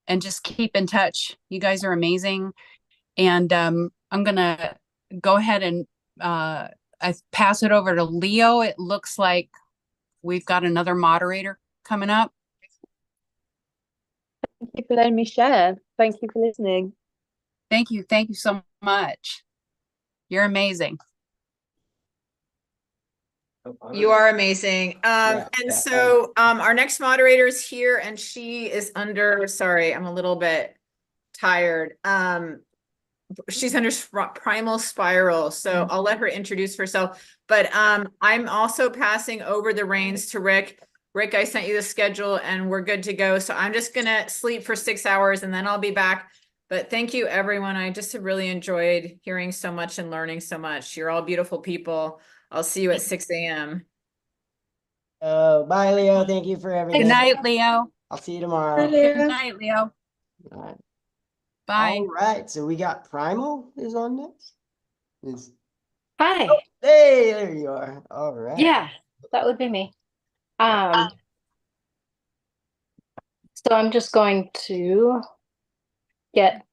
and just keep in touch. You guys are amazing. And I'm gonna go ahead and I pass it over to Leo. It looks like we've got another moderator coming up. Thank you for letting me share. Thank you for listening. Thank you. Thank you so much. You're amazing. You are amazing. Our next moderator is here, and she is under, sorry, I'm a little bit tired. She's under Primal Spiral, so I'll let her introduce herself. But I'm also passing over the reins to Rick. Rick, I sent you the schedule and we're good to go. So I'm just gonna sleep for 6 hours and then I'll be back. But thank you, everyone. I just have really enjoyed hearing so much and learning so much. You're all beautiful people. I'll see you at 6 a.m. Bye, Leo. Thank you for everything. Good night, Leo. I'll see you tomorrow. Good night, Leo. All right. Bye. All right. So we got Primal is on next. Hi. Oh, hey, there you are. All right. Yeah, that would be me. So I'm just going to get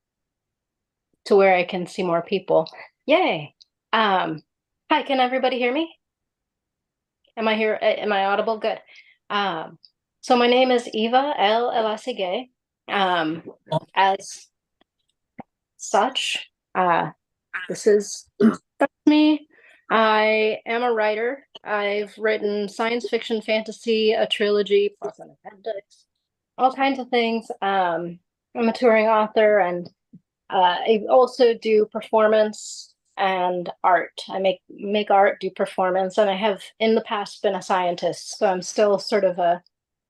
to where I can see more people. Yay. Hi, can everybody hear me? Am I here? Am I audible? Good. So my name is Eva L. Elasige. As such, this is me. I am a writer. I've written science fiction, fantasy, a trilogy, plus an appendix, all kinds of things. I'm a touring author, and I also do performance and art. I make art, do performance, and I have in the past been a scientist. So I'm still sort of a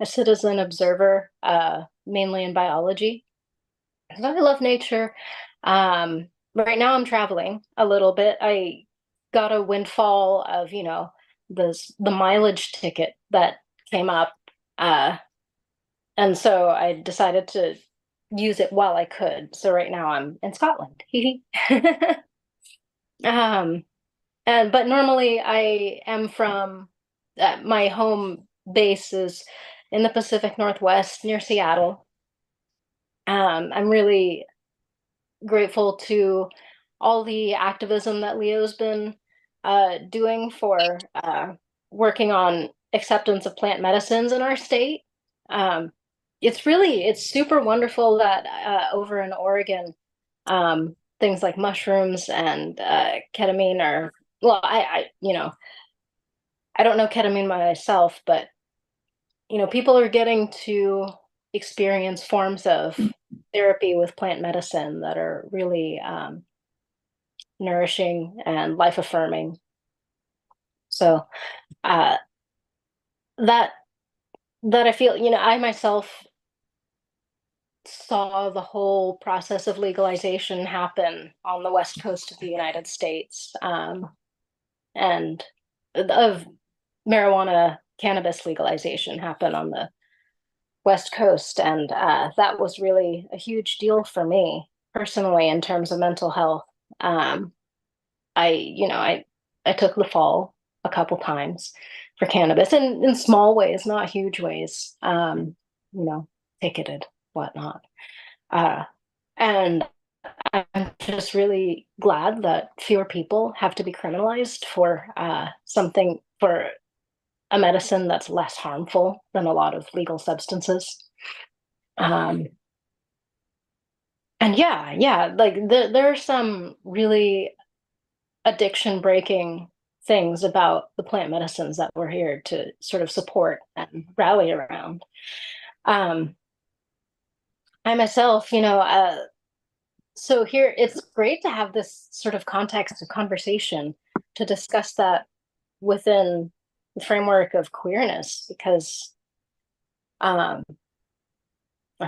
citizen observer, mainly in biology. So I love nature. Right now I'm traveling a little bit. I got a windfall of, the mileage ticket that came up. And so I decided to use it while I could. So right now I'm in Scotland. But normally I am from my home base is in the Pacific Northwest near Seattle. I'm really grateful to all the activism that Leo's been doing for working on acceptance of plant medicines in our state. It's super wonderful that over in Oregon, things like mushrooms and ketamine are, well, I don't know ketamine myself, but people are getting to experience forms of therapy with plant medicine that are really nourishing and life affirming. So that I feel, I myself saw the whole process of legalization happen on the West Coast of the United States, and of marijuana cannabis legalization happen on the West Coast. And that was really a huge deal for me personally in terms of mental health. I took the fall a couple times for cannabis, and in small ways, not huge ways, ticketed, whatnot. And I'm just really glad that fewer people have to be criminalized for for a medicine that's less harmful than a lot of legal substances. And like there are some really addiction breaking things about the plant medicines that we're here to sort of support and rally around. I myself, so here it's great to have this sort of context of conversation to discuss that within the framework of queerness, because I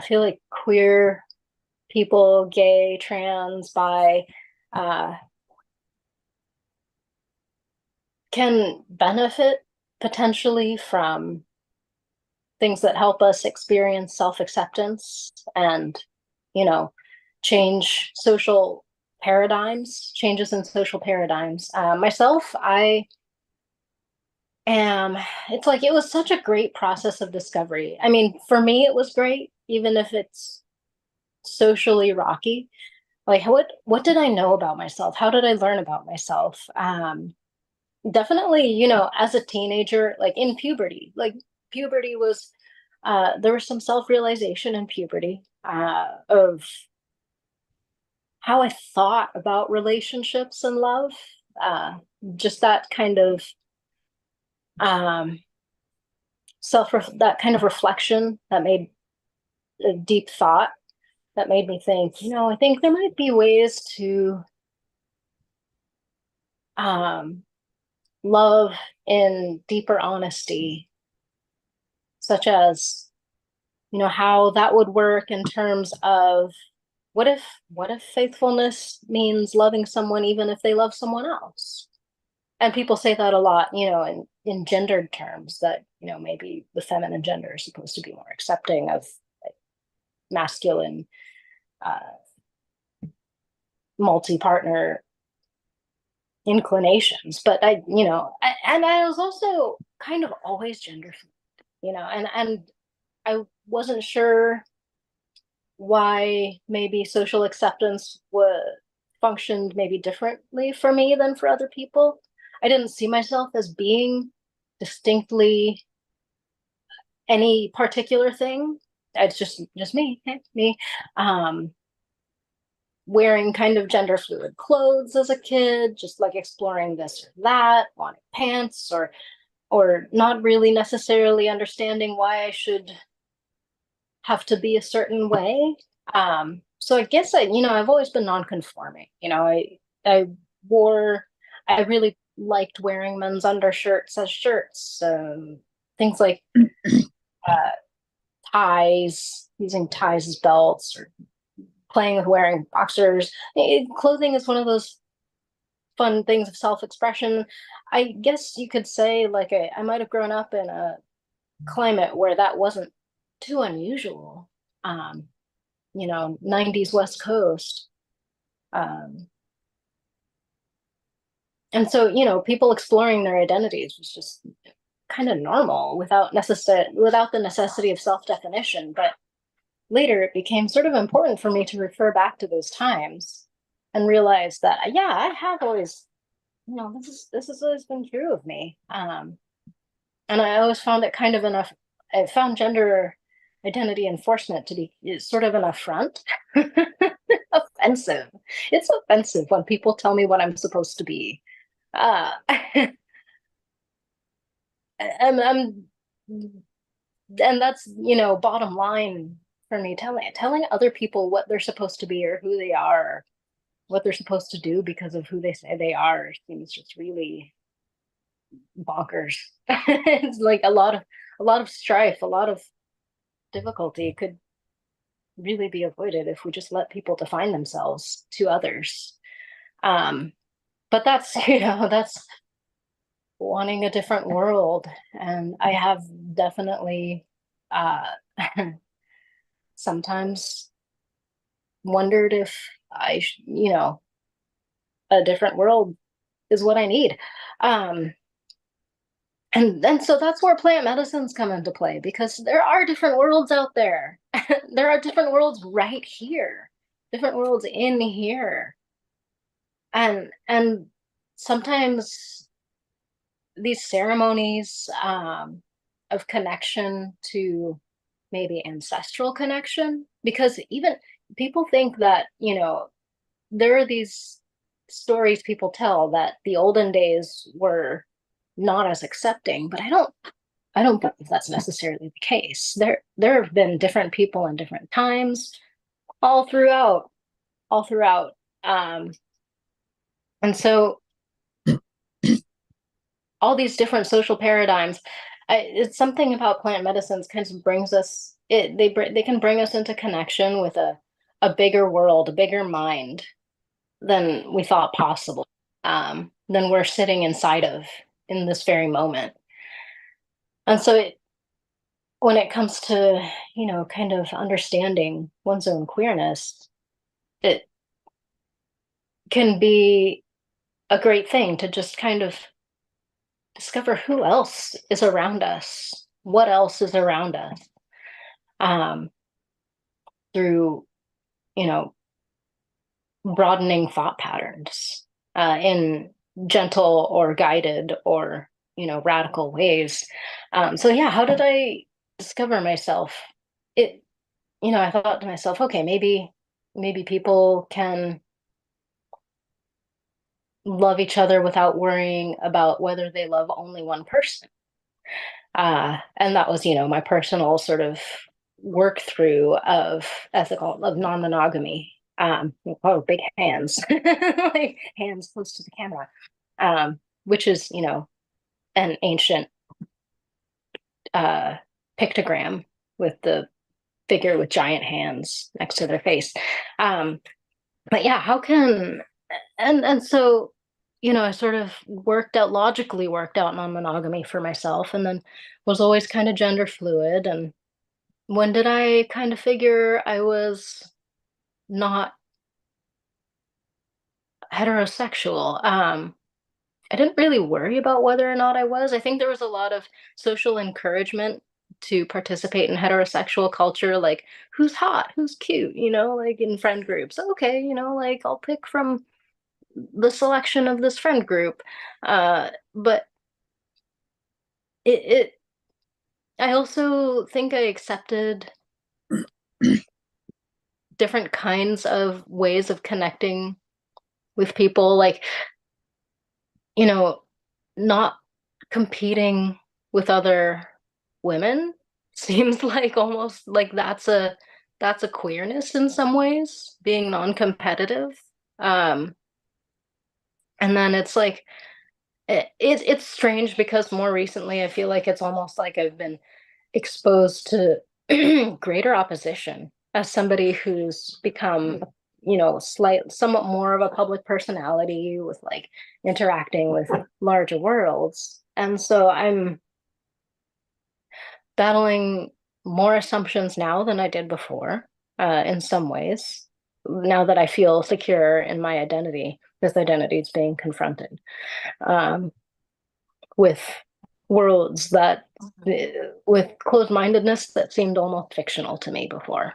feel like queer people, gay, trans, bi, can benefit potentially from things that help us experience self-acceptance and, change social paradigms, changes in social paradigms. Myself, it's like, it was such a great process of discovery. I mean, for me, it was great, even if it's socially rocky. Like, what did I know about myself? How did I learn about myself? Definitely, you know, as a teenager, like in puberty, like puberty was, there was some self-realization in puberty of how I thought about relationships and love. Just that kind of um, that kind of reflection that made a deep thought that made me think, you know, I think there might be ways to love in deeper honesty, such as, you know, how that would work in terms of what if faithfulness means loving someone even if they love someone else? And people say that a lot, you know, in gendered terms, that, you know, maybe the feminine gender is supposed to be more accepting of like, masculine uh, multi-partner inclinations. But I was also kind of always gender fluid, you know, and I wasn't sure why maybe social acceptance functioned maybe differently for me than for other people. I didn't see myself as being distinctly any particular thing. It's just me, me. Wearing kind of gender fluid clothes as a kid, just like exploring this or that, wanting pants, or not really necessarily understanding why I should have to be a certain way. So I guess I've always been non-conforming. You know, I I really liked wearing men's undershirts as shirts, things like uh, ties, using ties as belts, or playing with wearing boxers. Clothing is one of those fun things of self-expression. I guess you could say, like, I might have grown up in a climate where that wasn't too unusual. You know, 90s West Coast. And so, you know, people exploring their identities was just kind of normal without the necessity of self-definition. But later it became sort of important for me to refer back to those times and realize that, yeah, I have always, you know, this has always been true of me. And I always found it kind of I found gender identity enforcement to be sort of an affront. Offensive. It's offensive when people tell me what I'm supposed to be. And that's, you know, bottom line for me. Telling other people what they're supposed to be or who they are, what they're supposed to do because of who they say they are, seems just really bonkers. It's like a lot of strife, a lot of difficulty could really be avoided if we just let people define themselves to others. But that's, you know, that's wanting a different world. And I have definitely sometimes wondered if you know, a different world is what I need. And so that's where plant medicines come into play, because there are different worlds out there. There are different worlds right here, different worlds in here. And sometimes these ceremonies of connection to maybe ancestral connection, because even people think that, you know, there are these stories people tell that the olden days were not as accepting, but I don't believe that's necessarily the case. There have been different people in different times, all throughout. And so all these different social paradigms, it's something about plant medicines kind of brings us they can bring us into connection with a bigger world, a bigger mind than we thought possible, than we're sitting inside of in this very moment. And so when it comes to, you know, kind of understanding one's own queerness, it can be a great thing to just kind of discover who else is around us, what else is around us, through you know, broadening thought patterns in gentle or guided or, you know, radical ways. So yeah, how did I discover myself? It, you know, I thought to myself, okay, maybe people can love each other without worrying about whether they love only one person. And that was, you know, my personal sort of work through of ethical, of non-monogamy. Oh, big hands, like hands close to the camera, which is, you know, an ancient pictogram with the figure with giant hands next to their face. But yeah, how can, and so, you know, I sort of logically worked out non-monogamy for myself, and then was always kind of gender fluid. And when did I kind of figure I was not heterosexual? I didn't really worry about whether or not I was. I think there was a lot of social encouragement to participate in heterosexual culture, like who's hot, who's cute, you know, like in friend groups. Okay, you know, like I'll pick from the selection of this friend group. But it I also think I accepted different kinds of ways of connecting with people, like, you know, not competing with other women seems like almost like that's a queerness in some ways, being non-competitive. Um, and then it's like it's strange because more recently I feel like it's almost like I've been exposed to greater opposition as somebody who's become, you know, somewhat more of a public personality with like interacting with larger worlds. And so I'm battling more assumptions now than I did before, in some ways, now that I feel secure in my identity. This identity is being confronted um, with worlds that, with closed-mindedness that seemed almost fictional to me before.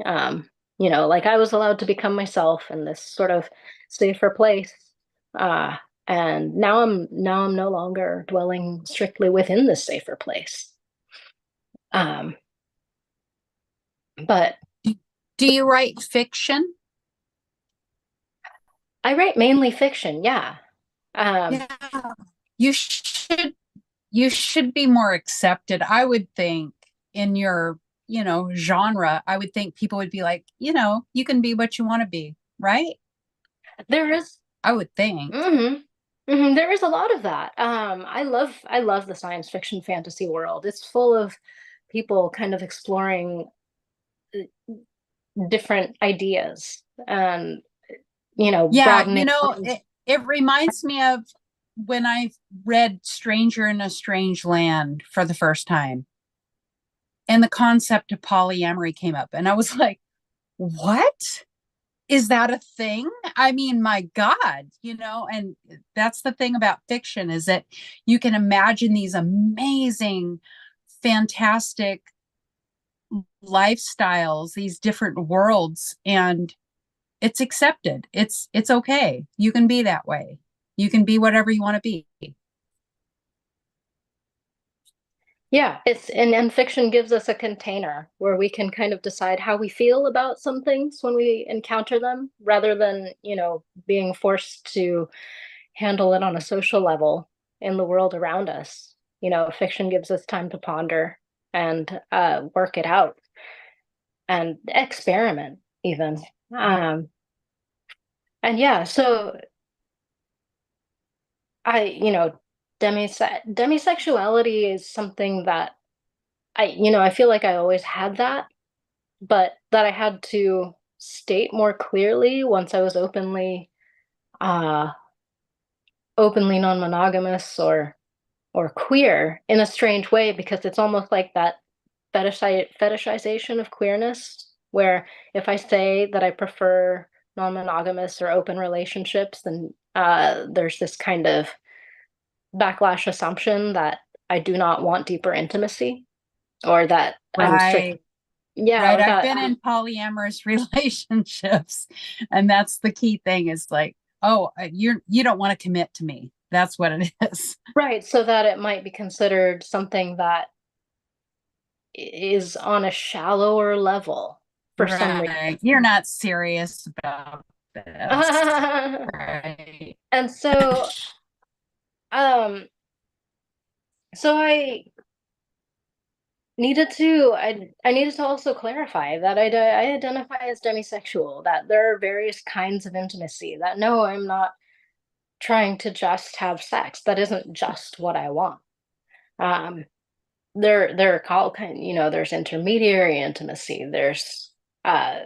You know, like I was allowed to become myself in this sort of safer place. Uh, and now I'm no longer dwelling strictly within this safer place. Um, but Do you write fiction? I write mainly fiction, yeah. Yeah. You should be more accepted. I would think in your, you know, genre, I would think people would be like, you know, you can be what you want to be, right? There is I would think. there is a lot of that. I love the science fiction fantasy world. It's full of people kind of exploring different ideas and, you know, Yeah, you broadening. know, it reminds me of when I read Stranger in a Strange Land for the first time. And the concept of polyamory came up. And I was like, what? Is that a thing? I mean, my God, you know, and that's the thing about fiction is that you can imagine these amazing, fantastic lifestyles, these different worlds, and it's accepted. It's okay. You can be that way. You can be whatever you want to be. Yeah, and fiction gives us a container where we can kind of decide how we feel about some things when we encounter them, rather than, you know, being forced to handle it on a social level in the world around us. You know, fiction gives us time to ponder and work it out and experiment even. Um, and yeah, so you know, demisexuality is something that you know, I feel like I always had that, but that I had to state more clearly once I was uh openly non-monogamous or queer in a strange way, because it's almost like that fetishization of queerness, where if I say that I prefer non-monogamous or open relationships, then there's this kind of backlash assumption that I do not want deeper intimacy, or that I'm strict, Right. Yeah, right. like I've been in polyamorous relationships, and that's the key thing is like, oh, you don't want to commit to me. That's what it is. right, so that it might be considered something that is on a shallower level for some reason. Right. You're not serious about this. Right. And so, um, so I needed to also clarify that I identify as demisexual, that there are various kinds of intimacy, that no, I'm not trying to just have sex. That isn't just what I want. Um, there are all kind, you know, there's intermediary intimacy, uh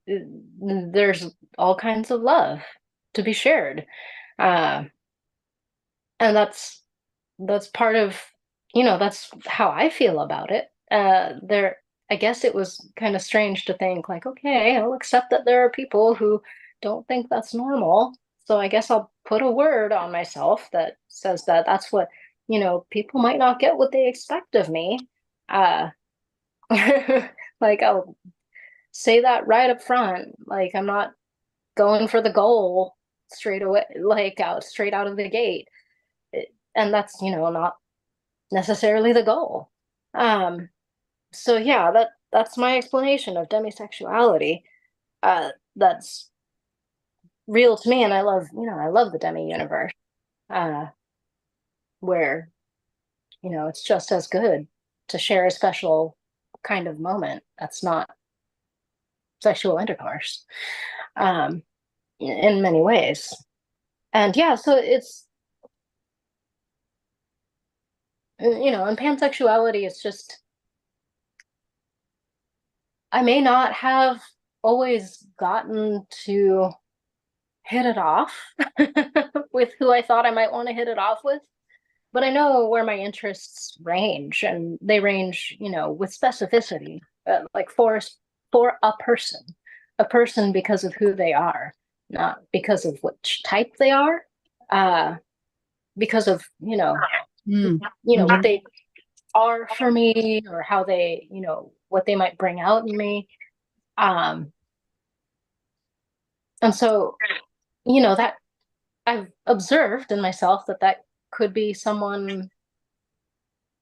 there's all kinds of love to be shared. Uh, and that's part of, you know, that's how I feel about it. There, I guess it was kind of strange to think like, okay, I'll accept that there are people who don't think that's normal. So I guess I'll put a word on myself that says that that's what, you know, people might not get what they expect of me. Uh, like I'll say that right up front. Like I'm not going for the goal straight away, like out straight out of the gate. And that's, you know, not necessarily the goal. So yeah, that's my explanation of demisexuality. That's real to me, and I love, you know, I love the demi universe, where, you know, it's just as good to share a special kind of moment that's not sexual intercourse, in many ways. And yeah, so it's, you know, and pansexuality is just, I may not have always gotten to hit it off with who I thought I might want to hit it off with, but I know where my interests range, and they range, you know, with specificity, like for a person because of who they are, not because of which type they are, because of, you know, what they are for me, or how they, you know, what they might bring out in me. And so, you know, that I've observed in myself that that could be someone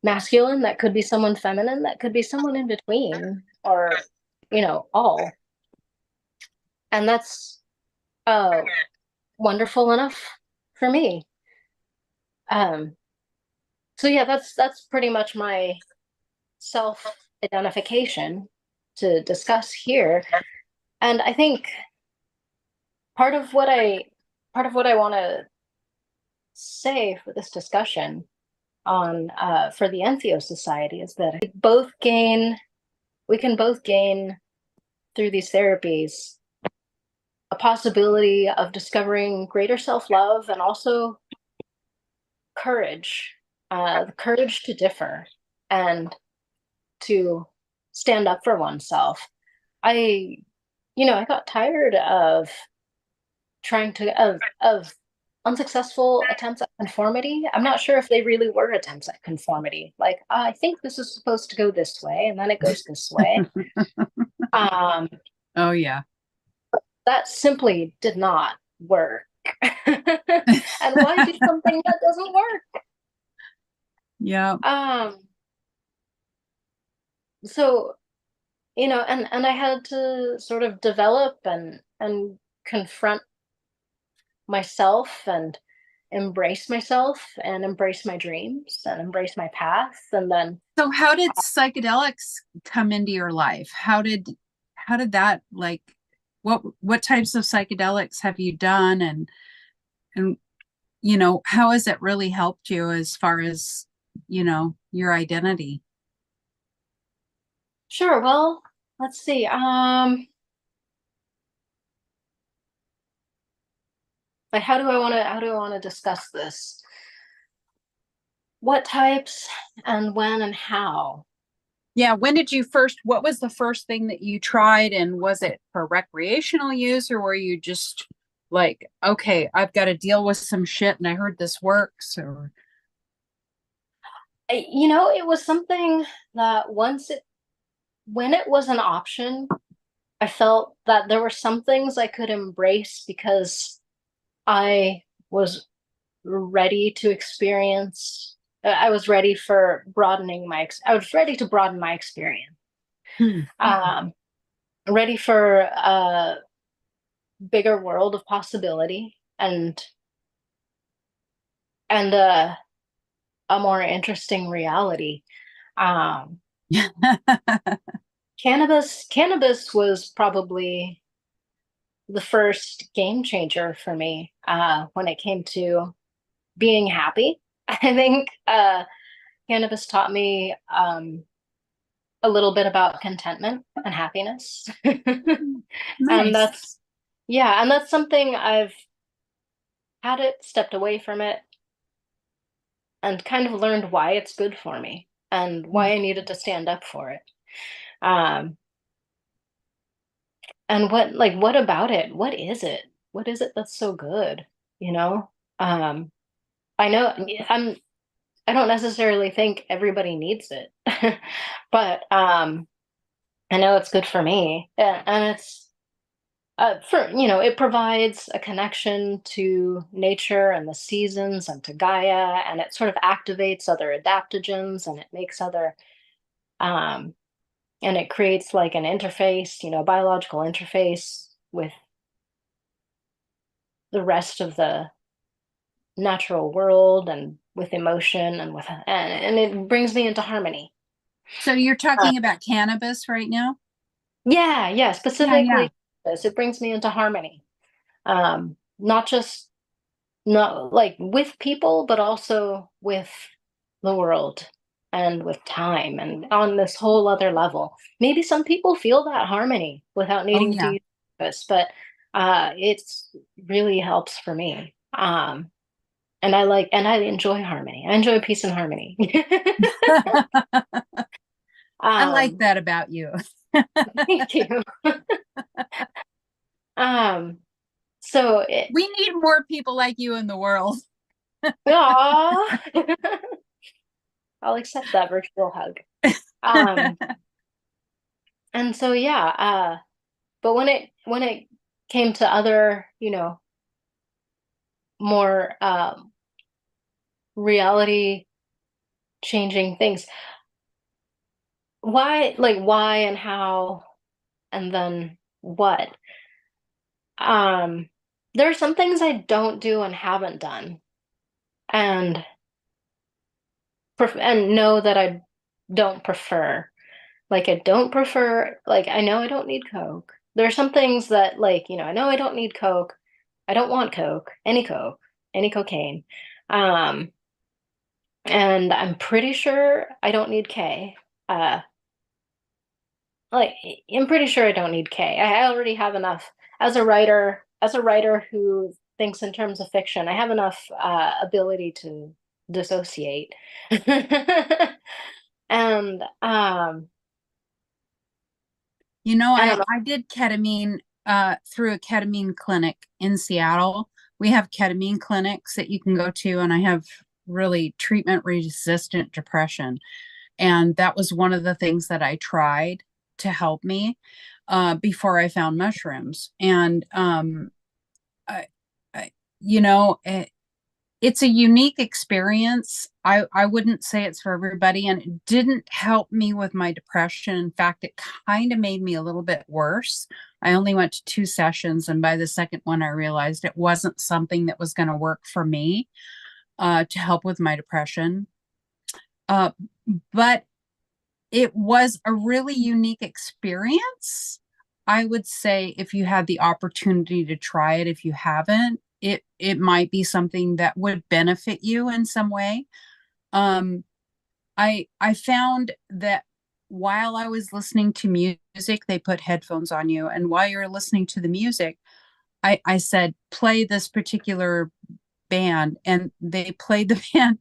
masculine, that could be someone feminine, that could be someone in between, or, you know, all. And that's wonderful enough for me. So yeah, that's pretty much my self-identification to discuss here. And I think part of what I want to say for this discussion on for the Entheo Society is that we can both gain through these therapies a possibility of discovering greater self-love, and also courage, the courage to differ and to stand up for oneself. I, you know, I got tired of trying to of unsuccessful attempts at conformity. I'm not sure if they really were attempts at conformity. Like, I think this is supposed to go this way, and then it goes this way. Oh yeah. That simply did not work. And why do something that doesn't work? Yeah. So, you know, and I had to sort of develop and confront myself, and embrace myself, and embrace my dreams, and embrace my path. And then, So how did psychedelics come into your life? How did that, like, what types of psychedelics have you done, and you know, how has it really helped you as far as, you know, your identity? sure, well, let's see. Like, how do I want to discuss this? What types, and when, and how? Yeah, what was the first thing that you tried, and was it for recreational use, or were you just like, okay, I've got to deal with some shit and I heard this works? Or You know, it was something that once when it was an option, I felt that there were some things I could embrace because I was ready to experience. I was ready for broadening my. I was ready to broaden my experience. Ready for a bigger world of possibility and a more interesting reality. Cannabis was probably the first game changer for me when it came to being happy. I think cannabis taught me a little bit about contentment and happiness. And Nice. that's something I've had it, stepped away from it, and kind of learned why it's good for me and why I needed to stand up for it. And what about it? What is it? What is it that's so good? You know? I know I don't necessarily think everybody needs it, but I know it's good for me. And it's it provides a connection to nature and the seasons and to Gaia, and it sort of activates other adaptogens, and it makes other um and it creates like an interface, a biological interface with the rest of the natural world and with emotion and it brings me into harmony. So you're talking about cannabis right now? Yeah, specifically Yeah. this. It brings me into harmony. Not just not like with people, but also with the world and with time and on this whole other level. Maybe some people feel that harmony without Oh, needing to yeah. use this, but it's really helps for me. And I enjoy harmony. I enjoy peace and harmony. I like um, that about you. Thank you. um, so We need more people like you in the world. aw. I'll accept that virtual hug. Um, and so yeah, but when it came to other, more reality changing things, why and how and then what? Um, there are some things I don't do and haven't done, and and know that I don't prefer. Like I don't prefer, like I know I don't need Coke. There are some things that I know I don't need Coke. I don't want Coke, any cocaine. Um, and I'm pretty sure I don't need K. Uh, like I'm pretty sure I don't need K. I already have enough as a writer who thinks in terms of fiction. I have enough ability to dissociate. And I don't know. I did ketamine through a ketamine clinic in Seattle. We have ketamine clinics that you can go to, and I have really treatment resistant depression. And that was one of the things that I tried to help me before I found mushrooms. And I, I, you know, it, it's a unique experience. I wouldn't say it's for everybody, and it didn't help me with my depression. In fact, it kind of made me a little bit worse. I only went to 2 sessions, and by the second one, I realized it wasn't something that was going to work for me to help with my depression. But it was a really unique experience. I would say if you had the opportunity to try it, if you haven't, it might be something that would benefit you in some way. I found that while I was listening to music, they put headphones on you, and while you're listening to the music, I said, play this particular band, and they played the band.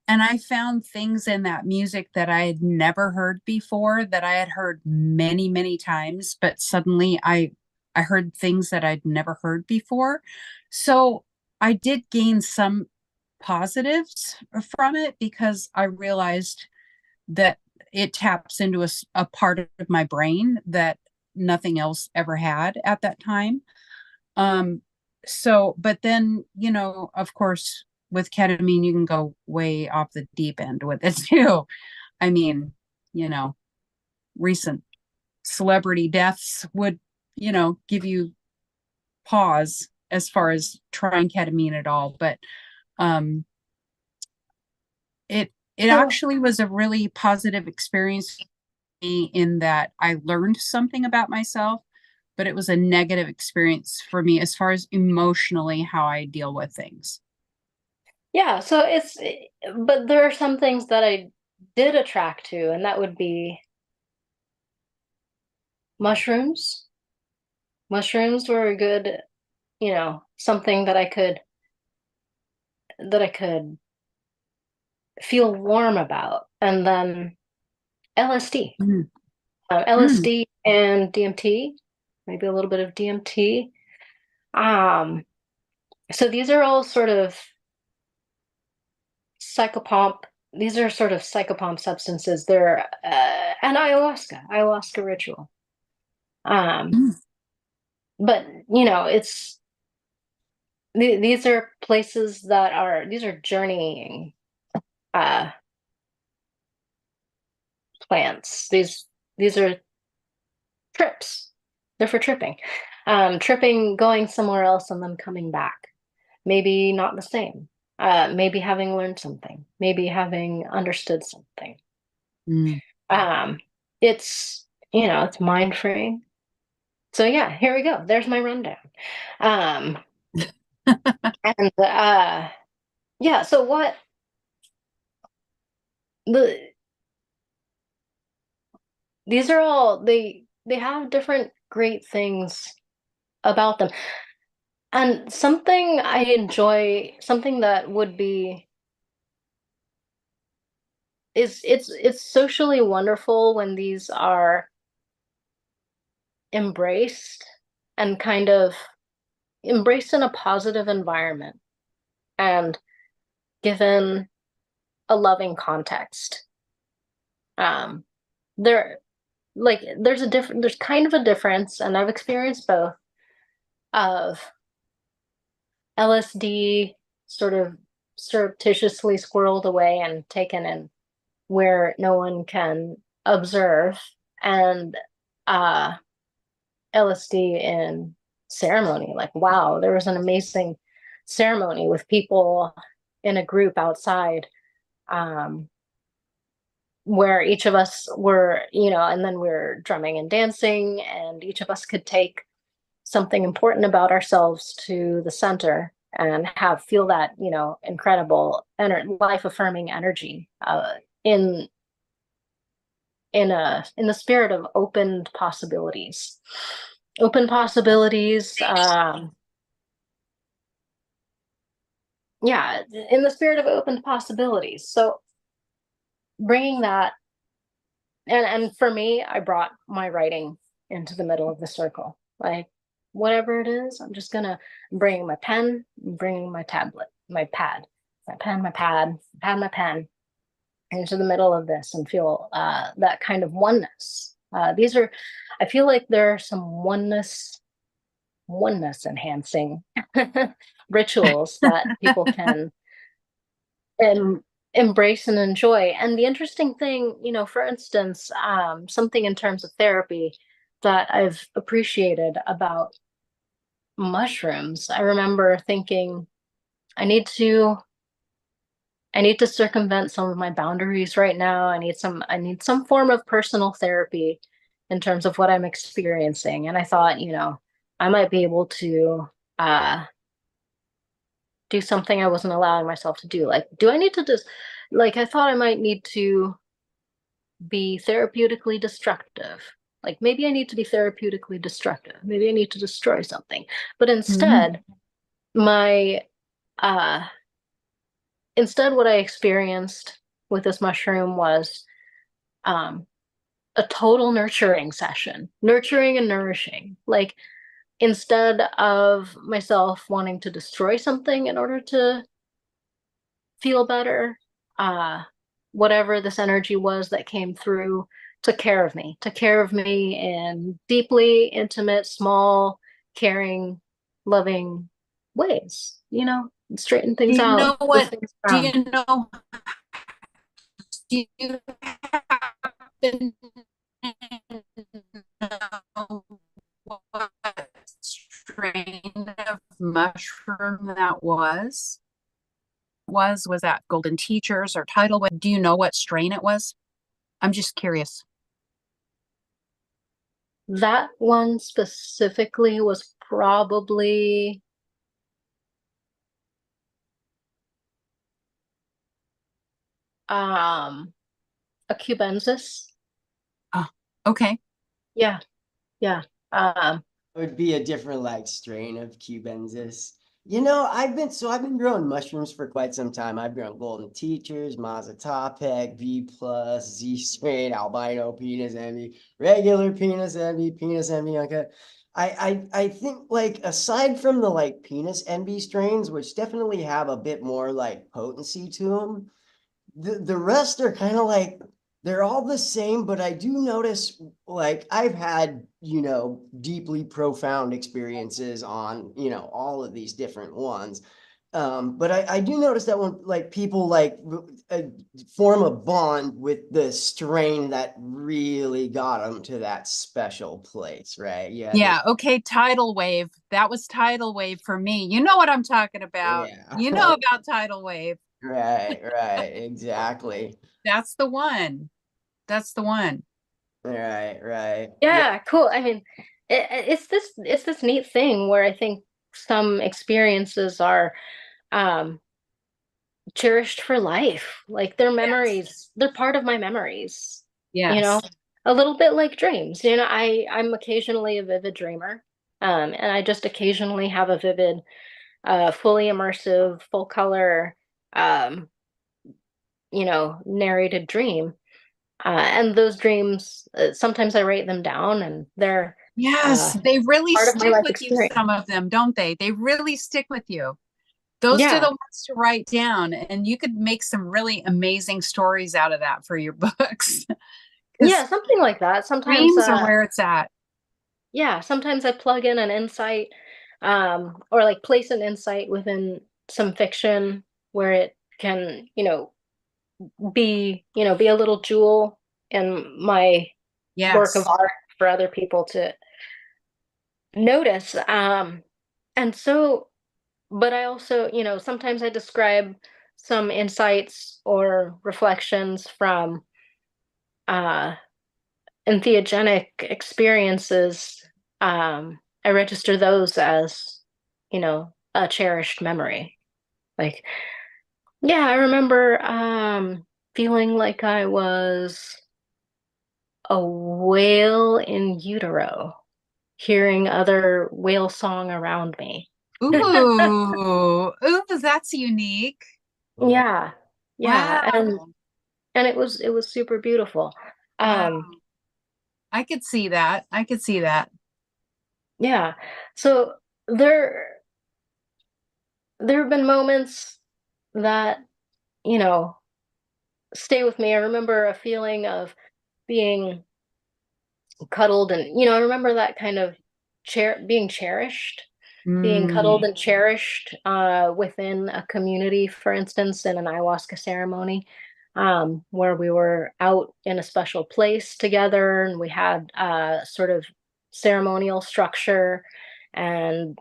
And I found things in that music that I had never heard before, that I had heard many, many times, but suddenly I heard things that I'd never heard before. So I did gain some positives from it because I realized that it taps into a part of my brain that nothing else ever had at that time. So, but then, you know, of course, with ketamine, you can go way off the deep end with it too. I mean, you know, recent celebrity deaths would, you know, give you pause as far as trying ketamine at all. But um, it actually was a really positive experience for me in that I learned something about myself, but it was a negative experience for me as far as emotionally how I deal with things. Yeah, so but there are some things that I did attract to, and that would be mushrooms. Mushrooms were a good, you know, something that I could feel warm about. And then LSD. Mm. LSD and DMT, maybe a little bit of DMT. So these are all sort of psychopomp. These are sort of psychopomp substances. They're and ayahuasca ritual. Mm. But you know, these are places that are these are journeying uh plants. These are trips. They're for tripping. Tripping, going somewhere else and then coming back. Maybe not the same. Maybe having learned something, maybe having understood something. Mm. It's, you know, it's mind freeing. So yeah, here we go. There's my rundown. Um, and yeah, so what the these are all they have different great things about them. And something I enjoy, something that would be is it's socially wonderful when these are embraced and kind of embraced in a positive environment and given a loving context. Um, there, like, there's kind of a difference, and I've experienced both of LSD sort of surreptitiously squirreled away and taken in where no one can observe, and uh, LSD in ceremony. Like, wow, there was an amazing ceremony with people in a group outside, um, where each of us were, you know, and then we're drumming and dancing, and each of us could take something important about ourselves to the center and have feel that, you know, incredible life affirming energy in in the spirit of open possibilities. Yeah, in the spirit of open possibilities. So bringing that, and for me, I brought my writing into the middle of the circle. Like, whatever it is, I'm just gonna bring my pen, bringing my tablet, my pad, my pen, my pad, my pen into the middle of this and feel that kind of oneness. These are, I feel like there are some oneness enhancing rituals that people can embrace and enjoy. And the interesting thing, you know, for instance, something in terms of therapy that I've appreciated about mushrooms, I remember thinking, I need to circumvent some of my boundaries right now. I need some form of personal therapy in terms of what I'm experiencing. And I thought, you know, I might be able to do something I wasn't allowing myself to do. Like, do I need to just, like, I thought I might need to be therapeutically destructive. Like, maybe I need to be therapeutically destructive. Maybe I need to destroy something. But instead, my, instead, what I experienced with this mushroom was a total nurturing session, nurturing and nourishing. Like, instead of myself wanting to destroy something in order to feel better, whatever this energy was that came through took care of me in deeply intimate, small, caring, loving ways, straighten Do things you out, know move what? things Do around. you know? Do you happen to know what strain of mushroom that was? Was that Golden Teachers or Tidal Wave? Do you know what strain it was? I'm just curious. That one specifically was probably a cubensis. Oh, okay. Yeah, yeah. It would be a different like strain of cubensis. I've been growing mushrooms for quite some time. I've grown golden teachers, mazatopec, V plus, Z strain, albino penis envy, regular penis envy. Okay. I think like aside from the like penis envy strains, which definitely have a bit more like potency to them, the rest are kind of like they're all the same, but I do notice like I've had, deeply profound experiences on, all of these different ones. But I do notice that when like people like uh, form a bond with the strain that really got them to that special place, right? Yeah, okay, Tidal Wave. That was Tidal Wave for me. You know what I'm talking about. Yeah. You know about Tidal Wave. Right, exactly. That's the one. That's the one. Right. Yeah, cool. I mean, it's this neat thing where I think some experiences are um cherished for life. Like their Yes. memories, they're part of my memories, you know, Yes. a little bit like dreams. I'm occasionally a vivid dreamer. And I just occasionally have a vivid, fully immersive, full color, um, narrated dream. And those dreams, sometimes I write them down and they're Yes, uh, they really part of my stick life with you, experience. some of them, don't they? They really stick with you. Those are the Yeah. ones to write down, and you could make some really amazing stories out of that for your books. Yeah, Because something like that. Sometimes, dreams are where it's at. yeah, sometimes I plug in an insight, or like place an insight within some fiction where it can, be a little jewel in my work of Yes. art for other people to notice. And so, but I also, sometimes I describe some insights or reflections from uh entheogenic experiences. I register those as, a cherished memory. Like, yeah, I remember feeling like I was a whale in utero, hearing other whale song around me. Ooh, that's unique. Yeah, yeah, and Wow. it was super beautiful. Wow. Um, I could see that. I could see that. yeah. So there have been moments that, you know, stay with me. I remember a feeling of being cuddled and, I remember that kind of being cherished, being cuddled Mm, and cherished within a community, for instance, in an ayahuasca ceremony, where we were out in a special place together and we had sort of ceremonial structure and,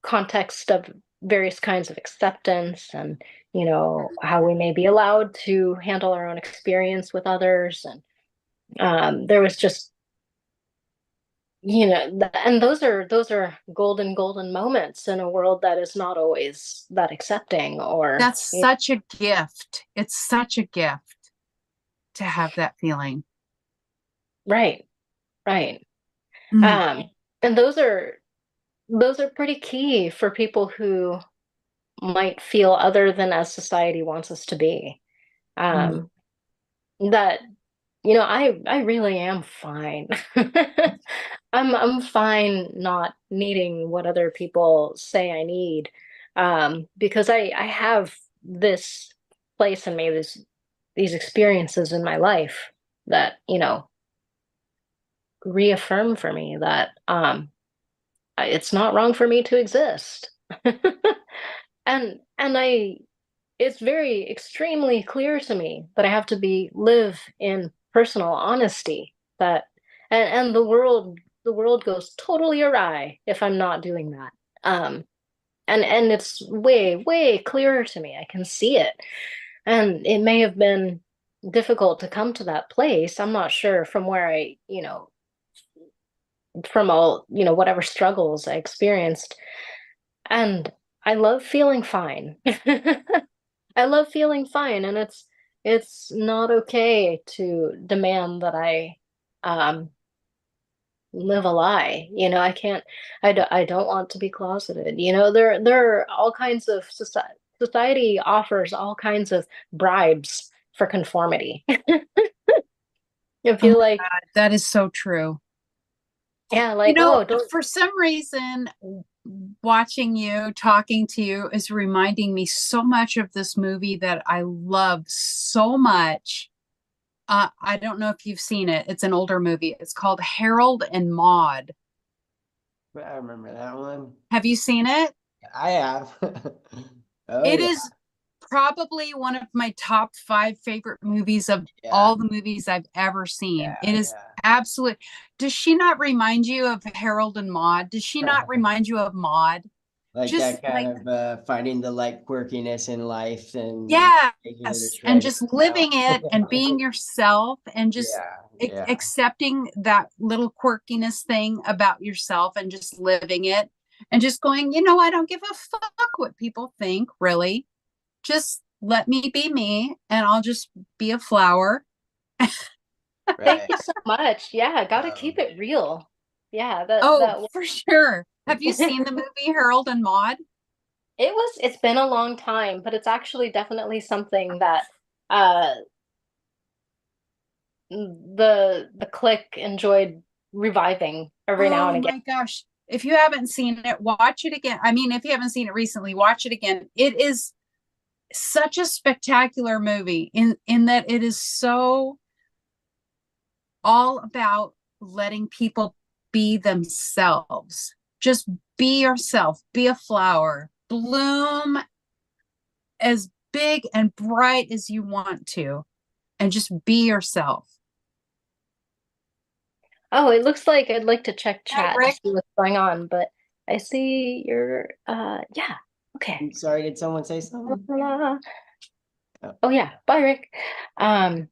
context of various kinds of acceptance and, how we may be allowed to handle our own experience with others. And there was just, and those are golden moments in a world that is not always that accepting or that's such a gift. It's such a gift to have that feeling. right, right. Mm, um and those are pretty key for people who might feel other than as society wants us to be. mm. um that I really am fine. I'm fine not needing what other people say I need, because I have this place in me, these experiences in my life that, reaffirm for me that it's not wrong for me to exist. And it's very extremely clear to me that I have to live in personal honesty, that and the world goes totally awry if I'm not doing that. And it's way clearer to me. I can see it. And it may have been difficult to come to that place. I'm not sure from where from all, whatever struggles I experienced. And I love feeling fine. I love feeling fine, and it's not okay to demand that I live a lie. I can't. I don't want to be closeted. There are all kinds of society offers all kinds of bribes for conformity. I Oh feel my like, God, that is so true. yeah, like, oh, don't. For some reason, watching you, talking to you is reminding me so much of this movie that I love so much. I don't know if you've seen it. It's an older movie. It's called Harold and Maude. I remember that one. Have you seen it? I have. Oh It yeah, is probably one of my top 5 favorite movies of yeah, all the movies I've ever seen. yeah, It is absolute. Does she not remind you of Harold and Maude? Does she not yeah. remind you of Maude? Like Just that kind of finding the like quirkiness in life and taking it to yes, and treasure. just living it and being yourself and just Yeah, yeah, accepting that little quirkiness thing about yourself and just living it and just going, I don't give a fuck what people think, really. Just let me be me and I'll just be a flower. Thank right. you so much. Yeah, gotta Um, keep it real. Yeah, that Oh, that for sure. Have you seen the movie Harold and Maude? it's been a long time, but it's actually definitely something that uh the clique enjoyed reviving every now Oh and again. my gosh. If you haven't seen it, watch it again. I mean, if you haven't seen it recently, watch it again. It is such a spectacular movie in that it is so all about letting people be themselves. Just be yourself, be a flower, bloom as big and bright as you want to, and just be yourself. Oh, it looks like I'd like to check Yeah, chat to Rick. see what's going on, but I see you're yeah, okay. I'm sorry, did someone say something? Oh. Oh yeah, bye Rick. And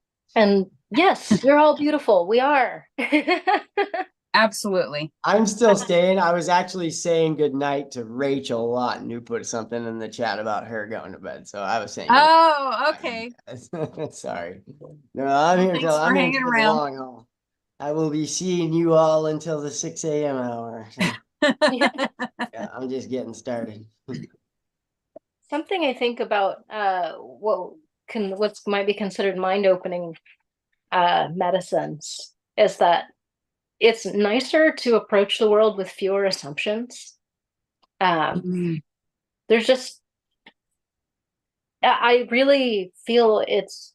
yes, you're all beautiful. We are. Absolutely. I'm still staying. I was actually saying goodnight to Rachel Lawton, who put something in the chat about her going to bed. So I was saying goodnight. Oh, okay. Sorry. No, I'm Well, here thanks till for I'm here hanging until the around. long haul. I will be seeing you all until the 6 a.m. hour. So, Yeah. yeah, I'm just getting started. Something I think about what might be considered mind-opening medicines is that it's nicer to approach the world with fewer assumptions. Mm. There's just I really feel it's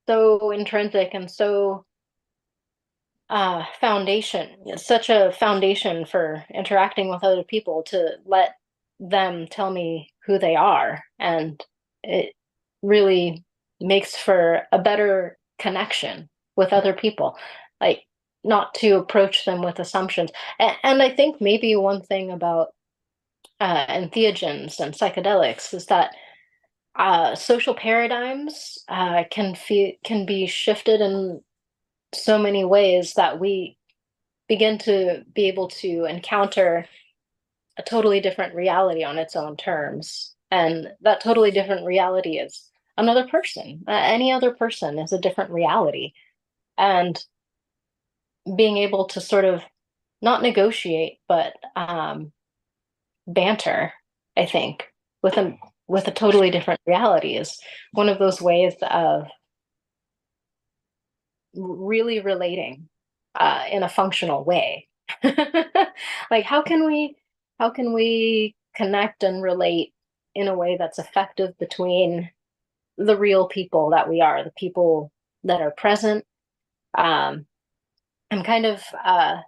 so intrinsic and so foundation. It's such a foundation for interacting with other people to let them tell me who they are, and it really makes for a better connection with other people, like not to approach them with assumptions. And I think maybe one thing about entheogens and psychedelics is that social paradigms can be shifted in so many ways that we begin to be able to encounter a totally different reality on its own terms. And that totally different reality is another person. Any other person is a different reality. And being able to sort of not negotiate, but banter, I think, with a totally different reality is one of those ways of really relating in a functional way. Like how can we connect and relate in a way that's effective between the real people that we are, the people that are present. I'm kind of, I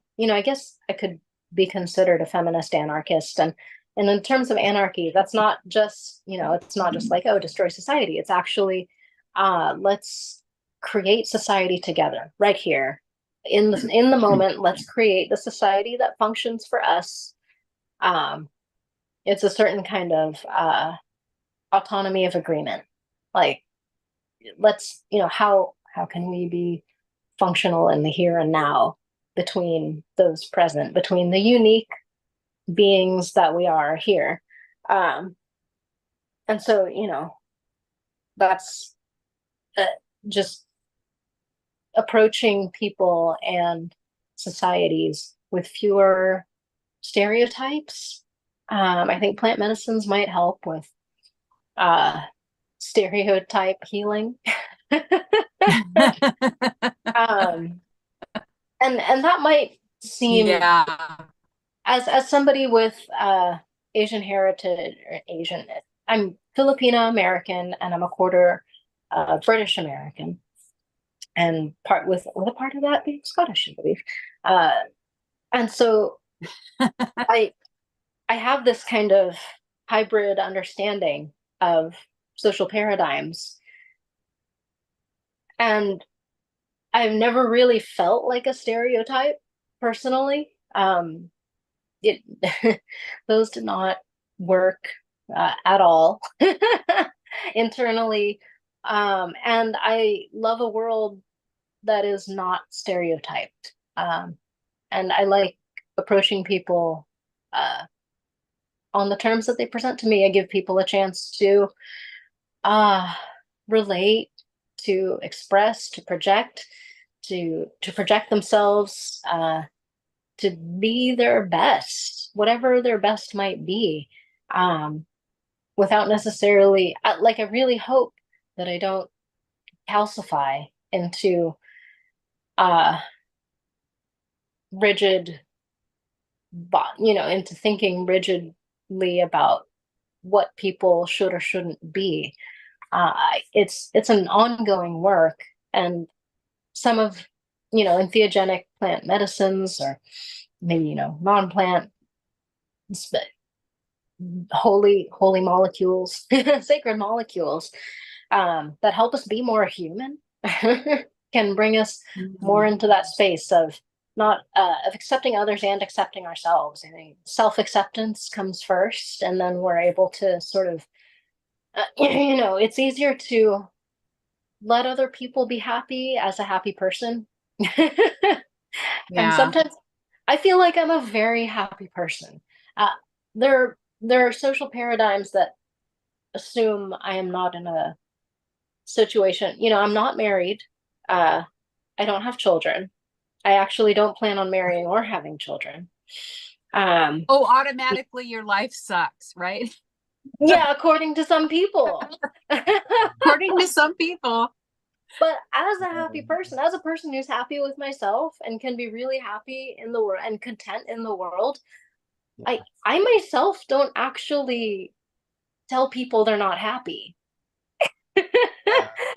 guess I could be considered a feminist anarchist. And in terms of anarchy, that's not just, it's not just like, oh, destroy society. It's actually, let's create society together right here in the moment. Let's create the society that functions for us. It's a certain kind of autonomy of agreement. Like, let's, how can we be functional in the here and now between those present, between the unique beings that we are here. And so, that's just approaching people and societies with fewer stereotypes. I think plant medicines might help with stereotype healing. And that might seem, as somebody with Asian heritage, or Asian, I'm Filipino American and I'm a quarter British American, and part with a part of that being Scottish, I believe. And so I have this kind of hybrid understanding of social paradigms, and I've never really felt like a stereotype personally. Those did not work at all internally. And I love a world that is not stereotyped. And I like approaching people on the terms that they present to me. I give people a chance to relate, to express, to project, to project themselves, to be their best, whatever their best might be, without necessarily, like, I really hope that I don't calcify into rigid, into thinking rigidly about what people should or shouldn't be. It's an ongoing work, and some of, entheogenic plant medicines, or maybe, non-plant, holy molecules, sacred molecules, that help us be more human, can bring us more into that space of not of accepting others and accepting ourselves. I think self-acceptance comes first, and then we're able to sort of, it's easier to let other people be happy as a happy person. And sometimes I feel like I'm a very happy person. There are social paradigms that assume I am not in a situation, I'm not married. I don't have children. I actually don't plan on marrying or having children. Automatically your life sucks, right? Yeah, according to some people. According to some people. But as a happy person, as a person who's happy with myself and can be really happy in the world and content in the world, I myself don't actually tell people they're not happy.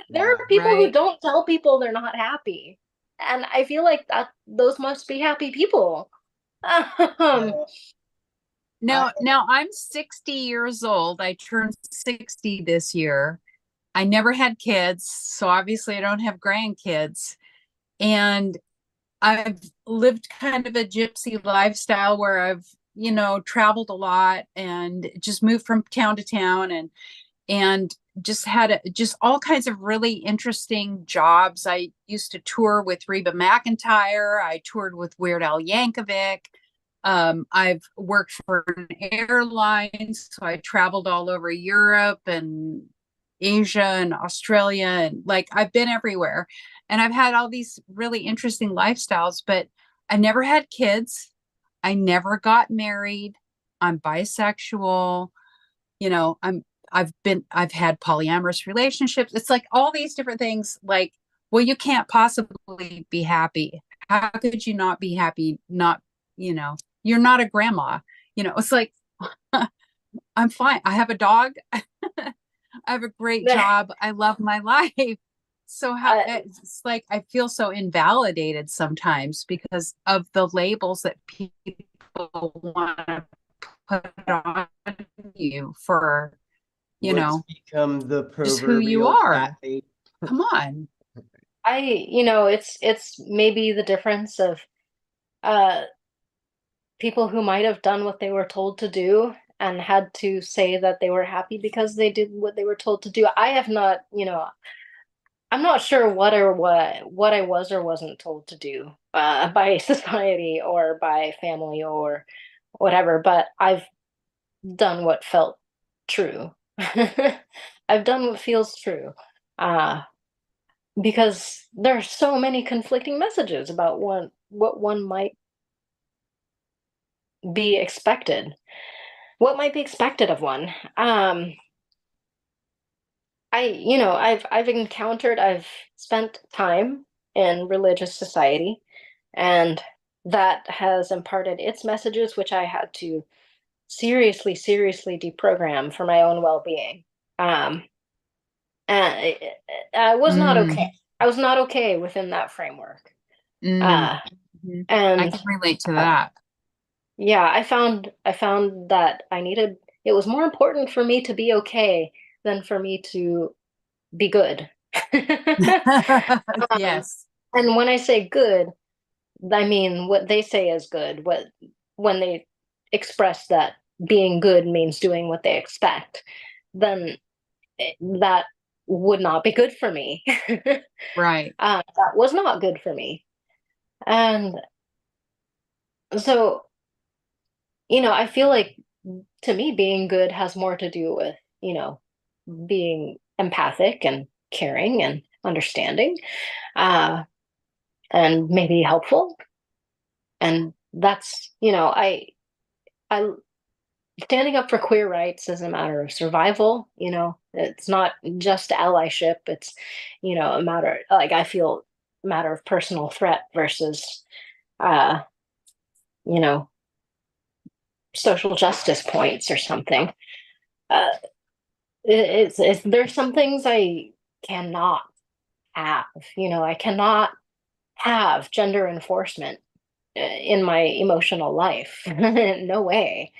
There are people who don't tell people they're not happy. And I feel like that those must be happy people. Now I'm 60 years old. I turned 60 this year. I never had kids, so obviously I don't have grandkids. And I've lived kind of a gypsy lifestyle where I've, traveled a lot and just moved from town to town, and just had just all kinds of really interesting jobs. I used to tour with Reba McEntire. I toured with Weird Al Yankovic. I've worked for an airline, so I traveled all over Europe and Asia and Australia, and like I've been everywhere, and I've had all these really interesting lifestyles, but I never had kids. I never got married. I'm bisexual. I've had polyamorous relationships. It's like all these different things. Like, well, you can't possibly be happy. How could you not be happy? Not, you're not a grandma. It's like, I'm fine. I have a dog. I have a great job. I love my life. So how it's like I feel so invalidated sometimes because of the labels that people want to put on you for, What's become the just who you proverbial are. cat bait. Come on. It's maybe the difference of people who might have done what they were told to do and had to say that they were happy because they did what they were told to do. I have not, I'm not sure what I was or wasn't told to do by society or by family or whatever, but I've done what felt true. I've done what feels true. Because there are so many conflicting messages about what one might be expected. What might be expected of one. I've spent time in religious society, and that has imparted its messages, which I had to seriously, seriously deprogram for my own well-being. And I was not okay. I was not okay within that framework. I And can relate to that. yeah, I found that it was more important for me to be okay than for me to be good. Yes. And when I say good, I mean what they say is good. When they express that being good means doing what they expect, then that would not be good for me. Right. That was not good for me. And so, I feel like to me, being good has more to do with, being empathic and caring and understanding, and maybe helpful. And that's, I standing up for queer rights is a matter of survival. It's not just allyship. It's, a matter, like, I feel a matter of personal threat versus, uh, you know, social justice points or something. Uh, there's some things I cannot have. I cannot have gender enforcement in my emotional life. No way.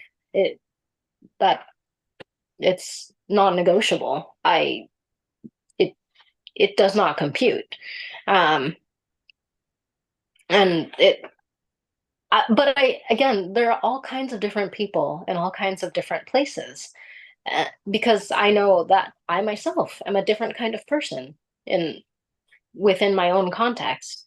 That it's non-negotiable. It does not compute. Um, and but again, there are all kinds of different people in all kinds of different places, because I know that I myself am a different kind of person within my own context.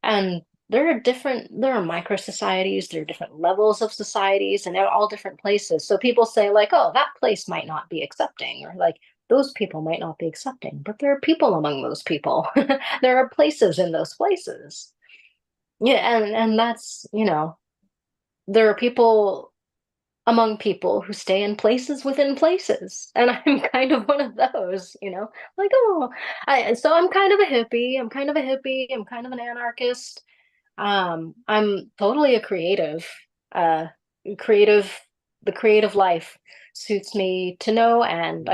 And there are micro societies, there are different levels of societies, and they're all different places. So people say, like, oh, that place might not be accepting, or like those people might not be accepting, but there are people among those people. There are places in those places. Yeah, and that's, there are people among people who stay in places within places. And I'm kind of one of those, like, oh, so I'm kind of a hippie. I'm kind of a hippie. I'm kind of an anarchist. I'm totally a creative. Uh, creative, the creative life suits me to know, and Yeah.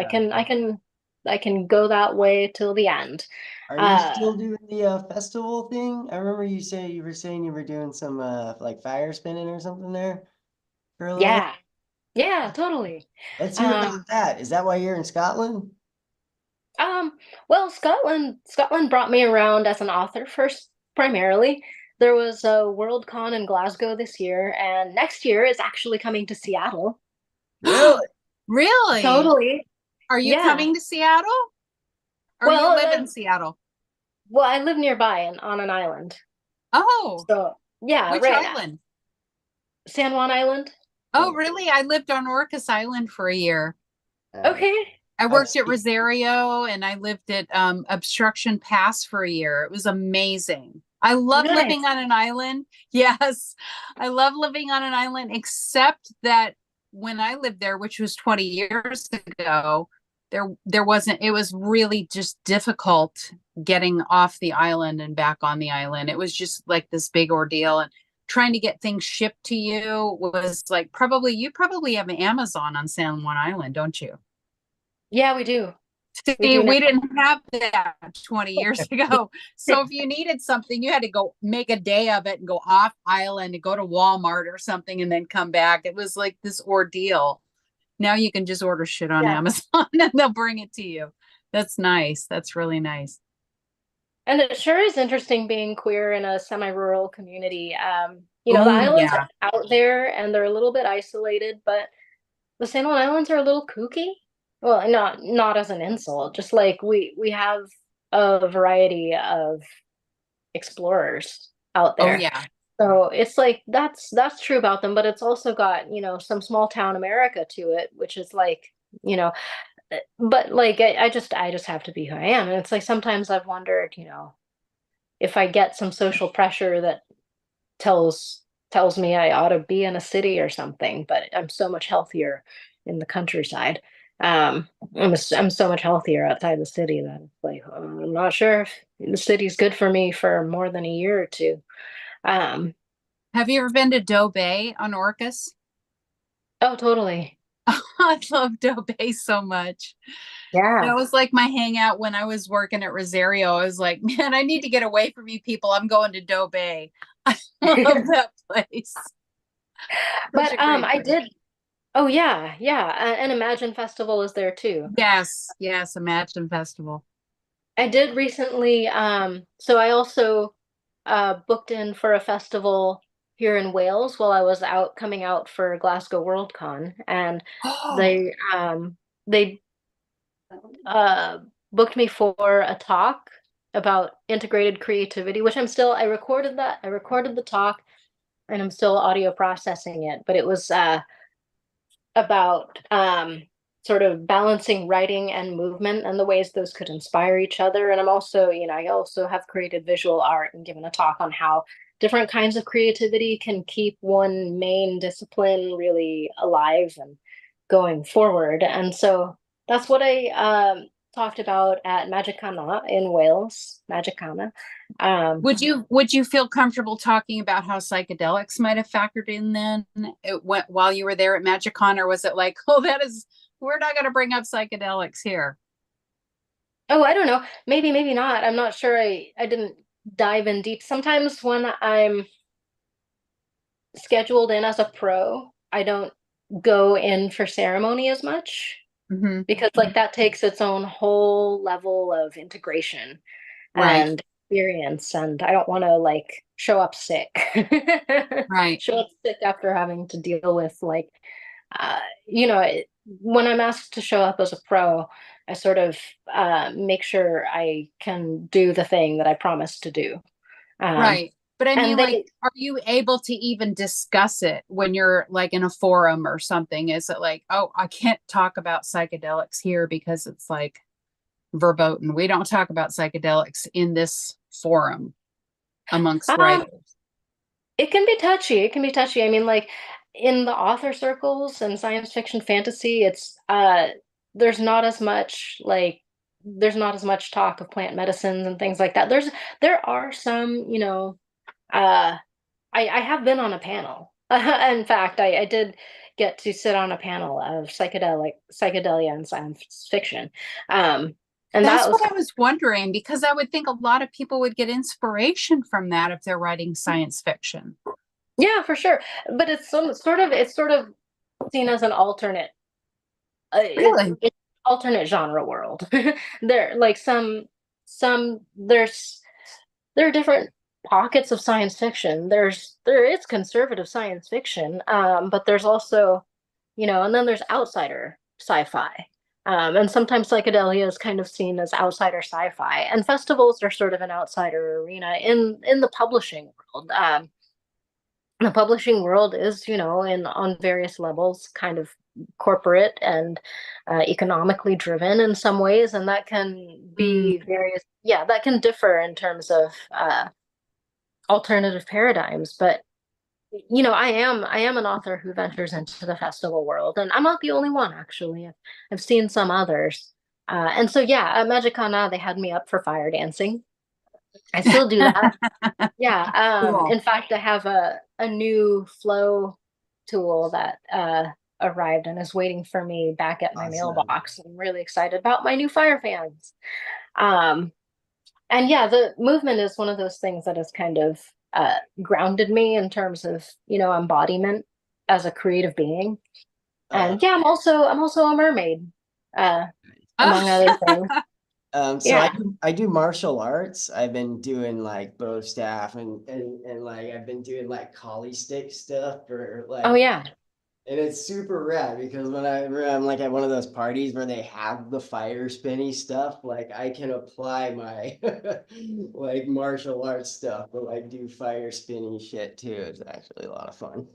I can go that way till the end. Are you still doing the festival thing? I remember you were saying you were doing some like fire spinning or something there for a little while. Yeah, totally. Let's hear about that. Is that why you're in Scotland? Well, Scotland brought me around as an author first, primarily. There was a Worldcon in Glasgow this year, and next year is actually coming to Seattle. Really? Really? Totally. Are you Yeah. coming to Seattle? Or Well, you live in Seattle? Well, I live nearby on an island. Oh, So, yeah, which right. island? San Juan Island. Oh, really? I lived on Orcas Island for a year. Okay. I worked at Rosario and I lived at Obstruction Pass for a year. It was amazing. I love Nice. living on an island. Yes, I love living on an island, except that when I lived there, which was 20 years ago, there wasn't, it was really just difficult getting off the island and back on the island. It was just like this big ordeal, and trying to get things shipped to you was like, you probably have Amazon on San Juan Island, don't you? Yeah, we do. We See, do now. we didn't have that 20 years ago. So if you needed something, you had to go make a day of it and go off island and go to Walmart or something and then come back. It was like this ordeal. Now you can just order shit on Yeah. Amazon and they'll bring it to you. That's nice. That's really nice. And it sure is interesting being queer in a semi-rural community. The Oh, islands yeah. are out there and they're a little bit isolated, but the San Juan Islands are a little kooky. Well, not as an insult, just like we have a variety of explorers out Oh, there. yeah. So it's like that's true about them, but it's also got, some small town America to it, which is like, you know, but like I just have to be who I am. And it's like sometimes I've wondered, if I get some social pressure that tells tells me I ought to be in a city or something, but I'm so much healthier in the countryside. I'm so much healthier outside the city that it's like I'm not sure if the city's good for me for more than a year or two. Um, Have you ever been to Doe Bay on Orcas? oh, totally. I love Doe Bay so much. Yeah. That was like my hangout when I was working at Rosario. I was like, man, I need to get away from you people. I'm going to Doe Bay. I love that place. But Such a great I place. did. Oh yeah, yeah. And Imagine Festival is there too. Yes, yes, Imagine Festival. I did recently. So I also booked in for a festival here in Wales while I was out coming out for Glasgow Worldcon, and Oh, they uh, booked me for a talk about integrated creativity, which I recorded that. I recorded the talk, and I'm still audio processing it, but it was about sort of balancing writing and movement and the ways those could inspire each other. And I also have created visual art and given a talk on how different kinds of creativity can keep one main discipline really alive and going forward. And so that's what I talked about at Magicana in Wales, Magicana. would you feel comfortable talking about how psychedelics might have factored in then it went while you were there at Magicon, or was it like, oh, we're not going to bring up psychedelics here? Oh, I don't know. Maybe, maybe not. I'm not sure. I didn't dive in deep. Sometimes when I'm scheduled in as a pro, I don't go in for ceremony as much Hmm. because like that takes its own whole level of integration Right, and experience, and I don't want to like show up sick. right, Show up sick after having to deal with like uh, you know, when I'm asked to show up as a pro, I sort of make sure I can do the thing that I promised to do. Um, right. But I mean, and like, they, are you able to even discuss it when you're like in a forum or something? Is it like, oh, I can't talk about psychedelics here because it's like verboten. We don't talk about psychedelics in this forum amongst um, writers. it can be touchy. It can be touchy. I mean, like in the author circles and science fiction fantasy, it's there's not as much like there's not as much talk of plant medicines and things like that. There are some, uh I have been on a panel. In fact, I did get to sit on a panel of psychedelia and science fiction. Um, and That's that was what I was wondering because I would think a lot of people would get inspiration from that if they're writing science fiction. yeah, for sure. But it's sort of seen as an alternate Really? it's alternate genre world. There like some there are different pockets of science fiction. There is conservative science fiction, but there's also, and then there's outsider sci-fi. And sometimes psychedelia is kind of seen as outsider sci-fi, and festivals are sort of an outsider arena in the publishing world. The publishing world is, in on various levels, kind of corporate and economically driven in some ways, and that can Mm, be that can differ in terms of alternative paradigms. But I am an author who ventures into the festival world, and I'm not the only one actually. I've seen some others, and so yeah, at Magicana they had me up for fire dancing. I still do that. Yeah. cool. In fact, I have a new flow tool that arrived and is waiting for me back at my Awesome. mailbox. I'm really excited about my new fire fans. And yeah, the movement is one of those things that has kind of grounded me in terms of, embodiment as a creative being. And yeah, I'm also a mermaid, among other things. So Yeah. I do martial arts. I've been doing like bow staff and like I've been doing like collie stick stuff for like, Oh yeah. and it's super rad because whenever I'm like at one of those parties where they have the fire spinny stuff, like I can apply my like martial arts stuff, but like do fire spinny shit too. It's actually a lot of fun.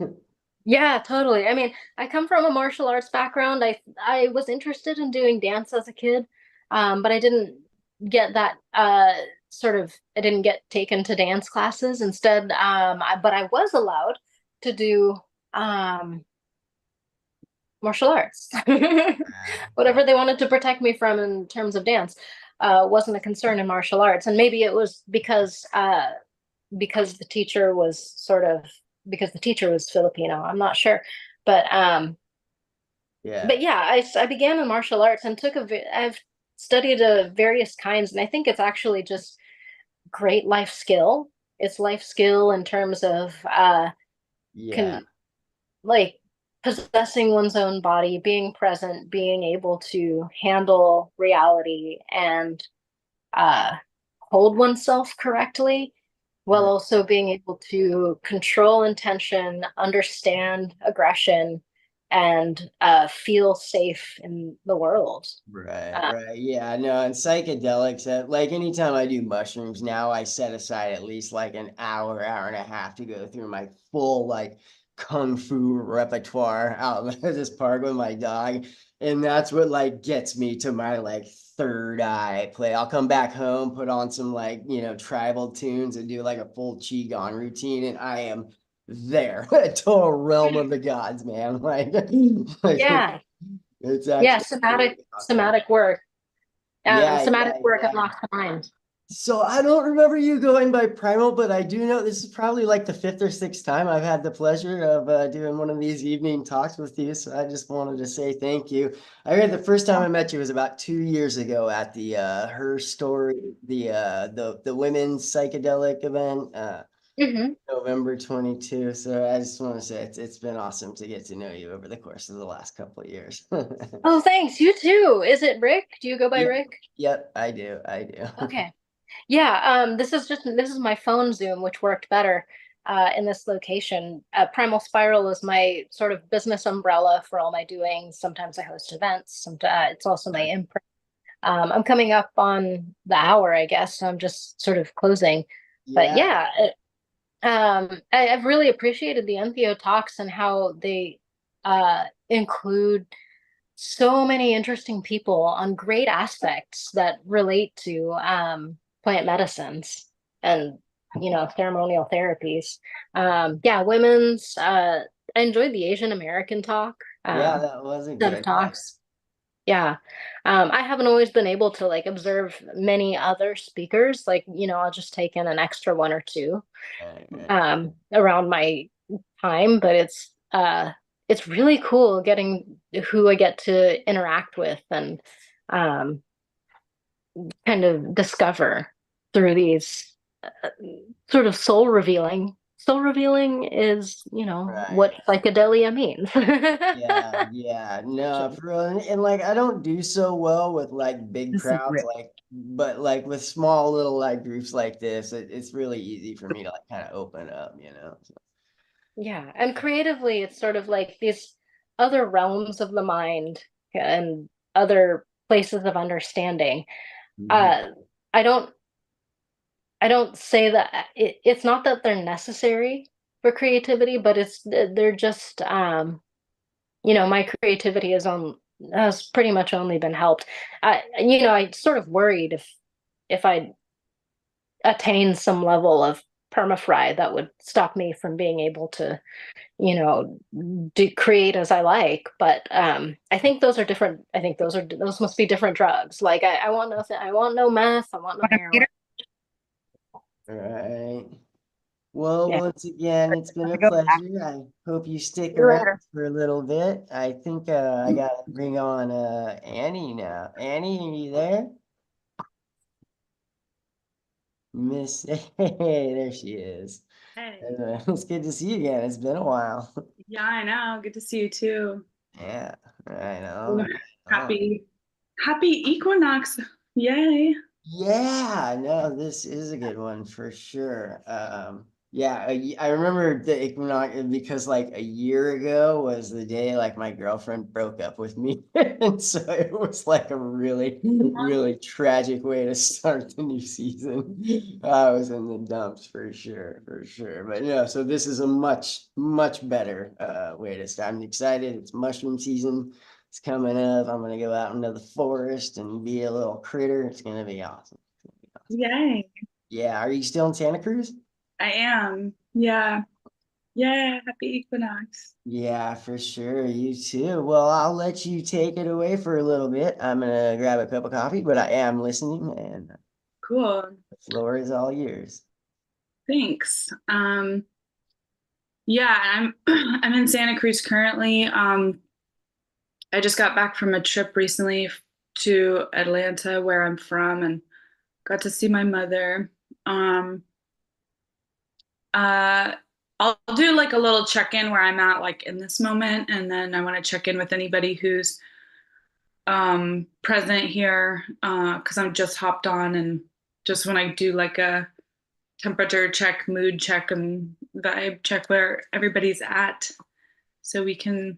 Yeah, totally. I mean, I come from a martial arts background. I was interested in doing dance as a kid, but I didn't get that I didn't get taken to dance classes. Instead, but I was allowed to do martial arts. Whatever they wanted to protect me from in terms of dance wasn't a concern in martial arts. And maybe it was because the teacher was Filipino. I'm not sure, but Yeah. but yeah, I began in martial arts and I've studied various kinds, and I think it's actually just great life skill. It's life skill in terms of Yeah. like possessing one's own body, being present, being able to handle reality and hold oneself correctly, while also being able to control intention, understand aggression, and feel safe in the world. Right. Yeah, no, and psychedelics, like anytime I do mushrooms now, I set aside at least like an hour, hour and a half to go through my full like kung fu repertoire out in this park with my dog. And that's what like gets me to my like third eye play. I'll come back home, put on some like, tribal tunes and do like a full qigong routine, and I am there. A total realm of the gods, man. Yeah. It's Yeah, actually somatic work. Yeah, Somatic work yeah. unlocks the mind. So I don't remember you going by Primal, but I do know this is probably like the fifth or sixth time I've had the pleasure of doing one of these evening talks with you. So I just wanted to say thank you. I heard the first time I met you was about 2 years ago at the Her Story, the women's psychedelic event, November 22. So I just want to say it's been awesome to get to know you over the course of the last couple of years. Oh, thanks. You too. Is it Rick? Do you go by Yep. Rick? Yep, I do. Okay. Yeah, this is my phone Zoom, which worked better in this location. Primal Spiral is my sort of business umbrella for all my doings. Sometimes I host events. Sometimes it's also my imprint. I'm coming up on the hour, I guess, so I'm just sort of closing. But yeah, I've really appreciated the Entheo talks and how they include so many interesting people on great aspects that relate to plant medicines and ceremonial therapies. Yeah, women's I enjoyed the Asian American talk. Yeah, that was a set good of talks. Yeah. I haven't always been able to like observe many other speakers. Like, I'll just take in an extra one or two around my time, but it's really cool getting who I get to interact with and kind of discover through these sort of soul revealing. Soul revealing is, what psychedelia means. Yeah, no, for real. And like I don't do so well with like big crowds, but like with small little like groups like this, it's really easy for me to like kind of open up, So. Yeah, and creatively, it's sort of like these other realms of the mind and other places of understanding. I don't say that it's not that they're necessary for creativity, but they're just my creativity has pretty much only been helped. I sort of worried if I'd attain some level of permafry that would stop me from being able to create as I like. But I think those are different. I think those must be different drugs. Like I want nothing. I want no meth. I want no heroin. Right. Well, Yeah. once again, it's been a Go back. pleasure. I hope you stick See you around later. for a little bit. I think I gotta bring on Annie now. Annie, are you there? Miss, hey, there she is. Hey. It's good to see you again. It's been a while. Yeah, I know. Good to see you too. Yeah, I Ooh, know. happy equinox. Yay. Yeah, no, this is a good one for sure. Yeah, I remember the equinox because like a year ago was the day like my girlfriend broke up with me. And so it was like a really, really tragic way to start the new season. I was in the dumps for sure, for sure. But no, so this is a much, much better way to start. I'm excited. It's mushroom season. It's coming up. I'm gonna go out into the forest and be a little critter. It's gonna be awesome. Yay. Yeah, are you still in Santa Cruz? I am. Yeah. Yeah. Happy equinox. Yeah, for sure. You too. Well, I'll let you take it away for a little bit. I'm gonna grab a cup of coffee, but I am listening, and Cool. the floor is all yours. Thanks. Yeah, I'm I'm in Santa Cruz currently. I just got back from a trip recently to Atlanta where I'm from and got to see my mother. Um, Uh, I'll do like a little check-in where I'm at like in this moment, and then I want to check in with anybody who's present here because I'm just hopped on and just when I do like a temperature check, mood check, and vibe check where everybody's at, so we can.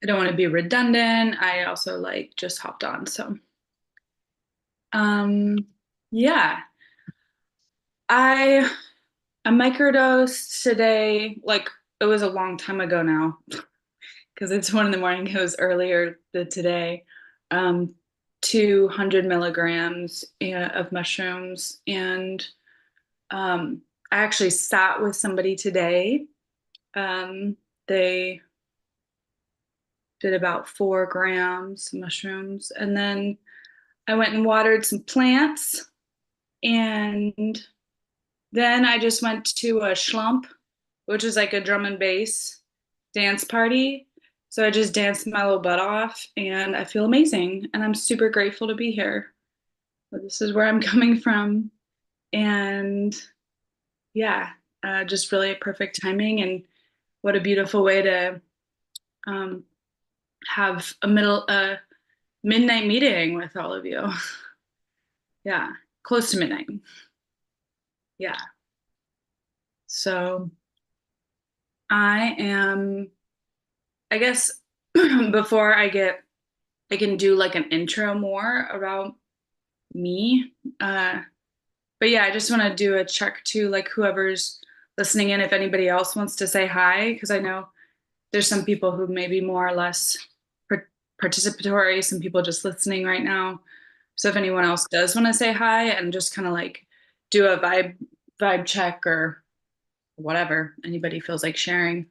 I don't want to be redundant. I also like just hopped on, so um, yeah. I microdosed today, like it was a long time ago now, because it's 1 in the morning. It was earlier today. Um, 200 milligrams of mushrooms, and I actually sat with somebody today. They did about 4 grams of mushrooms, and then I went and watered some plants, and then I just went to a schlump, which is like a drum and bass dance party. So I just danced my little butt off and I feel amazing. And I'm super grateful to be here. But this is where I'm coming from. And yeah, just really perfect timing. And what a beautiful way to um, have a midnight meeting with all of you. Yeah, close to midnight. Yeah. So I am, I guess, before I can do like an intro more about me. But yeah, I just want to do a check to like whoever's listening in, if anybody else wants to say hi, because I know there's some people who may be more or less participatory, some people just listening right now. So if anyone else does want to say hi and just kind of like do a vibe check or whatever, anybody feels like sharing,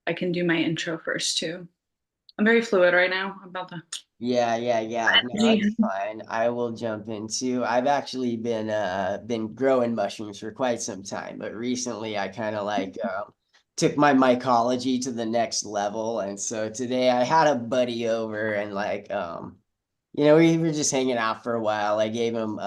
I can do my intro first too. I'm very fluid right now about the Yeah. No, energy. that's fine. I will jump in too. I've actually been growing mushrooms for quite some time, but recently I kind of like took my mycology to the next level. And so today I had a buddy over and like we were just hanging out for a while. I gave him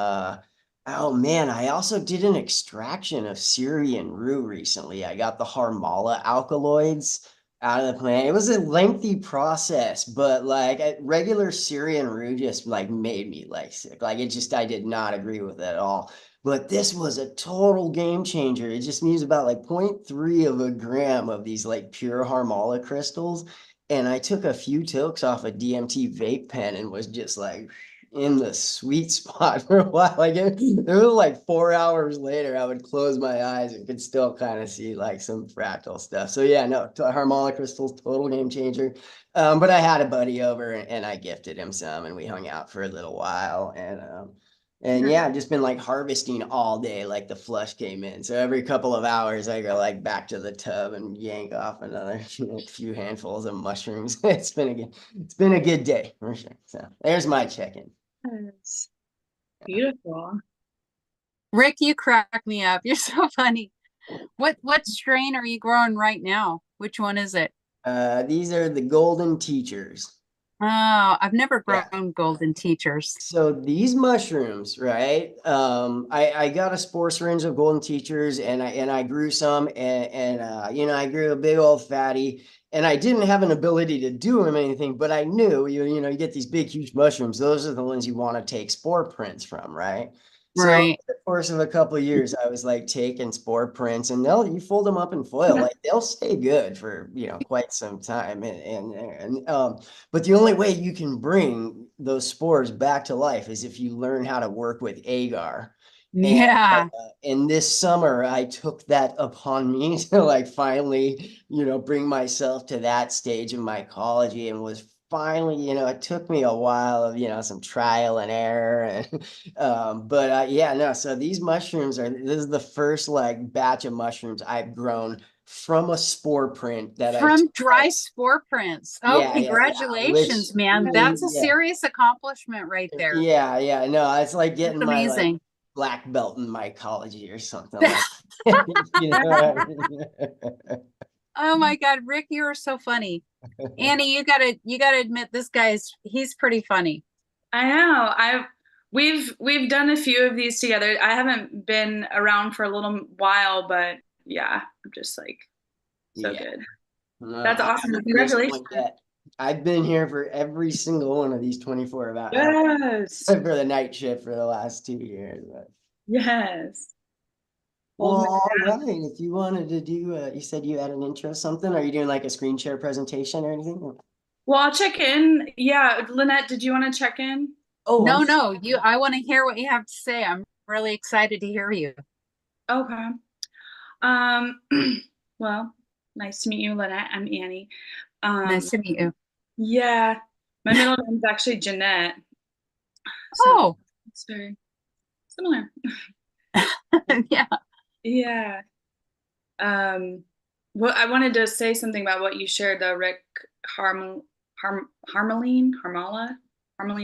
oh man, I also did an extraction of Syrian rue recently. I got the Harmala alkaloids out of the plant. It was a lengthy process, but like regular Syrian rue just like made me like sick. Like it just I did not agree with it at all. But this was a total game changer. It just means about like 0.3 of a gram of these like pure Harmala crystals. And I took a few tokes off a DMT vape pen and was just like in the sweet spot for a while. Like it was like 4 hours later, I would close my eyes and could still kind of see like some fractal stuff. So yeah, no, harmonic crystals, total game changer. But I had a buddy over and I gifted him some and we hung out for a little while and yeah, I've just been like harvesting all day, like the flush came in. So every couple of hours, I go like back to the tub and yank off another few handfuls of mushrooms. It's been a good day for sure. So there's my check-in. Yes. Beautiful. Rick, you crack me up. You're so funny. What strain are you growing right now? Which one is it? These are the golden teachers. Oh, I've never Yeah. grown golden teachers. So these mushrooms, right? I got a spore syringe of golden teachers, and I grew some, and you know, I grew a big old fatty, and I didn't have an ability to do them anything, but I knew you know, you get these big huge mushrooms, those are the ones you want to take spore prints from, right? So in Right. the course of a couple of years, I was like taking spore prints, and you fold them up in foil, like they'll stay good for, you know, quite some time, and but the only way you can bring those spores back to life is if you learn how to work with agar. Yeah. And this summer, I took that upon me to like finally, you know, bring myself to that stage of mycology, and was finally, you know, it took me a while of, you know, some trial and error. And but yeah, no, so these mushrooms this is the first like batch of mushrooms I've grown from a spore print that I From took. dry spore prints. Oh, Yeah, which congratulations, man. really, That's a yeah, serious accomplishment right there. yeah, no, it's like That's getting my like amazing. black belt in mycology or something like that. You know what I mean? Oh my God, Rick, you are so funny. Annie, you gotta admit he's pretty funny. I know. We've done a few of these together. I haven't been around for a little while, but yeah, I'm just like so Yeah. good. No, That's I awesome. haven't missed Congratulations. one yet. I've been here for every single one of these 24 hours Yes. for the night shift for the last 2 years. But. Yes. Well, Hold me all down. right. If you wanted to do, you said you had an intro something. Are you doing like a screen share presentation or anything? Well, I'll check in. Yeah, Lynette, did you want to check in? Oh, No, no, I want to hear what you have to say. I'm really excited to hear you. Okay. Um, well, nice to meet you, Lynette. I'm Annie. Nice to meet you. Yeah, my middle name is actually Jeanette, so Oh, it's very similar. yeah. Yeah. Well, I wanted to say something about what you shared, the Rick Harmeline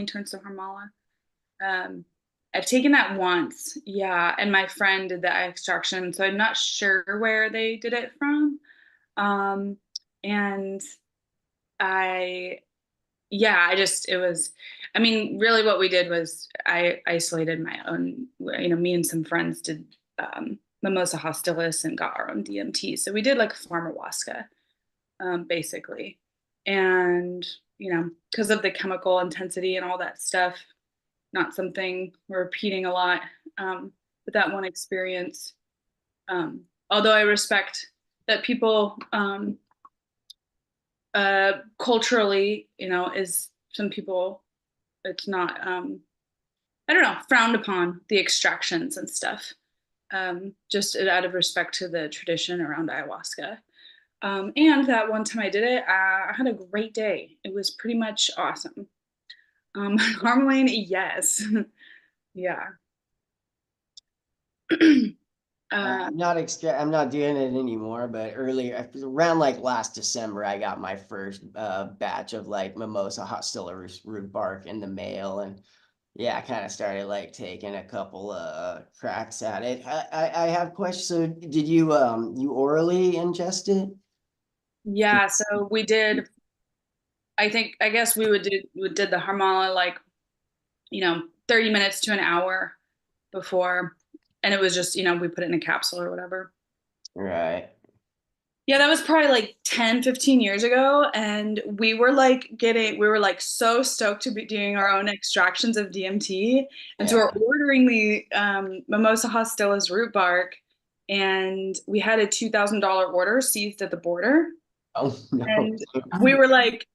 turns to Harmala. I've taken that once, yeah, and my friend did the extraction, so I'm not sure where they did it from. And I, yeah, it was, I mean, really what we did was I isolated my own, you know, me and some friends did Mimosa hostilis and got our own DMT. So we did like a pharmawaska, basically. And, you know, because of the chemical intensity and all that stuff, not something we're repeating a lot. But that one experience, although I respect that people culturally, you know, is some people, it's not, I don't know, frowned upon the extractions and stuff, just out of respect to the tradition around ayahuasca. And that one time I did it, I had a great day. It was pretty much awesome. Harmaline, yes. Yeah. I'm not doing it anymore, but earlier around like last December, I got my first batch of like Mimosa hostilis root bark in the mail, and yeah, I kind of started like taking a couple cracks at it. I have questions. So did you you orally ingest it? Yeah, so we did, I guess we did the Harmala like, you know, 30 minutes to an hour before, and it was just, you know, we put it in a capsule or whatever. Right. Yeah, that was probably like 10, 15 years ago. And we were like so stoked to be doing our own extractions of DMT. And so Yeah. we're ordering the Mimosa hostilis root bark. And we had a $2,000 order seized at the border. Oh no. And we were like,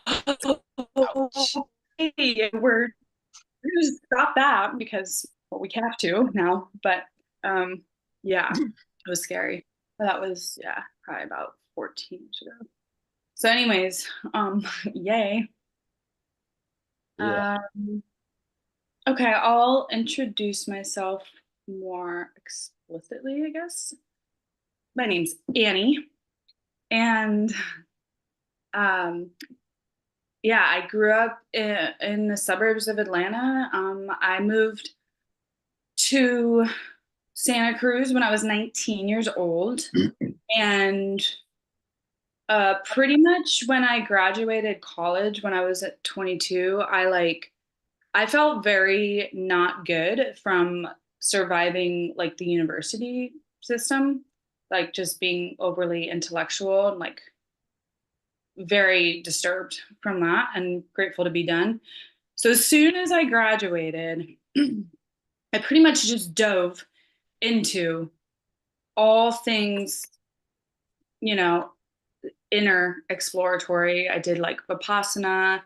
Ouch. oh, hey, we're going to stop that because, well, we have to now. But yeah, it was scary. That was, yeah, probably about 14 years ago. So anyways, yay. Yeah. Okay, I'll introduce myself more explicitly, I guess. My name's Annie, and um, yeah, I grew up in the suburbs of Atlanta. I moved to Santa Cruz when I was 19 years old. And pretty much when I graduated college, when I was at 22, I felt very not good from surviving like the university system, like just being overly intellectual and like very disturbed from that and grateful to be done. So as soon as I graduated, I pretty much just dove into all things, you know, inner exploratory. I did like Vipassana.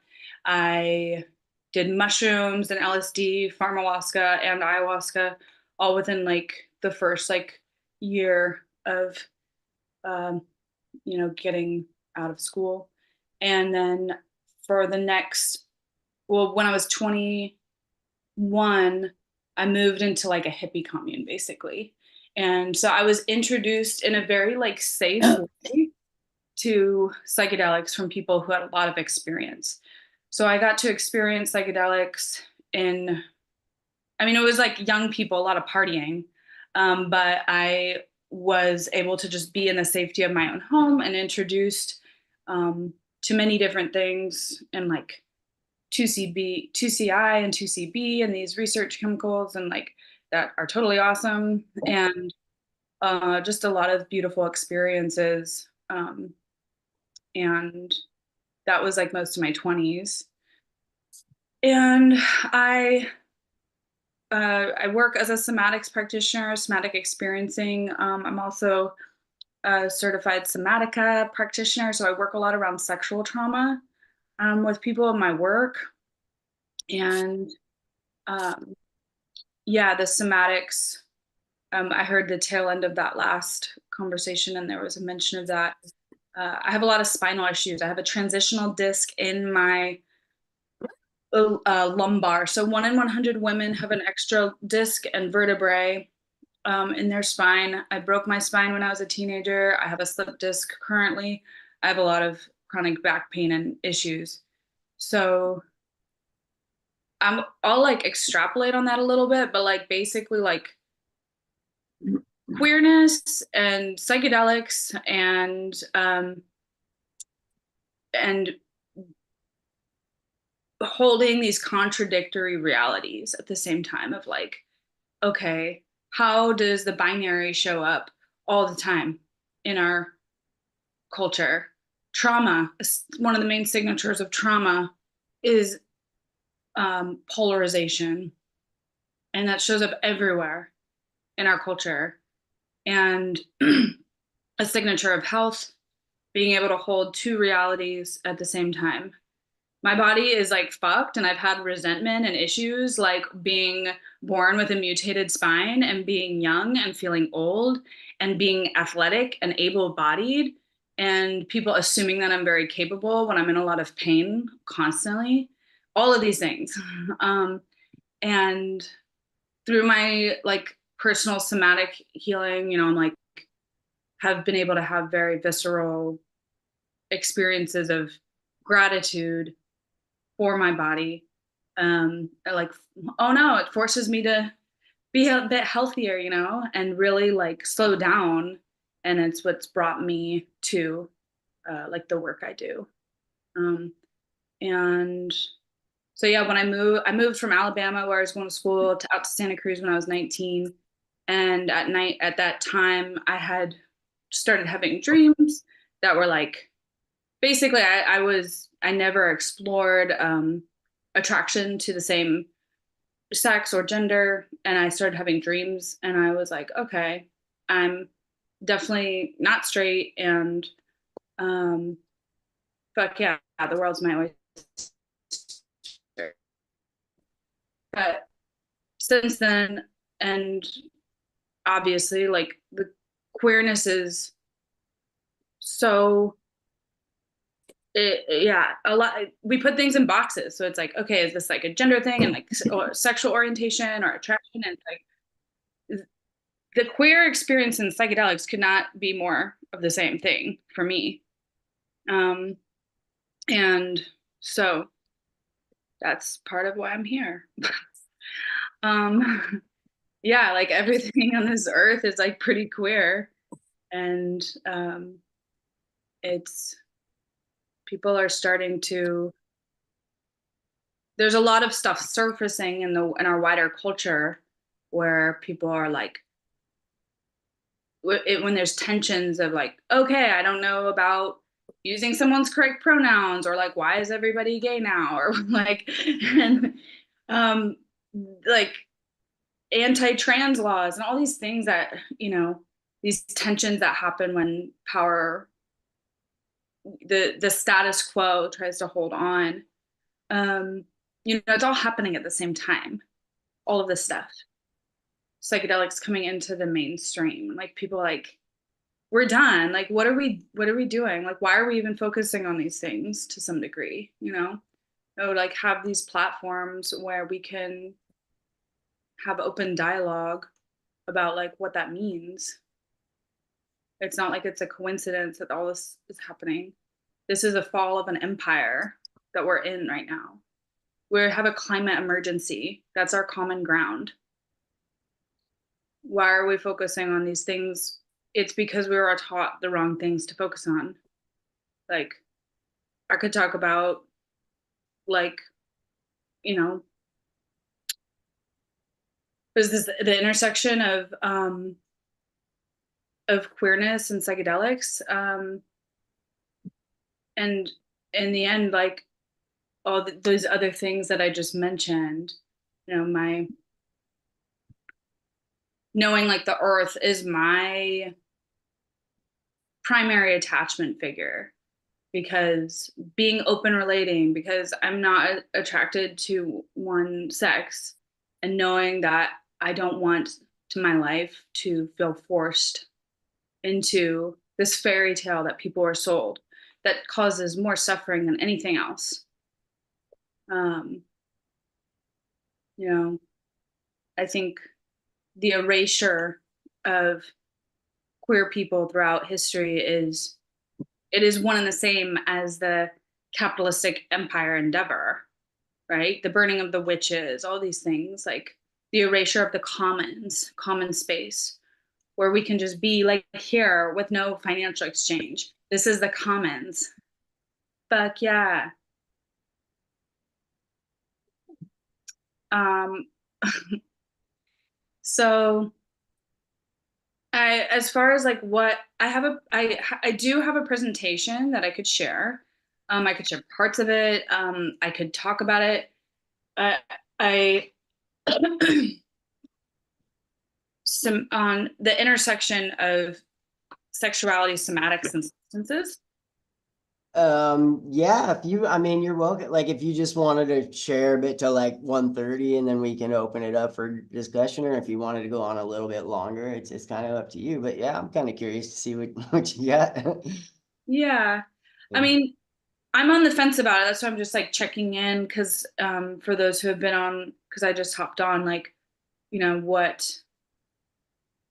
I did mushrooms and LSD, pharmawaska and ayahuasca, all within like the first like year of, getting out of school. And then for the next, well, when I was 21, I moved into like a hippie commune basically. And so I was introduced in a very like safe way to psychedelics from people who had a lot of experience. So I got to experience psychedelics it was like young people, a lot of partying. But I was able to just be in the safety of my own home and introduced to many different things and like 2CI and 2CB and these research chemicals and like that are totally awesome. And just a lot of beautiful experiences. And that was like most of my 20s. And I work as a somatics practitioner, somatic experiencing. I'm also a certified somatica practitioner, so I work a lot around sexual trauma with people in my work. And the somatics, I heard the tail end of that last conversation, and there was a mention of that. I have a lot of spinal issues. I have a transitional disc in my lumbar. So 1 in 100 women have an extra disc and vertebrae in their spine. I broke my spine when I was a teenager. I have a slip disc currently. I have a lot of chronic back pain and issues. So I'll like extrapolate on that a little bit, but like basically like queerness and psychedelics and holding these contradictory realities at the same time of like, okay, how does the binary show up all the time in our culture? Trauma, one of the main signatures of trauma is polarization. And that shows up everywhere in our culture. And a signature of health, being able to hold two realities at the same time. My body is like fucked, and I've had resentment and issues like being born with a mutated spine and being young and feeling old and being athletic and able-bodied and people assuming that I'm very capable when I'm in a lot of pain constantly. All of these things. And through my like personal somatic healing, I'm like have been able to have very visceral experiences of gratitude for my body. Like, oh no, it forces me to be a bit healthier, and really like slow down. And it's what's brought me to like the work I do. And so yeah, when I moved from Alabama where I was going to school out to Santa Cruz when I was 19. And at that time, I had started having dreams that were like, basically I never explored attraction to the same sex or gender. And I started having dreams and I was like, okay, I'm definitely not straight. And fuck yeah, the world's my oyster. But since then, and obviously like the queerness is so a lot. We put things in boxes, so it's like, okay, is this like a gender thing and like or sexual orientation or attraction? And like the queer experience in psychedelics could not be more of the same thing for me. And so that's part of why I'm here. yeah, like everything on this earth is like pretty queer. And it's people are starting to there's a lot of stuff surfacing in our wider culture where people are like when there's tensions of like, okay, I don't know about using someone's correct pronouns, or like, why is everybody gay now, or like, and um like anti-trans laws and all these things that, these tensions that happen when power, the status quo tries to hold on. It's all happening at the same time, all of this stuff. Psychedelics coming into the mainstream, like people like, we're done, like what are we doing, like why are we even focusing on these things to some degree, like have these platforms where we can have open dialogue about like what that means. It's not like it's a coincidence that all this is happening. This is a fall of an empire that we're in right now. We have a climate emergency. That's our common ground. Why are we focusing on these things? It's because we were taught the wrong things to focus on. Like, I could talk about, like, there's the intersection of queerness and psychedelics, and in the end, like all those other things that I just mentioned, my knowing like the earth is my primary attachment figure, because being open relating, because I'm not attracted to one sex, and knowing that I don't want to my life to feel forced into this fairy tale that people are sold that causes more suffering than anything else. I think the erasure of queer people throughout history is one and the same as the capitalistic empire endeavor, right? The burning of the witches, all these things, like the erasure of the common space, where we can just be like here with no financial exchange. This is the commons. Fuck yeah. So as far as like what I do have a presentation that I could share. I could share parts of it. I could talk about it. I some on the intersection of sexuality, somatics, and substances. Yeah, you're welcome. Like if you just wanted to share a bit to like 1:30 and then we can open it up for discussion, or if you wanted to go on a little bit longer, it's kind of up to you. But yeah, I'm kind of curious to see what you got. Yeah. I mean, I'm on the fence about it. That's why I'm just like checking in, because for those who have been on, because I just hopped on, like,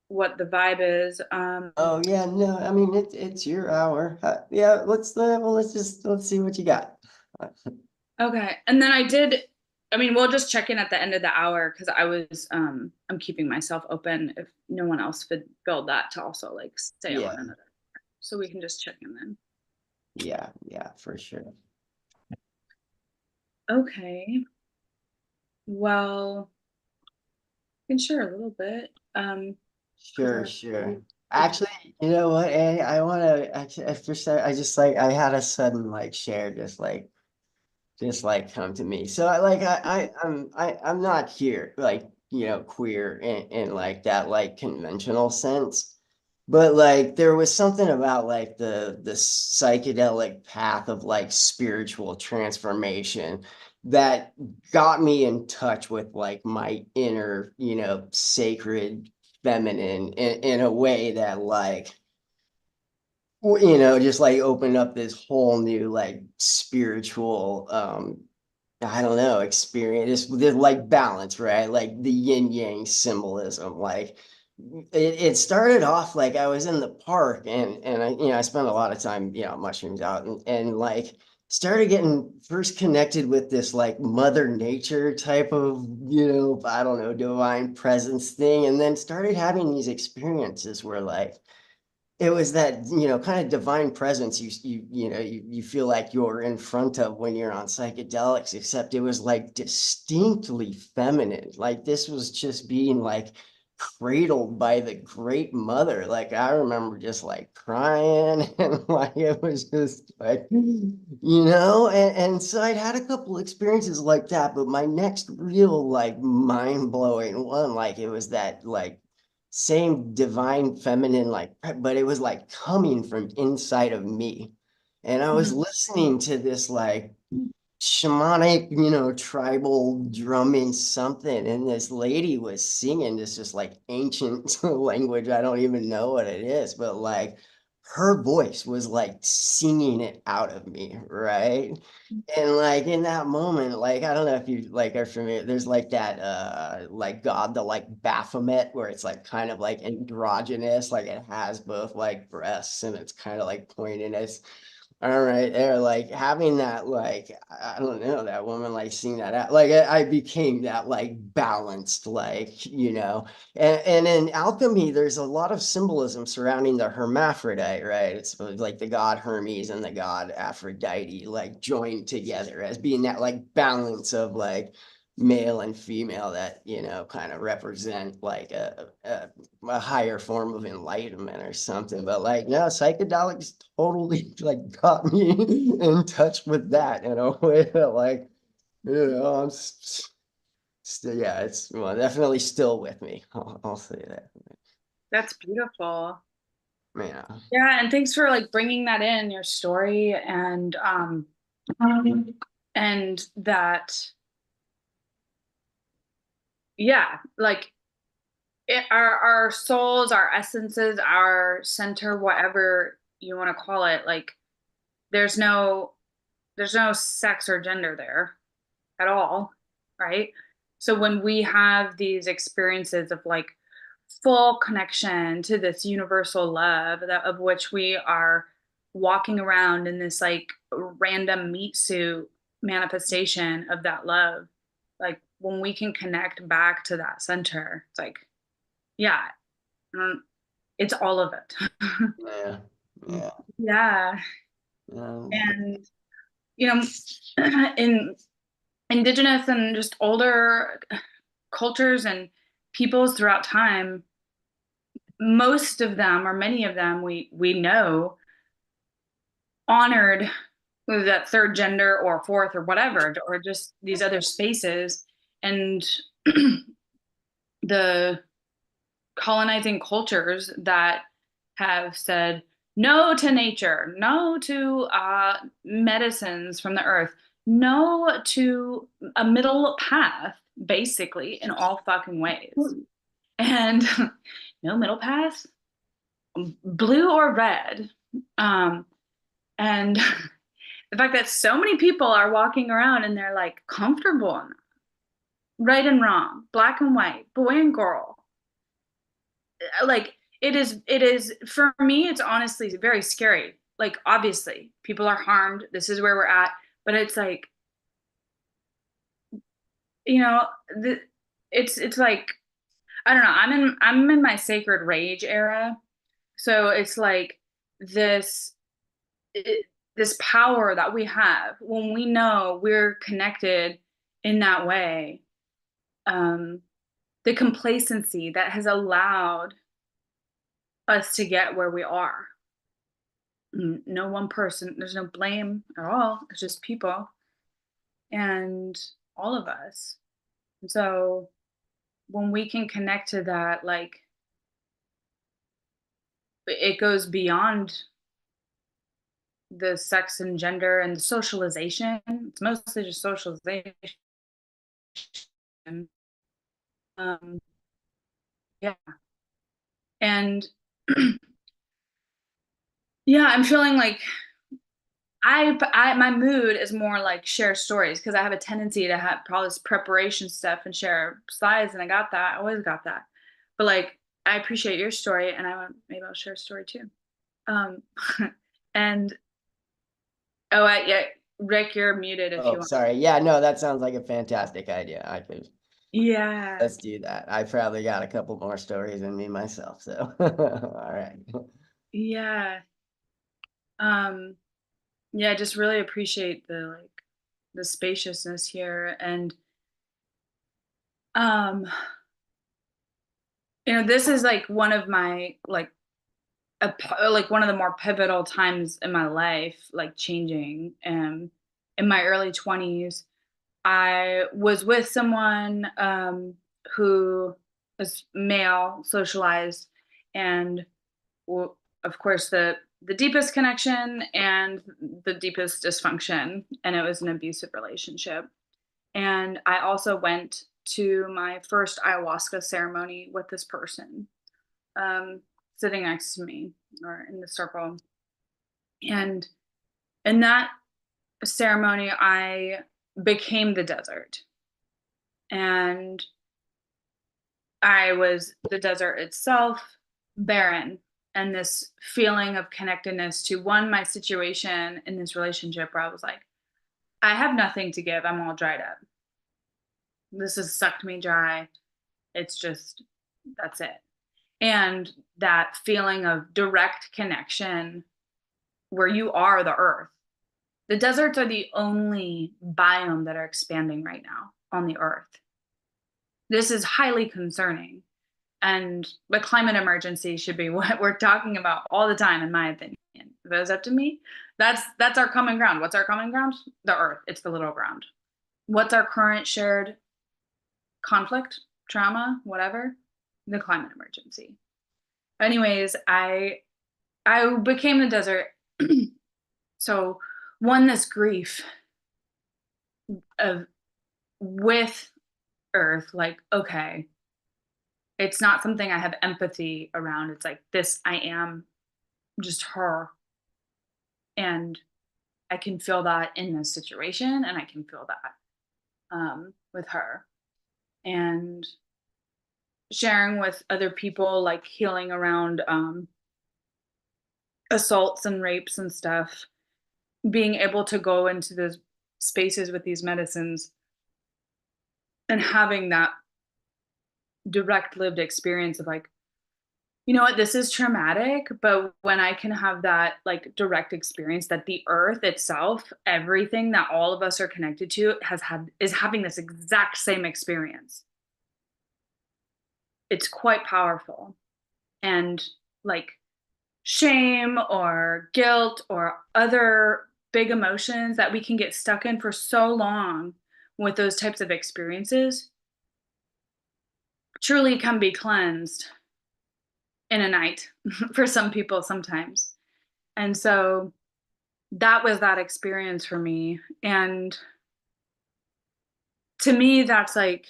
what the vibe is. Oh yeah, no, I mean it's your hour. Yeah, let's see what you got. Okay. And then we'll just check in at the end of the hour, because I'm keeping myself open if no one else would build that to also like stay on another. So we can just check in then. Yeah, for sure. Okay. Well, I can share a little bit. Sure. Actually, you know what, Annie? I want to actually at first I just like I had a sudden like share just like come to me. So I'm not here like queer in like that like conventional sense, but like there was something about like the psychedelic path of like spiritual transformation that got me in touch with like my inner sacred feminine in a way that like just like opened up this whole new like spiritual I don't know, experience. There's like balance, right? Like the yin yang symbolism. Like it started off like I was in the park and I spent a lot of time, mushrooms out and like started getting first connected with this like mother nature type of, I don't know, divine presence thing. And then started having these experiences where like, it was that, kind of divine presence you feel like you're in front of when you're on psychedelics, except it was like distinctly feminine. Like this was just being like cradled by the great mother. Like I remember just like crying and like it was just like, and so I'd had a couple experiences like that, but my next real like mind-blowing one, like it was that like same divine feminine, like, but it was like coming from inside of me. And I was listening to this like shamanic, tribal drumming something. And this lady was singing this just like ancient language. I don't even know what it is, but like her voice was like singing it out of me, right? And like in that moment, like I don't know if you like are familiar, there's like that like god, the like Baphomet, where it's like kind of like androgynous, like it has both like breasts and it's kind of like pointiness. All right, there, like having that, like I don't know, that woman like seeing that out, like I became that like balanced, like and in alchemy, there's a lot of symbolism surrounding the hermaphrodite, right? It's like the god Hermes and the god Aphrodite like joined together as being that like balance of like male and female that kind of represent like a higher form of enlightenment or something. But like no, psychedelics totally like got me in touch with that in a way that like I'm still, yeah, it's well, definitely still with me. I'll say that. That's beautiful. Yeah. Yeah, and thanks for like bringing that in your story and that yeah, like our souls, our essences, our center, whatever you want to call it, like there's no sex or gender there at all, right? So when we have these experiences of like full connection to this universal love of which we are walking around in this like random meat suit manifestation of that love, like when we can connect back to that center, it's like, yeah, it's all of it. Yeah. Yeah. Yeah. Um, And, you know, in indigenous and just older cultures and peoples throughout time, most of them or many of them we know honored that third gender or fourth or whatever, or just these other spaces. And the colonizing cultures that have said no to nature, no to medicines from the earth, no to a middle path, basically, in all fucking ways. And no middle path, blue or red. And the fact that so many people are walking around and they're like comfortable enough, right and wrong, black and white, boy and girl. Like it is for me, it's honestly very scary. Like obviously people are harmed. This is where we're at, but it's like, it's like, I don't know. I'm in my sacred rage era. So it's like this this power that we have when we know we're connected in that way. The complacency that has allowed us to get where we are. No one person, there's no blame at all. It's just people and all of us. And so when we can connect to that, like it goes beyond the sex and gender and the socialization. It's mostly just socialization. Yeah. And yeah, I'm feeling like my mood is more like share stories because I have a tendency to have all this preparation stuff and share slides, and I got that. I always got that. But like, I appreciate your story, and maybe I'll share a story too. And yeah, Rick, you're muted if you Oh, want. sorry. Yeah, no, that sounds like a fantastic idea. Yeah. Let's do that. I probably got a couple more stories in me myself, so all right. Yeah. Yeah, I just really appreciate the spaciousness here. And this is like one of my like one of the more pivotal times in my life, like changing. In my early 20s, I was with someone who is male, socialized, and of course the deepest connection and the deepest dysfunction, and it was an abusive relationship. And I also went to my first ayahuasca ceremony with this person, sitting next to me or in the circle. And in that ceremony, I became the desert. And I was the desert itself, barren, and this feeling of connectedness to my situation in this relationship where I was like, I have nothing to give. I'm all dried up. This has sucked me dry. It's just, that's it. And that feeling of direct connection where you are the earth. The deserts are the only biome that are expanding right now on the earth. This is highly concerning. And the climate emergency should be what we're talking about all the time, in my opinion. If it was up to me, that's our common ground. What's our common ground? The earth. It's the little ground. What's our current shared conflict, trauma, whatever? The climate emergency. Anyways, I became the desert. So this grief of with earth, like, okay, it's not something I have empathy around. It's like this, I am just her. And I can feel that in this situation, and I can feel that with her. And sharing with other people, like healing around assaults and rapes and stuff, being able to go into those spaces with these medicines and having that direct lived experience of like, you know what, this is traumatic, but when I can have that like direct experience that the earth itself, everything that all of us are connected to is having this exact same experience. It's quite powerful. And like shame or guilt or other big emotions that we can get stuck in for so long with those types of experiences truly can be cleansed in a night for some people sometimes. And so that was that experience for me. And to me, that's like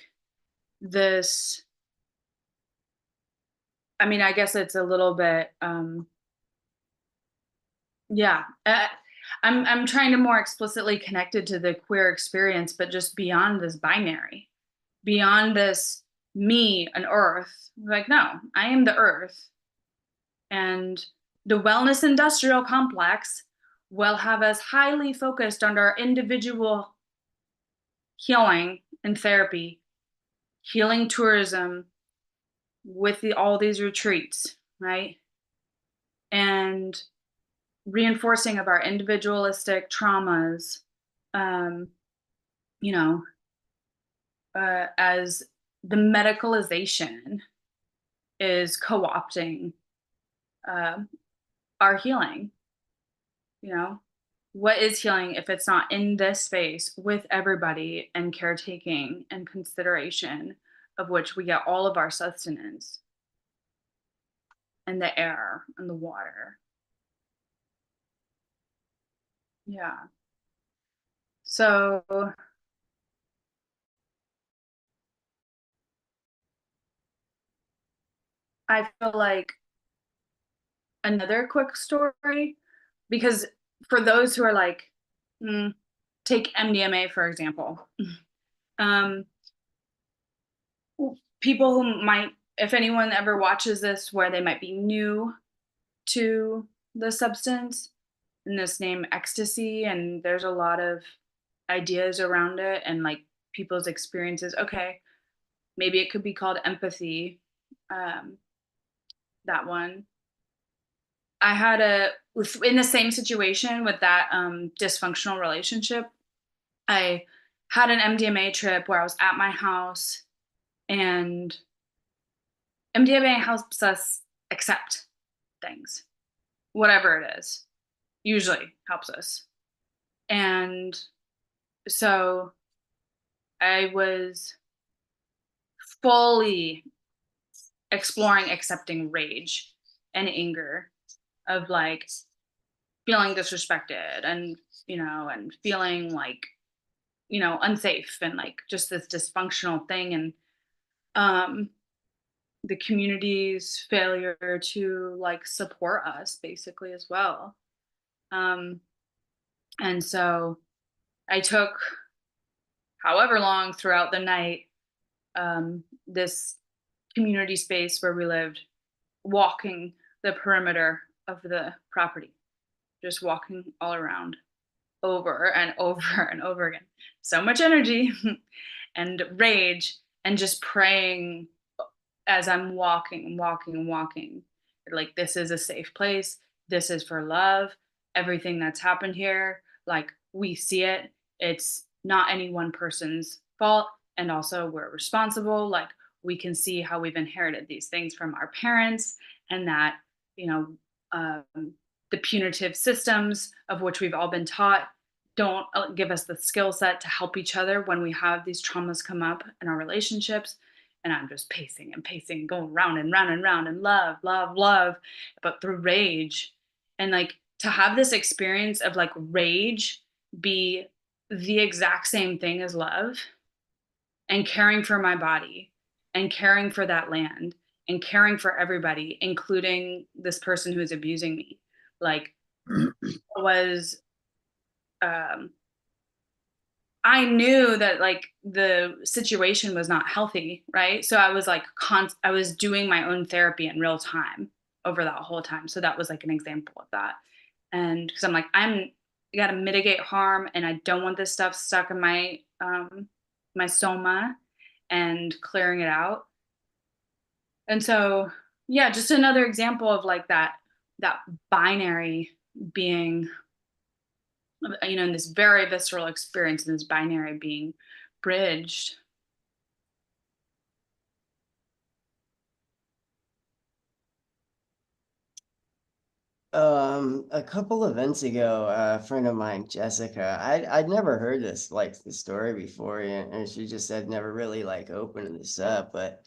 this, I mean, I guess it's a little bit, I'm trying to more explicitly connect it to the queer experience, but just beyond this binary, beyond this me, an earth. Like, no, I am the earth. And the wellness industrial complex will have us highly focused on our individual healing and therapy, healing tourism with all these retreats, right? And reinforcing of our individualistic traumas, as the medicalization is co-opting our healing. What is healing if it's not in this space with everybody and caretaking and consideration of which we get all of our sustenance and the air and the water. Yeah. So I feel like another quick story, because for those who are like, take MDMA, for example. People who might, if anyone ever watches this where they might be new to the substance, in this name ecstasy, and there's a lot of ideas around it and like people's experiences. Okay, maybe it could be called empathy. That one. I had in the same situation with that dysfunctional relationship. I had an MDMA trip where I was at my house, and MDMA helps us accept things, whatever it is, usually helps us. And so I was fully exploring accepting rage and anger of like feeling disrespected and, and feeling like, unsafe and like just this dysfunctional thing. And the community's failure to like support us basically as well. And so I took however long throughout the night, this community space where we lived, walking the perimeter of the property, just walking all around over and over and over again. So much energy and rage, and just praying as I'm walking, like, this is a safe place. This is for love. Everything that's happened here, like, we see it. It's not any one person's fault. And also we're responsible. Like, we can see how we've inherited these things from our parents, and that, the punitive systems of which we've all been taught don't give us the skill set to help each other when we have these traumas come up in our relationships. And I'm just pacing and pacing, going round and round and round, and love, love, love, but through rage. And like, to have this experience of like rage be the exact same thing as love, and caring for my body and caring for that land and caring for everybody, including this person who is abusing me, like, was, I knew that like the situation was not healthy, right? So I was like, I was doing my own therapy in real time over that whole time. So that was like an example of that. And because I'm like, you got to mitigate harm, and I don't want this stuff stuck in my my soma, and clearing it out. And so, yeah, just another example of like that binary being, in this very visceral experience, and this binary being bridged. A couple events ago, a friend of mine, Jessica, I'd never heard this story before, and she just said never really like opened this up, but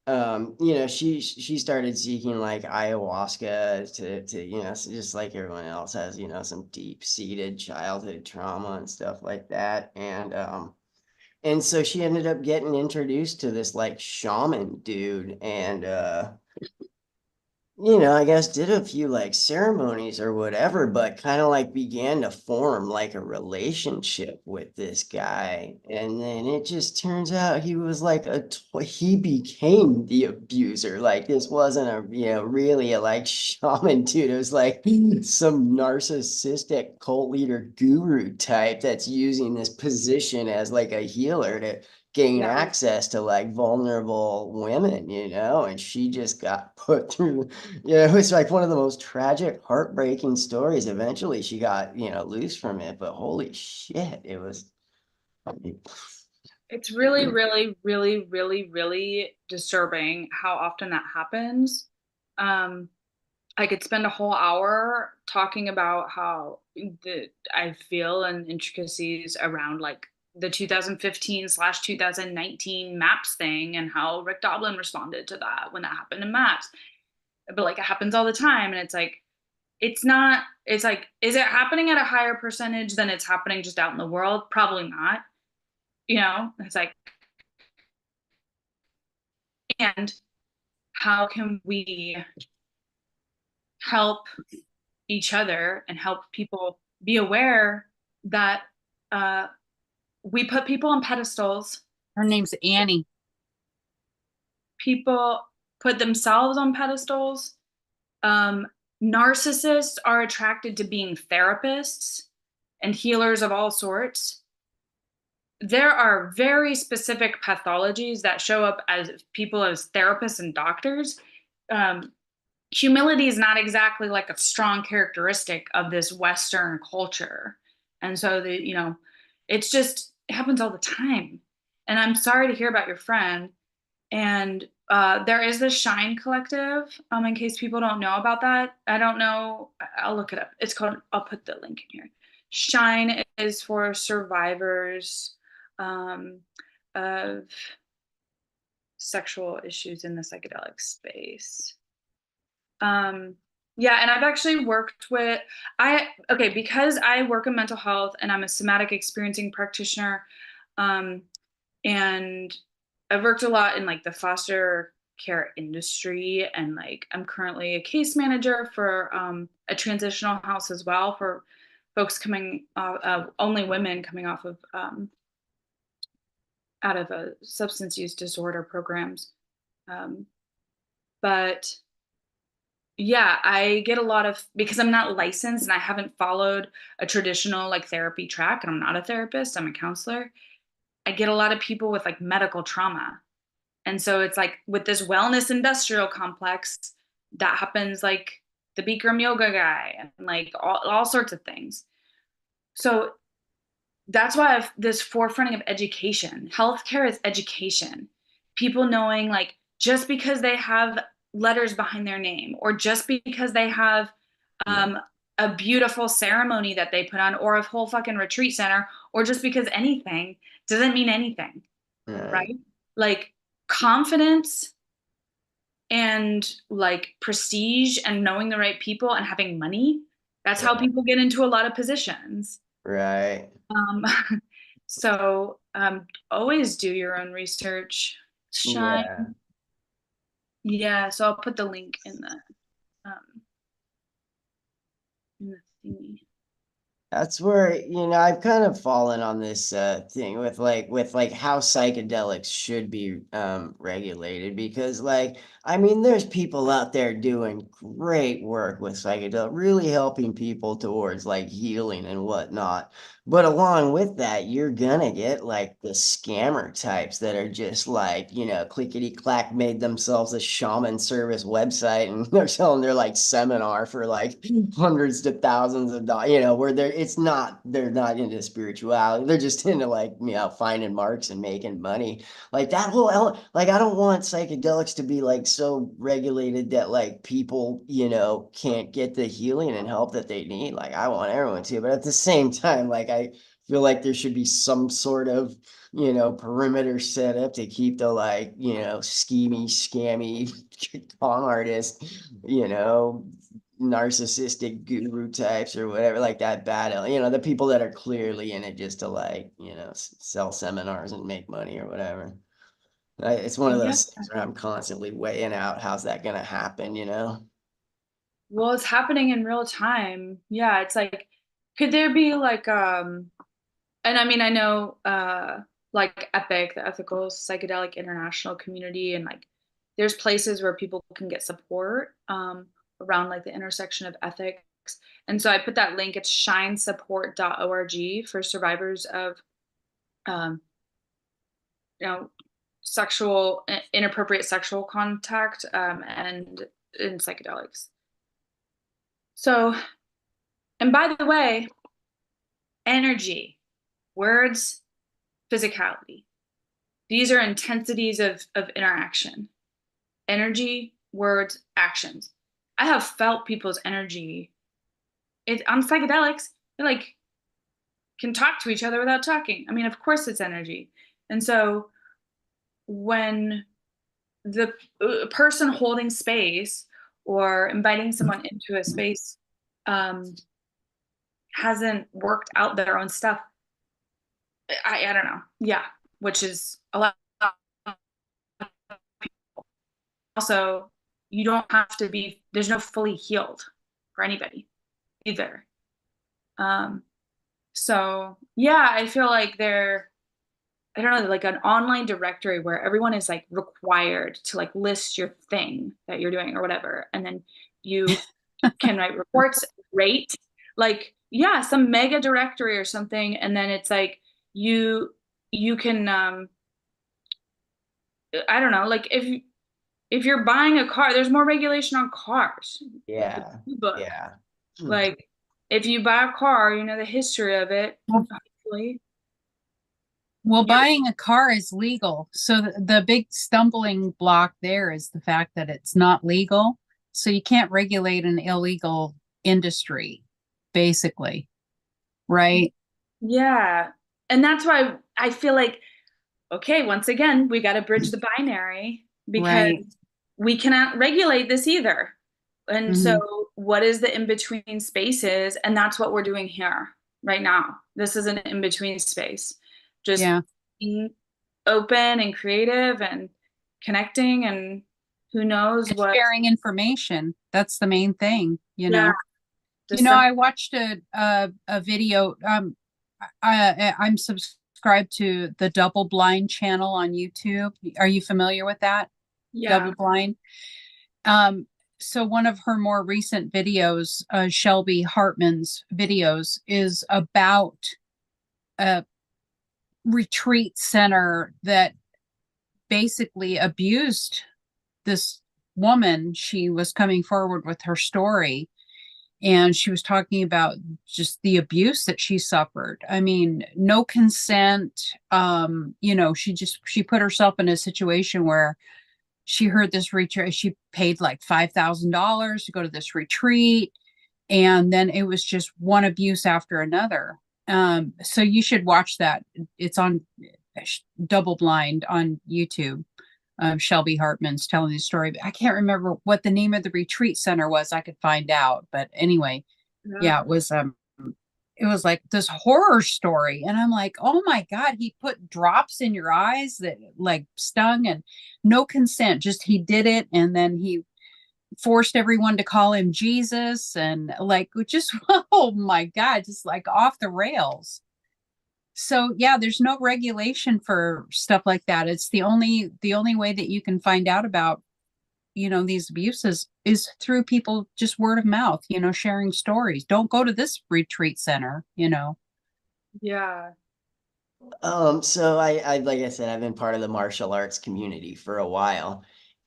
she started seeking like ayahuasca to so just like everyone else has, some deep-seated childhood trauma and stuff like that. And so she ended up getting introduced to this like shaman dude, and I guess did a few like ceremonies or whatever, but kind of like began to form like a relationship with this guy. And then it just turns out he was like he became the abuser. Like, this wasn't really a like shaman dude. It was like some narcissistic cult leader guru type that's using this position as like a healer to gain access to like vulnerable women, and she just got put through, it's like one of the most tragic, heartbreaking stories. Eventually she got, loose from it, but holy shit, it was. It's really, really, really, really, really disturbing how often that happens. I could spend a whole hour talking about how I feel and intricacies around like the 2015/2019 MAPS thing, and how Rick Doblin responded to that when that happened in MAPS. But like, it happens all the time, and it's like, it's like, is it happening at a higher percentage than it's happening just out in the world? Probably not. It's like, and how can we help each other and help people be aware that we put people on pedestals. Her name's Annie. People put themselves on pedestals. narcissists are attracted to being therapists and healers of all sorts. There are very specific pathologies that show up as people as therapists and doctors. Humility is not exactly like a strong characteristic of this Western culture. And so it happens all the time. And I'm sorry to hear about your friend. And there is the Shine Collective, in case people don't know about that. I don't know. I'll look it up. I'll put the link in here. Shine is for survivors of sexual issues in the psychedelic space. Yeah, and I've actually worked with, because I work in mental health and I'm a somatic experiencing practitioner, and I've worked a lot in like the foster care industry, and like I'm currently a case manager for a transitional house as well for folks coming only women coming off of out of a substance use disorder programs. But yeah, I get a lot of, because I'm not licensed and I haven't followed a traditional like therapy track, and I'm not a therapist, I'm a counselor. I get a lot of people with like medical trauma. And so it's like with this wellness industrial complex that happens, like the Bikram yoga guy and like all sorts of things. So that's why I've this forefronting of education. Healthcare is education. People knowing like just because they have letters behind their name, or just because they have a beautiful ceremony that they put on, or a whole fucking retreat center, or just because anything doesn't mean anything, right? Like confidence and like prestige and knowing the right people and having money. That's how people get into a lot of positions. Right. So always do your own research. Shine. Yeah, so I'll put the link in the thingy. That's where, I've kind of fallen on this thing with how psychedelics should be regulated, because there's people out there doing great work with psychedelic, really helping people towards like healing and whatnot. But along with that, you're gonna get like the scammer types that are just like, clickety clack made themselves a shaman service website, and they're selling their like seminar for like hundreds to thousands of dollars, where they're not into spirituality. They're just into like, finding marks and making money. Like that I don't want psychedelics to be like so regulated that like people, can't get the healing and help that they need. Like I want everyone to, but at the same time, like I feel like there should be some sort of, perimeter set up to keep the like, schemy, scammy con artist, narcissistic guru types or whatever, like that bad, the people that are clearly in it just to like, sell seminars and make money or whatever. It's one of those things where I'm constantly weighing out, how's that going to happen, Well, it's happening in real time. Yeah, it's like, could there be like, and I mean, I know, like EPIC, the Ethical Psychedelic International Community, and like, there's places where people can get support around like the intersection of ethics. And so I put that link, it's shinesupport.org for survivors of, inappropriate sexual contact and in psychedelics. So, and by the way, energy, words, physicality. These are intensities of interaction. Energy, words, actions. I have felt people's energy. On psychedelics, they like can talk to each other without talking. I mean, of course it's energy. And so when the person holding space or inviting someone into a space hasn't worked out their own stuff, I don't know. Yeah, which is a lot. Also, you don't have to be, there's no fully healed for anybody either. So yeah, I feel like I don't know, like an online directory where everyone is like required to like list your thing that you're doing or whatever. And then you can write reports, rate, like, yeah, some mega directory or something. And then it's like, you can, I don't know, like if you're buying a car, there's more regulation on cars. Yeah. Book. Yeah. Like if you buy a car, you know the history of it. Hopefully. Well, buying a car is legal. So the big stumbling block there is the fact that it's not legal. So you can't regulate an illegal industry, basically. Right? Yeah. And that's why I feel like, okay, once again, we got to bridge the binary because Right. we cannot regulate this either. And Mhm. so what is the in-between spaces? And that's what we're doing here right now. This is an in-between space. Just Yeah. being open and creative and connecting, and who knows And what. sharing information. That's the main thing, you know. Yeah. You know, I watched a video. I'm subscribed to the Double Blind channel on YouTube. Are you familiar with that? Yeah. Double Blind. So one of her more recent videos, Shelby Hartman's videos, is about a retreat center that basically abused this woman. She was coming forward with her story, and she was talking about just the abuse that she suffered. I mean, no consent. You know, she put herself in a situation where she heard this retreat. She paid like $5,000 to go to this retreat, and then it was just one abuse after another. So you should watch that. It's on Double Blind on YouTube. Shelby Hartman's telling the story. I can't remember what the name of the retreat center was. I could find out, but anyway, yeah, it was like this horror story, and I'm like, oh my God, he put drops in your eyes that like stung, and no consent, just he did it, and then he forced everyone to call him Jesus, and like just oh my God, just like off the rails. So yeah, there's no regulation for stuff like that. It's the only way that you can find out about, you know, these abuses is through people, just word of mouth, you know, sharing stories. Don't go to this retreat center, you know. Yeah. So I like I said, I've been part of the martial arts community for a while.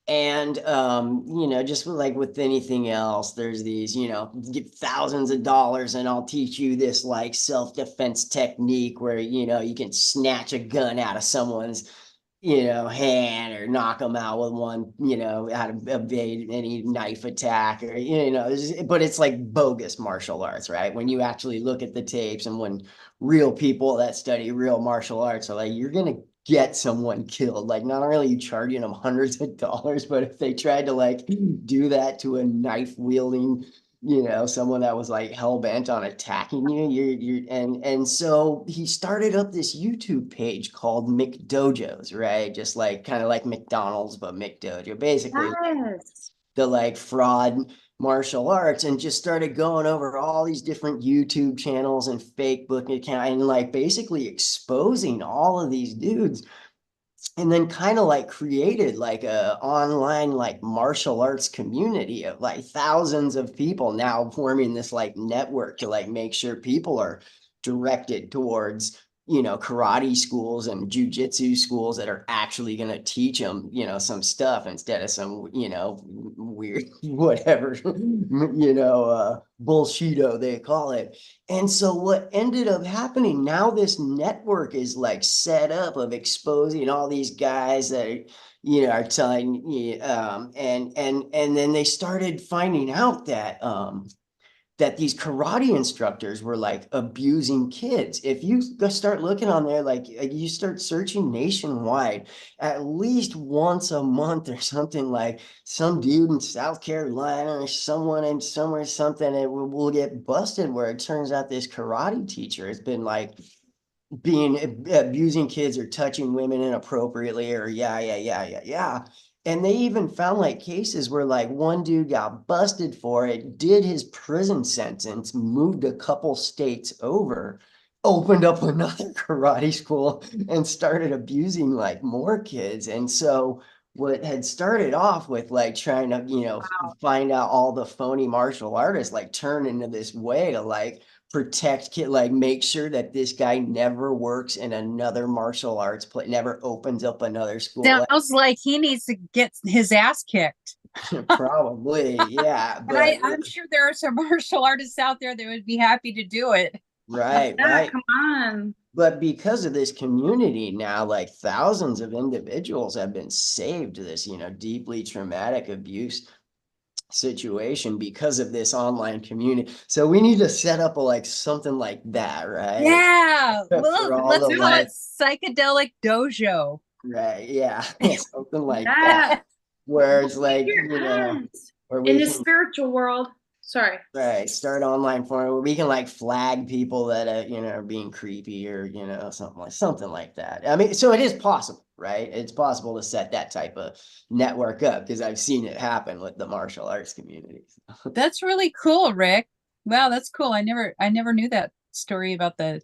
And you know, just with anything else, there's these, you know, get thousands of dollars and I'll teach you this like self-defense technique where, you know, you can snatch a gun out of someone's, you know, hand or knock them out with one, you know, how to evade any knife attack or, you know, but it's like bogus martial arts, right? When you actually look at the tapes and when real people that study real martial arts are like, you're going to get someone killed. Like, not only are you charging them hundreds of dollars, but if they tried to like do that to a knife wielding, you know, someone that was like hell bent on attacking you, and so he started up this YouTube page called McDojos, right? Just like kind of like McDonald's, but McDojo, basically Yes. the like fraud martial arts, and just started going over all these different YouTube channels and fake book account and like basically exposing all of these dudes, and then kind of like created like a online like martial arts community of like thousands of people now forming this like network to like make sure people are directed towards, you know, karate schools and jujitsu schools that are actually going to teach them, you know, some stuff instead of some, you know, weird whatever, you know, bullshido they call it. And so what ended up happening now, this network is like set up of exposing all these guys that, you know, are telling you, and then they started finding out that that these karate instructors were like abusing kids. If you start looking on there, like you start searching nationwide, at least once a month or something, like some dude in South Carolina or someone in somewhere, something, it will get busted where it turns out this karate teacher has been like being abusing kids or touching women inappropriately or yeah. And they even found like cases where like one dude got busted for it, did his prison sentence, moved a couple states over, opened up another karate school and started abusing like more kids. And so what had started off with like trying to, find out all the phony martial artists, like turn into this way to like protect kid, like make sure that this guy never works in another martial arts play, never opens up another school. Sounds like he needs to get his ass kicked. Probably, yeah. And But I'm sure there are some martial artists out there that would be happy to do it. right, Yeah, right. come on. But because of this community now, like thousands of individuals have been saved to this, deeply traumatic abuse situation because of this online community. So we need to set up a like something like that, right? Yeah. For Well, all let's the call like, it Psychedelic Dojo. right, yeah, something like Yeah. that, where it's like, Your hands where in we the can spiritual world. Sorry. right start online forum where we can like flag people that are being creepy or something like that. I mean, so it is possible, right? It's possible to set that type of network up because I've seen it happen with the martial arts communities. That's really cool, Rick. Wow, that's cool. I never knew that story about the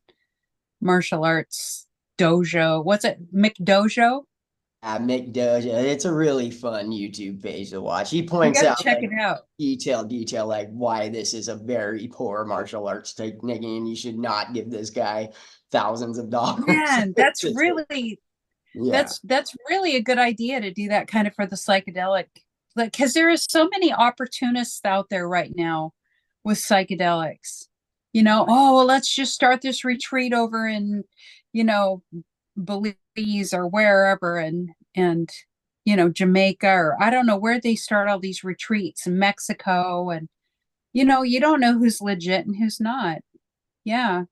martial arts dojo. What's it? McDojo? Mick Doja, it's a really fun YouTube page to watch. He You points gotta out check like it out. detail like why this is a very poor martial arts technique and you should not give this guy thousands of dollars. Man, that's really yeah. that's really a good idea to do that kind of for the psychedelic, like, because there is so many opportunists out there right now with psychedelics. Oh, well, let's just start this retreat over in, you know, Belize or wherever, and Jamaica, or I don't know where they start all these retreats in Mexico, and you don't know who's legit and who's not. Yeah.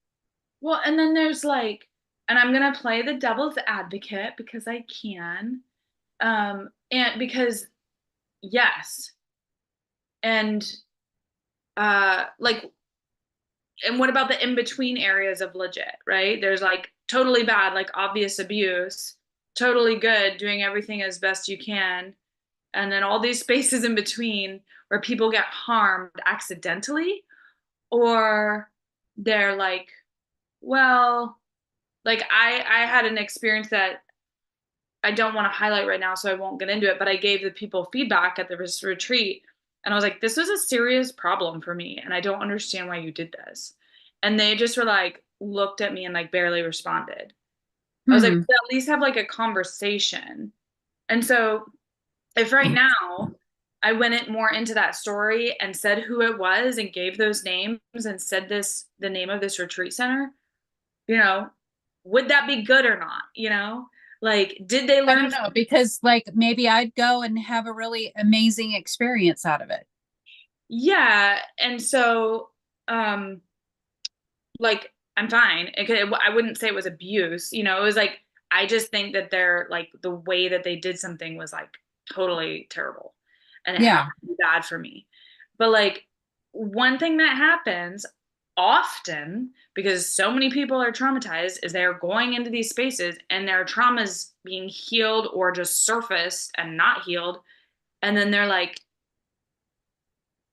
Well, and then there's like, and I'm gonna play the devil's advocate because I can. And because yes. And like, and what about the in-between areas of legit, right? There's like totally bad, like obvious abuse, totally good, doing everything as best you can. And then all these spaces in between where people get harmed accidentally, or they're like, well, like I had an experience that I don't want to highlight right now, so I won't get into it, but I gave the people feedback at the retreat. And I was like, this was a serious problem for me. And I don't understand why you did this. And they just were like, looked at me and like barely responded. I was like, Hmm. at least have like a conversation. And so if right now I went more into that story and said who it was and gave those names and said the name of this retreat center, would that be good or not? Like, did they I learn? don't know, because like maybe I'd go and have a really amazing experience out of it. Yeah. And so, like, I'm fine. I wouldn't say it was abuse. It was like, I just think that they're like, the way that they did something was like totally terrible. And it Yeah. happened to be bad for me. But like, one thing that happens often because so many people are traumatized is they're going into these spaces and their traumas being healed or just surfaced and not healed. And then they're like,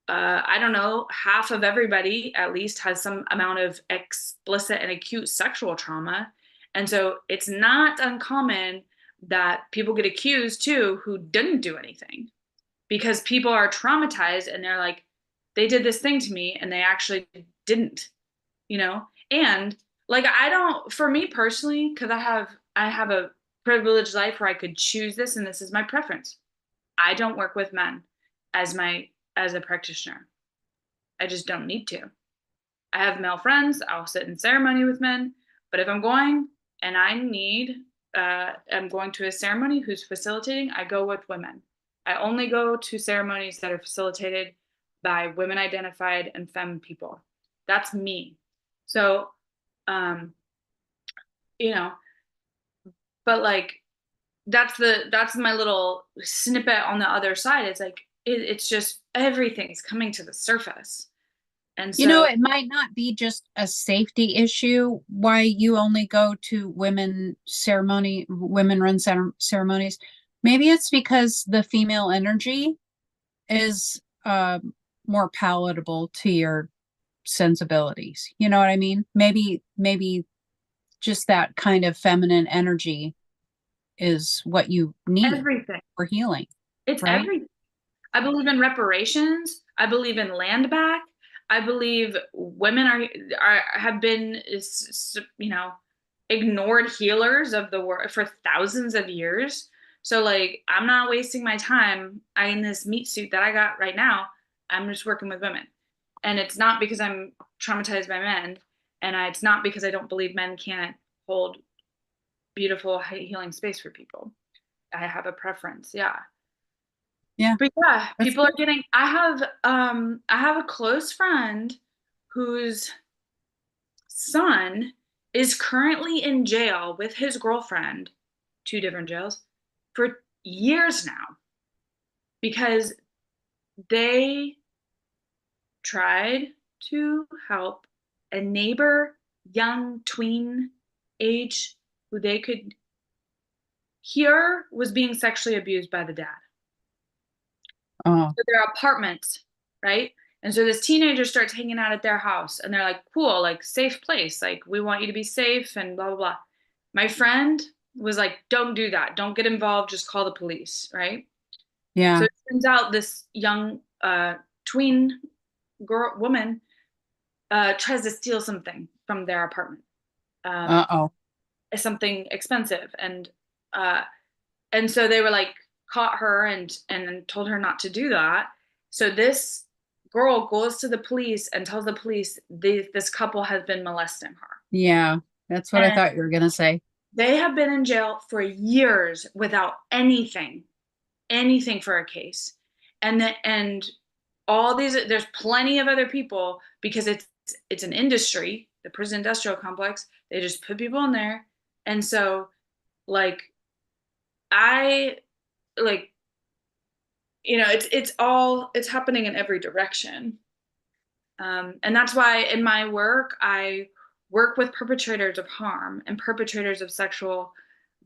I don't know, half of everybody at least has some amount of explicit and acute sexual trauma. And so it's not uncommon that people get accused too who didn't do anything because people are traumatized and they're like, they did this thing to me and they actually didn't, And like, for me personally, because I have a privileged life where I could choose this and this is my preference. I don't work with men as a practitioner. I just don't need to. I have male friends. I'll sit in ceremony with men. But if I'm going and I'm going to a ceremony who's facilitating, I go with women. I only go to ceremonies that are facilitated by women identified and femme people. That's me. So, but like, that's my little snippet on the other side. It's like it's just everything's coming to the surface, and so It might not be just a safety issue why you only go to women run ceremonies. Maybe it's because the female energy is more palatable to your sensibilities. You know what I mean? Maybe just that kind of feminine energy is what you need Everything. for healing. It's Right. everything. I believe in reparations. I believe in land back. I believe women have been, you know, ignored healers of the world for thousands of years. So like, I'm not wasting my time in this meat suit that I got right now. I'm just working with women. And it's not because I'm traumatized by men. And it's not because I don't believe men can't hold beautiful healing space for people. I have a preference. Yeah. Yeah. But yeah, That's people are getting, I have a close friend whose son is currently in jail with his girlfriend, 2 different jails, for years now because they tried to help a neighbor, young tween age, who they could hear was being sexually abused by the dad. Oh, So their apartments, right? And so this teenager starts hanging out at their house and they're like, cool, like safe place. Like we want you to be safe and blah, blah, blah. My friend was like, don't do that. Don't get involved. Just call the police, right? yeah. So it turns out this young tween woman tries to steal something from their apartment. Uh-oh. Something expensive. And so they were like, caught her and told her not to do that. So this girl goes to the police and tells the police this couple has been molesting her. Yeah, that's what I thought you were gonna say. They have been in jail for years without anything for a case. And all these, there's plenty of other people because it's an industry, the prison industrial complex. They just put people in there. And so like, you know, it's happening in every direction. And that's why in my work, I work with perpetrators of harm and perpetrators of sexual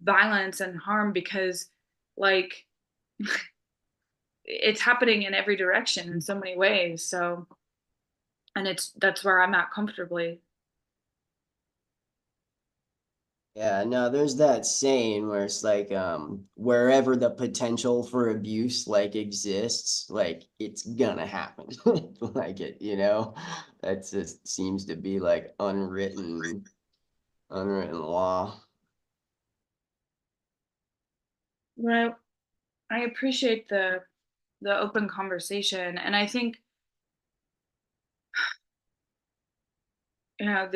violence and harm because like it's happening in every direction in so many ways. So, and that's where I'm at comfortably. Yeah, no, there's that saying where it's like wherever the potential for abuse like exists, like it's gonna happen. Like it, you know, that just seems to be like unwritten law. Well, I appreciate the open conversation, and I think you know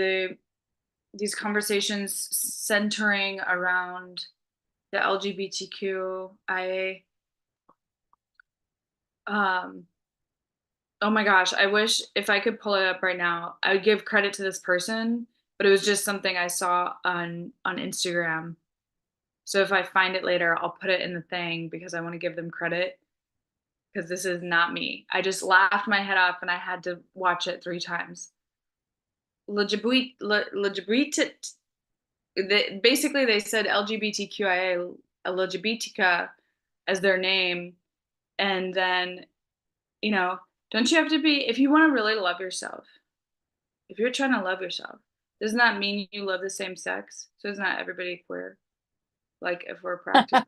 these conversations centering around the LGBTQ. Oh my gosh, I wish if I could pull it up right now, I would give credit to this person, but it was just something I saw on Instagram. So if I find it later, I'll put it in the thing because I want to give them credit because this is not me. I just laughed my head off and I had to watch it 3 times. Basically they said LGBTQIA LGBTQ as their name, and then you know, don't you have to be, if you want to really love yourself, if you're trying to love yourself, doesn't that mean you love the same sex? So is not everybody queer? Like if we're practicing.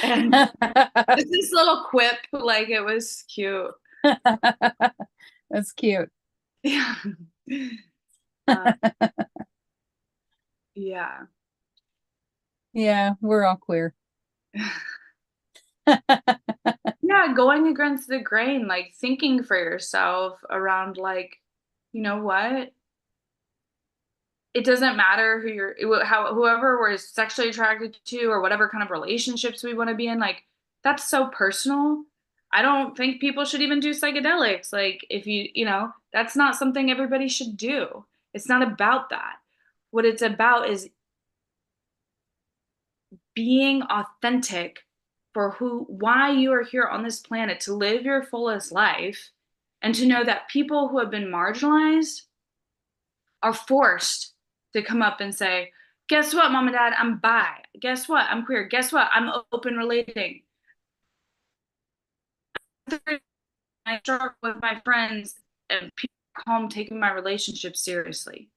And this little quip, like it was cute. That's cute. Yeah. Yeah. Yeah, we're all queer. Yeah, going against the grain, like thinking for yourself around like, you know what? It doesn't matter whoever we're sexually attracted to or whatever kind of relationships we want to be in, like that's so personal. I don't think people should even do psychedelics. Like if you know, that's not something everybody should do. It's not about that. What it's about is being authentic for why you are here on this planet to live your fullest life and to know that people who have been marginalized are forced to come up and say, guess what, mom and dad, I'm bi. Guess what, I'm queer. Guess what, I'm open relating. I struggle with my friends and people home taking my relationship seriously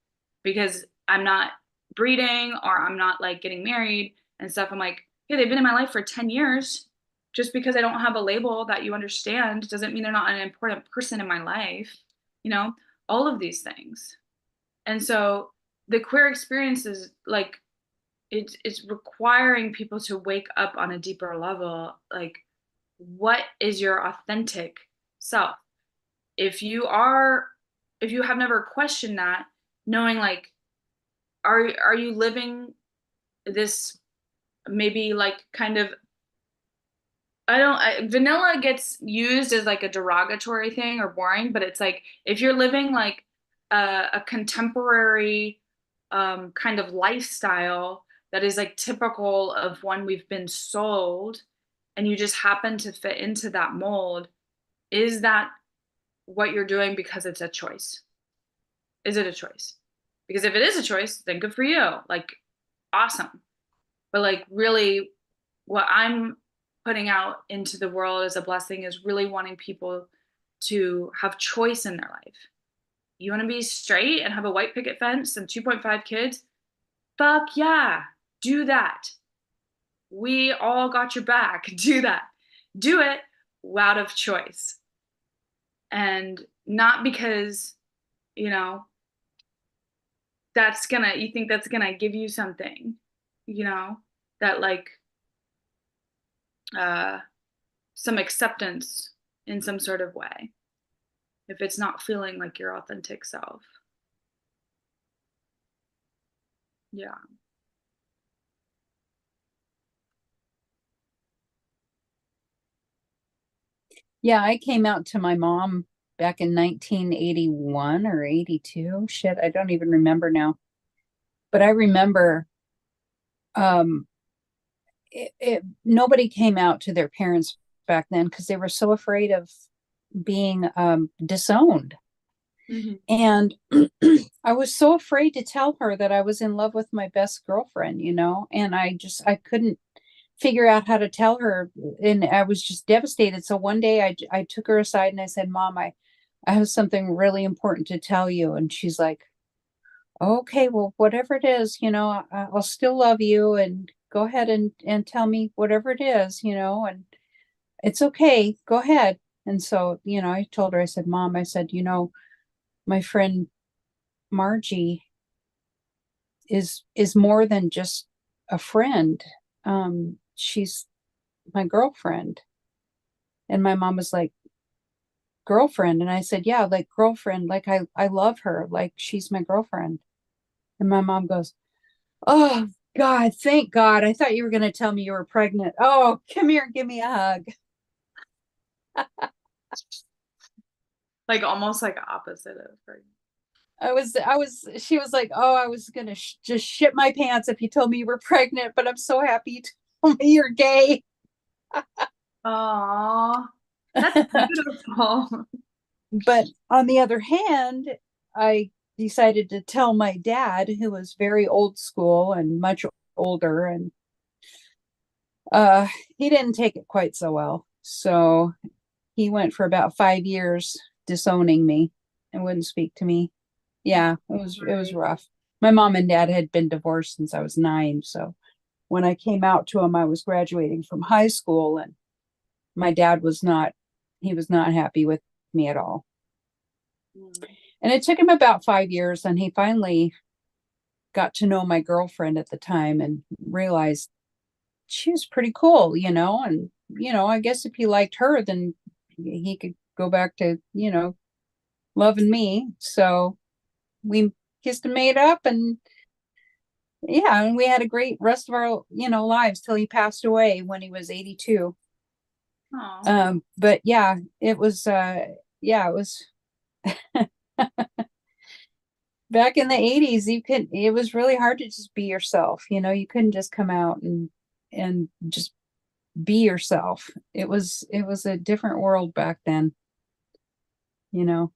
because I'm not breeding or I'm not like getting married and stuff. I'm like, hey, they've been in my life for 10 years. Just because I don't have a label that you understand doesn't mean they're not an important person in my life, you know, all of these things. And so the queer experience is like, it's requiring people to wake up on a deeper level. Like, what is your authentic self? If you have never questioned that, knowing like, are you living this maybe like kind of, vanilla gets used as like a derogatory thing or boring, but it's like, if you're living like a contemporary kind of lifestyle that is like typical of one we've been sold, and you just happen to fit into that mold, is that what you're doing because it's a choice? Is it a choice? Because if it is a choice, then good for you. Like, awesome. But like, really, what I'm putting out into the world as a blessing is really wanting people to have choice in their life. You want to be straight and have a white picket fence and 2.5 kids? Fuck yeah, do that. We all got your back. Do that. Do it out of choice. And not because, you know, you think that's gonna give you something, you know, that like some acceptance in some sort of way, if it's not feeling like your authentic self. Yeah. Yeah, I came out to my mom back in 1981 or 82. Shit, I don't even remember now. But I remember nobody came out to their parents back then because they were so afraid of being disowned. Mm-hmm. And I was so afraid to tell her that I was in love with my best girlfriend, you know, and I couldn't figure out how to tell her, and I was just devastated. So one day I took her aside and I said, Mom, I have something really important to tell you. And she's like, okay, well, whatever it is, you know, I'll still love you, and go ahead and tell me whatever it is, you know, and it's okay, go ahead. And so, you know, I told her, I said, Mom, I said, you know, my friend Margie is more than just a friend. She's my girlfriend. And my mom was like, girlfriend? And I said, yeah, like girlfriend, like I love her, like she's my girlfriend. And my mom goes, oh God, thank God. I thought you were going to tell me you were pregnant. Oh, come here, give me a hug. Like almost like opposite of her. She was like, oh, I was going to just shit my pants if you told me you were pregnant, but I'm so happy you told me you're gay. Aww, that's beautiful. But on the other hand, I decided to tell my dad, who was very old school and much older, and he didn't take it quite so well. So he went for about 5 years disowning me and wouldn't speak to me. Yeah, it was rough. My mom and dad had been divorced since I was 9. So when I came out to him, I was graduating from high school, and my dad was not happy with me at all. And it took him about 5 years, and he finally got to know my girlfriend at the time and realized she was pretty cool, you know, and, you know, I guess if he liked her, then he could go back to, you know, loving me. So we kissed and made up, and yeah, and we had a great rest of our, you know, lives till he passed away when he was 82. But yeah, it was back in the 80s, it was really hard to just be yourself, you know, you couldn't just come out and just be yourself. It was a different world back then, you know.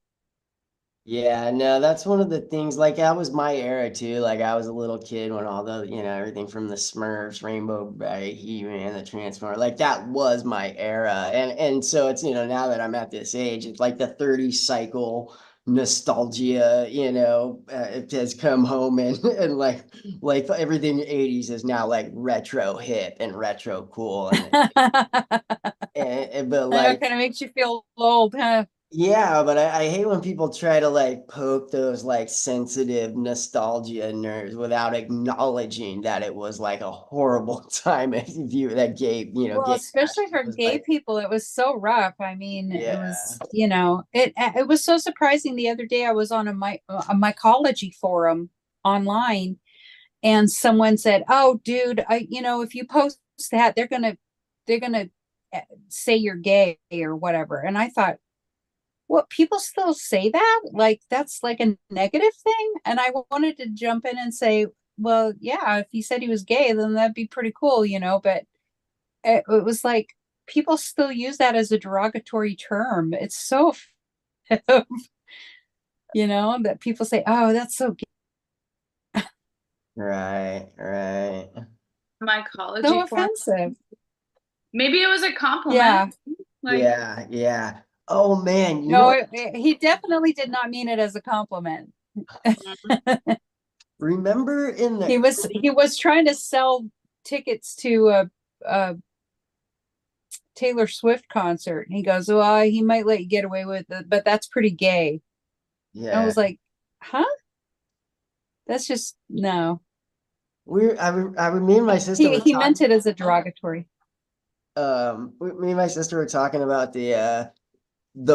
Yeah, no, that's one of the things, like that was my era too. Like I was a little kid when all the, you know, everything from the Smurfs, Rainbow Bright, He-Man, the Transformer, like that was my era. And so it's, you know, now that I'm at this age, it's like the 30 cycle, nostalgia, it has come home and like everything 80s is now like retro hip and retro cool but That like kind of makes you feel old, huh? yeah, but I hate when people try to like poke those like sensitive nostalgia nerves without acknowledging that it was like a horrible time if you that gay, Well, gay especially fashion for was gay like, people, it was so rough. I mean, it yeah. was, it was so surprising. The other day, I was on a mycology forum online, and someone said, "Oh, dude, if you post that, they're gonna say you're gay or whatever." And I thought, what, people still say that? Like that's like a negative thing? And I wanted to jump in and say, well, yeah, if he said he was gay, then that'd be pretty cool, but it was like people still use that as a derogatory term. It's so that people say, "Oh, that's so gay." Right. Mycology So form. offensive. Maybe it was a compliment. Yeah. Like, Yeah. Oh man, No, he definitely did not mean it as a compliment. remember in He the was trying to sell tickets to a Taylor Swift concert. And he goes, "Well, he might let you get away with it, but that's pretty gay." And I yeah, was like, "Huh? That's just no." me and my sister were He meant talking it as a derogatory. me and my sister were talking about the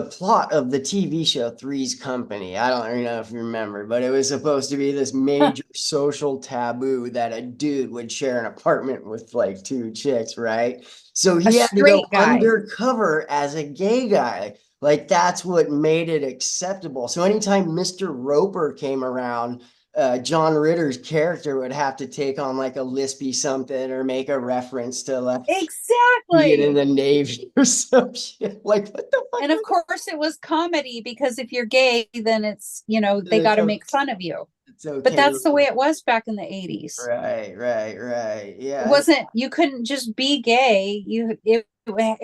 plot of the TV show Three's Company. I don't even know if you remember, but it was supposed to be this major social taboo that a dude would share an apartment with like two chicks, right? So A he had to go straight guy. undercover as a gay guy. Like that's what made it acceptable. So anytime Mr. Roper came around, John Ritter's character would have to take on like a lispy something or make a reference to like being in Exactly. the Navy or some shit. Like, what the fuck And of is course it was comedy because if you're gay, then it's, they it's got to okay, make fun of you. it's But okay. that's the way it was back in the 80s. Right. It Yeah. wasn't, you couldn't just be gay. It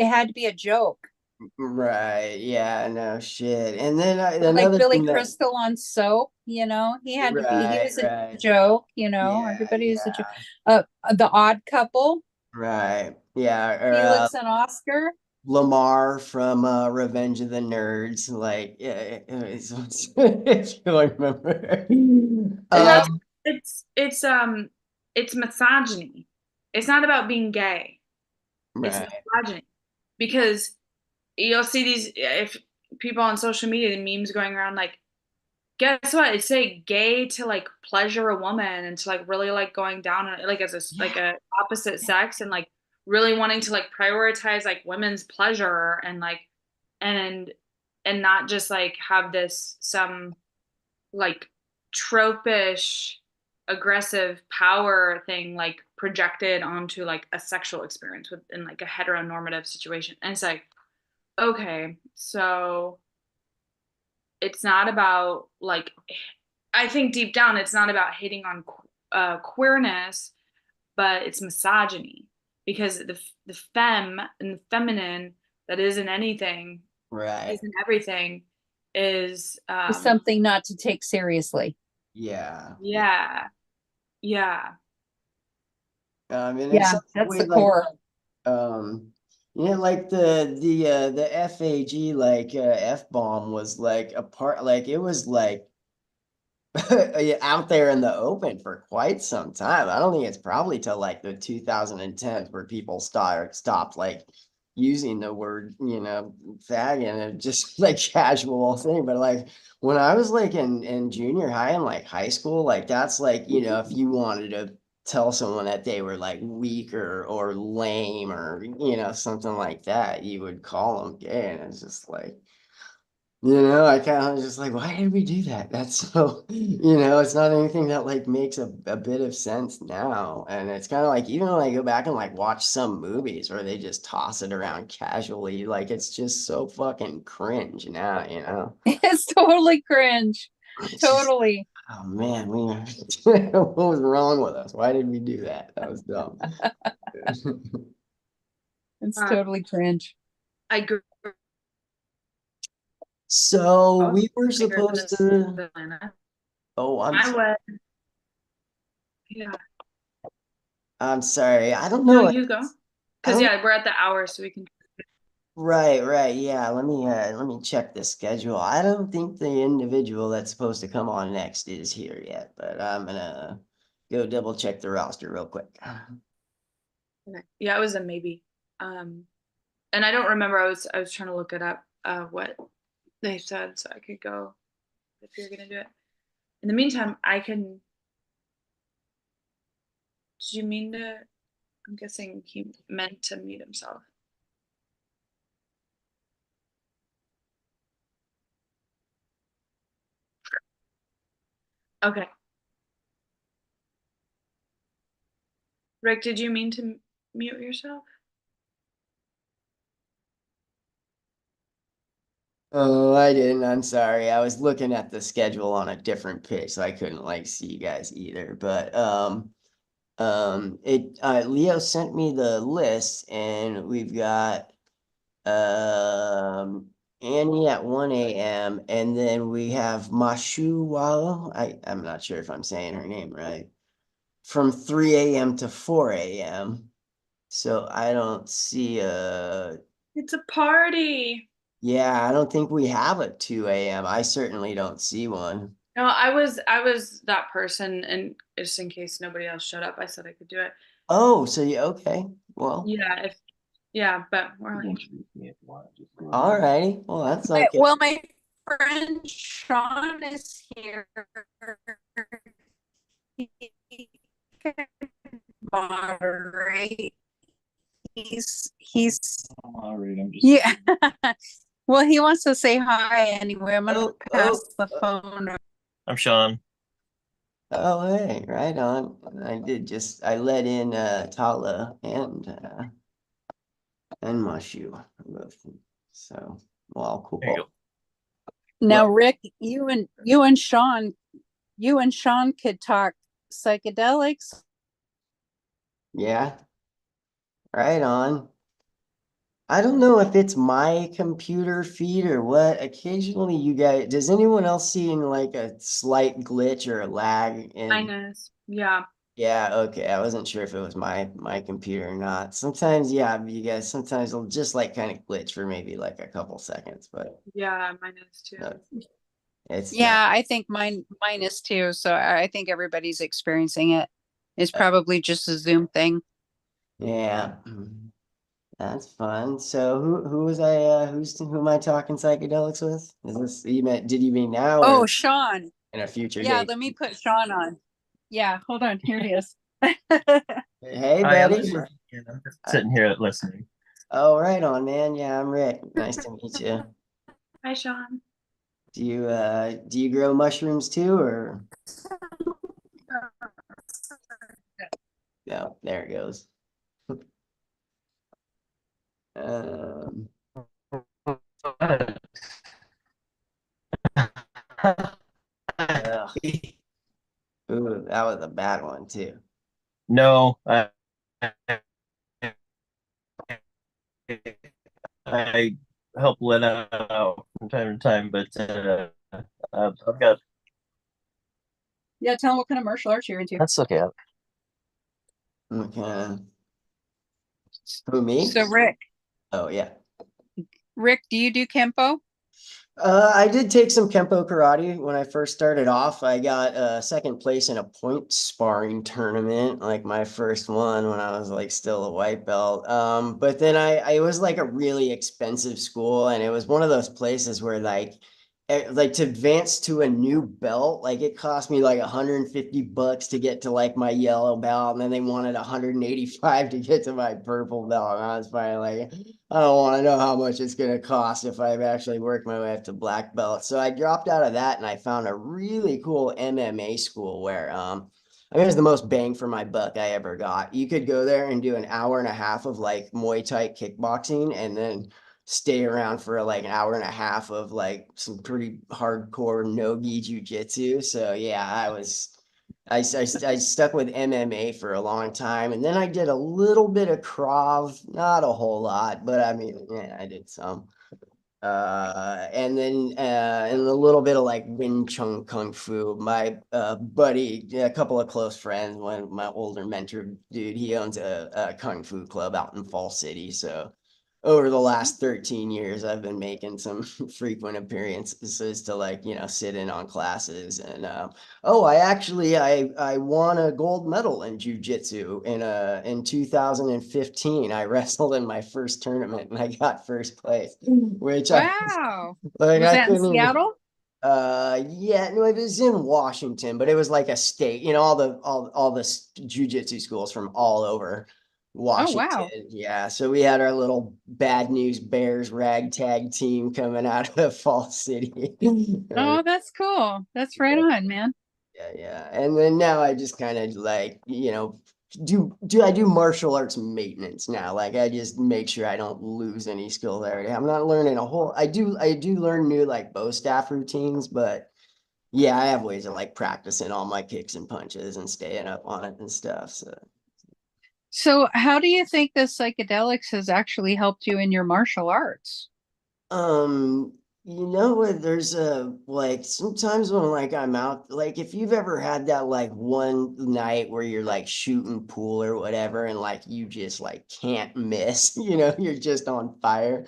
had to be a joke. Right. Yeah. No shit. And then Like another Billy thing that, Crystal on Soap, he was a right. joke, everybody was a joke. Yeah. The Odd Couple, Right. Yeah. Or Felix and Oscar. Lamar from Revenge of the Nerds. Like, yeah, if you remember. and that's Um, it's misogyny. It's not about being gay. It's right. misogyny because you'll see these if people on social media, the memes going around like, guess what? It's say gay to like pleasure a woman and to like really like going down on it like as like a opposite sex and like really wanting to like prioritize like women's pleasure and like and and not just like have this some like tropish aggressive power thing like projected onto like a sexual experience within like a heteronormative situation. And it's like, okay, so it's not about like I think deep down it's not about hating on queerness, but it's misogyny because the femme and the feminine that isn't anything, Right. isn't everything, is Is something not to take seriously. Yeah. yeah. And in Yeah, some that's way, the like, core. like the FAG like F-bomb was like a part, like it was like out there in the open for quite some time. I don't think it's probably till like the 2010s where people stopped like using the word, fag in a just like casual thing. But like when I was like in junior high and like high school, like that's like, if you wanted to tell someone that they were like weak or lame or something like that, you would call them gay. And it's just like, I kind of was just like, why did we do that? That's so, it's not anything that like makes a bit of sense now. And it's kind of like, even when I go back and like watch some movies where they just toss it around casually, like it's just so fucking cringe now. It's totally cringe. It's just, Totally. oh man, what was wrong with us? Why did we do that? That was dumb. It's totally cringe. I agree. So Oh, we were bigger than supposed this to, Atlanta. oh, I went, yeah. I'm sorry. I don't No, know. you go. I Because don't, yeah, we're at the hour, so we can. right. Yeah, let me check the schedule. I don't think the individual that's supposed to come on next is here yet, but I'm gonna go double check the roster real quick. Okay. Yeah, it was a maybe. And I don't remember. I was trying to look it up. What they said, so I could go if you're gonna do it. In the meantime, I can. Did you mean to? I'm guessing he meant to mute himself. Okay. Rick, did you mean to mute yourself? Oh, I didn't. I'm sorry. I was looking at the schedule on a different page, so I couldn't like see you guys either. But Leo sent me the list, and we've got Annie at 1 a.m. and then we have Mashu Walo. I'm not sure if I'm saying her name right. From 3 a.m. to 4 a.m. So I don't see It's a party. yeah, I don't think we have a 2 a.m. I certainly don't see one. No, I was that person, and just in case nobody else showed up, I said I could do it. Oh, so you okay. Well, Yeah, but we're like, all righty. Well, that's okay. Well, my friend Sean is here. He can moderate. He's yeah. Well, he wants to say hi anyway. I'm gonna pass the phone. I'm Sean. Oh, hey, right on. I let in Tala and Mushu both. So, well, cool. There you go. Now, Well- Rick, you and Sean could talk psychedelics. Yeah, right on. I don't know if it's my computer feed or what. Occasionally you guys, does anyone else see like a slight glitch or a lag in? minus. Yeah. Yeah, okay. I wasn't sure if it was my computer or not. Sometimes, yeah, you guys sometimes it'll just like kind of glitch for maybe like a couple seconds, but Yeah, minus too. no, it's not. Yeah, I think mine is too. So I think everybody's experiencing it. It's probably just a Zoom thing. Yeah. That's fun. So who was who am I talking psychedelics with? Is this did you mean now Oh, or Sean. in a future Yeah, date? let me put Sean on. Yeah, hold on. Here he is. Hey Hi, I'm buddy. just sitting here listening. Oh, right on, man. Yeah, I'm Rick. Nice to meet you. Hi, Sean. Do you grow mushrooms too or no, there it goes. Um ugh. Ooh, that was a bad one too. No, I help let out from time to time, but I've got Yeah, tell him what kind of martial arts you're into. that's okay. Okay. Who, me? So Oh yeah. Rick, do you do Kempo? I did take some Kempo karate when I first started off. I got second place in a point sparring tournament, like my first one when I was like still a white belt. But then I was like a really expensive school, and it was one of those places where like to advance to a new belt, like it cost me like $150 to get to like my yellow belt, and then they wanted 185 to get to my purple belt. And I was finally like, I don't want to know how much it's going to cost if I actually work my way up to black belt. So I dropped out of that and I found a really cool MMA school where I mean, it was the most bang for my buck I ever got. You could go there and do an hour and a half of like Muay Thai kickboxing and then stay around for like an hour and a half of like some pretty hardcore no-gi jujitsu. So yeah, I stuck with MMA for a long time, and then I did a little bit of Krav, not a whole lot, but I mean, yeah, I did some. And then and a little bit of like Wing Chun Kung Fu. My buddy, a couple of close friends, one of my older mentor dude, he owns a Kung Fu club out in Fall City. So over the last 13 years, I've been making some frequent appearances to like, sit in on classes. And oh, I won a gold medal in jujitsu in 2015. I wrestled in my first tournament and I got first place, which Wow. like Was I that in couldn't even, Seattle? yeah, no, it was in Washington, but it was like a state, all the jujitsu schools from all over Oh, Washington. wow. Yeah, so we had our little Bad News Bears ragtag team coming out of Fall City. Oh, that's cool. That's right on, man. Yeah. And then now I just kind of like, I do martial arts maintenance now. Like I just make sure I don't lose any skills I already have. I'm not learning a whole, I do learn new like bow staff routines, but yeah, I have ways of like practicing all my kicks and punches and staying up on it and stuff. So, how do you think the psychedelics has actually helped you in your martial arts? Um, you know what? There's a like sometimes when like I'm out, like if you've ever had that like one night where you're like shooting pool or whatever, and like you just like can't miss, you're just on fire.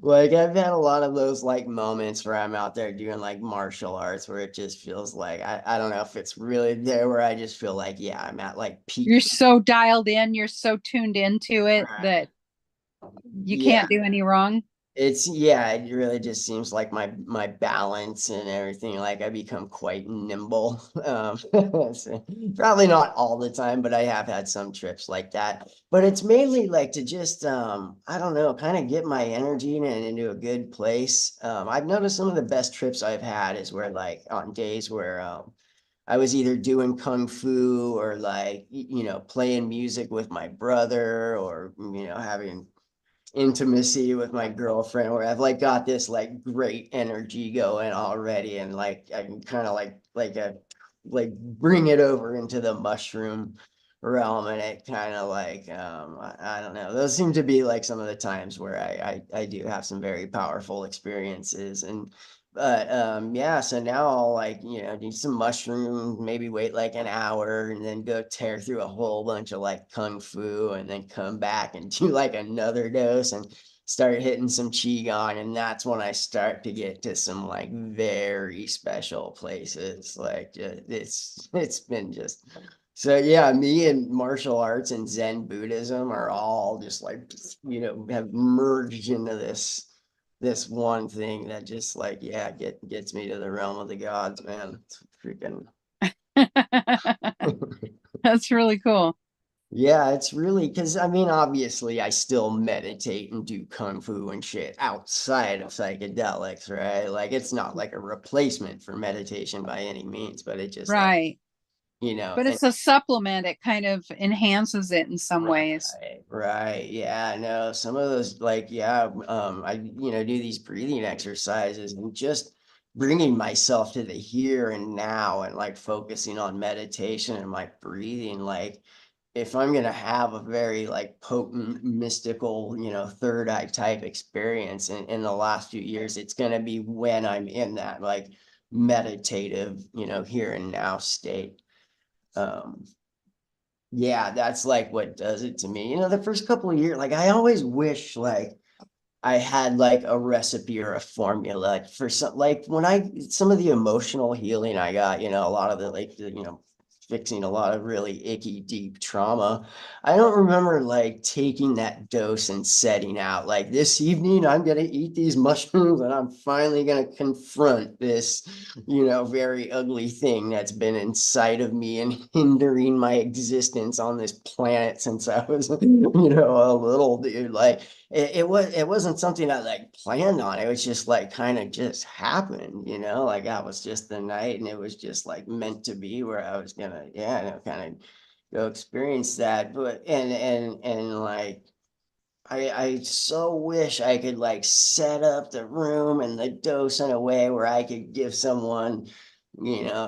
Like I've had a lot of those like moments where I'm out there doing like martial arts where it just feels like I don't know if it's really there where I just feel like, yeah, I'm at like peak. You're so dialed in, you're so tuned into it that you Yeah. can't do any wrong. It really just seems like my balance and everything, like I become quite nimble. So probably not all the time, but I have had some trips like that. But it's mainly like to just I don't know, kind of get my energy into a good place. I've noticed some of the best trips I've had is where like on days where I was either doing kung fu or like playing music with my brother or having intimacy with my girlfriend where I've like got this like great energy going already and like I can kind of like bring it over into the mushroom realm and it kind of like I don't know, those seem to be like some of the times where I do have some very powerful experiences. And but yeah, so now I'll like do some mushrooms, maybe wait like an hour and then go tear through a whole bunch of like kung fu and then come back and do like another dose and start hitting some qigong. And that's when I start to get to some like very special places. Like it's been just so yeah, me and martial arts and Zen Buddhism are all just like have merged into this one thing that just like gets me to the realm of the gods, man. It's freaking That's really cool. yeah, it's really because I mean obviously I still meditate and do kung fu and shit outside of psychedelics, right? Like it's not like a replacement for meditation by any means, but it just like Right. But and it's a supplement. It kind of enhances it in some ways. right. Yeah, no, some of those like, yeah, I, do these breathing exercises and just bringing myself to the here and now and like focusing on meditation and like breathing, like if I'm gonna have a very like potent, mystical, third eye type experience in the last few years, it's gonna be when I'm in that like meditative, here and now state. Um, yeah, that's like what does it to me. The first couple of years, like I always wish like I had like a recipe or a formula for some like when some of the emotional healing I got, a lot of the like fixing a lot of really icky deep trauma. I don't remember like taking that dose and setting out like this evening I'm gonna eat these mushrooms and I'm finally gonna confront this, very ugly thing that's been inside of me and hindering my existence on this planet since I was, a little dude. Like it wasn't something I like planned on. It was just like kind of just happened, like that was just the night and it was just like meant to be where I was gonna, kind of go experience that. But and like I so wish I could like set up the room and the dose in a way where I could give someone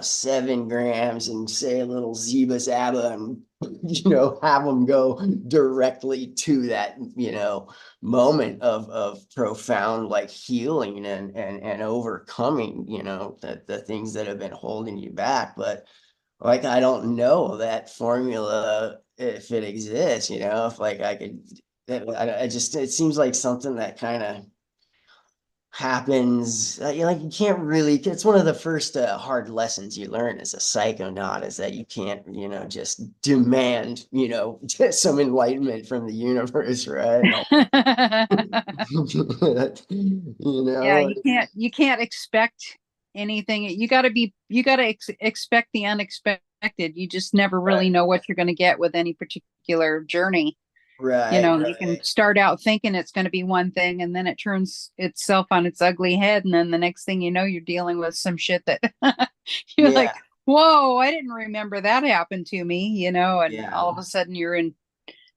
7 grams and say a little Ziba Zaba and, have them go directly to that, moment of profound like healing and overcoming, the things that have been holding you back. But like, I don't know that formula if it exists, if like I could, I just, it seems like something that kind of happens, like you can't really, it's one of the first hard lessons you learn as a psychonaut is that you can't, just demand, just some enlightenment from the universe, right? Yeah, Know, you can't expect anything. You got to expect the unexpected. You just never really Right. know what you're going to get with any particular journey. right, You can start out thinking it's going to be one thing and then it turns itself on its ugly head. And then the next thing you know, you're dealing with some shit that you're yeah, like, whoa, I didn't remember that happened to me, and yeah. all of a sudden you're in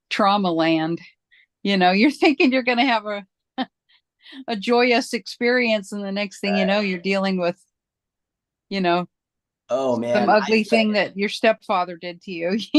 trauma land. You're thinking you're going to have a joyous experience. And the next thing you know, you're dealing with, you know, Oh some man, ugly thing that your stepfather did to you. It's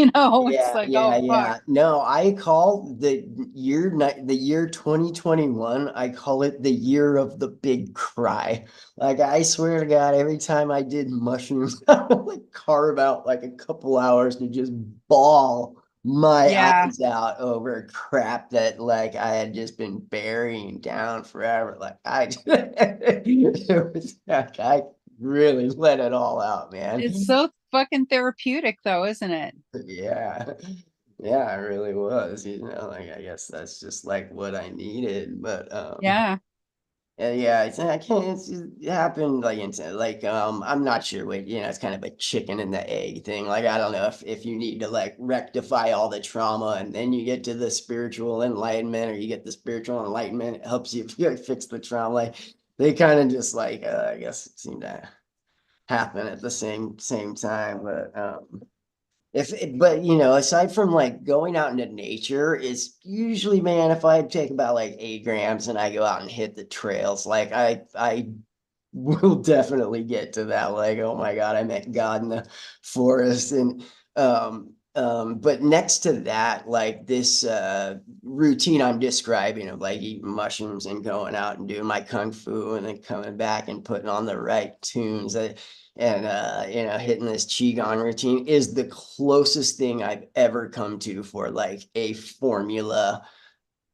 like, yeah, oh, fuck. yeah. No, I call the year 2021, I call it the year of the big cry. Like I swear to God, every time I did mushrooms, I would like carve out like a couple hours to just bawl my Yeah. eyes out over crap that like I had just been burying down forever. Like it was like I really let it all out, man. It's so fucking therapeutic though, isn't it? Yeah. Yeah, it really was, like I guess that's just like what I needed. But Yeah. yeah, I can't it happened like I'm not sure what, it's kind of a chicken and the egg thing. Like I don't know if you need to like rectify all the trauma and then you get to the spiritual enlightenment, or you get the spiritual enlightenment, it helps you fix the trauma. Like they kind of just like I guess seem to happen at the same time. But but aside from like going out into nature, it's usually, man, if I take about like 8 grams and I go out and hit the trails, like I will definitely get to that. Like, oh my God, I met God in the forest. And but next to that, like this routine I'm describing of like eating mushrooms and going out and doing my kung fu and then coming back and putting on the right tunes, and hitting this qigong routine is the closest thing I've ever come to for like a formula,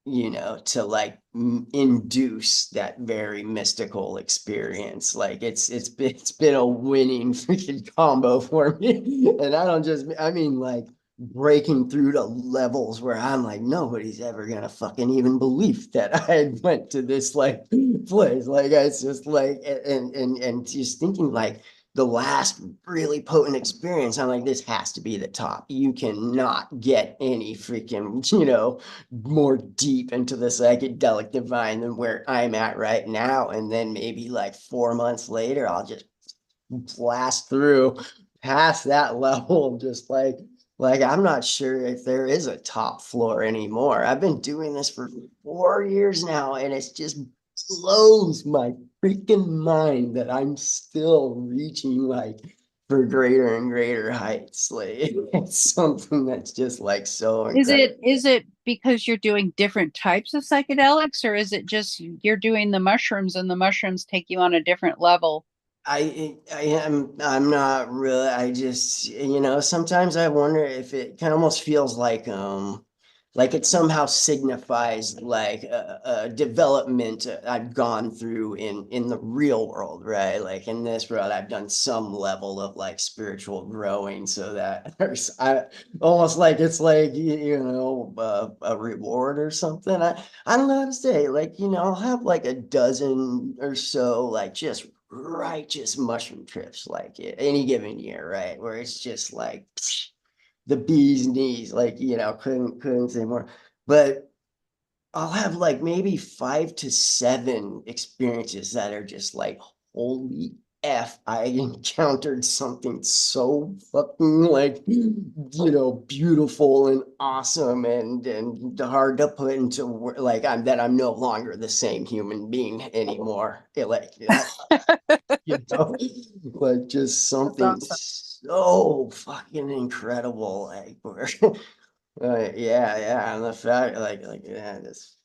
to like induce that very mystical experience. Like it's been a winning freaking combo for me. And I mean like breaking through to levels where I'm like, nobody's ever gonna fucking even believe that I went to this like place. Like it's just like and just thinking like the last really potent experience, I'm like, this has to be the top. You cannot get any freaking, more deep into the psychedelic divine than where I'm at right now. And then maybe like 4 months later, I'll just blast through past that level, just like I'm not sure if there is a top floor anymore. I've been doing this for 4 years now, and it's just blows my freaking mind that I'm still reaching like for greater and greater heights. Like it's something that's just like so incredible. Is it because you're doing different types of psychedelics, or is it just you're doing the mushrooms and the mushrooms take you on a different level? I'm not really, I just, sometimes I wonder if it kind of almost feels like it somehow signifies like a development I've gone through in the real world, right? Like in this world, I've done some level of like spiritual growing, so that I almost like it's like a reward or something. I don't know how to say. Like I'll have like a dozen or so like just righteous mushroom trips like any given year, right? Where it's just like the bee's knees, like couldn't say more. But I'll have like maybe 5 to 7 experiences that are just like holy F I encountered something so fucking like, beautiful and awesome and hard to put into like I'm no longer the same human being anymore. Like just something awesome. so fucking incredible. Like where yeah, and the fact yeah, this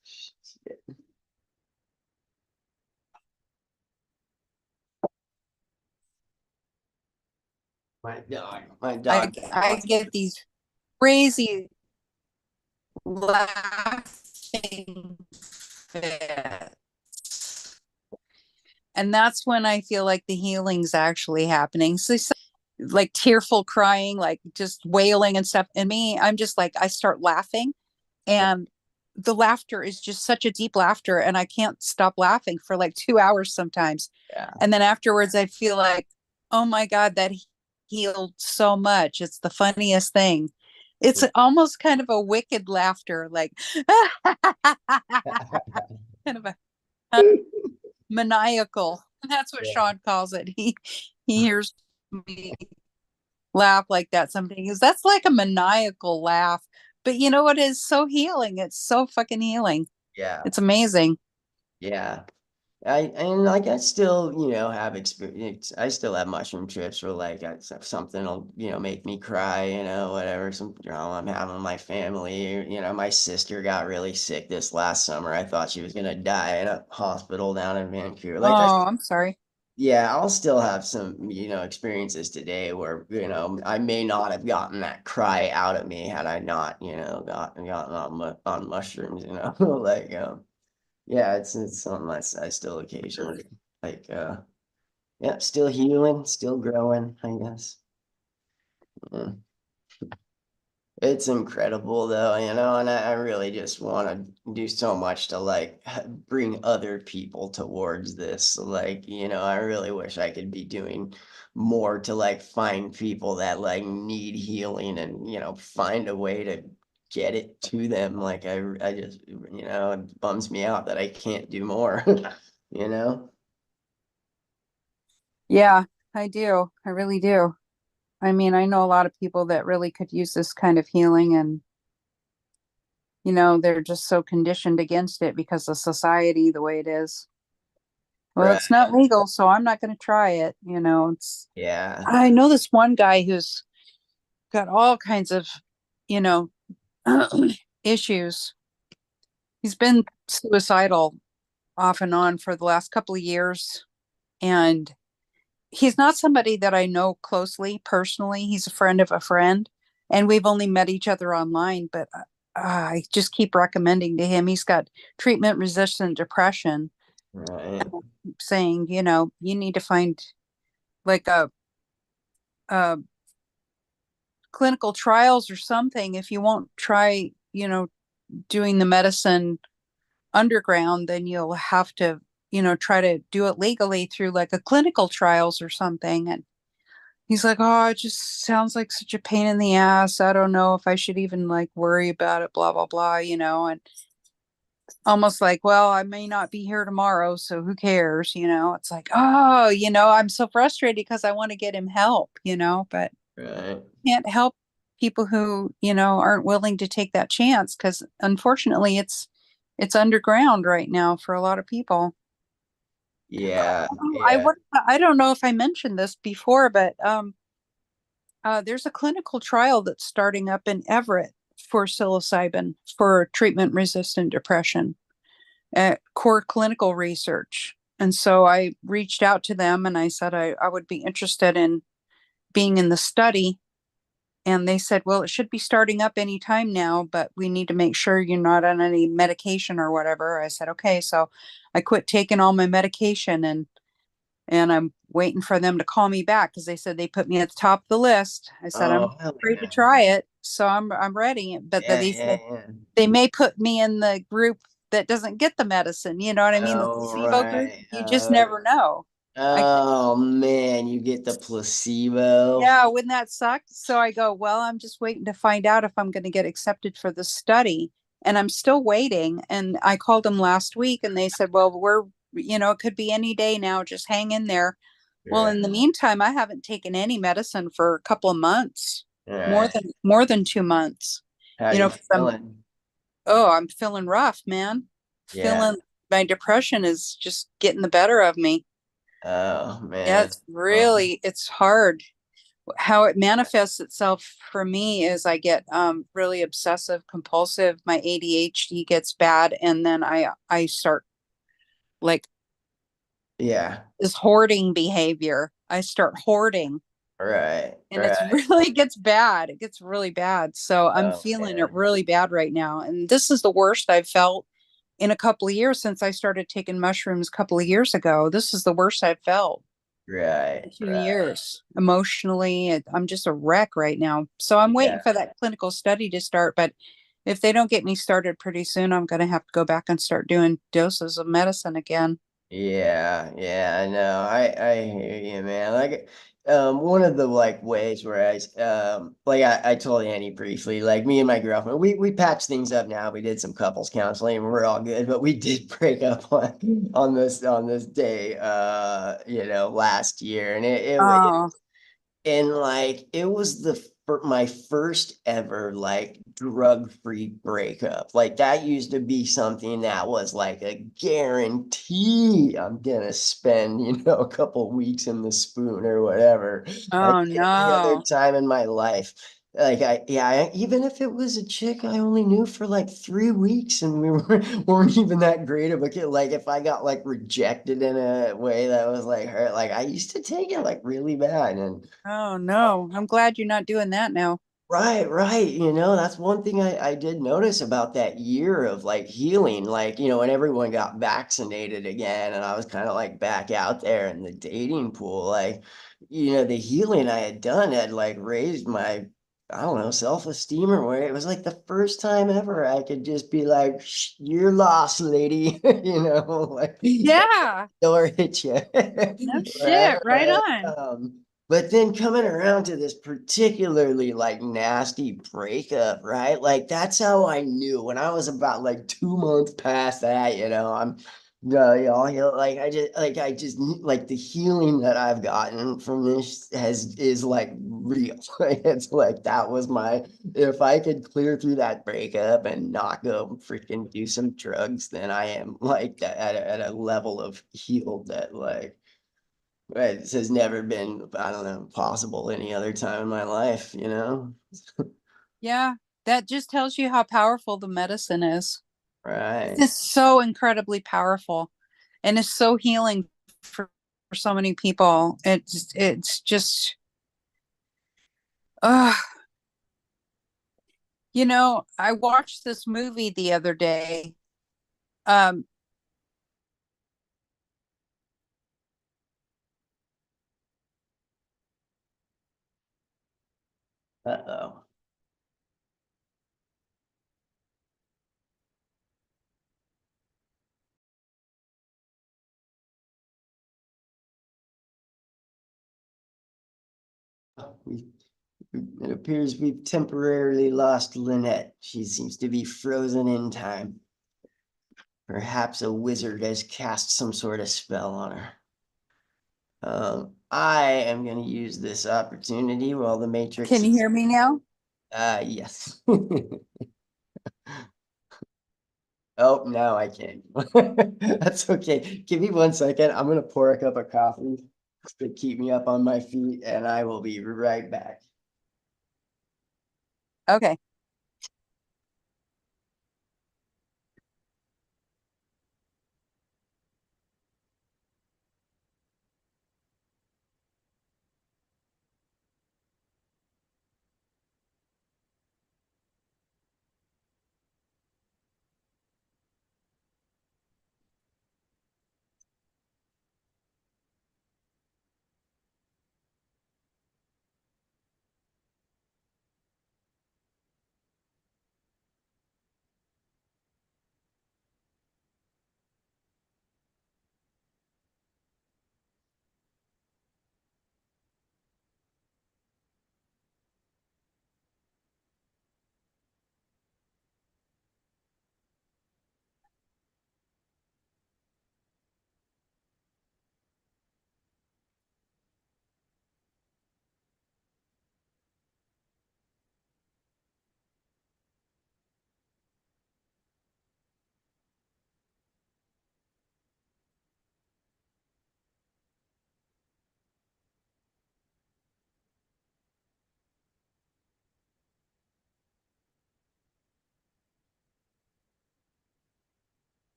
my dog I wants get these crazy laughing fits. And that's when I feel like the healing's actually happening. So like tearful crying, like just wailing and stuff. And me, I'm just like, I start laughing, and the laughter is just such a deep laughter, and I can't stop laughing for like 2 hours sometimes. yeah. And then afterwards I feel like, oh my God, that healed so much. It's the funniest thing. It's almost kind of a wicked laughter, like kind of a maniacal. That's what Yeah. Sean calls it. He hears me laugh like that something is that's like a maniacal laugh. But you know what is so healing? It's so fucking healing. Yeah. It's amazing. Yeah. I still, have experience. I still have mushroom trips where like something will, make me cry, whatever, some drama I'm having with my family. My sister got really sick this last summer. I thought she was gonna die in a hospital down in Vancouver. Oh, I'm sorry. Yeah, I'll still have some, experiences today where, I may not have gotten that cry out of me had I not, gotten on mushrooms, like, yeah, it's something I still occasionally like, yeah, still healing, still growing, I guess. Yeah. It's incredible though, and I really just want to do so much to like bring other people towards this. Like, I really wish I could be doing more to like find people that like need healing and, find a way to get it to them. Like I just, it bums me out that I can't do more, you know? Yeah, I do. I really do. I mean, I know a lot of people that really could use this kind of healing, and they're just so conditioned against it because of society the way it is. Well, Right. it's not legal, so I'm not going to try it. It's Yeah. I know this one guy who's got all kinds of, you know, issues. He's been suicidal off and on for the last couple of years, and he's not somebody that I know closely personally. He's a friend of a friend, and we've only met each other online, but I just keep recommending to him. He's got treatment resistant depression, Right. saying, you need to find like a clinical trials or something. If you won't try, doing the medicine underground, then you'll have to, try to do it legally through like a clinical trials or something. And he's like, oh, it just sounds like such a pain in the ass. I don't know if I should even like worry about it, blah, blah, blah, and almost like, well, I may not be here tomorrow, so who cares? It's like, oh, I'm so frustrated because I want to get him help, but Right. can't help people who, aren't willing to take that chance, because unfortunately it's underground right now for a lot of people. Yeah. I Yeah. would I don't know if I mentioned this before, but there's a clinical trial that's starting up in Everett for psilocybin for treatment resistant depression at Core Clinical Research. And so I reached out to them and I said I would be interested in being in the study. And they said, well, it should be starting up anytime now, but we need to make sure you're not on any medication or whatever. I said, okay. So I quit taking all my medication, and I'm waiting for them to call me back because they said they put me at the top of the list. I said, I'm Oh, hell ready to yeah. try it. So I'm ready. But Yeah, they yeah, said yeah. they may put me in the group that doesn't get the medicine. You know what I mean? The Oh, placebo group. right. You just never know. I Oh man, you get the placebo. Yeah, wouldn't that suck? So I go, well, I'm just waiting to find out if I'm going to get accepted for the study. And I'm still waiting. And I called them last week and they said, well, it could be any day now. Just hang in there. Well, Yeah. in the meantime, I haven't taken any medicine for a couple of months, All right. more than 2 months. How You you know, 'cause feeling? I'm feeling rough, man. Yeah. Feeling my depression is just getting the better of me. Oh Yeah, man. it's Oh, really, it's hard. How it manifests itself for me is I get really obsessive compulsive. My ADHD gets bad, and then I start like yeah. this hoarding behavior. I start hoarding, Right. and it's Right. really gets bad. It gets really bad. So I'm Oh feeling it man. really bad right now. And this is the worst I've felt in a couple of years since I started taking mushrooms a couple of years ago. This is the worst I've felt Right. in a few Right. years. Emotionally, I'm just a wreck right now. So I'm waiting Yeah. for that clinical study to start. But if they don't get me started pretty soon, I'm going to have to go back and start doing doses of medicine again. Yeah, yeah, I know. I hear you, man. Like, one of the like ways where like I told Annie briefly, like me and my girlfriend, we patched things up now. We did some couples counseling and we're all good, but we did break up on this day, last year, and Oh, and like it was my first ever like drug-free breakup. Like that used to be something that was like a guarantee I'm gonna spend, a couple weeks in the spoon or whatever. Like oh any other no. time in my life. Like even if it was a chick I only knew for like 3 weeks and weren't even that great of a kid. Like if I got like rejected in a way that was like hurt, like I used to take it like really bad. And Oh no. I'm glad you're not doing that now. right, right. That's one thing I did notice about that year of like healing, like, when everyone got vaccinated again and I was kind of like back out there in the dating pool, like, the healing I had done had like raised my, I don't know, self-esteem or where it was like the first time ever I could just be like, "Shh, you're lost, lady," like Yeah. door hit you No shit. wherever. Right on. But then coming around to this particularly like nasty breakup, right? Like that's how I knew when I was about like 2 months past that, I'm like I just like the healing that I've gotten from this is like real. Like it's like that was my if I could clear through that breakup and not go freaking do some drugs, then I am like that at a level of healed that like it has never been, I don't know, possible any other time in my life. Yeah. That just tells you how powerful the medicine is. It's Right. just so incredibly powerful and it's so healing for so many people. It's just uh I watched this movie the other day. Um Uh-oh. We, it appears we've temporarily lost Lynette. She seems to be frozen in time. Perhaps a wizard has cast some sort of spell on her. I am going to use this opportunity while the Matrix can you is, hear me now? yes. Oh, now I can't. That's okay. Give me 1 second. I'm gonna pour a cup of coffee to keep me up on my feet, and I will be right back. Okay.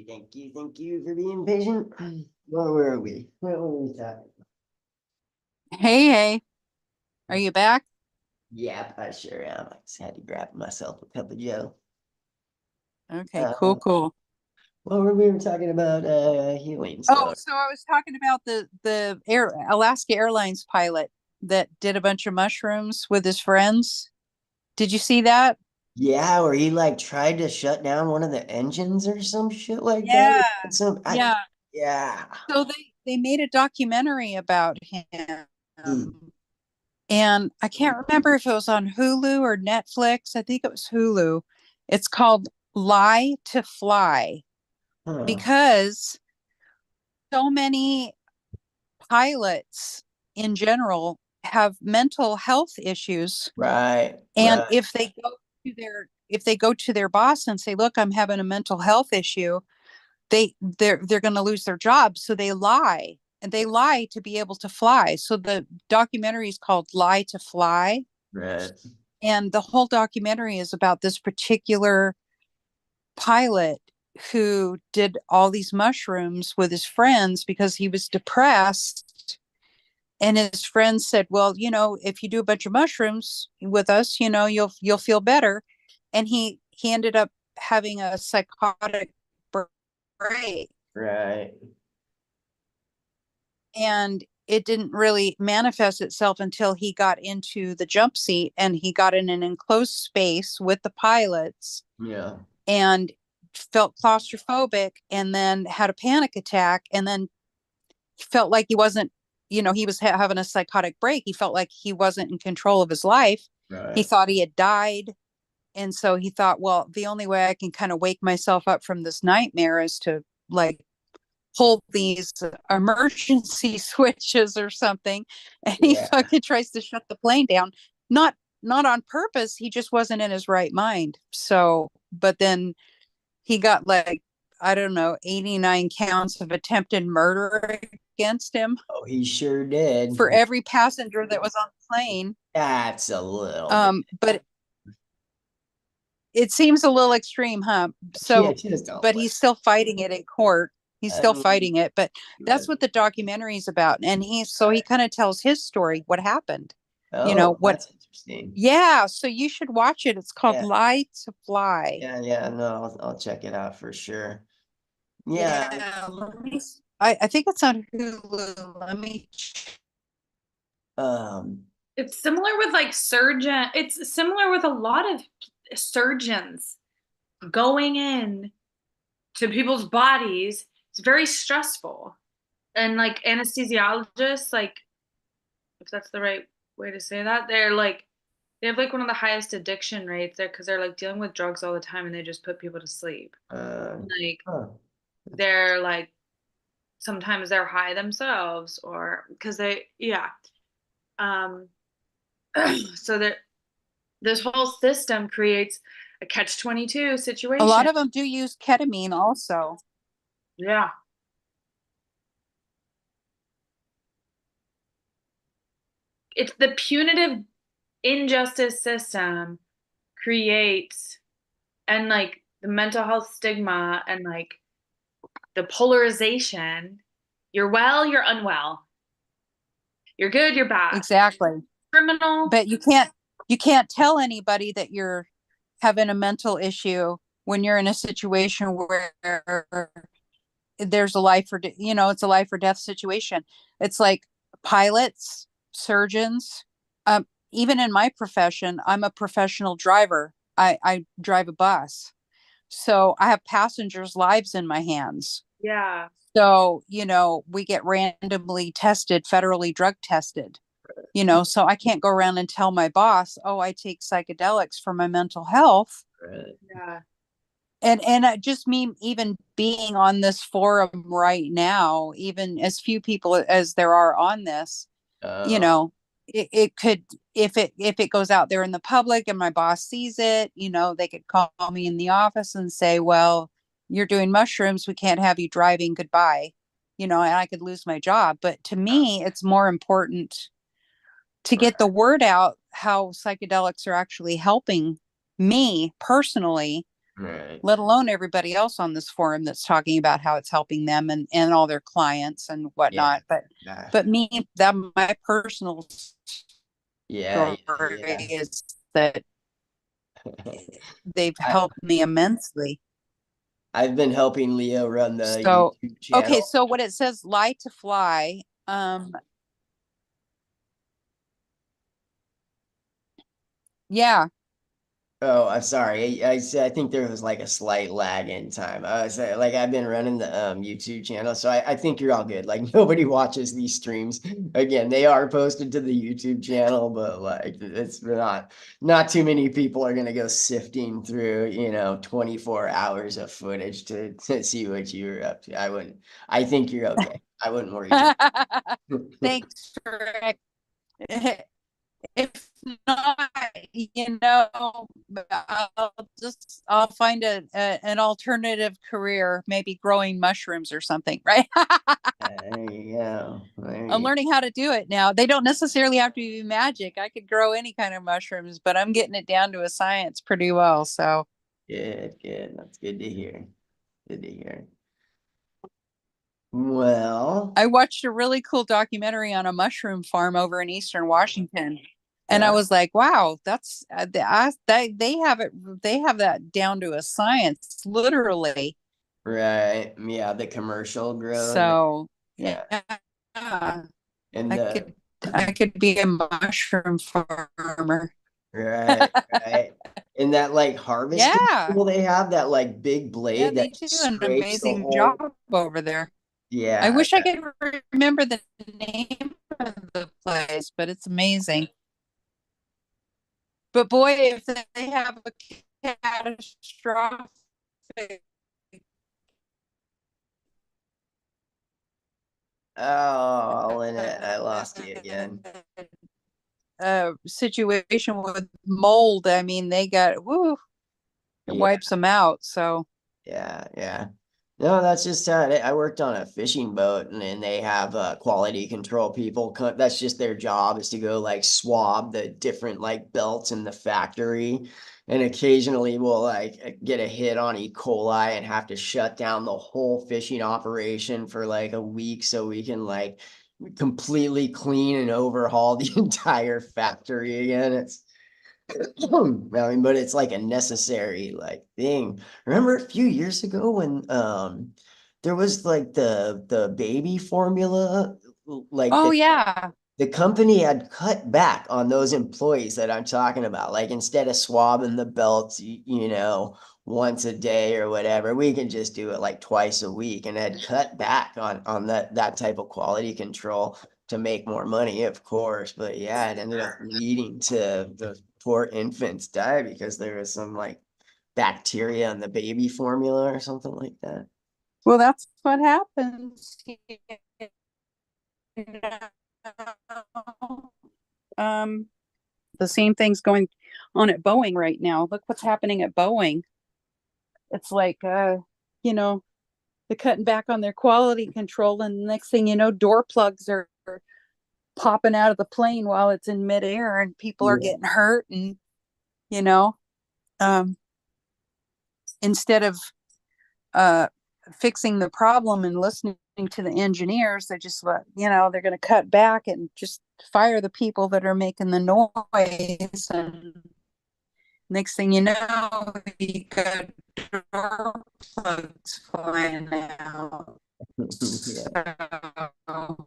Thank you for being patient. Where were we? What were we talking? Hey, are you back? Yep, I sure am. I just had to grab myself a cup of Joe. Okay, cool. What were we talking about? Healing Oh, stuff. so I was talking about the Alaska Airlines pilot that did a bunch of mushrooms with his friends. Did you see that? Yeah, where he like tried to shut down one of the engines or some shit like Yeah, that. yeah. Yeah. So they made a documentary about him. Mm. And I can't remember if it was on Hulu or Netflix. I think it was Hulu. It's called Lie to Fly Huh. because so many pilots in general have mental health issues. Right. And Right. if they go to their boss and say, "Look, I'm having a mental health issue," they're going to lose their job. So they lie, and they lie to be able to fly. So the documentary is called Lie to Fly. Right. And the whole documentary is about this particular pilot who did all these mushrooms with his friends because he was depressed. And his friends said, "Well, if you do a bunch of mushrooms with us, you'll feel better." And he ended up having a psychotic break. Right. And it didn't really manifest itself until he got into the jump seat and he got in an enclosed space with the pilots Yeah. and felt claustrophobic and then had a panic attack and then felt like he wasn't, he was having a psychotic break. He felt like he wasn't in control of his life. Right. He thought he had died. And so he thought, well, the only way I can kind of wake myself up from this nightmare is to like pull these emergency switches or something. And he Yeah. fucking tries to shut the plane down. Not on purpose. He just wasn't in his right mind. So, but then he got like, I don't know, 89 counts of attempted murder against him Oh, he sure did. for every passenger that was on the plane. That's a little But it seems a little extreme, huh? So, but he's still fighting it in court. He's still fighting it, but that's what the documentary is about. And he kind of tells his story, what happened. That's interesting. Yeah, so you should watch it. It's called Yeah. Lie to Fly. Yeah, no, I'll check it out for sure. Yeah. I think it's on Hulu. Let me It's similar with like it's similar with a lot of surgeons going in to people's bodies. It's very stressful. And like anesthesiologists, like if that's the right way to say that, they have like one of the highest addiction rates there because they're like dealing with drugs all the time and they just put people to sleep. They're like sometimes they're high themselves or because so that this whole system creates a catch-22 situation. A lot of them do use ketamine also. Yeah. It's the punitive injustice system creates and like the mental health stigma and like the polarization. You're well, you're unwell. You're good, you're bad. Exactly. Criminal. But you can't tell anybody that you're having a mental issue when you're in a situation where there's a life or it's a life or death situation. It's like pilots, surgeons, even in my profession, I'm a professional driver. I drive a bus. So I have passengers' lives in my hands. Yeah. So, we get randomly tested, federally drug tested, so I can't go around and tell my boss, "Oh, I take psychedelics for my mental health." Yeah. And just me even being on this forum right now, even as few people as there are on this, it could, if it goes out there in the public and my boss sees it, they could call me in the office and say, "Well, you're doing mushrooms, we can't have you driving, goodbye," and I could lose my job. But to me, it's more important to get the word out how psychedelics are actually helping me personally Right. let alone everybody else on this forum that's talking about how it's helping them and all their clients and whatnot. Yeah. But me, that my personal Yeah. story Yeah. is that they've I, helped me immensely. I've been helping Leo run the So, YouTube okay, channel. so what it says, lie to fly. Yeah. Oh, I'm sorry. I think there was like a slight lag in time. Like I've been running the YouTube channel, so I think you're all good. Like nobody watches these streams. Again, they are posted to the YouTube channel, but like it's not too many people are gonna go sifting through, 24 hours of footage to see what you were up to. I wouldn't. I think you're okay. I wouldn't worry too much. Thanks, Rick. If not, I'll find an alternative career, maybe growing mushrooms or something, right? There you go. I'm learning how to do it now. They don't necessarily have to be magic. I could grow any kind of mushrooms, but I'm getting it down to a science pretty well. So Good. That's good to hear. Good to hear. Well, I watched a really cool documentary on a mushroom farm over in Eastern Washington. And I yeah, was like, wow, that's they have it, they have that down to a science, literally. right. Yeah, the commercial growing. So Yeah. yeah, And I the could be a mushroom farmer. right. And that like harvesting Yeah, tool they have, that like big yeah, blade they that do an scrapes the amazing job whole. over there. I Yeah, wish I could remember the name of the place, but it's amazing. But boy, if they have a catastrophic oh, Lynette, I lost you again. situation with mold, I mean, they got woo, it Yeah, wipes them out. So yeah. No, that's just I worked on a fishing boat, and they have quality control people. That's just their job, is to go like swab the different like belts in the factory, and occasionally we'll like get a hit on E. coli and have to shut down the whole fishing operation for like a week so we can like completely clean and overhaul the entire factory again. I mean, but it's like a necessary like thing. Remember a few years ago when there was like the baby formula, like oh yeah. the company had cut back on those employees that I'm talking about. Like instead of swabbing the belts, once a day or whatever, we can just do it like twice a week, and had cut back on that type of quality control to make more money, of course. But yeah, it ended up leading to the poor infants die because there was some like bacteria in the baby formula or something like that. Well, that's what happens. Um, the same thing's going on at Boeing right now. Look what's happening at Boeing. It's like, you know, they're cutting back on their quality control, and the next thing you know, door plugs are popping out of the plane while it's in midair, and people are Yeah. getting hurt. And you know, um, instead of fixing the problem and listening to the engineers, they just they're going to cut back and just fire the people that are making the noise. And next thing you know, you got door plugs flying out. Yeah. So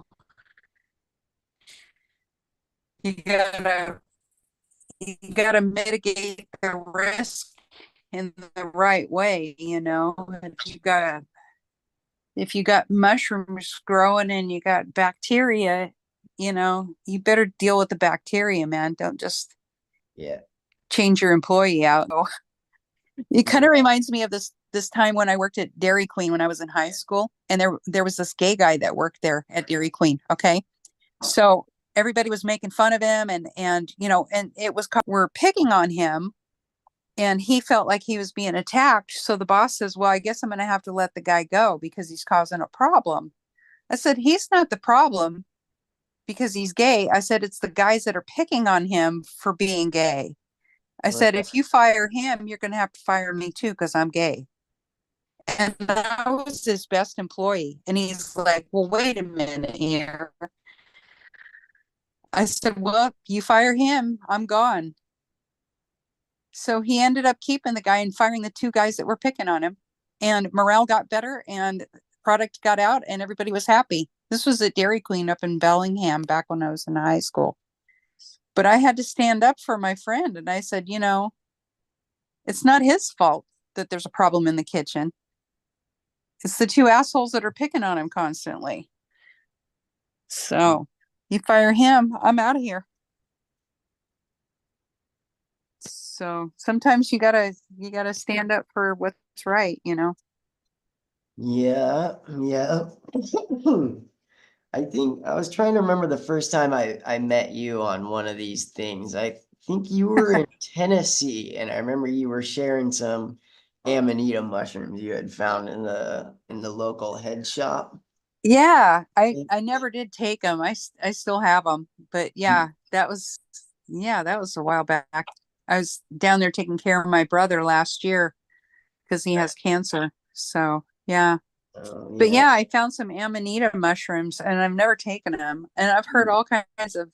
you gotta you gotta mitigate the risk in the right way. If you got mushrooms growing and you got bacteria, you better deal with the bacteria, man. Don't just Yeah. change your employee out. It kind of reminds me of this time when I worked at Dairy Queen when I was in high school, and there was this gay guy that worked there at Dairy Queen. Okay, so everybody was making fun of him, and it was we're picking on him, and he felt like he was being attacked. So the boss says, well, I guess I'm going to have to let the guy go because he's causing a problem. I said, he's not the problem because he's gay. I said, it's the guys that are picking on him for being gay. I said, if you fire him, you're going to have to fire me too, because I'm gay. And I was his best employee. And he's like, well, wait a minute here. I said, well, you fire him, I'm gone. So he ended up keeping the guy and firing the two guys that were picking on him. And morale got better and product got out and everybody was happy. This was at Dairy Queen up in Bellingham back when I was in high school. But I had to stand up for my friend. And I said, you know, it's not his fault that there's a problem in the kitchen. It's the two assholes that are picking on him constantly. So you fire him, I'm out of here. So sometimes you gotta stand up for what's right, you know. Yeah, yeah. I think I was trying to remember the first time I met you on one of these things. I think you were in Tennessee, and I remember you were sharing some amanita mushrooms you had found in the local head shop. Yeah, I never did take them. I still have them, but yeah, that was a while back. I was down there taking care of my brother last year because he has cancer. So yeah. Oh, But yeah. yeah, I found some amanita mushrooms and I've never taken them. And I've heard all kinds of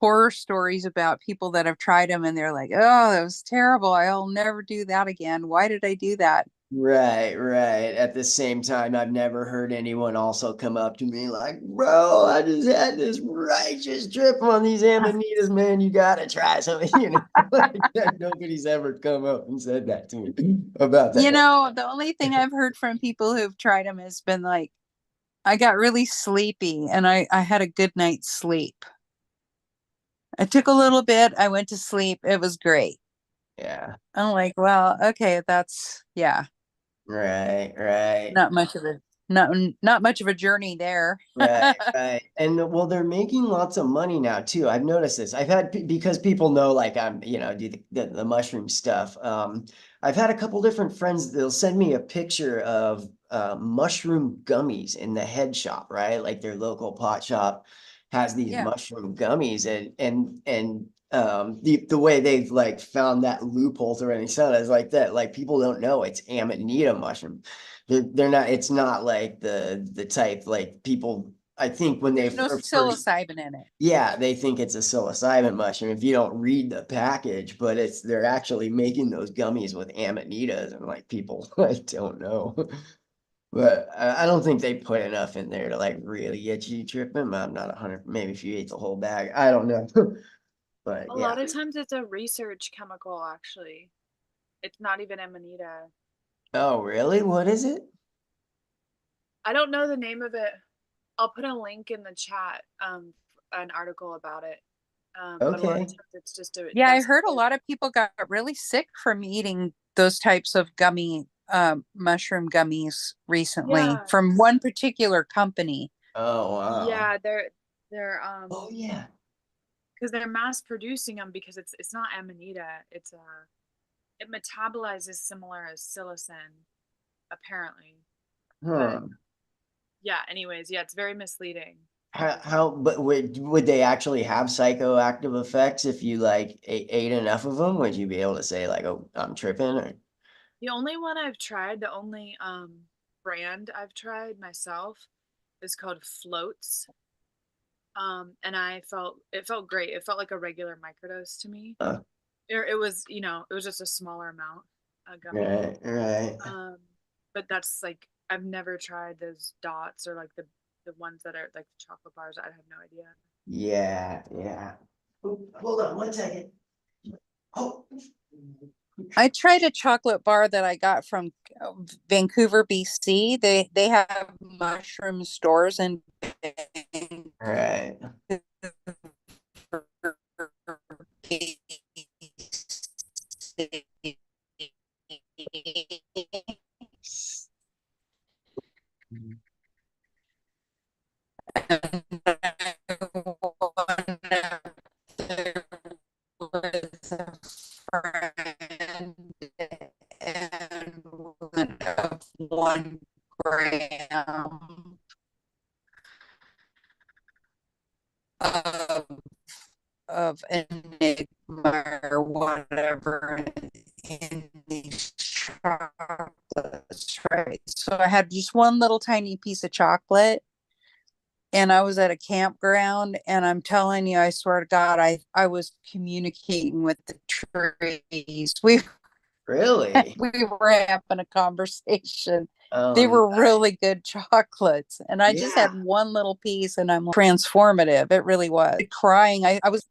horror stories about people that have tried them and they're like, oh, that was terrible. I'll never do that again. Why did I do that? Right, right. At the same time, I've never heard anyone also come up to me like, bro, I just had this righteous trip on these amanitas, man. You gotta try something, you know. Like, nobody's ever come up and said that to me about that. You know, the only thing I've heard from people who've tried them has been like, I got really sleepy and I had a good night's sleep. I took a little bit, I went to sleep. It was great. Yeah. I'm like, well, okay, that's yeah, Right, right. not much of a not much of a journey there. Right, right. And well, they're making lots of money now too. I've noticed this. I've had because people know like I'm, you know, do the mushroom stuff. I've had a couple different friends, they'll send me a picture of mushroom gummies in the head shop, right? Like their local pot shop has these Yeah. mushroom gummies and the way they've like found that loophole through any sound is like that. Like people don't know it's amanita mushroom. They're not, it's not like the type like people, I think when they There's no first, psilocybin in it. yeah, they think it's a psilocybin mushroom if you don't read the package, but they're actually making those gummies with amanitas and like people I don't know. But I don't think they put enough in there to like really get you tripping. I'm not 100, maybe if you ate the whole bag, I don't know. But A yeah. lot of times it's a research chemical, actually. It's not even amanita. Oh, really? What is it? I don't know the name of it. I'll put a link in the chat, an article about it. But a lot of Okay. times it's just a Yeah, I that's heard a the- lot of people got really sick from eating those types of mushroom gummies recently Yeah, from one particular company. Oh, wow. yeah, they're Oh, yeah. because they're mass producing them because it's not amanita. It's it metabolizes similar as psilocin, apparently. But Huh. yeah, anyways, yeah, it's very misleading. But would they actually have psychoactive effects if you like ate enough of them? Would you be able to say like, oh, I'm tripping or? The only one I've tried, the only brand I've tried myself is called Floats. And it felt great. It felt like a regular microdose to me. It was, it was just a smaller amount, gummy. Right, right. But that's like I've never tried those dots or like the ones that are like the chocolate bars. I have no idea. Yeah, yeah. Hold on one second. Oh, I tried a chocolate bar that I got from Vancouver, BC. They have mushroom stores in right. was a friend and one of 1 gram of enigma or whatever in these chocolates, right? So I had just one little tiny piece of chocolate, and I was at a campground, and I'm telling you, I swear to God, I was communicating with the trees. We Really? we were having a conversation. They Um, were really good chocolates, and I just yeah. had one little piece, and I'm like, transformative. It really was. Crying. I was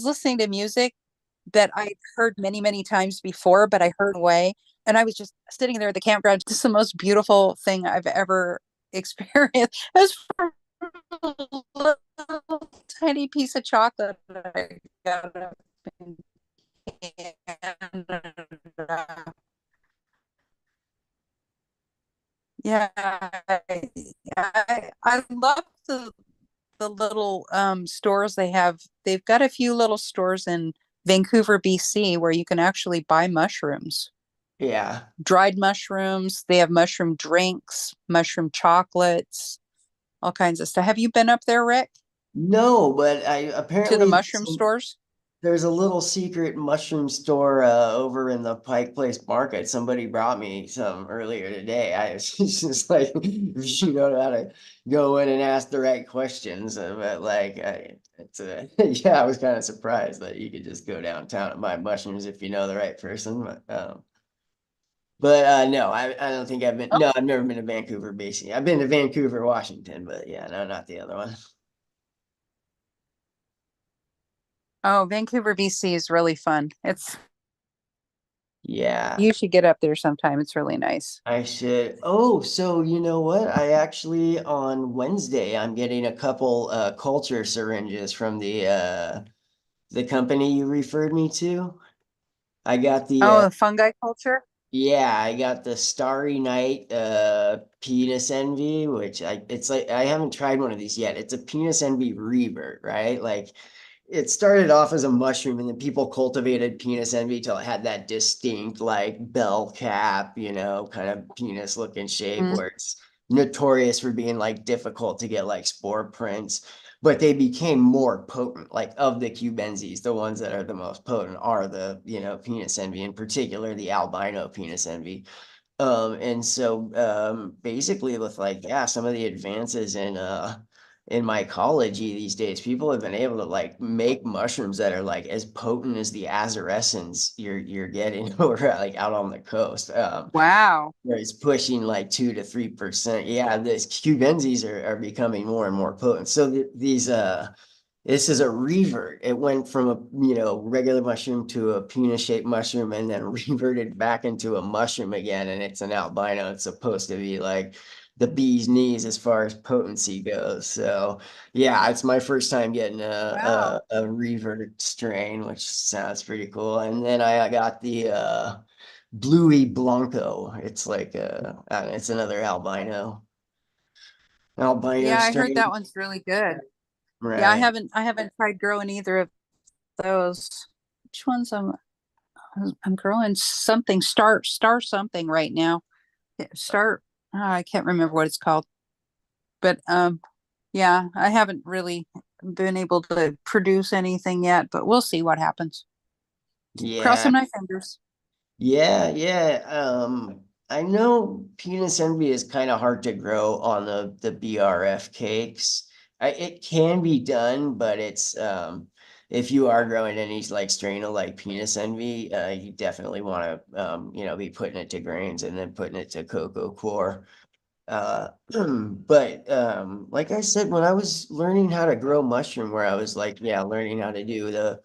listening to music that I heard many, many times before, but I heard away. And I was just sitting there at the campground. This is the most beautiful thing I've ever experienced. It was from a little tiny piece of chocolate that I got up in Canada. Yeah, I love the little stores they have. They've got a few little stores in Vancouver, BC, where you can actually buy mushrooms, Yeah. dried mushrooms. They have mushroom drinks, mushroom chocolates, all kinds of stuff. Have you been up there, Rick, No, but I to the apparently mushroom stores? there's a little secret mushroom store over in the Pike Place Market. Somebody brought me some earlier today. I was just like, if you know how to go in and ask the right questions. But like, yeah, I was kind of surprised that you could just go downtown and buy mushrooms if you know the right person. But no, I don't think I've been. Oh, No, I've never been to Vancouver, BC. I've been to Vancouver, Washington, but yeah, no, not the other one. oh, Vancouver, BC is really fun. It's Yeah. You should get up there sometime. It's really nice. I should. Oh, so you know what? I actually on Wednesday I'm getting a couple culture syringes from the company you referred me to. I got the Oh, the fungi culture. yeah, I got the Starry Night penis envy, which it's like I haven't tried one of these yet. It's a penis envy revert, right? Like it started off as a mushroom and then people cultivated penis envy till it had that distinct like bell cap, kind of penis looking shape Mm. where it's notorious for being like difficult to get like spore prints, but they became more potent. Like of the cubensis, the ones that are the most potent are the, penis envy, in particular the albino penis envy. And so basically with like, yeah, some of the advances in mycology these days, people have been able to like make mushrooms that are like as potent as the azarescens you're getting over like out on the coast. Wow. Where it's pushing like 2 to 3%. Yeah, this cubensis are becoming more and more potent. So these this is a revert. It went from a regular mushroom to a penis-shaped mushroom and then reverted back into a mushroom again. And it's an albino. It's supposed to be like the bee's knees as far as potency goes. So yeah, it's my first time getting Wow. a revert strain, which sounds pretty cool. And then I got the Bluey Blanco. It's like it's another albino Yeah, I heard strain. that one's really good. Yeah, Right. I haven't tried growing either of those. Which ones I'm growing something star something right now. Start I can't remember what it's called. But yeah, I haven't really been able to produce anything yet, but we'll see what happens. Yeah. Crossing my fingers. Yeah, yeah. I know penis envy is kind of hard to grow on the BRF cakes. It can be done, but it's if you are growing any like strain of like penis envy, you definitely want to be putting it to grains and then putting it to cocoa core. But like I said, when I was learning how to grow mushroom, where I was like, yeah, learning how to do the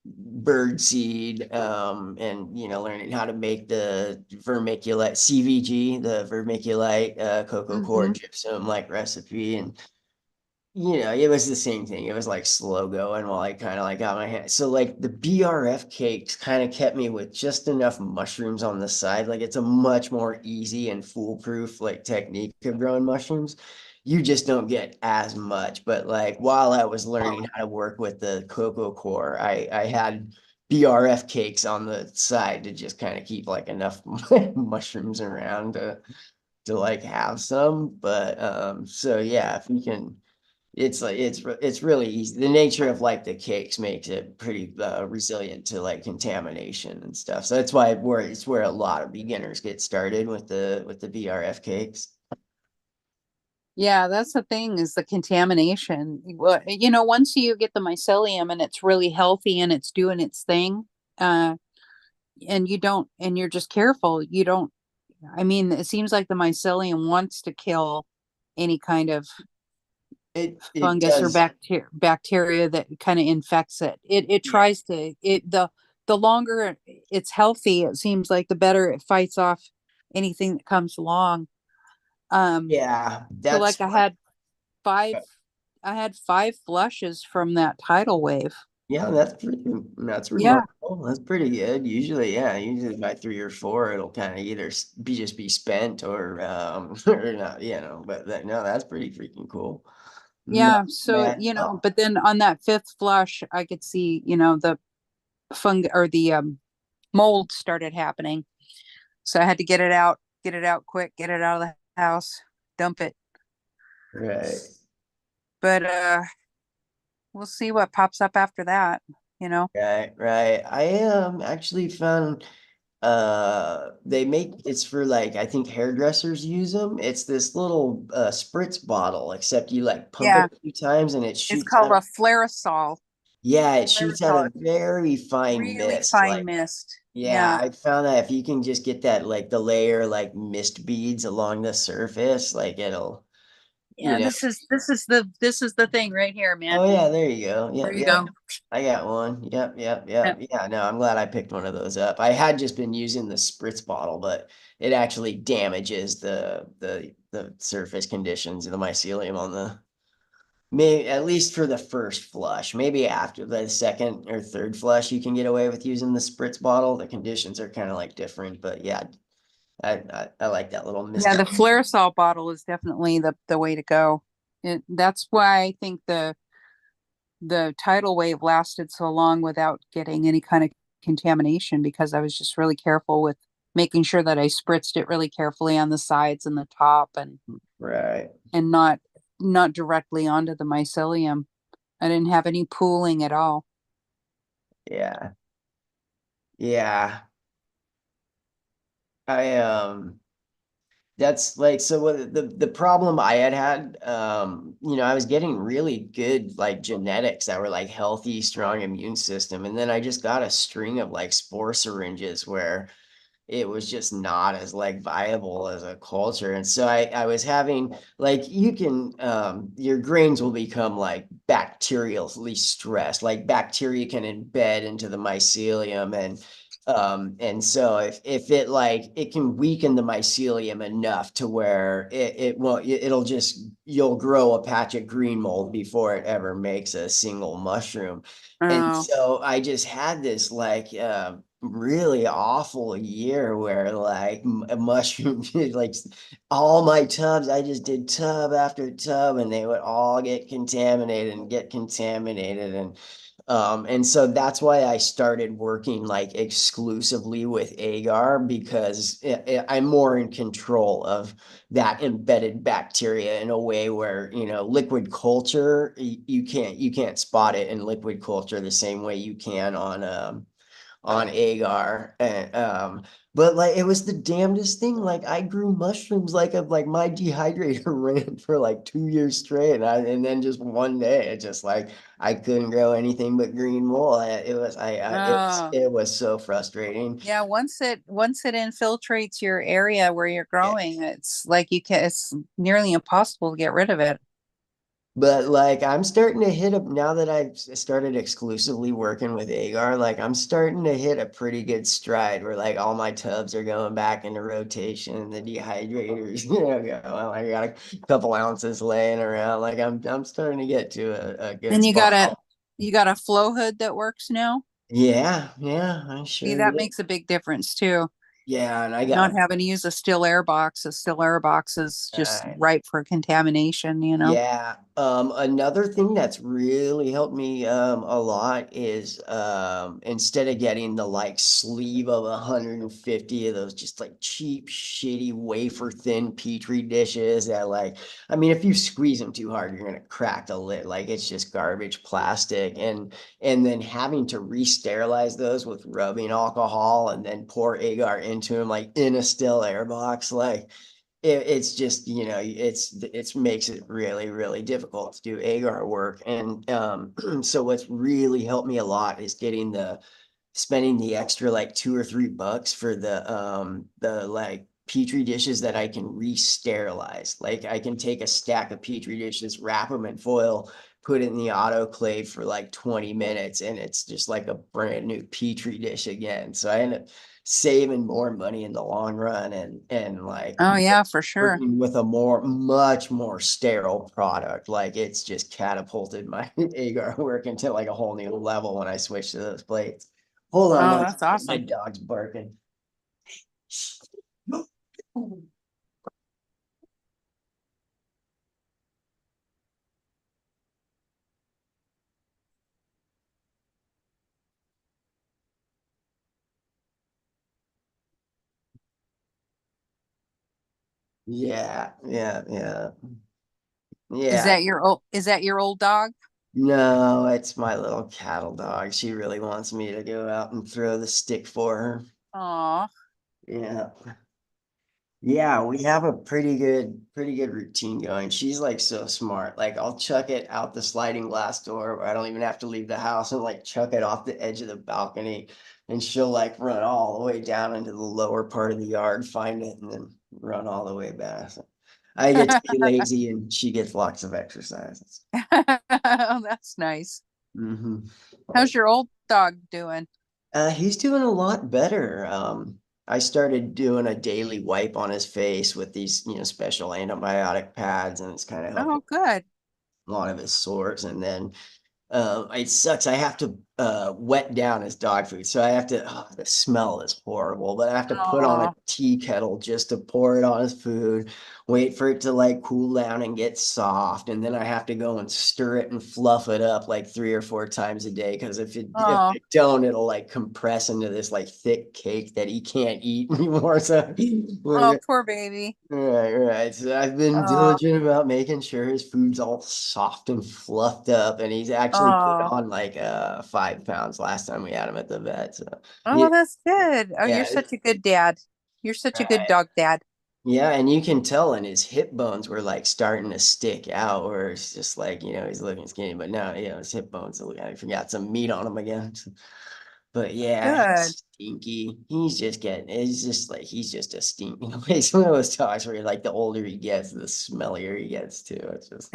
bird seed, and learning how to make the vermiculite CVG, the vermiculite cocoa core Hmm. gypsum like recipe, and it was the same thing. It was like slow going while I kind of like got my hand. So like the BRF cakes kind of kept me with just enough mushrooms on the side. Like it's a much more easy and foolproof like technique of growing mushrooms. You just don't get as much. But like while I was learning how to work with the cocoa core, I had BRF cakes on the side to just kind of keep like enough mushrooms around to like have some. But so yeah, if you can it's like it's really easy. The nature of like the cakes makes it pretty resilient to like contamination and stuff. So that's why it's where a lot of beginners get started with the BRF cakes. Yeah, that's the thing is the contamination. Well, you know, once you get the mycelium and it's really healthy and it's doing its thing, uh, and you don't, and you're just careful, you don't, I mean, it seems like the mycelium wants to kill any kind of It fungus or does. bacteria that kind of infects it. It Yeah. tries to, the longer it's healthy, it seems like the better it fights off anything that comes along. Yeah, So like that's five I had 5 flushes from that tidal wave. yeah, that's Yeah. remarkable. That's pretty good. Usually, yeah, usually by 3 or 4, it'll kind of either just be spent or or not, but no, that's pretty freaking cool. No, Yeah. So, man. Oh, but then on that 5th flush, I could see, the fung or the mold started happening. So I had to get it out quick, get it out of the house, dump it. right. But we'll see what pops up after that, you know. Right, right. I actually found they make it's for like I think hairdressers use them. It's this little spritz bottle, except you like pump it Yeah. a few times and it It's shoots called out. a flaresol. Yeah, it shoots out Flaresol. a very fine Really mist. fine Like, mist. yeah, Yeah. I found that if you can just get that like the layer like mist beads along the surface, like it'll, you Yeah, know. this is the thing right here, Oh man. yeah, there you go. There Yep, you yep. go. I got one. Yep, yep, Yeah. yep. Yeah, no, I'm glad I picked one of those up. I had just been using the spritz bottle, but it actually damages the surface conditions of the mycelium on the maybe at least for the first flush. Maybe after the second or third flush, you can get away with using the spritz bottle. The conditions are kind of like different, but yeah, I like that little Yeah, mist. the Flaresol bottle is definitely the way to go. That's why I think the tidal wave lasted so long without getting any kind of contamination because I was just really careful with making sure that I spritzed it really carefully on the sides and the top Right. and not directly onto the mycelium. I didn't have any pooling at all. Yeah. Yeah. I That's like so what the problem I had I was getting really good like genetics that were like healthy, strong immune system. And then I just got a string of like spore syringes where it was just not as like viable as a culture. And so I was having like you can your grains will become like bacterially stressed. Like bacteria can embed into the mycelium and so if it like it can weaken the mycelium enough to where it won't it'll just you'll grow a patch of green mold before it ever makes a single mushroom. And Oh, so I just had this like really awful year where like a mushroom like all my tubs I just did tub after tub and they would all get contaminated and so that's why I started working like exclusively with agar because I'm more in control of that embedded bacteria in a way where liquid culture you can't spot it in liquid culture the same way you can on agar and but like it was the damnedest thing. Like I grew mushrooms like my dehydrator ran for like 2 years straight and then just one day it just like I couldn't grow anything but green mold. It was oh. it was so frustrating. Yeah, once it infiltrates your area where you're Yeah. growing, it's like it's nearly impossible to get rid of it. But like I'm starting to hit up now that I've started exclusively working with agar, like I'm starting to hit a pretty good stride where like all my tubs are going back into rotation, the dehydrators, I got a couple ounces laying around. Like I'm starting to get to a good And spot. you got a flow hood that works now. Yeah, yeah, I See, sure that do. makes a big difference too. Yeah, and I Not got having to use a still air box. A still air box is just uh, ripe for contamination, yeah, Another thing that's really helped me a lot is instead of getting the like sleeve of 150 of those just like cheap, shitty, wafer thin Petri dishes that like, I mean, if you squeeze them too hard, you're gonna crack the lid. Like it's just garbage plastic. And then having to re-sterilize those with rubbing alcohol and then pour agar into them like in a still air box, like it's just, you know, it's makes it really, really difficult to do agar work. And so what's really helped me a lot is spending the extra like $2 or $3 for the like Petri dishes that I can re-sterilize. Like I can take a stack of Petri dishes, wrap them in foil, put it in the autoclave for like 20 minutes, and it's just like a brand new Petri dish again. So I end up saving more money in the long run and like Oh yeah, for sure. working with a much more sterile product. Like it's just catapulted my agar work into like a whole new level when I switched to those plates. Hold on, Oh, my that's awesome. dog's barking. Yeah, yeah, yeah. Yeah. Is that your old dog? No, it's my little cattle dog. She really wants me to go out and throw the stick for her. Aw. Yeah. Yeah, we have a pretty good routine going. She's like so smart. Like I'll chuck it out the sliding glass door where I don't even have to leave the house and like chuck it off the edge of the balcony. And she'll like run all the way down into the lower part of the yard, find it, and then run all the way back. So I get to be lazy and she gets lots of exercises. Oh, that's nice. Hmm. How's your old dog doing? He's doing a lot better. I started doing a daily wipe on his face with these, you know, special antibiotic pads, and it's kind of helping Oh, good. a lot of his sores. And then it sucks. I have to wet down his dog food. So I have to, oh, the smell is horrible, but I have to put on a Oh, tea kettle just to pour it on his food, wait for it to like cool down and get soft. And then I have to go and stir it and fluff it up like 3 or 4 times a day. Because if oh, it don't, it'll like compress into this like thick cake that he can't eat anymore. So oh, poor baby. right, right. So I've been Oh, diligent about making sure his food's all soft and fluffed up, and he's actually put oh, on like 5 pounds last time we had him at the vet. So oh, yeah, that's good. Oh, you're yeah, such a good dad. You're such a good right. dog dad. Yeah, and you can tell and his hip bones were like starting to stick out, where it's just like, you know, he's looking skinny, but now, you know, his hip bones, I forgot some meat on him again. So but yeah, Good. he's stinky. It's just like, he's just a stink. You know, it's one of those dogs where like the older he gets, the smellier he gets too. It's just,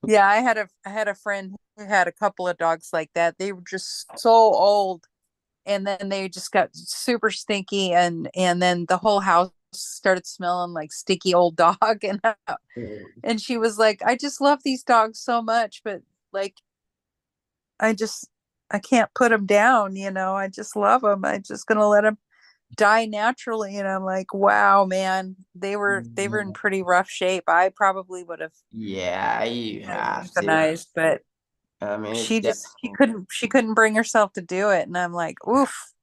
Yeah, I had a friend who had a couple of dogs like that. They were just so old, and then they just got super stinky, and then the whole house started smelling like sticky old dog. And she was like, I just love these dogs so much, but like I just I can't put them down, you know. I just love them. I'm just gonna let them die naturally. And I'm like, wow, man, they were in pretty rough shape. I probably would have yeah, you have to. euthanized, but I mean, it's she just definitely. she couldn't bring herself to do it. And I'm like, oof,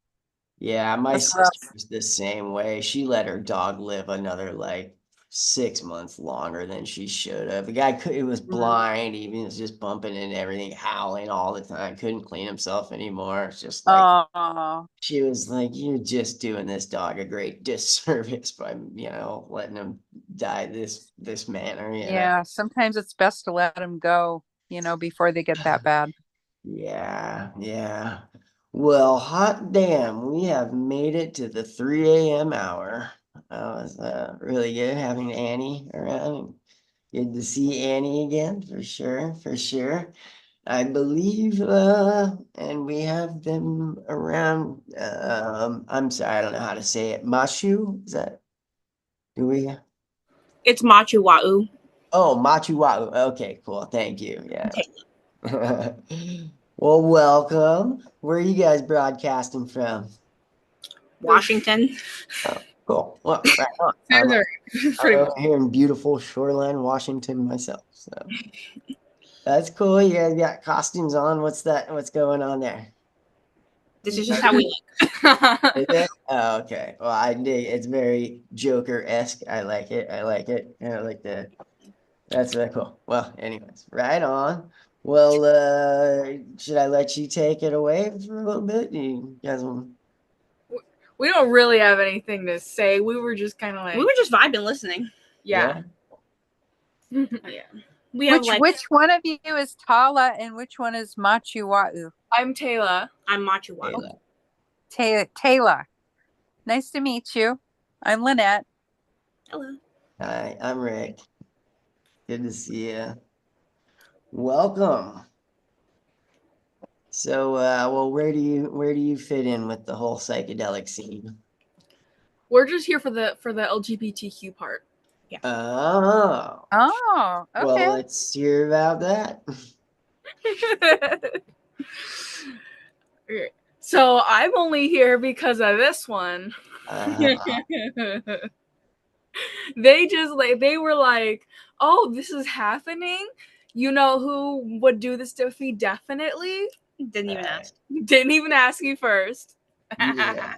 Yeah, my that's rough. sister was the same way. She let her dog live another like 6 months longer than she should have. The guy it was Mm. blind, even was just bumping into everything, howling all the time, couldn't clean himself anymore. It's just like Oh, she was like, "You're just doing this dog a great disservice by, you know, letting him die this manner, you know." yeah. Sometimes it's best to let them go, you know, before they get that bad. Yeah, yeah. Well, hot damn, we have made it to the 3 a.m. hour. That was really good having Annie around. Good to see Annie again, for sure, for sure. I believe, and we have them around. I'm sorry, I don't know how to say it. Mashu, is that, do we? It's Machu Wa'u. Oh, Machu Wa'u. Okay, cool. Thank you. Yeah. Okay. Well, welcome. Where are you guys broadcasting from? Washington. Cool. Well, right on. I'm over here in beautiful Shoreline, Washington myself. So that's cool. You guys got costumes on. What's that? What's going on there? This is just how we look. Is it? Oh, okay. Well, I dig. It's very Joker-esque. I like it. I like it. I like that. That's really cool. Well, anyways, right on. Well, should I let you take it away for a little bit? You guys want... We don't really have anything to say. We were just kind of like, We were just vibing, listening. yeah. Yeah. We have Which one of you is Tala and which one is Machu-Wa'u? I'm Taylor. I'm Machu-Wa'u. Taylor. Nice to meet you. I'm Lynette. Hello. Hi, I'm Rick. Good to see you. Welcome. So, well, where do you fit in with the whole psychedelic scene? We're just here for the LGBTQ part. Yeah. Oh. Oh, okay. Well, let's hear about that. Okay. So I'm only here because of this one. They were like, oh, this is happening. You know who would do this to me? Definitely. Didn't even ask. Didn't even ask you first. Yeah.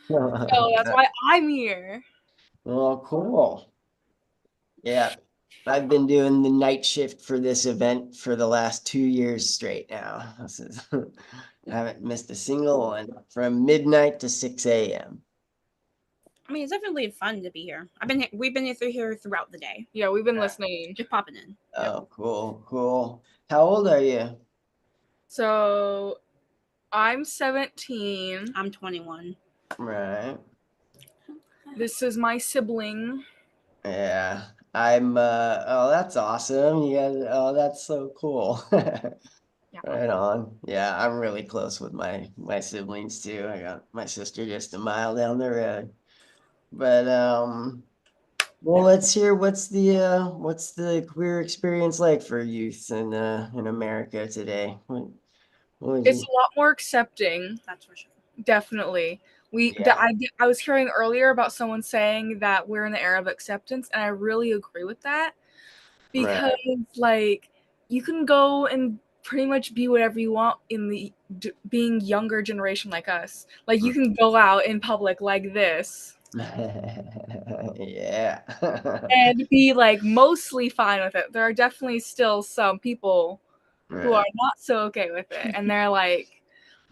So that's why I'm here. Well, cool. Yeah. I've been doing the night shift for this event for the last 2 years straight now. I haven't missed a single one from midnight to 6 a.m. I mean, it's definitely fun to be here. We've been here throughout the day. Yeah, we've been listening. Just popping in. Oh, cool, cool. How old are you? So I'm 17. I'm 21. Right. This is my sibling. Yeah. I'm oh, that's awesome. You guys, oh, that's so cool. Right on. Yeah, I'm really close with my siblings too. I got my sister just a mile down the road. But well, let's hear what's the queer experience like for youth in America today? It's a lot more accepting. That's for sure. Definitely. I was hearing earlier about someone saying that we're in the era of acceptance, and I really agree with that because like you can go and pretty much be whatever you want in the being younger generation like us. Like you can go out in public like this. Yeah. And be like mostly fine with it. There are definitely still some people who are not so okay with it, and they're like,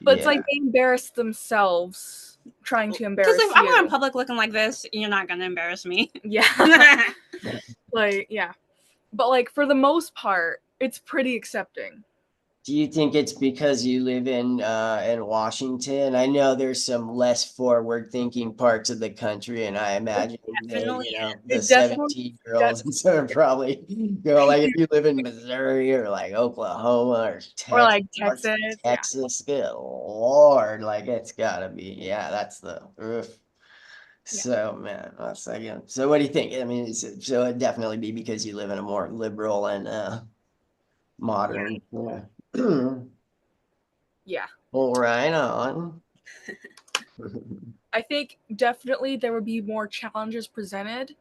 but it's like they embarrass themselves trying to embarrass you. Because if I'm out in public looking like this, you're not gonna embarrass me. Yeah. Like, yeah. But like for the most part, it's pretty accepting. Do you think it's because you live in Washington? I know there's some less forward-thinking parts of the country, and I imagine the 17-year-olds and so probably like if you live in Missouri or like Oklahoma or like Texas, good Lord, like it's gotta be, that's the roof. So man, that's again. So what do you think? I mean, so it'd definitely be because you live in a more liberal and modern. Yeah. Well, right on. I think definitely there would be more challenges presented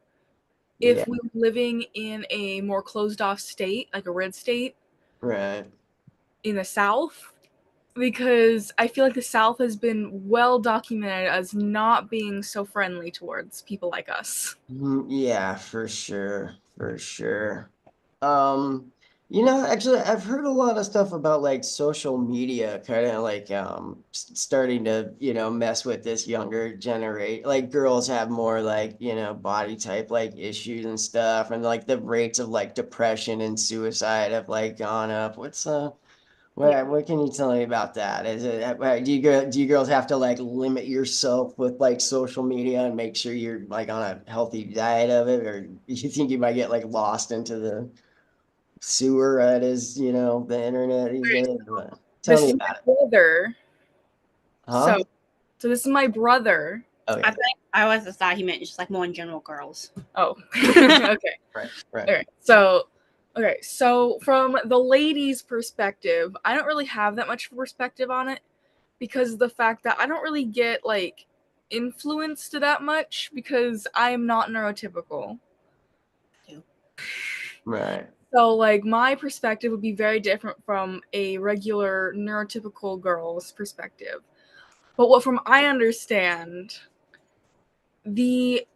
if we were living in a more closed off state, like a red state. Right. In the South. Because I feel like the South has been well documented as not being so friendly towards people like us. Yeah, for sure. For sure. Actually, I've heard a lot of stuff about like social media kind of like starting to, mess with this younger generation. Like girls have more like, body type like issues and stuff, and like the rates of like depression and suicide have like gone up. What can you tell me about that? Is it do you girls have to like limit yourself with like social media and make sure you're like on a healthy diet of it, or you think you might get like lost into the sewer that is, the internet these days? Tell me about it. Brother. Huh? So this is my brother. Okay. I think I always thought he meant just like more in general girls. Oh, okay. Right. Okay. So from the ladies' perspective, I don't really have that much perspective on it because of the fact that I don't really get like influenced that much because I am not neurotypical. Right. So like my perspective would be very different from a regular neurotypical girl's perspective. But what from I understand, the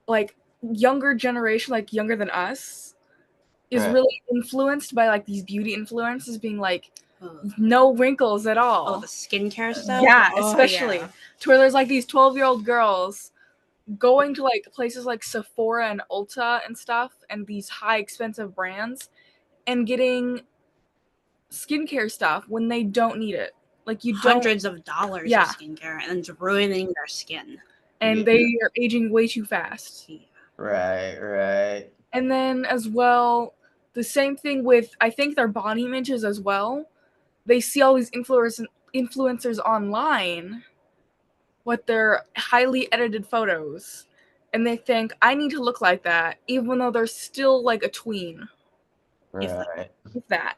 like younger generation, like younger than us, is Right. really influenced by like these beauty influences being like no wrinkles at all. Oh, the skincare stuff? Yeah, Oh, especially yeah. to where there's like these 12-year-old girls going to like places like Sephora and Ulta and stuff and these high expensive brands and getting skincare stuff when they don't need it. Like you Hundreds don't, of dollars yeah. of skincare and it's ruining their skin. And they are aging way too fast. Right. And then as well, the same thing with I think their body images as well. They see all these influencers online with their highly edited photos, and they think I need to look like that, even though they're still like a tween. Right. If that.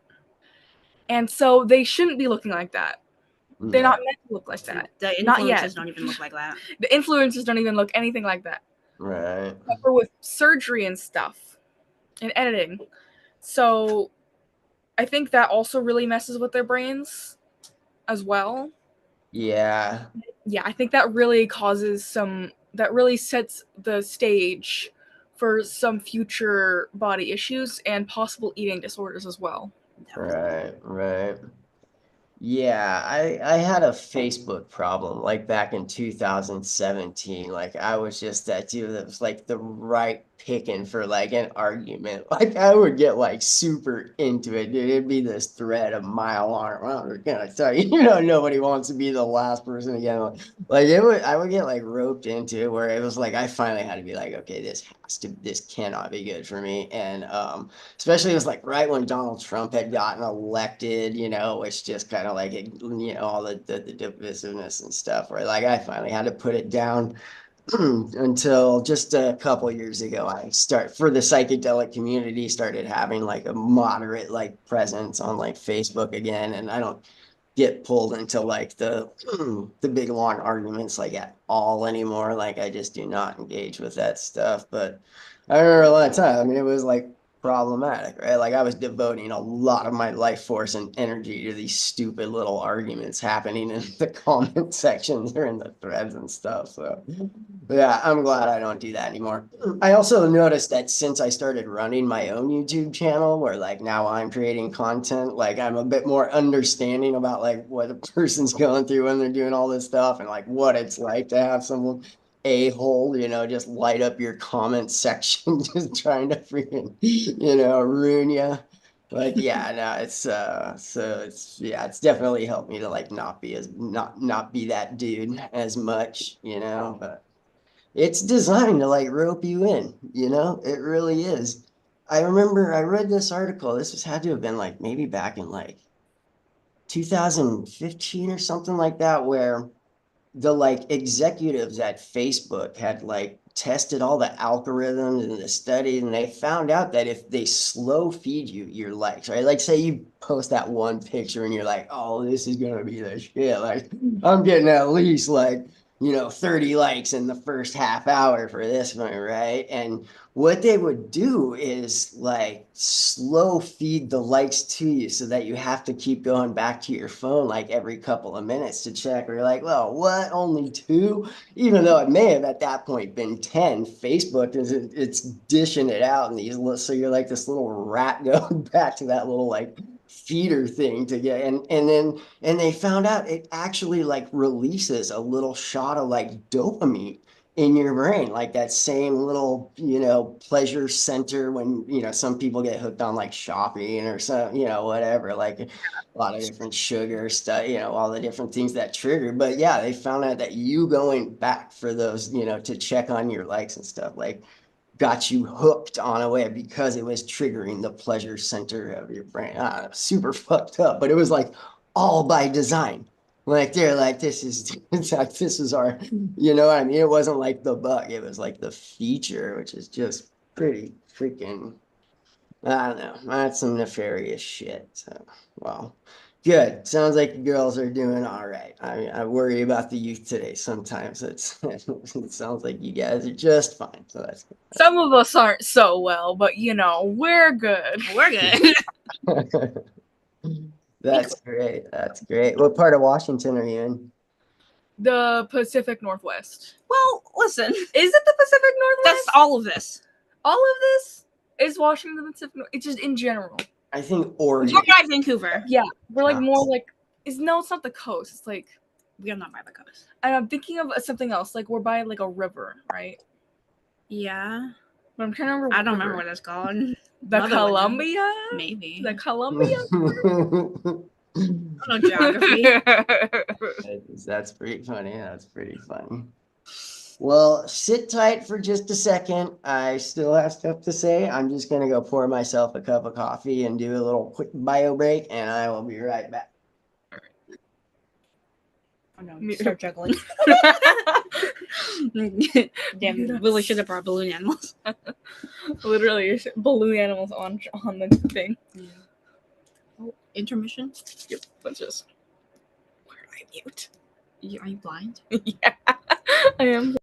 And so they shouldn't be looking like that. They're not meant to look like that. The Not yet. influencers don't even look like that. The influencers don't even look anything like that. Right. Or with surgery and stuff and editing. So I think that also really messes with their brains as well. Yeah. Yeah, I think that really that really sets the stage for some future body issues and possible eating disorders as well. Right. Yeah, I had a Facebook problem like back in 2017. Like I was just that dude that was like the right picking for like an argument. Like I would get like super into it, dude. It'd be this thread a mile long. I'm not gonna tell you, nobody wants to be the last person again. Like I would get like roped into it where it was like I finally had to be like, okay, this cannot be good for me. And especially it was like right when Donald Trump had gotten elected, which just kind of like, all the divisiveness and stuff, where like I finally had to put it down until just a couple years ago. For the psychedelic community, started having like a moderate like presence on like Facebook again. And I don't get pulled into like the big long arguments like at all anymore. Like I just do not engage with that stuff. But I remember a lot of time. I mean, it was like problematic, right? Like I was devoting a lot of my life force and energy to these stupid little arguments happening in the comment sections or in the threads and stuff. So yeah, I'm glad I don't do that anymore. I also noticed that since I started running my own YouTube channel, where like now I'm creating content, like I'm a bit more understanding about like what a person's going through when they're doing all this stuff and like what it's like to have someone a-hole, just light up your comment section, just trying to freaking, ruin you. Like, yeah, no, it's definitely helped me to like not be that dude as much, but it's designed to like rope you in, it really is. I remember I read this article. Had to have been like maybe back in like 2015 or something like that, where the like executives at Facebook had like tested all the algorithms and the studies, and they found out that if they slow feed you your likes, right? Like say you post that one picture and you're like, oh, this is gonna be the shit. Like I'm getting at least like 30 likes in the first half hour for this one, right? And what they would do is like slow feed the likes to you so that you have to keep going back to your phone like every couple of minutes to check. Or you're like, well, what? Only 2? Even though it may have at that point been 10. Facebook it's dishing it out in these little, so you're like this little rat going back to that little like feeder thing to get and they found out it actually like releases a little shot of like dopamine in your brain, like that same little, pleasure center when, some people get hooked on like shopping or some, whatever, like a lot of different sugar stuff, all the different things that trigger. But yeah, they found out that you going back for those, to check on your likes and stuff, like got you hooked on a way because it was triggering the pleasure center of your brain. Super fucked up, but it was like all by design. Like they're like, this is our, what I mean? It wasn't like the bug, it was like the feature, which is just pretty freaking, I don't know. That's some nefarious shit. So, well, Good. Sounds like you girls are doing all right. I worry about the youth today. Sometimes it sounds like you guys are just fine. So that's good. Some of us aren't so well, but you know, we're good. We're good. That's great. That's great. What part of Washington are you in? The Pacific Northwest. Well, listen, Is it the Pacific Northwest? that's all of this. All of this is Washington the Pacific. It's just in general. I think Oregon. We're by Vancouver. Yeah, we're like Ah. more like. It's not the coast. It's like, We are not by the coast. and I'm thinking of something else. Like we're by like a river, right? Yeah. But I'm trying to remember. I don't river. remember what it's called. The Mother would know. Columbia. Maybe. The Columbia. I don't know geography. That's pretty funny. That's pretty funny. Well, sit tight for just a second. I still have stuff to say. I'm just going to go pour myself a cup of coffee and do a little quick bio break, and I will be right back. Oh no, start juggling. Damn, really should have brought balloon animals. Literally, balloon animals on the thing. Yeah. Oh, intermission? Yep. Let's just. Where do I mute? Are you blind? Yeah, I am.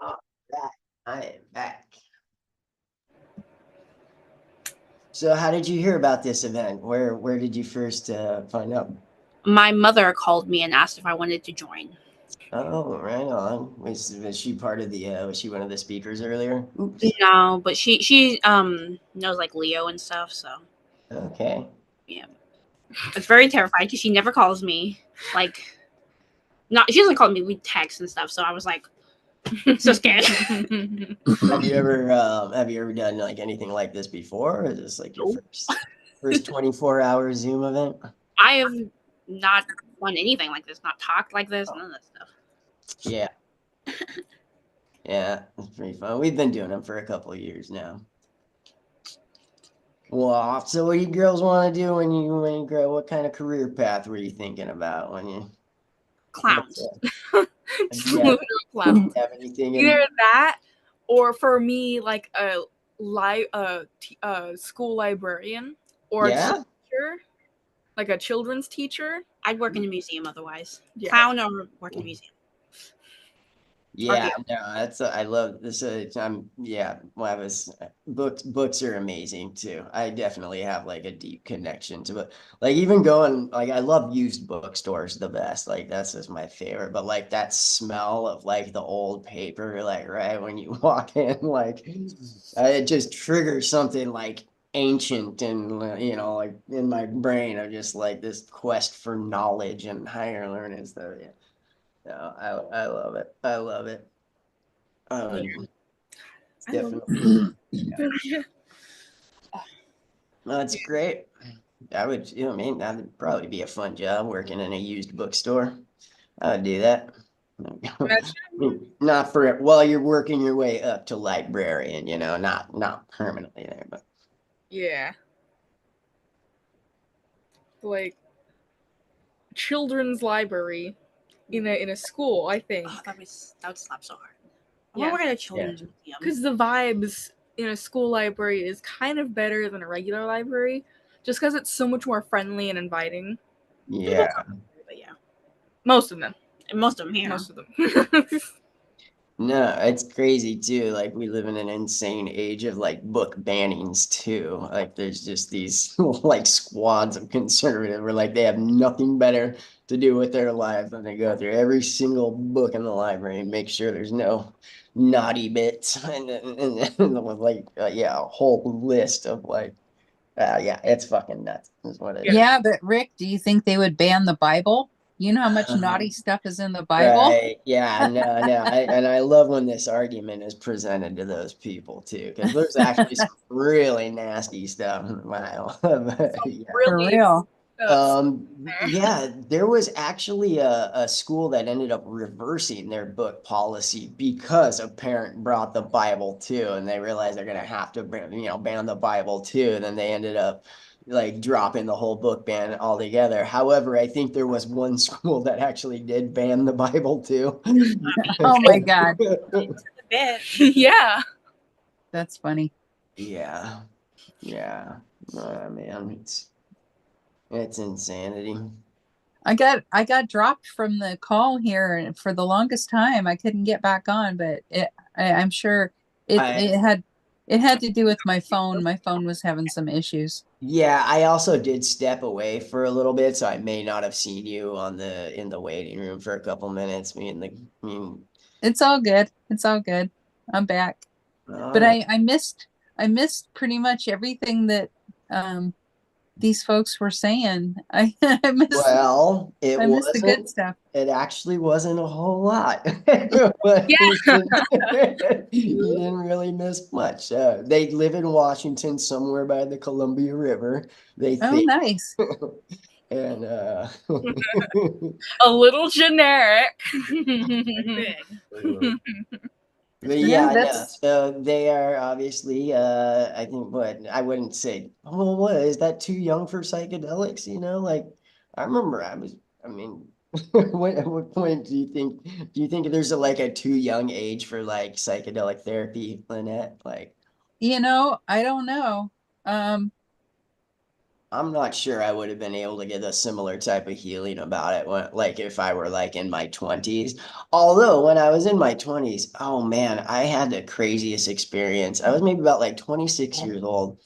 All right, I am back. So, how did you hear about this event? Where did you first find out? My mother called me and asked if I wanted to join. Oh, right on. Was she part of the? Was she one of the speakers earlier? Oops. No, but she knows like Leo and stuff, so Okay. yeah. I was very terrified because she never calls me. Like, not she doesn't call me. We text and stuff, so I was like so scared. Have you ever done like anything like this before, or is this like your first 24-hour Zoom event? I have not done anything like this, not talked like this, none of that stuff. Yeah. Yeah, it's pretty fun. We've been doing them for a couple of years now. Well, so what do you girls want to do when you grow? What kind of career path were you thinking about when you? Clowns. Yeah. Clowns. Have anything in Either that, or for me, like a school librarian, or a Yeah? teacher, like a children's teacher. I'd work in a museum otherwise. Yeah. Clown or work in a museum. Yeah, no, that's I love this. Yeah, well, books are amazing too. I definitely have like a deep connection to it. Like even going like I love used bookstores the best. Like that's just my favorite. But like that smell of like the old paper, like right when you walk in, like it just triggers something like ancient and like in my brain of just like this quest for knowledge and higher learning stuff. Yeah. No, I love it. I love it. It's I love definitely it. that's great. I would, I mean, that'd probably be a fun job working in a used bookstore. I would do that. Not for while you're working your way up to librarian, not permanently there, but Yeah. Like children's library in a school, I think. Oh, that would slap so hard. I Yeah. want to work at a children's museum. Because the vibes in a school library is kind of better than a regular library, just because it's so much more friendly and inviting. yeah. But yeah, Most of them. and most of them here. Most of them. No, it's crazy too. Like we live in an insane age of like book bannings too. Like there's just these like squads of conservative where like they have nothing better to do with their lives than they go through every single book in the library and make sure there's no naughty bits and like yeah, a whole list of like yeah, it's fucking nuts is what it is. Yeah, but Rick, do you think they would ban the Bible? You know how much naughty stuff is in the Bible? Right. Yeah, no, and I love when this argument is presented to those people too, because there's actually some really nasty stuff in the Bible. Yeah. For real. Yeah, there was actually a school that ended up reversing their book policy because a parent brought the Bible too, and they realized they're gonna have to ban the Bible too. And then they ended up like dropping the whole book ban altogether. However, I think there was one school that actually did ban the Bible too. Oh my God. Yeah. That's funny. Yeah. Yeah. Man, it's insanity. I got dropped from the call here, and for the longest time I couldn't get back on, but I'm sure it had to do with my phone. My phone was having some issues. Yeah, I also did step away for a little bit, so I may not have seen you in the waiting room for a couple minutes. It's all good. It's all good. I'm back. But right. I missed pretty much everything that these folks were saying. I missed Well, it I missed the good wasn't. stuff. It actually wasn't a whole lot. Yeah. You didn't really miss much. They live in Washington, somewhere by the Columbia River. They Oh, think, nice. and A little generic. but Yeah, yeah, no. that's So they are obviously, I think, what I wouldn't say, oh, what is that too young for psychedelics? Like I remember I mean, at what point do you think there's like a too young age for like psychedelic therapy, Lynette? Like, I don't know. I'm not sure I would have been able to get a similar type of healing about it like if I were like in my 20s. Although when I was in my 20s, oh man, I had the craziest experience. I was maybe about like 26 years old.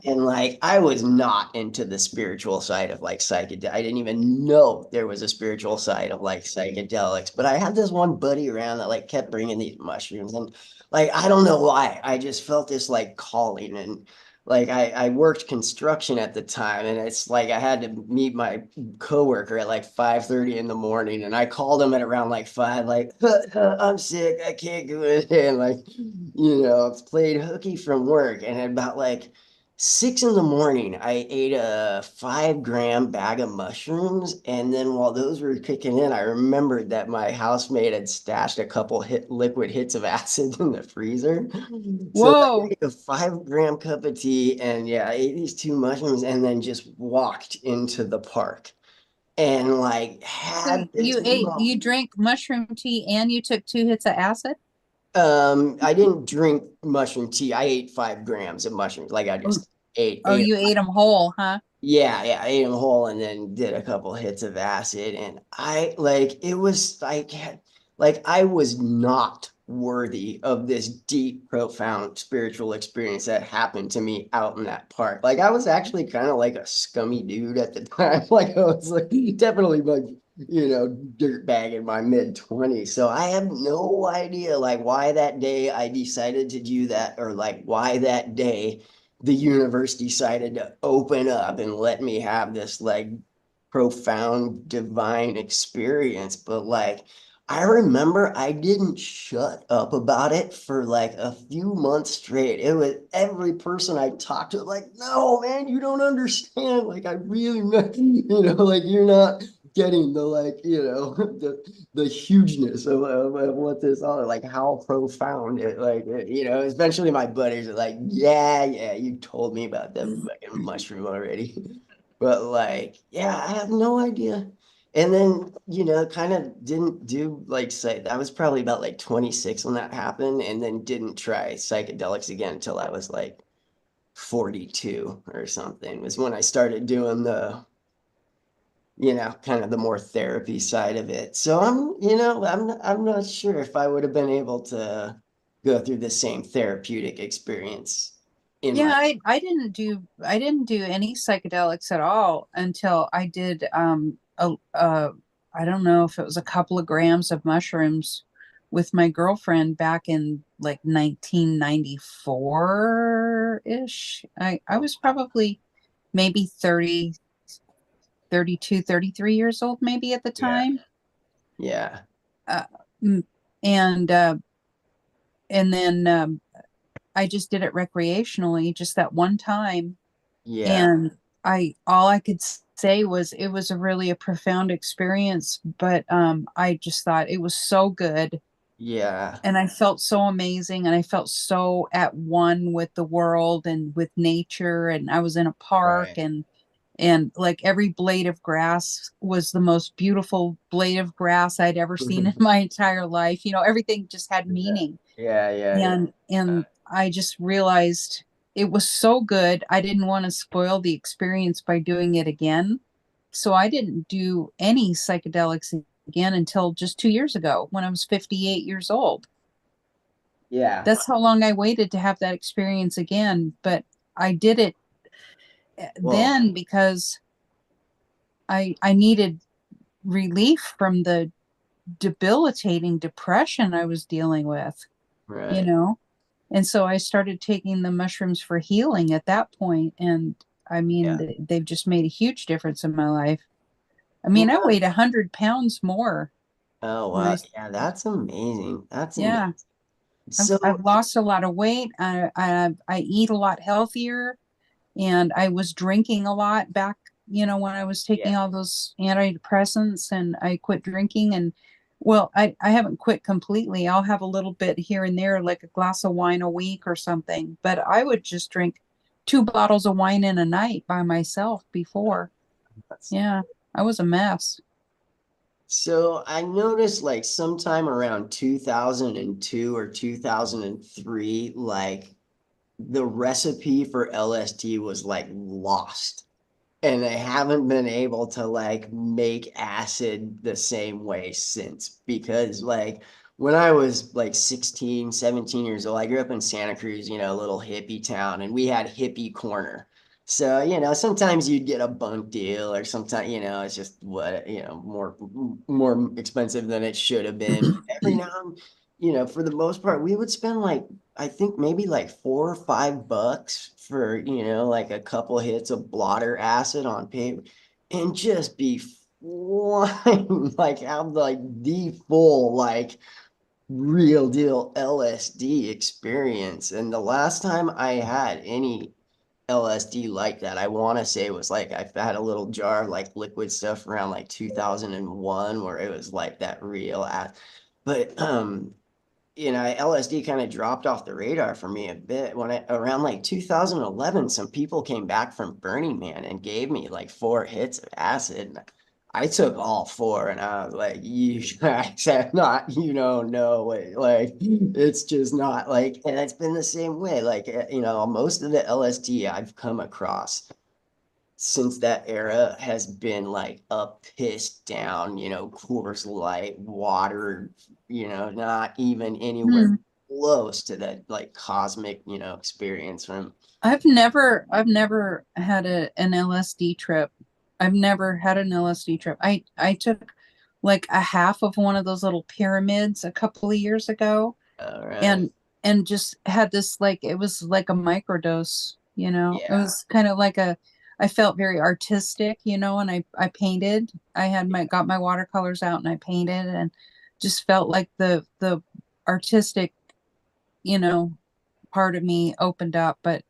And like I was not into the spiritual side of like psychedelics. I didn't even know there was a spiritual side of like psychedelics. But I had this one buddy around that like kept bringing these mushrooms, and like I don't know why. I just felt this like calling, and like I worked construction at the time, and it's like I had to meet my coworker at like 5:30 in the morning, and I called him at around like 5, like I'm sick, I can't go in, and like played hooky from work, and at about like 6 in the morning, I ate a 5-gram bag of mushrooms. And then while those were kicking in, I remembered that my housemate had stashed a couple liquid hits of acid in the freezer. So I Whoa. ate a 5-gram cup of tea, and yeah, I ate these 2 mushrooms and then just walked into the park and like So had this you drank mushroom tea and you took 2 hits of acid? I didn't drink mushroom tea. I ate 5 grams of mushrooms. Like I just ate Oh, you ate them whole, huh? Yeah, I ate them whole and then did a couple hits of acid. And I like it was like like I was not worthy of this deep, profound spiritual experience that happened to me out in that park. Like I was actually kind of like a scummy dude at the time. Like I was like definitely like, dirtbag in my mid-20s. So I have no idea like why that day I decided to do that, or like why that day the universe decided to open up and let me have this like profound divine experience. But like I remember I didn't shut up about it for like a few months straight. It was every person I talked to, like, no, man, you don't understand. Like, I really, like you're not getting the like, the hugeness of what this all like, how profound it like, eventually my buddies are like, yeah, you told me about that fucking mushroom already. But like, yeah, I have no idea. And then, kind of didn't do like say I was probably about like 26 when that happened, and then didn't try psychedelics again until I was like 42 or something. Was when I started doing the, kind of the more therapy side of it. So I'm not sure if I would have been able to go through the same therapeutic experience in Yeah, my I didn't do any psychedelics at all until I did I don't know if it was a couple of grams of mushrooms with my girlfriend back in like 1994-ish. I was probably maybe 30, 32, 33 years old maybe at the yeah, time. yeah, Uh, mm, and and then I just did it recreationally just that one time. yeah, And all I could say was it was a profound experience, but I just thought it was so good, yeah, and I felt so amazing, and I felt so at one with the world and with nature, and I was in a park, right. and like every blade of grass was the most beautiful blade of grass I'd ever seen in my entire life. Everything just had Yeah, meaning. yeah, yeah, yeah. And I just realized it was so good. I didn't want to spoil the experience by doing it again. So I didn't do any psychedelics again until just 2 years ago when I was 58 years old. Yeah. That's how long I waited to have that experience again. But I did it Well, then because I needed relief from the debilitating depression I was dealing with, you right. know? And so I started taking the mushrooms for healing at that point, and I mean, Yeah. they've just made a huge difference in my life. I Well, mean, I weighed 100 pounds more oh, when I, wow. Yeah, that's amazing. That's amazing. yeah, I've So, lost a lot of weight. I eat a lot healthier, and I was drinking a lot back, when I was yeah. taking all those antidepressants, and I quit drinking. And well, I haven't quit completely. I'll have a little bit here and there, like a glass of wine a week or something, but I would just drink 2 bottles of wine in a night by myself before. That's, Yeah, I was a mess. so I noticed like sometime around 2002 or 2003, like the recipe for LSD was like lost. And they haven't been able to like make acid the same way since, because like when I was like 16, 17 years old, I grew up in Santa Cruz, a little hippie town, and we had hippie corner. So, sometimes you'd get a bunk deal, or sometimes, it's just what, more expensive than it should have been. Every now and, for the most part, we would spend like, I think maybe like $4 or $5 for, like a couple hits of blotter acid on paper, and just be flying, like have like the full, like real deal LSD experience. And the last time I had any LSD like that, I want to say it was like I've had a little jar of like liquid stuff around like 2001, where it was like that real but LSD kind of dropped off the radar for me a bit when around like 2011, some people came back from Burning Man and gave me like 4 hits of acid. And I took all four, and I was like, you guys have not, no way. Like, it's just not like, and it's been the same way. Like, most of the LSD I've come across since that era has been like a piss down, Coors Light, water, not even anywhere Hmm. close to that like cosmic, experience from. I've never had an LSD trip. I've never had an LSD trip. I took like a half of one of those little pyramids a couple of years ago, All right. and just had this, like, it was like a microdose, it Yeah. was kind of like I felt very artistic, and I painted. I had got my watercolors out and I painted and just felt like the artistic, you know, part of me opened up. But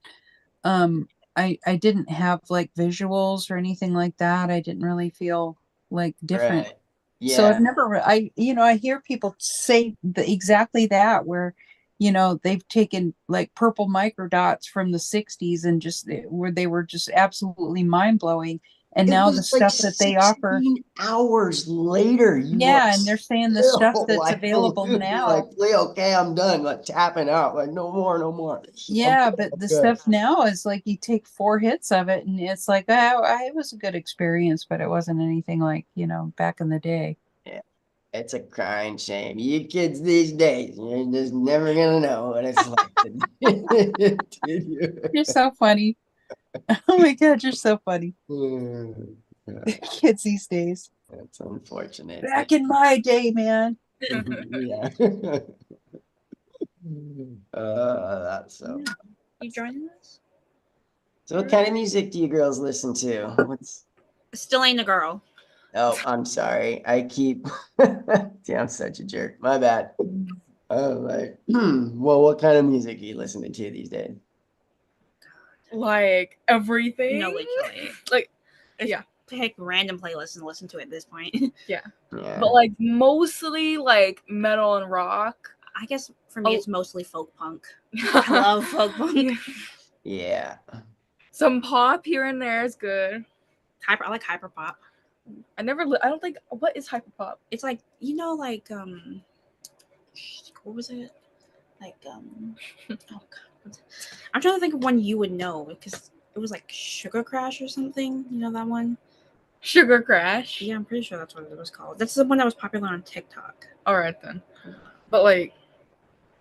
I didn't have like visuals or anything like that. I didn't really feel like different. Right. So I've Yeah. never, I hear people say exactly that, where, they've taken like purple microdots from the 60s and just where they were just absolutely mind blowing. And It now the was like stuff that they offer, 16 hours later, you are yeah, and they're saying the stuff still that's like, available now. like, okay, I'm done, like tapping out, like no more, no more. Yeah, I'm but the good. stuff now is like you take 4 hits of it and it's like, oh, it was a good experience, but it wasn't anything like, back in the day. Yeah, it's a crying shame. You kids these days, you're just never gonna know what it's like. You're so funny. Oh my God, you're so funny. Kids these days. That's unfortunate. Back in my day, man. Yeah. That's so. You joining us? So what kind of music do you girls listen to? Still ain't a girl. Oh, I'm sorry. I keep. Yeah, I'm such a jerk. My bad. Like, well, what kind of music are you listening to these days? Like everything. No, literally. Like, Just yeah. pick random playlists and listen to it at this point. Yeah. Yeah. But like mostly like metal and rock. I guess for me, Oh. it's mostly folk punk. I love folk punk. Yeah. Some pop here and there is good. I like hyper pop. I don't think, what is hyper pop? It's like, like what was it? Like oh God. I'm trying to think of one you would know because it was like Sugar Crash or something. You know that one? Sugar Crash. Yeah, I'm pretty sure that's what it was called. That's the one that was popular on TikTok. All right then. But like,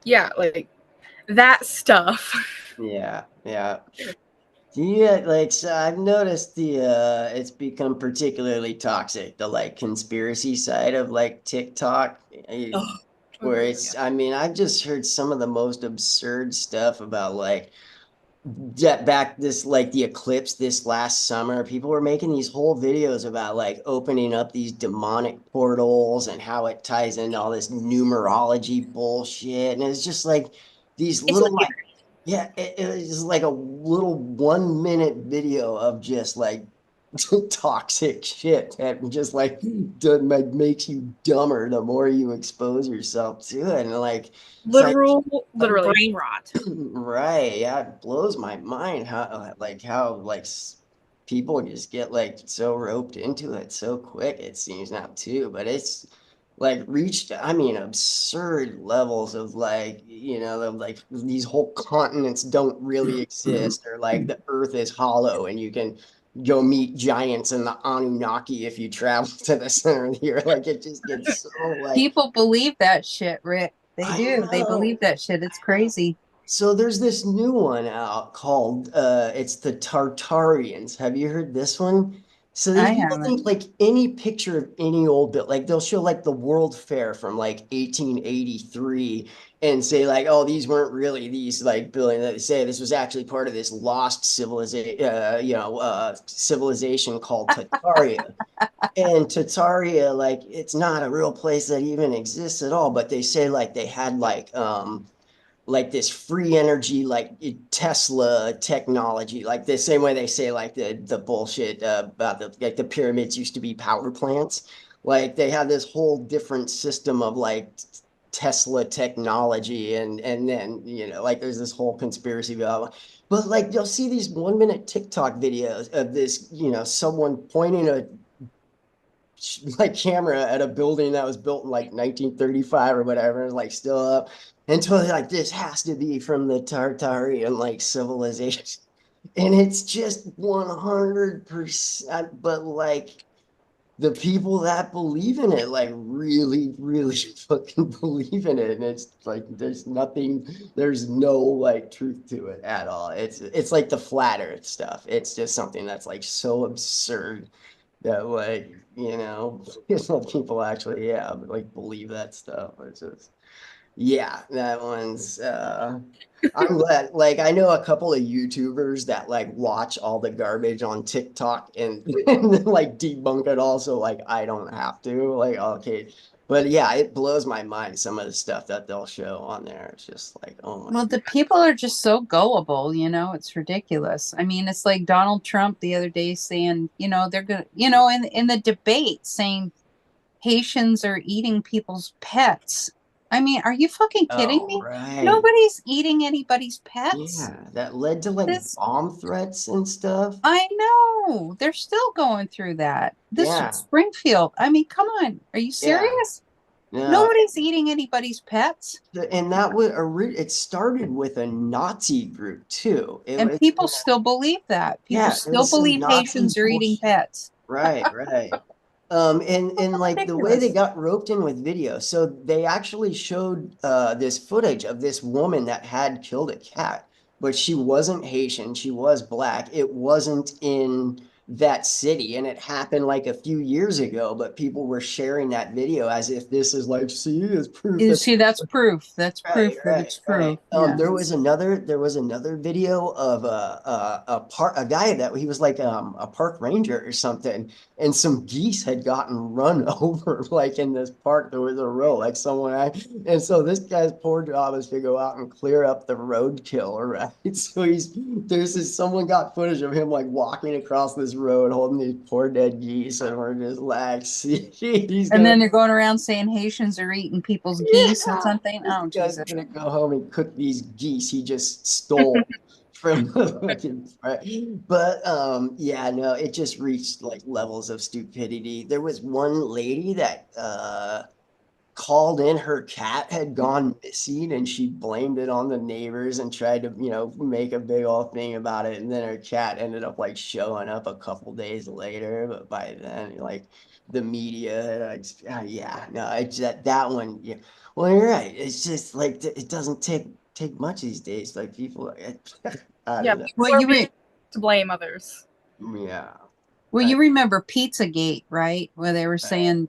yeah, like that stuff. Yeah. Yeah. So I've noticed it's become particularly toxic, the like conspiracy side of like TikTok, where it's, I mean, I've just heard some of the most absurd stuff about like back this like the eclipse this last summer. People were making these whole videos about like opening up these demonic portals and how it ties into all this numerology bullshit. And it's just like these little like, yeah, it was like a little 1 minute video of just like toxic shit that just like makes you dumber the more you expose yourself to it. And like Literally. Brain rot. Right. Yeah, it blows my mind how people just get like so roped into it so quick, it seems now too. But it's like reached, I mean, absurd levels of like, of like these whole continents don't really exist, or like the earth is hollow and you can go meet giants in the Anunnaki if you travel to the center of the earth. Like it just gets so like People believe that shit, Rick. They do. They know. believe that shit. It's crazy. So there's this new one out called it's the Tartarians. Have you heard this one? So these I people haven't. think like any picture of any old bit, like they'll show like the World Fair from like 1883 and say like, oh, these weren't really these like buildings. They say this was actually part of this lost civilization called Tartaria. And Tartaria, like it's not a real place that even exists at all, but they say like they had like this free energy, like Tesla technology, like the same way they say like the bullshit about the pyramids used to be power plants. Like they have this whole different system of like Tesla technology, and then like there's this whole conspiracy about. But like you'll see these 1 minute TikTok videos of this, someone pointing a like camera at a building that was built in like 1935 or whatever, like still up until like this has to be from the Tartarian like civilization. And it's just 100%, but like the people that believe in it, like really, really fucking believe in it. And it's like there's no like truth to it at all. It's like the flat earth stuff. It's just something that's like so absurd that like, some people actually, yeah, like believe that stuff. It's just yeah, that one's I'm glad, like I know a couple of YouTubers that like watch all the garbage on TikTok and then, like debunk it all, so like I don't have to. Like, okay. But yeah, it blows my mind some of the stuff that they'll show on there. It's just like, oh my Well, the God. people are just so gullible, it's ridiculous. I mean, it's like Donald Trump the other day saying, they're gonna, in the debate saying Haitians are eating people's pets. I mean, are you fucking kidding Oh, me? right. Nobody's eating anybody's pets. Yeah, that led to like This, bomb threats and stuff. I know. They're still going through that. This Yeah, Springfield. I mean, come on. Are you yeah. serious? No, Nobody's eating anybody's pets. and that would it started with a Nazi group too. It And was people still believe that. People yeah, it still was some believe Nazi Haitians are eating bullshit. pets. Right, right. And like the way they Ridiculous. got roped in with video, so they actually showed this footage of this woman that had killed a cat, but she wasn't Haitian, she was black. It wasn't in that city, and it happened like a few years ago, but people were sharing that video as if this is like, see, it's proof You that see, that's proof. That's right, proof that right, it's right. true. Yeah. There was another video of a guy that he was like a park ranger or something, and some geese had gotten run over like in this park. There was a row like and so this guy's poor job is to go out and clear up the roadkill, right? So someone got footage of him like walking across this road holding these poor dead geese, and we're just like, see, he's And gonna then they're going around saying Haitians are eating people's geese or something. this Oh, guy's Jesus. gonna go home and cook these geese he just stole from the fucking right. But yeah, no, it just reached like levels of stupidity. There was one lady that called in her cat had gone missing, and she blamed it on the neighbors and tried to, make a big old thing about it. And then her cat ended up like showing up a couple days later. But by then, like the media, yeah, no, it's that one. Yeah. Well, you're right. It's just like it doesn't take much these days. Like people, I Yeah, don't know. people are being to blame others. Yeah. Well, you remember Pizzagate, right? Where they were Right. saying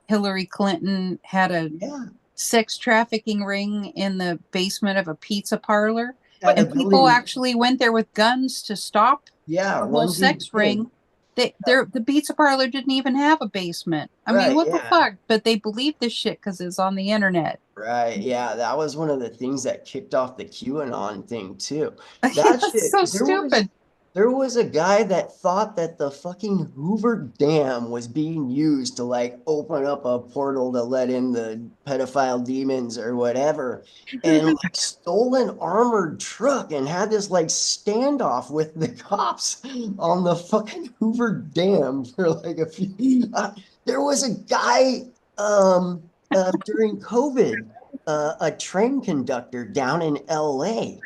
Hillary Clinton had a Yeah. sex trafficking ring in the basement of a pizza parlor. At a And people building. actually went there with guns to stop Yeah, the whole one dude sex did. ring. The pizza parlor didn't even have a basement. I mean, Right, what the yeah. fuck? But they believe this shit because it's on the internet. Right. Yeah, that was one of the things that kicked off the QAnon thing too. That That's so shit, stupid. there was a guy that thought that the fucking Hoover Dam was being used to like open up a portal to let in the pedophile demons or whatever, and like stole an armored truck and had this like standoff with the cops on the fucking Hoover Dam for like a few. There was a guy during COVID, a train conductor down in LA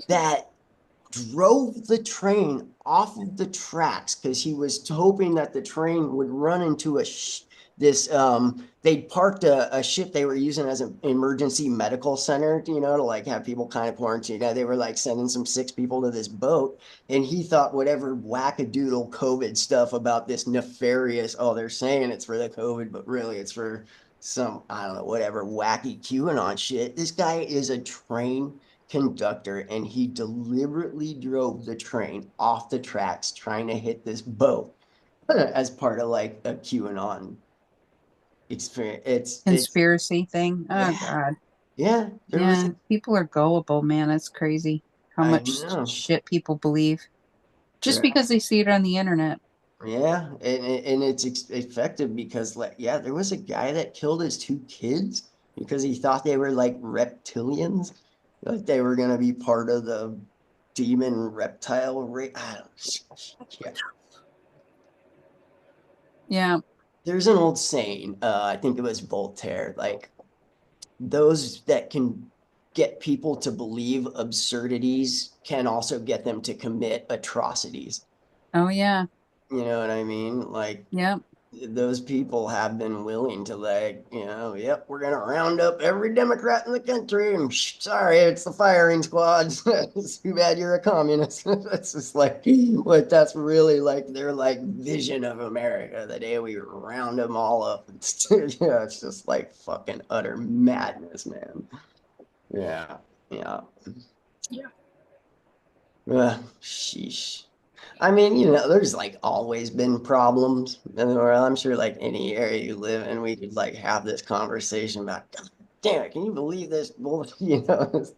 that drove the train off of the tracks because he was hoping that the train would run into they'd parked a ship they were using as an emergency medical center, to like have people kind of quarantine. They were like sending some sick people to this boat, and he thought whatever wackadoodle COVID stuff about this nefarious, oh, they're saying it's for the COVID, but really it's for some, I don't know, whatever wacky QAnon shit. This guy is a train conductor, and he deliberately drove the train off the tracks trying to hit this boat as part of like a QAnon experience. It's Conspiracy thing. Oh, yeah, God. yeah. Yeah, people are gullible, man. That's crazy how I much know. shit people believe just Right. because they see it on the internet. Yeah, and it's effective because like yeah, there was a guy that killed his two kids because he thought they were like reptilians, like they were gonna be part of the demon reptile race. I don't, yeah. Yeah. There's an old saying, I think it was Voltaire, like those that can get people to believe absurdities can also get them to commit atrocities. Oh yeah. You know what I mean? Like, Yep. those people have been willing to, like, yep, we're gonna round up every Democrat in the country, and sorry, it's the firing squads. It's too bad you're a communist. That's just like what that's really like their like vision of America, the day we round them all up. Yeah, it's just like fucking utter madness, man. Yeah, yeah. Sheesh. I mean, there's like always been problems in the world. I'm sure like any area you live in, we could like have this conversation about, God damn it, can you believe this bullshit,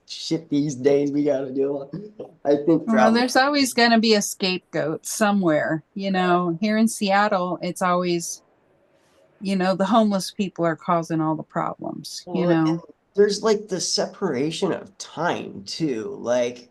shit these days we gotta deal with. I think Well, probably, there's always going to be a scapegoat somewhere. Here in Seattle, it's always, the homeless people are causing all the problems, well, and there's like the separation of time too. Like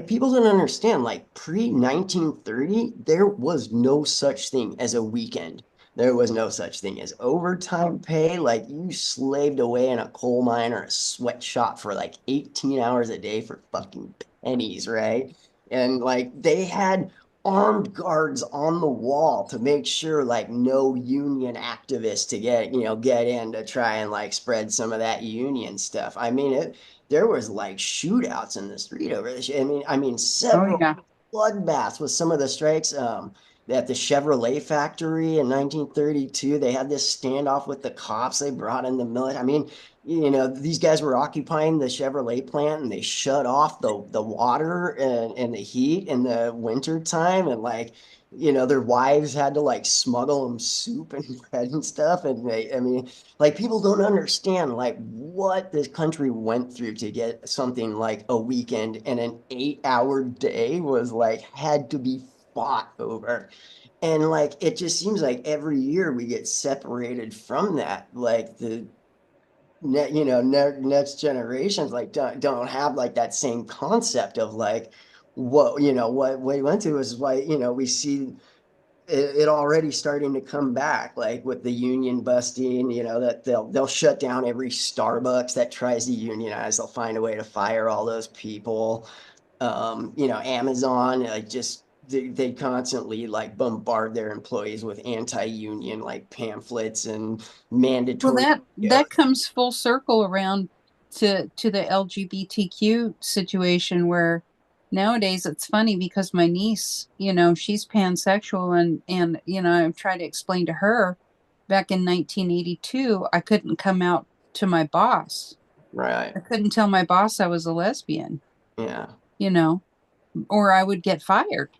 people don't understand, like pre-1930, there was no such thing as a weekend. There was no such thing as overtime pay. Like, you slaved away in a coal mine or a sweatshop for like 18 hours a day for fucking pennies, right? And like they had armed guards on the wall to make sure like no union activists to get in to try and like spread some of that union stuff. I mean, there was like shootouts in the street over this. I mean, oh several yeah. bloodbaths with some of the strikes. At the Chevrolet factory in 1932, they had this standoff with the cops. They brought in the military. I mean, these guys were occupying the Chevrolet plant, and they shut off the water and the heat in the winter time, and like, their wives had to like smuggle them soup and bread and stuff. And I mean, like, people don't understand like what this country went through to get something like a weekend, and an 8-hour day was like had to be fought over. And like, it just seems like every year we get separated from that. Like next generations like don't have like that same concept of like what we went to is why we see it already starting to come back, like with the union busting, that they'll shut down every Starbucks that tries to unionize. They'll find a way to fire all those people. Amazon, just they constantly like bombard their employees with anti-union like pamphlets and Well, mandatory. that comes full circle around to the LGBTQ situation, where nowadays it's funny because my niece, she's pansexual, and I've tried to explain to her back in 1982 I couldn't come out to my boss. Right. I couldn't tell my boss I was a lesbian, Yeah. or I would get fired,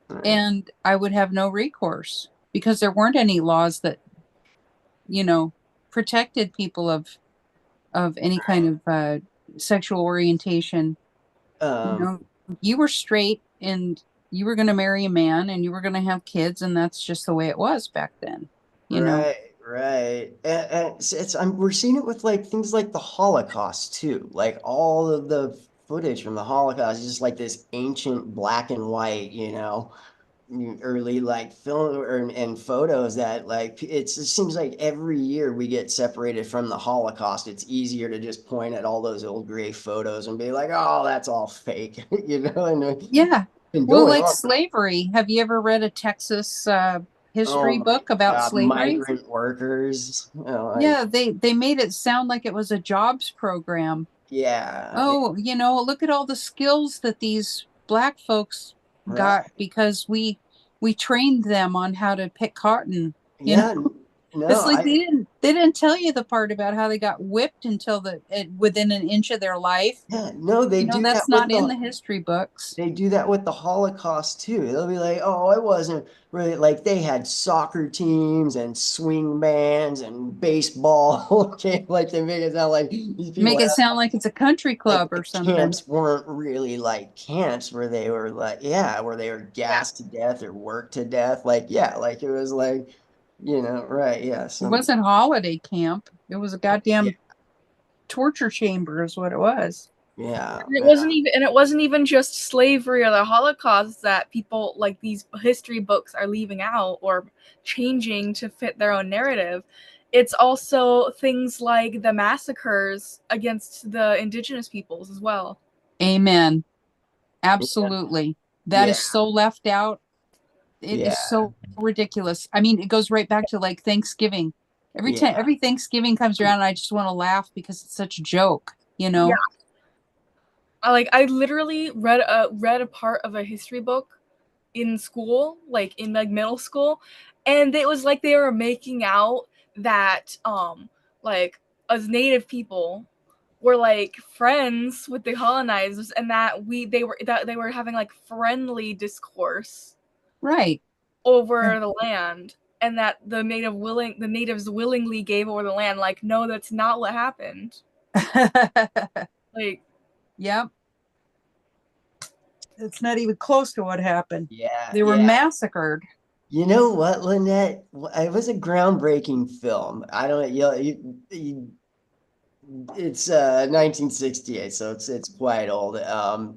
Right. and I would have no recourse because there weren't any laws that protected people of any kind of sexual orientation. You were straight, and you were going to marry a man, and you were going to have kids, and that's just the way it was back then. Right. And we're seeing it with like things like the Holocaust too. Like, all of the footage from the Holocaust is just like this ancient black and white, early like film and photos that like it seems like every year we get separated from the Holocaust. It's easier to just point at all those old gray photos and be like, oh, that's all fake. And Yeah. been Well, going like on. slavery. Have you ever read a Texas history Oh my book about God, slavery? migrant workers. Yeah, they made it sound like it was a jobs program. Yeah. Oh, look at all the skills that these black folks got Right. because we trained them on how to pick cotton. Yeah. It's No, like they didn't tell you the part about how they got whipped until within an inch of their life. yeah, no, they do that That's with not in the history books. they do that with the Holocaust too. They'll be like, oh, it wasn't really, like, they had soccer teams and swing bands and baseball. Okay, like, they make it sound like these people Make it had, sound like it's a country club like, or the something. camps weren't really like camps where they were like, yeah, where they were gassed to death or worked to death. Like, yeah, like it was like, right, yeah. It wasn't holiday camp. It was a goddamn torture chamber is what it was. Yeah. And it wasn't even just slavery or the Holocaust that people like these history books are leaving out or changing to fit their own narrative. it's also things like the massacres against the indigenous peoples as well. Amen. Absolutely. That is Yeah. so left out. It is so ridiculous. I mean, it goes right back to like Thanksgiving. Every time, Yeah. every Thanksgiving comes around, and I just want to laugh because it's such a joke, you know? Yeah. I literally read a part of a history book in school, like in like middle school, and it was like they were making out that like as native people were like friends with the colonizers, and that they were having like friendly discourse Right. over the land, and that the natives willingly gave over the land. Like, no, that's not what happened. Like, yep. It's not even close to what happened. Yeah. They were massacred. You know what, Lynette? It was a groundbreaking film. I don't, it's 1968, so it's quite old.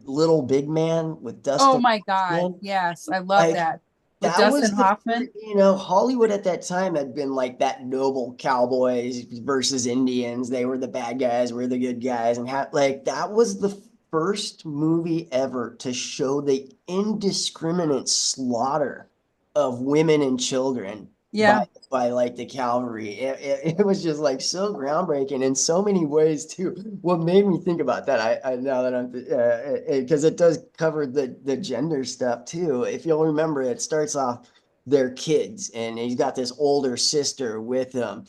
Little Big Man with Oh Dustin my God. Hoffman. Yes, I love Like, that. With that was Dustin the Hoffman. Hollywood at that time had been like that noble cowboys versus Indians. They were the bad guys, we're the good guys, and like that was the first movie ever to show the indiscriminate slaughter of women and children Yeah. by like the cavalry. It was just like so groundbreaking in so many ways too. What made me think about that, I now that I'm because it does cover the gender stuff too. If you'll remember, it starts off they're kids, and he's got this older sister with him,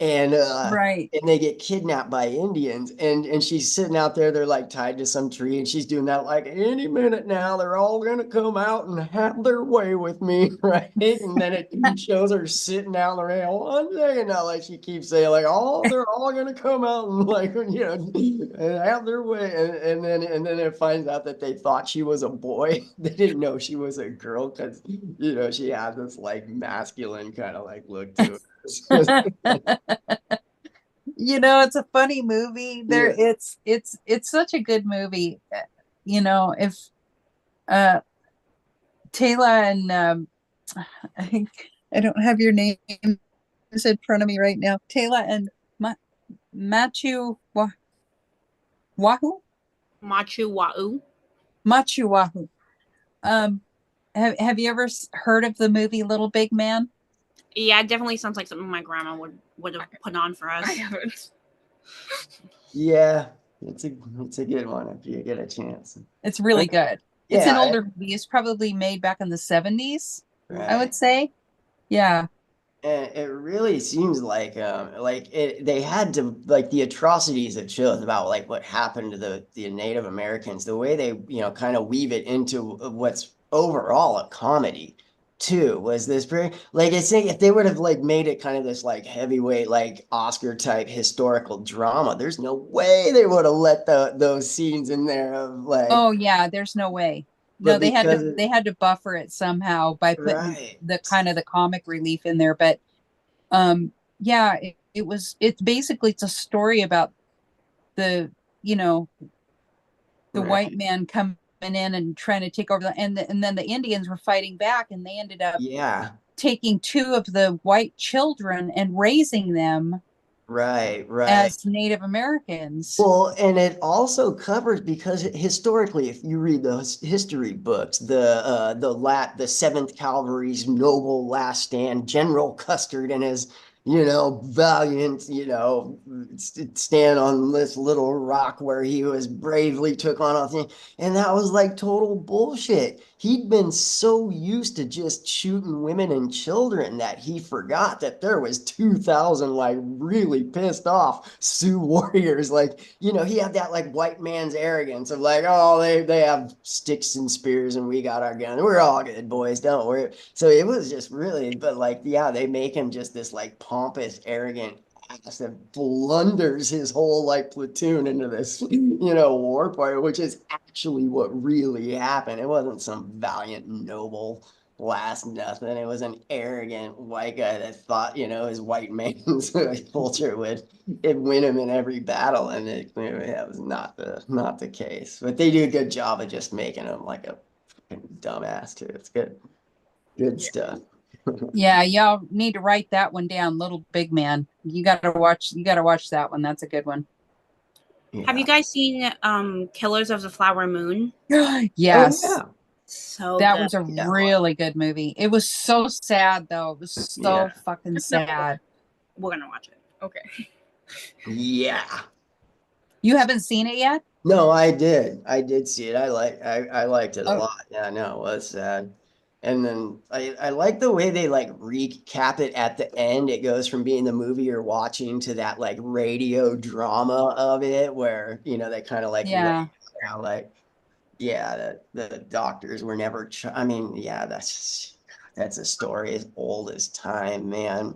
and Right. and they get kidnapped by Indians, and she's sitting out there, they're like tied to some tree, and she's doing that like any minute now they're all gonna come out and have their way with me, right? And then it shows her sitting out on the rail, 1 second now, like she keeps saying like, oh, they're all gonna come out and like, and have their way, and then it finds out that they thought she was a boy. They didn't know she was a girl because she had this like masculine kind of like look to it. It's a funny movie. It's such a good movie. If Taylor and I don't have your name in front of me right now. Taylor and Machu Wahoo? Machu Wa'u. Machu Wahoo. Have you ever heard of the movie Little Big Man? Yeah, it definitely sounds like something my grandma would have put on for us. I haven't. Yeah, it's a good one if you get a chance. It's really good. It's an Yeah, older movie. It's probably made back in the 70s, I right. would say. Yeah. And it really seems like they had to like the atrocities it shows about like what happened to the Native Americans, the way they kind of weave it into what's overall a comedy too, was this very like I say if they would have like made it kind of this like heavyweight like Oscar type historical drama, there's no way they would have let those scenes in there of like, Oh yeah, there's no way. No, but because they had to buffer it somehow by putting right. the kind of the comic relief in there. But yeah, it's basically it's a story about the the Right. white man coming in and trying to take over and then the Indians were fighting back, and they ended up Yeah. taking two of the white children and raising them Right. as Native Americans. Well, and it also covers because historically, if you read those history books, the Seventh Cavalry's noble last stand, General Custer and his valiant stand on this little rock where he was bravely took on a thing, and that was like total bullshit. He'd been so used to just shooting women and children that he forgot that there was 2,000 like really pissed off Sioux warriors. Like, he had that like white man's arrogance of like, oh, they have sticks and spears and we got our gun. We're all good boys, don't worry. So it was just really, but like, yeah, they make him just this like pompous, arrogant ass that blunders his whole like platoon into this, war party, which is actually what really happened. It wasn't some valiant, noble last nothing. It was an arrogant white guy that thought, his white man's culture would win him in every battle, and it clearly that was not the case. But they do a good job of just making him like a fucking dumbass too. It's good stuff. Yeah, y'all need to write that one down, Little Big Man. You gotta watch that one. That's a good one. Have you guys seen Killers of the Flower Moon? Yes. Oh, yeah. So That good. was a really good movie. It was so sad though. It was so fucking sad. We're gonna watch it. Okay. Yeah. You haven't seen it yet? No, I did. I did see it. I liked it a Oh. lot. Yeah, no, it was sad. And then I like the way they like recap it at the end. It goes from being the movie you're watching to that like radio drama of it, where they kind of like Yeah. how like the doctors were never. I mean, yeah, that's a story as old as time, man.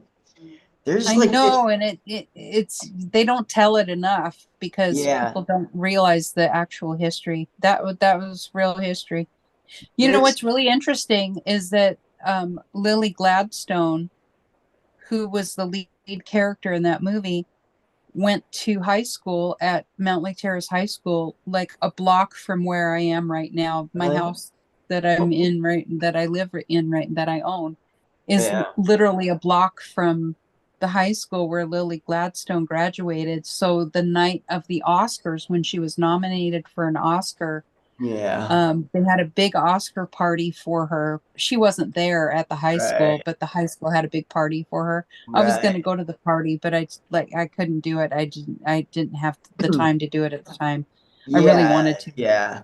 There's I like know, and it's they don't tell it enough because Yeah. people don't realize the actual history. That was real history. You know There's what's really interesting is that Lily Gladstone, who was the lead character in that movie, went to high school at Mount Lake Terrace High School, like a block from where I am right now. My house that I'm in that I live in that I own is Yeah. literally a block from the high school where Lily Gladstone graduated. So the night of the Oscars, when she was nominated for an Oscar, Yeah. they had a big Oscar party for her. She wasn't there at the high school, Right. but the high school had a big party for her. I was going to Right. go to the party, but I couldn't do it. I didn't have the time to do it at the time. I really wanted to. Yeah.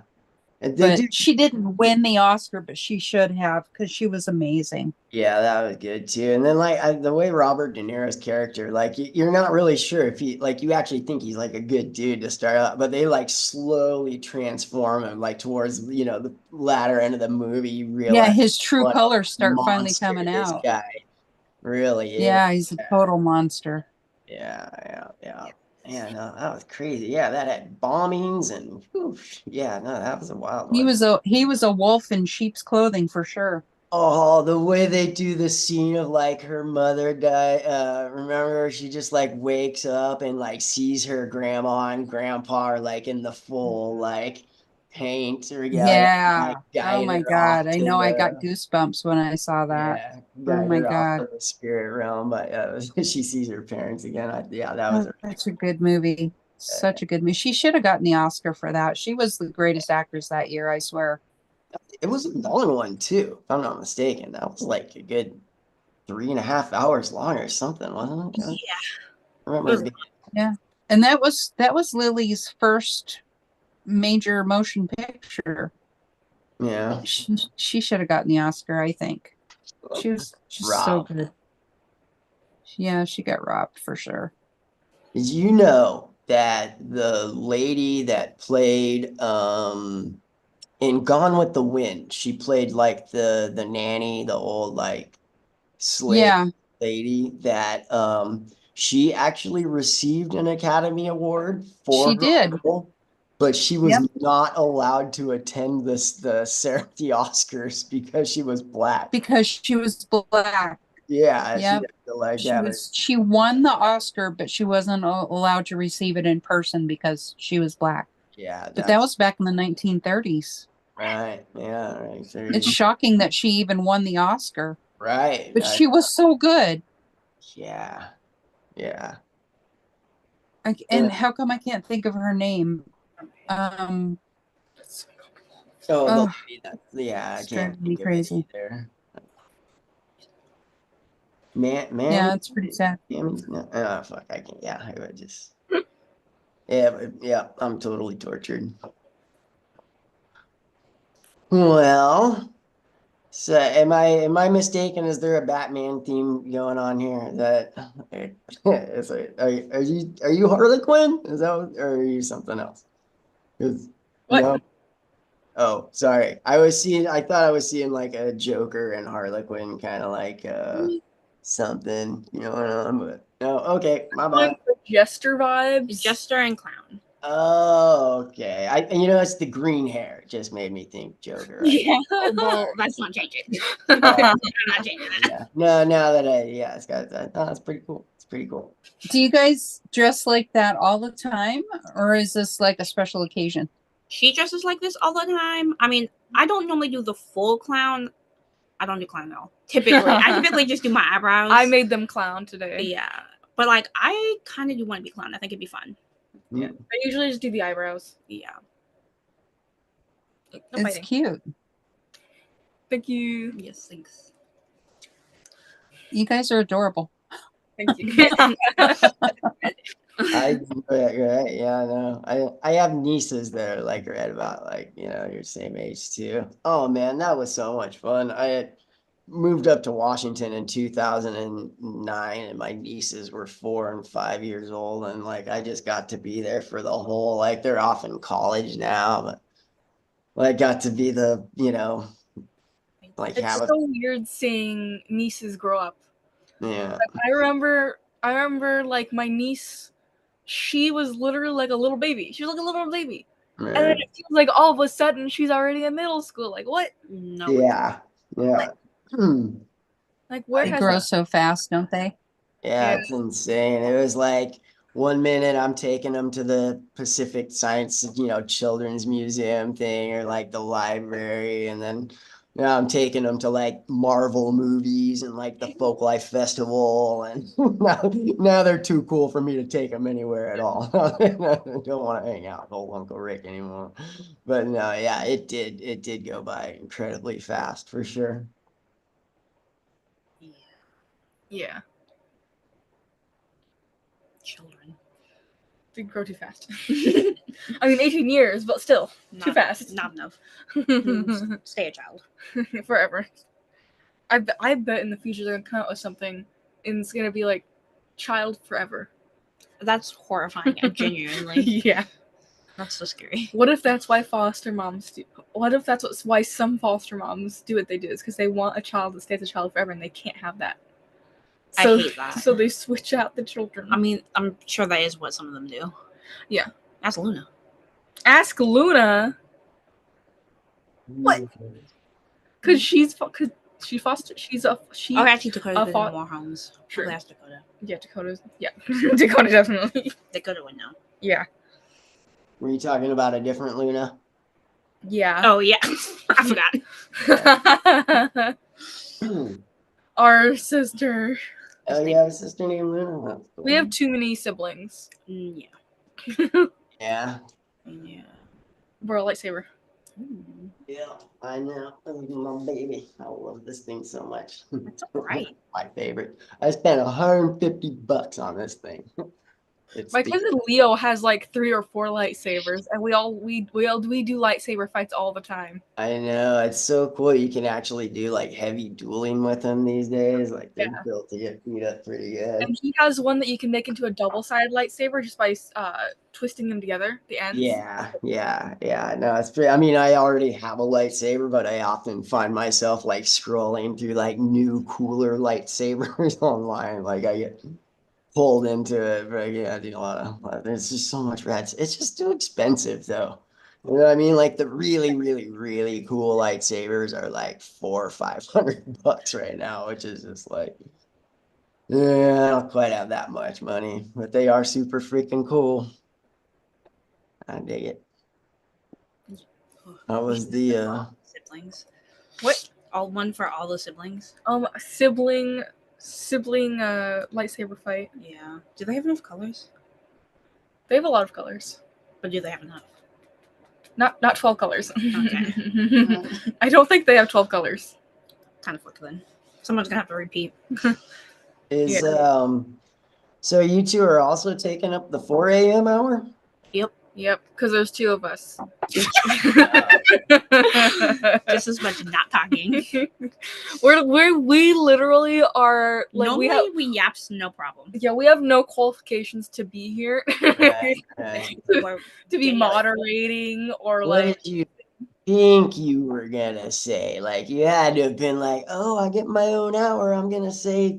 And they do. But she didn't win the Oscar, but she should have because she was amazing. Yeah, that was good too. And then like the way Robert De Niro's character, like you're not really sure if he like you actually think he's like a good dude to start out, but they like slowly transform him like towards the latter end of the movie. You Yeah, realize his true what a colors start finally monster coming this out. guy really is. Yeah, he's a total monster. Yeah. Yeah, no, that was crazy. Yeah, that had bombings and yeah, no, that was a wild one. He was a wolf in sheep's clothing for sure. Oh, the way they do the scene of like her mother die. Remember, she just like wakes up and like sees her grandma and grandpa are like in the full like paint regalia, like Yeah. Oh guiding my her off God. I to know I got the goosebumps when I saw that. Oh guide my her off God. to the spirit realm. But she sees her parents again. That was Such a good movie. Such a good movie. She should have gotten the Oscar for that. She was the greatest actress that year, I swear. it was a long one too, if I'm not mistaken. That was like a good 3.5 hours long or something, wasn't it? Yeah. I remember. Yeah. And that was Lily's first major motion picture. Yeah. She should have gotten the Oscar, I think. She's so good. Yeah, she got robbed for sure. Did you know that the lady that played in Gone with the Wind, she played like the nanny, the old like slave lady that she actually received an Academy Award for She did. role, but she was not allowed to attend the Oscars because she was black. Because she was black. Yeah, Yep. She won the Oscar, but she wasn't allowed to receive it in person because she was black. Yeah, but that was back in the 1930s. Right. Yeah. Right. It's shocking that she even won the Oscar. Right. But she was so good. Yeah. Yeah. And how come I can't think of her name? The lady that, I can't think of it either. Man, yeah, it's pretty sad. Oh, fuck, I can't. Yeah, I would just. Yeah, I'm totally tortured. Well, so am I mistaken? Is there a Batman theme going on here? It's like, are you Harley Quinn? Is that or are you something else? What? No? Oh, sorry. I thought I was seeing like a Joker and Harley Quinn kind of like something going on, but no. Okay, my bad. Jester vibes. Jester and clown. Oh, okay. It's the green hair. It just made me think Joker. Right? Yeah. Well, that's not changing. Not changing that. Yeah. No, now that it's got that. Oh, that's pretty cool. It's pretty cool. Do you guys dress like that all the time, or is this like a special occasion? She dresses like this all the time. I mean, I don't normally do the full clown. I don't do clown at all. Typically, I typically just do my eyebrows. I made them clown today. Yeah, but like I kind of do want to be clown. I think it'd be fun. Yeah, I usually just do the eyebrows. Yeah, no It's fighting. cute. Thank you. Yes, thanks. You guys are adorable. Thank you. Right? Yeah, no. I have nieces that are like right about like, your same age too. Oh man, that was so much fun. I had moved up to Washington in 2009 and my nieces were 4 and 5 years old, and like I just got to be there for the whole, like they're off in college now, but I got to be the, like It's have so weird seeing nieces grow up. yeah. Like, I remember like my niece, she was literally like a little baby. She was like a little baby. And then it feels like all of a sudden she's already in middle school. Like what? No. Yeah. Yeah. Like where They has grow that? so fast, don't they? Yeah, it's insane. It was like one minute I'm taking them to the Pacific Science, Children's Museum thing or like the library, and then now I'm taking them to like Marvel movies and like the Folk Life Festival, and now they're too cool for me to take them anywhere at all. I don't want to hang out with old Uncle Rick anymore. But no, yeah, it did go by incredibly fast for sure. Yeah. Children. They grow too fast. I mean 18 years, but still too fast. Not enough. Stay a child. Forever. I bet in the future they're gonna come out with something and it's gonna be like child forever. That's horrifying. Genuinely. Yeah. That's so scary. What if that's why foster moms do? What if that's why some foster moms do what they do? Is because they want a child that stays a child forever and they can't have that. So, I hate that. So they switch out the children. I mean, I'm sure that is what some of them do. Yeah. Ask Luna. Ask Luna. What? Because she's Oh, actually, Dakota's been in more homes. Sure. Ask Dakota. Yeah, Dakota definitely. Dakota would know. Yeah. Were you talking about a different Luna? Yeah. Oh yeah, I forgot. Our sister. Oh, you have a sister named Luna? We have too many siblings. Yeah. Yeah. Yeah. We're a lightsaber. Yeah, I know. My baby. I love this thing so much. It's right. My favorite. I spent $150 on this thing. My cousin Leo has like 3 or 4 lightsabers, and we do lightsaber fights all the time. I know, it's so cool. You can actually do like heavy dueling with them these days. Like they're built to get beat up pretty good. And he has one that you can make into a double-sided lightsaber just by twisting them together, the ends. Yeah. No, it's pretty. I mean, I already have a lightsaber, but I often find myself like scrolling through like new, cooler lightsabers online. Like I get pulled into it, but yeah, I do a lot of. There's just so much rats. It's just too expensive, though. You know what I mean? Like the really, really, really cool lightsabers are like $400 or $500 right now, which is just like, yeah, I don't quite have that much money, but they are super freaking cool. I dig it. That was the siblings. What? All one for all the siblings. Sibling lightsaber fight. Yeah. Do they have enough colors? They have a lot of colors. But do they have enough? Not 12 colors. Okay. I don't think they have 12 colors. Kind of flick then. Someone's gonna have to repeat. is so you two are also taking up the 4 a.m. hour? Yep, because there's 2 of us. Just as much not talking. we literally are like normally we yaps no problem. Yeah, we have no qualifications to be here. Right. To be moderating or What like did you think you were gonna say? Like you had to have been like, oh, I get my own hour. I'm gonna say,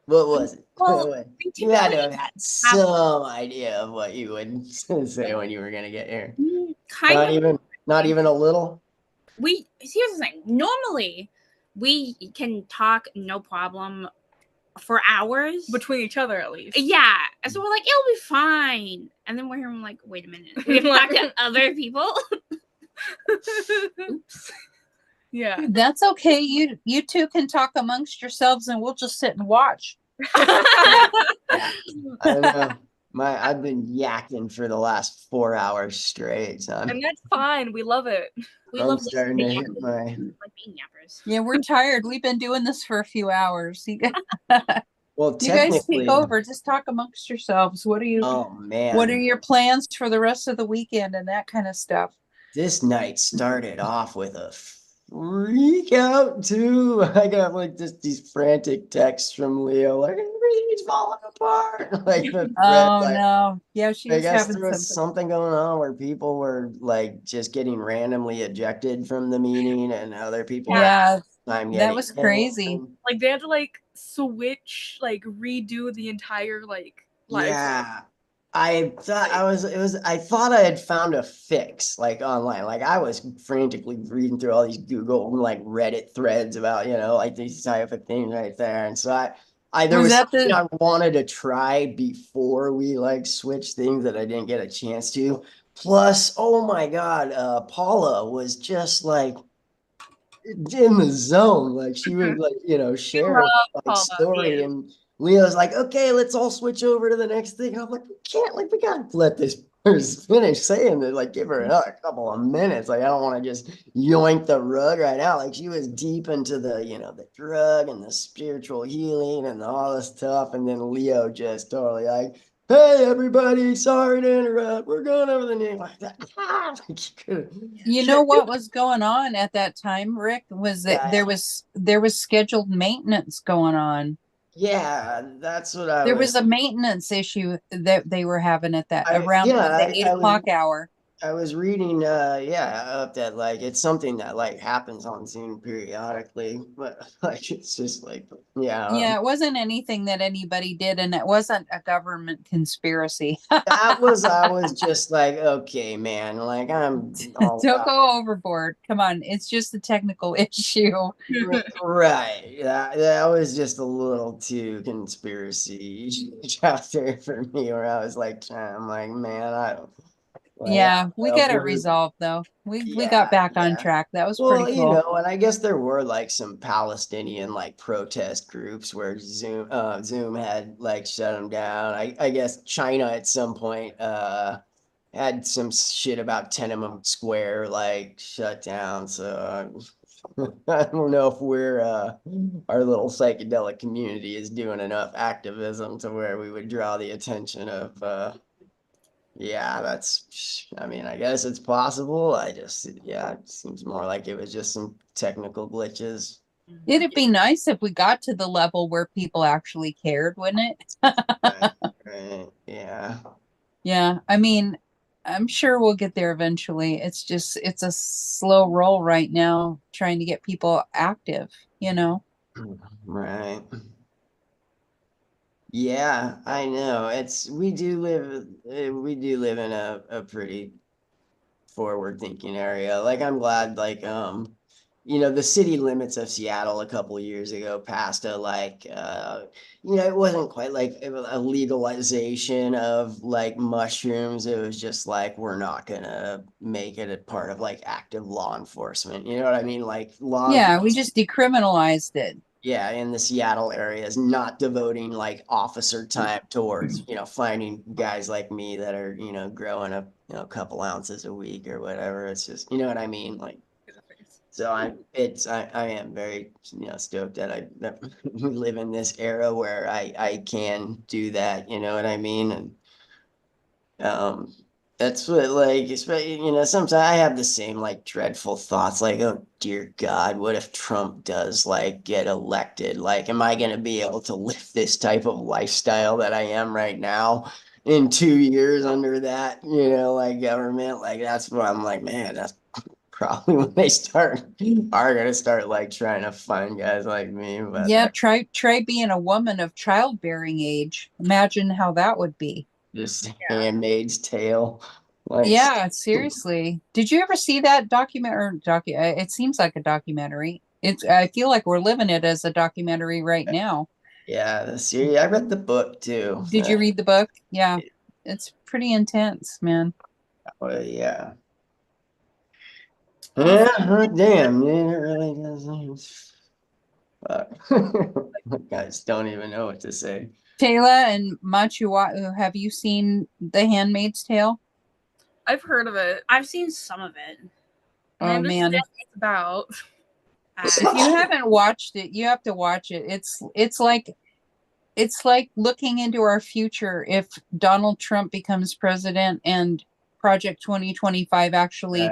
what was it? Well, you had to have had some idea of what you would say when you were gonna get here. Not even a little. Here's the thing. Normally, we can talk no problem for hours between each other, at least. Yeah, so we're like, it'll be fine, and then we're here. I'm like, wait a minute, we have to talk to other people. Oops. Yeah. That's okay. You two can talk amongst yourselves and we'll just sit and watch. I don't know. I've been yakking for the last 4 hours straight. So And that's fine. We love it. We I'm love starting to hit my. like being yappers. Yeah, we're tired. We've been doing this for a few hours. Well, You guys take technically, over. Just talk amongst yourselves. oh What are man, your plans for the rest of the weekend and that kind of stuff? this night started off with a freak out too. I got like just these frantic texts from Leo, like everything's falling apart. Like the thread, Oh like no. Yeah, she I was guess having there was something going on where people were like just getting randomly ejected from the meeting, and other people were Yeah, time that getting was crazy. in. Like they had to like switch, like redo the entire like live. Yeah. I thought I thought I had found a fix like online. Like I was frantically reading through all these Google and like Reddit threads about, like these type of things right there. And so there Was was that something the I wanted to try before we like switched things that I didn't get a chance to. Plus, oh my God, Paula was just like in the zone. Like she would like, share love like Paula, story, and Leo's like, okay, let's all switch over to the next thing. And I'm like, we can't, like, we gotta let this person finish saying that, like, give her another couple of minutes. Like, I don't want to just yoink the rug right now. Like she was deep into the, the drug and the spiritual healing and all this stuff. And then Leo just totally like, hey everybody, sorry to interrupt. We're going over the name like that. You know what was going on at that time, Rick, was that Yeah. there was scheduled maintenance going on. Yeah, that's what I There was. was a maintenance issue that they were having at that around Yeah, the 8 o'clock hour. I was reading, up that like it's something that like happens on Zoom periodically, but like it's just like, yeah, Yeah, it wasn't anything that anybody did, and it wasn't a government conspiracy. I was just like, okay, man, like I'm all Don't about go overboard. Come on, it's just a technical issue. right. That was just a little too conspiracy out there for me, where I was like, I'm like, man, I don't. Like, Yeah, we got it we're- resolved though. We got Yeah, back on yeah. track. That was Well, pretty cool. and I guess there were like some Palestinian like protest groups where Zoom had like shut them down. I guess China at some point had some shit about Tiananmen Square like shut down. So I don't know if we're our little psychedelic community is doing enough activism to where we would draw the attention of yeah, I mean, I guess it's possible. Yeah, it seems more like it was just some technical glitches. It'd be nice if we got to the level where people actually cared, wouldn't it? Right, yeah. Yeah, I mean, I'm sure we'll get there eventually. It's a slow roll right now trying to get people active, you know? Right. Yeah, I know. We do live in a pretty forward thinking area. Like I'm glad like the city limits of Seattle a couple of years ago passed a like it wasn't quite like a legalization of like mushrooms. It was just like we're not gonna make it a part of like active law enforcement. You know what I mean? Like Yeah, we just decriminalized it. yeah, in the Seattle area is not devoting like officer time towards, finding guys like me that are, growing up, a couple ounces a week or whatever. It's just, you know what I mean? Like, so I am very, stoked that we live in this era where I can do that, you know what I mean? And, that's what like especially sometimes I have the same like dreadful thoughts like, oh dear God, what if Trump does like get elected? Like, am I gonna be able to live this type of lifestyle that I am right now in 2 years under that, like government? Like that's what I'm like, man, that's probably when they are gonna start like trying to find guys like me. But Yeah, try being a woman of childbearing age. Imagine how that would be. just Handmaid's Tale. Like Yeah, seriously. Did you ever see that it seems like a documentary. I feel like we're living it as a documentary right now. yeah, the series. I read the book too. Did you read the book? Yeah. It's pretty intense, man. Yeah. Yeah, damn, man, it really does. Fuck. Guys don't even know what to say. Taylor and Machu, have you seen The Handmaid's Tale? I've heard of it. I've seen some of it. I Oh man. understand what it's about. If you haven't watched it, you have to watch it. It's like looking into our future if Donald Trump becomes president and Project 2025 actually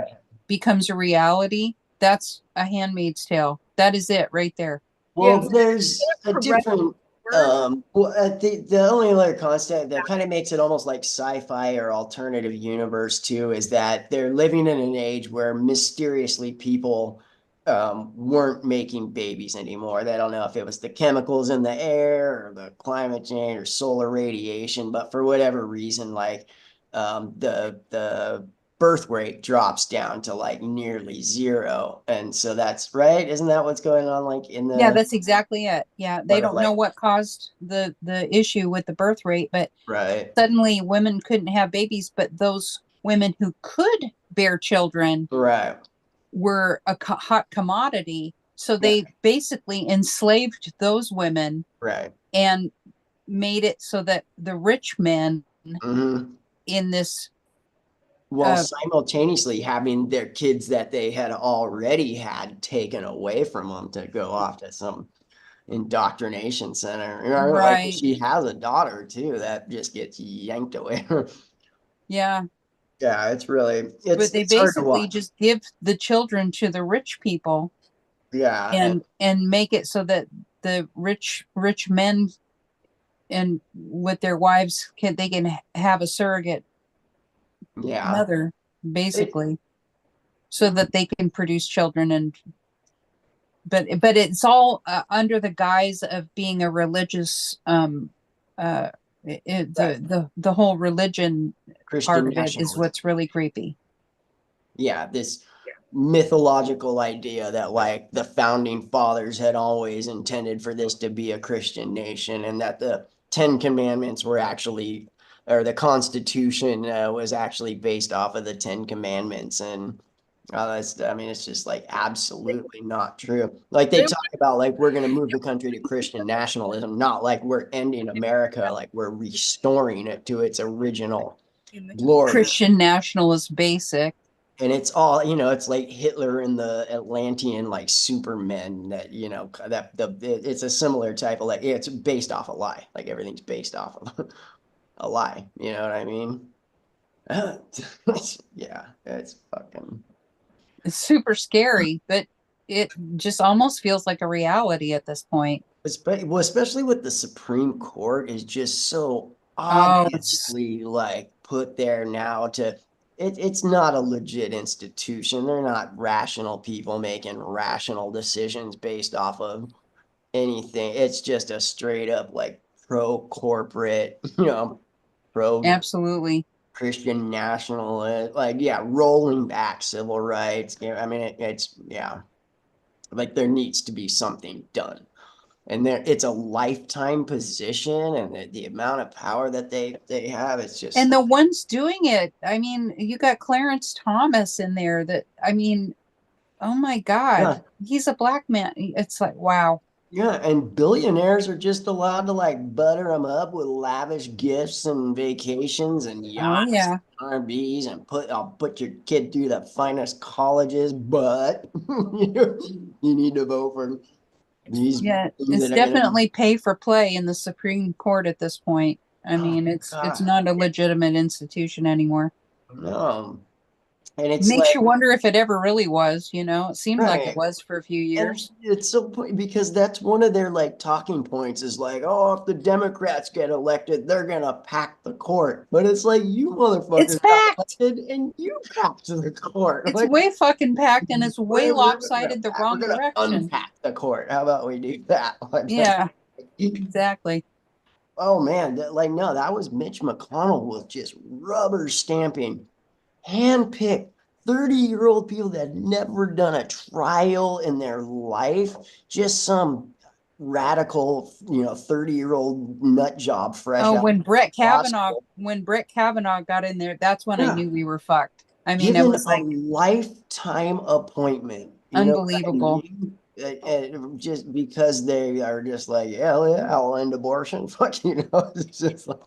becomes a reality. That's A Handmaid's Tale. That is it right there. Well, Yeah. there's a different the only other concept that kind of makes it almost like sci-fi or alternative universe too is that they're living in an age where mysteriously people weren't making babies anymore. They don't know if it was the chemicals in the air or the climate change or solar radiation, but for whatever reason, like the birth rate drops down to like nearly zero. And so that's right. Isn't that what's going on? Like in the Yeah, that's exactly it. Yeah, they don't know like what caused the issue with the birth rate, but right. suddenly women couldn't have babies, but those women who could bear children Right. were a hot commodity. So they basically enslaved those women Right. and made it so that the rich men in this while simultaneously having their kids that they had already had taken away from them to go off to some indoctrination center. You know, like right. she has a daughter too that just gets yanked away. Yeah. Yeah, it's really but they it's hard to basically watch. just give the children to the rich people. Yeah. And make it so that the rich men and with their wives they can have a surrogate mother basically so that they can produce children. And but it's all under the guise of being a religious the whole religion Christian part of it is nationalism. what's really creepy. Yeah, this mythological idea that like the founding fathers had always intended for this to be a Christian nation and that the Ten Commandments were actually, or the Constitution was actually based off of the Ten Commandments. And I mean, it's just like absolutely not true. Like they talk about like we're going to move the country to Christian nationalism, not like we're ending America, like we're restoring it to its original glory. Christian nationalist basic. And it's all, you know, it's like Hitler and the Atlantean like supermen that, you know, that it's a similar type of like it's based off a lie. Like everything's based off of a lie. You know what I mean? Yeah, it's fucking It's super scary, but it just almost feels like a reality at this point. well, especially with the Supreme Court is just so obviously like put there now to it's not a legit institution. They're not rational people making rational decisions based off of anything. It's just a straight up like pro corporate, you know, pro absolutely Christian nationalist, like yeah, rolling back civil rights. I mean, it's yeah, like there needs to be something done. And there it's a lifetime position and the amount of power that they have, it's just and the ones doing it, I mean, you got Clarence Thomas in there that I mean, oh my God, he's a black man. It's like wow. Yeah, and billionaires are just allowed to like butter them up with lavish gifts and vacations and yachts, and RVs, and I'll put your kid through the finest colleges, but you need to vote for these. Yeah, it's definitely pay for play in the Supreme Court at this point. I mean, it's not a legitimate institution anymore. No. And it makes you wonder if it ever really was, you know. It seemed like it was for a few years. And it's so because that's one of their like talking points is like, oh, if the Democrats get elected, they're gonna pack the court. But it's like you motherfuckers got elected and you packed the court. It's like, way fucking packed and it's way lopsided the wrong direction. Unpack the court. How about we do that? Yeah, exactly. Oh man, like no, that was Mitch McConnell with just rubber stamping. Handpicked 30-year-old people that had never done a trial in their life, just some radical, you know, 30-year-old nut job fresh out. When Brett Kavanaugh got in there, that's when I knew we were fucked. I mean, it given was a like lifetime appointment. You know what I unbelievable. mean? Just because they are just like, hell yeah, I'll end abortion. Fuck, it's just like,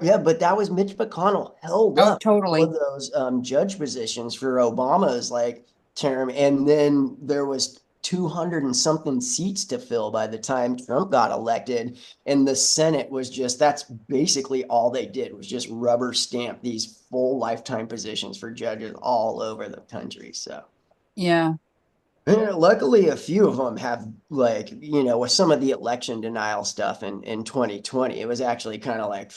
yeah, but that was Mitch McConnell held Oh, up all totally. of those judge positions for Obama's like term, and then there was 200 and something seats to fill by the time Trump got elected, and the Senate was just, that's basically all they did was just rubber stamp these full lifetime positions for judges all over the country. So Yeah. luckily, a few of them have, like, with some of the election denial stuff in 2020, it was actually kind of like,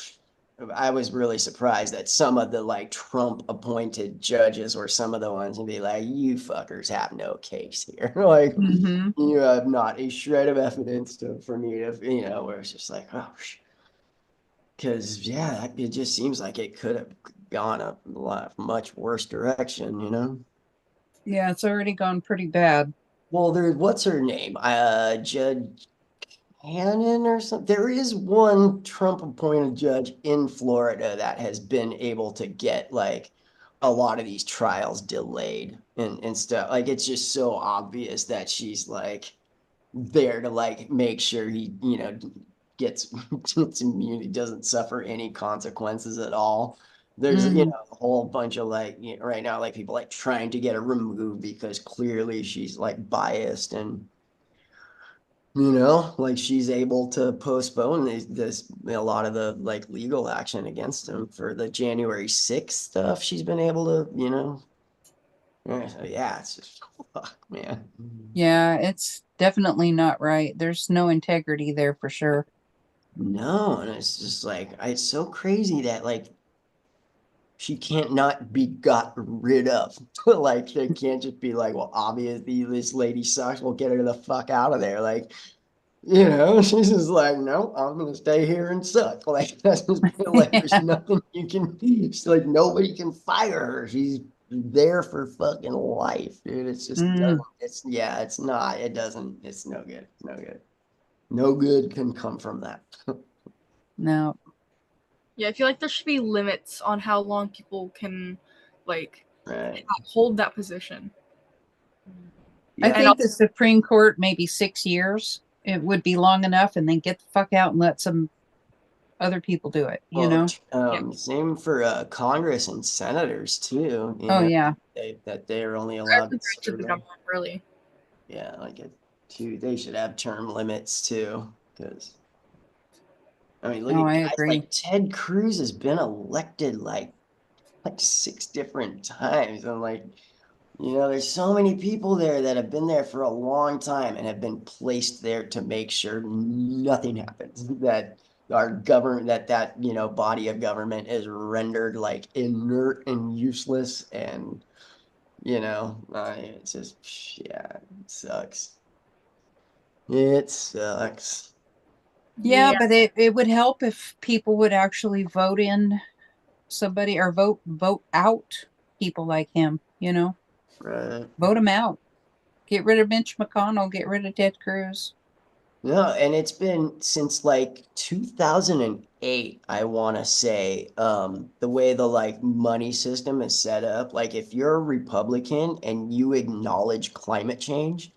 I was really surprised that some of the like Trump appointed judges were some of the ones and be like, you fuckers have no case here. Like, Mm-hmm. you have not a shred of evidence for me to, where it's just like, oh, because, yeah, it just seems like it could have gone a much worse direction. Yeah, it's already gone pretty bad. Well, what's her name? Judge Hannon or something. There is one Trump appointed judge in Florida that has been able to get like a lot of these trials delayed and stuff. Like, it's just so obvious that she's like there to like make sure he, gets gets immunity, doesn't suffer any consequences at all. There's, Mm. a whole bunch of like, right now, like people like trying to get her removed because clearly she's like biased and like she's able to postpone a lot of the like legal action against him for the January 6th stuff. She's been able to, so yeah, it's just fuck, man. Yeah, it's definitely not right. There's no integrity there for sure. No, and it's just like, it's so crazy that like she can't not be got rid of. Like, they can't just be like, well, obviously this lady sucks, we'll get her the fuck out of there. Like, she's just like, no, I'm gonna stay here and suck. Like, that's just like, there's nothing you can, it's like nobody can fire her. She's there for fucking life, dude. It's just Mm. it's not, it doesn't, it's no good. No good. No good can come from that. No. Yeah, I feel like there should be limits on how long people can like Right. hold that position. I Yeah. think the Supreme Court, maybe 6 years, it would be long enough, and then get the fuck out and let some other people do it, Same for Congress and senators too. Oh, yeah. That they're only allowed to Branch of the serve. government, really. Yeah, like they should have term limits too. Because I mean, look No, I at guys agree. like Ted Cruz has been elected like 6 different times. And like, there's so many people there that have been there for a long time and have been placed there to make sure nothing happens. That our government, that body of government is rendered like inert and useless, and it's just, yeah, it sucks. It sucks. Yeah, but it would help if people would actually vote in somebody or vote out people like him, Right. vote him out. Get rid of Mitch McConnell, get rid of Ted Cruz. No, and it's been since like 2008, I want to say, the way the like money system is set up, like if you're a Republican and you acknowledge climate change,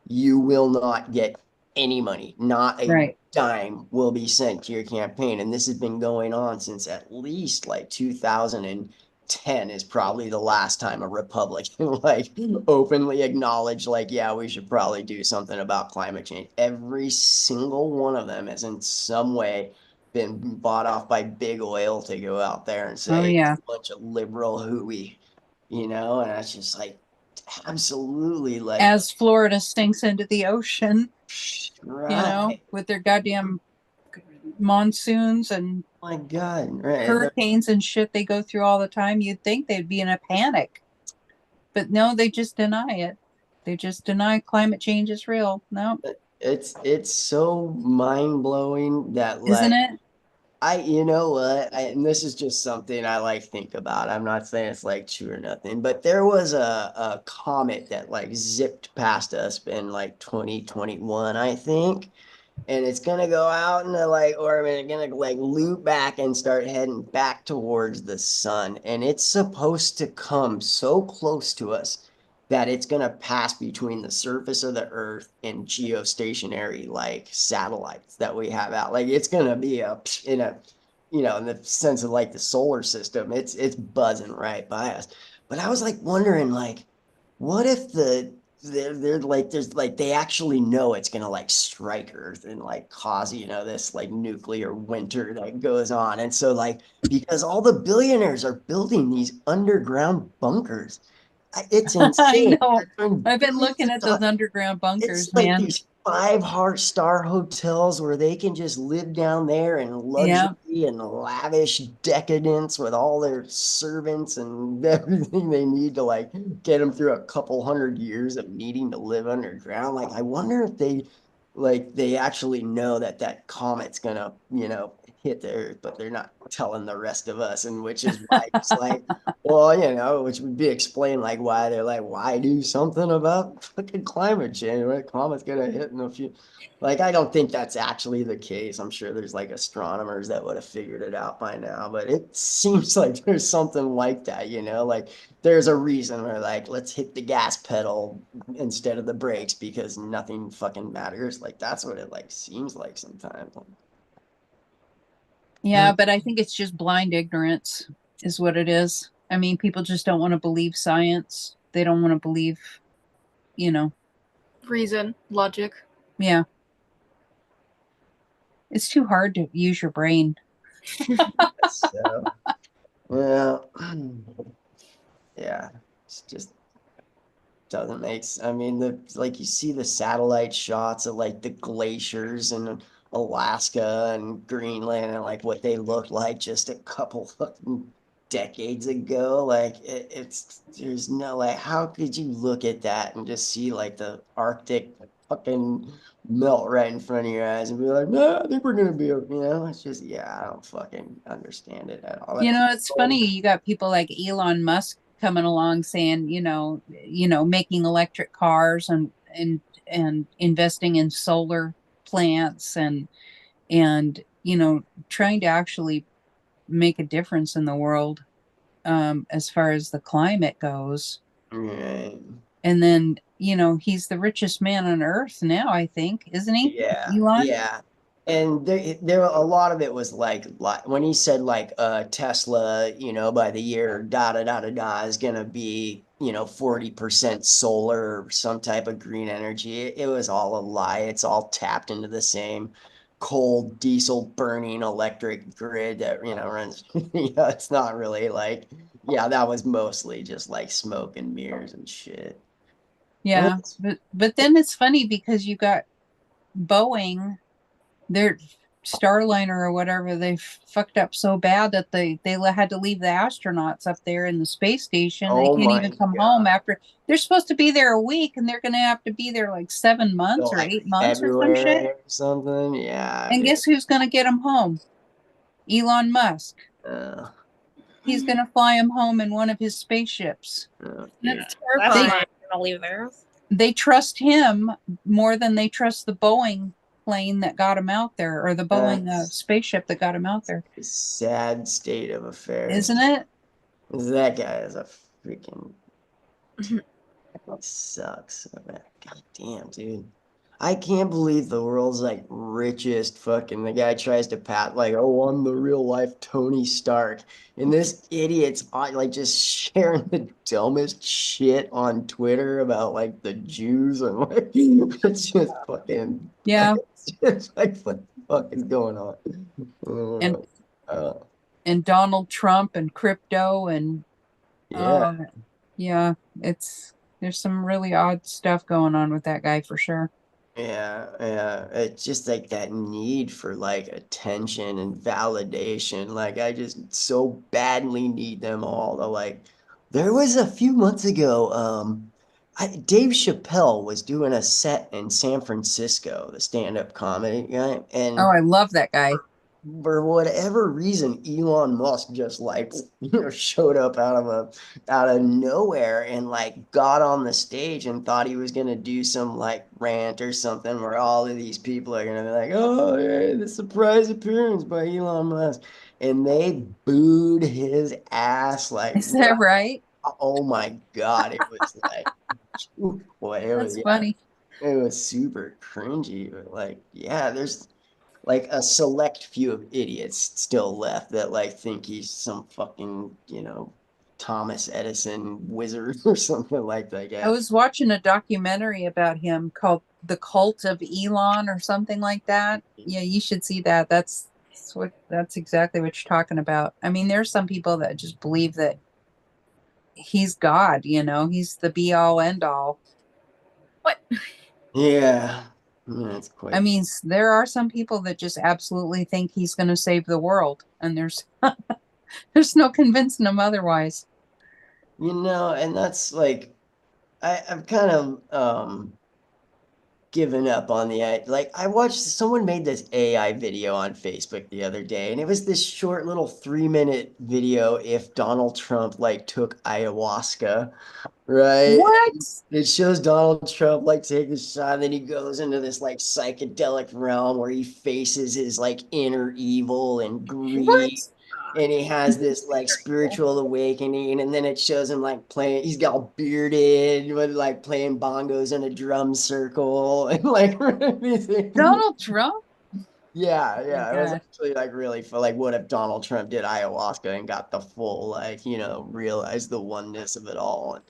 you will not get any money. Not a Right. dime will be sent to your campaign. And this has been going on since at least like 2010 is probably the last time a Republican like openly acknowledged like, yeah, we should probably do something about climate change. Every single one of them has in some way been bought off by big oil to go out there and say, Oh, yeah. a bunch of liberal hooey, and that's just like, absolutely, like, As Florida sinks into the ocean, right. with their goddamn monsoons and My God, right. hurricanes and shit they go through all the time, you'd think they'd be in a panic. But no, they just deny it. They just deny climate change is real. No. It's so mind-blowing that Isn't like, it? you know what? And this is just something I like think about. I'm not saying it's like true or nothing, but there was a comet that like zipped past us in like 2021, I think. and it's gonna go out in the like orbit, it's gonna like loop back and start heading back towards the sun. And it's supposed to come so close to us that it's gonna pass between the surface of the Earth and geostationary like satellites that we have out. Like it's gonna be in a in the sense of like the solar system, it's buzzing right by us. But I was like wondering, like, what if they're like there's like they actually know it's gonna like strike Earth and like cause this like nuclear winter that goes on, and so like because all the billionaires are building these underground bunkers, it's I insane. know. They're throwing I've been billions looking of at those dollars. underground bunkers, It's like man. these 5-star hotels where they can just live down there in Yeah. luxury and lavish decadence with all their servants and everything they need to like get them through a couple hundred years of needing to live underground. Like, I wonder if they actually know that that comet's gonna, hit the Earth, but they're not telling the rest of us, and which is why it's like, well, which would be explain like why they're like, why do something about fucking climate change? What comet's gonna hit in a few? Like, I don't think that's actually the case. I'm sure there's like astronomers that would have figured it out by now, but it seems like there's something like that, like there's a reason where like, let's hit the gas pedal instead of the brakes because nothing fucking matters. Like, that's what it like seems like sometimes. Yeah, but I think it's just blind ignorance is what it is. I mean, people just don't want to believe science. They don't want to believe, you know, Reason, logic. yeah. It's too hard to use your brain. So, well, yeah, it's just doesn't make I mean, like you see the satellite shots of like the glaciers in Alaska and Greenland and like what they looked like just a couple fucking decades ago. Like it's there's no like how could you look at that and just see like the Arctic fucking melt right in front of your eyes and be like, no, I think we're gonna be it's just I don't fucking understand it at all. It's funny. You got people like Elon Musk coming along saying, making electric cars and investing in solar plants and trying to actually make a difference in the world as far as the climate goes. Right. And then, he's the richest man on earth now, I think, isn't he? Elon? Yeah. And there a lot of it was like when he said like Tesla, by the year da da da da da is gonna be 40% solar or some type of green energy. It was all a lie. It's all tapped into the same coal diesel burning electric grid that runs. It's not really like that was mostly just like smoke and mirrors and shit. Yeah. But then it's funny because you got Boeing, their Starliner or whatever, they fucked up so bad that they had to leave the astronauts up there in the space station. They Oh can't my even come God. home after they're supposed to be there a week, and they're gonna have to be there like 7 months or Like 8 months or some February shit. or something. Yeah. And guess who's gonna get them home? Elon Musk. Uh, He's gonna fly them home in one of his spaceships. That's They, not gonna leave there. they trust him more than they trust the Boeing plane that got him out there, or the Boeing spaceship that got him out there. sad state of affairs. Isn't it? That guy is a freaking sucks. God damn, dude. I can't believe the world's like richest fucking the guy tries to pat like, oh, I'm the real life Tony Stark. And this idiot's like just sharing the dumbest shit on Twitter about like the Jews and like it's just fucking it's just like what the fuck is going on? And Donald Trump and crypto and there's some really odd stuff going on with that guy for sure. Yeah. It's just like that need for like attention and validation. Like I just so badly need them all to like. There was a few months ago, Dave Chappelle was doing a set in San Francisco, the stand-up comedy guy, and I love that guy. for whatever reason, Elon Musk just like showed up out of nowhere and like got on the stage and thought he was gonna do some like rant or something where all of these people are gonna be like, "Oh, yeah, the surprise appearance by Elon Musk," and they booed his ass like, Is that right? oh my God, it was like, boy, it was That's funny. it was super cringy, but like, yeah, there's like a select few of idiots still left that like think he's some fucking, Thomas Edison wizard or something like that, I I guess. was watching a documentary about him called The Cult of Elon or something like that. Yeah, you should see that. That's exactly what you're talking about. I mean, there's some people that just believe that he's God, he's the be all end all. What? Yeah, that's quite. I mean, there are some people that just absolutely think he's going to save the world, and there's there's no convincing them otherwise. And that's like, I've kind of given up on like I watched someone made this AI video on Facebook the other day, and it was this short little 3-minute video if Donald Trump like took ayahuasca, right? What? It shows Donald Trump like take a shot, and then he goes into this like psychedelic realm where he faces his like inner evil and greed. What? And he has this like spiritual awakening, and then it shows him like playing, he's got all bearded, with like playing bongos in a drum circle and like Donald Trump? yeah, Oh my yeah. It was God. actually like really for like what if Donald Trump did ayahuasca and got the full like, realized the oneness of it all and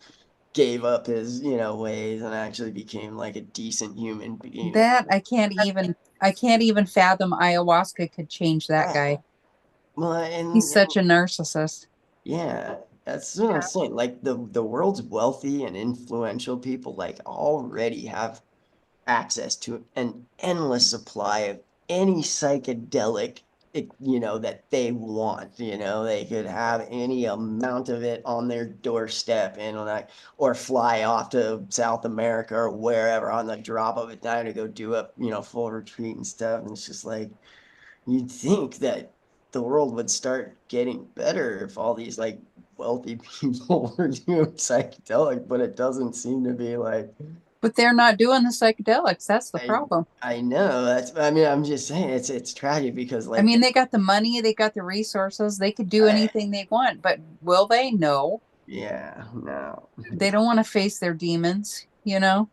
gave up his, ways and actually became like a decent human being. That I can't even fathom ayahuasca could change that guy. Well, He's such a narcissist. yeah, that's what I'm saying. Like the world's wealthy and influential people like already have access to an endless supply of any psychedelic, that they want. They could have any amount of it on their doorstep and like, or fly off to South America or wherever on the drop of a dime to go do a, full retreat and stuff. And it's just like, you'd think that the world would start getting better if all these like wealthy people were doing psychedelic, but it doesn't seem to be like. But they're not doing the psychedelics. That's the problem. I know I mean, I'm just saying it's tragic because like I mean, they got the money, they got the resources, they could do anything they want, but will they? No. Yeah, no. They don't want to face their demons, Yeah,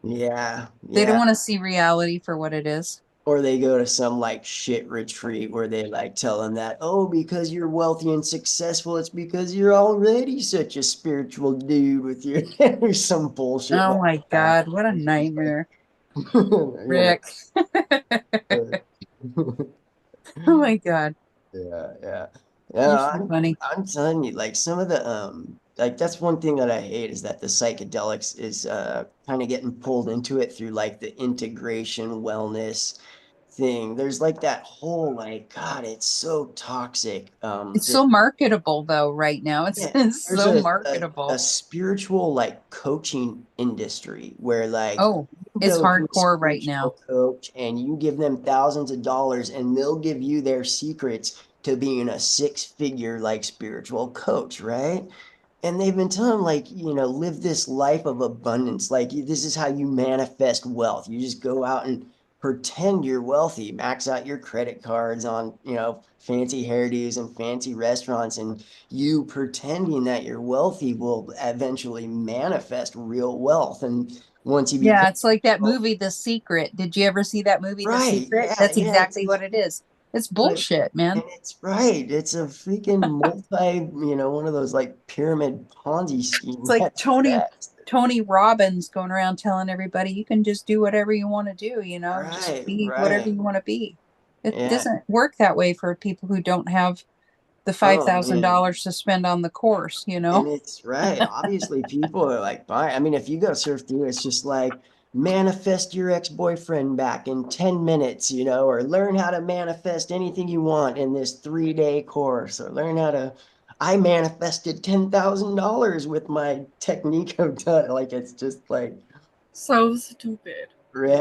They don't yeah. want to see reality for what it is. Or they go to some like shit retreat where they like tell them that, oh, because you're wealthy and successful, it's because you're already such a spiritual dude with your or some bullshit Oh like my that. God, what a nightmare. You Rick. know. Oh my God. Yeah, yeah. You're Yeah, so funny. I'm telling you, like some of the like that's one thing that I hate is that the psychedelics is kind of getting pulled into it through like the integration wellness thing. There's like that whole like, God, it's so toxic. It's so marketable though right now. It's, Yeah, it's there's so a marketable. spiritual like coaching industry where like Oh, you it's go to a hardcore right now. spiritual coach and you give them thousands of dollars and they'll give you their secrets to being a six-figure like spiritual coach, right? And they've been telling them like, live this life of abundance. Like this is how you manifest wealth. You just go out and pretend you're wealthy, max out your credit cards on, fancy hairdos and fancy restaurants, and you pretending that you're wealthy will eventually manifest real wealth. And once you become Yeah, it's like that movie, The Secret. Did you ever see that movie, The right, Secret? yeah, That's yeah, exactly what it is. It's but bullshit, man. and it's right. It's a freaking multi, one of those like pyramid Ponzi It's schemes like at Tony Robbins going around telling everybody you can just do whatever you want to do, just right, be whatever right. you want to be. It Yeah. doesn't work that way for people who don't have the Oh, $5,000 to spend on the course, and it's right. Obviously, people are like, bye. I mean, if you go surf through, it's just like manifest your ex-boyfriend back in 10 minutes, or learn how to manifest anything you want in this 3-day course, or learn how to. I manifested $10,000 with my technique of done. Like, it's just like, So stupid.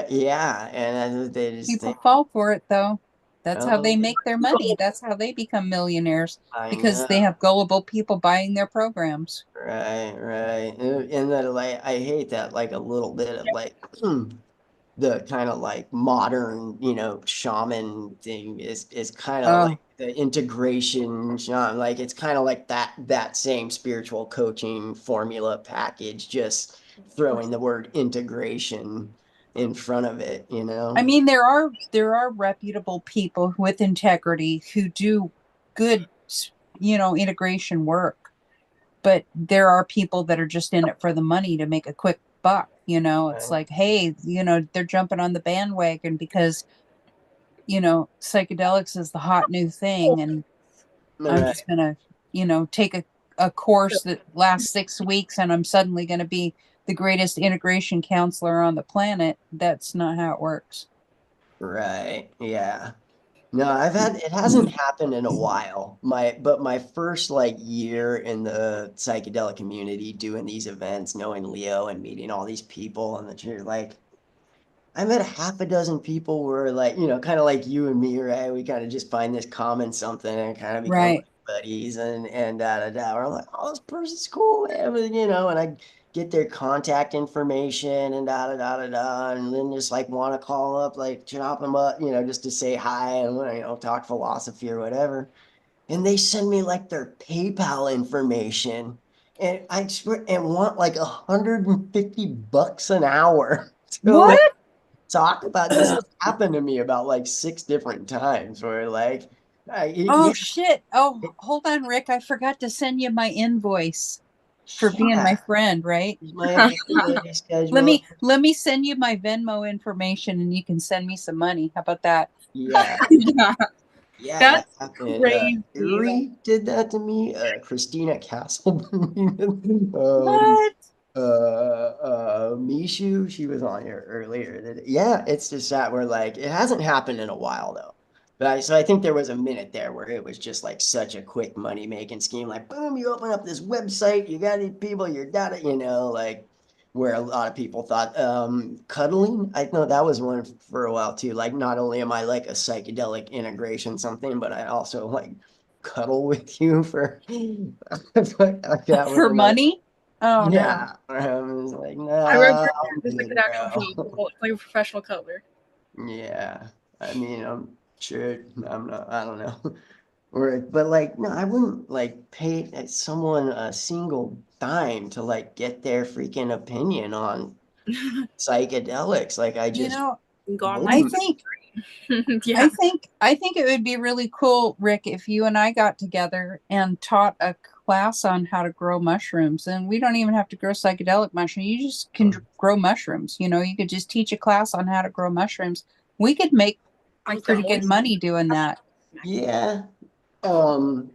yeah. And they just People think, fall for it though. That's how they make their money. That's how they become millionaires, because they have gullible people buying their programs. Right, right. And then like I hate that like a little bit of like the kind of like modern, shaman thing is kind of like the integration shaman, like it's kind of like that same spiritual coaching formula package, just throwing the word integration in front of it, I mean, there are reputable people with integrity who do good, integration work, but there are people that are just in it for the money to make a quick buck. It's like, hey, they're jumping on the bandwagon because psychedelics is the hot new thing, and I'm just gonna take a course that lasts 6 weeks, and I'm suddenly going to be the greatest integration counselor on the planet. That's not how it works. Right. Yeah. No, it hasn't happened in a while. But my first like year in the psychedelic community doing these events, knowing Leo and meeting all these people and the church, like I met a half a dozen people where like, kind of like you and me, right? We kind of just find this common something and kind of become Right. buddies and da da da. Where I'm like, oh, this person's cool, man. But, and I get their contact information and da da da da da, and then just like want to call up, like chop them up, just to say hi and talk philosophy or whatever. And they send me like their PayPal information, and I swear, and want like $150 an hour to like What? talk about this. Has happened to me about like 6 different times where like Oh yeah, shit. Oh, hold on, Rick. I forgot to send you my invoice for being my friend, right? my schedule. Let me send you my Venmo information and you can send me some money. How about that? Yeah. Yeah, that That's happened. crazy. Uri did that to me. Christina Castleberry. What? Mishu, she was on here earlier. Yeah, it's just that we're like, it hasn't happened in a while though. So I think there was a minute there where it was just like such a quick money making scheme. Like, boom, you open up this website, you got these people, you're data, like where a lot of people thought cuddling. I know that was one for a while too. Like, not only am I like a psychedelic integration something, but I also like cuddle with you for that For was money? Oh yeah. I was like, I remember no, there's like an actual job, like a professional color. yeah. I mean, I'm sure I'm not, I don't know. But like, no, I wouldn't like pay someone a single dime to like get their freaking opinion on psychedelics. Like I no. just Go online. I wouldn't. think Yeah. I think it would be really cool, Rick, if you and I got together and taught a class on how to grow mushrooms. And we don't even have to grow psychedelic mushrooms. You just can grow mushrooms. You could just teach a class on how to grow mushrooms. We could make Like pretty good money doing that. Yeah. Oh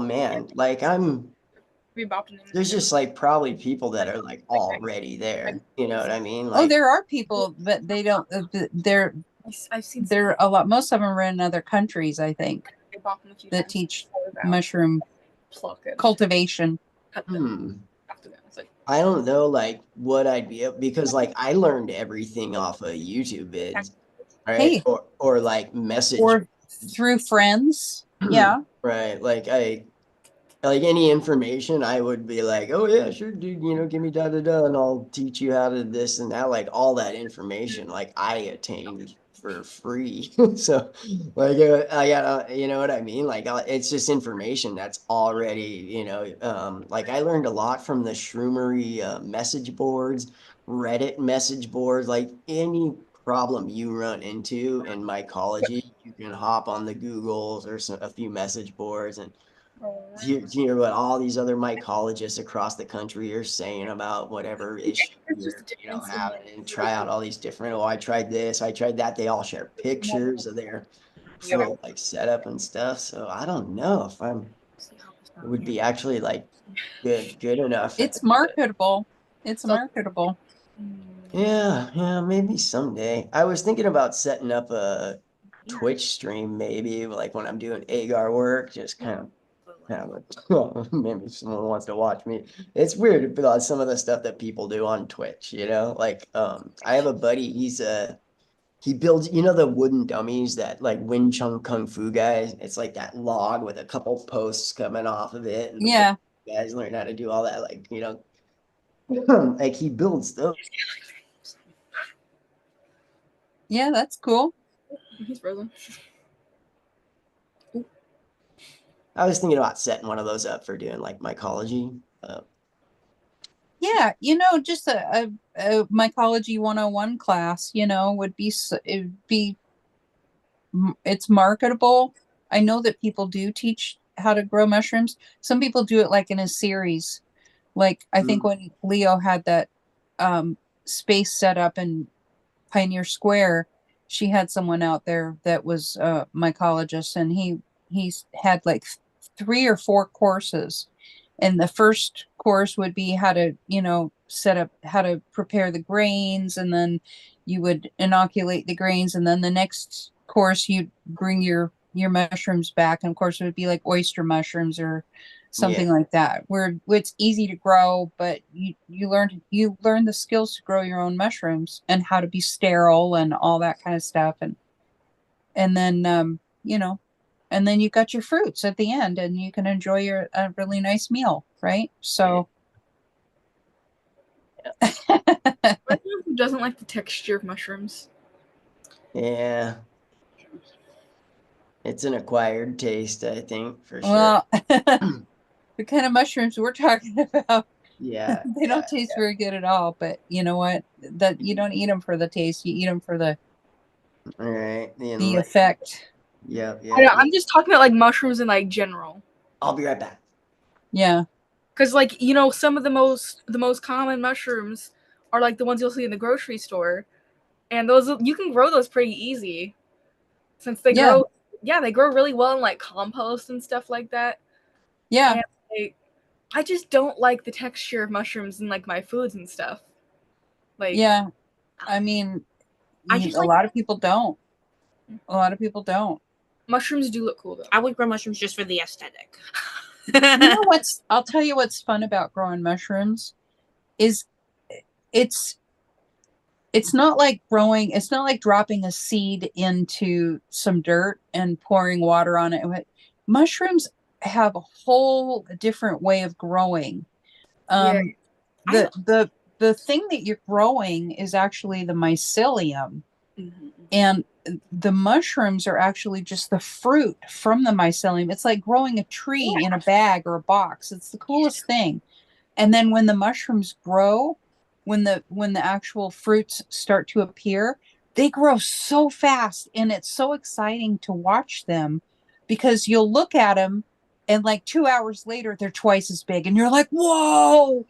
man, like there's just like probably people that are like already there. You know what I mean? Oh, Like, there are people, but they don't. I've seen They're a lot. Most of them are in other countries, I think, I bought them a few that times teach before that. mushroom Pluck it, cultivation. cut them after that. It's like I don't know like what I'd be because like I learned everything off of YouTube vids, right? Hey, Or like message or through friends. Yeah. right. Like any information, I would be like, oh yeah, sure, dude, give me da da da, and I'll teach you how to this and that. Like all that information, like I attained for free. So, like, I got, you know what I mean? Like, it's just information that's already, like I learned a lot from the Shroomery message boards, Reddit message boards, like any problem you run into in mycology, you can hop on the Googles or a few message boards and hear what all these other mycologists across the country are saying about whatever issue you're, having, and try out all these different, oh, I tried this, I tried that. They all share pictures of their full like setup and stuff. So I don't know if it would be actually like good enough. It's marketable. It's marketable. Yeah, maybe someday. I was thinking about setting up a Twitch stream, maybe like when I'm doing agar work, just kind of maybe someone wants to watch me. It's weird about some of the stuff that people do on Twitch, like I have a buddy, he builds, you know, the wooden dummies that like Wing Chun Kung Fu guys. It's like that log with a couple posts coming off of it. And Yeah. guys learn how to do all that, like, you know, like he builds those. Yeah, that's cool. He's frozen. I was thinking about setting one of those up for doing like mycology. Yeah, you know, just a mycology 101 class, you know, would be it'd be it's marketable. I know that people do teach how to grow mushrooms. Some people do it like in a series. Like I think when Leo had that space set up in Pioneer Square, she had someone out there that was a mycologist, and he's had like 3 or 4 courses. And the first course would be how to, you know, set up how to prepare the grains, and then you would inoculate the grains, and then the next course you'd bring your mushrooms back, and of course it would be like oyster mushrooms or something like that, where it's easy to grow, but you learn the skills to grow your own mushrooms and how to be sterile and all that kind of stuff, and then you know, and then you got your fruits at the end, and you can enjoy a really nice meal, right? So Who doesn't like the texture of mushrooms? Yeah. It's an acquired taste, I think, for sure. Well, the kind of mushrooms we're talking about, Yeah, they don't taste very good at all. But you know what? That you don't eat them for the taste; you eat them for the all right, the effect. Yeah, I know, I'm just talking about like mushrooms in like general. I'll be right back. Yeah. Because like, you know, some of the most common mushrooms are like the ones you'll see in the grocery store, and those you can grow those pretty easy, since they grow. Yeah, they grow really well in like compost and stuff like that. Yeah. And I just don't like the texture of mushrooms in like my foods and stuff. Like, yeah, I mean, I just a lot of people don't. A lot of people don't. Mushrooms do look cool though. I would grow mushrooms just for the aesthetic. You know what's? I'll tell you what's fun about growing mushrooms is it's not like growing. It's not like dropping a seed into some dirt and pouring water on it. Mushrooms have a whole different way of growing. The thing that you're growing is actually the mycelium, and the mushrooms are actually just the fruit from the mycelium. It's like growing a tree in a bag or a box. It's the coolest thing. And then when the mushrooms grow, when the actual fruits start to appear, they grow so fast, and it's so exciting to watch them, because you'll look at them and like 2 hours later they're twice as big, and you're like, whoa,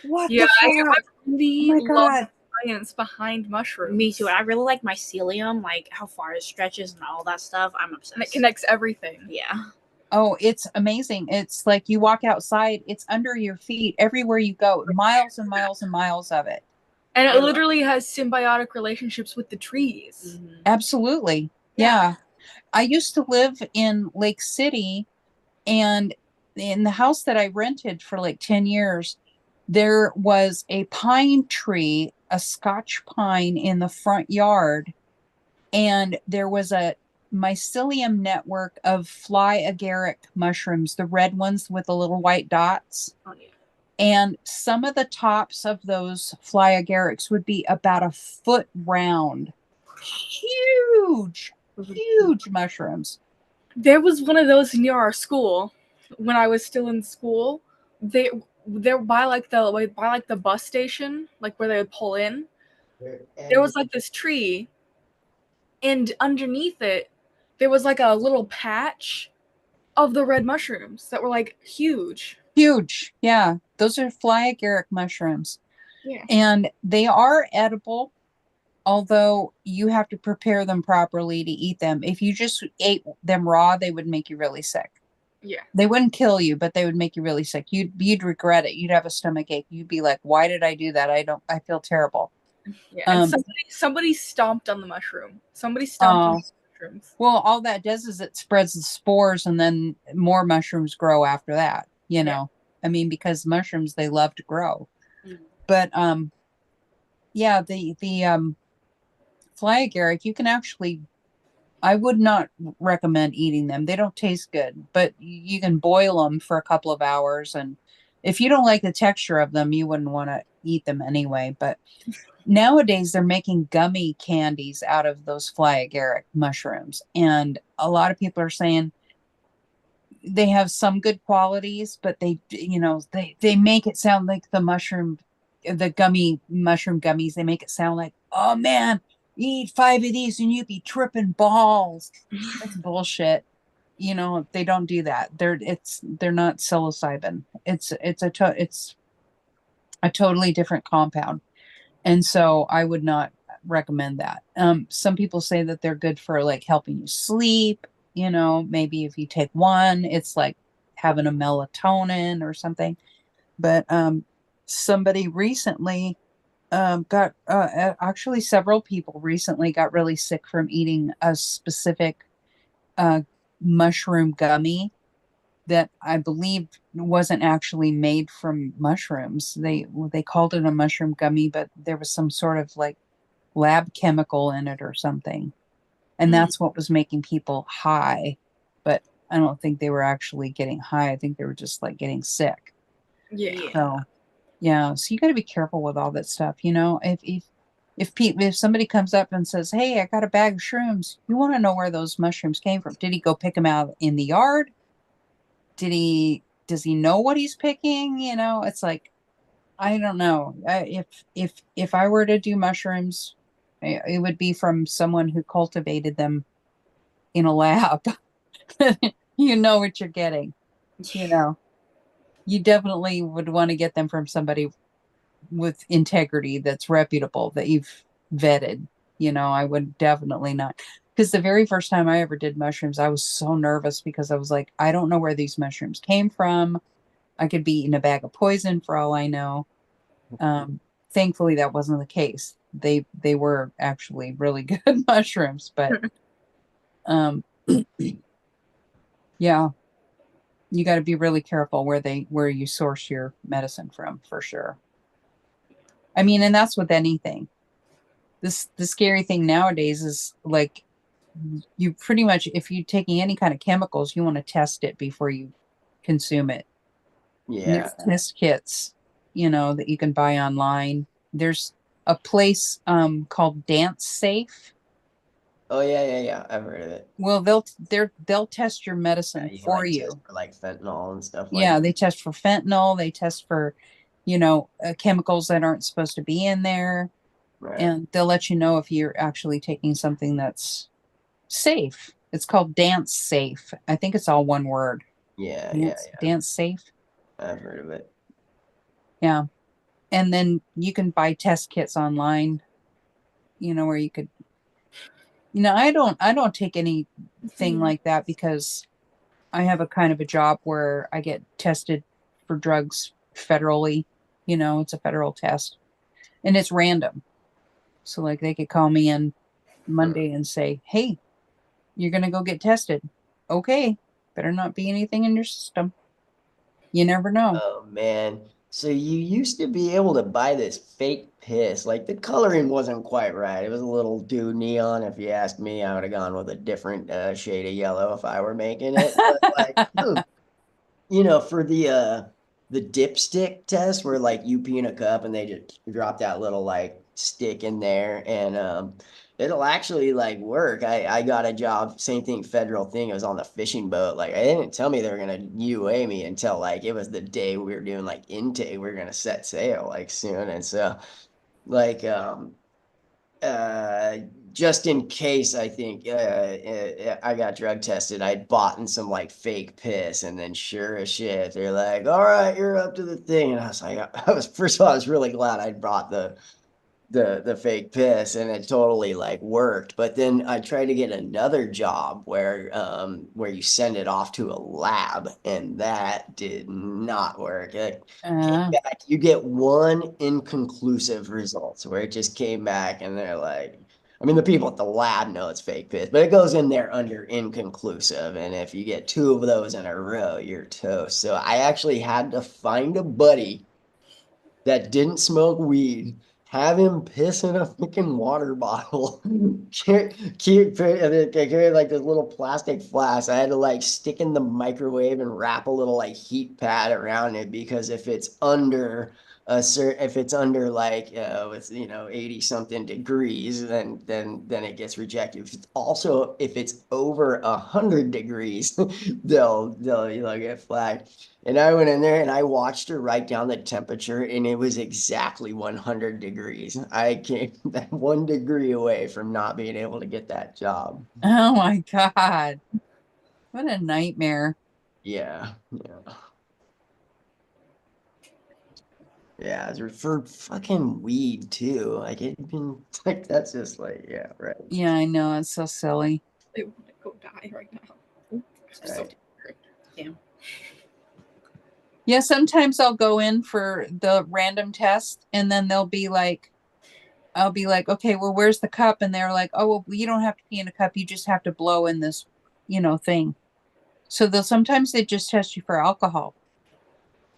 what the fuck? really Oh my love God. the science behind mushrooms. Me too. I really like mycelium, like how far it stretches and all that stuff. I'm obsessed. And it connects everything. Yeah. Oh, it's amazing. It's like you walk outside, it's under your feet everywhere you go, miles and miles and miles of it. And it literally has symbiotic relationships with the trees. Absolutely. Yeah. I used to live in Lake City, and in the house that I rented for like 10 years, there was a pine tree, a Scotch pine in the front yard, and there was a mycelium network of fly agaric mushrooms, the red ones with the little white dots. Oh, yeah. And some of the tops of those fly agarics would be about a foot round. Huge mushrooms. There was one of those near our school when I was still in school. They're by the bus station, like where they would pull in. There was like this tree, and underneath it there was like a little patch of the red mushrooms that were like huge. Yeah, those are fly agaric mushrooms. Yeah. And they are edible, although you have to prepare them properly to eat them. If you just ate them raw, they would make you really sick. Yeah. They wouldn't kill you, but they would make you really sick. You'd regret it. You'd have a stomach ache. You'd be like, why did I do that? I feel terrible. Yeah. And somebody stomped on the mushroom. Somebody stomped on the mushrooms. Well, all that does is it spreads the spores, and then more mushrooms grow after that, you know. I mean, because mushrooms, they love to grow. But yeah, the fly agaric, you can actually, I would not recommend eating them. They don't taste good, but you can boil them for a couple of hours. And if you don't like the texture of them, you wouldn't want to eat them anyway. But nowadays they're making gummy candies out of those fly agaric mushrooms. And a lot of people are saying they have some good qualities, but they make it sound like the gummy mushroom gummies, they make it sound like, oh man, you eat 5 of these and you'd be tripping balls. That's bullshit. They don't do that. They're not psilocybin. It's a totally different compound. And so I would not recommend that. Some people say that they're good for like helping you sleep. Maybe if you take one, it's like having a melatonin or something. But somebody recently got actually several people recently got really sick from eating a specific mushroom gummy that I believe wasn't actually made from mushrooms. They called it a mushroom gummy, but there was some sort of like lab chemical in it or something. And that's what was making people high. But I don't think they were actually getting high. I think they were just like getting sick. Yeah. So yeah, so you got to be careful with all that stuff. If somebody comes up and says, "Hey, I got a bag of shrooms," you want to know where those mushrooms came from. Did he go pick them out in the yard? Does he know what he's picking? It's like, I don't know. If I were to do mushrooms, it would be from someone who cultivated them in a lab. You know what you're getting. You definitely would want to get them from somebody with integrity that's reputable, that you've vetted. I would definitely not. Because the very first time I ever did mushrooms, I was so nervous because I was like, I don't know where these mushrooms came from. I could be eating a bag of poison for all I know. Thankfully, that wasn't the case. They were actually really good mushrooms, but yeah, you got to be really careful where you source your medicine from, for sure. I mean, and that's with anything. The scary thing nowadays is like, you pretty much, if you're taking any kind of chemicals, you want to test it before you consume it. And Yeah. there's test kits, that you can buy online. There's a place called Dance Safe. Oh yeah. I've heard of it. Well, they'll test your medicine You can, for like, you. test for like fentanyl and stuff like Yeah, that. they test for fentanyl. They test for, chemicals that aren't supposed to be in there. Right. And they'll let you know if you're actually taking something that's safe. It's called Dance Safe. I think it's all one word. Yeah. Dance Safe. I've heard of it. Yeah. And then you can buy test kits online, where you could, I don't take anything like that because I have a kind of a job where I get tested for drugs federally. It's a federal test and it's random. So like they could call me in Monday and say, "Hey, you're going to go get tested." Okay. Better not be anything in your system. You never know. Oh man. So you used to be able to buy this fake piss. Like the coloring wasn't quite right. It was a little too neon. If you asked me, I would have gone with a different shade of yellow if I were making it. But like, for the dipstick test where like you pee in a cup and they just drop that little like stick in there and it'll actually like work. I got a job, same thing, federal thing. It was on the fishing boat. Like they didn't tell me they were gonna UA me until like it was the day we were doing like intake. We were gonna set sail like soon. And so like uh just in case, I think I got drug tested, I'd bought in some like fake piss, and then sure as shit they're like, all right, you're up to the thing. And I was like, first of all, I was really glad I brought the fake piss, and it totally like worked. But then I tried to get another job where you send it off to a lab, and that did not work. It came back, you get one inconclusive results where it just came back and they're like, I mean, the people at the lab know it's fake piss, but it goes in there under inconclusive, and if you get two of those in a row, you're toast. So I actually had to find a buddy that didn't smoke weed, have him piss in a freaking water bottle. I carried like this little plastic flask. I had to like stick in the microwave and wrap a little like heat pad around it, because if it's under if it's under like it's 80 something degrees, then it gets rejected. If it's over 100 degrees, they'll get flagged. And I went in there and I watched her write down the temperature, and it was exactly 100 degrees. I came that 1 degree away from not being able to get that job. Oh my God. What a nightmare. Yeah. Yeah, for fucking weed too. Like that's just like, yeah, right. Yeah, I know. It's so silly. I want to go die right now. I'm so Right. tired. Damn. Yeah, sometimes I'll go in for the random test and then I'll be like, okay, well, where's the cup? And they're like, oh, well, you don't have to pee in a cup. You just have to blow in this, thing. So sometimes they just test you for alcohol.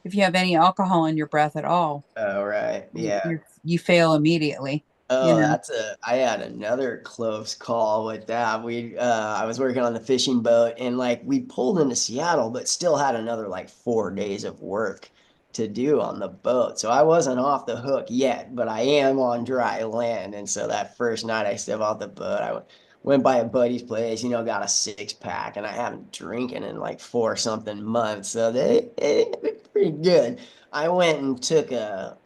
If you have any alcohol in your breath at all, Oh, right. Yeah. you fail immediately. Oh, I had another close call with that. I was working on the fishing boat, and like we pulled into Seattle, but still had another like 4 days of work to do on the boat. So I wasn't off the hook yet, but I am on dry land. And so that first night I stepped off the boat, went by a buddy's place, got a 6-pack, and I haven't drinking in like 4 something months. So they pretty good. I went and took a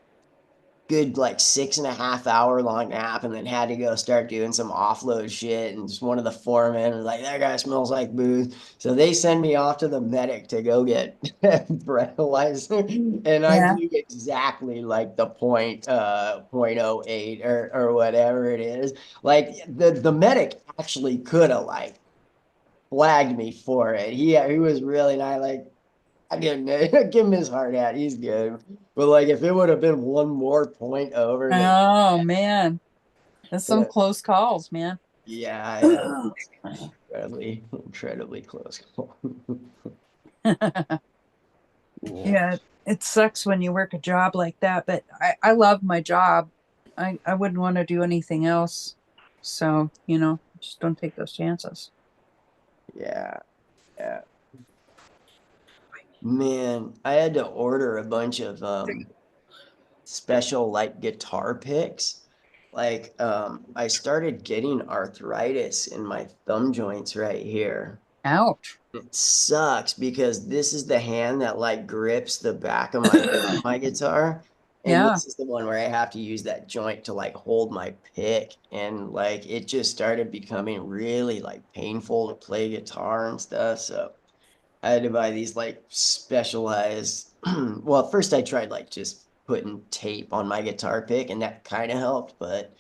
good like 6.5 hour long nap, and then had to go start doing some offload shit. And just one of the foremen was like, that guy smells like booze. So they send me off to the medic to go get breathalyzer. And I Yeah. blew exactly like the point 0.08 or whatever it is. Like the medic actually could have like flagged me for it. He was really nice. Like, I give him his heart out. He's good. But like, if it would have been one more point over, then Oh man, that's some close calls, man. yeah, incredibly close call. Yeah, it sucks when you work a job like that, but I love my job. I wouldn't want to do anything else. So, just don't take those chances. Yeah. Man, I had to order a bunch of special like guitar picks. Like I started getting arthritis in my thumb joints right here. Ouch. It sucks because this is the hand that like grips the back of my guitar. And Yeah. this is the one where I have to use that joint to like hold my pick. And like it just started becoming really like painful to play guitar and stuff. So I had to buy these like specialized. Well, at first I tried like just putting tape on my guitar pick, and that kind of helped. But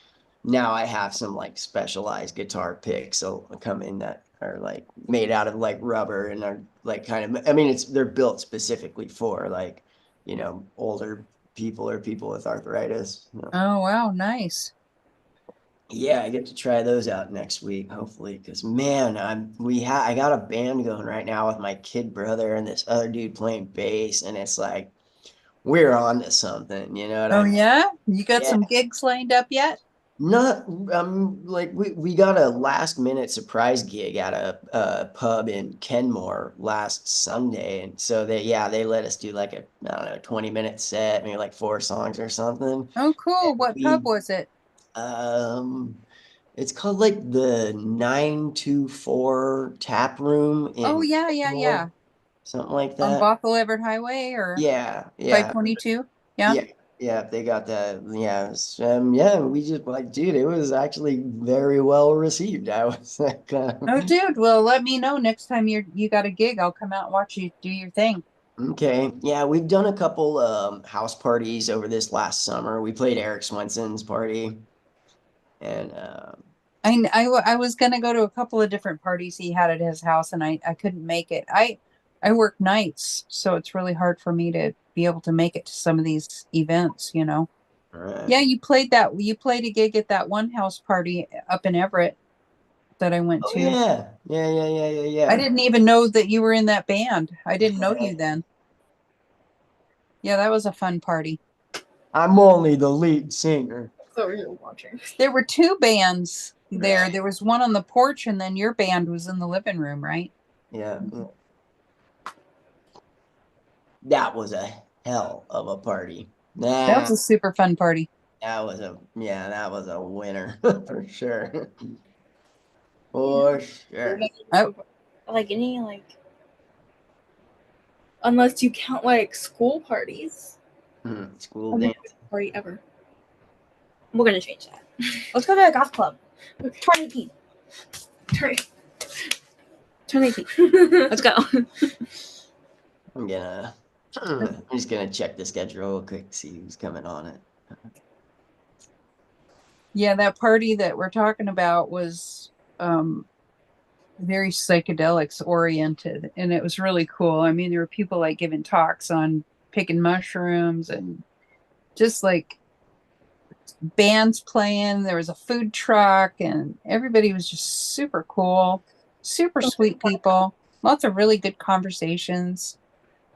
now I have some like specialized guitar picks, so come in that are like made out of like rubber and are like kind of. I mean, they're built specifically for like older people or people with arthritis. Oh wow, nice. Yeah, I get to try those out next week, hopefully, because man, I got a band going right now with my kid brother and this other dude playing bass, and it's like we're on to something, you know what I Oh mean? yeah? You got Yeah. some gigs lined up yet? Not like we got a last minute surprise gig at a pub in Kenmore last Sunday, and so they let us do like a, I don't know, 20-minute set, maybe like 4 songs or something. Oh cool. And What pub was it? It's called like the 924 Tap Room Oh in yeah, Kenmore, something like On that. Bothell Everett Highway or Yeah, 522? Yeah. yeah, they got that. Yeah, we just like, dude, it was actually very well received. I was like, Oh dude, well let me know next time you got a gig. I'll come out and watch you do your thing. okay, yeah, we've done a couple house parties over this last summer. We played Eric Swenson's party, and I was gonna go to a couple of different parties he had at his house and I couldn't make it. I work nights, so it's really hard for me to be able to make it to some of these events, right. Yeah, you played a gig at that one house party up in Everett that I went Oh to. yeah. I didn't even know that you were in that band. I didn't know you then. Yeah, that was a fun party. I'm only the lead singer. thought we were watching. There were two bands there. Right. There was one on the porch, and then your band was in the living room, right? Yeah. That was a hell of a party. That was a super fun party. That was a winner for sure. For sure. Oh, Like any unless you count like school parties. School dance. Party ever. We're gonna change that. Let's go to a golf club. 2018. Turn 18. Let's go. I'm just gonna check the schedule real quick, see who's coming on it. yeah, that party that we're talking about was very psychedelics oriented, and it was really cool. I mean, there were people like giving talks on picking mushrooms and just like bands playing. There was a food truck, and everybody was just super cool, super sweet people. Lots of really good conversations.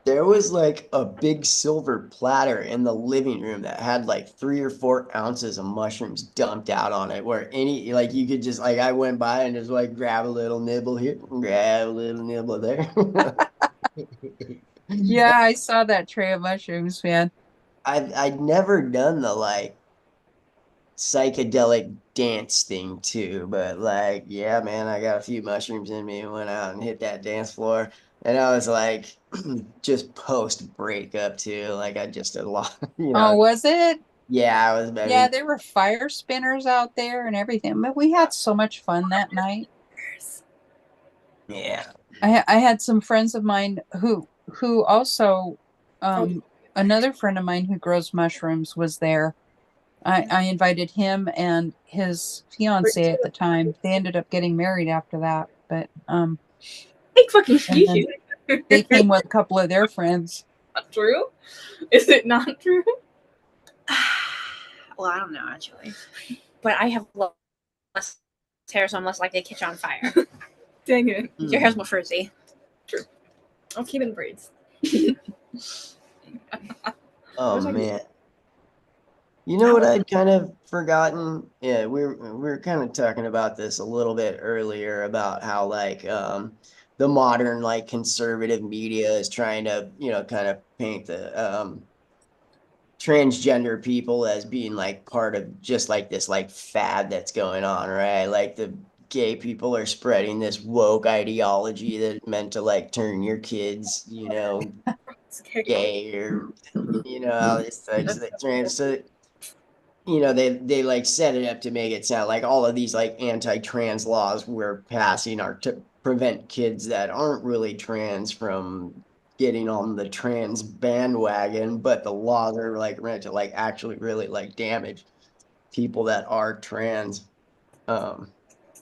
There was like a big silver platter in the living room that had like 3 or 4 ounces of mushrooms dumped out on it, where like you could just like, I went by and just like grab a little nibble here, grab a little nibble there. Yeah, I saw that tray of mushrooms, man. I'd never done the like psychedelic dance thing too, but like, yeah, man, I got a few mushrooms in me and went out and hit that dance floor. And I was like, just post breakup too. Like I just a lot, Oh, was it? Yeah, I was. Yeah, there were fire spinners out there and everything. But we had so much fun that night. Yeah. I had some friends of mine who also another friend of mine who grows mushrooms was there. I invited him and his fiance at the time. They ended up getting married after that, but Hey, fucking excuse you. they came with a couple of their friends. Not true? Is it not true? Well, I don't know actually, but I have less hair, so I'm less likely to catch on fire. Dang it. Your hair's more frizzy. True. I'll keep it in braids. Oh man. You know what I'd kind of forgotten? Yeah, we were kind of talking about this a little bit earlier about how like the modern like conservative media is trying to, kind of paint the transgender people as being like part of just like this like fad that's going on, right? Like the gay people are spreading this woke ideology that meant to like turn your kids, gay or all these things that trans. So they like set it up to make it sound like all of these like anti-trans laws we're passing are to prevent kids that aren't really trans from getting on the trans bandwagon, but the laws are like meant to like actually really like damage people that are trans.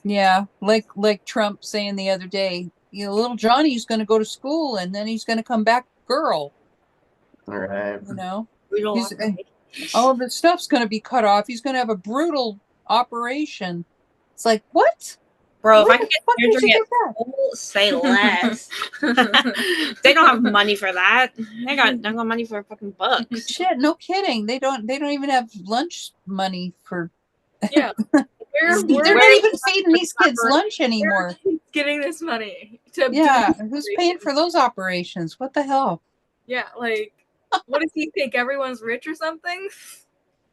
Yeah, like Trump saying the other day, little Johnny's going to go to school and then he's going to come back girl. All right. All of his stuff's going to be cut off. He's going to have a brutal operation. It's like, what? Bro, Where if I can get surgery at school, say less. They don't have money for that. They got money for fucking books. Shit, no kidding. They don't even have lunch money for. Yeah. They're not even feeding these kids lunch anymore. Getting this money who's paying for those operations? What the hell? Yeah, like, what does he think? Everyone's rich or something?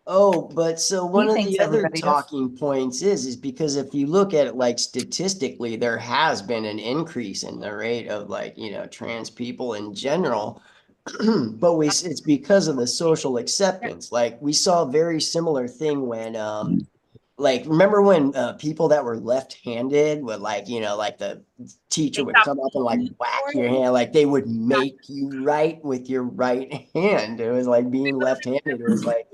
Oh, but so one of the other talking points is because if you look at it like statistically, there has been an increase in the rate of like, trans people in general. But it's because of the social acceptance. Like we saw a very similar thing when like remember when people that were left-handed would like like the teacher would come up and like whack your hand, like they would make you write with your right hand. It was like being left-handed was like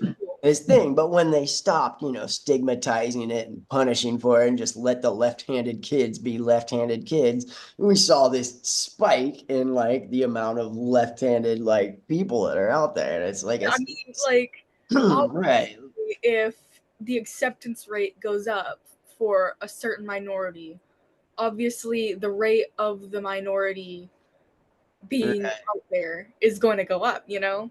this thing. But when they stopped stigmatizing it and punishing for it and just let the left-handed kids be left-handed kids, we saw this spike in like the amount of left-handed like people that are out there. And it's like right, if the acceptance rate goes up for a certain minority, obviously the rate of the minority being out there is going to go up,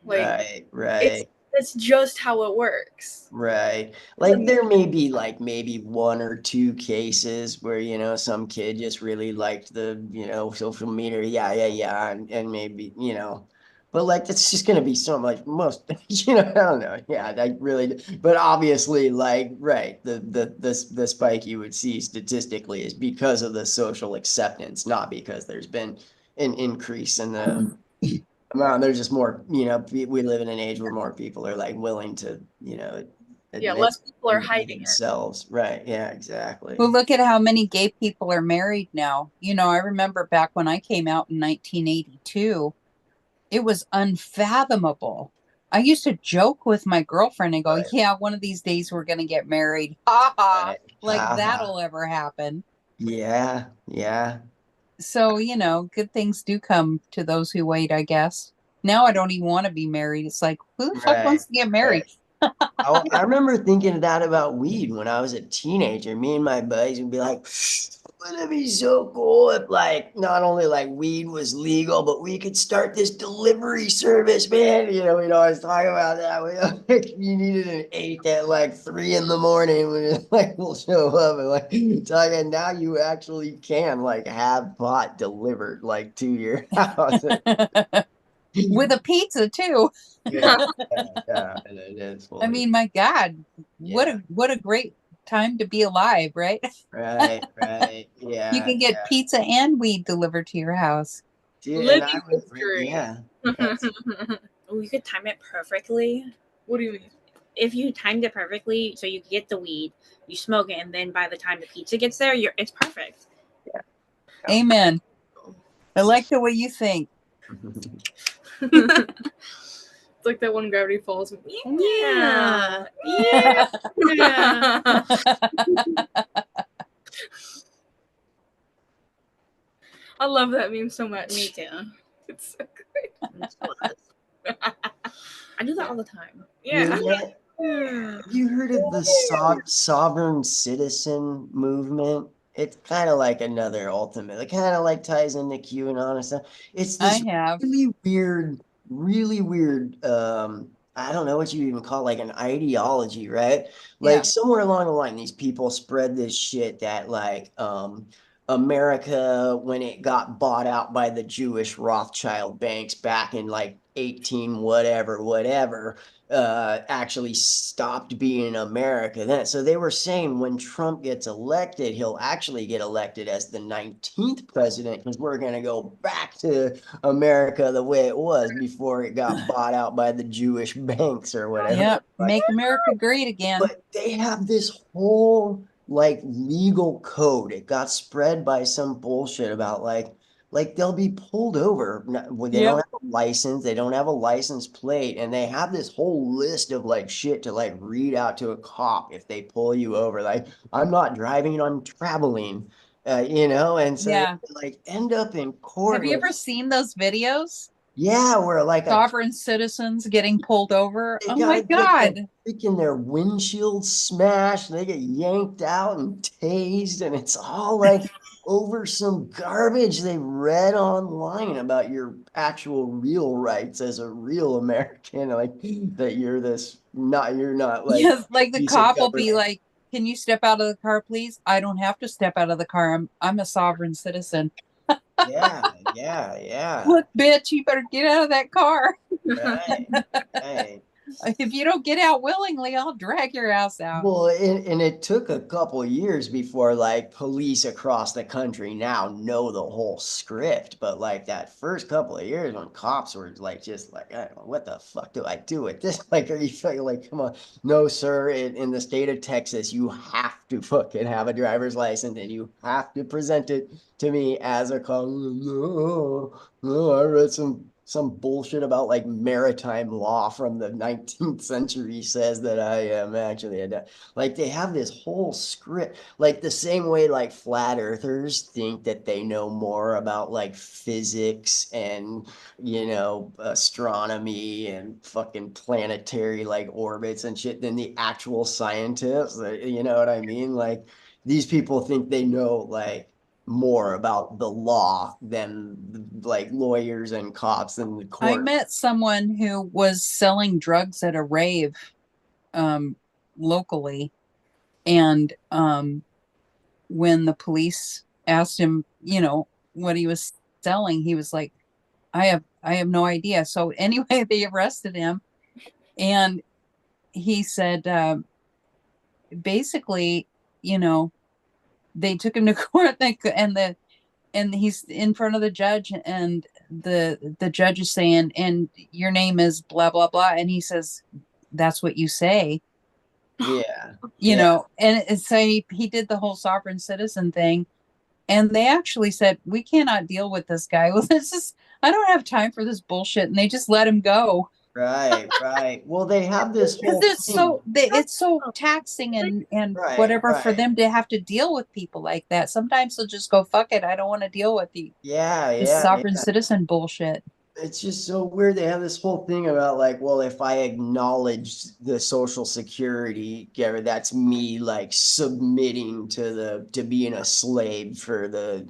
like right. That's just how it works. Right. Like there may be like maybe one or two cases where, you know, some kid just really liked the, you know, social media. Yeah. And maybe, you know, but like it's just gonna be so much most, you know, I don't know. Yeah, I really, but obviously, like, right, the spike you would see statistically is because of the social acceptance, not because there's been an increase in the there's just more, you know, we live in an age where more people are like willing to, you know, Yeah, admit less people are to hiding it. themselves. Right. Yeah, exactly. Well, look at how many gay people are married now. You know, I remember back when I came out in 1982, it was unfathomable. I used to joke with my girlfriend and go, Right. yeah, one of these days we're going to get married. Ha ha. Right. Like Ha, ha. that'll ever happen. Yeah. Yeah. So, you know, good things do come to those who wait, I guess. Now I don't even want to be married. It's like, who the fuck Right. wants to get married? I remember thinking that about weed when I was a teenager. Me and my buddies would be like, wouldn't it be so cool if like not only like weed was legal, but we could start this delivery service, man. You know, we'd always talk about that. You needed an 8 at like 3 in the morning when it like will show up and like talking now you actually can like have pot delivered like to your house. With a pizza too. Yeah, and it is I mean, my God, what a great time to be alive, right? right, You can get pizza and weed delivered to your house. Dude, and Living I would, history. yeah. Oh, you could time it perfectly. What do you mean? If you timed it perfectly, so you get the weed, you smoke it, and then by the time the pizza gets there, it's perfect. Amen. I like the way you think. It's like that one Gravity Falls. Yeah. Yeah. I love that meme so much. Me too. It's so great. I do that all the time. Yeah. Have you heard of the sovereign citizen movement? It's kind of like another ultimate. It kind of like ties into QAnon and stuff. It's this really weird, I don't know what you even call it, like an ideology, right? Like Yeah. somewhere along the line, these people spread this shit that like America, when it got bought out by the Jewish Rothschild banks back in like 18 whatever, actually stopped being America then. So they were saying when Trump gets elected, he'll actually get elected as the 19th president because we're going to go back to America the way it was before it got bought out by the Jewish banks or whatever. Yeah, make America great again. But they have this whole like legal code. It got spread by some bullshit about like they'll be pulled over when they don't have a license, they don't have a license plate, and they have this whole list of like shit to like read out to a cop if they pull you over. Like, I'm not driving, I'm traveling, you know, and so Yeah. they, like end up in court. Have you ever seen those videos? Yeah, where like sovereign citizens getting pulled over. they Oh my gotta get God. freaking their windshield smashed, they get yanked out and tased, and it's all like over some garbage they read online about your actual real rights as a real American, like that you're not like Yes, like the piece of cop will be government. like, "Can you step out of the car, please?" I don't have to step out of the car. I'm a sovereign citizen. Yeah. Look, bitch, you better get out of that car. Right. If you don't get out willingly, I'll drag your ass out. Well, and it took a couple of years before like police across the country now know the whole script. But like that first couple of years when cops were like just like, I don't know, what the fuck do I do with this? Like, are you feeling like, come on, no, sir, in the state of Texas, you have to fucking have a driver's license and you have to present it to me as a cop. No, I read some bullshit about like maritime law from the 19th century says that I am actually like they have this whole script, like the same way like flat earthers think that they know more about like physics and, you know, astronomy and fucking planetary like orbits and shit than the actual scientists. You know what I mean? Like these people think they know like more about the law than like lawyers and cops and the I court. met someone who was selling drugs at a rave locally, and when the police asked him, what he was selling, he was like, I have no idea. So anyway, they arrested him, and he said, basically, they took him to court, and he's in front of the judge, and the judge is saying, and your name is blah blah blah, and he says, that's what you say. Yeah. And so he did the whole sovereign citizen thing, and they actually said, we cannot deal with this guy. Well, I don't have time for this bullshit, and they just let him go. Right. Well, they have this Because whole it's so taxing and whatever for them to have to deal with people like that. Sometimes they'll just go, fuck it, I don't want to deal with this sovereign citizen bullshit. It's just so weird. They have this whole thing about like, well, if I acknowledge the Social Security, that's me like submitting to being a slave for the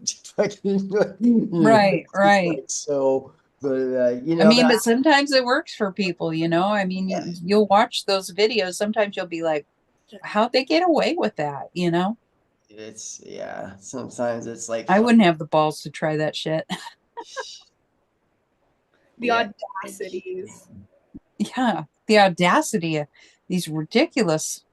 Right. Like, so, but but sometimes it works for people. I mean, you'll watch those videos. Sometimes you'll be like, how'd they get away with that? It's sometimes it's like I wouldn't have the balls to try that shit. The audacities. Yeah, the audacity of these ridiculous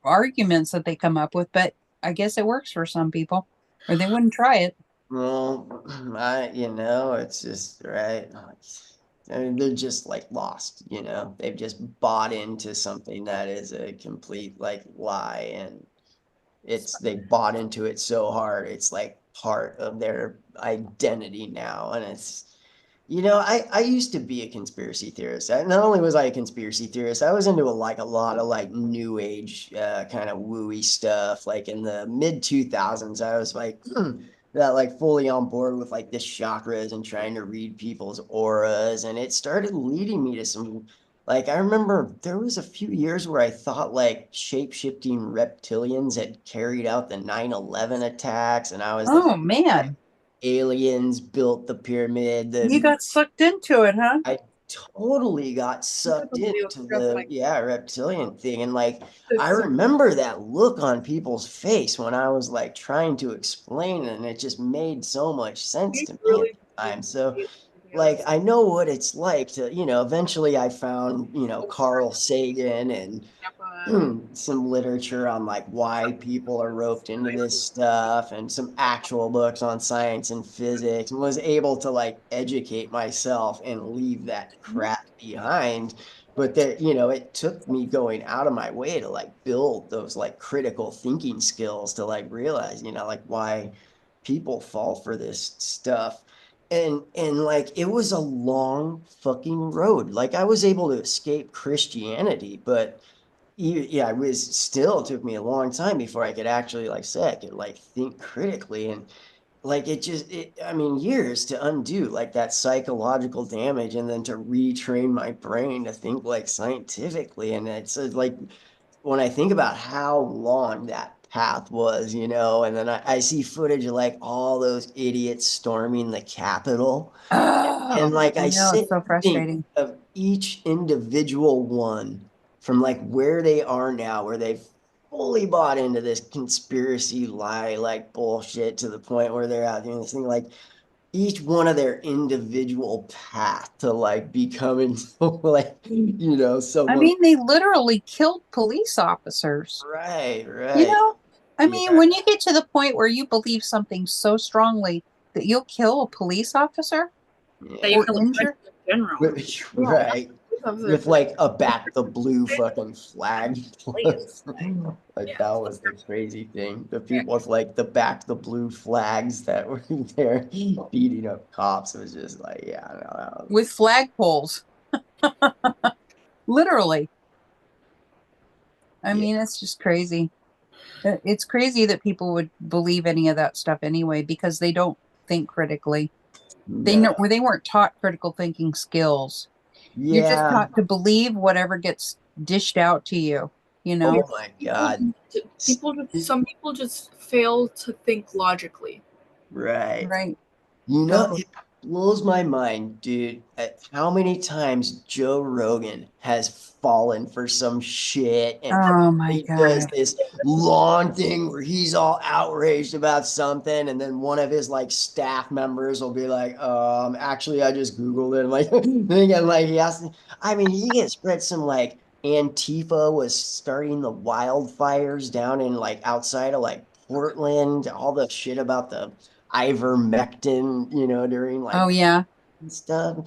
arguments that they come up with, but I guess it works for some people, or they wouldn't try it. Well, it's just right. I mean, they're just like lost, they've just bought into something that is a complete like lie, and they bought into it so hard, it's like part of their identity now. And it's, I used to be a conspiracy theorist. Not only was I a conspiracy theorist, I was into a lot of like new age kind of wooey stuff. Like in the mid 2000s, I was like that like fully on board with like the chakras and trying to read people's auras, and it started leading me to some, like, I remember there was a few years where I thought like shape-shifting reptilians had carried out the 9/11 attacks, and I was man, aliens built the pyramid. You got sucked into it, huh? I totally got sucked into the reptilian thing, and like I remember that look on people's face when I was like trying to explain it, and it just made so much sense to me at the time. So like I know what it's like to, eventually I found, Carl Sagan and some literature on like why people are roped into this stuff, and some actual books on science and physics, and was able to like educate myself and leave that crap behind. But that, it took me going out of my way to like build those like critical thinking skills to like realize, like why people fall for this stuff. And like it was a long fucking road. Like I was able to escape Christianity, but it was still took me a long time before I could actually, like say, I could like think critically. And like I mean, years to undo like that psychological damage, and then to retrain my brain to think like scientifically. And it's like when I think about how long that path was, and then I see footage of like all those idiots storming the Capitol. And like I know, sit it's so and frustrating. think of each individual one from like where they are now, where they've fully bought into this conspiracy lie, like bullshit, to the point where they're out doing this thing, like each one of their individual path to like becoming like, someone. I mean, they literally killed police officers. Right. I mean, when you get to the point where you believe something so strongly that you'll kill a police officer or injure, right. With like a back the blue fucking flag. Like that was the crazy thing. The people with like the back the blue flags that were there beating up cops. It was just like, no. with flagpoles. Literally. I mean, it's just crazy. It's crazy that people would believe any of that stuff anyway, because they don't think critically. They weren't taught critical thinking skills. You're just taught to believe whatever gets dished out to you. you know? Oh my God. Some people just fail to think logically. Right. Right. You know, So- it blows my mind, dude, at how many times Joe Rogan has fallen for some shit and Oh my he does God. this long thing where he's all outraged about something, and then one of his like staff members will be like, actually I just Googled it. Like, again, like he has to, I mean, he gets spread some like Antifa was starting the wildfires down in like outside of like Portland, all the shit about the ivermectin, during like Oh yeah. and stuff.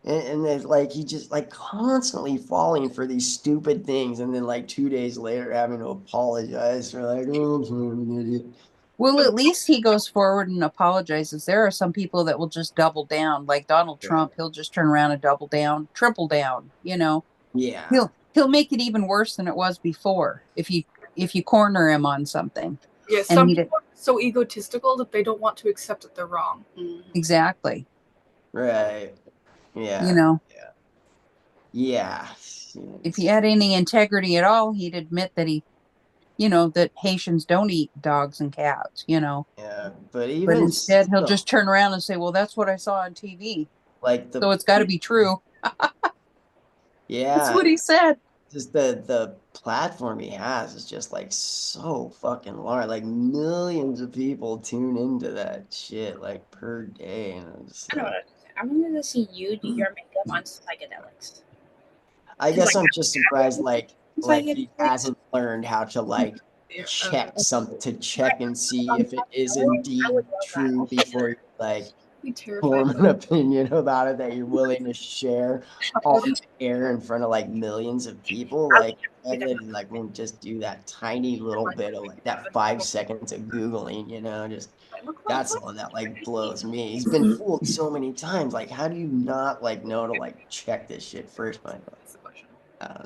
And then like he just like constantly falling for these stupid things, and then like 2 days later having to apologize for like, oh, I'm sorry, I'm an idiot. Well, at least he goes forward and apologizes. There are some people that will just double down, like Donald Trump. He'll just turn around and double down, triple down, Yeah. He'll make it even worse than it was before if you corner him on something. Yeah, And some he did- people are so egotistical that they don't want to accept that they're wrong. Exactly. Right. You Yeah. know, Yeah. if he had any integrity at all, he'd admit that that Haitians don't eat dogs and cats, Yeah. But But even instead, he'll still, just turn around and say, well, that's what I saw on TV. like So it's got to be true. That's yeah, what he said. just the platform he has is just like so fucking large. Like millions of people tune into that shit like per day, and it's I know. like, I wanted to see you do your makeup on psychedelics. I guess like, I'm just surprised like he Psychedelics. hasn't learned how to like check and see if it is indeed true before you like Be terrified. form an opinion about it that you're willing to share on air in front of like millions of people. Like I did, like won't just do that tiny little bit of like that 5 seconds of Googling, just that's the one that like blows me. He's been fooled so many times. Like, how do you not like know to like check this shit first? I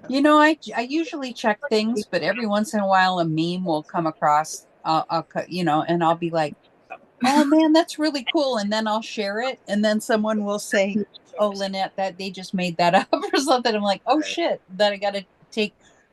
don't know. I usually check things, but every once in a while a meme will come across, and I'll be like, oh man, that's really cool. And then I'll share it. And then someone will say, oh, Lynette, that they just made that up or something. I'm like, oh shit, that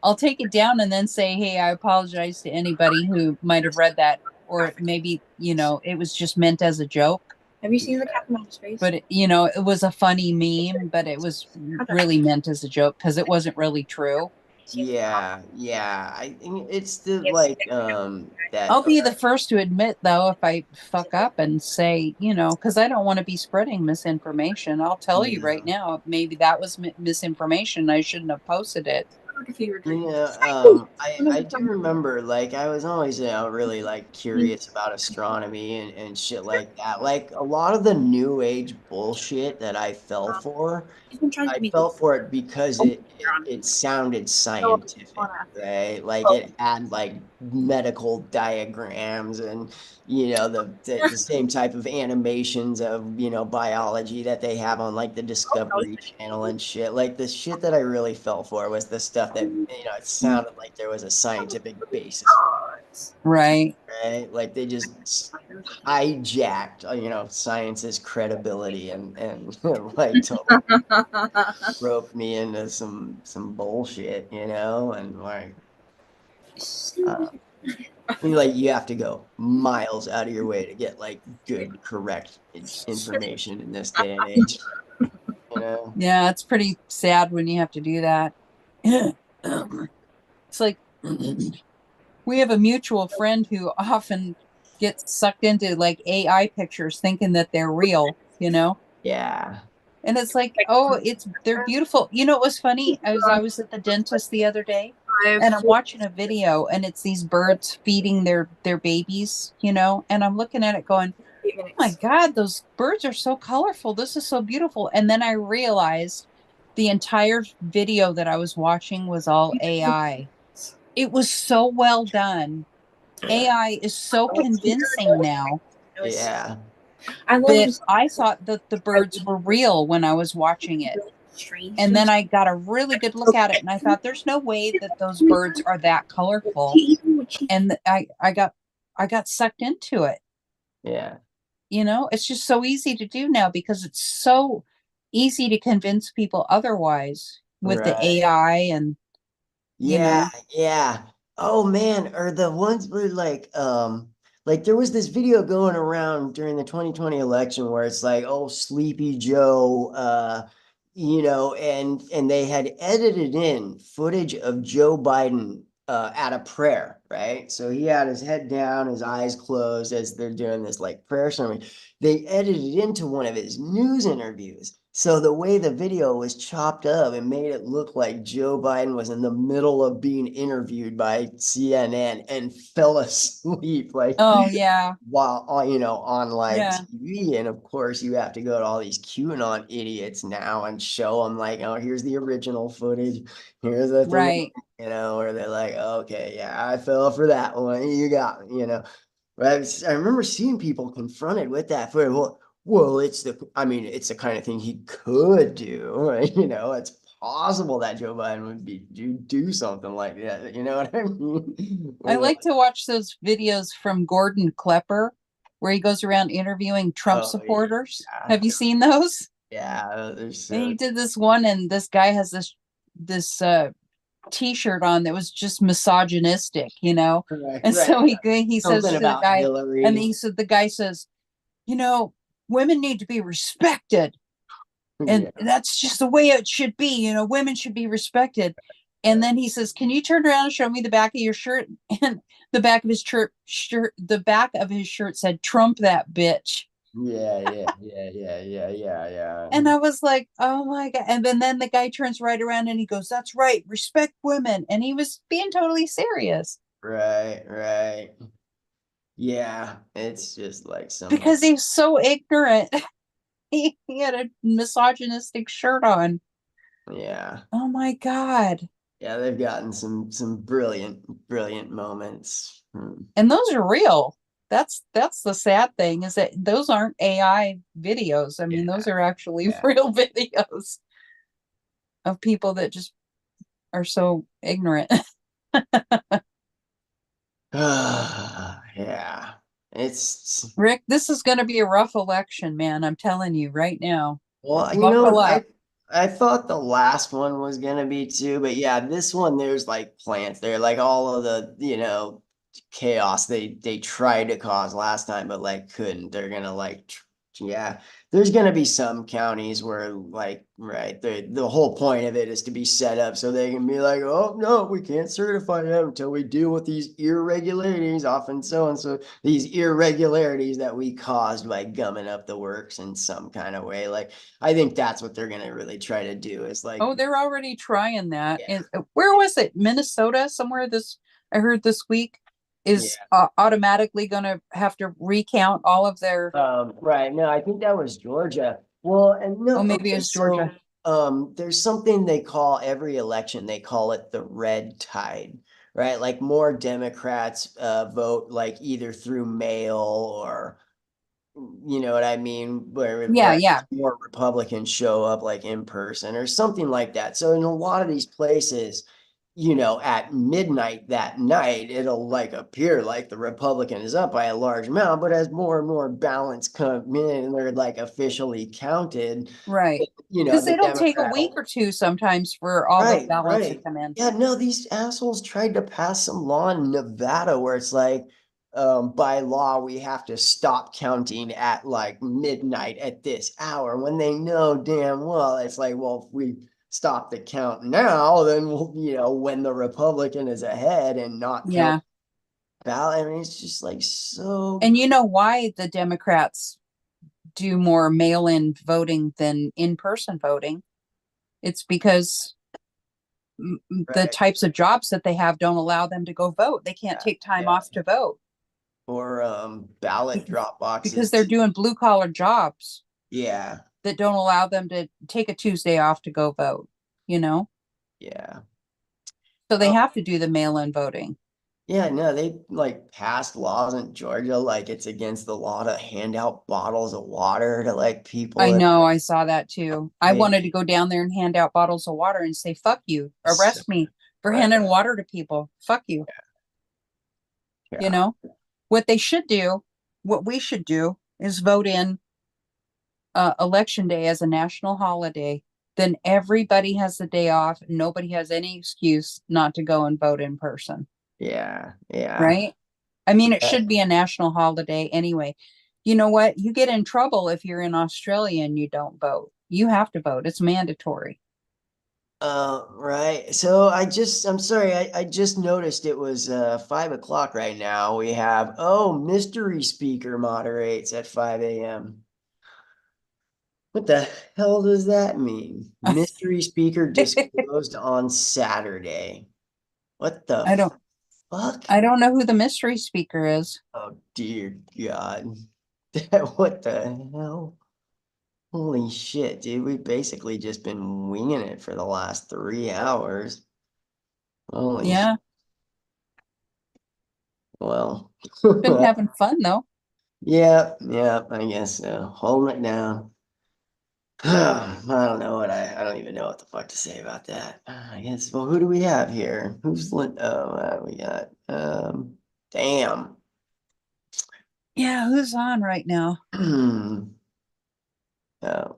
I'll take it down and then say, hey, I apologize to anybody who might have read that. Or maybe, it was just meant as a joke. Have you seen the Captain Outer Space? But, it was a funny meme, but it was really meant as a joke because it wasn't really true. Yeah, I think it's the like that I'll be the first to admit, though, if I fuck up and say, because I don't want to be spreading misinformation. I'll tell you right now, maybe that was misinformation. I shouldn't have posted it. I do remember like I was always really like curious about astronomy and shit like that. Like a lot of the new age bullshit that I fell for, I fell for it because it sounded scientific, right? Like it had like medical diagrams and the same type of animations of biology that they have on like the Discovery Channel and shit. Like the shit that I really fell for was the stuff that it sounded like there was a scientific basis, Right. right? Like they just hijacked science's credibility and like totally roped me into some bullshit, and like like you have to go miles out of your way to get like good, correct information in this day and age. Yeah, it's pretty sad when you have to do that. It's like we have a mutual friend who often gets sucked into like AI pictures thinking that they're real, Yeah. And it's like, oh, they're beautiful. It was funny. I was at the dentist the other day and I'm watching a video and it's these birds feeding their babies, and I'm looking at it going, oh my God, those birds are so colorful. This is so beautiful. And then I realized the entire video that I was watching was all AI. It was so well done. AI is so convincing now. Yeah. I thought that the birds were real when I was watching it. And then I got a really good look at it and I thought there's no way that those birds are that colorful. And I got sucked into it. Yeah. It's just so easy to do now because it's so easy to convince people otherwise with the AI and you know? Yeah. Oh man, or the ones where like there was this video going around during the 2020 election where it's like, oh, Sleepy Joe, and they had edited in footage of Joe Biden at a prayer, right? So he had his head down, his eyes closed as they're doing this like prayer ceremony. They edited into one of his news interviews. So the way the video was chopped up, it made it look like Joe Biden was in the middle of being interviewed by CNN and fell asleep like Oh yeah. while on live Yeah. TV. And of course, you have to go to all these QAnon idiots now and show them like, oh, here's the original footage. Here's the thing, Right. where they're like, okay, yeah, I fell for that one. You got me. But I remember seeing people confronted with that footage. Well, it's the kind of thing he could do, right? It's possible that Joe Biden would do something like that. You know what I mean? I like to watch those videos from Gordon Klepper where he goes around interviewing Trump supporters. Yeah. Have you seen those? Yeah, And he did this one, and this guy has this t-shirt on that was just misogynistic, and so he says something to the about guy, Hillary. and the guy says, women need to be respected, and that's just the way it should be. Women should be respected. And then he says, can you turn around and show me the back of your shirt? And the back of his shirt said, Trump that bitch. Yeah. And I was like, oh my God. And then the guy turns right around and he goes, that's right, respect women. And he was being totally serious. Right. Yeah, it's just like because he's so ignorant. He had a misogynistic shirt on. Yeah. Oh my God. Yeah, they've gotten some brilliant moments. And those are real. That's the sad thing, is that those aren't AI videos. I mean, those are actually real videos of people that just are so ignorant. Yeah. It's Rick, this is going to be a rough election, man. I'm telling you right now. Well, Buckle up. I thought the last one was gonna be too, but yeah, this one there's like plants there, like all of the chaos they tried to cause last time, but like couldn't. They're gonna yeah, there's gonna be some counties where the whole point of it is to be set up so they can be like, oh no, we can't certify them until we deal with these irregularities, often so and so these irregularities that we caused by gumming up the works in some kind of way. Like I think that's what they're gonna really try to do is like, oh, they're already trying that. And where was it? Minnesota, somewhere I heard this week is automatically going to have to recount all of their. Right. No, I think that was Georgia. Well, and no, maybe it's Georgia. There's something they call every election, they call it the red tide, right? Like more Democrats vote like either through mail or you know what I mean? Where more Republicans show up like in person or something like that. So in a lot of these places, at midnight that night, it'll like appear like the Republican is up by a large amount, but as more and more ballots come in and they're like officially counted. Right. Because it'll take a week or two sometimes for all the ballots to come in. Yeah, no, these assholes tried to pass some law in Nevada where it's like, by law, we have to stop counting at like midnight at this hour when they know damn well it's like, well, if we stop the count now, then we'll, when the Republican is ahead and not count ballot. I mean, it's just like so. And you know why the Democrats do more mail-in voting than in-person voting? It's because the types of jobs that they have don't allow them to go vote. They can't take time off to vote. Or ballot drop boxes. Because they're doing blue-collar jobs. Yeah. That don't allow them to take a Tuesday off to go vote, Yeah. So they have to do the mail-in voting. Yeah, no, they like passed laws in Georgia, like it's against the law to hand out bottles of water to like people. I know, I saw that too. I wanted to go down there and hand out bottles of water and say, fuck you, arrest me for handing water to people. Fuck you. What they should do, what we should do is vote in election day as a national holiday. then everybody has the day off. Nobody has any excuse not to go and vote in person. Yeah, yeah. Right? I mean, it Yeah. should be a national holiday anyway. You know what? You get in trouble if you're in Australia and you don't vote. You have to vote. It's mandatory. Right. So I'm sorry, I just noticed it was 5 o'clock right now. We have, mystery speaker moderates at 5 a.m. What the hell does that mean? Mystery speaker disclosed on Saturday. What the fuck? I don't know who the mystery speaker is. Oh dear God. What the hell? Holy shit, dude. We've basically just been winging it for the last 3 hours. Holy Yeah. Well. Been having fun though. Yeah, I guess so. Holding it down. I don't know I don't even know what the fuck to say about that. I guess, well, who do we have here? Who's lit? We got, damn. Yeah, who's on right now? Oh.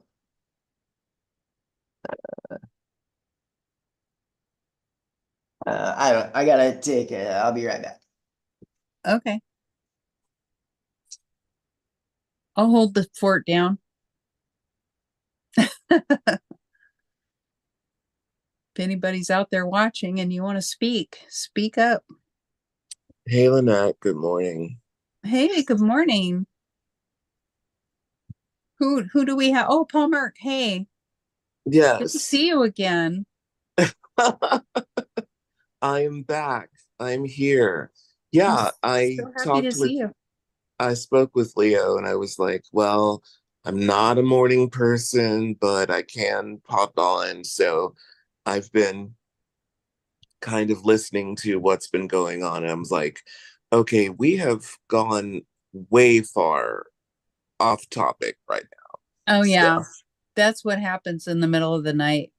I gotta take I'll be right back. Okay. I'll hold the fort down. If anybody's out there watching and you want to speak up. Hey, Lynette, good morning. Hey, good morning. Who do we have? Oh, Paul Merck. Hey. Yes. Good to see you again. I'm back. I'm here. Yeah, I'm so happy to see you. I spoke with Leo and I was like, well, I'm not a morning person, but I can pop on. So I've been kind of listening to what's been going on. And I was like, okay, we have gone way far off topic right now. Oh yeah. That's what happens in the middle of the night.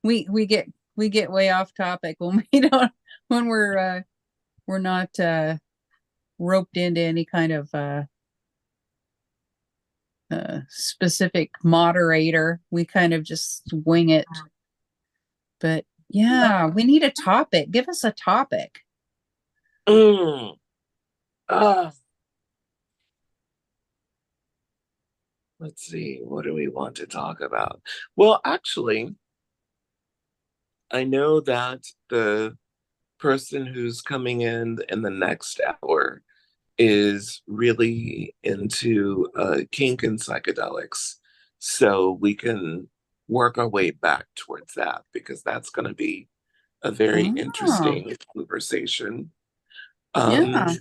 we get way off topic when we're not roped into any kind of specific moderator. We kind of just wing it. But yeah, we need a topic. Give us a topic. Let's see, what do we want to talk about? Well, actually, I know that the person who's coming in the next hour is really into kink and psychedelics. So we can work our way back towards that because that's going to be a very interesting conversation. Yeah.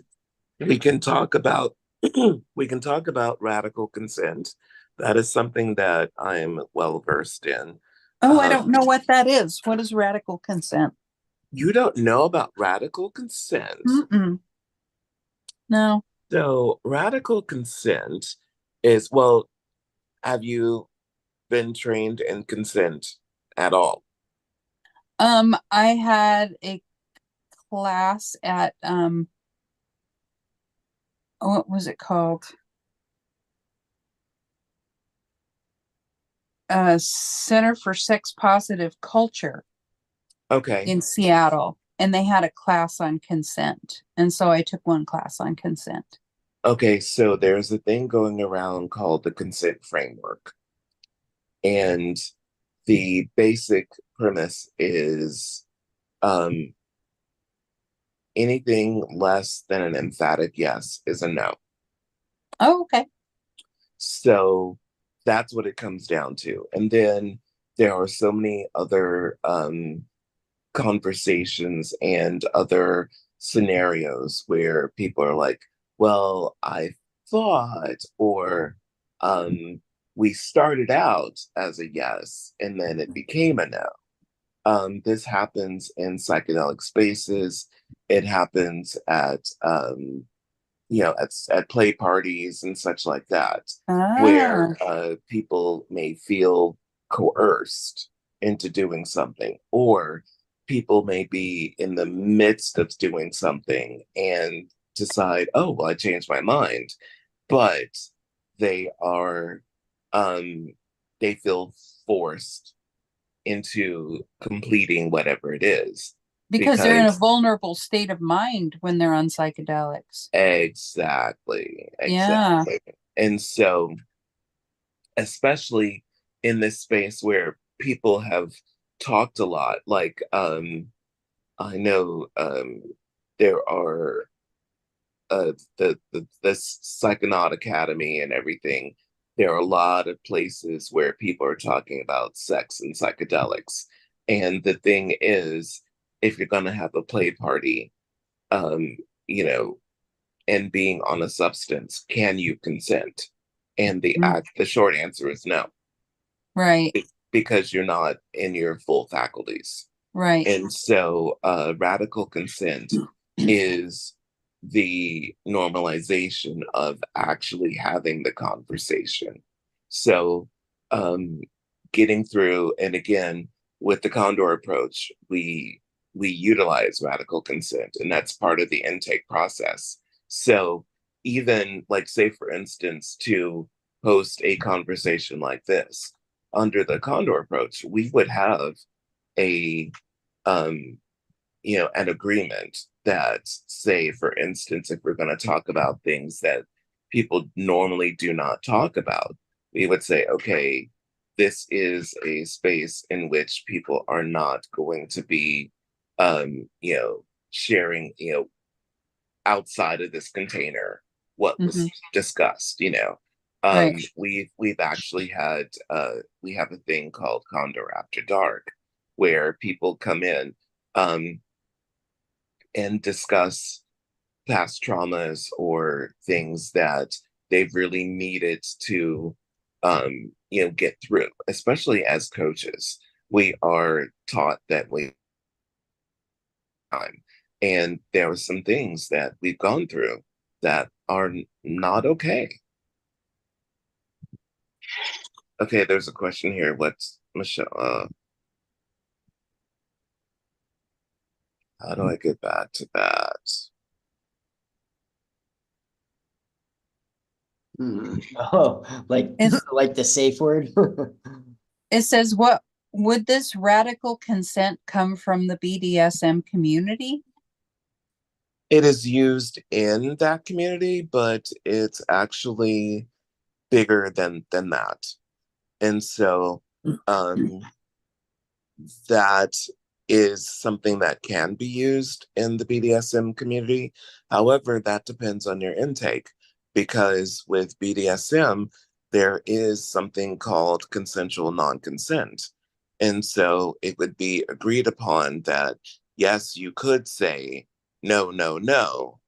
We can talk about radical consent. That is something that I'm well versed in. Oh, I don't know what that is. What is radical consent? You don't know about radical consent? No. So radical consent is, well, have you been trained in consent at all? I had a class at what was it called? Center for Sex Positive Culture. Okay. In Seattle, and they had a class on consent. And so I took one class on consent. Okay, so there's a thing going around called the consent framework. And the basic premise is anything less than an emphatic yes is a no. Oh, okay. So that's what it comes down to. And then there are so many other conversations and other scenarios where people are like, well, I thought, or we started out as a yes and then it became a no. This happens in psychedelic spaces. It happens at at play parties and such like that, where people may feel coerced into doing something, or people may be in the midst of doing something and decide, oh, well, I changed my mind, but they are they feel forced into completing whatever it is. Because they're in a vulnerable state of mind when they're on psychedelics. Exactly. Yeah. And so, especially in this space where people have talked a lot, like I know there are the Psychonaut Academy and everything. There are a lot of places where people are talking about sex and psychedelics. And the thing is, if you're going to have a play party, you know, and being on a substance, can you consent? And the short answer is no. Right. Because you're not in your full faculties. Right. And so radical consent is the normalization of actually having the conversation. So getting through, and again, with the Condor approach, we utilize radical consent, and that's part of the intake process. So even like, say, for instance, to host a conversation like this, under the Condor approach, we would have a an agreement that, say, for instance, if we're going to talk about things that people normally do not talk about, we would say, okay, this is a space in which people are not going to be sharing, outside of this container what was discussed. Right. We've actually had we have a thing called Condor After Dark, where people come in and discuss past traumas or things that they've really needed to get through. Especially as coaches, we are taught that time, and there are some things that we've gone through that are not okay. Okay, there's a question here. What's Michelle? How do I get back to that? Oh, like the safe word. It says, what would this radical consent come from the BDSM community? It is used in that community, but it's actually bigger than that. And so that is something that can be used in the BDSM community. However, that depends on your intake, because with BDSM, there is something called consensual non-consent. And so it would be agreed upon that, yes, you could say, no, no, no,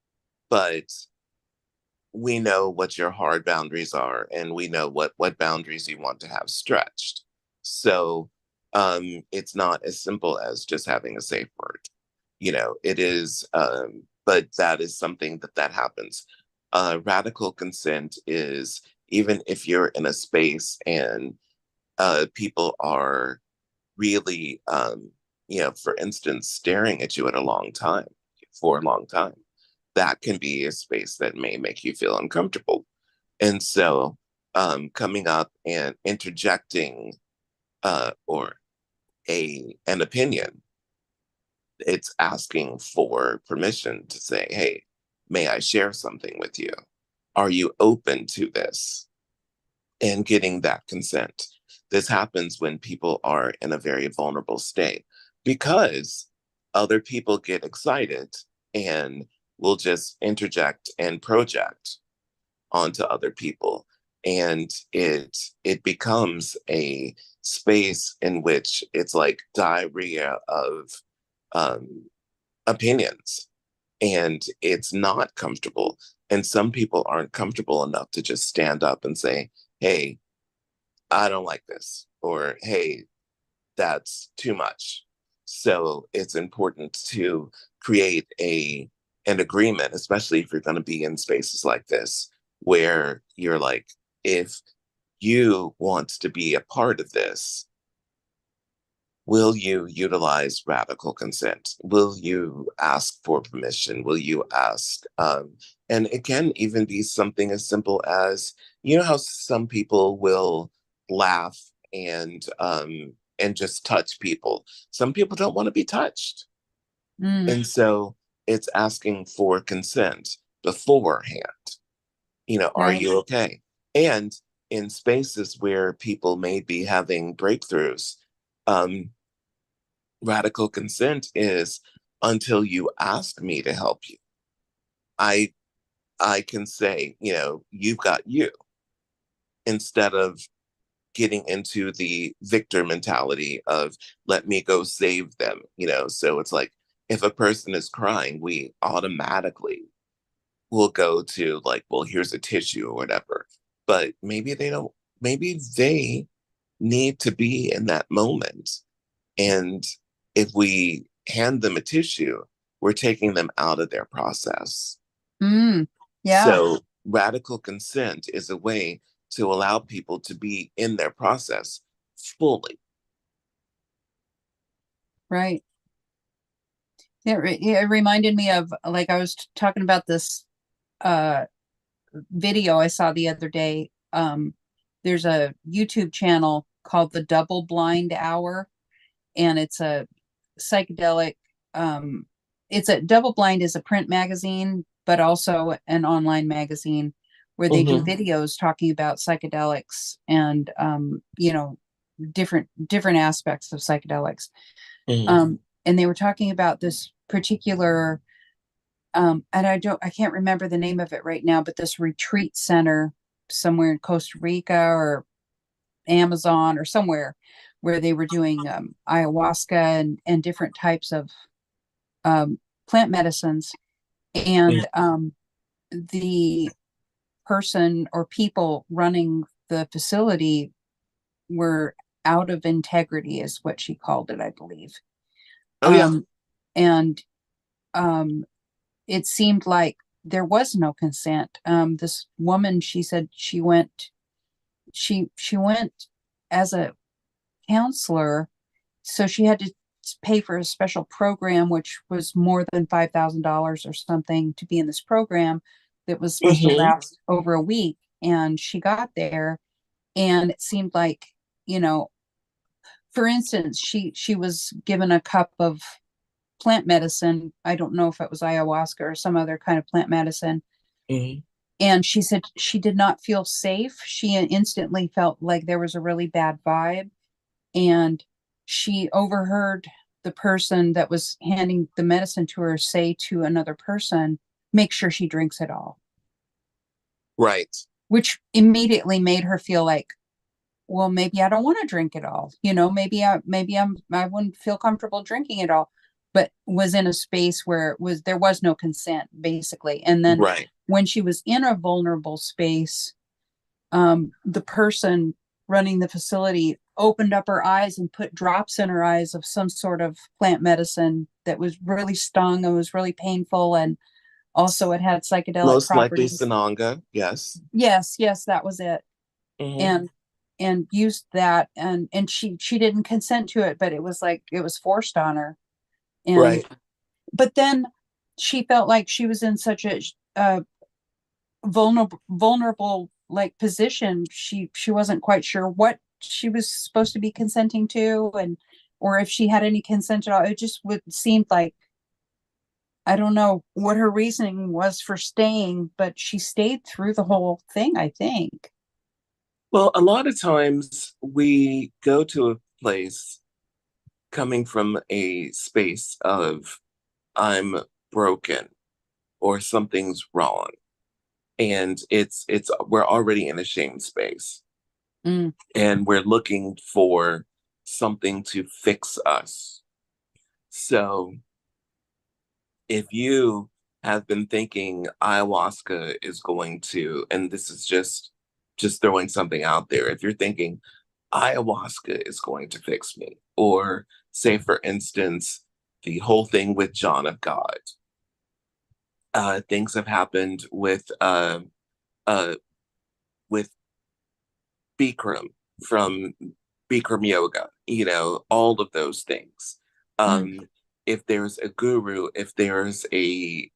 but we know what your hard boundaries are, and we know what boundaries you want to have stretched. So it's not as simple as just having a safe word. It is, but that is something that happens. Radical consent is, even if you're in a space and people are really, for instance, staring at you for a long time, that can be a space that may make you feel uncomfortable. And so coming up and interjecting or an opinion, it's asking for permission to say, hey, may I share something with you? Are you open to this? And getting that consent. This happens when people are in a very vulnerable state, because other people get excited and will just interject and project onto other people. And it becomes a space in which it's like diarrhea of opinions, and it's not comfortable. And some people aren't comfortable enough to just stand up and say, hey, I don't like this, or hey, that's too much. So it's important to create an agreement, especially if you're going to be in spaces like this, where you're like, if you want to be a part of this, will you utilize radical consent? Will you ask for permission? Will you ask? And it can even be something as simple as, how some people will laugh and just touch people. Some people don't want to be touched. And so it's asking for consent beforehand. Are Right. you okay? And in spaces where people may be having breakthroughs, radical consent is until you ask me to help you. I can say, you've got you, instead of getting into the victor mentality of let me go save them. So it's like if a person is crying, we automatically will go to like, well, here's a tissue or whatever. But maybe they need to be in that moment. And if we hand them a tissue, we're taking them out of their process. Yeah. So radical consent is a way to allow people to be in their process fully. Right. It reminded me of, like, I was talking about this video I saw the other day. There's a YouTube channel called the Double Blind Hour, and it's a psychedelic. It's a Double Blind is a print magazine, but also an online magazine where they do videos talking about psychedelics and different aspects of psychedelics. And they were talking about this particular and I can't remember the name of it right now, but this retreat center somewhere in Costa Rica or Amazon or somewhere where they were doing ayahuasca and different types of plant medicines. And the person or people running the facility were out of integrity, is what she called it, I believe. And it seemed like there was no consent. This woman, she said she went as a counselor, so she had to pay for a special program, which was more than $5,000 or something to be in this program that was supposed to last over a week. And she got there, and it seemed like, for instance, she was given a cup of plant medicine. I don't know if it was ayahuasca or some other kind of plant medicine. And she said she did not feel safe. She instantly felt like there was a really bad vibe. And she overheard the person that was handing the medicine to her say to another person, make sure she drinks it all. Right. Which immediately made her feel like, well, maybe I don't want to drink it all. Maybe I wouldn't feel comfortable drinking it all, but was in a space where there was no consent, basically. And then when she was in a vulnerable space, the person running the facility opened up her eyes and put drops in her eyes of some sort of plant medicine that was really stung and was really painful, and also it had psychedelic Most properties. likely Sananga, yes. Yes, that was it. And used that, and she didn't consent to it, but it was like it was forced on her. And but then she felt like she was in such a vulnerable like position. She wasn't quite sure what she was supposed to be consenting to, or if she had any consent at all. It just seemed like, I don't know what her reasoning was for staying, but she stayed through the whole thing, I think. Well, a lot of times we go to a place coming from a space of I'm broken or something's wrong. And we're already in a shame space. And we're looking for something to fix us. So if you have been thinking ayahuasca is going to, and this is just throwing something out there, if you're thinking ayahuasca is going to fix me, or say, for instance, the whole thing with John of God, things have happened with Bikram from Bikram yoga, all of those things. If there's a guru, if there's a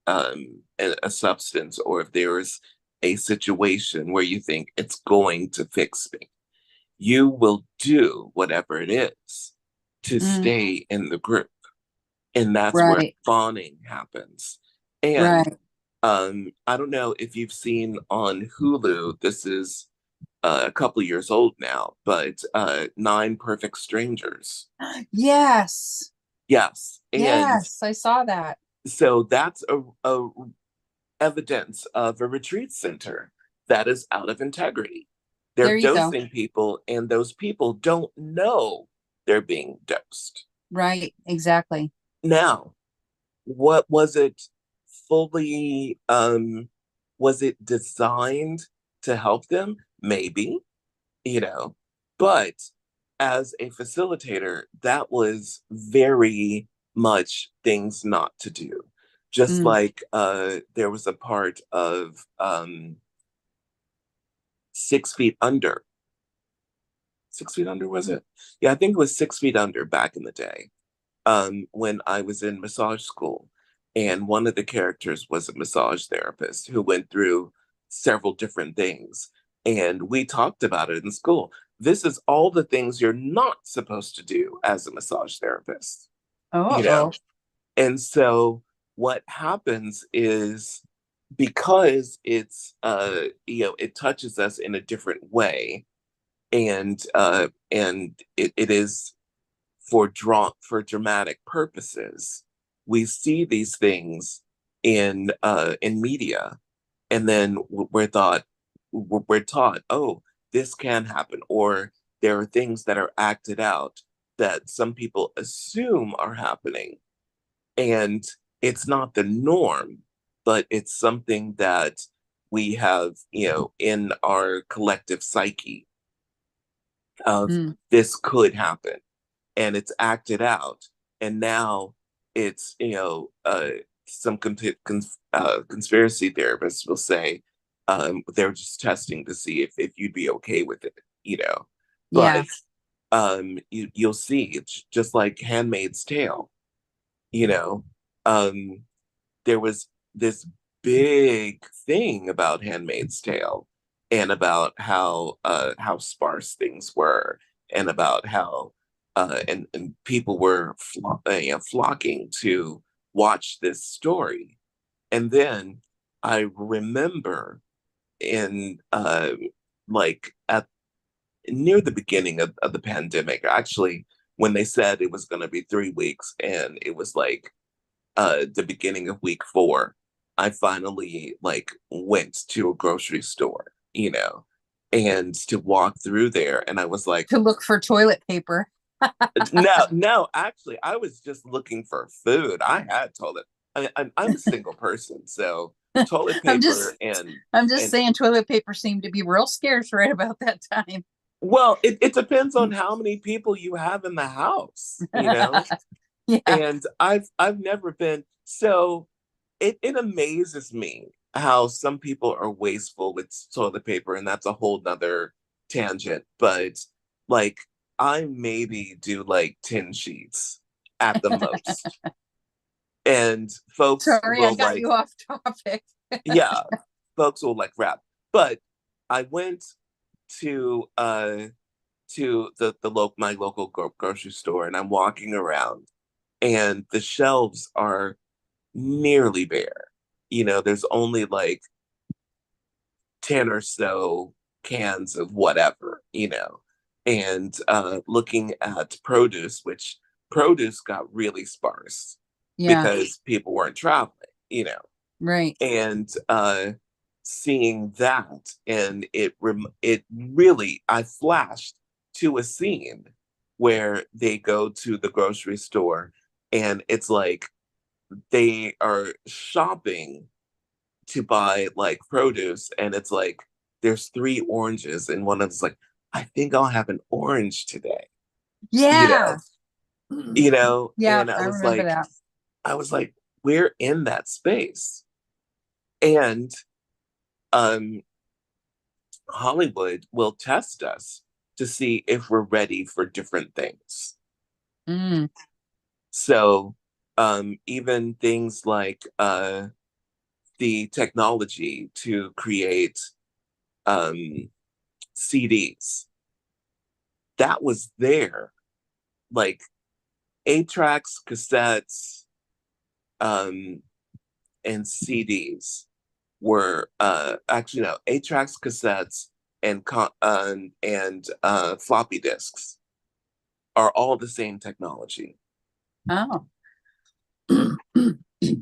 substance, or if there's a situation where you think it's going to fix me, you will do whatever it is to Mm, stay in the group. And that's where right. bonding happens. And Right. I don't know if you've seen on Hulu, this is a couple of years old now, but Nine Perfect Strangers. Yes. Yes. And Yes, I saw that. so that's a evidence of a retreat center that is out of integrity. They're There you go. dosing people, and those people don't know they're being dosed. Right, exactly. Now, what was it fully was it designed to help them? Maybe, you know, but as a facilitator, that was very much things not to do. Just Mm, like there was a part of 6 feet under. 6 feet under, was it? Yeah, I think it was 6 feet under back in the day, when I was in massage school. And one of the characters was a massage therapist who went through several different things. And we talked about it in school. This is all the things you're not supposed to do as a massage therapist, you uh-oh. know? And so what happens is, because it's it touches us in a different way, and it is for dramatic purposes. We see these things in media, and then we're taught, oh, this can happen, or there are things that are acted out that some people assume are happening, and it's not the norm, but it's something that we have, in our collective psyche of, Mm, this could happen, and it's acted out, and now it's, some conspiracy theorists will say, they're just testing to see if you'd be okay with it, yeah. but you'll see it's just like Handmaid's Tale. you know um there was this big thing about Handmaid's Tale, and about how sparse things were, and about how and people were flocking to watch this story. And then I remember in like at near the beginning of the pandemic, actually, when they said it was going to be 3 weeks, and it was like the beginning of week 4, I finally like went to a grocery store, and to walk through there, and I was like, To look for toilet paper. no, no, actually, I was just looking for food. I had toilet. I'm a single person, so toilet I'm paper just I'm just and saying toilet paper seemed to be real scarce right about that time. well, it depends on how many people you have in the house, Yeah. and I've never been so. It amazes me how some people are wasteful with toilet paper, and that's a whole nother tangent. But like, I maybe do like 10 sheets at the most, and folks Sorry, I will got like, you off topic. yeah, folks will like rap. But I went to the local my local grocery store, and I'm walking around, and the shelves are nearly bare. There's only like 10 or so cans of whatever, and looking at produce, which produce got really sparse Yeah, because people weren't traveling, right. and seeing that, and it really, I flashed to a scene where they go to the grocery store, and it's like they are shopping to buy like produce, and it's like there's 3 oranges, and one of them's like, I think I'll have an orange today, you know Yeah. Yeah, and I remember that. I was like, we're in that space. And um Hollywood will test us to see if we're ready for different things. Mm, So even things like the technology to create um CDs, that was there. Like 8-tracks, cassettes, and CDs were actually no, 8-tracks, cassettes, and floppy disks are all the same technology. Oh.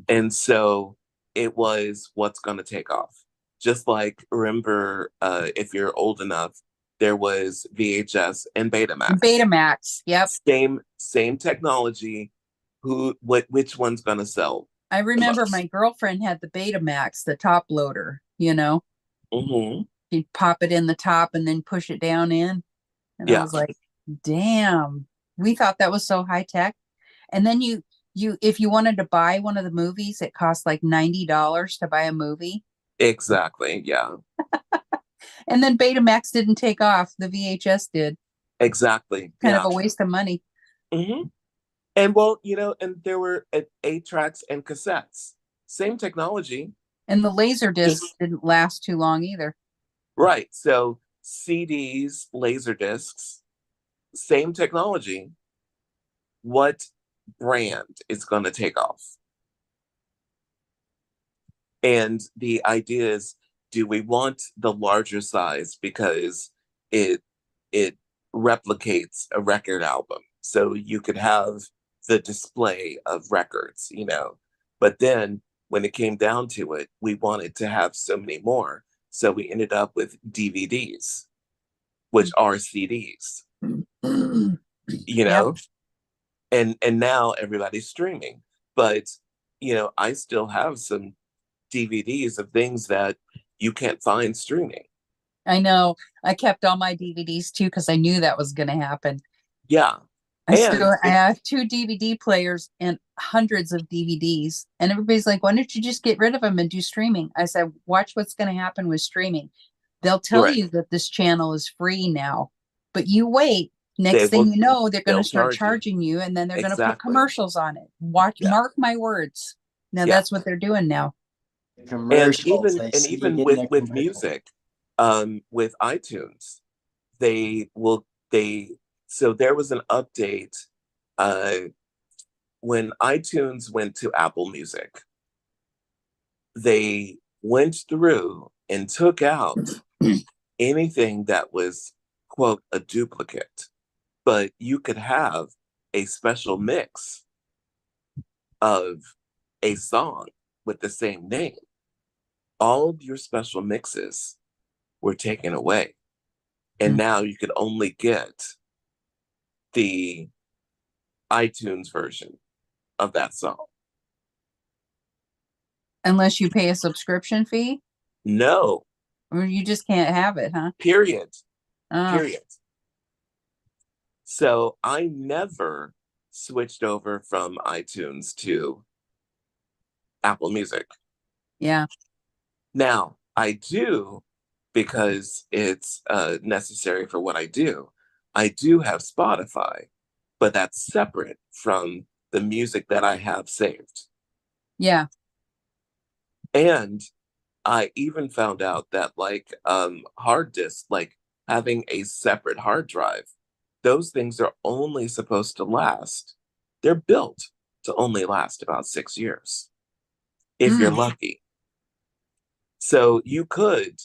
And so it was what's going to take off. Just like, remember, if you're old enough, there was VHS and Betamax. Betamax, yep. Same technology. Which one's going to sell? I remember my girlfriend had the Betamax, the top loader, you know. Mm-hmm. She'd pop it in the top and then push it down in. And I was like, damn, we thought that was so high tech. And then you if you wanted to buy one of the movies, it cost like $90 to buy a movie. Exactly, yeah. And then Betamax didn't take off. The VHS did. Exactly. Kind of a waste of money. Mm-hmm. And well, you know, and there were 8-tracks and cassettes. Same technology. And the laser discs didn't last too long either. Right. So CDs, laser discs, same technology. What brand is going to take off? And the idea is, do we want the larger size because it replicates a record album? So you could have the display of records, you know. But then when it came down to it, we wanted to have so many more. So we ended up with DVDs, which are CDs. You know? Yep. And now everybody's streaming. But, you know, I still have some DVDs of things that you can't find streaming. I know. I kept all my DVDs too because I knew that was going to happen. Yeah. I have 2 DVD players and hundreds of DVDs. And everybody's like, why don't you just get rid of them and do streaming? I said, watch what's going to happen with streaming. They'll tell you that this channel is free now, but you wait. Next thing you know, they're going to start charging you, and then they're going to put commercials on it. Mark my words. Now that's what they're doing now. And even with music, with iTunes, so there was an update when iTunes went to Apple Music. They went through and took out anything that was, quote, a duplicate, but you could have a special mix of a song with the same name. All of your special mixes were taken away. And now you could only get the iTunes version of that song. Unless you pay a subscription fee? No. Or you just can't have it, huh? Period. Period. So I never switched over from iTunes to Apple Music. Yeah. Now, I do, because it's necessary for what I do. I do have Spotify, but that's separate from the music that I have saved. Yeah. And I even found out that like hard disks, like having a separate hard drive, those things are only supposed to last. They're built to only last about 6 years, if you're lucky. So you could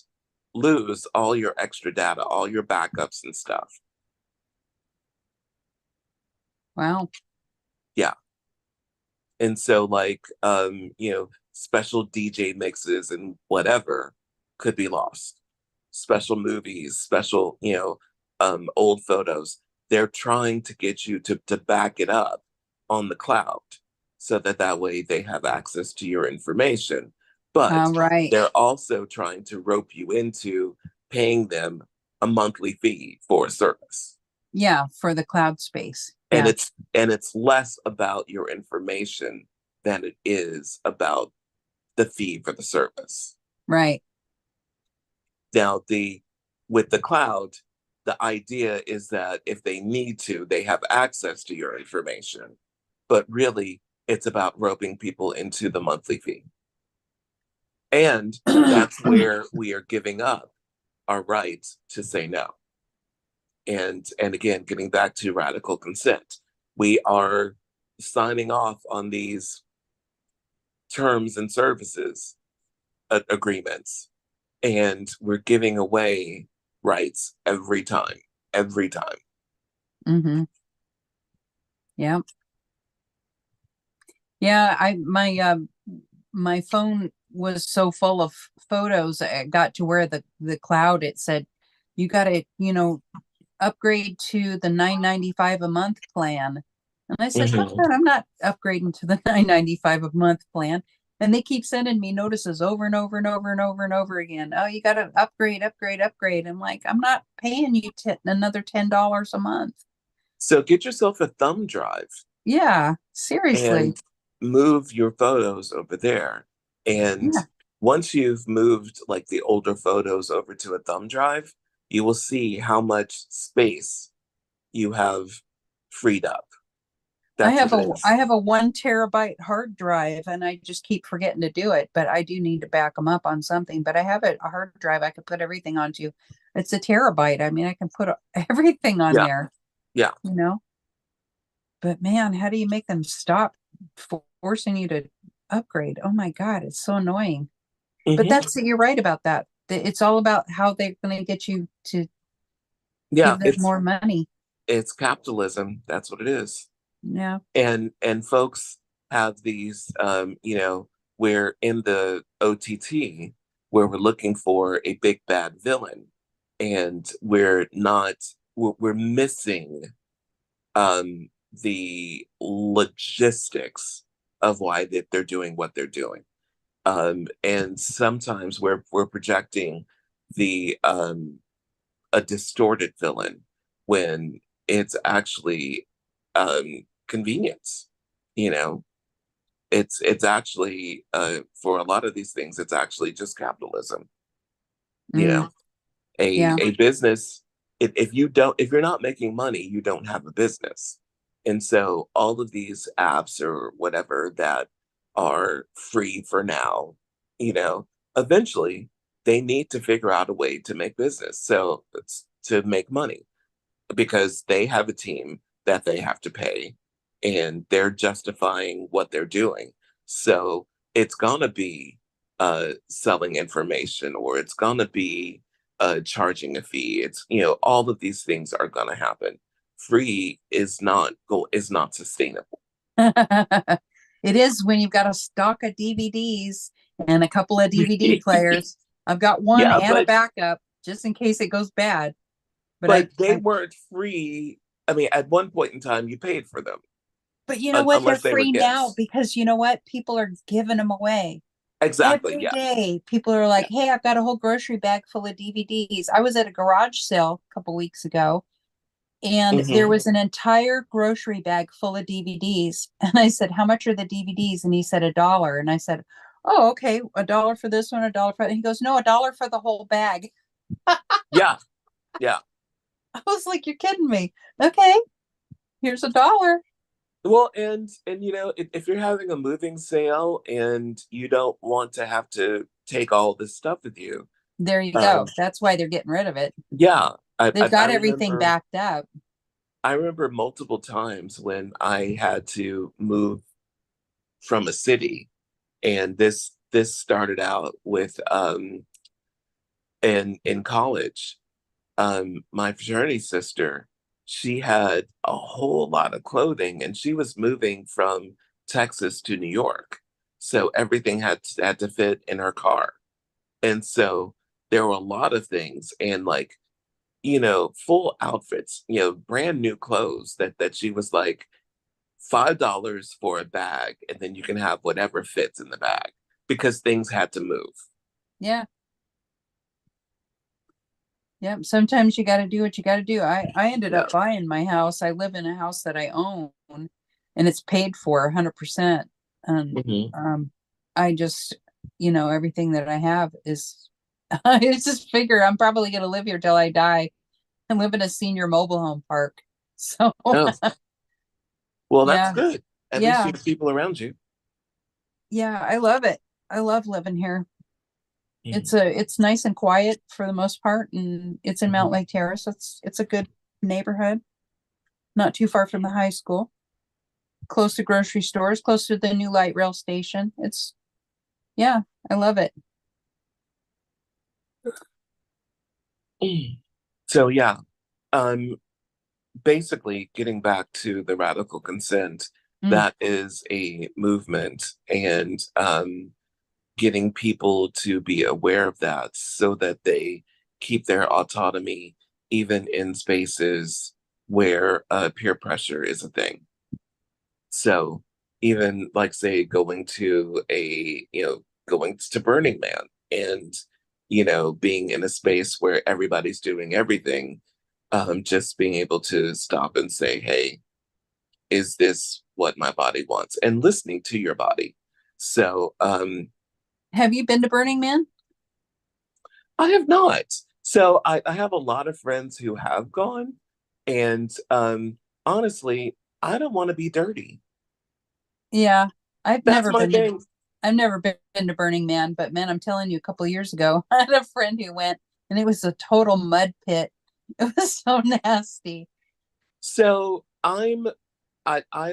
lose all your extra data, all your backups and stuff. Wow. Yeah. And so like, you know, special DJ mixes and whatever could be lost. Special movies, special, you know, old photos. They're trying to get you to back it up on the cloud so that way they have access to your information. But they're also trying to rope you into paying them a monthly fee for a service. Yeah, for the cloud space. And it's less about your information than it is about the fee for the service. Right. Now, with the cloud, the idea is that if they need to, they have access to your information. But really, it's about roping people into the monthly fee. And that's where we are giving up our right to say no. And again, getting back to radical consent, we are signing off on these terms and services agreements, and we're giving away rights every time, every time. Mm-hmm. Yeah. Yeah, my phone was so full of photos. I got to where the cloud, it said, you got to, upgrade to the $9.95 a month plan. And I said, Mhm. I'm not upgrading to the $9.95 a month plan. And they keep sending me notices over and over and over and over and over again. Oh, you got to upgrade, upgrade, upgrade. I'm like, I'm not paying you another $10 a month. So get yourself a thumb drive Yeah, seriously. and move your photos over there. And Yeah. once you've moved like the older photos over to a thumb drive, you will see how much space you have freed up. That's what it is. I have a 1 terabyte hard drive, and I just keep forgetting to do it, but I do need to back them up on something. But I have a hard drive I could put everything onto. It's a terabyte. I mean, I can put everything on Yeah. there, Yeah. But man, how do you make them stop forcing you to upgrade? Oh my God, it's so annoying. But you're right about that. It's all about how they're going to get you to Yeah, give them more money. it's capitalism. That's what it is. Yeah. And folks have these we're in the OTT where we're looking for a big bad villain, and we're missing the logistics of why they're doing what they're doing. And sometimes we're projecting the a distorted villain when it's actually convenience. It's actually for a lot of these things, it's actually just capitalism. A business, if you're not making money, you don't have a business. And so all of these apps or whatever that are free for now, eventually they need to figure out a way to make business. So it's to make money, because they have a team that they have to pay, and they're justifying what they're doing. So it's gonna be selling information, or it's gonna be charging a fee. It's all of these things are gonna happen. Free is not sustainable. It is when you've got a stock of DVDs and a couple of DVD players. I've got one and a backup just in case it goes bad. But they weren't free. I mean, at one point in time, you paid for them. But you know what? They're Unless they were free now gifts. because you know what? People are giving them away. Exactly. Every Yeah. day, people are like, "Hey, I've got a whole grocery bag full of DVDs." I was at a garage sale a couple weeks ago, and there was an entire grocery bag full of DVDs. And I said, "How much are the DVDs?" And he said $1. And I said, "Oh, okay, $1 for this one, $1 for that." And he goes, "No, $1 for the whole bag." Yeah. Yeah. I was like, "You're kidding me." Okay, here's $1. Well, and if you're having a moving sale and you don't want to have to take all this stuff with you, there you go. That's why they're getting rid of it. Yeah, they've got everything backed up. I remember multiple times when I had to move from a city, and this started out with in college. My fraternity sister, she had a whole lot of clothing, and she was moving from Texas to New York. So everything had to fit in her car. And so there were a lot of things, and like, full outfits, brand new clothes that she was like, $5 for a bag, and then you can have whatever fits in the bag, because things had to move. Yeah. Yep. Sometimes you got to do what you got to do. I ended up buying my house. I live in a house that I own, and it's paid for 100%. And I just, everything that I have is, I just figure I'm probably going to live here till I die and live in a senior mobile home park. So, well, that's good. At least you Yeah. have people around you. Yeah, I love it. I love living here. It's nice and quiet for the most part, and it's in Mount Lake Terrace. It's a good neighborhood, not too far from the high school, close to grocery stores, close to the new light rail station. Yeah, I love it. So yeah, basically getting back to the radical consent, that is a movement, and getting people to be aware of that so that they keep their autonomy even in spaces where peer pressure is a thing. So even like say going to going to Burning Man and being in a space where everybody's doing everything, just being able to stop and say, hey, is this what my body wants? And listening to your body. So have you been to Burning Man? I have not. So I have a lot of friends who have gone, and honestly, I don't want to be dirty. Yeah, I've That's never my been thing. I've never been to Burning Man, but man, I'm telling you, a couple of years ago, I had a friend who went, and it was a total mud pit. It was so nasty. So I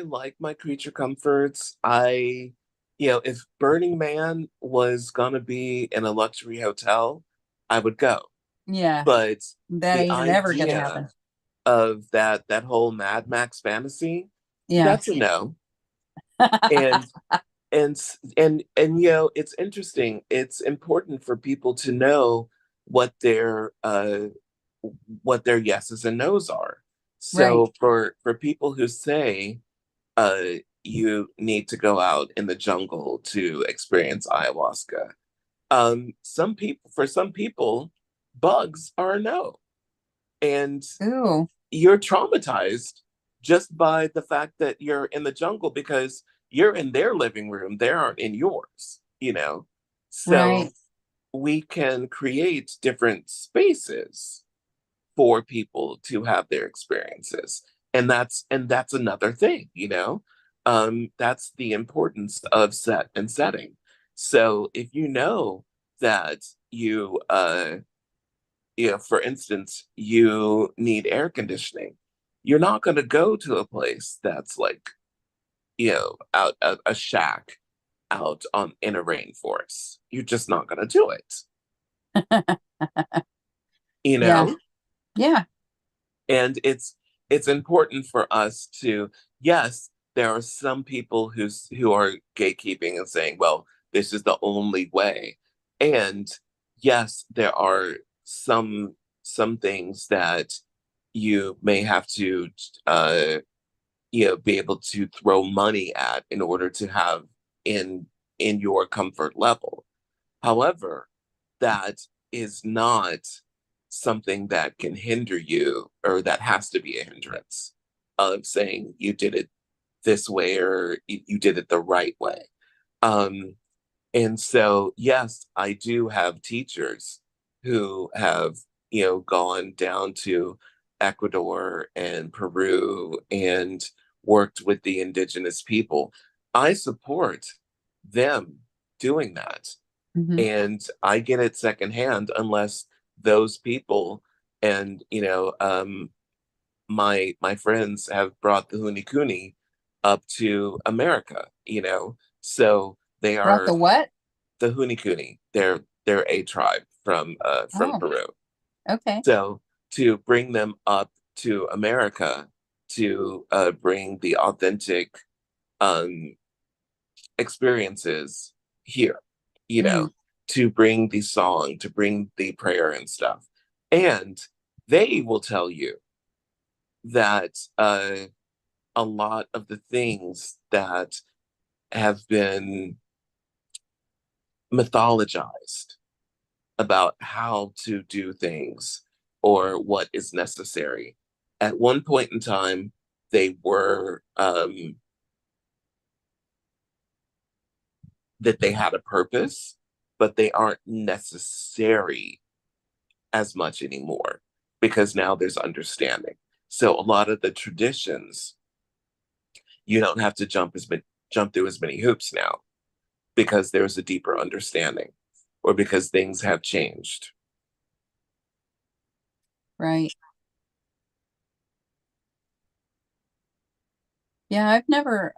like my creature comforts. If Burning Man was gonna be in a luxury hotel, I would go. Yeah, But that the ain't never gonna happen. idea of that whole Mad Max fantasy, Yeah. that's a no. And it's interesting. It's important for people to know what their yeses and nos are. So Right. for people who say you need to go out in the jungle to experience ayahuasca, for some people, bugs are a no. And Ooh. you're traumatized just by the fact that you're in the jungle because you're in their living room, they aren't in yours. So Right. we can create different spaces for people to have their experiences, and that's another thing. That's the importance of set and setting. So if you know that for instance, you need air conditioning, you're not going to go to a place that's like, out a shack out on in a rainforest. You're just not going to do it. You Yeah. know? Yeah. And it's important for us to, yes, there are some people who are gatekeeping and saying, well, this is the only way. And yes, there are some things that you may have to be able to throw money at in order to have in your comfort level. However, that is not something that can hinder you, or that has to be a hindrance of saying you did it this way, or you did it the right way. And so, yes, I do have teachers who have, gone down to Ecuador and Peru and worked with the indigenous people. I support them doing that. Mhm. And I get it secondhand, unless those people and my friends have brought the Huni Kuni up to America. So they Brought are the what? the Huni Kuni. They're a tribe from Oh, Peru. okay. So to bring them up to America to bring the authentic um, experiences here, to bring the song, to bring the prayer and stuff. And they will tell you that a lot of the things that have been mythologized about how to do things or what is necessary, at one point in time, they were that they had a purpose, but they aren't necessary as much anymore because now there's understanding. So a lot of the traditions, you don't have to jump through as many hoops now because there's a deeper understanding, or because things have changed. Right. Yeah, I've never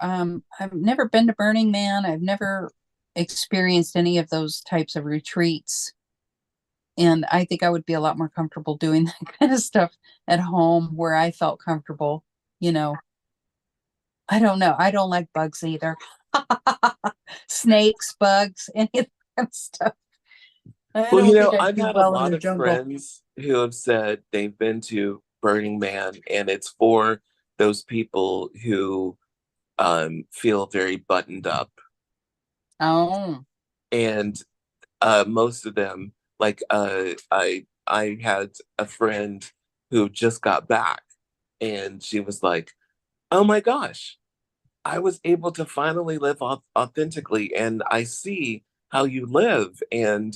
been to Burning Man. I've never experienced any of those types of retreats. And I think I would be a lot more comfortable doing that kind of stuff at home where I felt comfortable, you know. I don't know. I don't like bugs either. Snakes, bugs, any of that stuff. I Well, don't think I'd I've do had a well in lot the of jungle. friends who have said they've been to Burning Man, and it's for those people who feel very buttoned up. Oh, And most of them, like I had a friend who just got back, and she was like, "Oh my gosh, I was able to finally live authentically, and I see how you live, and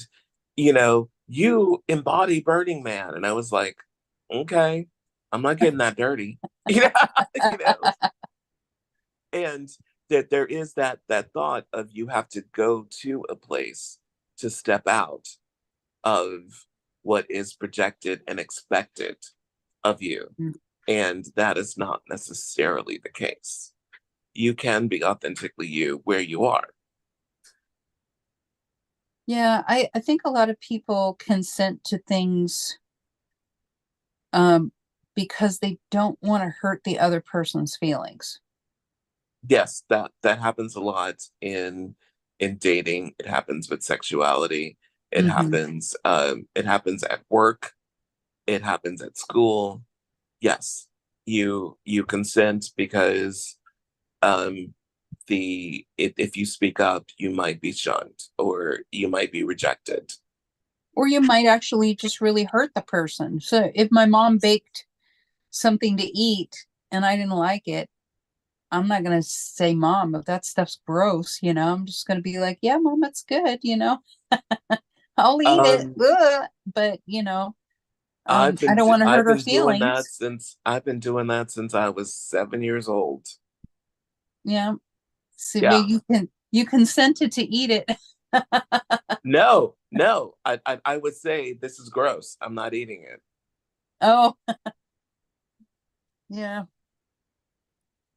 you embody Burning Man." And I was like, "Okay, I'm not getting that dirty," you know, and that there is that thought of you have to go to a place to step out of what is projected and expected of you. Mm. And that is not necessarily the case. You can be authentically you where you are. yeah. I think a lot of people consent to things um, because they don't want to hurt the other person's feelings. Yes, that happens a lot in dating. It happens with sexuality. Hmm. It happens at work. It happens at school. Yes, you consent because um if you speak up, you might be shunned or you might be rejected. Or you might actually just really hurt the person. So if my mom baked something to eat and I didn't like it, I'm not going to say, Mom, if that stuff's gross, I'm just going to be like, yeah, Mom, it's good, I'll eat it. Um, Ugh. But, I don't want to hurt her feelings. I've been doing that since I was 7 years old. Yeah. So Yeah. maybe you consented to eat it. No, I would say this is gross. I'm not eating it. Oh, yeah.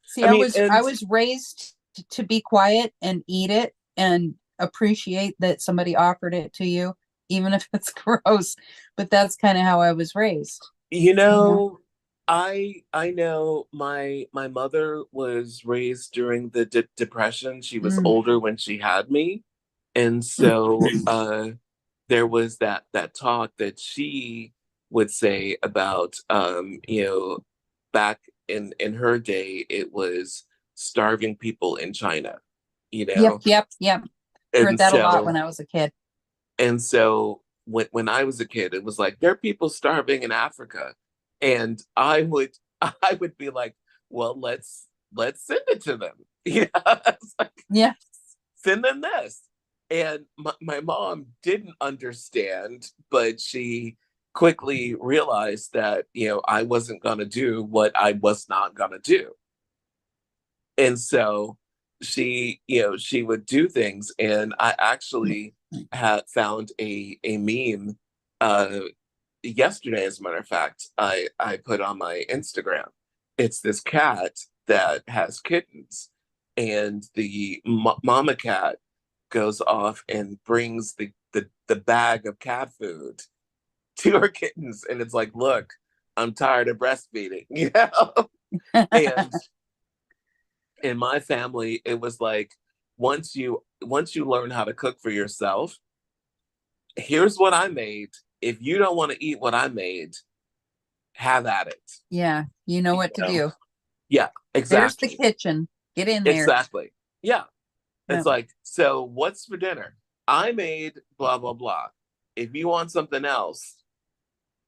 See, I I mean, was and I was raised to be quiet and eat it and appreciate that somebody offered it to you, even if it's gross. But that's kind of how I was raised. you Yeah. know, I know my mother was raised during the Depression. She was Mm. older when she had me, and so there was that talk that she would say about back in her day it was starving people in China, you Yep, know, yep. Heard and that a lot when so I was a kid. when I was a kid, it was like there are people starving in Africa, and I would be like, well, let's send it to them. It's like, Yeah. send them this. And my mom didn't understand, but she quickly realized that I wasn't gonna do what I was not gonna do. And so she would do things, and I actually had found a meme uh yesterday. As a matter of fact, I put on my Instagram. It's this cat that has kittens, and the mama cat goes off and brings the bag of cat food to her kittens, and it's like, look, I'm tired of breastfeeding, and in my family it was like, once you learn how to cook for yourself, here's what I made. If you don't want to eat what I made, have at it. Yeah, you know what to know? do. Yeah, There's the exactly. kitchen. Get in there. Exactly. Yeah. Yeah. It's like, so what's for dinner? I made blah, blah, blah. If you want something else,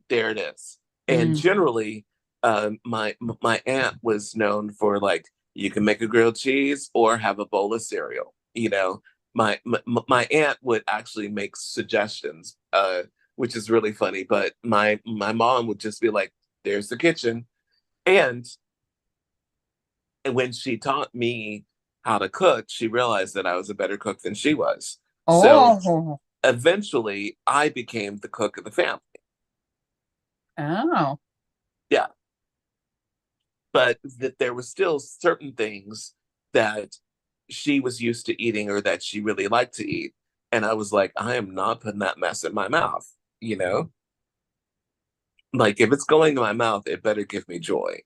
there it is. And Mm. generally, my aunt was known for, like, you can make a grilled cheese or have a bowl of cereal. My aunt would actually make suggestions, which is really funny. But my mom would just be like, "There's the kitchen," and when she taught me how to cook, she realized that I was a better cook than she was. So Oh. eventually, I became the cook of the family. Oh. Yeah. but that there were still certain things that she was used to eating or that she really liked to eat. And I was like, I am not putting that mess in my mouth, you know? Like, if it's going in my mouth, it better give me joy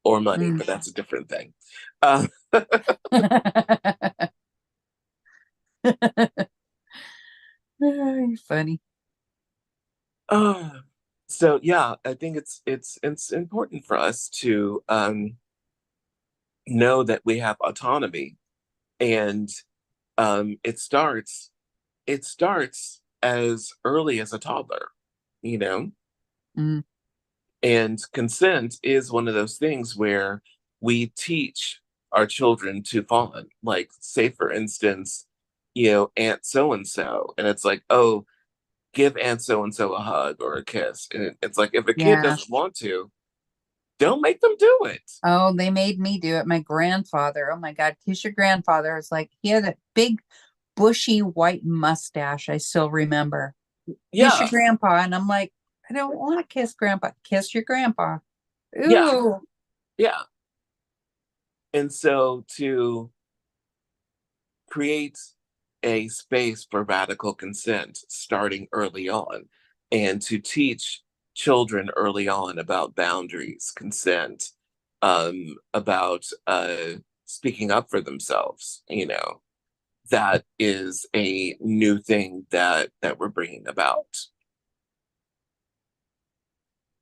or money, but that's a different thing. You're funny. So yeah, I think it's important for us to know that we have autonomy, and it starts as early as a toddler, you know. And consent is one of those things where we teach our children to fawn. Like, say for instance, you know, Aunt so and so, and it's like, oh, give Aunt so and so a hug or a kiss, and it's like, if a kid doesn't want to, don't make them do it. Oh, they made me do it. My grandfather. Oh my God, kiss your grandfather. It's like he had a big, bushy white mustache. I still remember. Kiss your grandpa, and I'm like, I don't want to kiss grandpa. Kiss your grandpa. Ooh. Yeah. And so to create a space for radical consent starting early on, and to teach children early on about boundaries, consent, about speaking up for themselves, you know, that is a new thing that we're bringing about.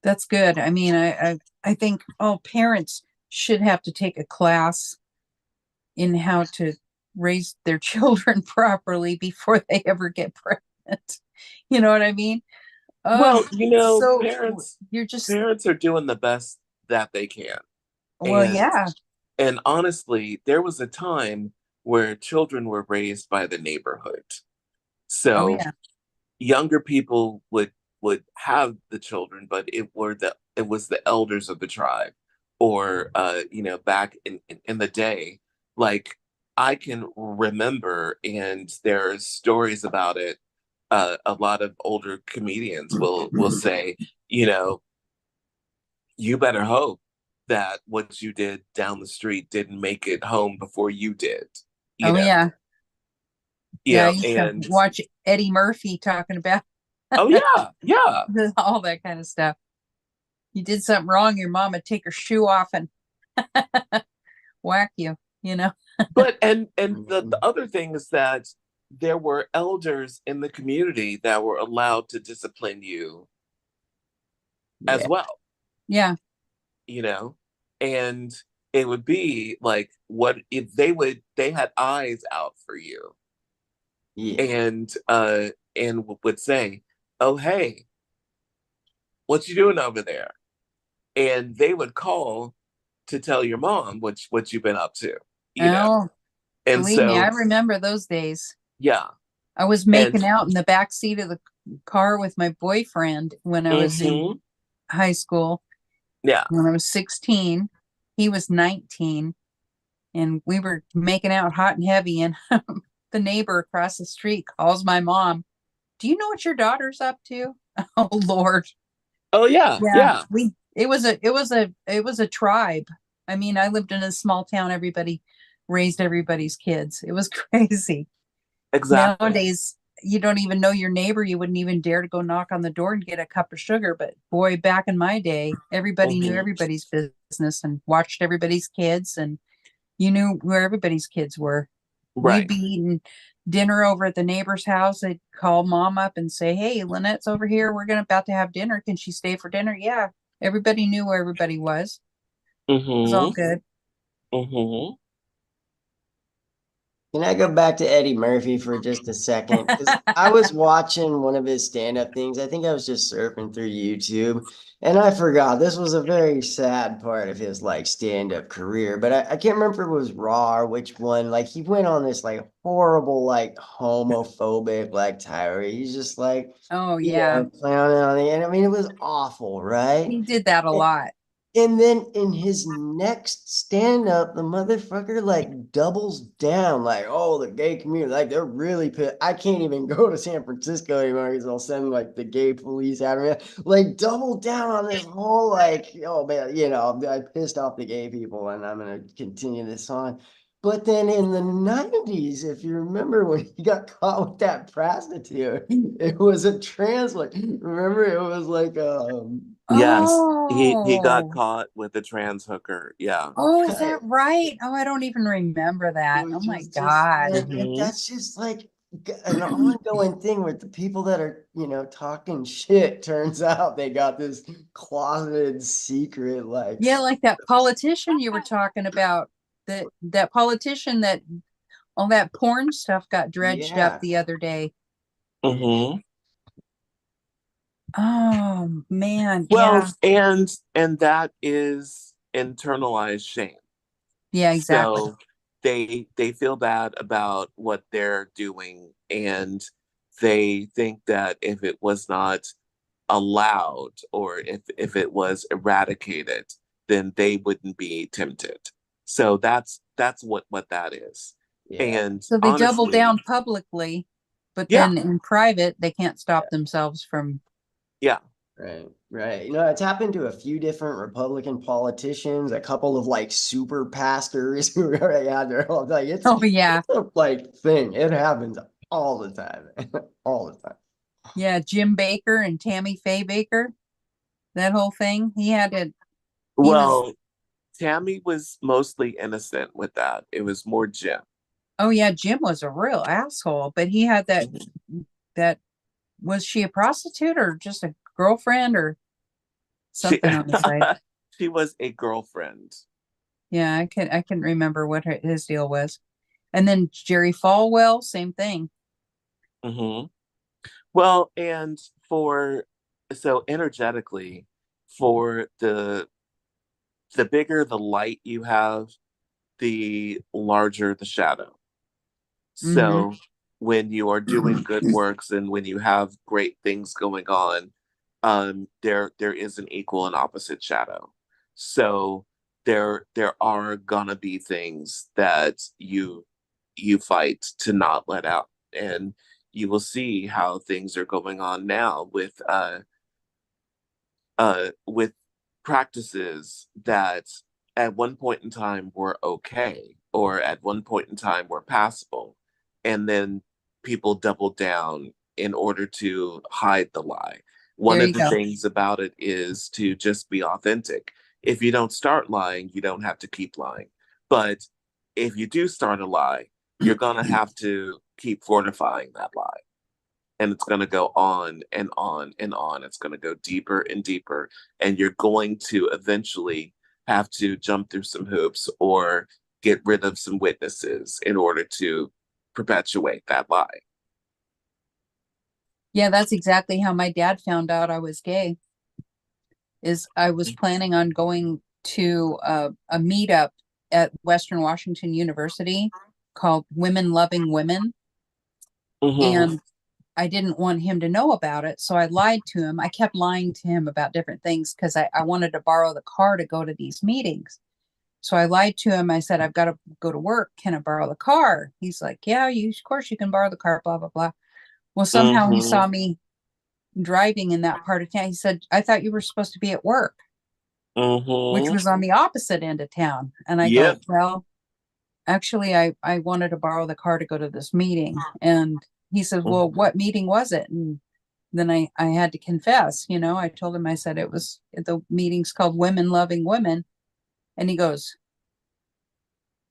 That's good. I mean, I think all parents should have to take a class in how to raise their children properly before they ever get pregnant. You know what I mean? Well, you know, so parents are doing the best that they can. Well, yeah. And honestly, there was a time where children were raised by the neighborhood. So younger people would have the children, but it was the elders of the tribe, or you know, back in the day, like, I can remember, and there's stories about it. A lot of older comedians will say, you know, you better hope that what you did down the street didn't make it home before you did. You know? Yeah. Yeah, I used to watch Eddie Murphy talking about oh yeah all that kind of stuff. You did something wrong, your mom would take her shoe off and whack you, you know. But and the other thing is that there were elders in the community that were allowed to discipline you as well. Yeah. You know, and it would be like, what if they had eyes out for you, and would say, oh hey, what you doing over there? And they would call to tell your mom what you've been up to, you know. And believe me, I remember those days. Yeah. I was making out in the back seat of the car with my boyfriend when I was in high school. Yeah. When I was 16, he was 19, and we were making out hot and heavy, and the neighbor across the street calls my mom. Do you know what your daughter's up to? Oh Lord. Oh yeah. Yeah. It was a tribe. I mean, I lived in a small town. Everybody raised everybody's kids. It was crazy. Exactly. Nowadays, you don't even know your neighbor. You wouldn't even dare to go knock on the door and get a cup of sugar. But boy, back in my day, everybody knew everybody's business and watched everybody's kids, and you knew where everybody's kids were. We'd be eating dinner over at the neighbor's house. They'd call mom up and say, hey, Lynette's over here. We're about to have dinner. Can she stay for dinner? Yeah. Everybody knew where everybody was. It was all good. Can I go back to Eddie Murphy for just a second? Because I was watching one of his stand-up things. I think I was just surfing through YouTube, and I forgot this was a very sad part of his like stand-up career. But I can't remember if it was Raw or which one. Like, he went on this like horrible, like homophobic like tirade. He's just like, oh yeah, clowning on the end. I mean, it was awful, right? He did that a lot. And then in his next stand-up, the motherfucker like doubles down, like, oh, the gay community, like they're really pissed. I can't even go to San Francisco anymore because they'll send like the gay police after me. Like double down on this whole like, oh man, I pissed off the gay people and I'm gonna continue this on. But then in the 90s, if you remember when he got caught with that prostitute, it was a trans one. Remember, it was like Yes, he got Oh, caught with a trans hooker. Yeah. oh, is that right? Oh, I don't even remember that. Oh Which my was just God. like, and that's just like an ongoing thing with the people that are, talking shit. Turns out they got this closeted secret, like, Yeah, like that politician you were talking about, that politician that all that porn stuff got dredged up yeah. the other day. Mm-hmm. Oh man, Well, yeah. and that is internalized shame. Yeah, exactly. So they feel bad about what they're doing, and they think that if it was not allowed or if it was eradicated, then they wouldn't be tempted. So that's what that is. Yeah. And So they double honestly, down publicly, but yeah, then in private they can't stop themselves from. yeah. Right, right. It's happened to a few different Republican politicians, a couple of like super pastors who already had their whole like Oh yeah. it's a like thing. It happens all the time. All the time. Yeah, Jim Baker and Tammy Faye Baker, that whole thing. He had it. He was. Well, Tammy was mostly innocent with that. It was more Jim. Oh yeah, Jim was a real asshole, but he had that was she a prostitute or just a girlfriend or She something on the side? she was a girlfriend. Yeah, I can remember what his deal was. And then Jerry Falwell, same thing. Hmm. Well, and so energetically, for the bigger the light you have, the larger the shadow. Hmm. So when you are doing good works and when you have great things going on, there is an equal and opposite shadow. So there are gonna be things that you fight to not let out. And you will see how things are going on now with practices that at one point in time were okay or at one point in time were passable, and then people double down in order to hide the lie. One There of you the go. things about it is to just be authentic. If you don't start lying, you don't have to keep lying. But if you do start a lie, you're going to have to keep fortifying that lie, and it's going to go on and on and on. It's going to go deeper and deeper, and you're going to eventually have to jump through some hoops or get rid of some witnesses in order to perpetuate that lie. Yeah, that's exactly how my dad found out I was gay. Is I was planning on going to a meetup at Western Washington University called Women Loving Women. Mm-hmm. And I didn't want him to know about it. So I lied to him. I kept lying to him about different things because I wanted to borrow the car to go to these meetings. So I lied to him. I said, I've got to go to work. Can I borrow the car? He's like, yeah, of course you can borrow the car, blah, blah, blah. Well, somehow he Mm-hmm. saw me driving in that part of town. He said, I thought you were supposed to be at work, which Mm-hmm. was on the opposite end of town. And I go, Yep. well, actually, I wanted to borrow the car to go to this meeting. And he said, well, Mm-hmm. what meeting was it? And then I had to confess, I told him, I said, the meeting's called Women Loving Women. And he goes,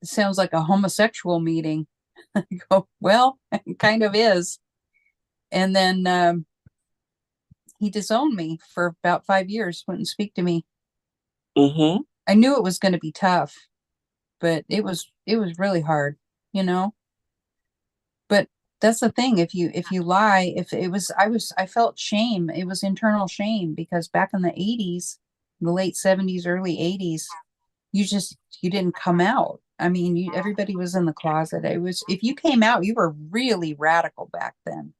it sounds like a homosexual meeting. I go, well, it kind of is. And then he disowned me for about 5 years, wouldn't speak to me. Mm-hmm. I knew it was going to be tough, but it was really hard, you know. But that's the thing. If you lie, if it was, I felt shame. It was internal shame because back in the 80s, the late 70s, early 80s, you didn't come out. I mean, everybody was in the closet. It was, if you came out, you were really radical back then.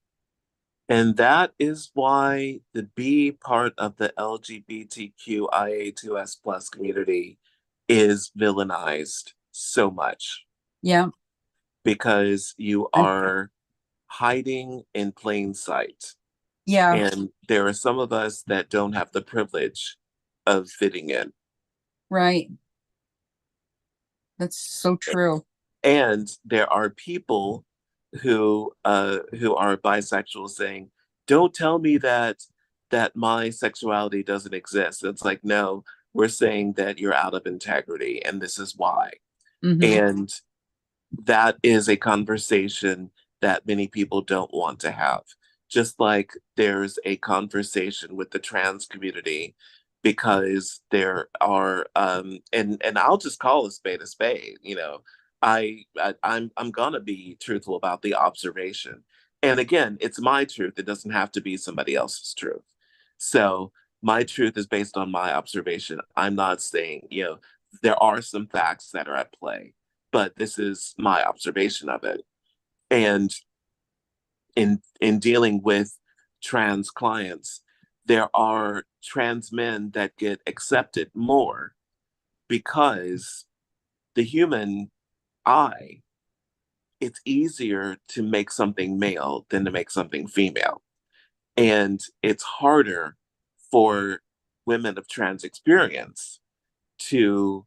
And that is why the B part of the LGBTQIA2S plus community is villainized so much. Yeah. Because you are hiding in plain sight. Yeah. And there are some of us that don't have the privilege of fitting in. Right. That's so true. And there are people who are bisexual saying, "Don't tell me that my sexuality doesn't exist." It's like, no, we're saying that you're out of integrity, and this is why. Mhm. And that is a conversation that many people don't want to have. Just like there's a conversation with the trans community because there are and I'll just call a spade, you know. I'm gonna be truthful about the observation. And again, it's my truth. It doesn't have to be somebody else's truth. So my truth is based on my observation. I'm not saying, you know, there are some facts that are at play, but this is my observation of it. And in dealing with trans clients, there are trans men that get accepted more because the human eye, it's easier to make something male than to make something female. And it's harder for women of trans experience to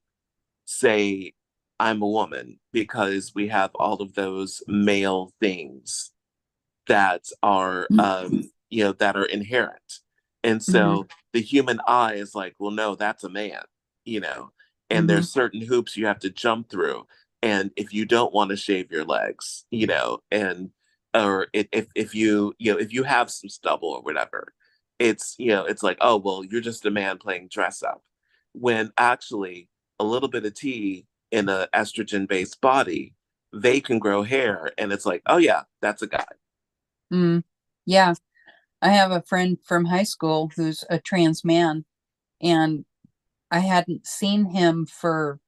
say, I'm a woman, because we have all of those male things that are you know, that are inherent. And so the human eye is like, well, no, that's a man, you know. And there's certain hoops you have to jump through. And if you don't want to shave your legs, you know, and or if you know, if you have some stubble or whatever, it's, you know, it's like, oh, well, you're just a man playing dress up, when actually a little bit of tea in a estrogen based body, they can grow hair, and it's like, oh yeah, that's a guy. Yeah. I have a friend from high school who's a trans man, and I hadn't seen him for,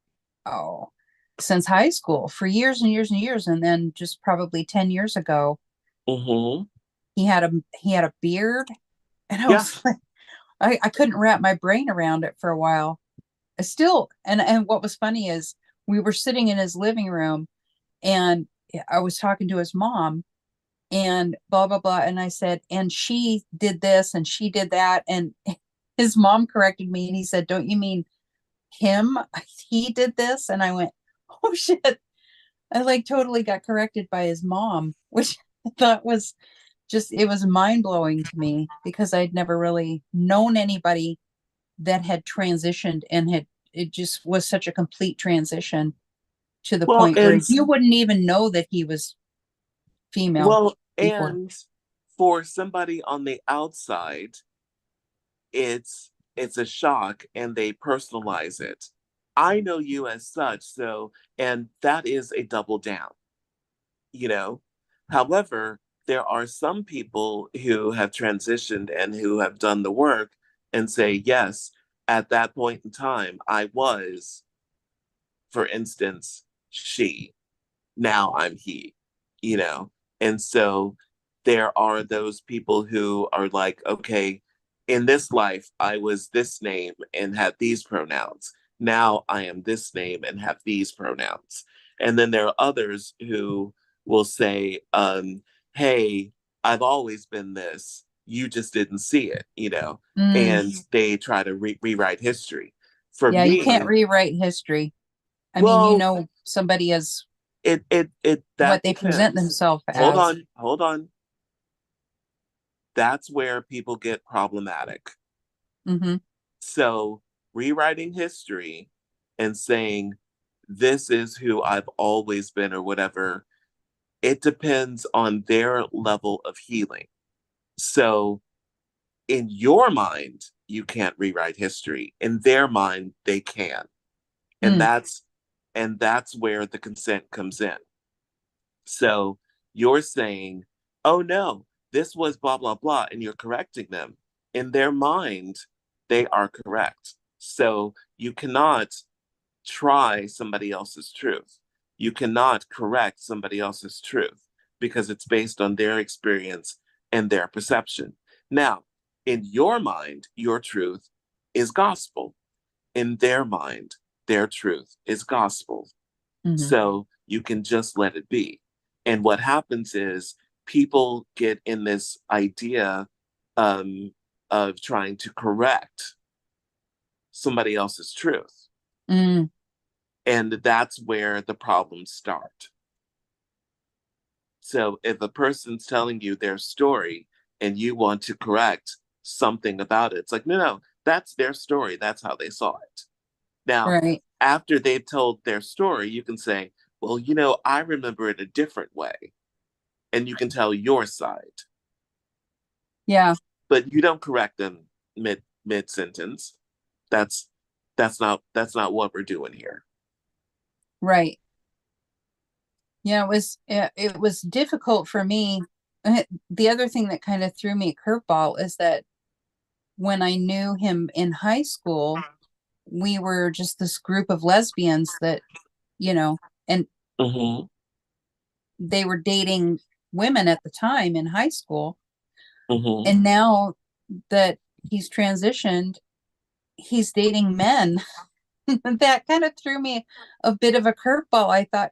since high school, for years and years and years. And then just probably 10 years ago, he had a beard, and I was like, I couldn't wrap my brain around it for a while. I still, and what was funny is we were sitting in his living room, and I was talking to his mom, and blah blah blah, and I said, and she did this and she did that, and his mom corrected me, and he said, don't you mean him? He did this. And I went, oh shit. I like totally got corrected by his mom, which I thought was just, it was mind-blowing to me, because I'd never really known anybody that had transitioned, and it just was such a complete transition to the point where you wouldn't even know that he was female. Well, before. and for somebody on the outside, it's a shock, and they personalize it. I know you as such, so, and that is a double down, you know. However, there are some people who have transitioned and who have done the work and say, yes, at that point in time, I was, for instance, she. Now I'm he, you know? And so there are those people who are like, okay, in this life, I was this name and had these pronouns. Now I am this name and have these pronouns. And then there are others who will say, hey, I've always been this. You just didn't see it, you know? And they try to rewrite history. For Yeah, me, you can't rewrite history. I mean, well, you know, somebody is that what they present depends. themselves Hold as. on. That's where people get problematic. So rewriting history and saying, this is who I've always been, or whatever, it depends on their level of healing. So in your mind, you can't rewrite history. In their mind, they can. And that's where the consent comes in. So you're saying, oh no, this was blah, blah, blah, and you're correcting them. In their mind, they are correct. So you cannot try somebody else's truth. You cannot correct somebody else's truth, because it's based on their experience, and their perception. Now, in your mind, your truth is gospel. In their mind, their truth is gospel. Mhm. So you can just let it be. And what happens is people get in this idea of trying to correct somebody else's truth. Mm. And that's where the problems start. So if a person's telling you their story and you want to correct something about it, it's like, no, that's their story. That's how they saw it. Now, Right. after they've told their story, you can say, well, I remember it a different way. And you can tell your side. Yeah. But you don't correct them mid sentence. That's not what we're doing here. Right. Yeah, it was difficult for me. The other thing that kind of threw me a curveball is that when I knew him in high school, we were just this group of lesbians that, and Mm-hmm. they were dating women at the time in high school. Mm-hmm. And now that he's transitioned, he's dating men. That kind of threw me a bit of a curveball. I thought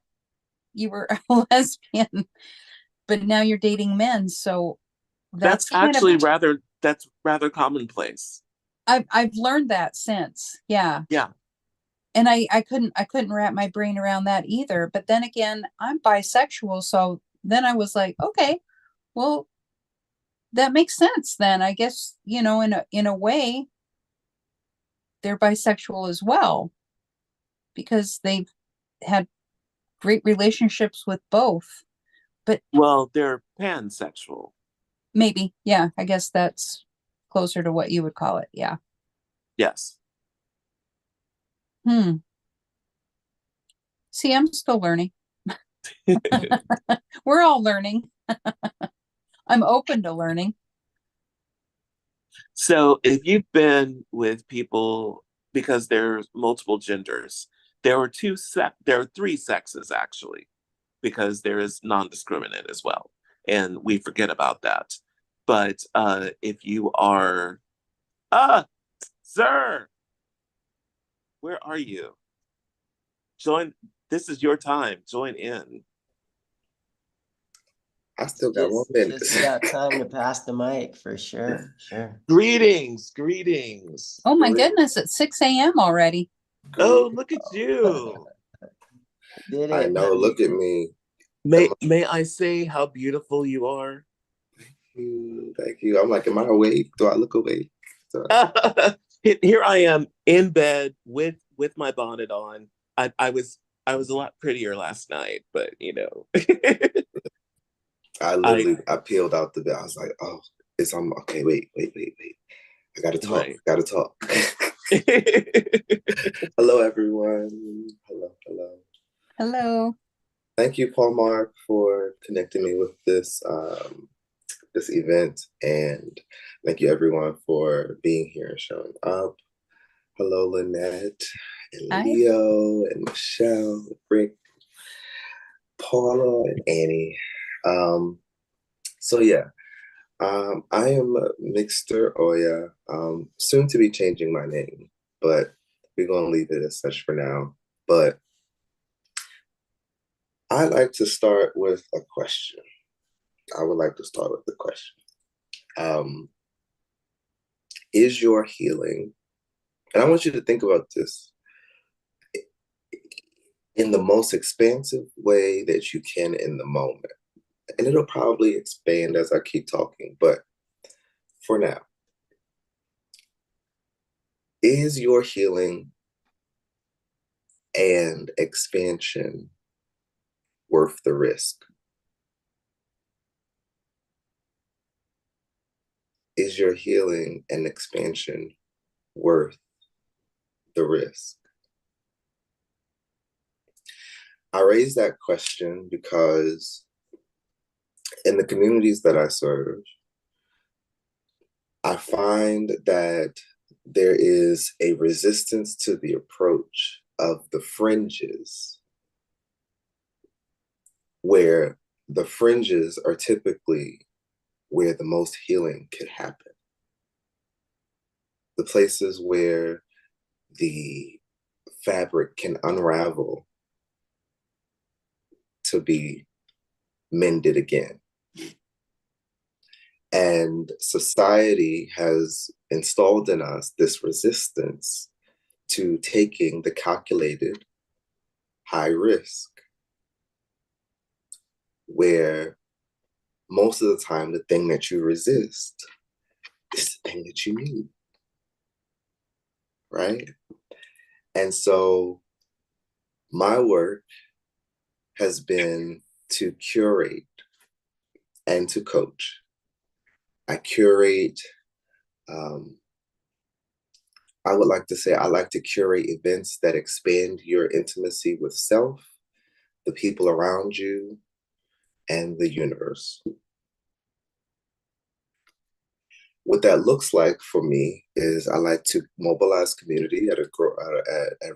you were a lesbian, but now you're dating men. So That's actually rather commonplace. I've learned that since. Yeah. Yeah. And I couldn't wrap my brain around that either. But then again, I'm bisexual. So then I was like, okay, well, that makes sense then. I guess, in a way, they're bisexual as well, because they've had great relationships with both. But well, they're pansexual. Maybe, yeah, I guess that's closer to what you would call it. Yeah. Yes. See, I'm still learning. We're all learning. I'm open to learning. So if you've been with people, because there's multiple genders, there are three sexes actually, because there is non-discriminate as well. And we forget about that. But if you are, sir, where are you? This is your time. Join in. I still got 1 minute. Just got time to pass the mic for sure. Sure. Greetings. Oh my goodness, it's 6 a.m. already. Oh, look at you. Did I it. know, look at me. May I say how beautiful you are? Thank you. I'm like, am I awake? Do I look awake? Here I am in bed with my bonnet on. I was a lot prettier last night, but I peeled out the bed. I was like, oh, okay, wait. I gotta talk. Right. Gotta talk. Hello, everyone. Hello. Thank you, Paul Mark, for connecting me with this event, and thank you, everyone, for being here and showing up. Hello, Lynette and Hi. Leo and Michelle, Rick, Paula, and Annie. So yeah, I am Mixter Oya, soon to be changing my name, but we're gonna leave it as such for now. But I like to start with a question. I would like to start with the question. Is your healing, and I want you to think about this in the most expansive way that you can in the moment. And it'll probably expand as I keep talking, but for now, is your healing and expansion worth the risk? Is your healing and expansion worth the risk? I raise that question because in the communities that I serve, I find that there is a resistance to the approach of the fringes, where the fringes are typically where the most healing can happen. The places where the fabric can unravel to be mended again. And society has installed in us this resistance to taking the calculated high risk, where most of the time the thing that you resist is the thing that you need, right? And so my work has been to curate and to coach. I curate, I would like to say, I like to curate events that expand your intimacy with self, the people around you, and the universe. What that looks like for me is I like to mobilize community at a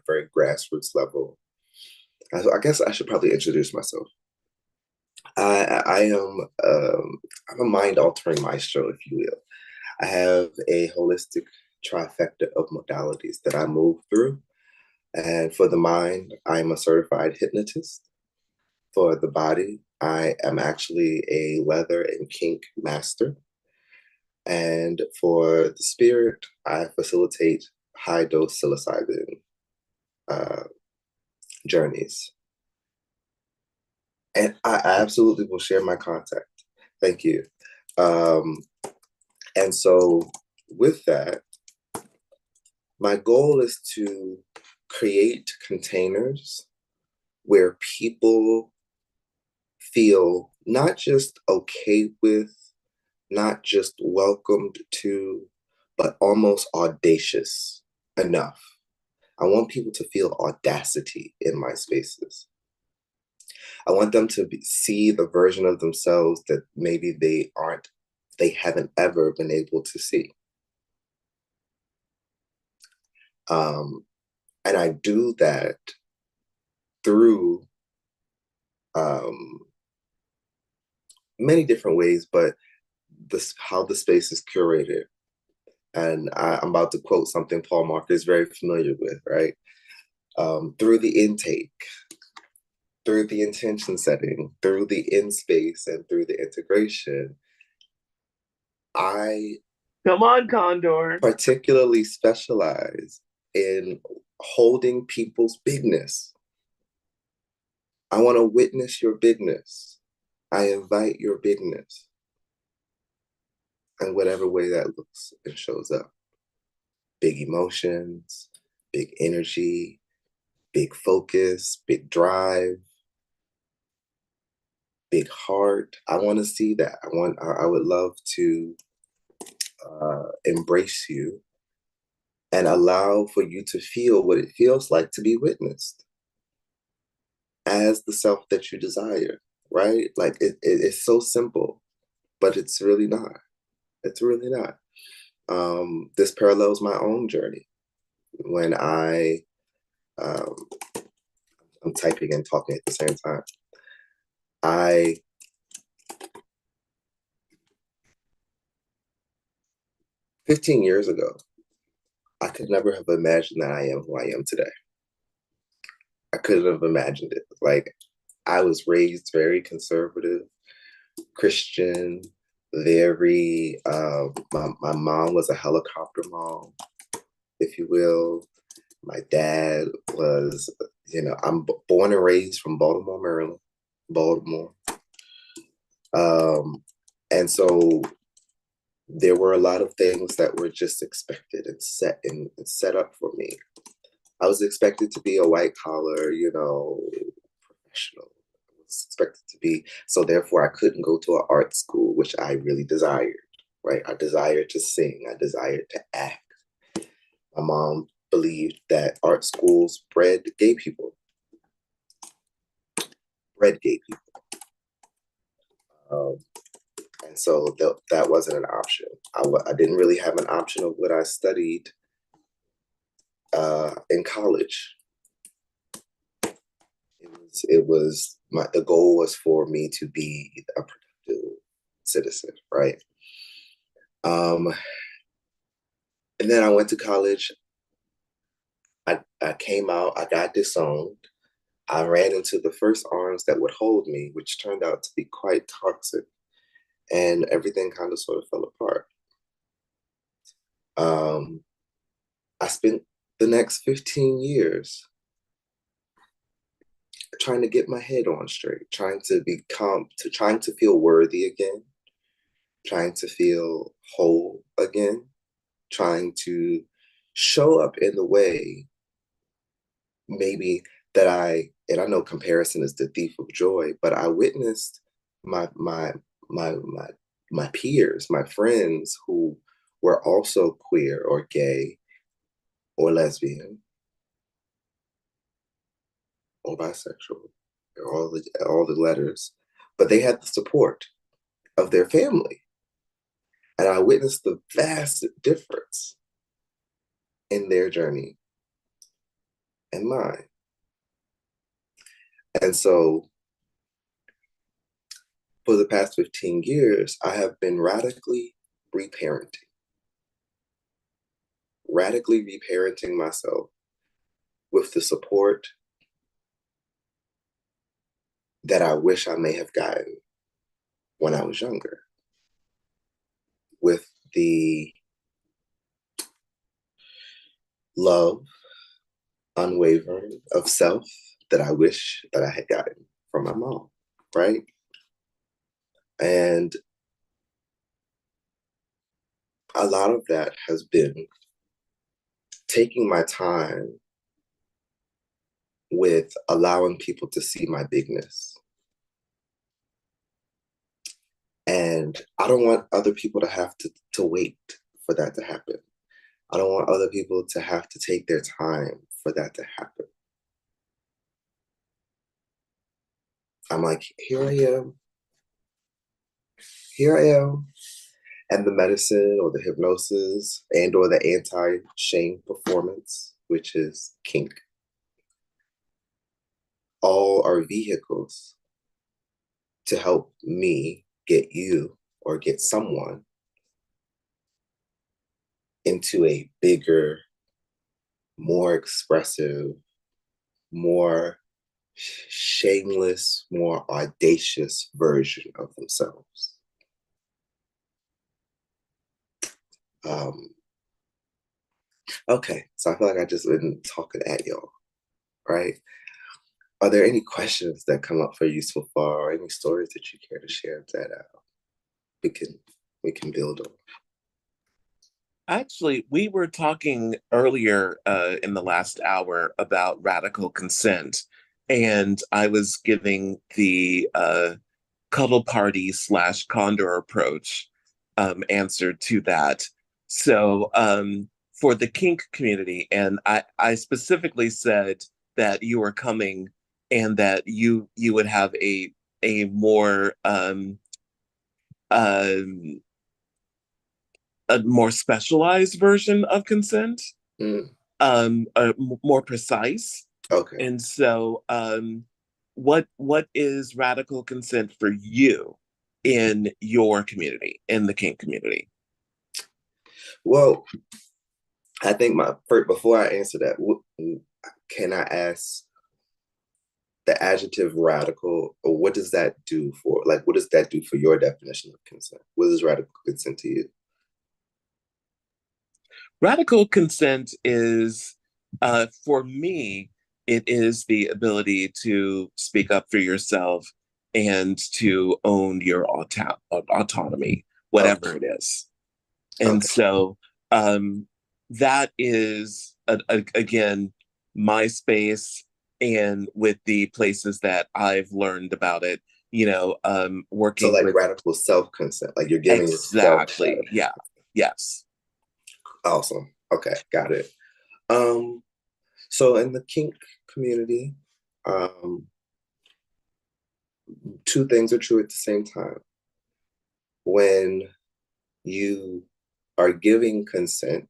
very grassroots level. I guess I should probably introduce myself. I'm a mind-altering maestro, if you will. I have a holistic trifecta of modalities that I move through. And for the mind, I'm a certified hypnotist. For the body, I am actually a leather and kink master. And for the spirit, I facilitate high-dose psilocybin journeys. And I absolutely will share my contact. Thank you. And so with that, my goal is to create containers where people feel not just okay with, not just welcomed to, but almost audacious enough. I want people to feel audacity in my spaces. I want them to see the version of themselves that maybe they haven't ever been able to see. And I do that through many different ways, but how the space is curated. And I'm about to quote something Paul Marker is very familiar with, right? Through the intake, through the intention setting, through the in space, and through the integration, I come on, Condor, particularly specialize in holding people's bigness. I want to witness your bigness. I invite your bigness in whatever way that looks and shows up. Big emotions, big energy, big focus, big drive, big heart. I want to see that. I would love to embrace you and allow for you to feel what it feels like to be witnessed as the self that you desire, right? Like it's so simple, but it's really not. It's really not. This parallels my own journey. When I'm typing and talking at the same time. 15 years ago, I could never have imagined that I am who I am today. I couldn't have imagined it. Like, I was raised very conservative, Christian, very, my mom was a helicopter mom, if you will. My dad was, I'm born and raised from Baltimore, Maryland, Baltimore. And so there were a lot of things that were just expected and set up for me. I was expected to be a white collar, professional. I was expected to be, so therefore I couldn't go to an art school, which I really desired, right? I desired to sing, I desired to act. My mom believed that art schools bred gay people. And so that wasn't an option. I didn't really have an option of what I studied in college. The goal was for me to be a productive citizen, right? Um, and then I went to college. I came out, I got disowned. I ran into the first arms that would hold me, which turned out to be quite toxic. And everything kind of sort of fell apart. I spent the next 15 years trying to get my head on straight, trying to feel worthy again, trying to feel whole again, trying to show up in the way maybe and I know comparison is the thief of joy, but I witnessed my peers, my friends who were also queer or gay or lesbian or bisexual, or all the letters, but they had the support of their family. And I witnessed the vast difference in their journey and mine. And so for the past 15 years, I have been radically reparenting myself with the support that I wish I may have gotten when I was younger, with the love, unwavering of self that I wish that I had gotten from my mom, right? And a lot of that has been taking my time with allowing people to see my bigness. And I don't want other people to have to wait for that to happen. I don't want other people to have to take their time for that to happen. I'm like, here I am. And the medicine or the hypnosis and or the anti-shame performance, which is kink, all are vehicles to help me get you or get someone into a bigger, more expressive, more shameless, more audacious version of themselves. Okay, so I feel like I just been talking at y'all, right? Are there any questions that come up for you so far, or any stories that you care to share that we can build on? Actually, we were talking earlier in the last hour about radical consent, and I was giving the cuddle party / condor approach answer to that. So for the kink community, and I specifically said that you were coming and that you would have a more a more specialized version of consent, more precise. Okay. And so, what is radical consent for you in your community, in the kink community? Well, I think before I answer that, can I ask the adjective radical, or what does that do for, what does that do for your definition of consent? What is radical consent to you? Radical consent is, for me, it is the ability to speak up for yourself and to own your autonomy, whatever it is. And so that is, again, my space, and with the places that I've learned about it, working so with radical self-consent, like you're giving exactly yourself. Yeah. Yes. Awesome. Okay, got it. So in the kink community, two things are true at the same time. When you are giving consent,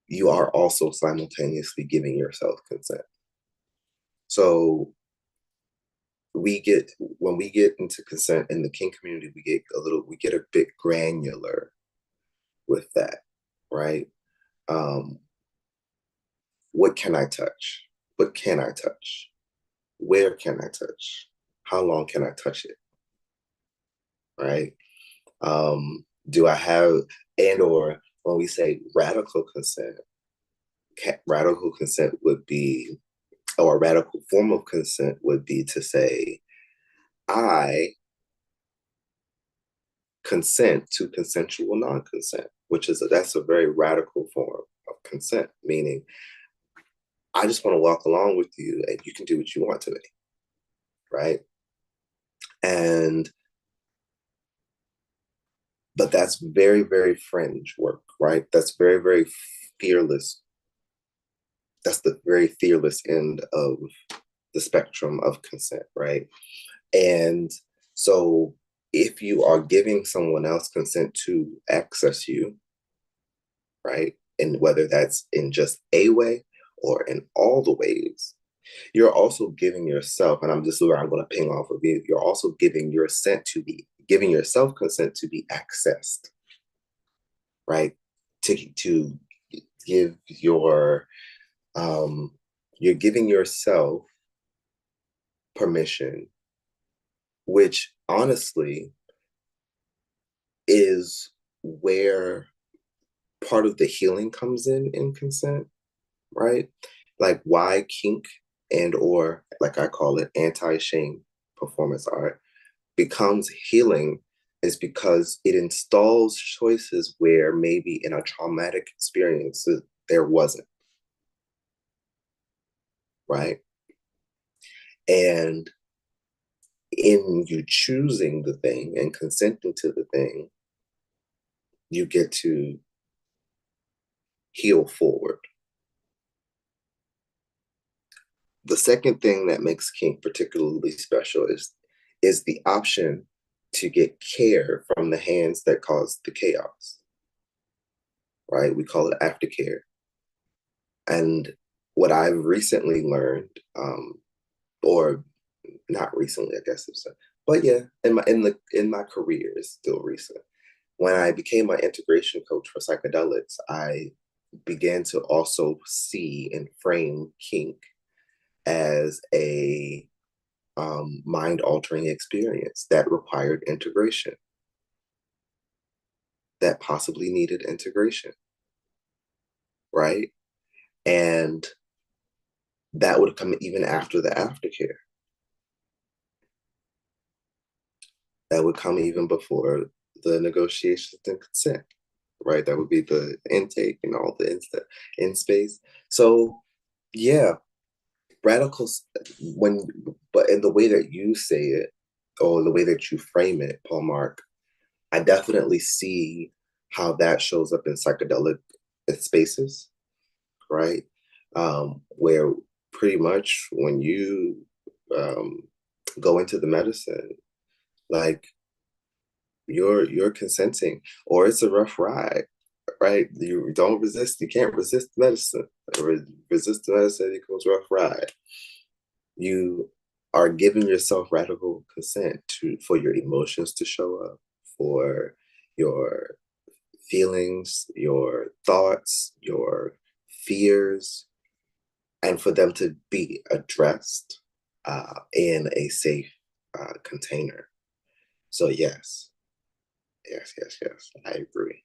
you are also simultaneously giving yourself consent. So when we get into consent in the kink community, we get a bit granular with that, right? What can I touch? What can I touch? Where can I touch? How long can I touch it? Right? Do I have, and or when we say radical consent would be, or a radical form of consent would be to say, I consent to consensual non-consent, that's a very radical form of consent, meaning I just want to walk along with you and you can do what you want to me, right? But that's very, very fringe work, right? That's very, very fearless. That's the very fearless end of the spectrum of consent, right? And so if you are giving someone else consent to access you, right? And whether that's in just a way or in all the ways, you're also giving yourself, and I'm going to ping off of you, you're also giving yourself consent to be accessed, right? To give you're giving yourself permission, which honestly is where part of the healing comes in consent, right? Like why kink and or, like I call it, anti-shame performance art becomes healing is because it installs choices where maybe in a traumatic experience there wasn't, right? And in you choosing the thing and consenting to the thing, you get to heal forward. The second thing that makes kink particularly special is the option to get care from the hands that caused the chaos, right? We call it aftercare. And what I've recently learned, or not recently, I guess it's, but yeah, in my career, it's still recent. When I became an integration coach for psychedelics, I began to also see and frame kink as a mind-altering experience that required integration, that possibly needed integration, right? And that would come even after the aftercare. That would come even before the negotiations and consent, right? That would be the intake and all the in space. So yeah, radicals, but in the way that you say it, or the way that you frame it, Paul Mark, I definitely see how that shows up in psychedelic spaces, right? Where pretty much when you go into the medicine, like you're consenting, or it's a rough ride, right? You don't resist, you can't resist medicine. Resist the medicine, it becomes rough ride. You are giving yourself radical consent for your emotions to show up, for your feelings, your thoughts, your fears, and for them to be addressed in a safe container. So yes, I agree.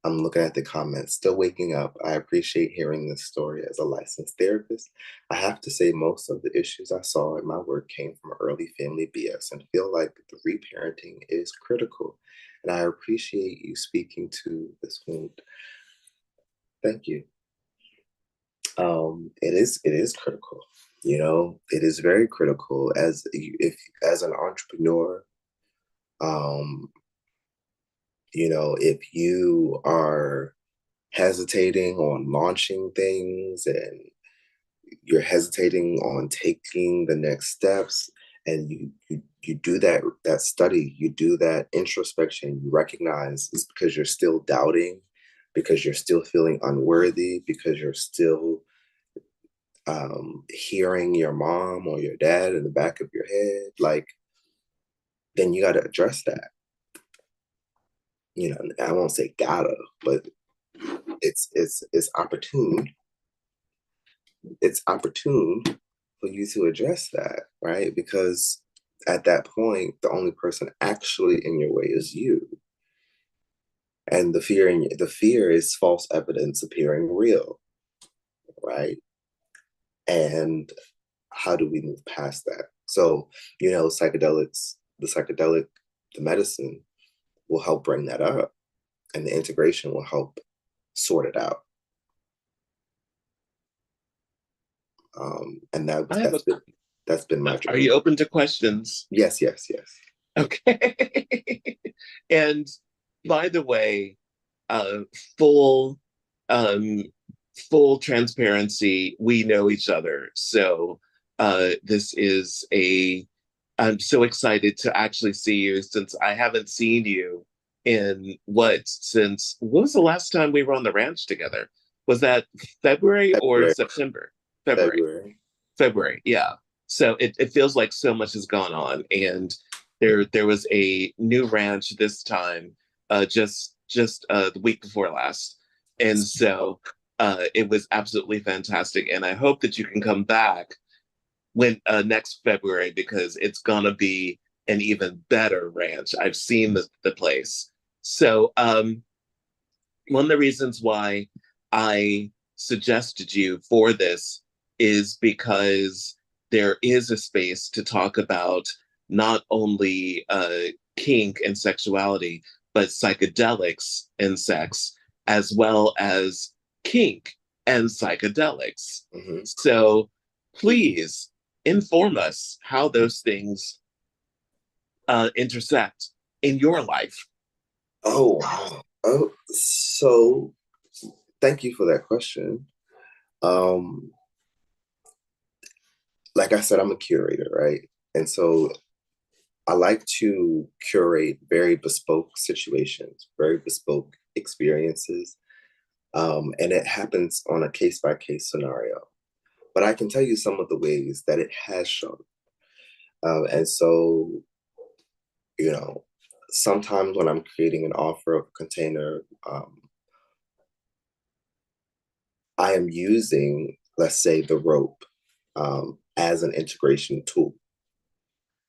I'm looking at the comments, still waking up. I appreciate hearing this story as a licensed therapist. I have to say most of the issues I saw in my work came from early family BS and feel like the reparenting is critical. And I appreciate you speaking to this wound. Thank you. It is critical. You know, it is very critical as an entrepreneur. You know, if you are hesitating on launching things and you're hesitating on taking the next steps, and you do that study, you do that introspection, you recognize it's because you're still doubting, because you're still feeling unworthy, because you're still hearing your mom or your dad in the back of your head, like, then you got to address that. You know, I won't say gotta, but it's opportune. It's opportune for you to address that, right? Because at that point, the only person actually in your way is you. And the fear is false evidence appearing real, right? And how do we move past that? So, you know, the medicine will help bring that up, and the integration will help sort it out. And that's been my journey. Are you open to questions? Yes. Okay. And by the way, full transparency, we know each other. So this is I'm so excited to actually see you, since I haven't seen you in what was the last time we were on the ranch together? Was that February or September? February, yeah. So it feels like so much has gone on, and there was a new ranch this time, just the week before last, and so it was absolutely fantastic. And I hope that you can come back when next February, because it's gonna be an even better ranch. I've seen the place. So one of the reasons why I suggested you for this is because there is a space to talk about not only kink and sexuality, but psychedelics and sex, as well as kink and psychedelics. Mm-hmm. So please inform us how those things intersect in your life. Oh, wow. Oh, so thank you for that question. Like I said, I'm a curator, right? And so I like to curate very bespoke situations, very bespoke experiences. And it happens on a case-by-case scenario. But I can tell you some of the ways that it has shown. And so, you know, sometimes when I'm creating an offer of a container, I am using, let's say, the rope as an integration tool.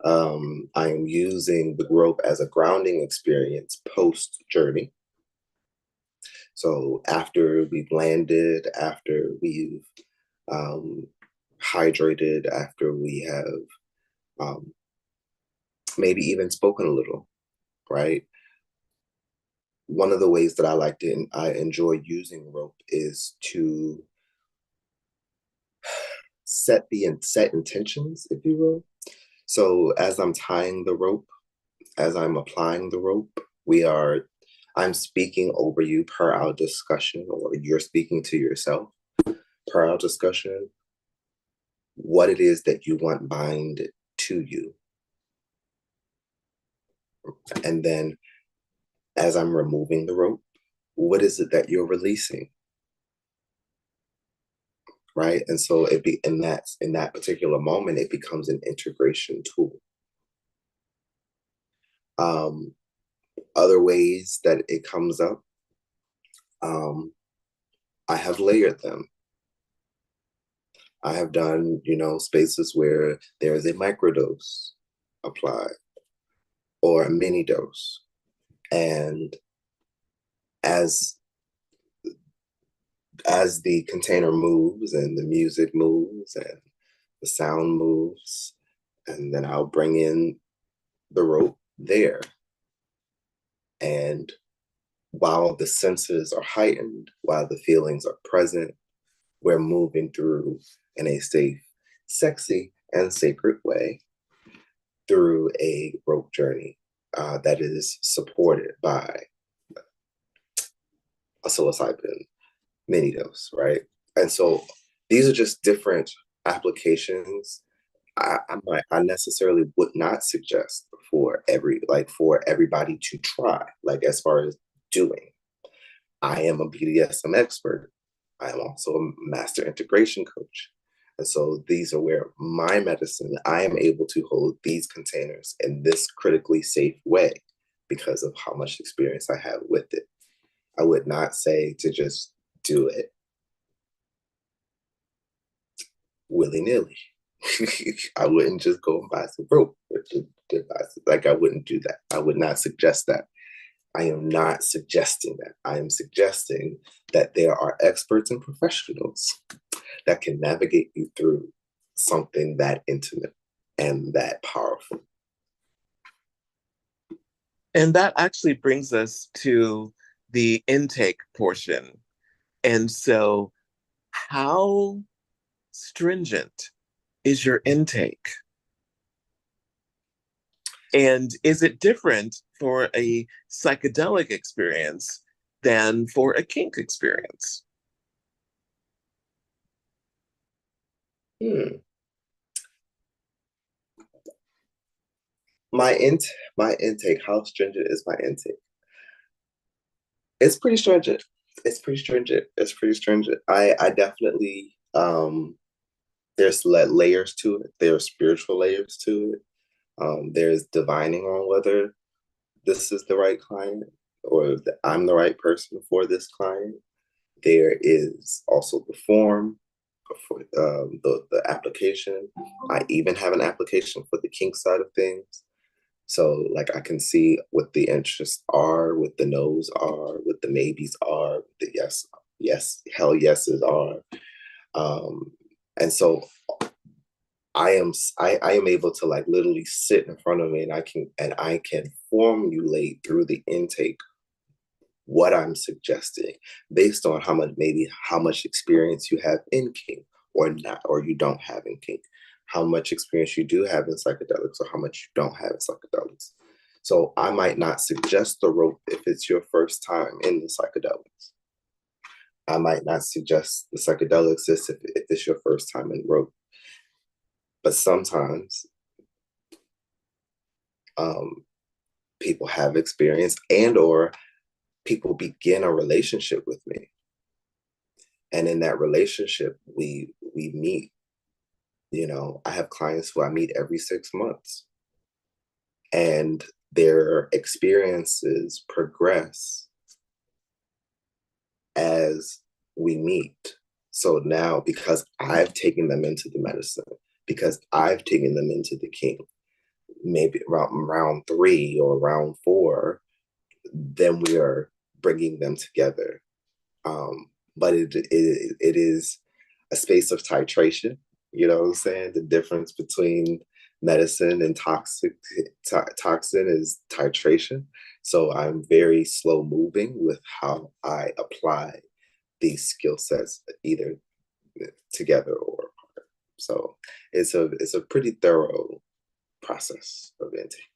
I am using the rope as a grounding experience post-journey. So after we've landed, after we've hydrated, after we have maybe even spoken a little, right? One of the ways that I enjoy using rope is to set intentions, if you will. So as I'm tying the rope, as I'm applying the rope, I'm speaking over you per our discussion, or you're speaking to yourself per our discussion, what it is that you want bind to you. And then as I'm removing the rope, what is it that you're releasing? Right? And so in that particular moment, it becomes an integration tool. Other ways that it comes up, I have layered them. I have done, spaces where there is a microdose applied or a mini dose. And as the container moves and the music moves and the sound moves, and then I'll bring in the rope there. And while the senses are heightened, while the feelings are present, we're moving through in a safe, sexy, and sacred way through a rope journey that is supported by a psilocybin mini dose, right? And so these are just different applications. I necessarily would not suggest for everybody to try, like as far as doing. I am a BDSM expert. I am also a master integration coach. And so these are where my medicine, I am able to hold these containers in this critically safe way because of how much experience I have with it. I would not say to just do it willy-nilly. I wouldn't just go and buy some rope. Like, I wouldn't do that. I would not suggest that. I am not suggesting that. I am suggesting that there are experts and professionals that can navigate you through something that intimate and that powerful. And that actually brings us to the intake portion. And so, how stringent is your intake? And is it different for a psychedelic experience than for a kink experience? My intake, how stringent is my intake? It's pretty stringent. It's pretty stringent. I definitely, there's layers to it. There are spiritual layers to it. There's divining on whether this is the right client or I'm the right person for this client. There is also the form for the application. I even have an application for the kink side of things. So like I can see what the interests are, what the no's are, what the maybes are, the hell yeses are. And so I am able to like literally sit in front of me and I can formulate through the intake what I'm suggesting based on how much experience you have in kink or not, or you don't have in kink, how much experience you do have in psychedelics or how much you don't have in psychedelics. So I might not suggest the rope if it's your first time in the psychedelics. I might not suggest the psychedelics if it's your first time in rope. But sometimes people have experience and or people begin a relationship with me. And in that relationship, we meet. You know, I have clients who I meet every 6 months. And their experiences progress as we meet. So now, because I've taken them into the medicine, because I've taken them into the kink, maybe around round 3 or round 4, then we are bringing them together. But it is a space of titration. You know what I'm saying? The difference between medicine and toxin is titration. So I'm very slow moving with how I apply these skill sets either together or apart. So it's a pretty thorough process of intake.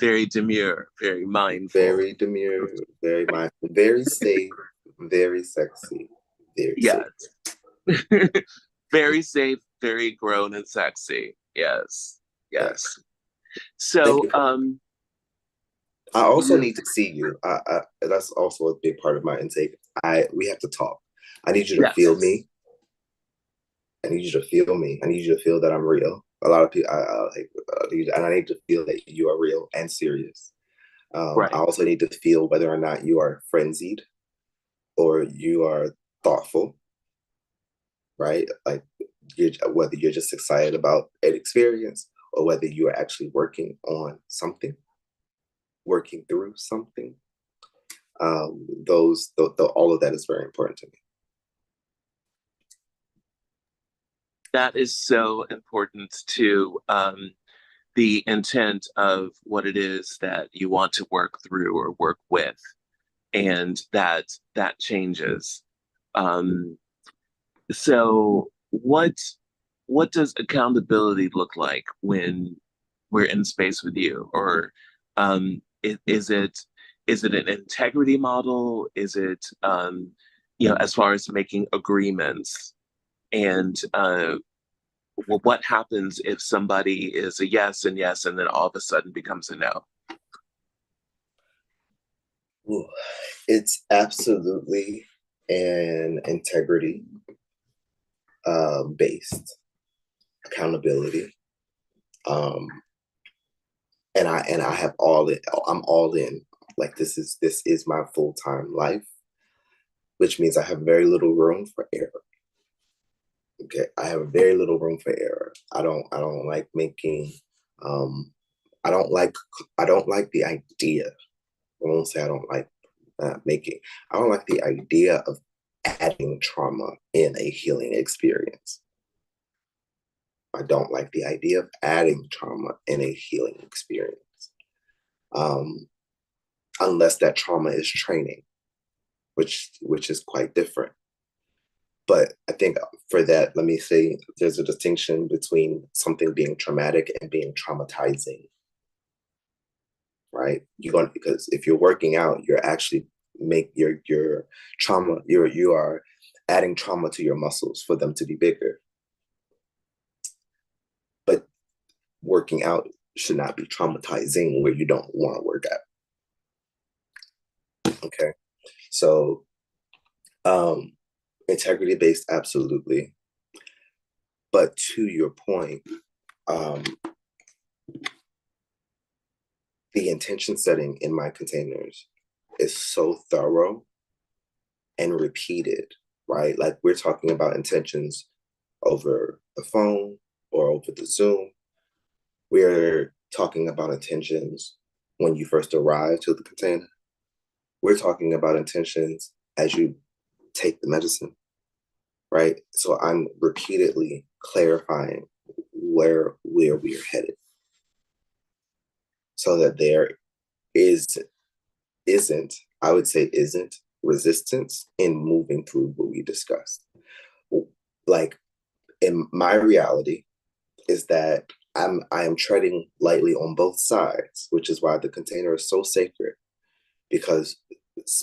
Very demure, very mindful. Very demure, very mindful, very safe, very sexy, very safe. Very safe, very grown and sexy. Yes. So I also need to see you. That's also a big part of my intake. We have to talk. I need you to feel me. I need you to feel me. I need you to feel that I'm real. A lot of people, and I need to feel that you are real and serious. I also need to feel whether or not you are frenzied or you are thoughtful, right? Like whether you're just excited about an experience or whether you are actually working on something, working through something. All of that is very important to me. That is so important to the intent of what it is that you want to work through or work with, and that changes. So what does accountability look like when we're in space with you? Or is it an integrity model? Is it as far as making agreements? And what happens if somebody is a yes and then all of a sudden becomes a no? Ooh, it's absolutely an integrity based accountability. And I have I'm all in. Like this is my full-time life, which means I have very little room for error. Okay, I have very little room for error. I don't like making I don't like the idea. I won't say I don't like making. I don't like the idea of adding trauma in a healing experience. I don't like the idea of adding trauma in a healing experience. Unless that trauma is training, which is quite different. But I think for that, let me say there's a distinction between something being traumatic and being traumatizing. Right? Because if you're working out, you're actually your trauma, you are adding trauma to your muscles for them to be bigger. But working out should not be traumatizing where you don't want to work out. Okay. So integrity based, absolutely. But to your point, the intention setting in my containers is so thorough and repeated, right? Like we're talking about intentions over the phone or over the Zoom. We're talking about intentions when you first arrive to the container. We're talking about intentions as you take the medicine, right? So I'm repeatedly clarifying where we are headed, so that there isn't, I would say, isn't resistance in moving through what we discussed. Like in my reality is that I am treading lightly on both sides, which is why the container is so sacred, because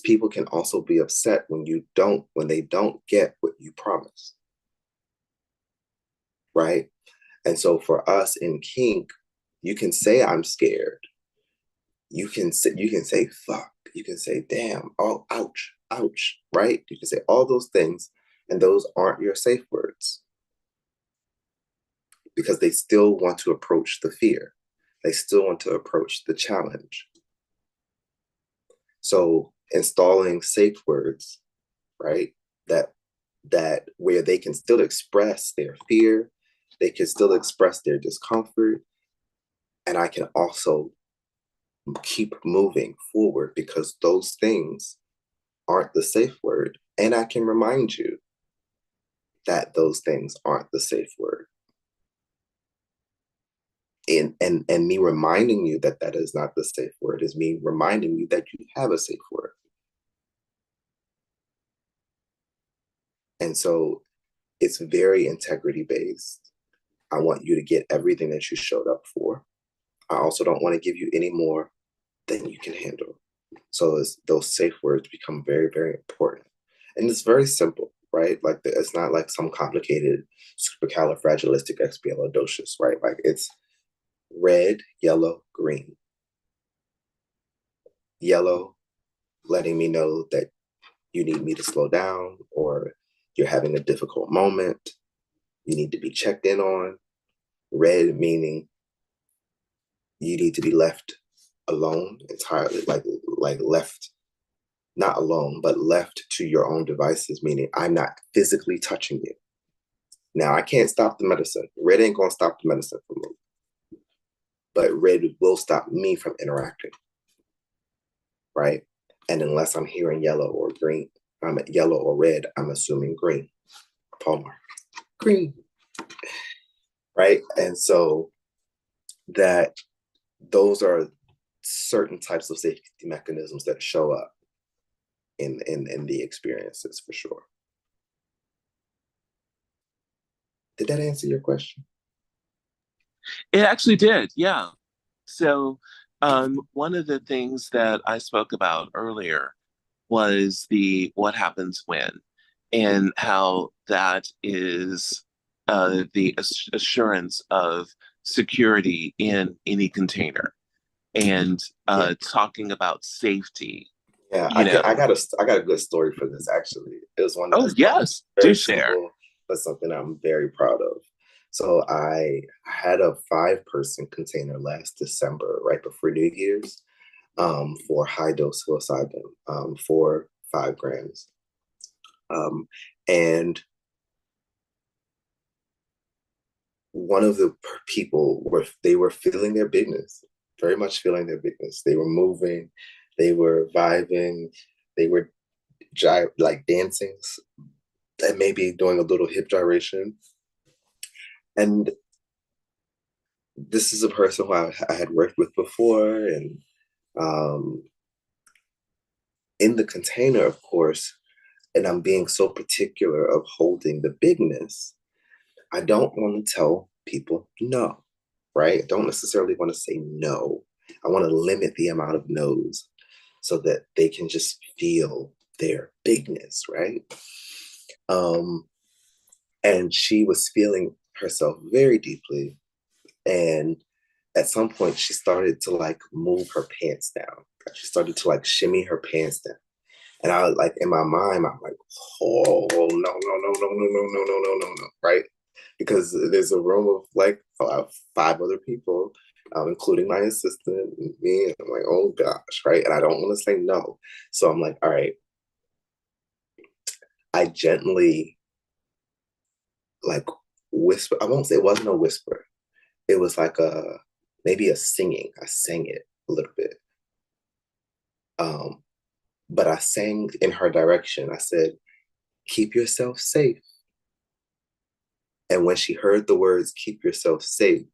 people can also be upset when they don't get what you promised, right? And so for us in kink, you can say I'm scared. You can say fuck. You can say damn. Oh, ouch, ouch. Right? You can say all those things, and those aren't your safe words, because they still want to approach the fear. They still want to approach the challenge. So installing safe words, right? That where they can still express their fear, they can still express their discomfort, and I can also keep moving forward because those things aren't the safe word. And I can remind you that those things aren't the safe word. And me reminding you that that is not the safe word is me reminding you that you have a safe word. And so it's very integrity based. I want you to get everything that you showed up for. I also don't want to give you any more than you can handle. So those safe words become very, very important. And it's very simple, right? Like it's not like some complicated supercalifragilisticexpialidocious, right? Like it's red, yellow, green. Yellow, letting me know that you need me to slow down, or you're having a difficult moment, you need to be checked in on. Red meaning you need to be left alone entirely, like left, not alone, but left to your own devices, meaning I'm not physically touching you. Now, I can't stop the medicine. Red ain't gonna stop the medicine from me, but red will stop me from interacting, right? And unless I'm hearing yellow or green, I'm at yellow or red, I'm assuming green. Palmer, green, right? And so that those are certain types of safety mechanisms that show up in the experiences, for sure. Did that answer your question? It actually did, yeah. So one of the things that I spoke about earlier was the what happens when, and how that is the assurance of security in any container, and talking about safety. Yeah, I got a good story for this, actually. It was one Oh, yes, do share. but something I'm very proud of. So I had a 5-person container last December, right before New Year's, for high dose psilocybin, for 5 grams. And one of the people they were feeling their bigness, very much feeling their bigness. They were moving, they were vibing, they were like dancing, and maybe doing a little hip gyration. And this is a person who I had worked with before, and in the container, of course, and I'm being so particular of holding the bigness, I don't want to tell people no, right? I don't necessarily want to say no. I want to limit the amount of no's so that they can just feel their bigness, right? And she was feeling herself very deeply. And at some point she started to like move her pants down. She started to like shimmy her pants down. And I like, in my mind, I'm like, oh, no, no, no, no, no, no, no, no, no, no, no, right? Because there's a room of like 5 other people, including my assistant and me. And I'm like, oh gosh, right? And I don't want to say no. So I'm like, all right. I gently like whisper. I won't say it wasn't a whisper. It was like maybe a singing. I sang it a little bit. But I sang in her direction. I said, keep yourself safe. And when she heard the words, keep yourself safe,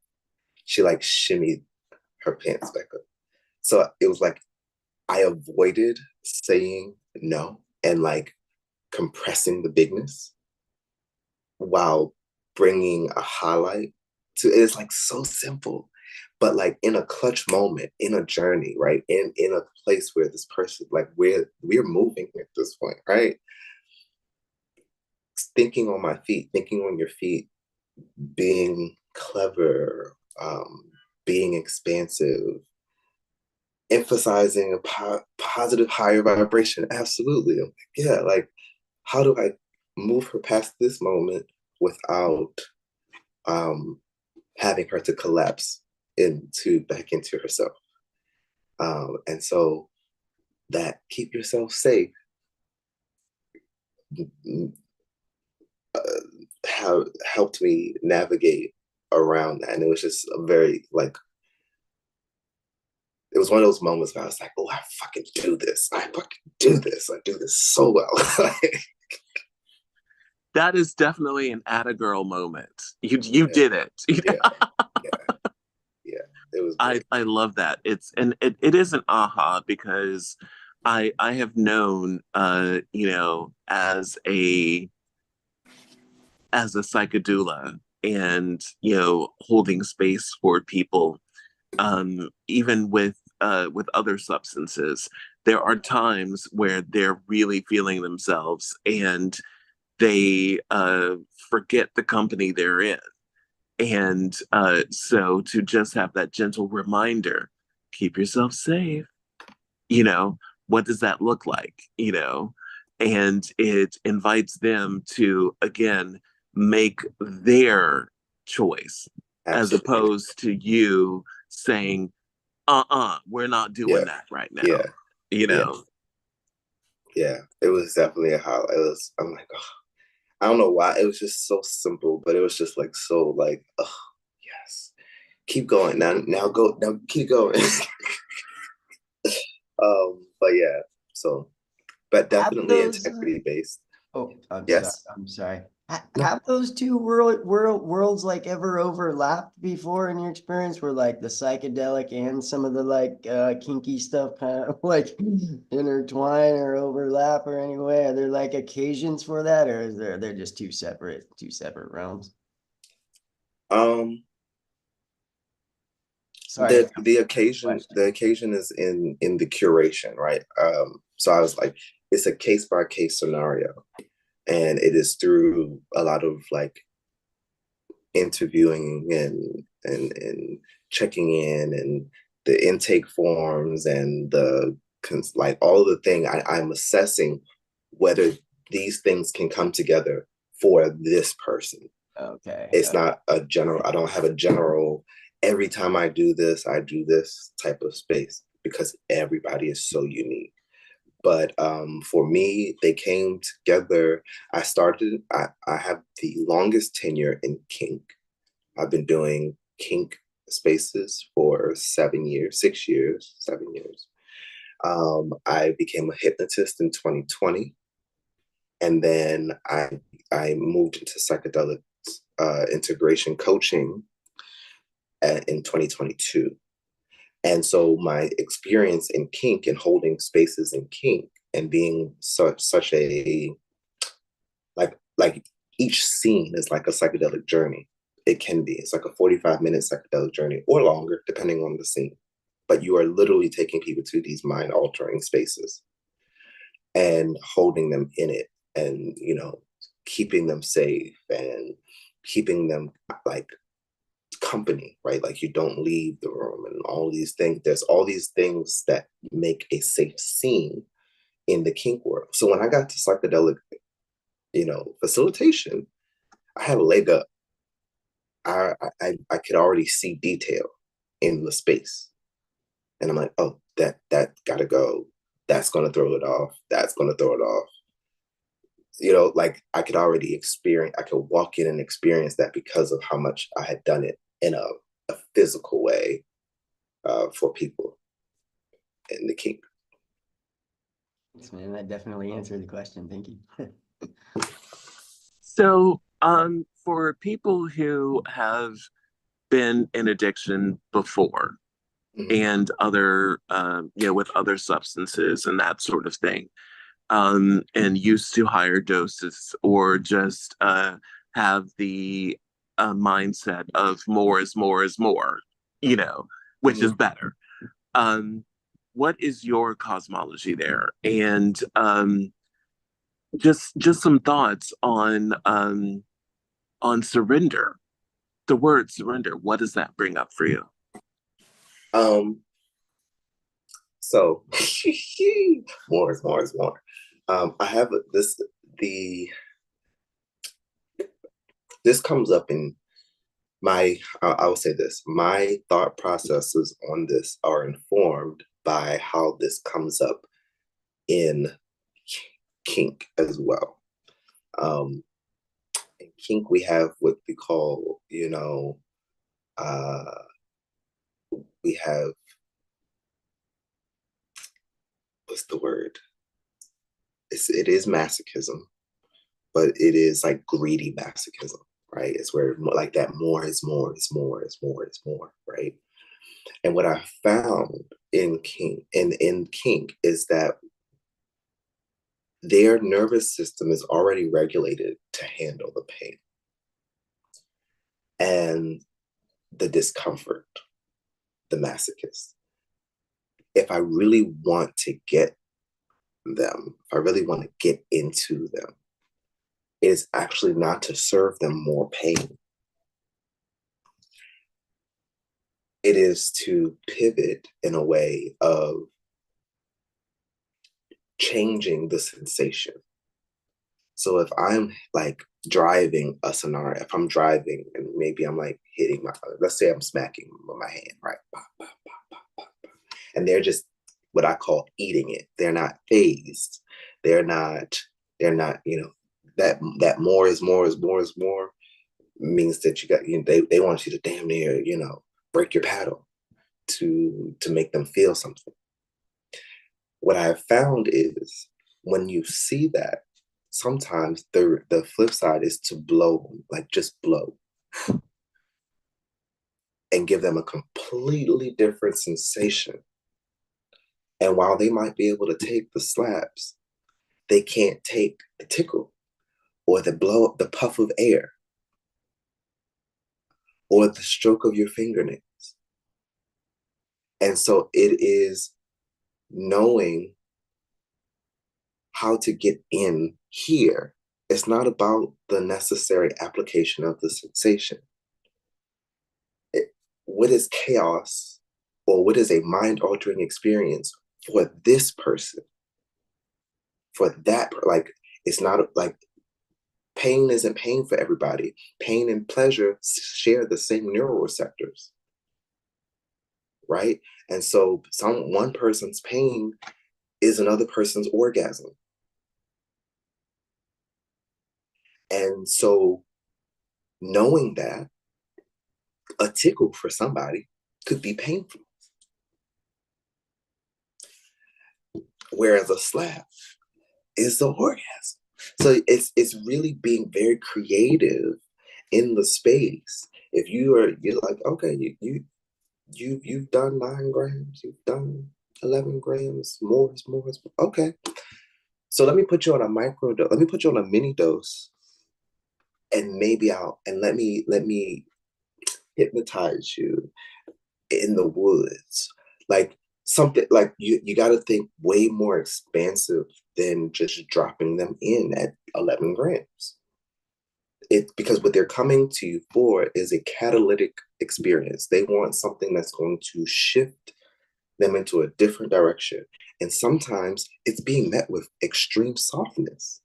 she like shimmied her pants back up. So it was like, I avoided saying no and like compressing the bigness while bringing a highlight to, it's like so simple, but like in a clutch moment, in a journey, right? In a place where this person, like we're moving at this point, right? Thinking on my feet, thinking on your feet, being clever, being expansive, emphasizing a positive higher vibration. Absolutely. I'm like, yeah, like how do I move her past this moment without having her to collapse back into herself? And so that keep yourself safe helped me navigate around that. And it was just a very like, it was one of those moments where I was like, oh, I fucking do this. I fucking do this. I do this so well. That is definitely an atta girl moment. You did it. Yeah. It was great. I love that. It is an aha because I have known as a psychedoula and holding space for people, even with other substances, there are times where they're really feeling themselves and they forget the company they're in. And so to just have that gentle reminder, keep yourself safe, what does that look like? And it invites them to, again, make their choice. Absolutely. As opposed to you saying, we're not doing that right now. Yeah, it was definitely a highlight. I'm like, oh, I don't know why. It was just so simple, but it was just like, so like, oh, yes. Keep going. Now go, now keep going. But yeah, so, but definitely integrity based. Oh, yes. I'm sorry. Have those two worlds like ever overlapped before in your experience, where like the psychedelic and some of the like kinky stuff kind of like intertwine or overlap or anyway? Are there like occasions for that, or they're just two separate realms? Sorry. The occasion is in the curation, right? So I was like, it's a case by case scenario. And it is through a lot of like interviewing and checking in and the intake forms and like all of the thing. I'm assessing whether these things can come together for this person. Okay. It's not a general, I don't have a general, every time I do this type of space, because everybody is so unique. But for me, they came together. I have the longest tenure in kink. I've been doing kink spaces for 7 years, 6 years, 7 years. I became a hypnotist in 2020. And then I moved into psychedelic integration coaching in 2022. And so my experience in kink and holding spaces in kink and being such a, like each scene is like a psychedelic journey. It can be, it's like a 45-minute psychedelic journey or longer, depending on the scene. But you are literally taking people to these mind-altering spaces and holding them in it and, you know, keeping them safe and keeping them like company, right? Like you don't leave the room and all these things. There's all these things that make a safe scene in the kink world. So when I got to psychedelic, you know, facilitation, I had a leg up. I could already see detail in the space. And I'm like, oh, that gotta go. That's gonna throw it off. That's gonna throw it off. You know, like I could already experience, I could walk in and experience that because of how much I had done it in a physical way for people in the kink. Thanks, man. That definitely answered the question. Thank you. So, for people who have been in addiction before and other, you know, with other substances and that sort of thing, and used to higher doses or just have the mindset of more is more is more, you know, which is better. What is your cosmology there? And just some thoughts on surrender. The word surrender, what does that bring up for you? So more is more is more. I have this comes up in my, I will say this, my thought processes on this are informed by how this comes up in kink as well. In kink, we have what we call, you know, we have, what's the word? It is masochism, but it is like greedy masochism, right? It's where like that more is more is more is more is more, right? And what I found in kink is that their nervous system is already regulated to handle the pain and the discomfort, the masochist. If I really want to get them, if I really want to get into them, is actually not to serve them more pain. It is to pivot in a way of changing the sensation. So if I'm like driving a scenario, if I'm driving and maybe I'm like hitting let's say I'm smacking with my hand, right? Bah, bah, bah, bah, bah, bah. And they're just what I call eating it. They're not phased. They're not, you know, that more is more is more is more means that you got, you know, they want you to damn near, you know, break your paddle to make them feel something. What I have found is when you see that, sometimes the flip side is to blow, like just blow, and give them a completely different sensation. And while they might be able to take the slaps, they can't take the tickle or the blow, the puff of air, or the stroke of your fingernails. And so it is knowing how to get in here. It's not about the necessary application of the sensation. What is chaos, or what is a mind-altering experience for this person? For that, like, it's not like Pain isn't pain for everybody. Pain and pleasure share the same neuroreceptors, right? And so one person's pain is another person's orgasm. And so knowing that a tickle for somebody could be painful, whereas a slap is the orgasm. So it's really being very creative in the space. If you're like, okay, you've done 9 grams, you've done 11 grams, more is more. Okay, so let me put you on a micro dose. Let me put you on a mini dose, and let me hypnotize you in the woods. Like something like you got to think way more expansive than just dropping them in at 11 grams. It's because what they're coming to you for is a catalytic experience. They want something that's going to shift them into a different direction. And sometimes it's being met with extreme softness.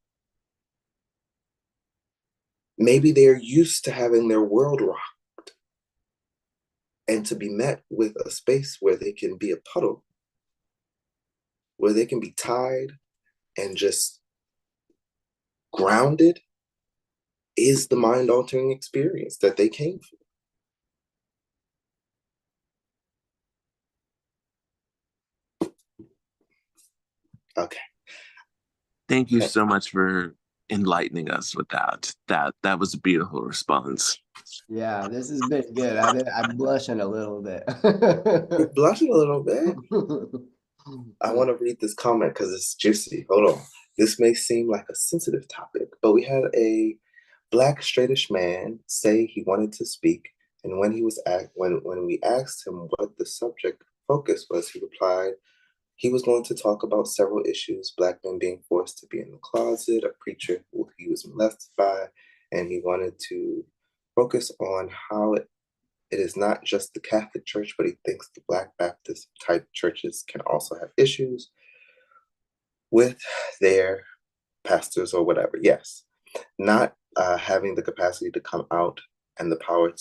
Maybe they're used to having their world rocked, and to be met with a space where they can be a puddle, where they can be tied and just grounded, is the mind-altering experience that they came for. Okay. Thank you so much for enlightening us with that. That was a beautiful response. Yeah, this has been good. I'm blushing a little bit. You're blushing a little bit? I want to read this comment because it's juicy. Hold on. This may seem like a sensitive topic, but we had a Black straightish man say he wanted to speak, and when we asked him what the subject focus was, he replied he was going to talk about several issues: Black men being forced to be in the closet, a preacher who he was molested by, and he wanted to focus on how it is not just the Catholic Church, but he thinks the Black Baptist type churches can also have issues with their pastors or whatever. Yes, not having the capacity to come out and the power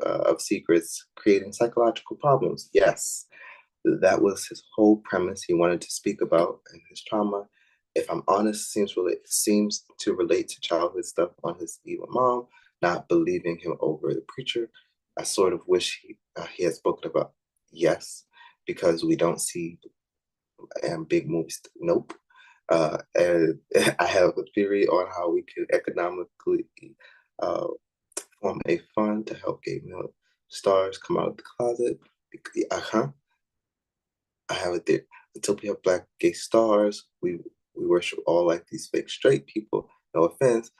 of secrets, creating psychological problems. Yes, that was his whole premise. He wanted to speak about and his trauma. If I'm honest, seems to relate to childhood stuff on his evil mom, not believing him over the preacher. I sort of wish he had spoken about. Yes, because we don't see big movies. Nope. And I have a theory on how we can economically form a fund to help gay male stars come out of the closet. I have a theory. Until we have Black gay stars, we worship all like these fake straight people. No offense.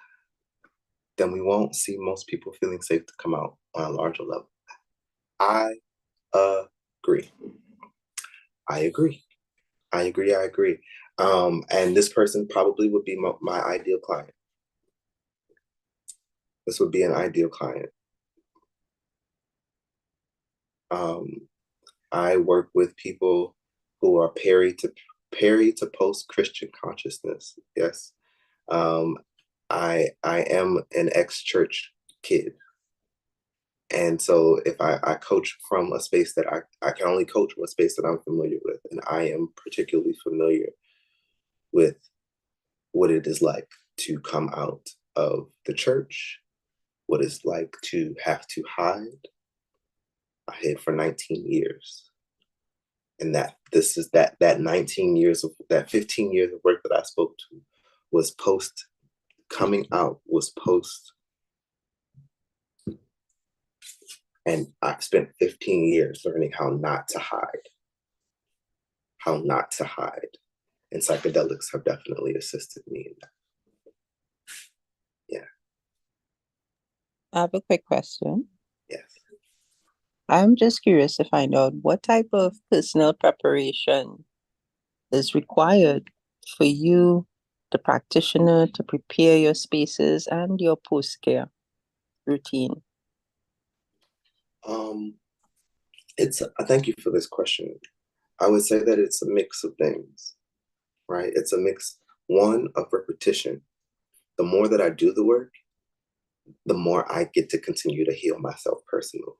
Then we won't see most people feeling safe to come out on a larger level. I agree. I agree. And this person probably would be my ideal client. This would be an ideal client. I work with people who are peri to post-Christian consciousness. Yes. I am an ex-church kid. And so if I coach from a space that I can only coach from a space that I'm familiar with, and I am particularly familiar with what it is like to come out of the church, what it's like to have to hide. I hid for 19 years. And that 19 years of that 15 years of work that I spoke to was post coming out, was post. And I've spent 15 years learning how not to hide. How not to hide. And psychedelics have definitely assisted me in that. Yeah. I have a quick question. Yes. I'm just curious to find out what type of personal preparation is required for you, the practitioner, to prepare your spaces and your post-care routine. Thank you for this question. I would say that it's a mix of things, right? It's a mix, one, of repetition. The more that I do the work, the more I get to continue to heal myself personally.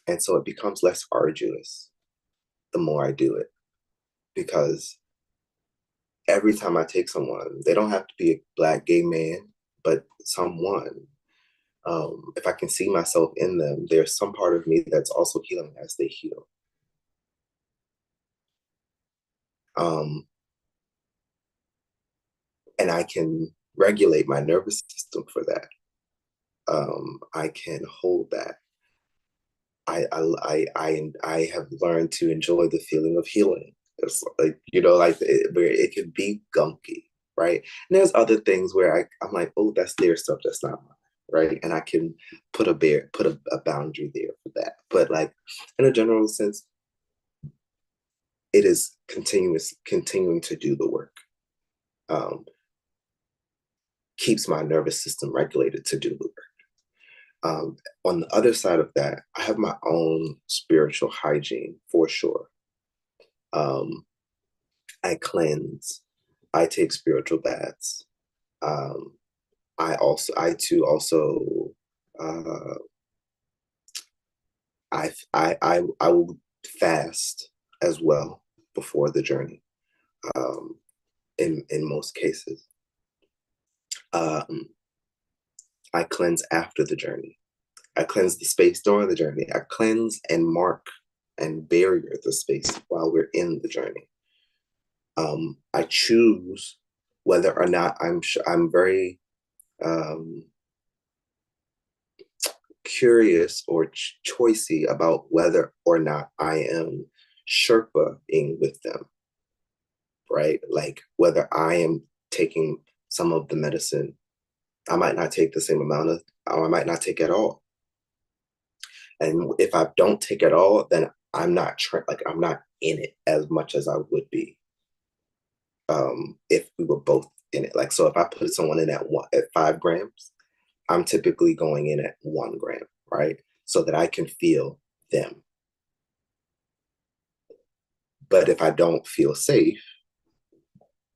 And so it becomes less arduous the more I do it, because every time I take someone, they don't have to be a Black gay man, but someone, if I can see myself in them, there's some part of me that's also healing as they heal. And I can regulate my nervous system for that. I can hold that. I have learned to enjoy the feeling of healing. It's like, where it can be gunky, right? And there's other things where I'm like, oh, that's their stuff, that's not mine, right? And I can put a boundary there for that. But like, in a general sense, it is continuing to do the work. Keeps my nervous system regulated to do the work. On the other side of that, I have my own spiritual hygiene for sure. I cleanse. I take spiritual baths. I will fast as well before the journey. In most cases, I cleanse after the journey. I cleanse the space during the journey. I cleanse and mark and barrier the space while we're in the journey. I choose whether or not I'm very curious or choicey about whether or not I am Sherpa-ing with them, right? Like whether I am taking some of the medicine. I might not take the same amount of, or I might not take at all. And if I don't take it all, then I'm not I'm not in it as much as I would be if we were both in it. Like, so if I put someone in at 5 grams, I'm typically going in at 1 gram, right? So that I can feel them. But if I don't feel safe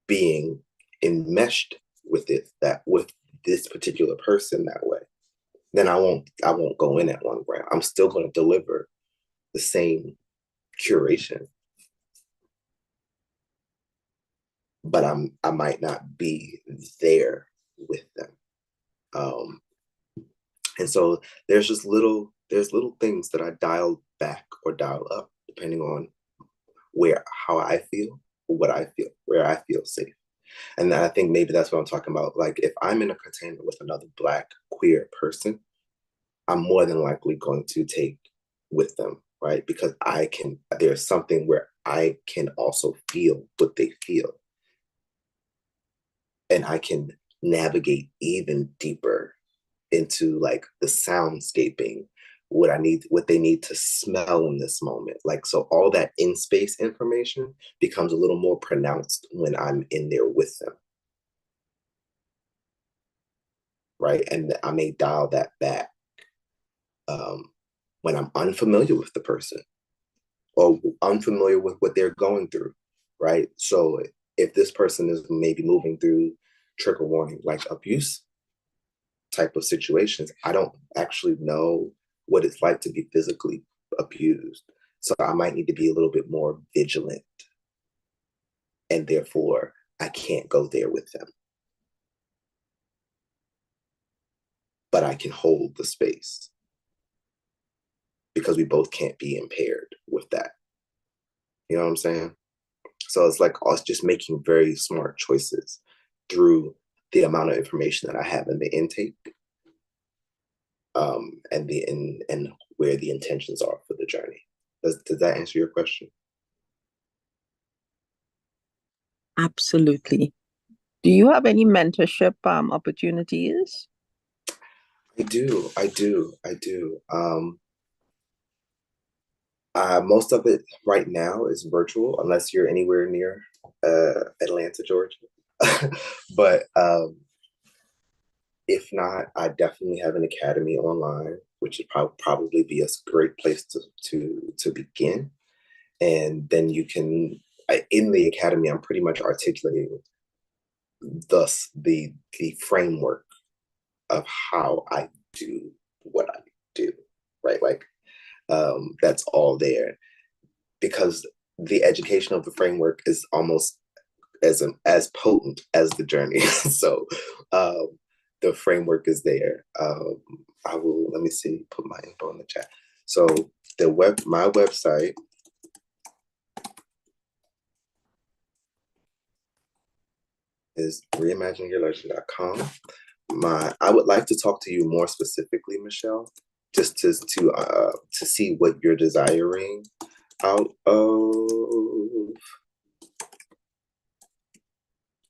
being enmeshed with with this particular person that way, then I won't go in at 1 gram. I'm still going to deliver the same curation, but I might not be there with them. And so there's little things that I dial back or dial up depending on how I feel, what I feel, where I feel safe. And I think maybe that's what I'm talking about. Like if I'm in a container with another Black queer person, I'm more than likely going to take with them, right? Because there's something where I can also feel what they feel. And I can navigate even deeper into like the soundscaping, what they need to smell in this moment. Like, so all that in space information becomes a little more pronounced when I'm in there with them. Right. And I may dial that back when I'm unfamiliar with the person or unfamiliar with what they're going through. Right. So if this person is maybe moving through trigger warning, like abuse type of situations, I don't actually know what it's like to be physically abused. So I might need to be a little bit more vigilant. And therefore, I can't go there with them. But I can hold the space because we both can't be impaired with that. You know what I'm saying? So it's like us just making very smart choices through the amount of information that I have in the intake, and where the intentions are for the journey. Does that answer your question? Absolutely. Do you have any mentorship opportunities? I do. Most of it right now is virtual, unless you're anywhere near Atlanta, Georgia. But if not, I definitely have an academy online, which would probably be a great place to begin. And then you can, in the academy, I'm pretty much articulating thus the framework of how I do what I do, right? Like, that's all there, because the education of the framework is almost as potent as the journey. So the framework is there. I will, let me see, put my info in the chat. So my website is reimagineyourlegend.com. I would like to talk to you more specifically, Michelle, just to see what you're desiring out of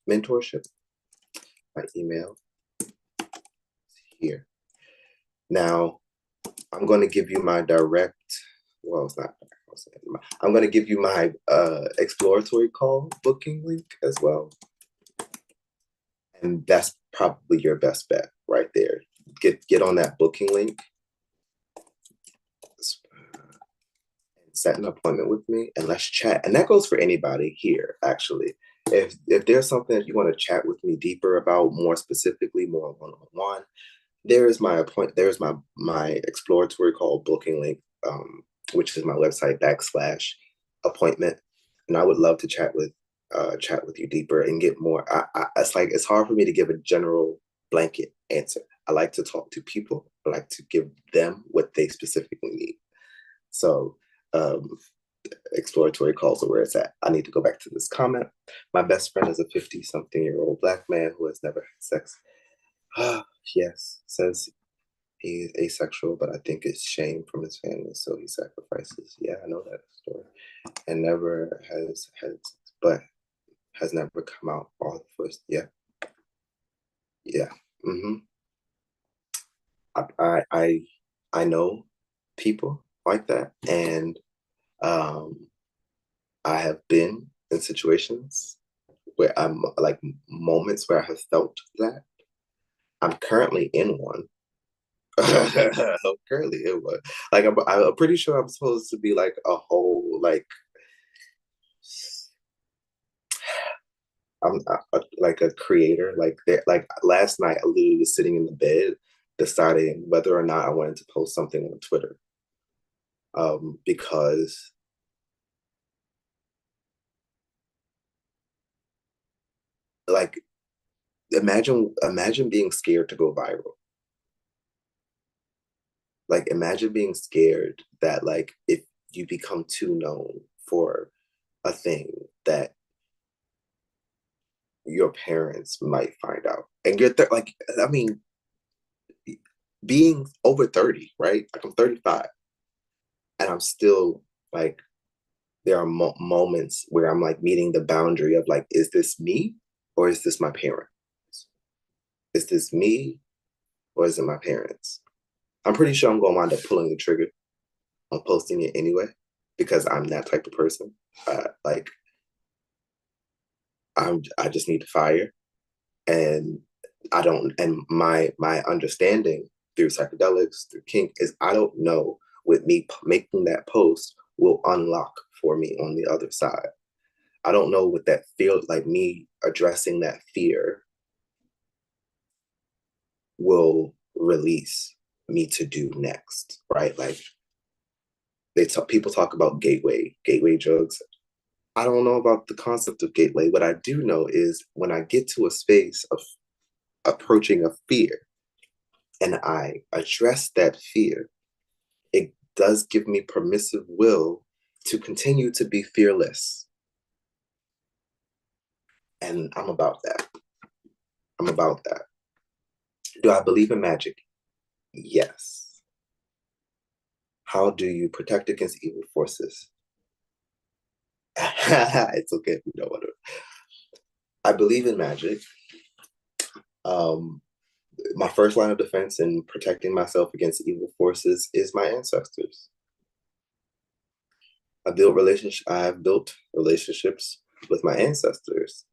mentorship. My email here. Now, I'm going to give you my direct, well, it's not, I'm going to give you my exploratory call booking link as well. And that's probably your best bet right there. Get on that booking link, set an appointment with me, and let's chat. And that goes for anybody here, actually. If there's something that you want to chat with me deeper about, more specifically, more one-on-one, there's my exploratory call booking link, which is my website /appointment. And I would love to chat with you deeper and get more. It's hard for me to give a general blanket answer. I like to talk to people. I like to give them what they specifically need. So exploratory calls are where it's at. I need to go back to this comment. My best friend is a 50-something-year-old Black man who has never had sex. Yes, says he is asexual, but I think it's shame from his family, so he sacrifices. Yeah, I know that story. And never has but has never come out all the first. Yeah. Mm-hmm. I know people like that, and I have been in situations where I'm like moments where I have felt that. I'm currently in one. I'm currently in one. Like I'm pretty sure I'm supposed to be like a whole like I'm like a creator. Like last night, I literally was sitting in the bed deciding whether or not I wanted to post something on Twitter, because like imagine being scared to go viral. Like imagine being scared that like if you become too known for a thing that your parents might find out, and you're like, I mean, being over 30, right? Like I'm 35, and I'm still like, there are moments where I'm like meeting the boundary of like, is this me or is this my parents? Is this me or is it my parents? I'm pretty sure I'm gonna wind up pulling the trigger on posting it anyway, because I'm that type of person. Like I just need to fire, and I don't. And my understanding through psychedelics, through kink, is I don't know what me making that post will unlock for me on the other side. I don't know what that feels like. Me addressing that fear will release me to do next, right? Like people talk about gateway drugs. I don't know about the concept of gateway. What I do know is when I get to a space of approaching a fear and I address that fear, it does give me permissive will to continue to be fearless. And I'm about that. I'm about that. Do I believe in magic? Yes. How do you protect against evil forces? It's okay if you don't want to. I believe in magic. My first line of defense in protecting myself against evil forces is my ancestors. I have built relationships with my ancestors,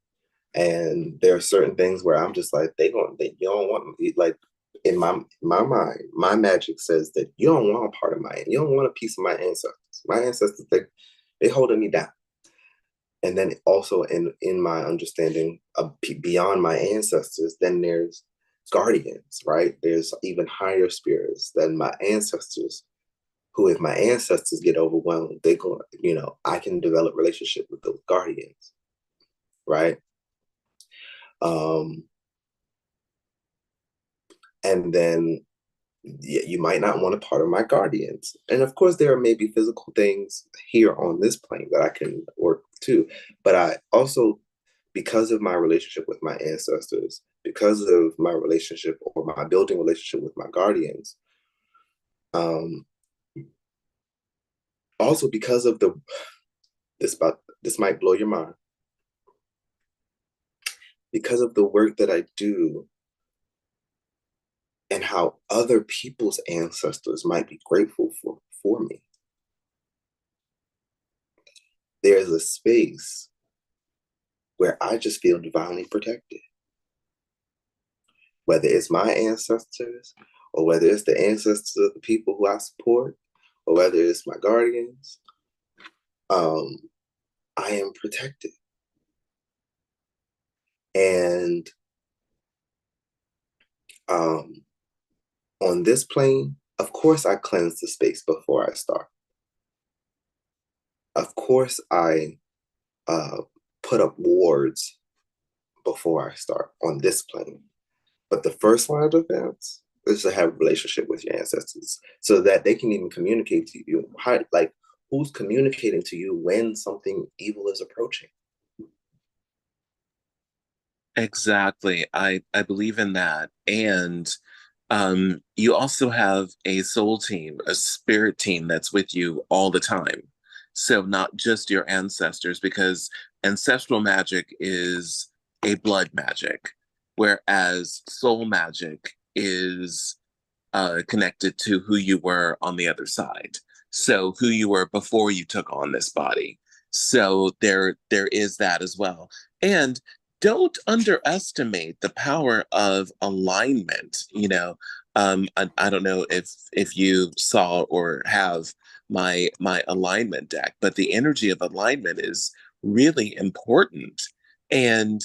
and there are certain things where I'm just like, you don't want me. Like in my mind, my magic says that you don't want a part of you don't want a piece of my ancestors. My ancestors, they holding me down. And then also in my understanding of beyond my ancestors, then there's guardians, right? There's even higher spirits than my ancestors, who, if my ancestors get overwhelmed, they go, you know, I can develop relationship with those guardians, right? And then you might not want a part of my guardians. And of course, there are maybe physical things here on this plane that I can work too. But I also, because of my relationship with my ancestors, because of my relationship or my building relationship with my guardians, also because of this might blow your mind, because of the work that I do and how other people's ancestors might be grateful for me. There's a space where I just feel divinely protected. Whether it's my ancestors, or whether it's the ancestors of the people who I support, or whether it's my guardians, I am protected. And on this plane, of course, I cleanse the space before I start. Of course, I put up wards before I start on this plane. But the first line of defense is to have a relationship with your ancestors so that they can even communicate to you. Like, who's communicating to you when something evil is approaching? Exactly. I believe in that. And you also have a soul team, a spirit team that's with you all the time. So not just your ancestors, because ancestral magic is a blood magic, whereas soul magic is connected to who you were on the other side. So who you were before you took on this body. So there is that as well. And don't underestimate the power of alignment. You know, I don't know if you saw or have my alignment deck, but the energy of alignment is really important. And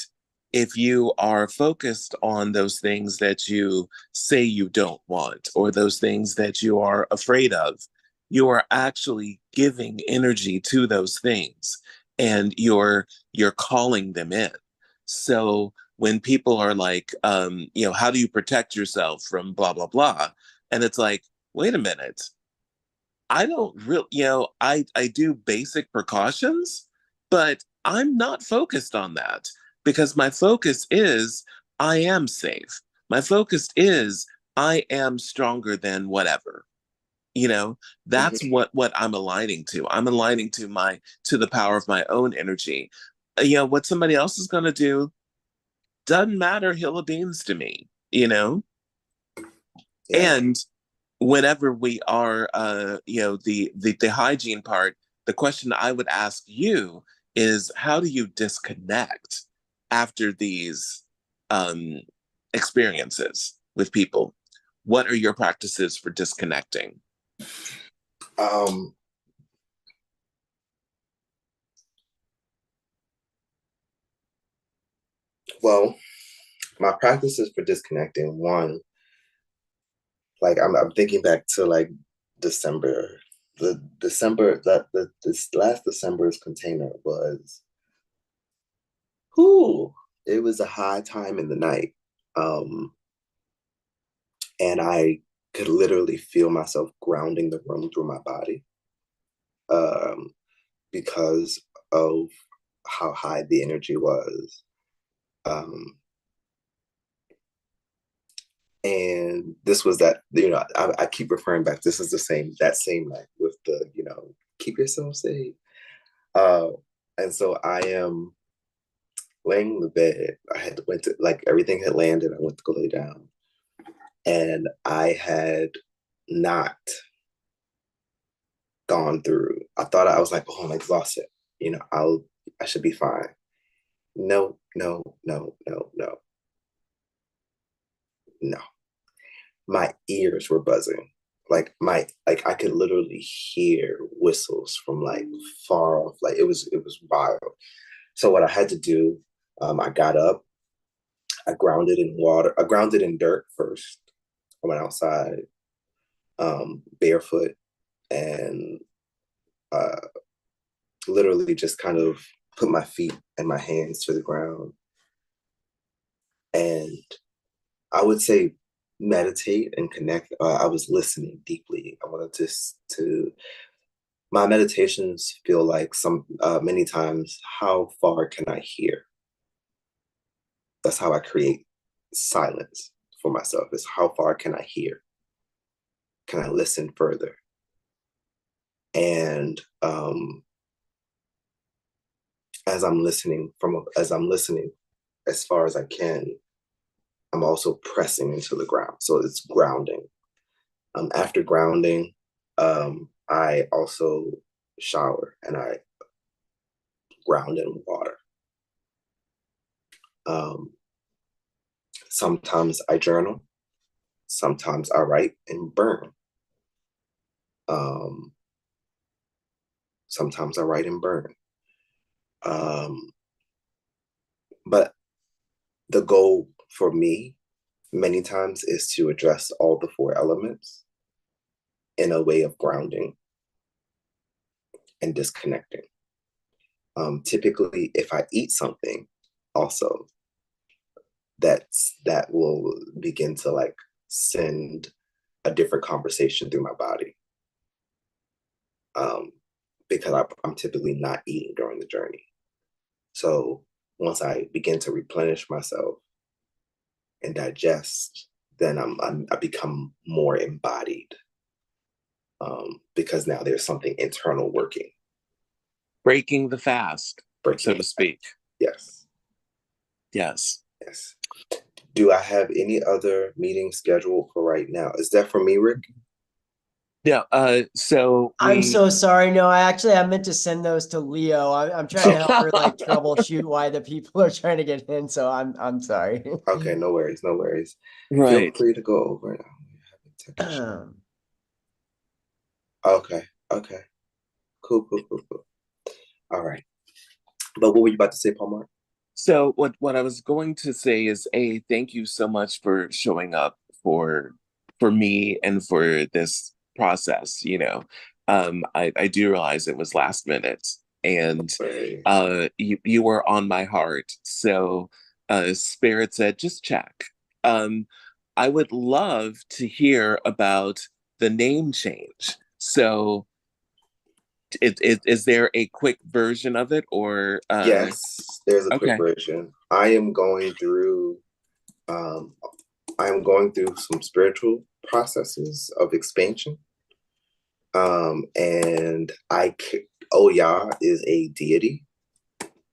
if you are focused on those things that you say you don't want, or those things that you are afraid of, you are actually giving energy to those things, and you're calling them in. So when people are like, you know, how do you protect yourself from blah blah blah, and it's like, wait a minute, I don't really, you know, I do basic precautions, but I'm not focused on that, because my focus is I am safe. My focus is I am stronger than whatever. You know, that's what I'm aligning to. I'm aligning to the power of my own energy. You know, what somebody else is going to do doesn't matter hill of beans to me, you know? Yeah. And whenever we are, you know, the hygiene part, the question I would ask you is, how do you disconnect after these experiences with people? What are your practices for disconnecting? Well, my practices for disconnecting, one, like I'm thinking back to like December. This last December's container was, it was a high time in the night. And I could literally feel myself grounding the room through my body, because of how high the energy was. And this was that, you know, I keep referring back, this is that same night with the, you know, keep yourself safe. And so I am laying in the bed. Went to, like, everything had landed. I went to go lay down. And I had not gone through. I was like, oh, I'm exhausted. You know, I should be fine. No, no, no, no, no. No. My ears were buzzing. Like I could literally hear whistles from like far off. Like it was wild. So what I had to do, I got up, I grounded in water. I grounded in dirt first. I went outside, barefoot, and literally just kind of put my feet and my hands to the ground. And I would say meditate and connect. I was listening deeply. I wanted to my meditations feel like many times, how far can I hear? That's how I create silence for myself, is how far can I hear? Can I listen further? And as I'm listening as far as I can, I'm also pressing into the ground. So it's grounding. After grounding, I also shower and I ground in water. Sometimes I journal. Sometimes I write and burn. Sometimes I write and burn. But the goal for me many times is to address all the 4 elements in a way of grounding and disconnecting. Typically, if I eat something also, that will begin to like send a different conversation through my body. Because I'm typically not eating during the journey. So once I begin to replenish myself and digest, then I become more embodied, because now there's something internal working. Breaking the fast, so to speak. Yes. Yes. Yes. Do I have any other meetings scheduled for right now? Is that for me, Rick? Yeah. So I'm so sorry. No, I meant to send those to Leo. I'm trying to help her like troubleshoot why the people are trying to get in. So I'm sorry. Okay, no worries, no worries. Right. Feel free to go over now. Okay. Cool. All right. But what were you about to say, Paul Mark? So what I was going to say is, thank you so much for showing up for me and for this process. I do realize it was last minute, and you were on my heart. So Spirit said, just check. I would love to hear about the name change. So is there a quick version of it, or yes, there's a quick version. I am going through some spiritual processes of expansion. And Oya is a deity,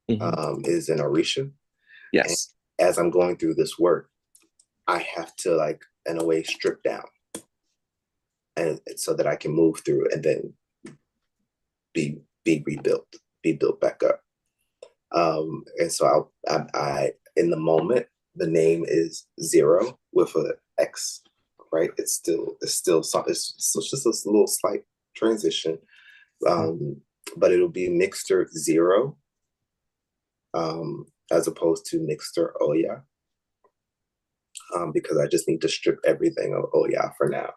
is an Orisha. Yes. And as I'm going through this work, I have to, like, in a way, strip down, and so that I can move through and then be rebuilt, be built back up. And so I in the moment, the name is Zero with an X, right? It's just a little slight transition, but it'll be Mixter Zero, as opposed to Mixter Oya, because I just need to strip everything of Oya for now.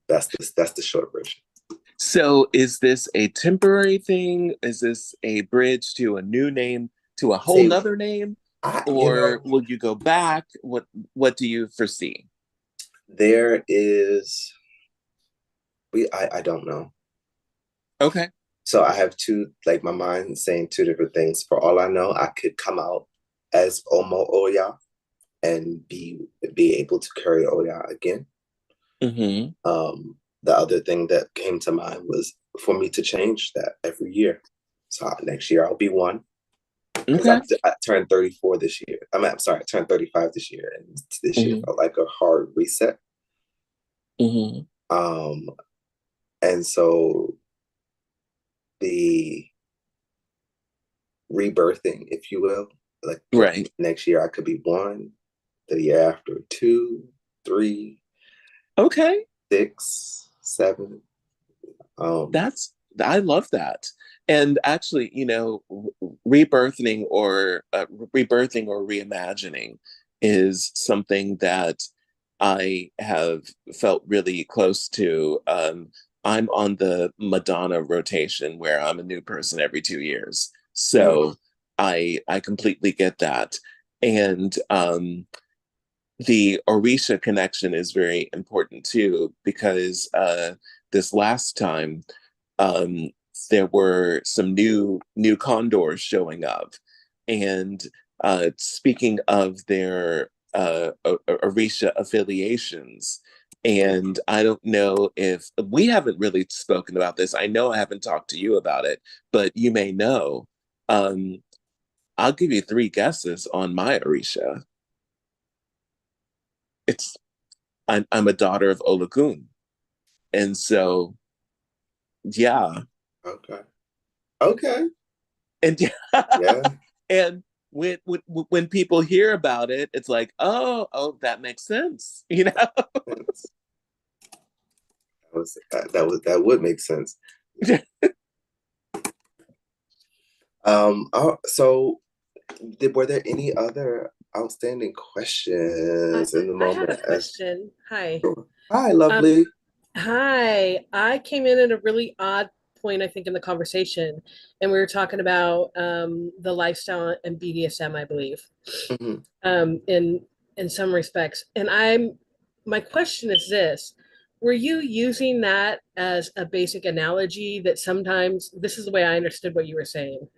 That's the short version. So is this a temporary thing? Is this a bridge to a new name, to a whole nother name? Or will you go back? What do you foresee? There is, I don't know. Okay. So I have my mind is saying 2 different things. For all I know, I could come out as Omo Oya and be able to carry Oya again. The other thing that came to mind was for me to change that every year. So next year I'll be 1. Okay. I turned 34 this year. I'm sorry, I turned 35 this year, and this year felt like a hard reset. And so the rebirthing, if you will, like next year I could be 1, the year after 2, 3, 6, 7. I love that. And actually, rebirthing or reimagining is something that I have felt really close to. I'm on the Madonna rotation where I'm a new person every 2 years. So I completely get that. And the Orisha connection is very important too, because this last time um, there were some new condors showing up, and speaking of their Orisha affiliations. And I don't know if we haven't really spoken about this. I know I haven't talked to you about it, but you may know. Um, I'll give you 3 guesses on my Orisha. It's I'm a daughter of Olokun, and so yeah. Okay. Okay. And Yeah. and when people hear about it, it's like, oh, that makes sense, That would make sense. So were there any other outstanding questions in the I had moment? a question. Hi. Hi, lovely. Hi. I came in at a really odd point, I think, in the conversation, and we were talking about the lifestyle and BDSM, I believe, in some respects. And my question is this: were you using that as a basic analogy that sometimes this is the way I understood what you were saying?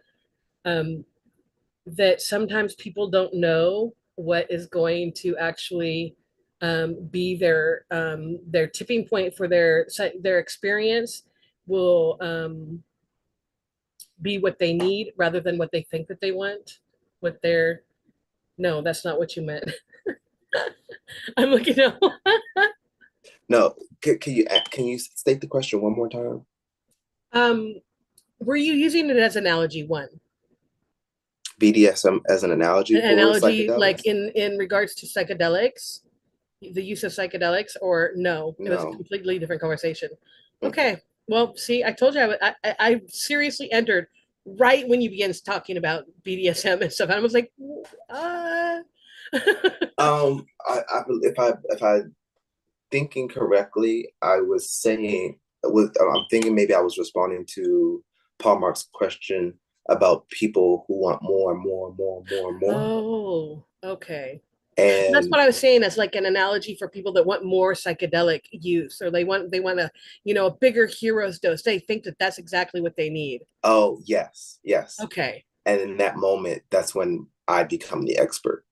That sometimes people don't know what is going to actually be their tipping point for their experience will be what they need rather than what they think that they want. What they're No, that's not what you meant. I'm looking at. No, can you state the question one more time? Were you using it as analogy one? BDSM as an analogy An for analogy psychedelics? like in regards to psychedelics, the use of psychedelics, or no? It was a No. completely different conversation. Okay, well, see, I told you I seriously entered right when you began talking about BDSM and stuff. I was like, If I thinking correctly, I was saying I'm thinking maybe I was responding to Paul Mark's question about people who want more and more and more and more and more. Oh, okay. And that's what I was saying as like an analogy for people that want more psychedelic use, or they want a bigger hero's dose. They think that that's exactly what they need. Oh, yes. Okay. And in that moment, that's when I become the expert.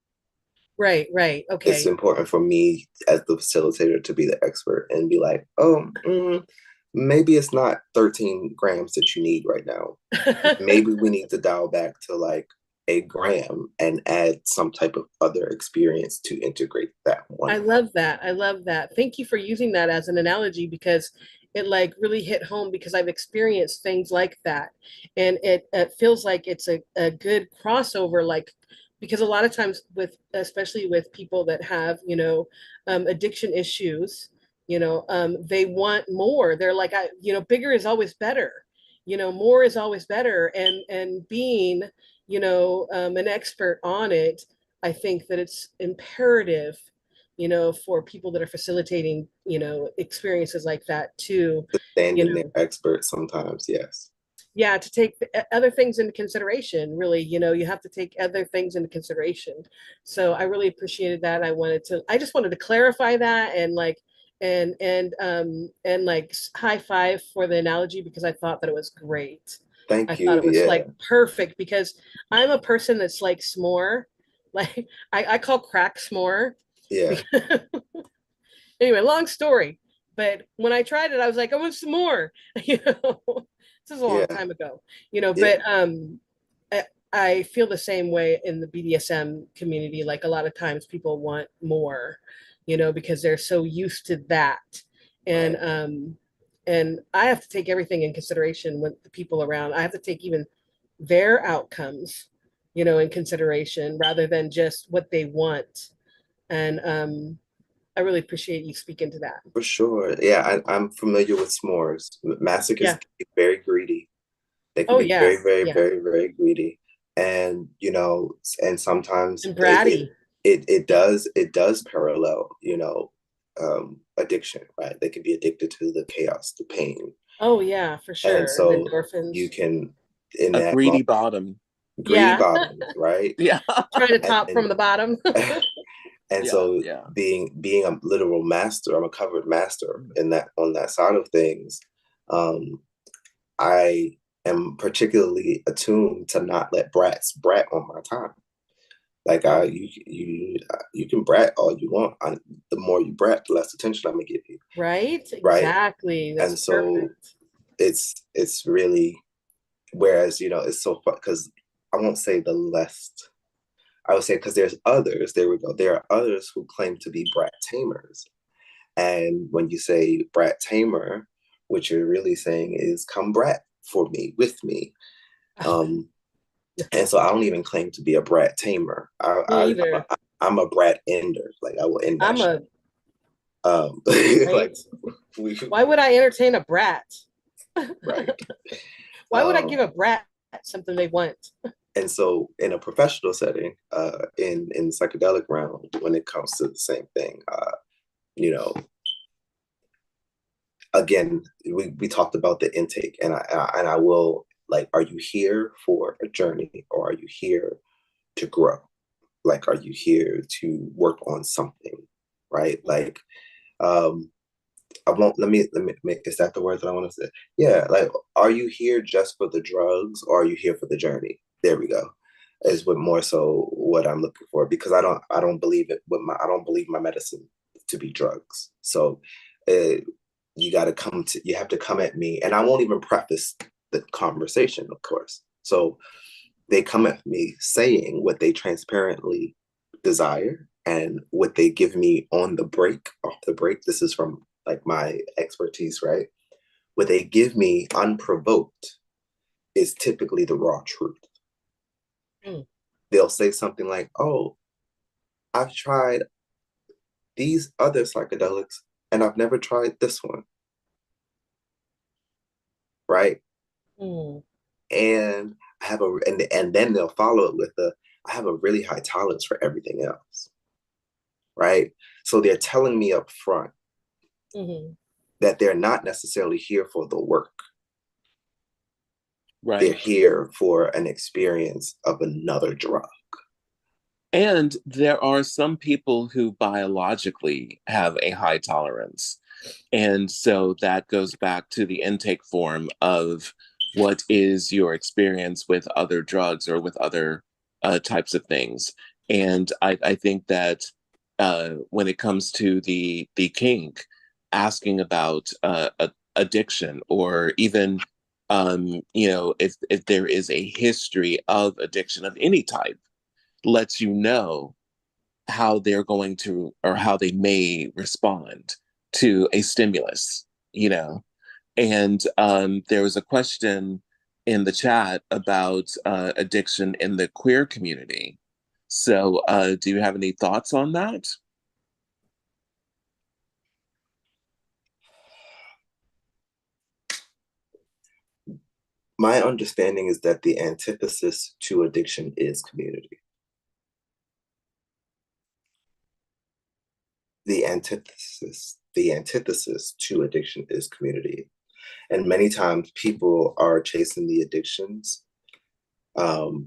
Right. Okay. It's important for me as the facilitator to be the expert and be like, maybe it's not 13 grams that you need right now. Maybe we need to dial back to like 1 gram and add some type of other experience to integrate that one. I love that. Thank you for using that as an analogy, because it like really hit home, because I've experienced things like that. And it feels like it's a good crossover, like, because a lot of times especially with people that have, addiction issues, they want more. They're like, bigger is always better. More is always better. And being, an expert on it, I think that it's imperative, for people that are facilitating, experiences like that to stand in their expert sometimes, yes. Yeah, to take other things into consideration, really. You have to take other things into consideration. So I really appreciated that. I just wanted to clarify that, and like high five for the analogy, because I thought that it was great. Thank you. I thought it was yeah. like perfect, because I'm a person that's like s'more, like I call crack s'more. Yeah. Anyway, long story, but when I tried it, I was like, I want some more. This is a long time ago, but I feel the same way in the BDSM community. Like a lot of times people want more, because they're so used to that. And I have to take everything in consideration with the people around. I have to take even their outcomes, in consideration, rather than just what they want. And I really appreciate you speaking to that. For sure. Yeah, I'm familiar with s'mores. Masochists Yeah. can be very greedy. They can Oh, be yeah. very, very, Yeah. very, very greedy. And, you know, and sometimes And bratty. it does parallel, you know, addiction, right? They can be addicted to the chaos, the pain. Oh, yeah, for And sure. so And endorphins. you can, in A that greedy moment, bottom. greedy Yeah. bottoms, right? Yeah. Trying to top And from the bottom. and Yeah, so yeah. being a literal master, I'm a covered master in that, on that side of things. I am particularly attuned to not let brats brat on my time. Like you can brat all you want. The more you brat, the less attention I'm gonna give you. Right? Right. Exactly. That's And so perfect. it's really, whereas, you know, it's so fun because I won't say the less. I would say, because there's others, there we go. There are others who claim to be brat tamers. And when you say brat tamer, what you're really saying is come brat for me, with me. And so I don't even claim to be a brat tamer. Me either. I'm a brat ender. Like I will end that I'm shit. Right? Like Why would I entertain a brat? right. Why would I give a brat something they want? And so in a professional setting, in the psychedelic realm, when it comes to the same thing, you know, again, we talked about the intake, and I will, like, are you here for a journey, or are you here to grow? Like, are you here to work on something, right? Like, I won't, let me make, is that the word that I want to say? Yeah, like, are you here just for the drugs, or are you here for the journey? There we go. Is what more so what I'm looking for, because I don't believe it with I don't believe my medicine to be drugs. So you have to come at me, and I won't even preface the conversation, of course. So they come at me saying what they transparently desire and what they give me on the break, off the break. This is from like my expertise, right? What they give me unprovoked is typically the raw truth. They'll say something like, oh, I've tried these other psychedelics and I've never tried this one. Right? And I have and then they'll follow it with I have a really high tolerance for everything else. Right? So they're telling me up front that they're not necessarily here for the work. Right. They're here for an experience of another drug. And there are some people who biologically have a high tolerance. And so that goes back to the intake form of what is your experience with other drugs or with other types of things. And I think that when it comes to the kink, asking about addiction, or even if there is a history of addiction of any type, lets you know how they're going to, or how they may respond to a stimulus, And there was a question in the chat about addiction in the queer community. So do you have any thoughts on that? My understanding is that the antithesis to addiction is community. The antithesis to addiction is community. And many times people are chasing the addictions, but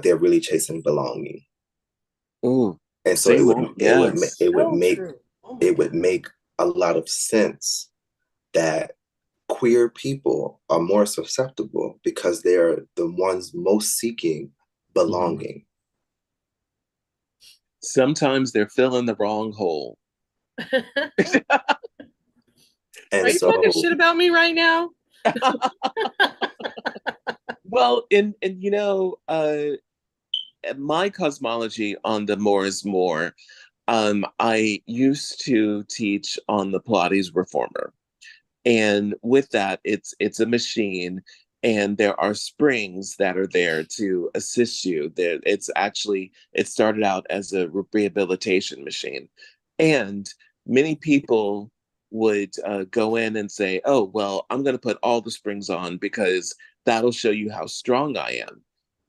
they're really chasing belonging. Ooh, and so it would make a lot of sense that queer people are more susceptible because they're the ones most seeking belonging. Sometimes they're filling the wrong hole. Are you talking shit about me right now? Well, and my cosmology on the more is more, I used to teach on the Pilates reformer. And with that, it's a machine, and there are springs that are there to assist you. It started out as a rehabilitation machine. And many people would go in and say, oh, well, I'm going to put all the springs on because that'll show you how strong I am.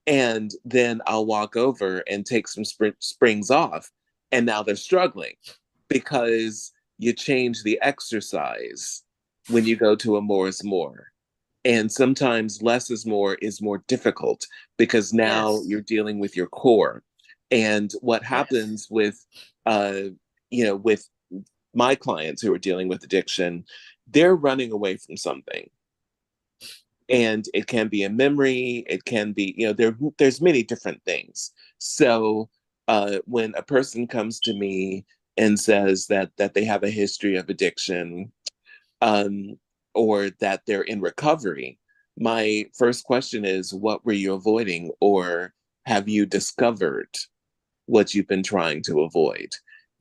And then I'll walk over and take some springs off. And now they're struggling because you change the exercise when you go to a more is more. And sometimes less is more difficult because now Yes. you're dealing with your core. And what happens with, with my clients who are dealing with addiction, they're running away from something. And it can be a memory, it can be, there's many different things. So when a person comes to me and says that they have a history of addiction, or that they're in recovery, my first question is, what were you avoiding? Or have you discovered what you've been trying to avoid?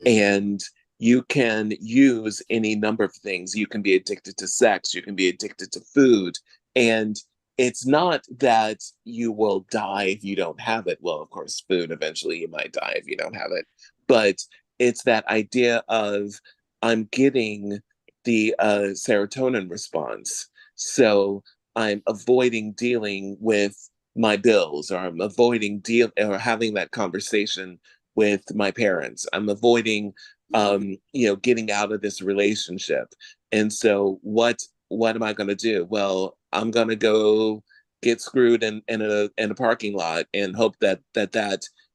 And you can use any number of things. You can be addicted to sex, you can be addicted to food. And it's not that you will die if you don't have it. Well, of course, food, eventually you might die if you don't have it. But it's that idea of, I'm getting the serotonin response. So I'm avoiding dealing with my bills, or I'm avoiding or having that conversation with my parents. I'm avoiding, getting out of this relationship. And so what am I going to do? Well, I'm going to go get screwed in a parking lot and hope that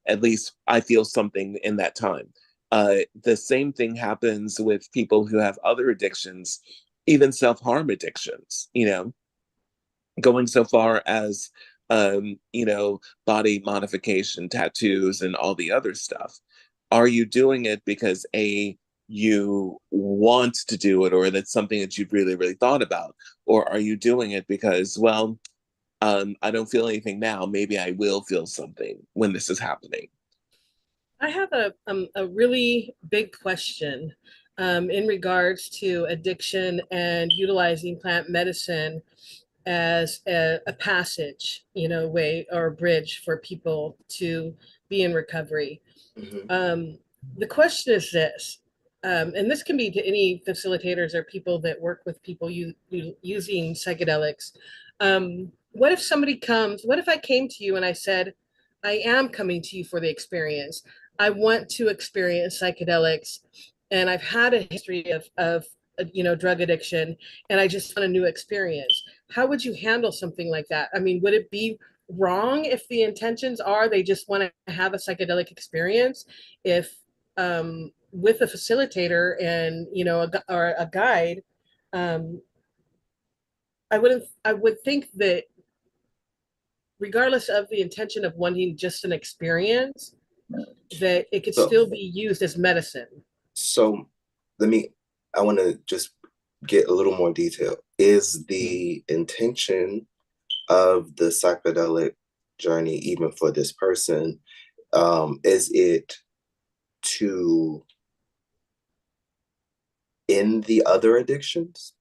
at least I feel something in that time. The same thing happens with people who have other addictions, even self-harm addictions, going so far as, body modification, tattoos, and all the other stuff. Are you doing it because you want to do it, or that's something that you've really, really thought about? Or are you doing it because, well, I don't feel anything now, maybe I will feel something when this is happening? I have a really big question in regards to addiction and utilizing plant medicine as a passage, way or a bridge for people to be in recovery. The question is this, and this can be to any facilitators or people that work with people using psychedelics. What if I came to you and I said, I am coming to you for the experience. I want to experience psychedelics, and I've had a history of drug addiction, and I just want a new experience. How would you handle something like that? I mean, would it be wrong if the intentions are they just want to have a psychedelic experience? If with a facilitator and or a guide, I would think that regardless of the intention of wanting just an experience, that it could still be used as medicine. So I want to just get a little more detail. Is the intention of the psychedelic journey, even for this person, is it to end the other addictions?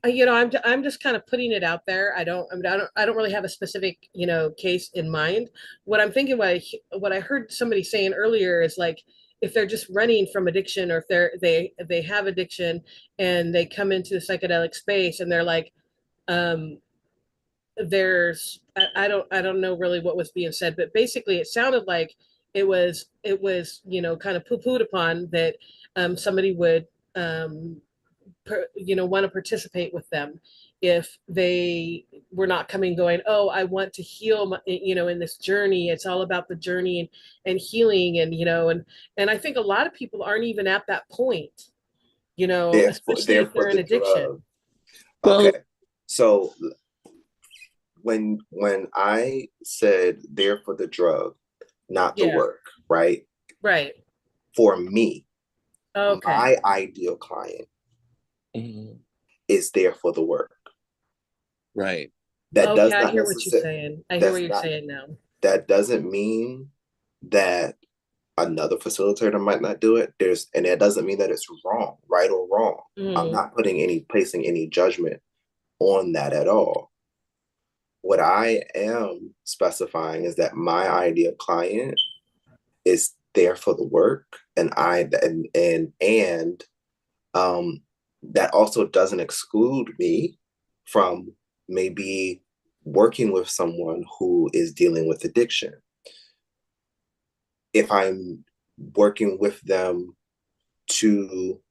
I'm just kind of putting it out there. I don't really have a specific case in mind. What I'm thinking, what I heard somebody saying earlier is like, if they're just running from addiction, or if they have addiction and they come into the psychedelic space and they're like, I don't know really what was being said, but basically it sounded like it was kind of poo-pooed upon that somebody would want to participate with them if they were not going, oh, I want to heal in this journey. It's all about the journey and healing, and I think a lot of people aren't even at that point, especially if they're in addiction. Okay, so when I said there for the drug, not the work, right? Right. For me, okay, my ideal client is there for the work. Right. That does not I hear what you're saying. I hear what you're saying now. That doesn't mean that another facilitator might not do it. And that doesn't mean that it's wrong, right or wrong. I'm not placing any judgment on that at all. What I am specifying is that my ideal client is there for the work, and that also doesn't exclude me from maybe working with someone who is dealing with addiction. If I'm working with them to,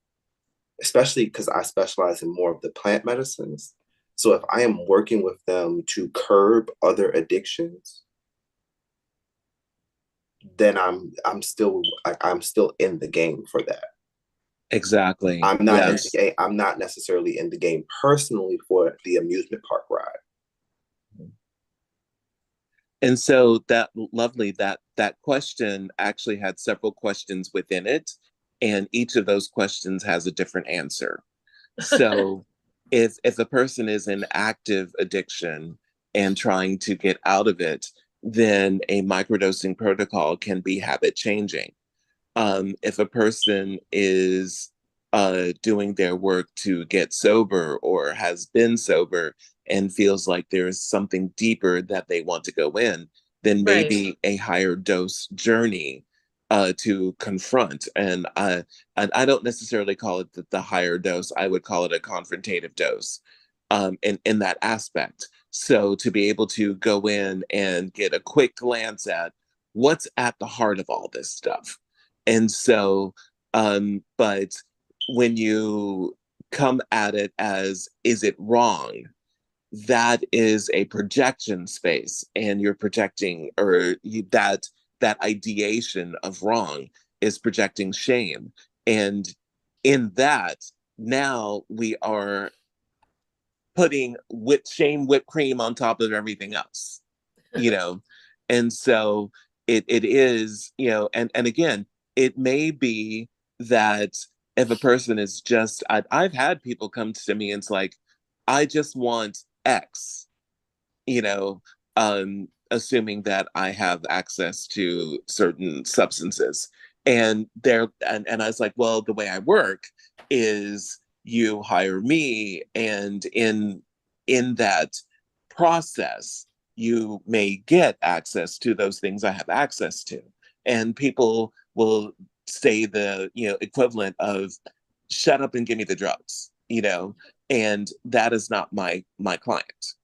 especially because I specialize in more of the plant medicines, so if I am working with them to curb other addictions, then I'm still in the game for that. Exactly. I'm not in Yes. the game. I'm not necessarily in the game personally for the amusement park ride. And so that lovely, that question actually had several questions within it, and each of those questions has a different answer. So if a person is in active addiction and trying to get out of it, then a microdosing protocol can be habit changing. If a person is doing their work to get sober or has been sober and feels like there's something deeper that they want to go in, then maybe a higher dose journey to confront. And I don't necessarily call it the higher dose. I would call it a confrontative dose in that aspect. So to be able to go in and get a quick glance at what's at the heart of all this stuff. And so, but when you come at it as, is it wrong? That is a projection space, and you're projecting, or that ideation of wrong is projecting shame. And in that, now we are putting whipped cream on top of everything else, you know? And so it is, and again, it may be that if a person is just, I've had people come to me and it's like, I just want X, assuming that I have access to certain substances. And and I was like, well, the way I work is you hire me, and in that process, you may get access to those things I have access to. And people will say the equivalent of shut up and give me the drugs, and that is not my client,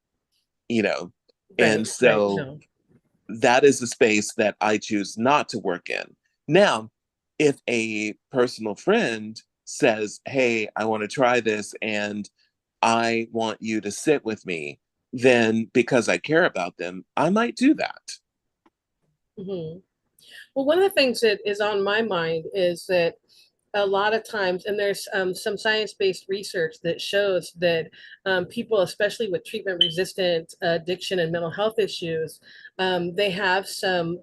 and so no. that is the space that I choose not to work in. Now, if a personal friend says, hey, I want to try this and I want you to sit with me, then because I care about them, I might do that. Mm-hmm. Well, one of the things that is on my mind is that a lot of times, and there's some science-based research that shows that people, especially with treatment-resistant addiction and mental health issues, they have some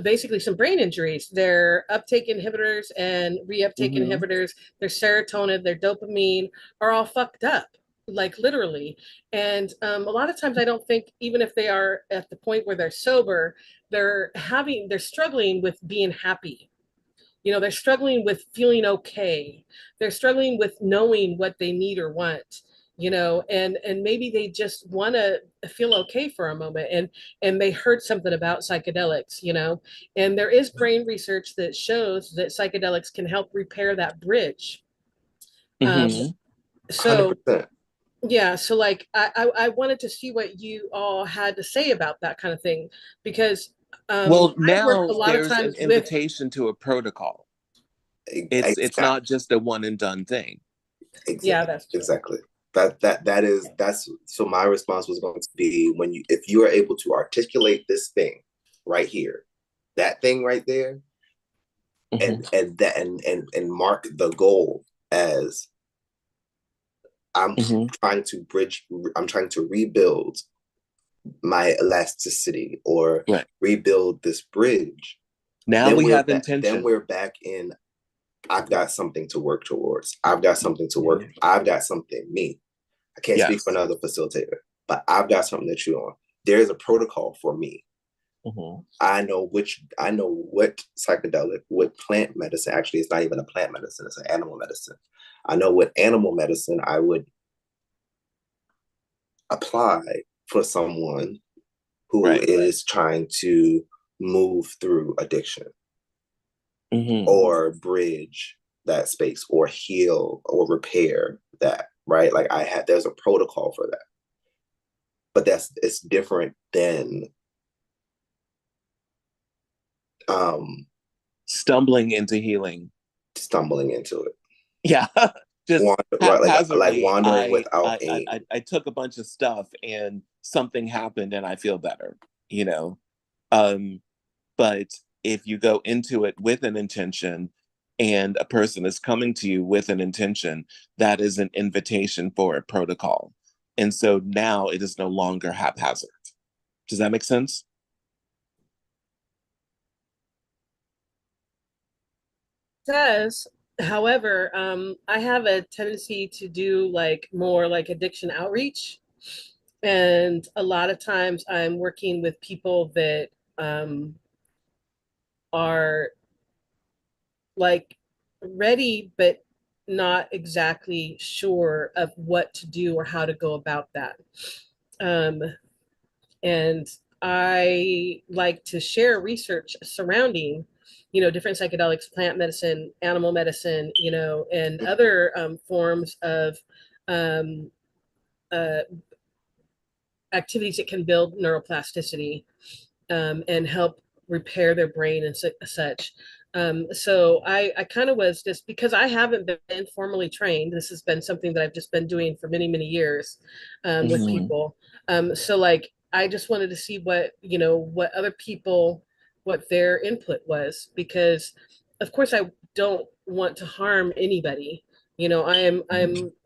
basically some brain injuries. Their uptake inhibitors and reuptake inhibitors, their serotonin, their dopamine are all fucked up, like literally. And a lot of times I don't think, even if they are at the point where they're sober, they're struggling with being happy. They're struggling with feeling okay. They're struggling with knowing what they need or want, and maybe they just want to feel okay for a moment, and they heard something about psychedelics, and there is brain research that shows that psychedelics can help repair that bridge. So 100%. yeah, so like I wanted to see what you all had to say about that kind of thing, because well, I've worked now a lot of there's times an invitation to a protocol. It's not just a one and done thing. Exactly. Yeah, that's true. Exactly. That's so my response was going to be, if you are able to articulate this thing right here, that thing right there, and mark the goal as I'm trying to rebuild my elasticity, or rebuild this bridge. Now we have intention. Then we're back in, I've got something to work towards. I've got something to work. I've got something, me. I can't speak for another facilitator, but I've got something to chew on. There's a protocol for me. I know what psychedelic, what plant medicine, actually it's not even a plant medicine, it's an animal medicine. I know what animal medicine I would apply for someone who is trying to move through addiction. or bridge that space or heal or repair that, right? Like there's a protocol for that. But it's different than stumbling into healing. Stumbling into it. Yeah. Just right, like haphazardly, wandering without aim. I took a bunch of stuff and something happened and I feel better, you know. But if you go into it with an intention and a person is coming to you with an intention, that is an invitation for a protocol. And so now it is no longer haphazard. Does that make sense? It does. However, I have a tendency to do like more like addiction outreach. And a lot of times I'm working with people that are like ready, but not exactly sure of what to do or how to go about that. And I like to share research surrounding, different psychedelics, plant medicine, animal medicine, and other forms of um, uh, activities that can build neuroplasticity and help repair their brain and such. So I kind of was just because I haven't been formally trained. This has been something that I've just been doing for many, many years with people. So like I just wanted to see what other people, what their input was, because of course I don't want to harm anybody. I'm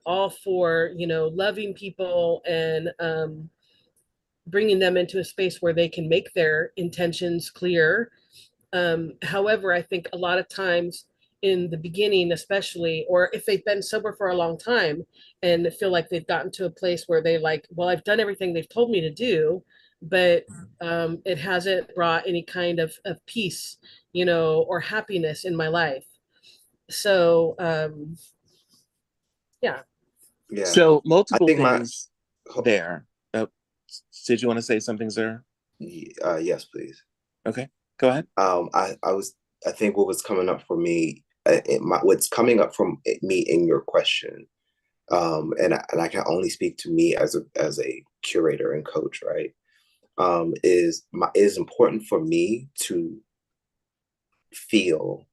all for loving people and bringing them into a space where they can make their intentions clear. However, I think a lot of times in the beginning, especially, or if they've been sober for a long time and feel like they've gotten to a place where they like, well, I've done everything they've told me to do, but it hasn't brought any kind of peace, or happiness in my life. So, yeah. Yeah. So multiple things there. Did you want to say something, sir? Yes, please. Okay, go ahead. I think what was coming up for me, what's coming up from me in your question, and I can only speak to me as a curator and coach, right? It is important for me to feel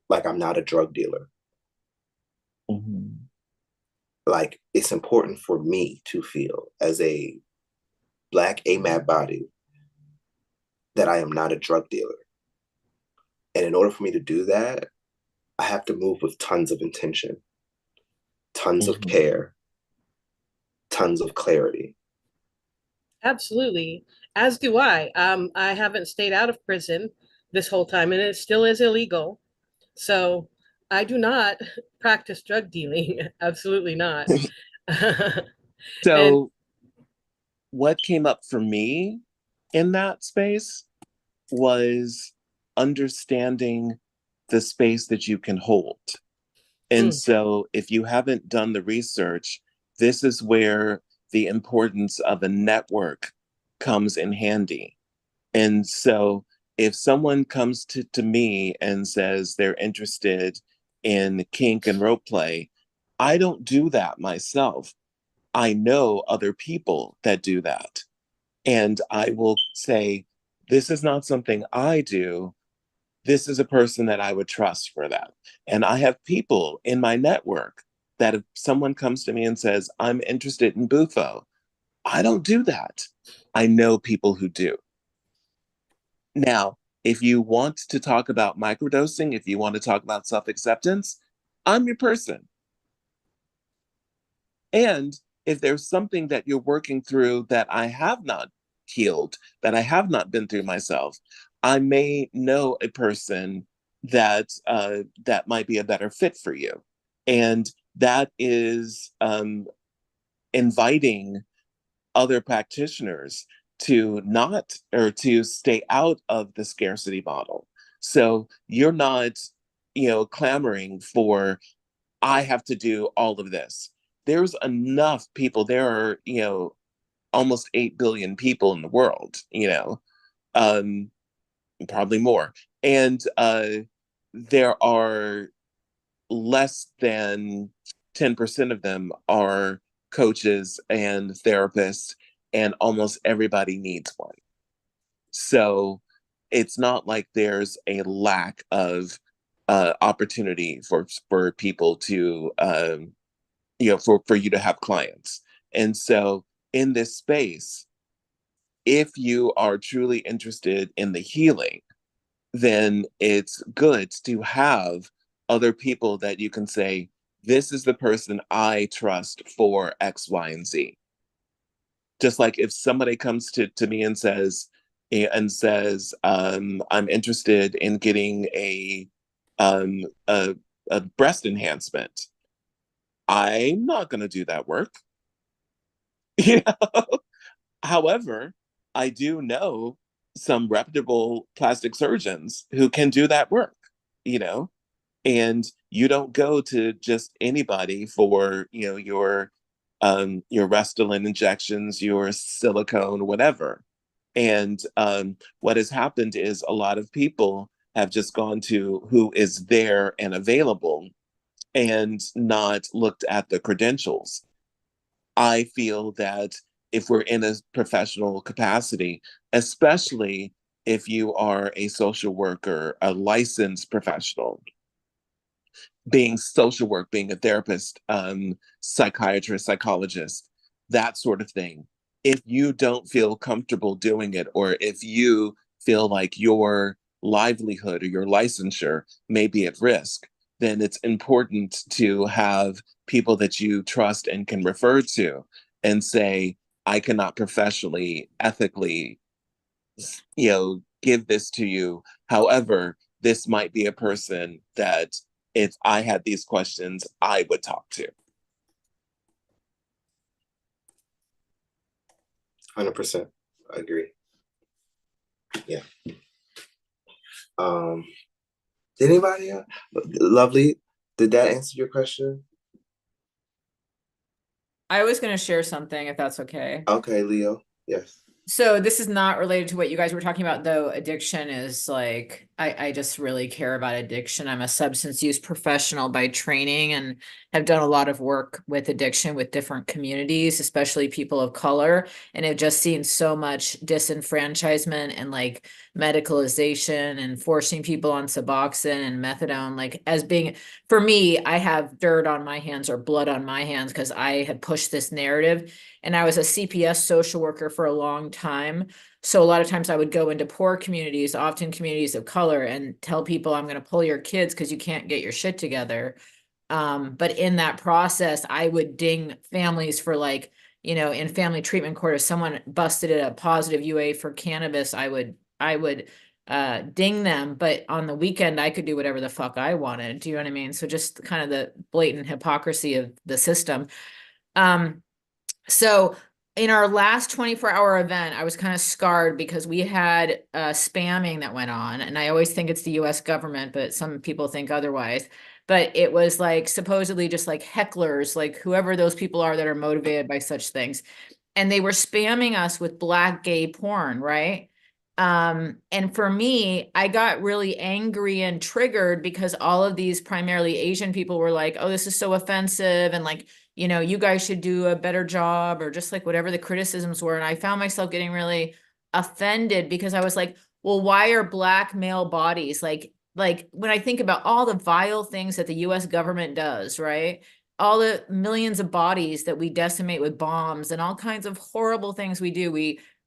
like I'm not a drug dealer. Like it's important for me to feel as a Black AMAB body that I am not a drug dealer. And in order for me to do that, I have to move with tons of intention, tons of care, tons of clarity. Absolutely. As do I. I haven't stayed out of prison this whole time, and it still is illegal. So I do not practice drug dealing. Absolutely not. So what came up for me in that space was understanding the space that you can hold. And so if you haven't done the research, this is where the importance of a network comes in handy. And so if someone comes to me and says they're interested in kink and rope play, I don't do that myself. I know other people that do that. And I will say, this is not something I do. This is a person that I would trust for that. And I have people in my network that if someone comes to me and says, I'm interested in Bufo, I don't do that. I know people who do. Now, if you want to talk about microdosing, if you want to talk about self-acceptance, I'm your person. And if there's something that you're working through that I have not healed, that I have not been through myself, I may know a person that that might be a better fit for you. And that is inviting other practitioners to not or to stay out of the scarcity model. So you're not, clamoring for, I have to do all of this. There's enough people. There are, almost 8 billion people in the world, probably more. And there are less than 10% of them are coaches and therapists, and almost everybody needs one. So it's not like there's a lack of opportunity for people to for you to have clients. And so in this space, if you are truly interested in the healing, then it's good to have other people that you can say, this is the person I trust for X, Y, and Z. Just like if somebody comes to me and says, I'm interested in getting um, a, a breast enhancement, I'm not going to do that work. You know? However, I do know some reputable plastic surgeons who can do that work, you know, and you don't go to just anybody for, your Restylane injections, your silicone, whatever. And what has happened is a lot of people have just gone to who is there and available and not looked at the credentials. I feel that if we're in a professional capacity, especially if you are a social worker, a licensed professional, being social work, being a therapist, psychiatrist, psychologist, that sort of thing. If you don't feel comfortable doing it, or if you feel like your livelihood or your licensure may be at risk, then it's important to have people that you trust and can refer to and say, I cannot professionally, ethically, give this to you. However, this might be a person that if I had these questions, I would talk to. 100%. I agree. Yeah. Did anybody else? Lovely, did that answer your question? I was going to share something if that's okay. Okay, Leo. Yes. So this is not related to what you guys were talking about, though. Addiction is like, I just really care about addiction. I'm a substance use professional by training and have done a lot of work with addiction with different communities, especially people of color. And have just seen so much disenfranchisement and like medicalization and forcing people on Suboxone and methadone, like as being, for me, I have dirt on my hands or blood on my hands because I have pushed this narrative. And I was a CPS social worker for a long time. So a lot of times I would go into poor communities, often communities of color, and tell people I'm going to pull your kids because you can't get your shit together. But in that process, I would ding families for like, in family treatment court, if someone busted a positive UA for cannabis, I would ding them. But on the weekend, I could do whatever the fuck I wanted. Do you know what I mean? So just kind of the blatant hypocrisy of the system. So in our last 24-hour event, I was kind of scarred because we had spamming that went on. And I always think it's the US government, but some people think otherwise. But it was like supposedly just like hecklers, like whoever those people are that are motivated by such things. And they were spamming us with Black gay porn, right? And for me, I got really angry and triggered because all of these primarily Asian people were like, oh, this is so offensive. And like, you guys should do a better job, or just like whatever the criticisms were. And I found myself getting really offended because I was like, well, why are Black male bodies like when I think about all the vile things that the US government does, right? All the millions of bodies that we decimate with bombs and all kinds of horrible things we do.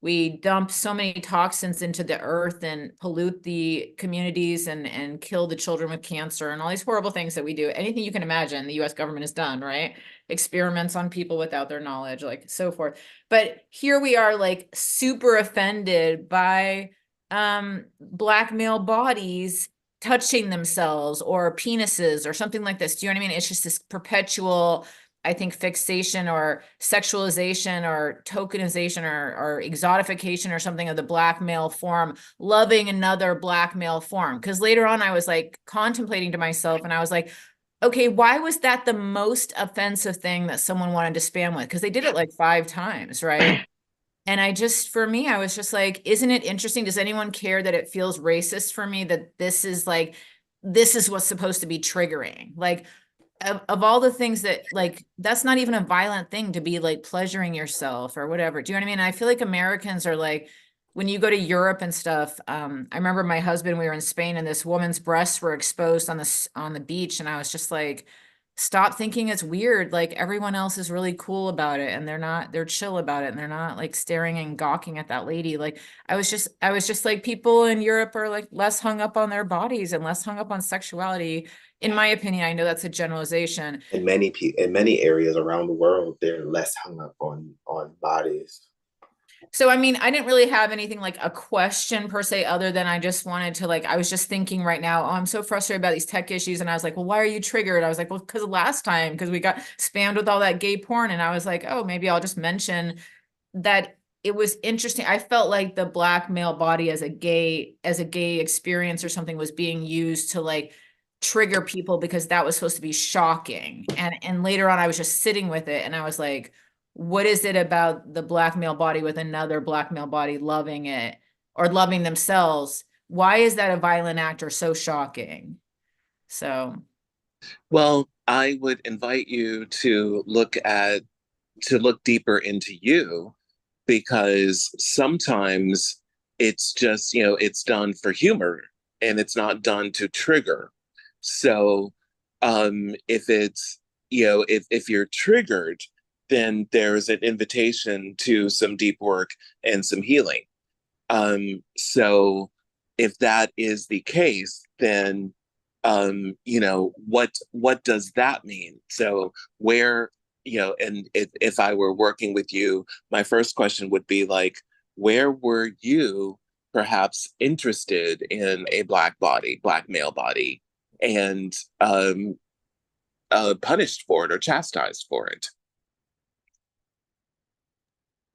We dump so many toxins into the earth and pollute the communities and kill the children with cancer and all these horrible things that we do. Anything you can imagine, the US government has done, right? Experiments on people without their knowledge, like so forth. But here we are like super offended by Black male bodies touching themselves or penises or something like this. Do you know what I mean? It's just this perpetual, I think, fixation or sexualization or tokenization or exotification or something of the Black male form, loving another Black male form. Because later on, I was like contemplating to myself and I was like, okay, why was that the most offensive thing that someone wanted to spam with? Because they did it like 5 times, right? And for me, I was just like, isn't it interesting? Does anyone care that it feels racist for me that this is like this is what's supposed to be triggering. Like, of all the things that, like, that's not even a violent thing to be like pleasuring yourself or whatever. Do you know what I mean? I feel like Americans are like, when you go to Europe and stuff, I remember my husband, we were in Spain and this woman's breasts were exposed on the beach. And I was just like, stop thinking it's weird. Like, everyone else is really cool about it and they're chill about it. And they're not like staring and gawking at that lady. Like, I was just like, people in Europe are like less hung up on their bodies and less hung up on sexuality. In my opinion, I know that's a generalization. In many areas around the world, they're less hung up on bodies. So, I mean, I didn't really have anything like a question per se, other than I just wanted to, like, I was just thinking right now, oh, I'm so frustrated about these tech issues. And I was like, well, why are you triggered? I was like, well, because last time, because we got spammed with all that gay porn. And I was like, oh, maybe I'll just mention that it was interesting. I felt like the black male body as a gay experience or something was being used to like trigger people because that was supposed to be shocking. And later on, I was just sitting with it and I was like, what is it about the black male body with another black male body loving it or loving themselves? Why is that a violent act or so shocking? So, well, I would invite you to look deeper into you, because sometimes it's just, it's done for humor and it's not done to trigger. So if it's, if you're triggered, then there's an invitation to some deep work and some healing. So if that is the case, then what does that mean? So where, and if I were working with you, my first question would be like, where were you perhaps interested in a black male body, and punished for it or chastised for it?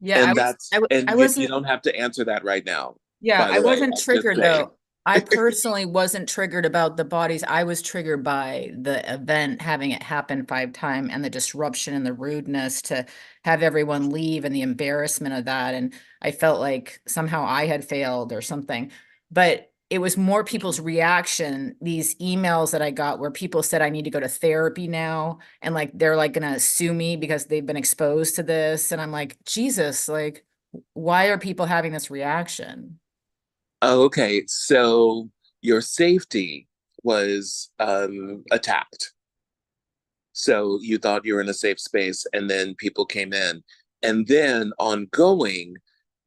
yeah, You don't have to answer that right now. Yeah, By I the way, wasn't just triggered saying. though. I personally wasn't triggered about the bodies. I was triggered by the event, having it happen 5 times, and the disruption and the rudeness to have everyone leave and the embarrassment of that. And I felt like somehow I had failed or something. But it was more people's reaction, these emails that I got where people said I need to go to therapy now. And like they're like gonna sue me because they've been exposed to this. And I'm like, Jesus, like, why are people having this reaction? Oh, okay, so your safety was attacked. So you thought you were in a safe space, and then people came in. And then ongoing,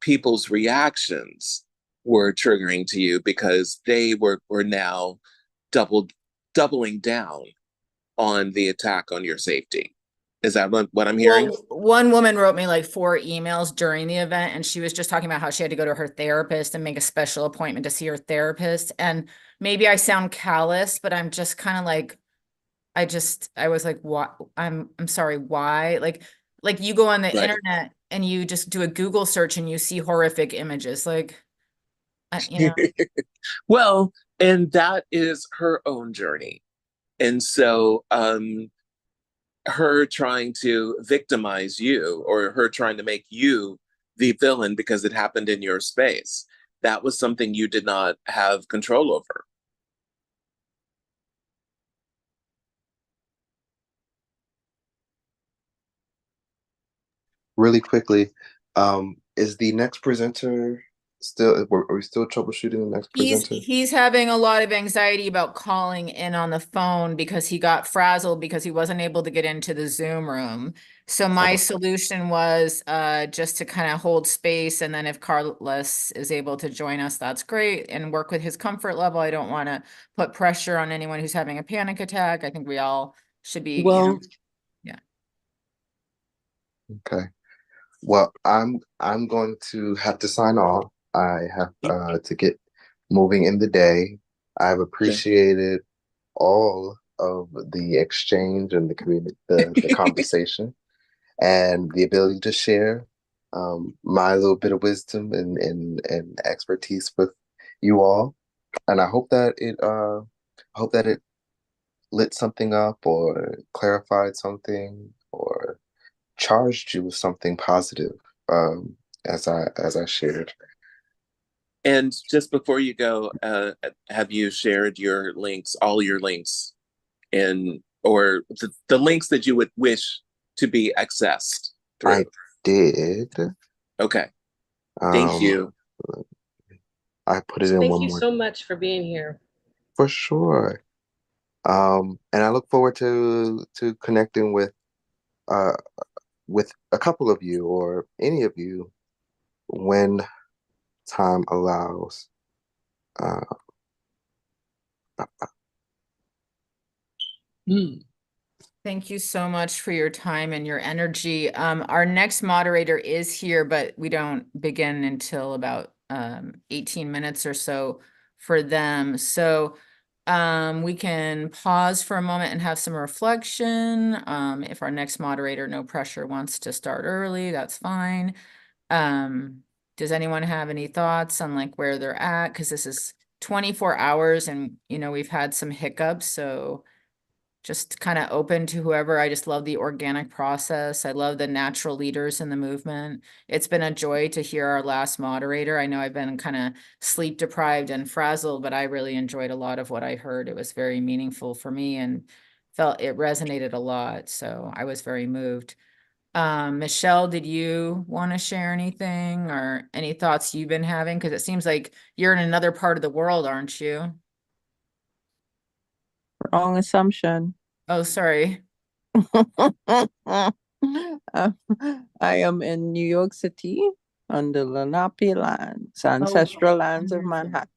people's reactions were triggering to you because they were now doubling down on the attack on your safety. Is that what I'm hearing? Well, one woman wrote me like 4 emails during the event, and she was just talking about how she had to go to her therapist and make a special appointment to see her therapist. And maybe I sound callous, but I'm just kind of like, I was like, what? I'm sorry, why? Like you go on the Right. internet and you just do a Google search and you see horrific images. Like, you know, Well, and that is her own journey. And so her trying to victimize you, or her trying to make you the villain because it happened in your space, that was something you did not have control over. Really quickly, is the next presenter still, are we still troubleshooting the next presenter? he's having a lot of anxiety about calling in on the phone because he got frazzled because he wasn't able to get into the Zoom room. So my solution was just to kind of hold space, and then if Carlos is able to join us, that's great, and work with his comfort level. I don't want to put pressure on anyone who's having a panic attack. I think we all should be, Well, yeah. Okay. Well, I'm going to have to sign off. I have to get moving in the day. I've appreciated all of the exchange and the conversation, and the ability to share my little bit of wisdom and expertise with you all. And I hope that it lit something up or clarified something or charged you with something positive, as I shared. And just before you go, have you shared your links, all your links, or the links that you would wish to be accessed through? I did. Okay. Thank you. I put it in Thank one you more so much for being here. for sure. And I look forward to connecting with a couple of you or any of you when time allows. Uh, Thank you so much for your time and your energy. Our next moderator is here, but we don't begin until about 18 minutes or so for them. So we can pause for a moment and have some reflection. If our next moderator, no pressure, wants to start early, that's fine. Does anyone have any thoughts on like where they're at? Because this is 24 hours and, you know, we've had some hiccups, so just kind of open to whoever. I just love the organic process. I love the natural leaders in the movement. It's been a joy to hear our last moderator. I know I've been kind of sleep deprived and frazzled, but I really enjoyed a lot of what I heard. It was very meaningful for me and felt it resonated a lot. So I was very moved. Michelle, did you want to share anything or any thoughts you've been having? Because it seems like you're in another part of the world, aren't you? Wrong assumption. Oh, sorry. I am in New York City on the Lenape lands, Oh, ancestral lands of wonderful. Manhattan.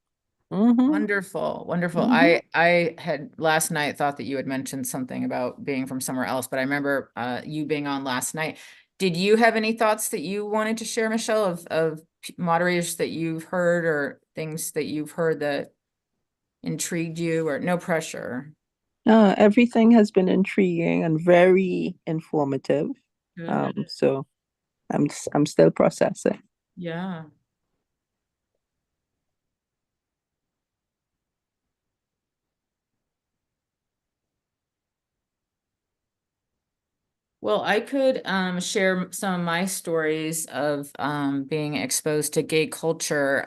Mhm. Wonderful, wonderful. Mhm. I had last night thought that you had mentioned something about being from somewhere else, but I remember you being on last night. Did you have any thoughts that you wanted to share, Michelle, of moderators that you've heard or things that you've heard that intrigued you, or no pressure? Everything has been intriguing and very informative. Good. So I'm still processing. Yeah. Well, I could share some of my stories of being exposed to gay culture.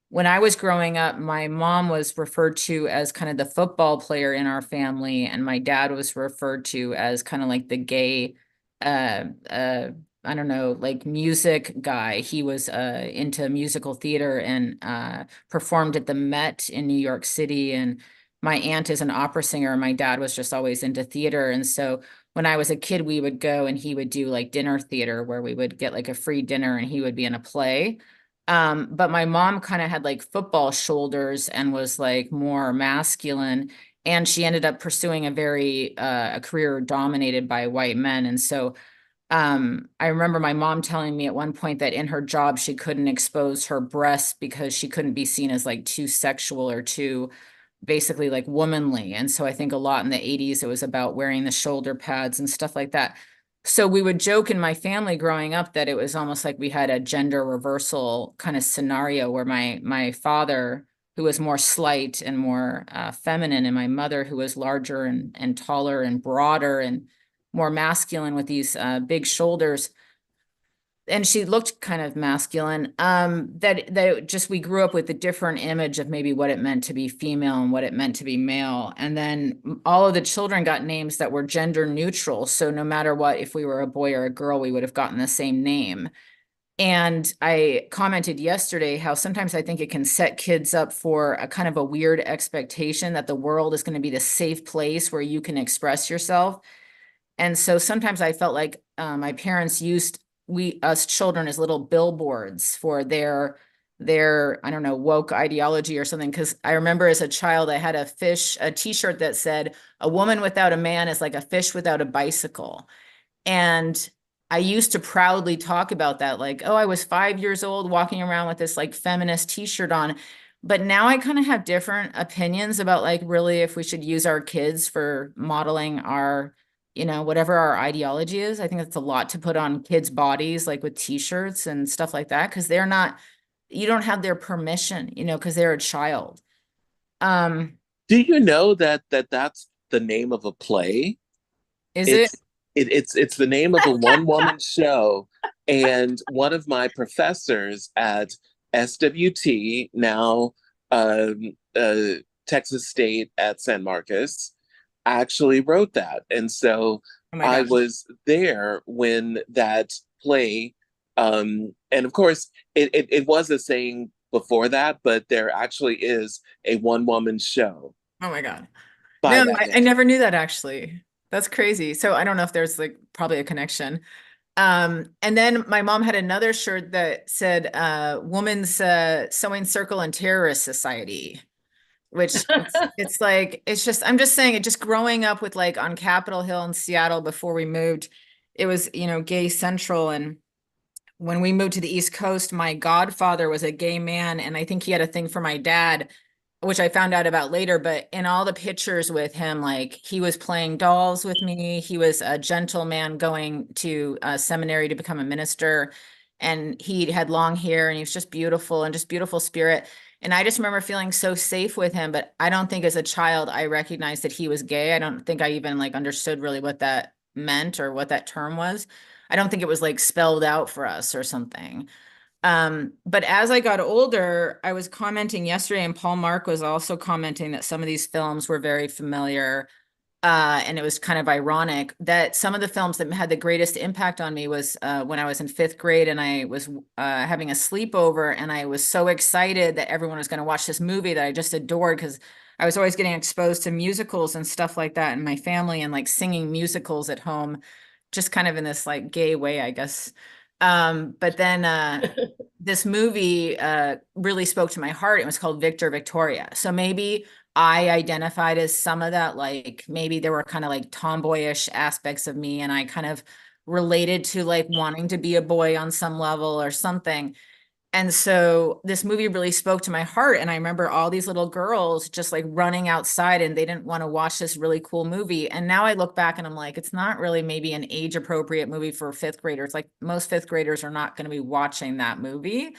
When I was growing up, my mom was referred to as kind of the football player in our family, and my dad was referred to as kind of like the gay, uh, uh, I don't know, like music guy. He was into musical theater and performed at the Met in New York City. And my aunt is an opera singer, and my dad was just always into theater. And so when I was a kid, we would go and he would do like dinner theater where we would get like a free dinner and he would be in a play. But my mom kind of had like football shoulders and was like more masculine. And she ended up pursuing a career dominated by white men. And so I remember my mom telling me at one point that in her job, she couldn't expose her breasts because she couldn't be seen as like too sexual or too basically like womanly. And so I think a lot in the 80s, it was about wearing the shoulder pads and stuff like that. So we would joke in my family growing up that it was almost like we had a gender reversal kind of scenario where my father, who was more slight and more feminine, and my mother, who was larger and taller and broader and more masculine with these big shoulders, and she looked kind of masculine, that just we grew up with a different image of maybe what it meant to be female and what it meant to be male. And then all of the children got names that were gender neutral, so no matter what, if we were a boy or a girl, we would have gotten the same name. And I commented yesterday how sometimes I think it can set kids up for a kind of a weird expectation that the world is going to be the safe place where you can express yourself. And so sometimes I felt like my parents used us children as little billboards for their I don't know, woke ideology or something. Because I remember as a child, I had a t-shirt that said, "A woman without a man is like a fish without a bicycle." And I used to proudly talk about that, like, oh, I was 5 years old walking around with this like feminist t-shirt on. But now I kind of have different opinions about like really if we should use our kids for modeling our, whatever our ideology is. I think that's a lot to put on kids' bodies, like with t-shirts and stuff like that, because you don't have their permission, because they're a child. Do you know that's the name of a play? Is it? It's the name of a one-woman show, and one of my professors at SWT, now Texas State at San Marcos, actually wrote that. And so Oh my I gosh. was there when that play, and of course, it was a saying before that, but there actually is a one-woman show Oh my God. by No, that I name. never knew that actually. That's crazy. So I don't know if there's like probably a connection. And then my mom had another shirt that said Woman's Sewing Circle and Terrorist Society, which it's like, it's just, I'm just saying it, just growing up with like on Capitol Hill in Seattle before we moved, it was, you know, gay central. And when we moved to the East Coast, my godfather was a gay man, and I think he had a thing for my dad, which I found out about later. But in all the pictures with him, like he was playing dolls with me. He was a gentleman going to seminary to become a minister, and he had long hair, and he was just beautiful and just beautiful spirit. And I just remember feeling so safe with him. But I don't think as a child I recognized that he was gay. I don't think I even like understood really what that meant or what that term was. I don't think it was like spelled out for us or something. But as I got older, I was commenting yesterday, and Paul Mark was also commenting that some of these films were very familiar. And it was kind of ironic that some of the films that had the greatest impact on me was when I was in fifth grade, and I was having a sleepover, and I was so excited that everyone was going to watch this movie that I just adored, because I was always getting exposed to musicals and stuff like that in my family, and like singing musicals at home, just kind of in this like gay way, I guess. But then this movie really spoke to my heart. It was called Victor Victoria. So maybe I identified as some of that, like maybe there were kind of like tomboyish aspects of me, and I kind of related to like wanting to be a boy on some level or something. And so this movie really spoke to my heart. And I remember all these little girls just like running outside, and they didn't want to watch this really cool movie. And now I look back and I'm like, it's not really maybe an age appropriate movie for fifth graders. Like most fifth graders are not going to be watching that movie.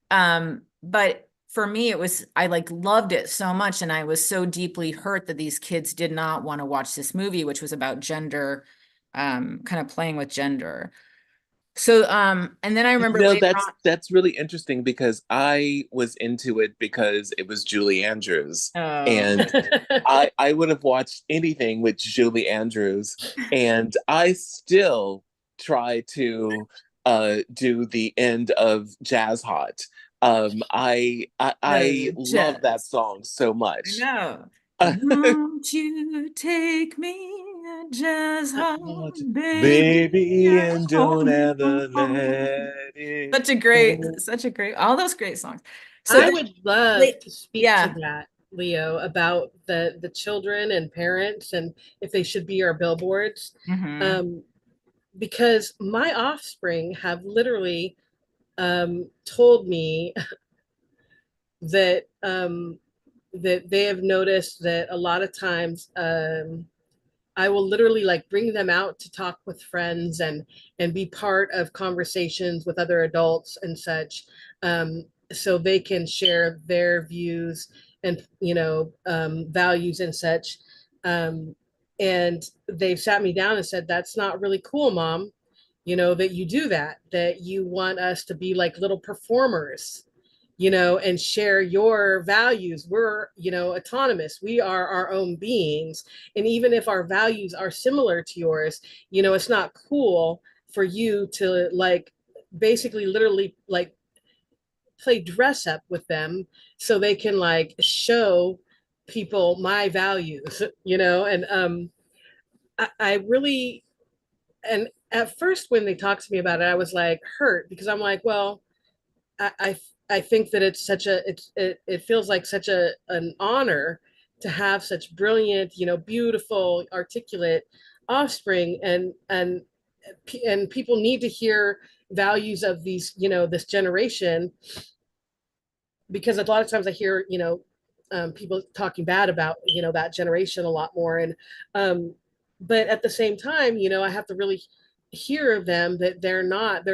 But for me, it was, I like loved it so much. And I was so deeply hurt that these kids did not want to watch this movie, which was about gender, kind of playing with gender. So, and then I remember No, later on. that's really interesting because I was into it because it was Julie Andrews. Oh. And I would have watched anything with Julie Andrews. And I still try to do the end of Jazz Hot. I love that song so much. I know. Won't you take me just home, baby, and don't ever let it such a great, all those great songs. So I would love to speak yeah. to that, Leo, about the children and parents and if they should be our billboards. Because my offspring have literally told me that that they have noticed that a lot of times I will literally like bring them out to talk with friends and be part of conversations with other adults and such, so they can share their views and values and such. And they've sat me down and said, "That's not really cool, Mom. That you do that you want us to be like little performers." And share your values. We're, autonomous. We are our own beings. And even if our values are similar to yours, it's not cool for you to like basically literally like play dress up with them so they can like show people my values, and I really, and at first when they talked to me about it, I was like hurt because I'm like, well, I think that it's such a it feels like such an honor to have such brilliant, beautiful, articulate offspring, and people need to hear values of these, this generation, because a lot of times I hear, people talking bad about, that generation a lot more, and but at the same time, I have to really hear them that they're not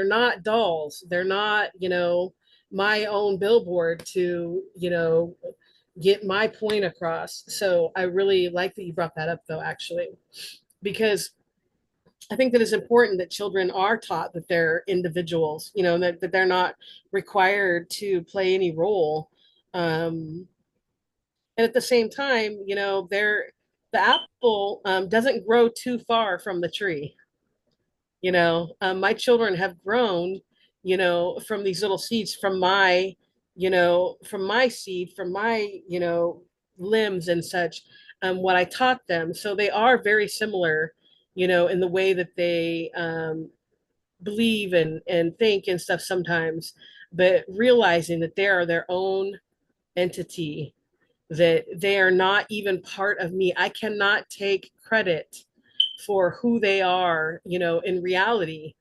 dolls, they're not, my own billboard to, get my point across. So I really like that you brought that up though, actually, because I think that it's important that children are taught that they're individuals, you know, that they're not required to play any role. And at the same time, you know, the apple doesn't grow too far from the tree. You know, my children have grown, you know, from these little seeds, from my, you know, from my seed, from my, you know, limbs and such, what I taught them. So they are very similar, you know, in the way that they believe and think and stuff sometimes, but realizing that they are their own entity, that they are not even part of me. I cannot take credit for who they are, you know, in reality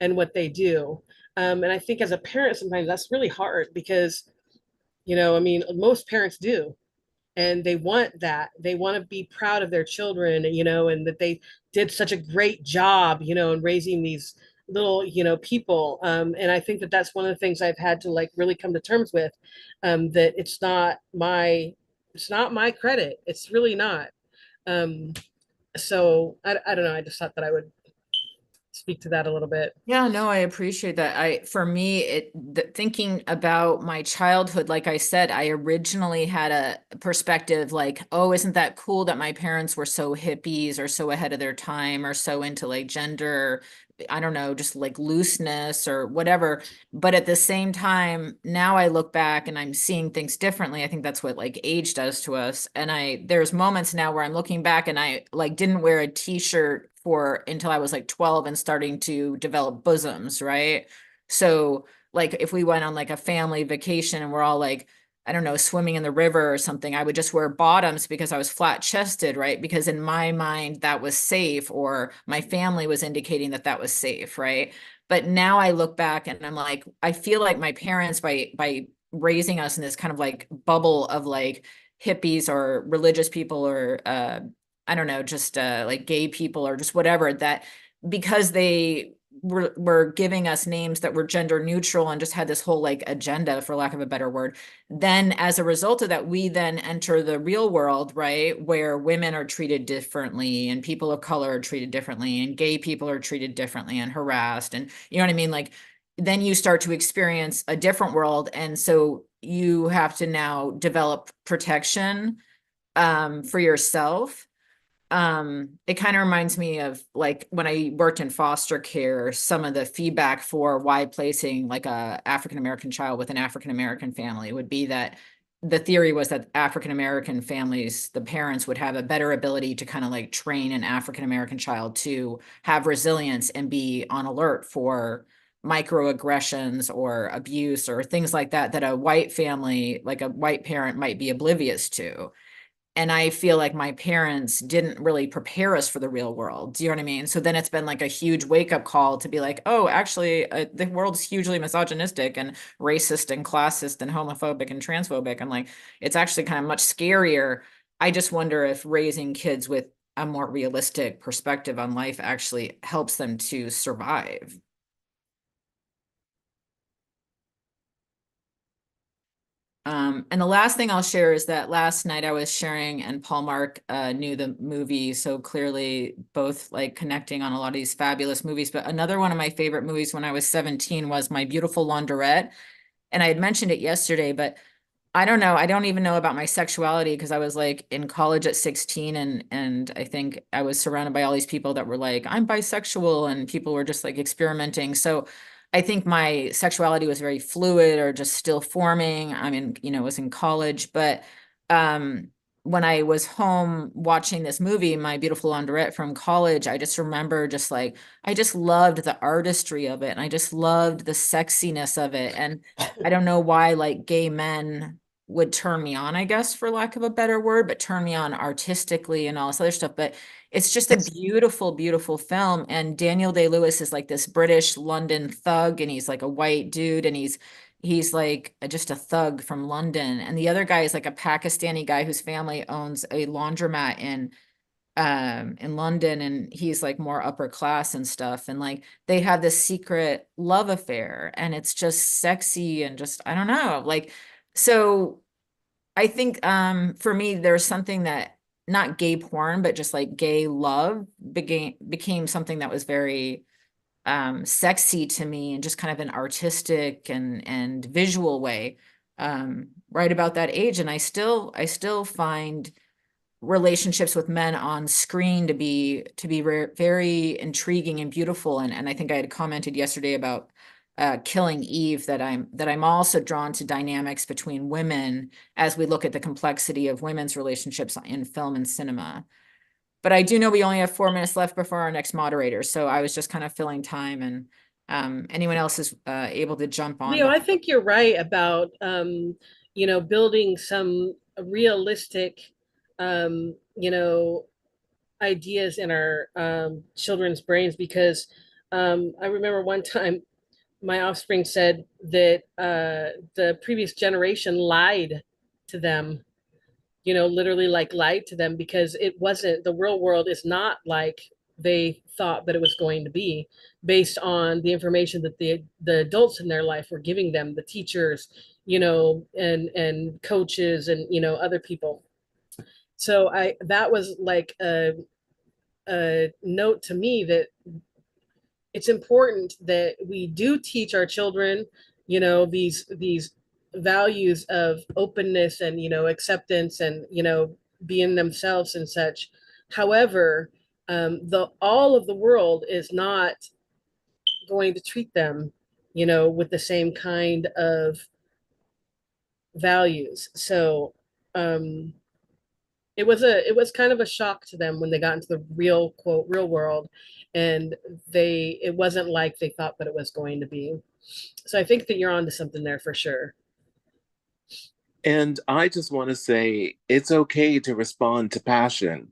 and what they do. And I think as a parent, sometimes that's really hard because, you know, I mean, most parents do. And they want that. They want to be proud of their children, you know, and that they did such a great job, you know, in raising these little, you know, people. And I think that that's one of the things I've had to like really come to terms with, that it's not my credit. It's really not. Um, so I don't know. I just thought that I would speak to that a little bit. Yeah, no, I appreciate that. For me, thinking about my childhood, like I said, I originally had a perspective like, oh, isn't that cool that my parents were so hippies or so ahead of their time or so into like gender, I don't know, just like looseness or whatever. But at the same time, now I look back and I'm seeing things differently. I think that's what like age does to us. And there's moments now where I'm looking back and I like didn't wear a t-shirt for until I was like 12 and starting to develop bosoms, right? So like if we went on like a family vacation and we're all like, I don't know, swimming in the river or something, I would just wear bottoms because I was flat chested, right? Because in my mind that was safe, or my family was indicating that that was safe, right? But now I look back and I'm like, I feel like my parents by raising us in this kind of like bubble of like hippies or religious people or I don't know, just like gay people or just whatever, that because they were giving us names that were gender neutral and just had this whole like agenda, for lack of a better word, then as a result of that, we then enter the real world, right, where women are treated differently and people of color are treated differently and gay people are treated differently and harassed. And you know what I mean? Like, then you start to experience a different world. And so you have to now develop protection for yourself. It kind of reminds me of like when I worked in foster care, some of the feedback for why placing like a African American child with an African American family would be that the theory was that African American families, the parents would have a better ability to kind of like train an African American child to have resilience and be on alert for microaggressions or abuse or things like that, that a white family, like a white parent, might be oblivious to. And I feel like my parents didn't really prepare us for the real world. Do you know what I mean? So then it's been like a huge wake up call to be like, oh, actually, the world's hugely misogynistic and racist and classist and homophobic and transphobic. I'm like, it's actually kind of much scarier. I just wonder if raising kids with a more realistic perspective on life actually helps them to survive. And the last thing I'll share is that last night I was sharing, and Paul Mark knew the movie, so clearly both like connecting on a lot of these fabulous movies. But another one of my favorite movies when I was 17 was My Beautiful Laundrette. And I had mentioned it yesterday, but I don't know. I don't even know about my sexuality because I was like in college at 16 and I think I was surrounded by all these people that were like, I'm bisexual, and people were just like experimenting. So I think my sexuality was very fluid or just still forming. I mean, you know, I was in college, but when I was home watching this movie, My Beautiful Laundrette from college, I just remember just like, I just loved the artistry of it. And I just loved the sexiness of it. And I don't know why like gay men would turn me on, I guess, for lack of a better word, but turn me on artistically and all this other stuff. But it's just a beautiful, beautiful film. And Daniel Day-Lewis is like this British London thug, and he's like a white dude, and he's like just a thug from London. And the other guy is like a Pakistani guy whose family owns a laundromat in London, and he's like more upper class and stuff, and like they have this secret love affair, and it's just sexy and just I don't know, like, so I think for me there's something that not gay porn, but just like gay love became something that was very sexy to me, and just kind of an artistic and visual way right about that age. And I still find relationships with men on screen to be very intriguing and beautiful. And I think I had commented yesterday about Killing Eve, that I'm also drawn to dynamics between women as we look at the complexity of women's relationships in film and cinema. But I do know we only have 4 minutes left before our next moderator, so I was just kind of filling time, and anyone else is able to jump on. Leo, I think you're right about building some realistic ideas in our children's brains, because I remember one time my offspring said that the previous generation lied to them, literally like lied to them, because it wasn't, the real world is not like they thought that it was going to be, based on the information that the adults in their life were giving them, the teachers, and coaches, and other people. So that was like a note to me that it's important that we do teach our children, these values of openness and, acceptance and, being themselves and such. However, all of the world is not going to treat them, with the same kind of values. So, it was kind of a shock to them when they got into the real world, and it wasn't like they thought that it was going to be. So I think that you're onto something there for sure. And I just want to say it's okay to respond to passion.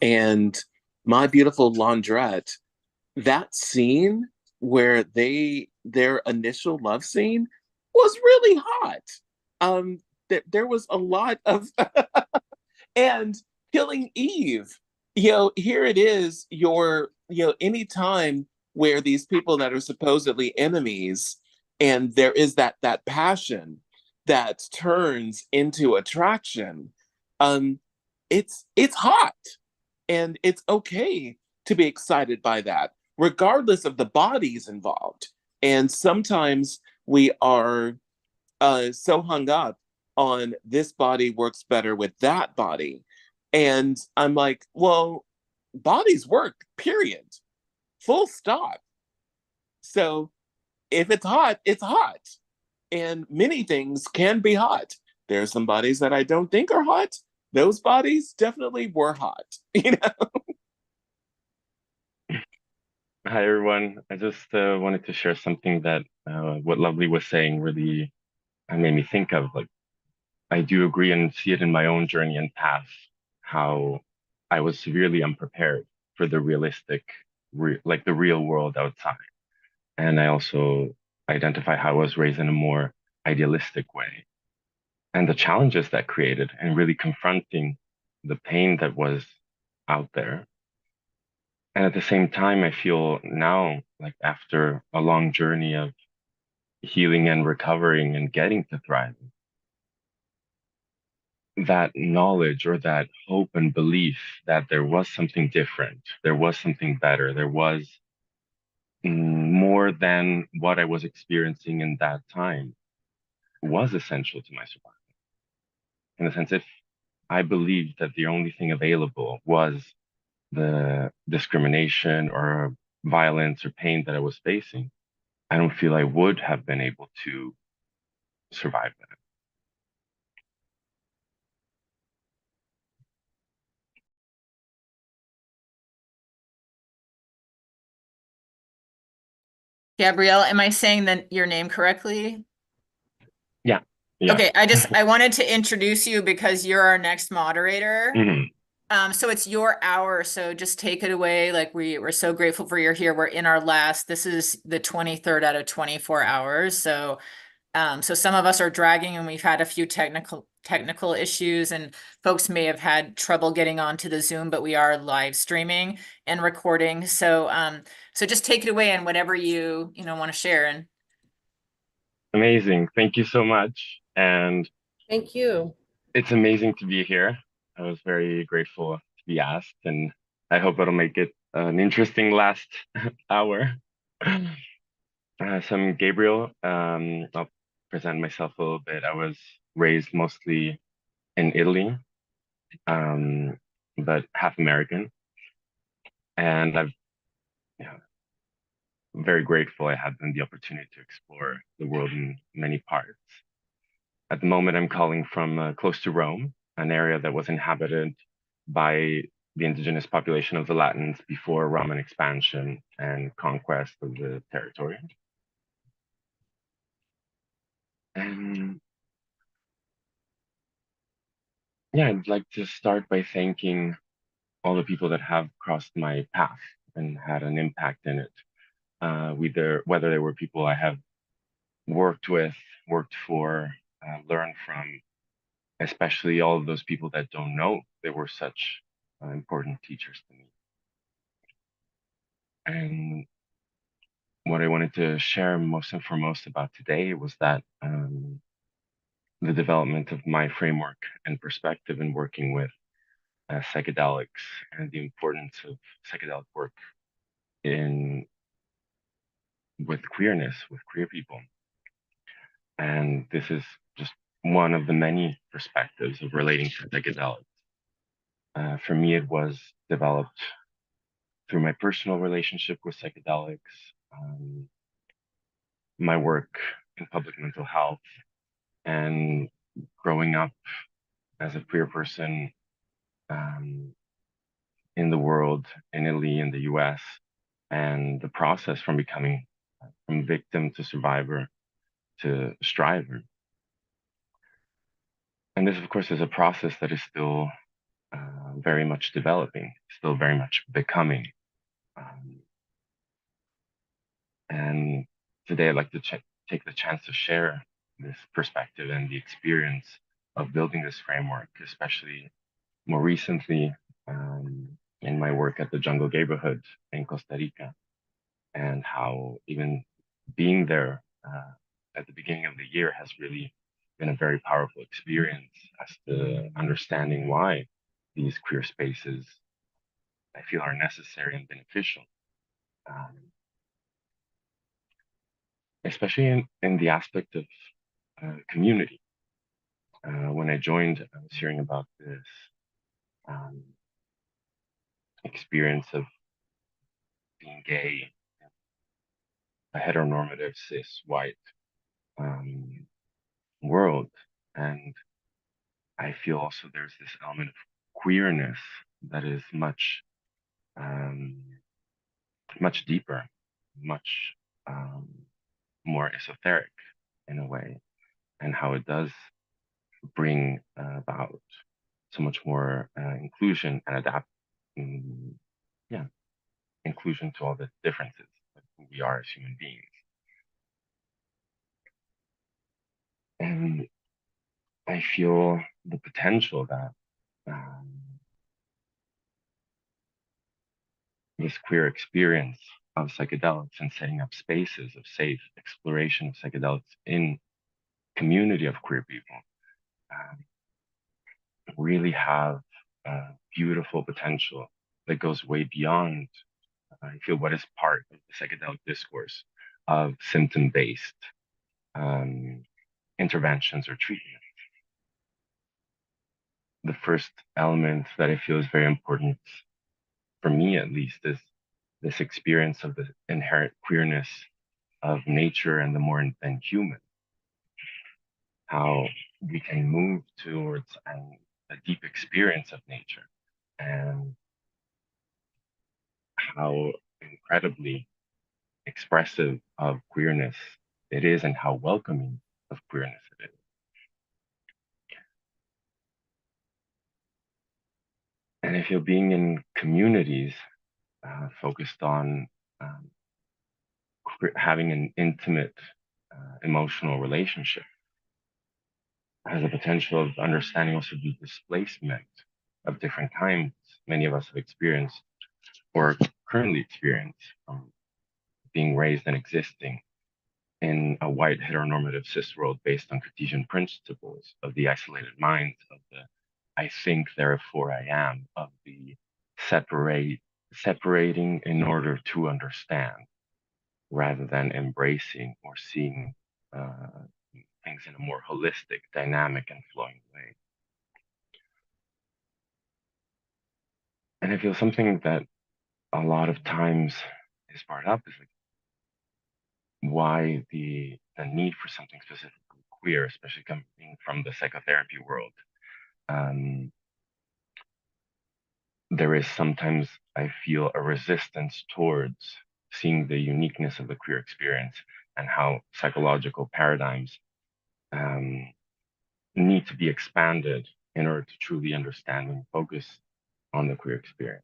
And My Beautiful Laundrette, that scene where their initial love scene was really hot. There was a lot of and Killing Eve, here it is, anytime where these people that are supposedly enemies, and there is that passion that turns into attraction, it's hot, and it's okay to be excited by that, regardless of the bodies involved. And sometimes we are so hung up on this body works better with that body. And I'm like, well, bodies work, period. Full stop. So if it's hot, it's hot. And many things can be hot. There are some bodies that I don't think are hot. Those bodies definitely were hot, Hi, everyone. I just wanted to share something that what Lovely was saying really made me think of. Like, I do agree and see it in my own journey and path, how I was severely unprepared for the realistic, like the real world outside. And I also identify how I was raised in a more idealistic way. And the challenges that created, and really confronting the pain that was out there. And at the same time, I feel now, like after a long journey of healing and recovering and getting to thriving, that knowledge or that hope and belief that there was something different, there was something better, there was more than what I was experiencing in that time, was essential to my survival. In a sense, if I believed that the only thing available was the discrimination or violence or pain that I was facing, I don't feel I would have been able to survive that. Gabrielle, am I saying your name correctly? Yeah. Yeah. Okay, I wanted to introduce you because you're our next moderator. Mm-hmm. So it's your hour, so just take it away. Like we're so grateful for you're here. We're in our this is the 23rd out of 24 hours. So so some of us are dragging, and we've had a few technical issues, and folks may have had trouble getting onto the Zoom, but we are live streaming and recording. So so just take it away and whatever you want to share. And Amazing. Thank you so much. And thank you. It's amazing to be here. I was very grateful to be asked, and I hope it'll make it an interesting last hour. So I'm Gabriel. I'll present myself a little bit. I was raised mostly in Italy, but half American, and I'm very grateful I had the opportunity to explore the world in many parts. At the moment, I'm calling from close to Rome, an area that was inhabited by the indigenous population of the Latins before Roman expansion and conquest of the territory. And yeah, I'd like to start by thanking all the people that have crossed my path and had an impact in it. Whether they were people I have worked with, worked for, learned from, especially all of those people that don't know they were such important teachers to me. And what I wanted to share most and foremost about today was that the development of my framework and perspective in working with psychedelics and the importance of psychedelic work in with queerness, with queer people. And this is just one of the many perspectives of relating to psychedelics. For me, it was developed through my personal relationship with psychedelics, my work in public mental health, and growing up as a queer person in the world, in Italy, in the US, and the process from becoming from victim to survivor to striver. And this, of course, is a process that is still very much developing, still very much becoming. And today I'd like to take the chance to share this perspective and the experience of building this framework, especially more recently in my work at the Jungle Neighborhood in Costa Rica, and how even being there at the beginning of the year has really been a very powerful experience as to understanding why these queer spaces I feel are necessary and beneficial. Especially in the aspect of community. When I joined, I was hearing about this experience of being gay, a heteronormative, cis, white world. And I feel also there's this element of queerness that is much deeper, much more esoteric in a way, and how it does bring about so much more inclusion and inclusion to all the differences of who we are as human beings. And I feel the potential that this queer experience of psychedelics and setting up spaces of safe exploration of psychedelics in community of queer people really have a beautiful potential that goes way beyond, I feel, what is part of the psychedelic discourse of symptom-based interventions or treatments. The first element that I feel is very important, for me at least, is this experience of the inherent queerness of nature and the more than human. How we can move towards a deep experience of nature, and how incredibly expressive of queerness it is, and how welcoming of queerness it is. And I feel being in communities focused on having an intimate emotional relationship has a potential of understanding also the displacement of different kinds many of us have experienced or currently experience from being raised and existing in a white heteronormative cis world based on Cartesian principles of the isolated mind, of the I think, therefore I am, of the separating in order to understand, rather than embracing or seeing things in a more holistic, dynamic, and flowing way. And I feel something that a lot of times is brought up is like why the need for something specifically queer, especially coming from the psychotherapy world. There is sometimes, I feel, a resistance towards seeing the uniqueness of the queer experience and how psychological paradigms need to be expanded in order to truly understand and focus on the queer experience.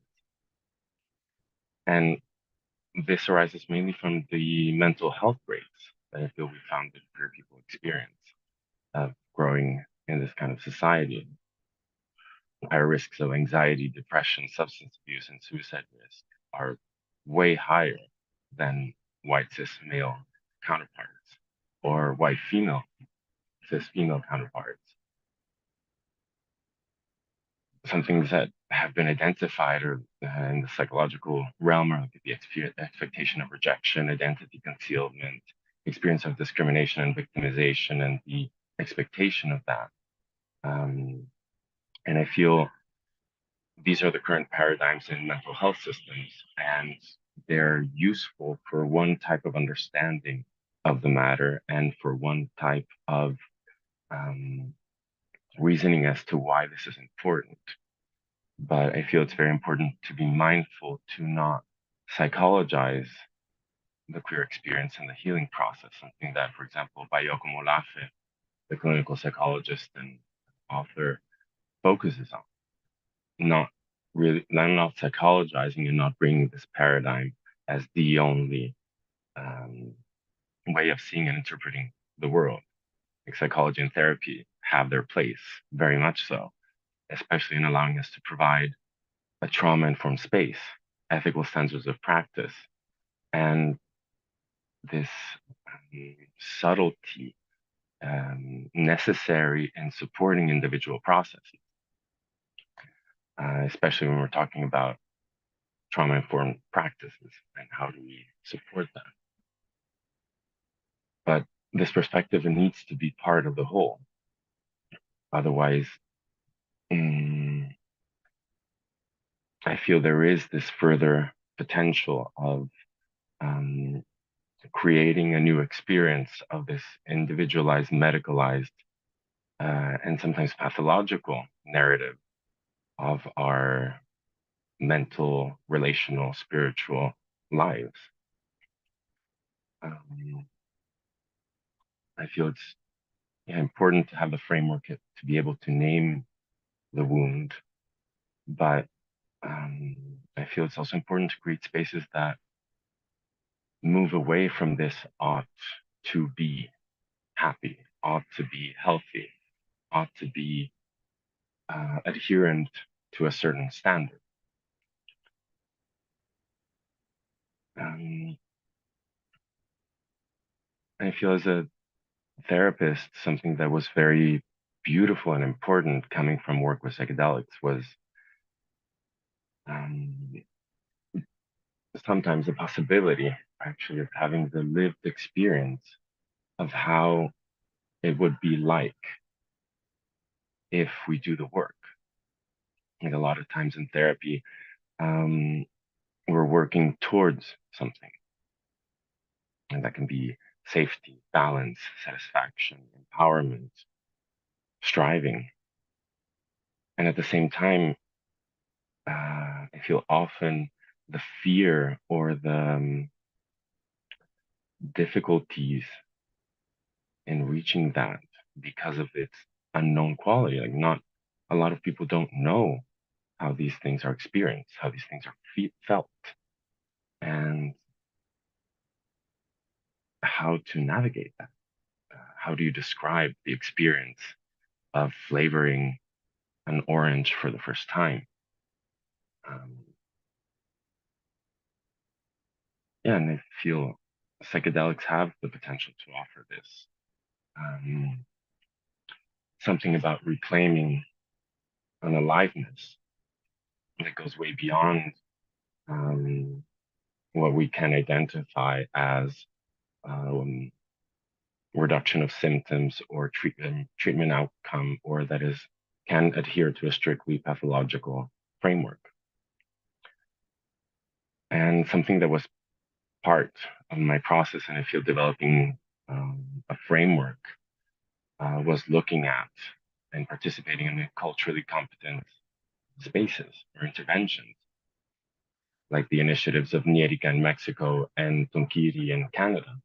And this arises mainly from the mental health rates that I feel we found that queer people experience of growing in this kind of society. Higher risks of anxiety, depression, substance abuse, and suicide risk are way higher than white cis male counterparts or white cis female counterparts. Some things that have been identified or in the psychological realm are like the expectation of rejection, identity concealment, experience of discrimination and victimization, and the expectation of that. And I feel these are the current paradigms in mental health systems, and they're useful for one type of understanding of the matter and for one type of reasoning as to why this is important. But I feel it's very important to be mindful to not psychologize the queer experience and the healing process, something that, for example, Bayoko Molafe, the clinical psychologist and author, focuses on. Not psychologizing and not bringing this paradigm as the only way of seeing and interpreting the world. Like psychology and therapy have their place, very much so, especially in allowing us to provide a trauma-informed space, ethical standards of practice, and this subtlety necessary in supporting individual processes, especially when we're talking about trauma-informed practices and how do we support that. But this perspective needs to be part of the whole. Otherwise, I feel there is this further potential of creating a new experience of this individualized, medicalized, and sometimes pathological narrative of our mental, relational, spiritual lives. I feel it's important to have the framework to be able to name the wound, but I feel it's also important to create spaces that move away from this ought to be happy, ought to be healthy, ought to be adherent to a certain standard. I feel as a therapist, something that was very beautiful and important coming from work with psychedelics was sometimes the possibility actually of having the lived experience of how it would be like if we do the work. And a lot of times in therapy, we're working towards something. And that can be safety, balance, satisfaction, empowerment, striving. And at the same time, I feel often the fear or the difficulties in reaching that because of its unknown quality. Like, not a lot of people don't know how these things are experienced, how these things are felt, and how to navigate that. How do you describe the experience of flavoring an orange for the first time? Yeah, and I feel psychedelics have the potential to offer this. Something about reclaiming an aliveness that goes way beyond what we can identify as um, reduction of symptoms or treatment outcome, or that is can adhere to a strictly pathological framework. And something that was part of my process, and I feel developing a framework, was looking at and participating in culturally competent spaces or interventions, like the initiatives of Nierica in Mexico and Tonkiri in Canada,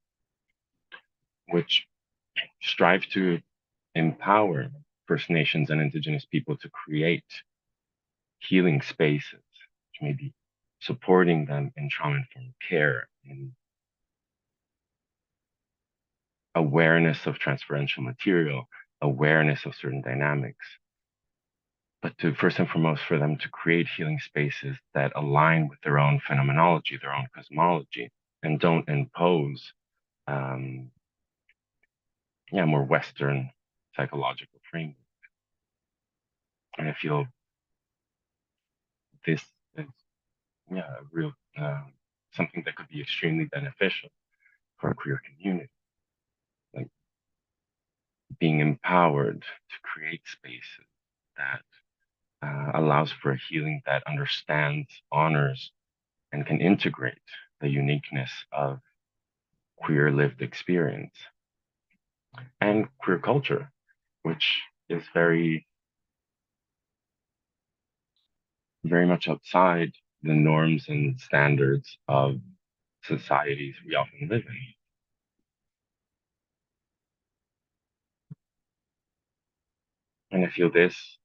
which strive to empower First Nations and Indigenous people to create healing spaces, which may be supporting them in trauma-informed care, in awareness of transferential material, awareness of certain dynamics, but to first and foremost for them to create healing spaces that align with their own phenomenology, their own cosmology, and don't impose more Western psychological framework. And I feel this is a real something that could be extremely beneficial for a queer community, like being empowered to create spaces that allows for a healing that understands, honors, and can integrate the uniqueness of queer lived experience and queer culture, which is very, very much outside the norms and standards of societies we often live in. And I feel this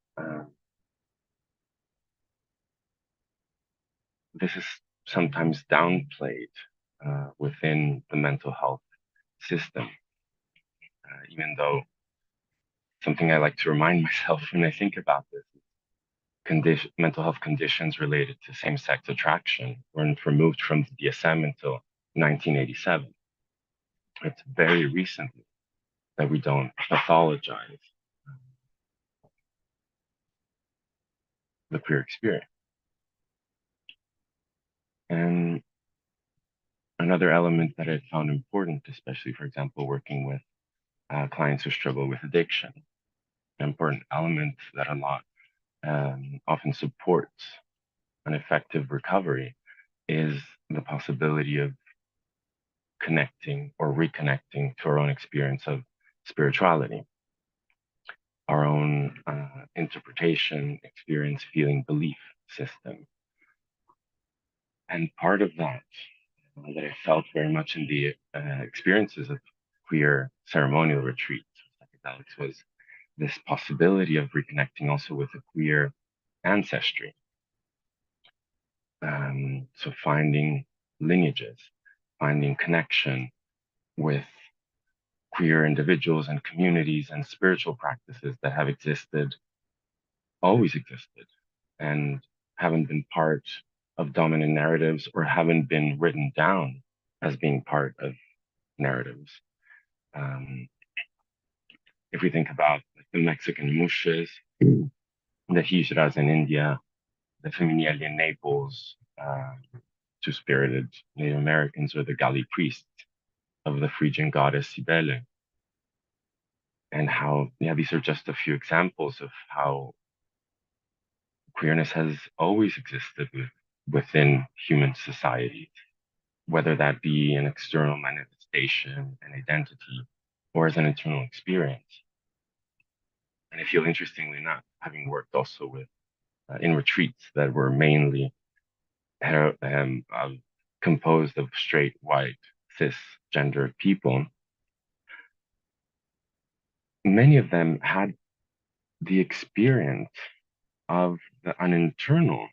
is sometimes downplayed within the mental health system, even though something I like to remind myself when I think about this mental health conditions related to same-sex attraction weren't removed from the DSM until 1987. It's very recently that we don't pathologize the queer experience. And another element that I found important, especially, for example, working with clients who struggle with addiction, an important element that a lot often supports an effective recovery is the possibility of connecting or reconnecting to our own experience of spirituality, our own interpretation, experience, feeling, belief system. And part of that that I felt very much in the experiences of queer ceremonial retreats, psychedelics, was this possibility of reconnecting also with a queer ancestry. So finding lineages, finding connection with queer individuals and communities and spiritual practices that have existed, always existed, and haven't been part of dominant narratives or haven't been written down as being part of narratives. If we think about the Mexican mushes, the hijras in India, the Feminielli in Naples, two-spirited Native Americans, or the Gali priests of the Phrygian goddess Cybele, and how, these are just a few examples of how queerness has always existed within human society, whether that be an external manifestation, an identity, or as an internal experience. And I feel, interestingly enough, having worked also with in retreats that were mainly composed of straight, white, cisgendered people, many of them had the experience of an internal,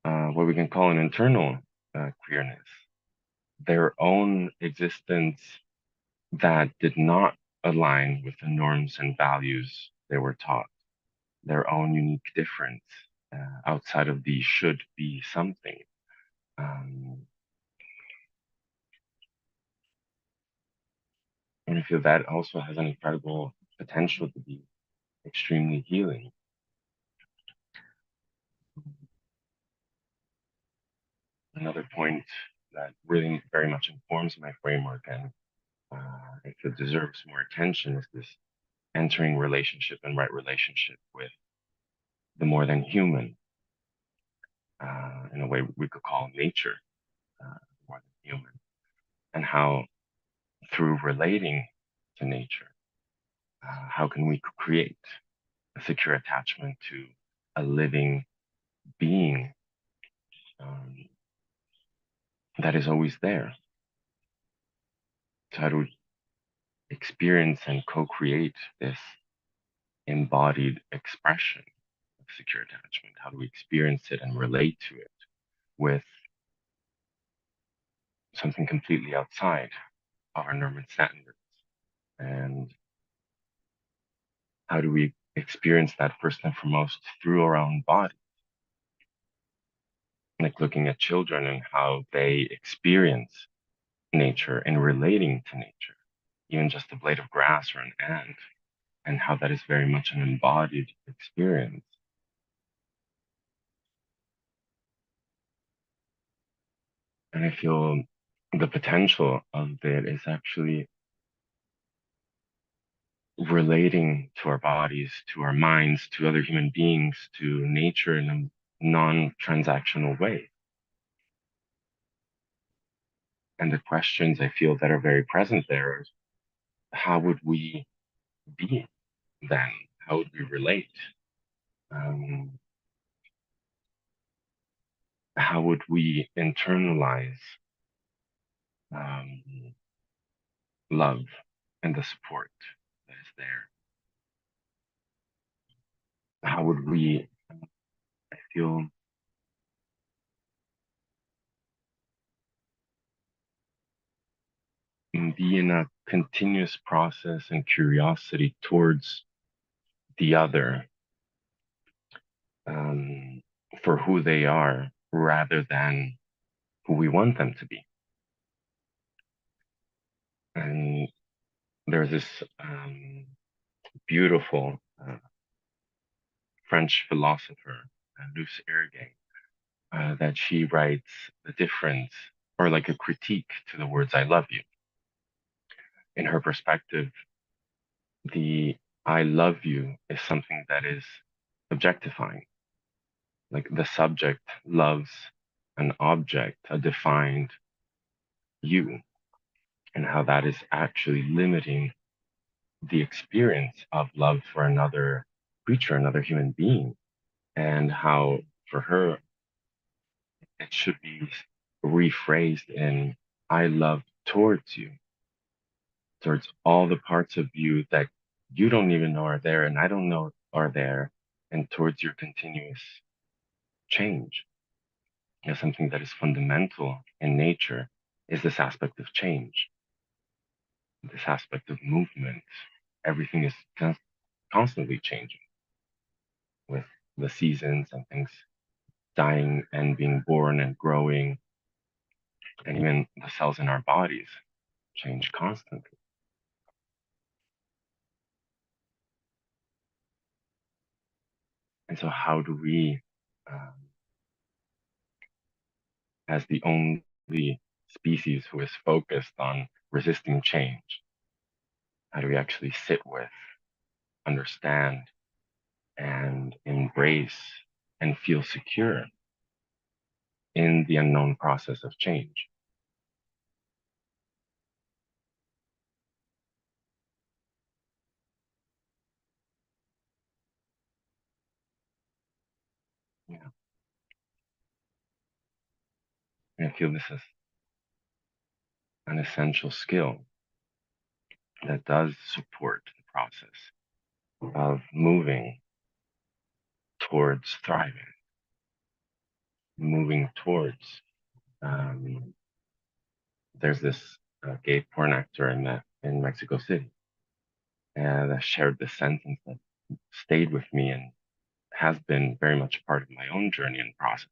what we can call an internal queerness, their own existence that did not align with the norms and values they were taught, their own unique difference outside of the should be something. And I feel that also has an incredible potential to be extremely healing. another point that really very much informs my framework and if it deserves more attention is this entering relationship and right relationship with the more than human, in a way we could call nature more than human, and how through relating to nature, how can we create a secure attachment to a living being that is always there? So how do we experience and co-create this embodied expression of secure attachment? How do we experience it and relate to it with something completely outside of our normal standards? And how do we experience that first and foremost through our own body? Like looking at children and how they experience nature and relating to nature, even just a blade of grass or an ant, and how that is very much an embodied experience. And I feel the potential of it is actually relating to our bodies, to our minds, to other human beings, to nature in a non-transactional way. And the questions I feel that are very present there is, how would we be then? How would we relate? How would we internalize love and the support that is there? How would we, I feel, be in a continuous process and curiosity towards the other, for who they are rather than who we want them to be? And there's this beautiful French philosopher, Luce Erguet, that she writes the difference, or like a critique to the words "I love you." In her perspective, the "I love you" is something that is objectifying. Like the subject loves an object, a defined you, and how that is actually limiting the experience of love for another creature, another human being, and how for her it should be rephrased in "I love towards you," towards all the parts of you that you don't even know are there and I don't know are there, and towards your continuous change. You know, something that is fundamental in nature is this aspect of change, this aspect of movement. Everything is constantly changing with the seasons and things dying and being born and growing, and even the cells in our bodies change constantly. And so, how do we, as the only species who is focused on resisting change, how do we actually sit with, understand, and embrace and feel secure in the unknown process of change? Yeah. And I feel this is an essential skill that does support the process of moving towards thriving, moving towards. There's this gay porn actor I met in Mexico City, and I shared this sentence that stayed with me and has been very much a part of my own journey and process,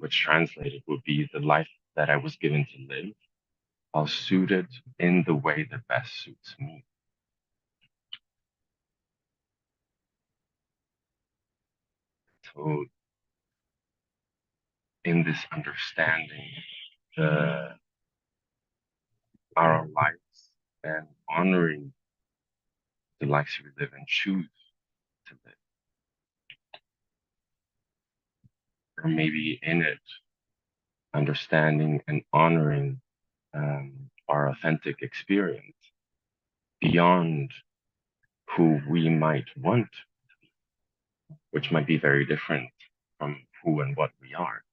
which translated would be: the life that I was given to live, I'll suit it in the way that best suits me. So in this understanding the our lives and honoring the lives we live and choose to live. Or maybe in it, understanding and honoring our authentic experience beyond who we might want, which might be very different from who and what we are.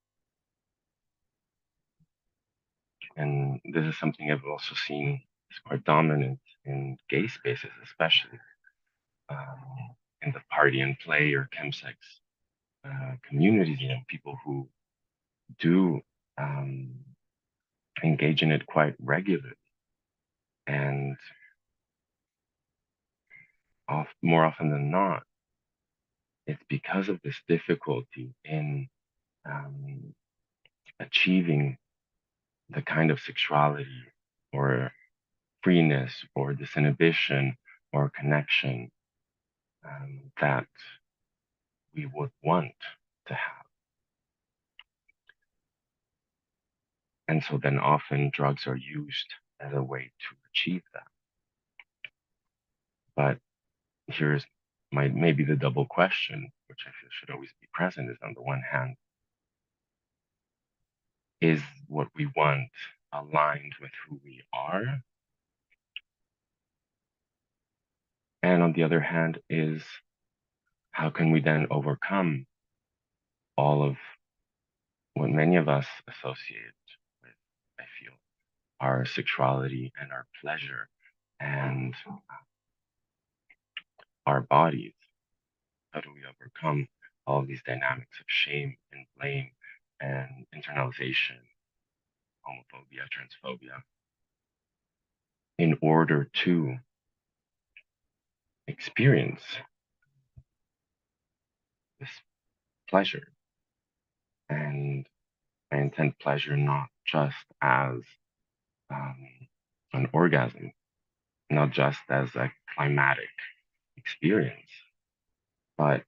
And this is something I've also seen is quite dominant in gay spaces, especially in the party and play or chemsex communities, you know, people who do engage in it quite regularly. And more often than not, it's because of this difficulty in achieving the kind of sexuality or freeness or disinhibition or connection that we would want to have. And so then often drugs are used as a way to achieve that. But here's maybe the double question, which I feel should always be present, is on the one hand, is what we want aligned with who we are? And on the other hand, is how can we then overcome all of what many of us associate with, I feel, our sexuality and our pleasure and our bodies? How do we overcome all of these dynamics of shame and blame and internalization, homophobia, transphobia, in order to experience this pleasure? And I intend pleasure not just as an orgasm, not just as a climatic experience, but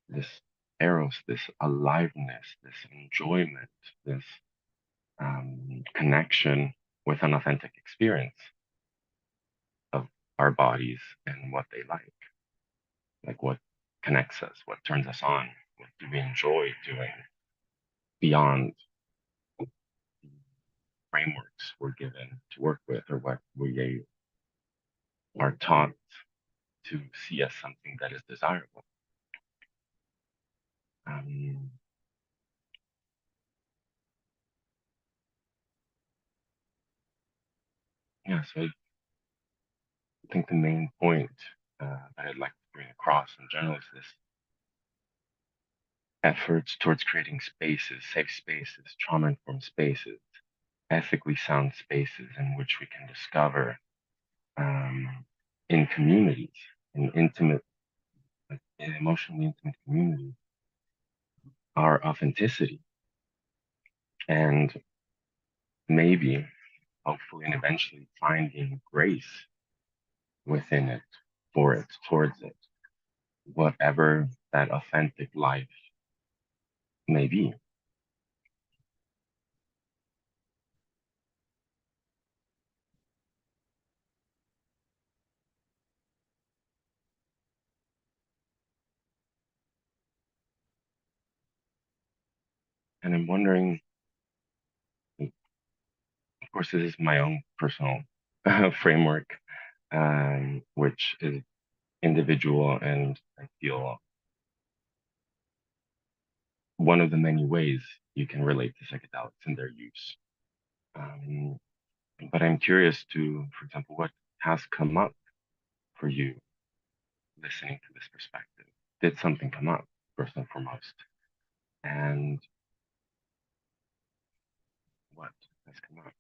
this eros, this aliveness, this enjoyment, this connection with an authentic experience of our bodies and what they like what connects us, what turns us on, what do we enjoy doing beyond the frameworks we're given to work with or what we are taught to see as something that is desirable. Yeah, so I think the main point that I'd like to bring across in general is this efforts towards creating spaces, safe spaces, trauma-informed spaces, ethically sound spaces in which we can discover in communities, in intimate, in emotionally intimate communities, our authenticity. And maybe, hopefully, and eventually finding grace within it, for it, towards it, whatever that authentic life may be. And I'm wondering, of course, this is my own personal framework, which is individual, and I feel one of the many ways you can relate to psychedelics and their use. But I'm curious to, for example, what has come up for you listening to this perspective? Did something come up, first and foremost? And what has come up?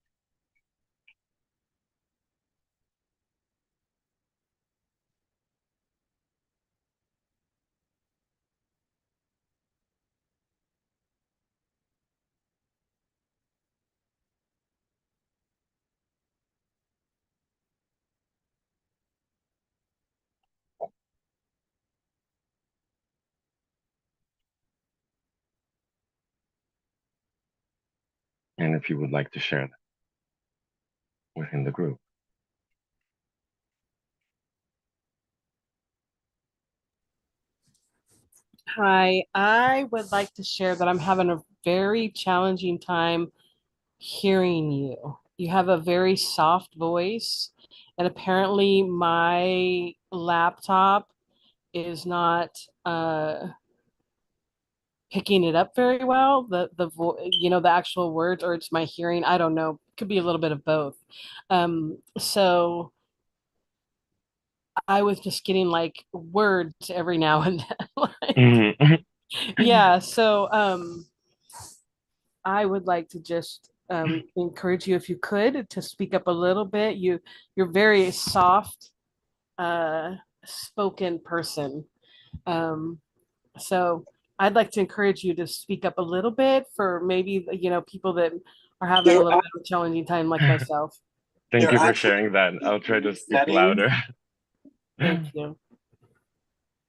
and if you would like to share that within the group. Hi, I would like to share that I'm having a very challenging time hearing you. You have a very soft voice, and apparently my laptop is not picking it up very well. The actual words, or it's my hearing. I don't know. Could be a little bit of both. So I was just getting like words every now and then. Mhm. Yeah, so I would like to just encourage you, if you could, to speak up a little bit. You're very soft spoken person. Um, so I'd like to encourage you to speak up a little bit for maybe, people that are having a There little are, bit of a challenging time like myself. Thank there you are for actually sharing that. I'll try to speak settings. louder. Thank you.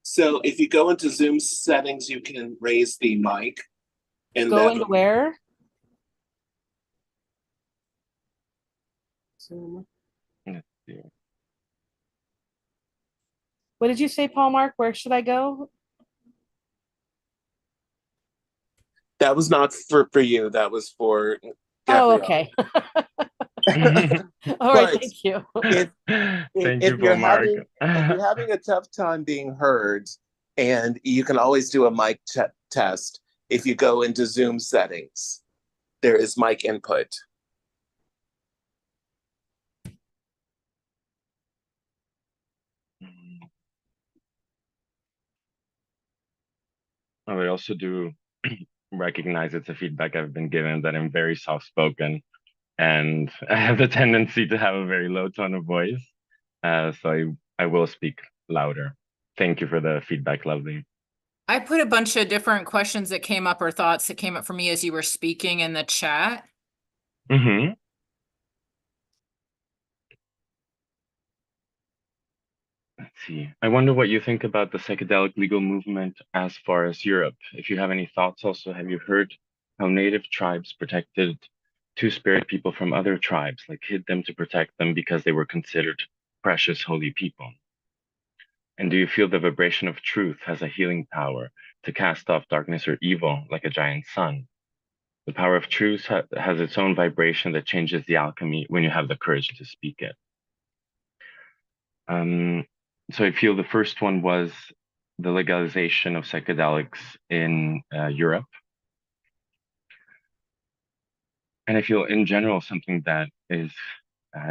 So if you go into Zoom settings, you can raise the mic, and Go that into where? Zoom. Let's see. What did you say, Paul Mark? Where should I go? that was not for you. That was for Oh, Gabrielle. okay. All right, But thank you. if Thank if you, Paul Mark. you're having a tough time being heard, and you can always do a mic test if you go into Zoom settings. There is mic input. I also do recognize it's a feedback I've been given that I'm very soft spoken and I have the tendency to have a very low tone of voice. So I will speak louder. Thank you for the feedback, lovely. I put a bunch of different questions that came up or thoughts that came up for me as you were speaking in the chat. Mm-hmm. Let's see. I wonder what you think about the psychedelic legal movement as far as Europe. If you have any thoughts also, have you heard how native tribes protected two-spirit people from other tribes, like hid them to protect them because they were considered precious holy people? And do you feel the vibration of truth has a healing power to cast off darkness or evil like a giant sun? The power of truth has its own vibration that changes the alchemy when you have the courage to speak it. So I feel the first one was the legalization of psychedelics in Europe. And I feel in general something that is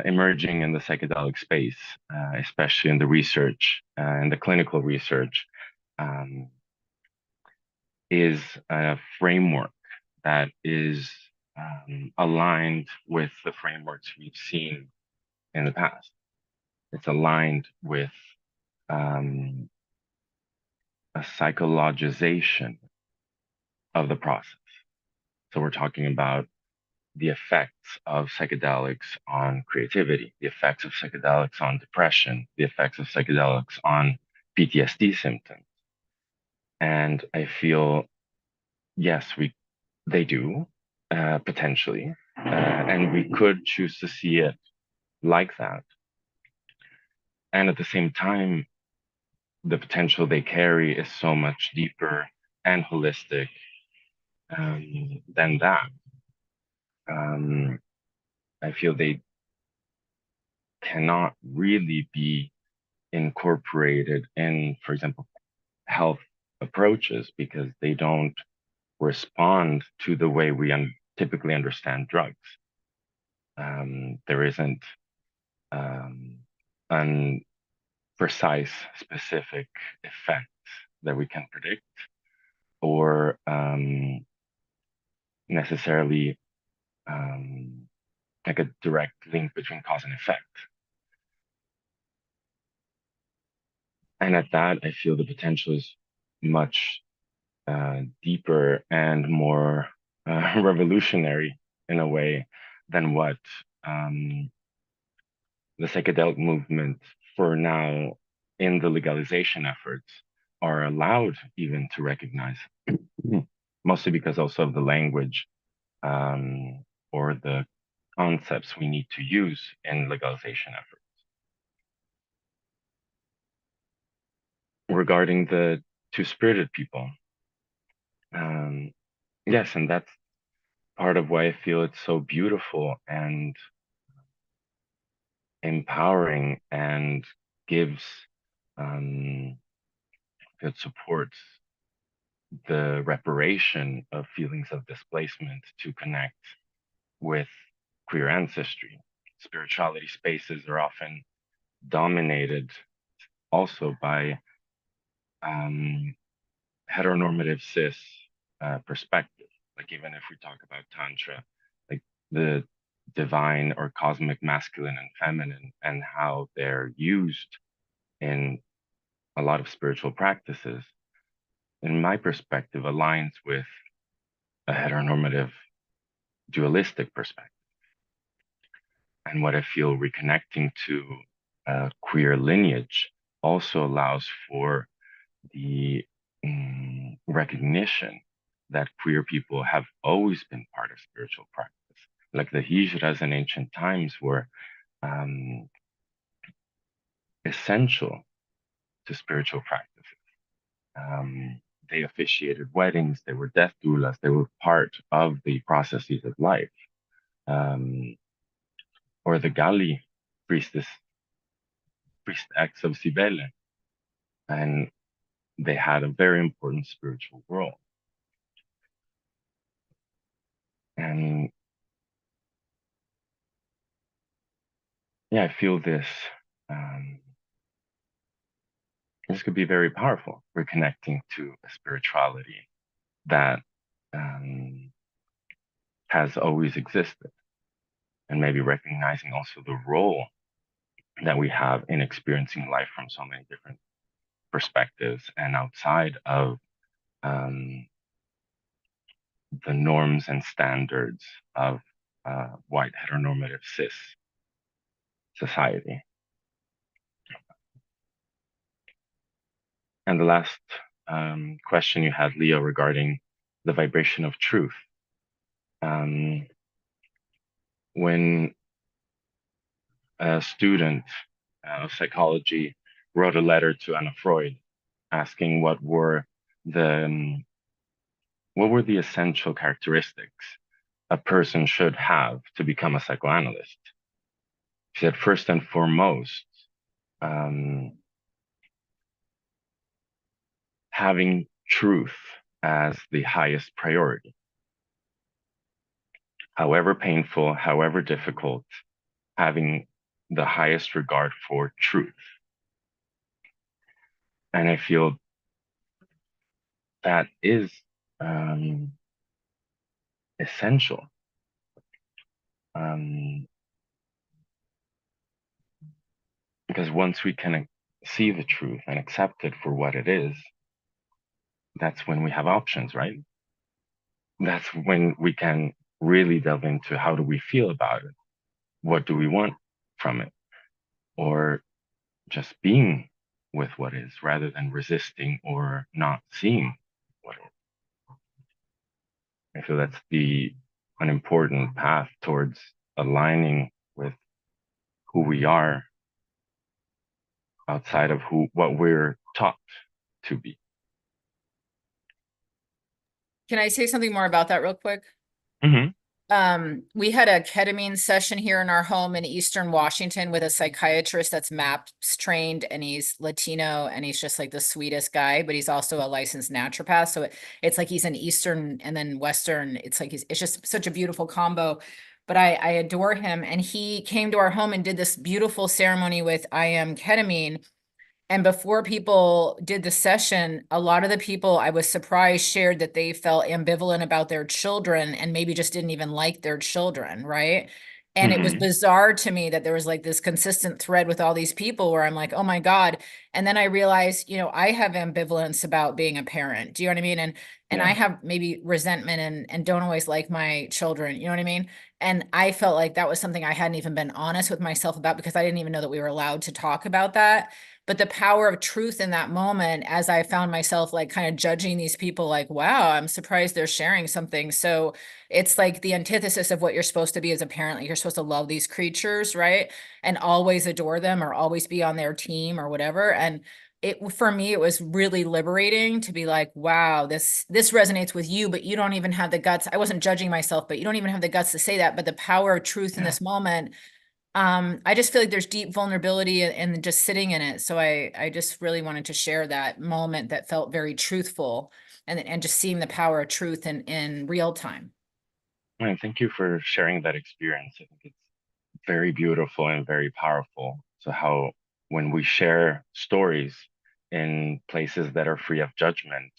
emerging in the psychedelic space, especially in the research and the clinical research, is a framework that is aligned with the frameworks we've seen in the past. It's aligned with a psychologization of the process. So we're talking about the effects of psychedelics on creativity, the effects of psychedelics on depression, the effects of psychedelics on PTSD symptoms. And I feel, yes, they do, potentially, and we could choose to see it like that. And at the same time, the potential they carry is so much deeper and holistic than that. I feel they cannot really be incorporated in, for example, health approaches because they don't respond to the way we typically understand drugs. There isn't an precise, specific effect that we can predict or necessarily like a direct link between cause and effect. And at that, I feel the potential is much deeper and more revolutionary in a way than what the psychedelic movement for now in the legalization efforts are allowed even to recognize, mostly because also of the language or the concepts we need to use in legalization efforts. Regarding the two-spirited people, yes, and that's part of why I feel it's so beautiful and empowering and gives, it supports the reparation of feelings of displacement to connect with queer ancestry. Spirituality spaces are often dominated also by heteronormative cis perspective. Like even if we talk about Tantra, like the divine or cosmic masculine and feminine and how they're used in a lot of spiritual practices, in my perspective, aligns with a heteronormative dualistic perspective. And what I feel reconnecting to queer lineage also allows for the recognition that queer people have always been part of spiritual practice. Like the hijras in ancient times were essential to spiritual practices. They officiated weddings, they were death doulas, they were part of the processes of life. Or the Gali priest X of Cybele, and they had a very important spiritual role. And yeah, I feel this could be very powerful, reconnecting to a spirituality that has always existed, and maybe recognizing also the role that we have in experiencing life from so many different perspectives and outside of the norms and standards of white heteronormative cis society. And the last question you had, Leo, regarding the vibration of truth. When a student of psychology wrote a letter to Anna Freud asking what were the essential characteristics a person should have to become a psychoanalyst, she said, first and foremost, having truth as the highest priority. However painful, however difficult, having the highest regard for truth. And I feel that is essential. Because once we can see the truth and accept it for what it is, that's when we have options, right? That's when we can really delve into how do we feel about it? What do we want from it? Or just being with what is rather than resisting or not seeing what is. I feel that's an important path towards aligning with who we are outside of what we're taught to be. Can I say something more about that real quick? Mm-hmm. We had a ketamine session here in our home in Eastern Washington with a psychiatrist that's MAPS trained, and he's Latino, and he's just like the sweetest guy, but he's also a licensed naturopath. So it's like he's an Eastern and then Western. It's like it's just such a beautiful combo. But I adore him. And he came to our home and did this beautiful ceremony with I Am Ketamine. And before people did the session, a lot of the people, I was surprised, shared that they felt ambivalent about their children and maybe just didn't even like their children, right? And it was bizarre to me that there was like this consistent thread with all these people where I'm like, oh my God. And then I realized, I have ambivalence about being a parent. Do you know what I mean? And I have maybe resentment and don't always like my children. You know what I mean? And I felt like that was something I hadn't even been honest with myself about because I didn't even know that we were allowed to talk about that. but the power of truth in that moment, as I found myself like kind of judging these people like, wow, I'm surprised they're sharing something. So it's like the antithesis of what you're supposed to be as a parent. Like you're supposed to love these creatures, right? And always adore them or always be on their team or whatever. And it, for me, it was really liberating to be like, wow, this resonates with you, but you don't even have the guts. I wasn't judging myself, but you don't even have the guts to say that. But the power of truth in this moment, I just feel like there's deep vulnerability in just sitting in it. So I just really wanted to share that moment that felt very truthful, and just seeing the power of truth in real time. And thank you for sharing that experience. I think it's very beautiful and very powerful. So how when we share stories in places that are free of judgment,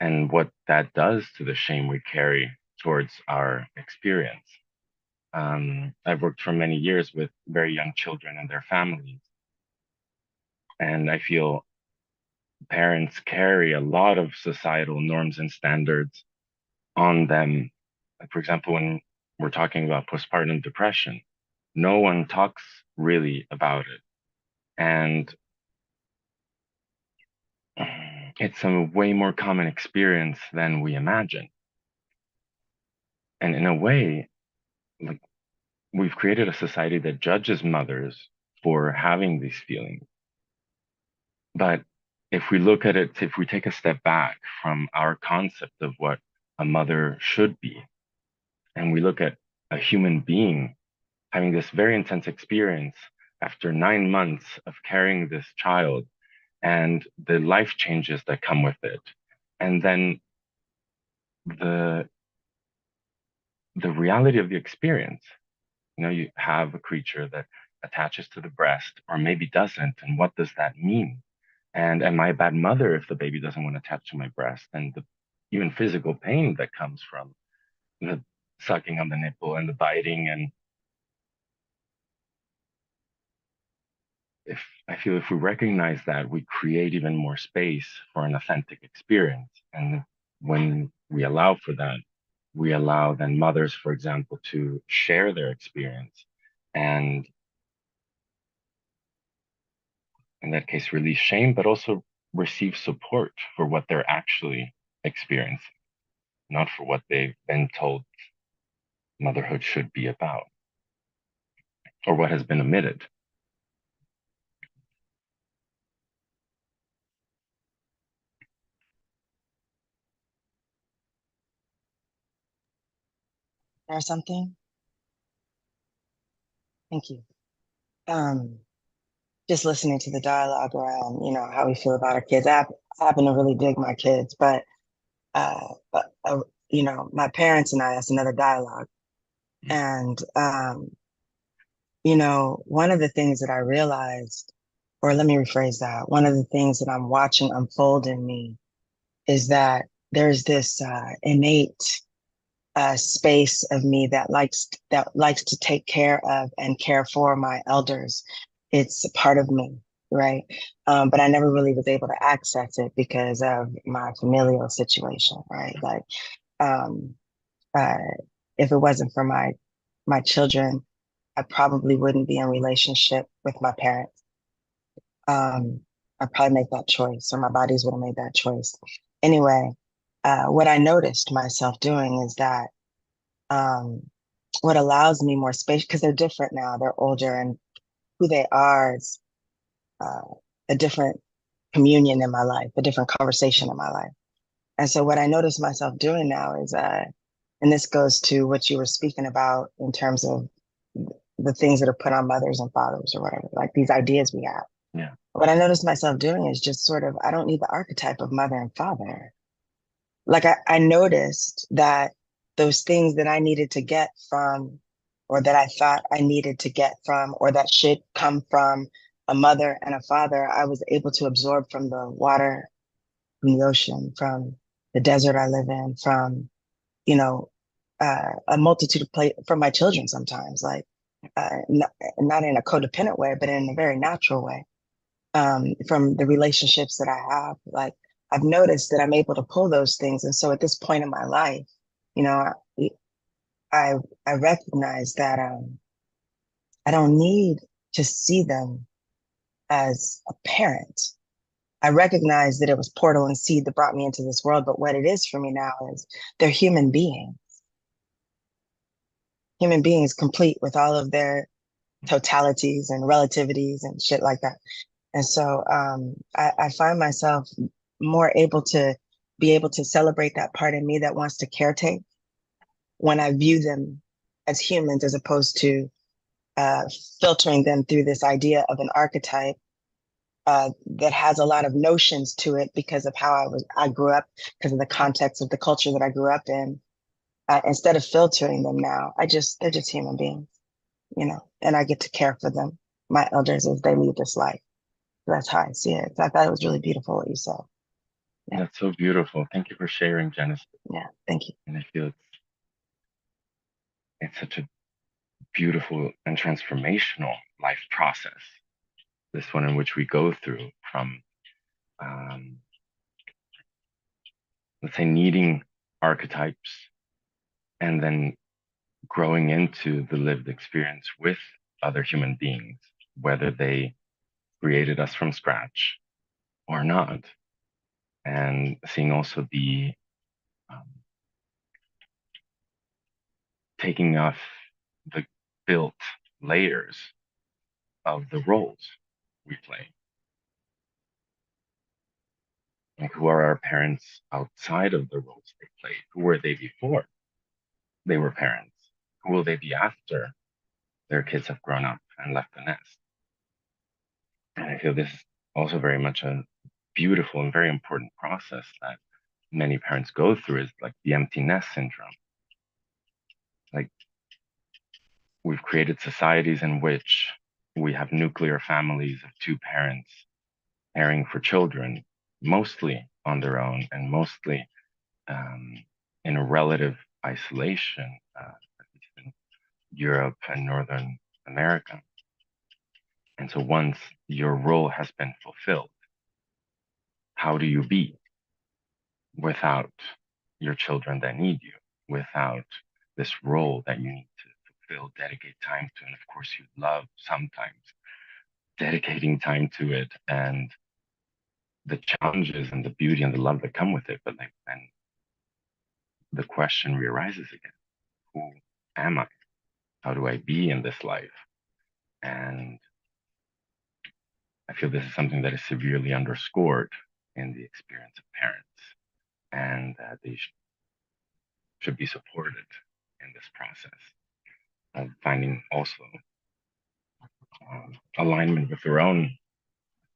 and what that does to the shame we carry towards our experience. I've worked for many years with very young children and their families, and I feel parents carry a lot of societal norms and standards on them. Like, for example, when we're talking about postpartum depression, no one talks really about it. And it's a way more common experience than we imagine. And in a way, like we've created a society that judges mothers for having these feelings. But if we look at it, if we take a step back from our concept of what a mother should be, and we look at a human being having this very intense experience after 9 months of carrying this child and the life changes that come with it, and then the reality of the experience. You know, you have a creature that attaches to the breast or maybe doesn't, and what does that mean? And am I a bad mother if the baby doesn't want to attach to my breast? And the even physical pain that comes from the sucking on the nipple and the biting. And if I feel if we recognize that, we create even more space for an authentic experience. And when we allow for that, we allow then mothers, for example, to share their experience and in that case release shame, but also receive support for what they're actually experiencing, not for what they've been told motherhood should be about or what has been omitted. Or something. Thank you. Just listening to the dialogue around, how we feel about our kids. I happen to really dig my kids, but my parents and I, that's another dialogue. And one of the things that I realized, or let me rephrase that, one of the things that I'm watching unfold in me is that there's this innate space of me that likes to take care of and care for my elders. It's a part of me, right? But I never really was able to access it because of my familial situation, right? Like, if it wasn't for my children, I probably wouldn't be in relationship with my parents. I'd probably make that choice, or my bodies would have made that choice. Anyway, what I noticed myself doing is that what allows me more space, because they're different now, they're older, and who they are is a different communion in my life, a different conversation in my life. And so what I notice myself doing now is, and this goes to what you were speaking about in terms of the things that are put on mothers and fathers or whatever, like these ideas we have. Yeah. What I noticed myself doing is just sort of, I don't need the archetype of mother and father. Like I noticed that those things that I needed to get from, or that I thought I needed to get from, or that should come from a mother and a father, I was able to absorb from the water, from the ocean, from the desert I live in, from, a multitude of from my children sometimes, like not in a codependent way, but in a very natural way, from the relationships that I have. Like, I've noticed that I'm able to pull those things. And so at this point in my life, I recognize that I don't need to see them as a parent. I recognized that it was portal and seed that brought me into this world, but what it is for me now is they're human beings. Human beings complete with all of their totalities and relativities and shit like that. And so I find myself more able to be able to celebrate that part of me that wants to caretake when I view them as humans, as opposed to filtering them through this idea of an archetype that has a lot of notions to it because of how I grew up, because of the context of the culture that I grew up in. Instead of filtering them now, they're just human beings, you know, and I get to care for them, my elders, as they lead this life. That's how I see it. I thought it was really beautiful what you said. Yeah. That's so beautiful. Thank you for sharing, Genesis. Yeah, thank you. And I feel it's such a beautiful and transformational life process. This one in which we go through from, let's say, needing archetypes and then growing into the lived experience with other human beings, whether they created us from scratch or not, and seeing also the taking off the built layers of the roles we play. Like, who are our parents outside of the roles they played? Who were they before they were parents? Who will they be after their kids have grown up and left the nest? And I feel this is also very much a beautiful and very important process that many parents go through, is like the empty nest syndrome. Like, we've created societies in which we have nuclear families of two parents caring for children, mostly on their own and mostly in a relative isolation, in Europe and Northern America. And so once your role has been fulfilled, how do you be without your children that need you, without this role that you need to fulfill, dedicate time to, and of course you love sometimes dedicating time to it, and the challenges and the beauty and the love that come with it. But like, then the question re-arises again: who am I? How do I be in this life? And I feel this is something that is severely underscored in the experience of parents, and that they should be supported in this process of finding also alignment with their own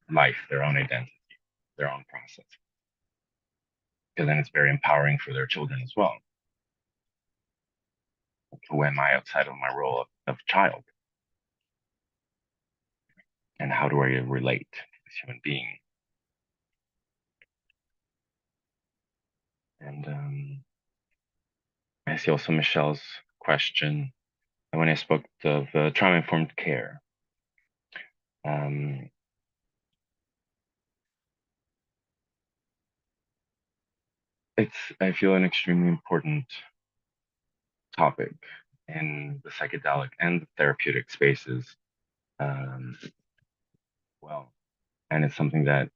life, their own identity, their own process. Because then it's very empowering for their children as well. Who am I outside of my role of child? And how do I relate to this human being? And I see also Michelle's question. And when I spoke of trauma-informed care, it's, I feel, an extremely important topic in the psychedelic and the therapeutic spaces. Well, and it's something that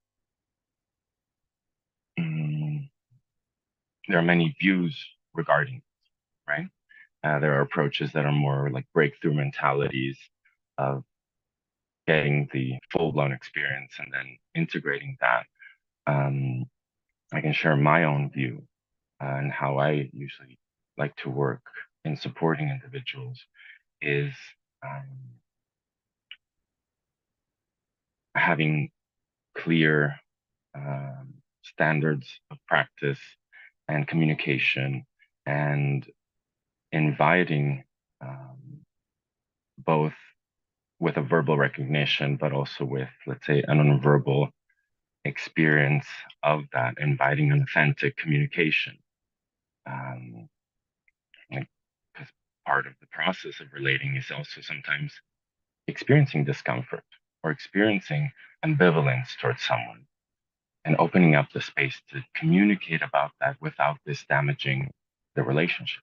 there are many views regarding, right? There are approaches that are more like breakthrough mentalities of getting the full-blown experience and then integrating that. I can share my own view and how I usually like to work in supporting individuals is having clear standards of practice and communication, and inviting both with a verbal recognition, but also with, let's say, a nonverbal experience of that, inviting an authentic communication. Because part of the process of relating is also sometimes experiencing discomfort or experiencing ambivalence towards someone, and opening up the space to communicate about that without this damaging the relationship.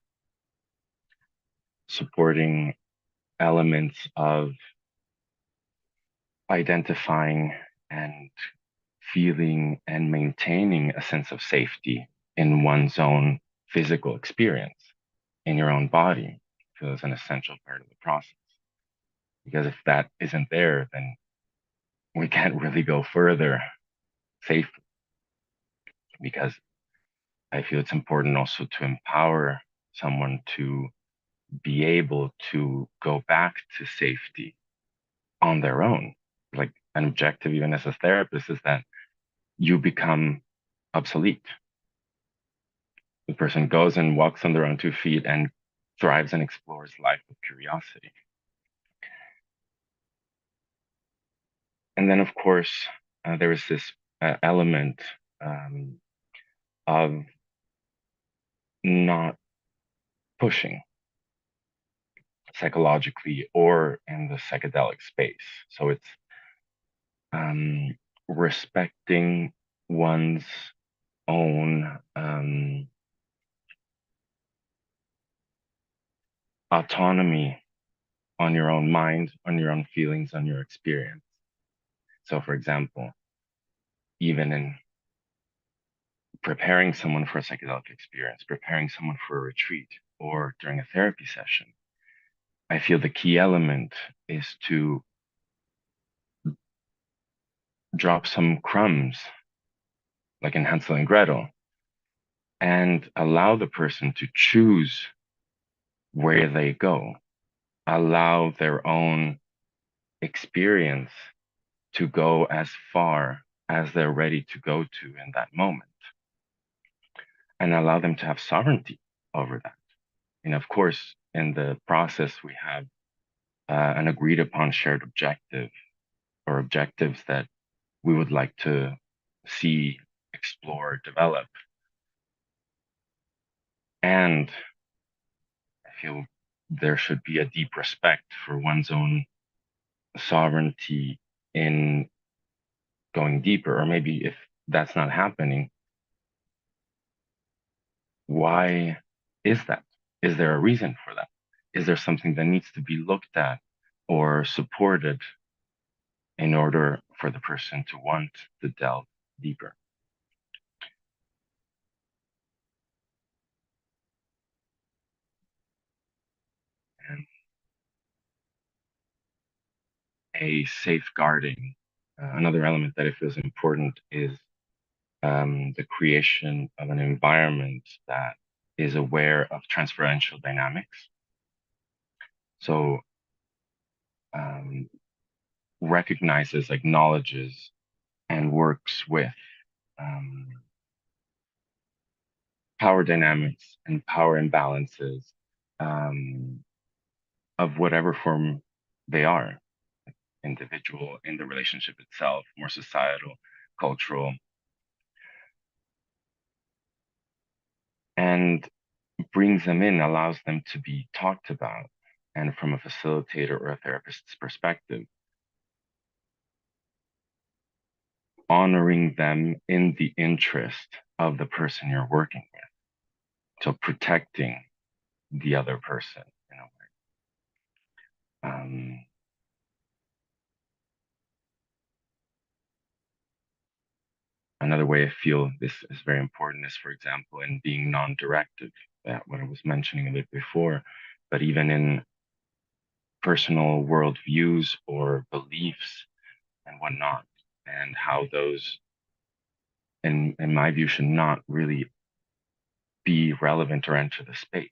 Supporting elements of identifying and feeling and maintaining a sense of safety in one's own physical experience in your own body feels an essential part of the process. Because if that isn't there, then we can't really go further safely. Because I feel it's important also to empower someone to be able to go back to safety on their own. Like an objective, even as a therapist, is that you become obsolete. The person goes and walks on their own 2 feet and thrives and explores life with curiosity. And then, of course, there is this element of not pushing psychologically or in the psychedelic space. So it's respecting one's own autonomy on your own mind, on your own feelings, on your experience. So, for example, even in preparing someone for a psychedelic experience, preparing someone for a retreat, or during a therapy session, I feel the key element is to drop some crumbs, like in Hansel and Gretel, and allow the person to choose where they go, allow their own experience to go as far as they're ready to go to in that moment, and allow them to have sovereignty over that. And of course, in the process, we have an agreed upon shared objective or objectives that we would like to see, explore, develop. And I feel there should be a deep respect for one's own sovereignty in going deeper. Or maybe if that's not happening, why is that? Is there a reason for that? Is there something that needs to be looked at or supported in order for the person to want to delve deeper? And a safeguarding, another element that I feel is important is the creation of an environment that is aware of transferential dynamics. So recognizes, acknowledges, and works with power dynamics and power imbalances of whatever form they are, individual, in the relationship itself, more societal, cultural, and brings them in, allows them to be talked about. And from a facilitator or a therapist's perspective, honoring them in the interest of the person you're working with. So protecting the other person in a way. Another way I feel this is very important is, for example, in being non-directive, what I was mentioning a bit before, but even in personal worldviews or beliefs and whatnot, and how those, in my view, should not really be relevant or enter the space.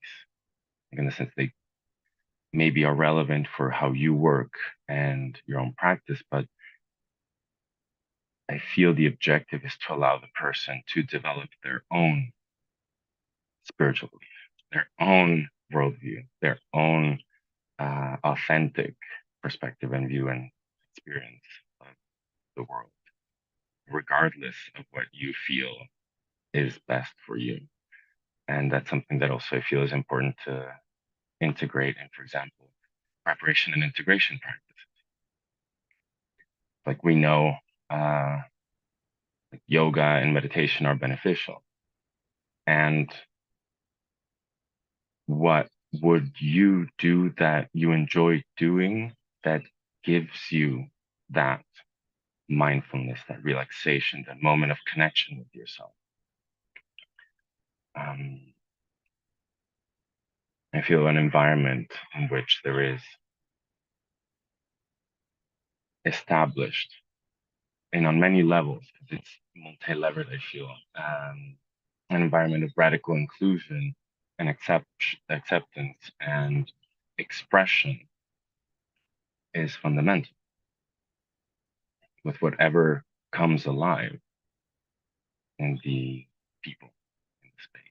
In the sense they maybe are relevant for how you work and your own practice, but I feel the objective is to allow the person to develop their own spiritual belief, their own worldview, their own authentic perspective and view and experience of the world, regardless of what you feel is best for you. And that's something that also I feel is important to integrate in, for example, preparation and integration practices. Like we know like yoga and meditation are beneficial. And what would you do that you enjoy doing that gives you that mindfulness, that relaxation, that moment of connection with yourself. I feel an environment in which there is established, and on many levels, because it's multi-leveled, I feel, an environment of radical inclusion and acceptance and expression is fundamental with whatever comes alive in the people in the space.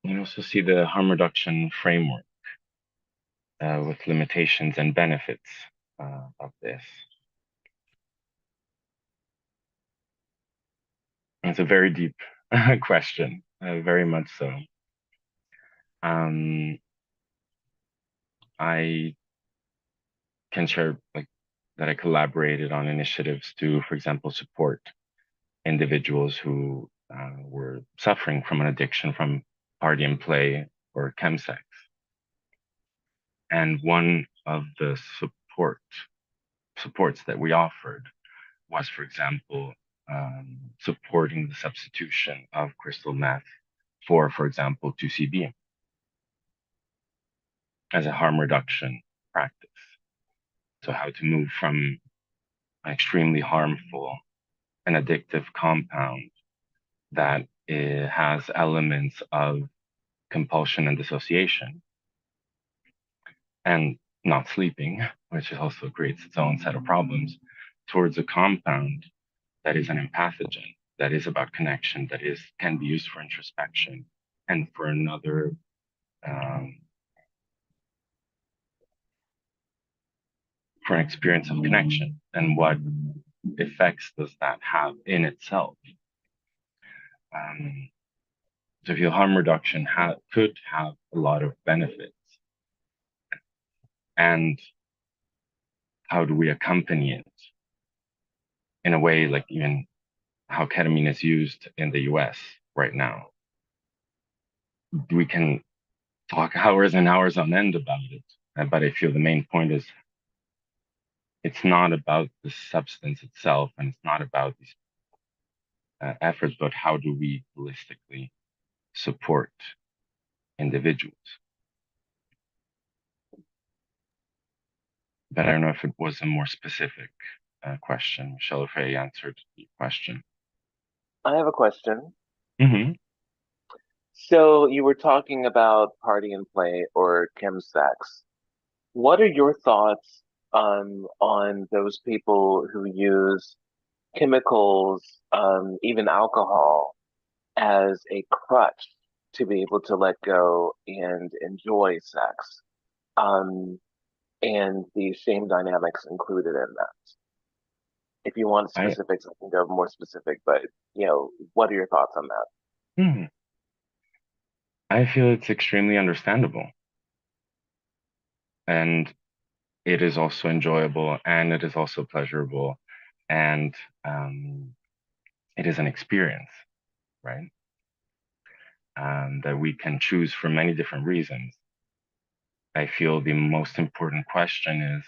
You also see the harm reduction framework with limitations and benefits of this. It's a very deep question, very much so. I can share like that I collaborated on initiatives to, for example, support individuals who were suffering from an addiction from party and play or chemsex. And one of the supports that we offered was, for example, supporting the substitution of crystal meth for example, 2CB as a harm reduction practice. So how to move from an extremely harmful and addictive compound that has elements of compulsion and dissociation and not sleeping, which also creates its own set of problems, towards a compound that is an empathogen, that is about connection, that can be used for introspection and for another for an experience of connection. And what effects does that have in itself? So if your harm reduction could have a lot of benefits, and how do we accompany it in a way like even how ketamine is used in the US right now? We can talk hours and hours on end about it, but I feel the main point is it's not about the substance itself, and it's not about these efforts, but how do we holistically support individuals? But I don't know if it was a more specific question. Michelle, if I answered your question. I have a question. Mm-hmm. So you were talking about party and play or chemsex. What are your thoughts on those people who use chemicals, even alcohol, as a crutch to be able to let go and enjoy sex? And the shame dynamics included in that. If you want specifics, I can go more specific, but what are your thoughts on that? I feel it's extremely understandable. And it is also enjoyable, and it is also pleasurable, and it is an experience, right? That we can choose for many different reasons. I feel the most important question is,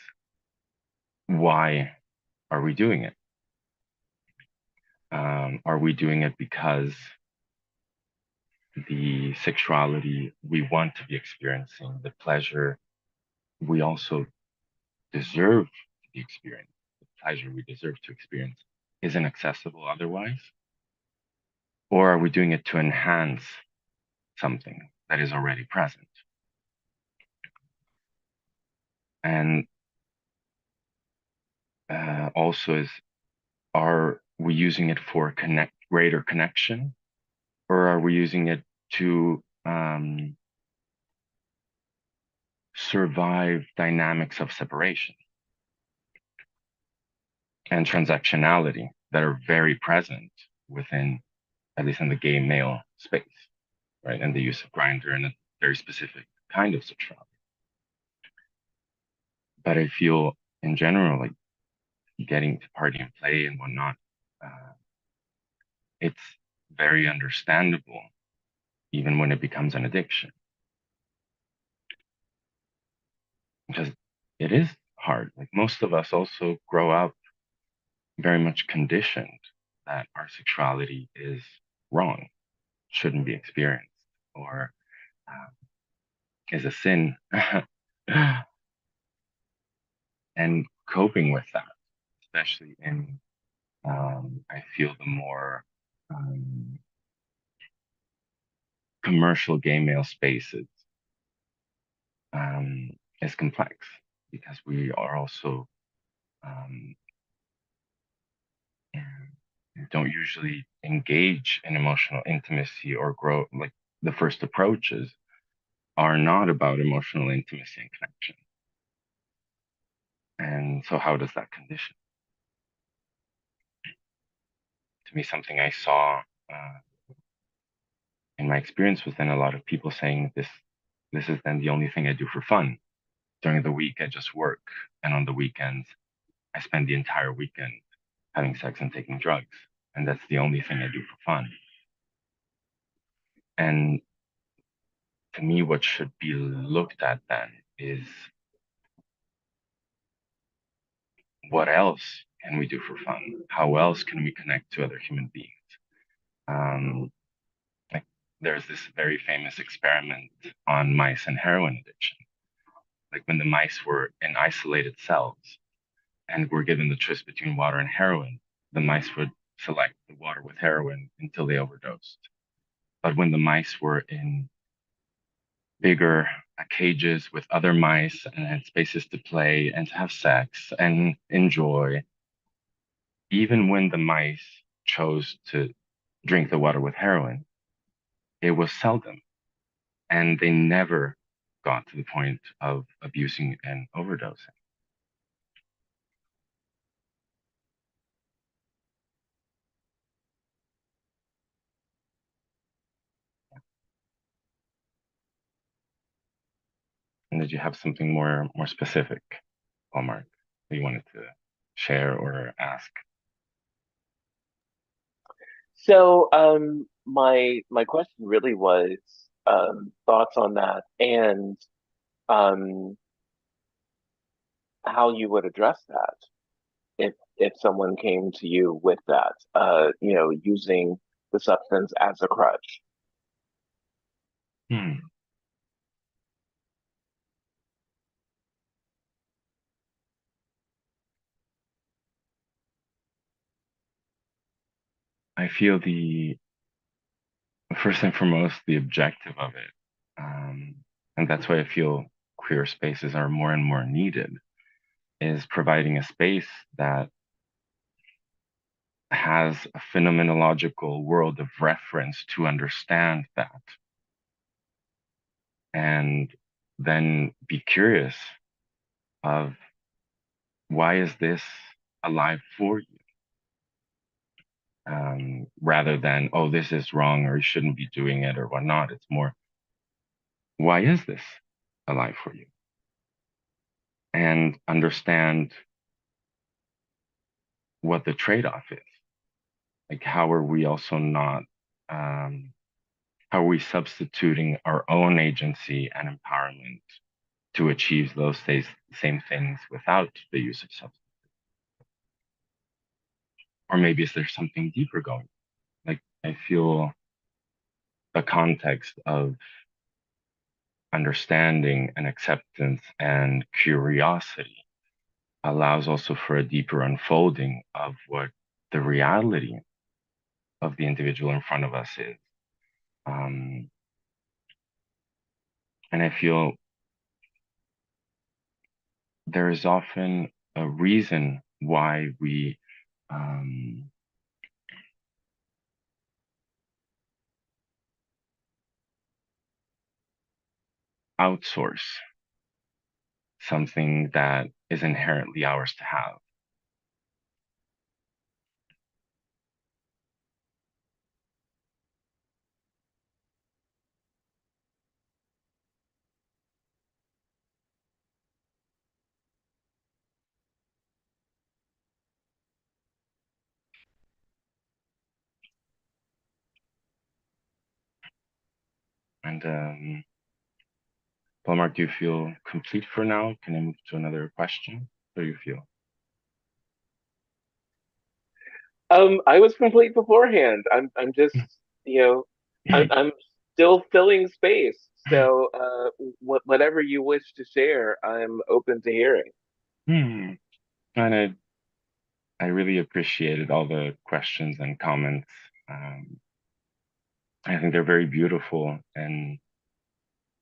why are we doing it? Are we doing it because the sexuality we want to be experiencing, the pleasure we also deserve to be experiencing, the pleasure we deserve to experience, isn't accessible otherwise? Or are we doing it to enhance something that is already present? And also are we using it for greater connection, or are we using it to survive dynamics of separation and transactionality that are very present within, at least in the gay male space, right? And the use of Grindr and a very specific kind of sexuality. but I feel in general, like getting to party and play and whatnot, it's very understandable, even when it becomes an addiction. Because it is hard. Like most of us also grow up very much conditioned that our sexuality is wrong, shouldn't be experienced, or is a sin. And coping with that, especially in, I feel the more commercial gay male spaces, is complex because we are also don't usually engage in emotional intimacy or grow. Like the first approaches are not about emotional intimacy and connection. And so how does that condition? To me, something I saw in my experience was then a lot of people saying this is then the only thing I do for fun. During the week, I just work. And on the weekends, I spend the entire weekend having sex and taking drugs. And that's the only thing I do for fun. And to me, what should be looked at then is what else can we do for fun? How else can we connect to other human beings? Like there's this very famous experiment on mice and heroin addiction. Like when the mice were in isolated cells and were given the choice between water and heroin, the mice would select the water with heroin until they overdosed. But when the mice were in bigger cages with other mice and had spaces to play and to have sex and enjoy, even when the mice chose to drink the water with heroin, it was seldom. And they never got to the point of abusing and overdosing. And did you have something more specific, Hallmark, that you wanted to share or ask? So my question really was thoughts on that and um, how you would address that if someone came to you with that, using the substance as a crutch. I feel first and foremost, the objective of it. And that's why I feel queer spaces are more and more needed, is providing a space that has a phenomenological world of reference to understand that. And then be curious of why is this alive for you? Rather than, oh, this is wrong or you shouldn't be doing it or whatnot. It's more, why is this alive for you? And understand what the trade-off is. Like, how are we also not, how are we substituting our own agency and empowerment to achieve those same things without the use of substance? Or maybe is there something deeper going? Like, I feel the context of understanding and acceptance and curiosity allows also for a deeper unfolding of what the reality of the individual in front of us is. And I feel there is often a reason why we outsource something that is inherently ours to have. And Paul Mark, do you feel complete for now? Can I move to another question? How do you feel? I was complete beforehand. I'm just, you know, I'm still filling space. So, whatever you wish to share, I'm open to hearing. And I really appreciated all the questions and comments. I think they're very beautiful, and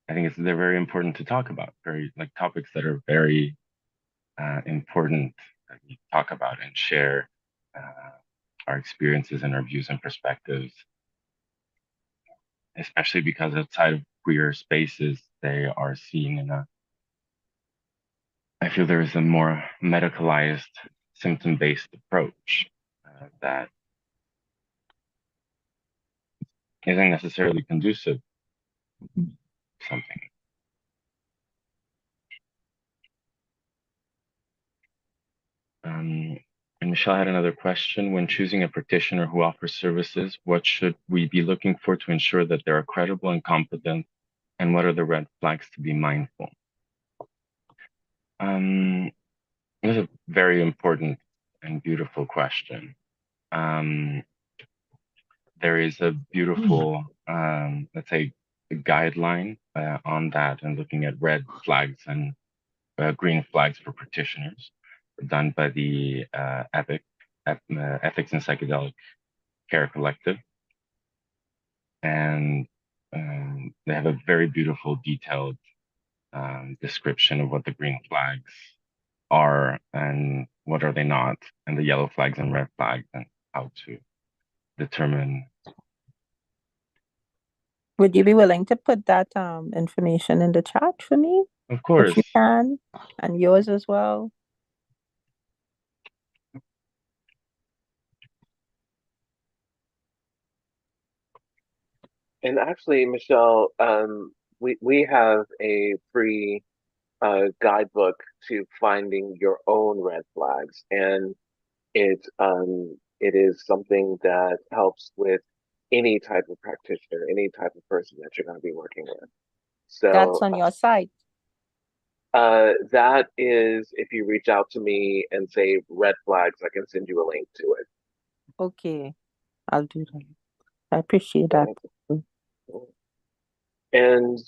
I think they're very important to talk about. Very like topics that are very important that we talk about and share our experiences and our views and perspectives, especially because outside of queer spaces, they are seen in a, I feel there is a more medicalized, symptom-based approach that isn't necessarily conducive to something. And Michelle had another question. When choosing a practitioner who offers services, what should we be looking for to ensure that they are credible and competent? And what are the red flags to be mindful? This is a very important and beautiful question. There is a beautiful, let's say, guideline on that and looking at red flags and green flags for practitioners done by the Ethics and Psychedelic Care Collective. And they have a very beautiful, detailed description of what the green flags are and what are they not, and the yellow flags and red flags, and how to determine. Would you be willing to put that information in the chat for me? Of course. If you can, and yours as well. And actually, Michelle, we have a free guidebook to finding your own red flags, and it is something that helps with any type of practitioner, any type of person that you're going to be working with. So that's on your site. That is, if you reach out to me and say red flags, I can send you a link to it. Okay, I'll do that. I appreciate that. And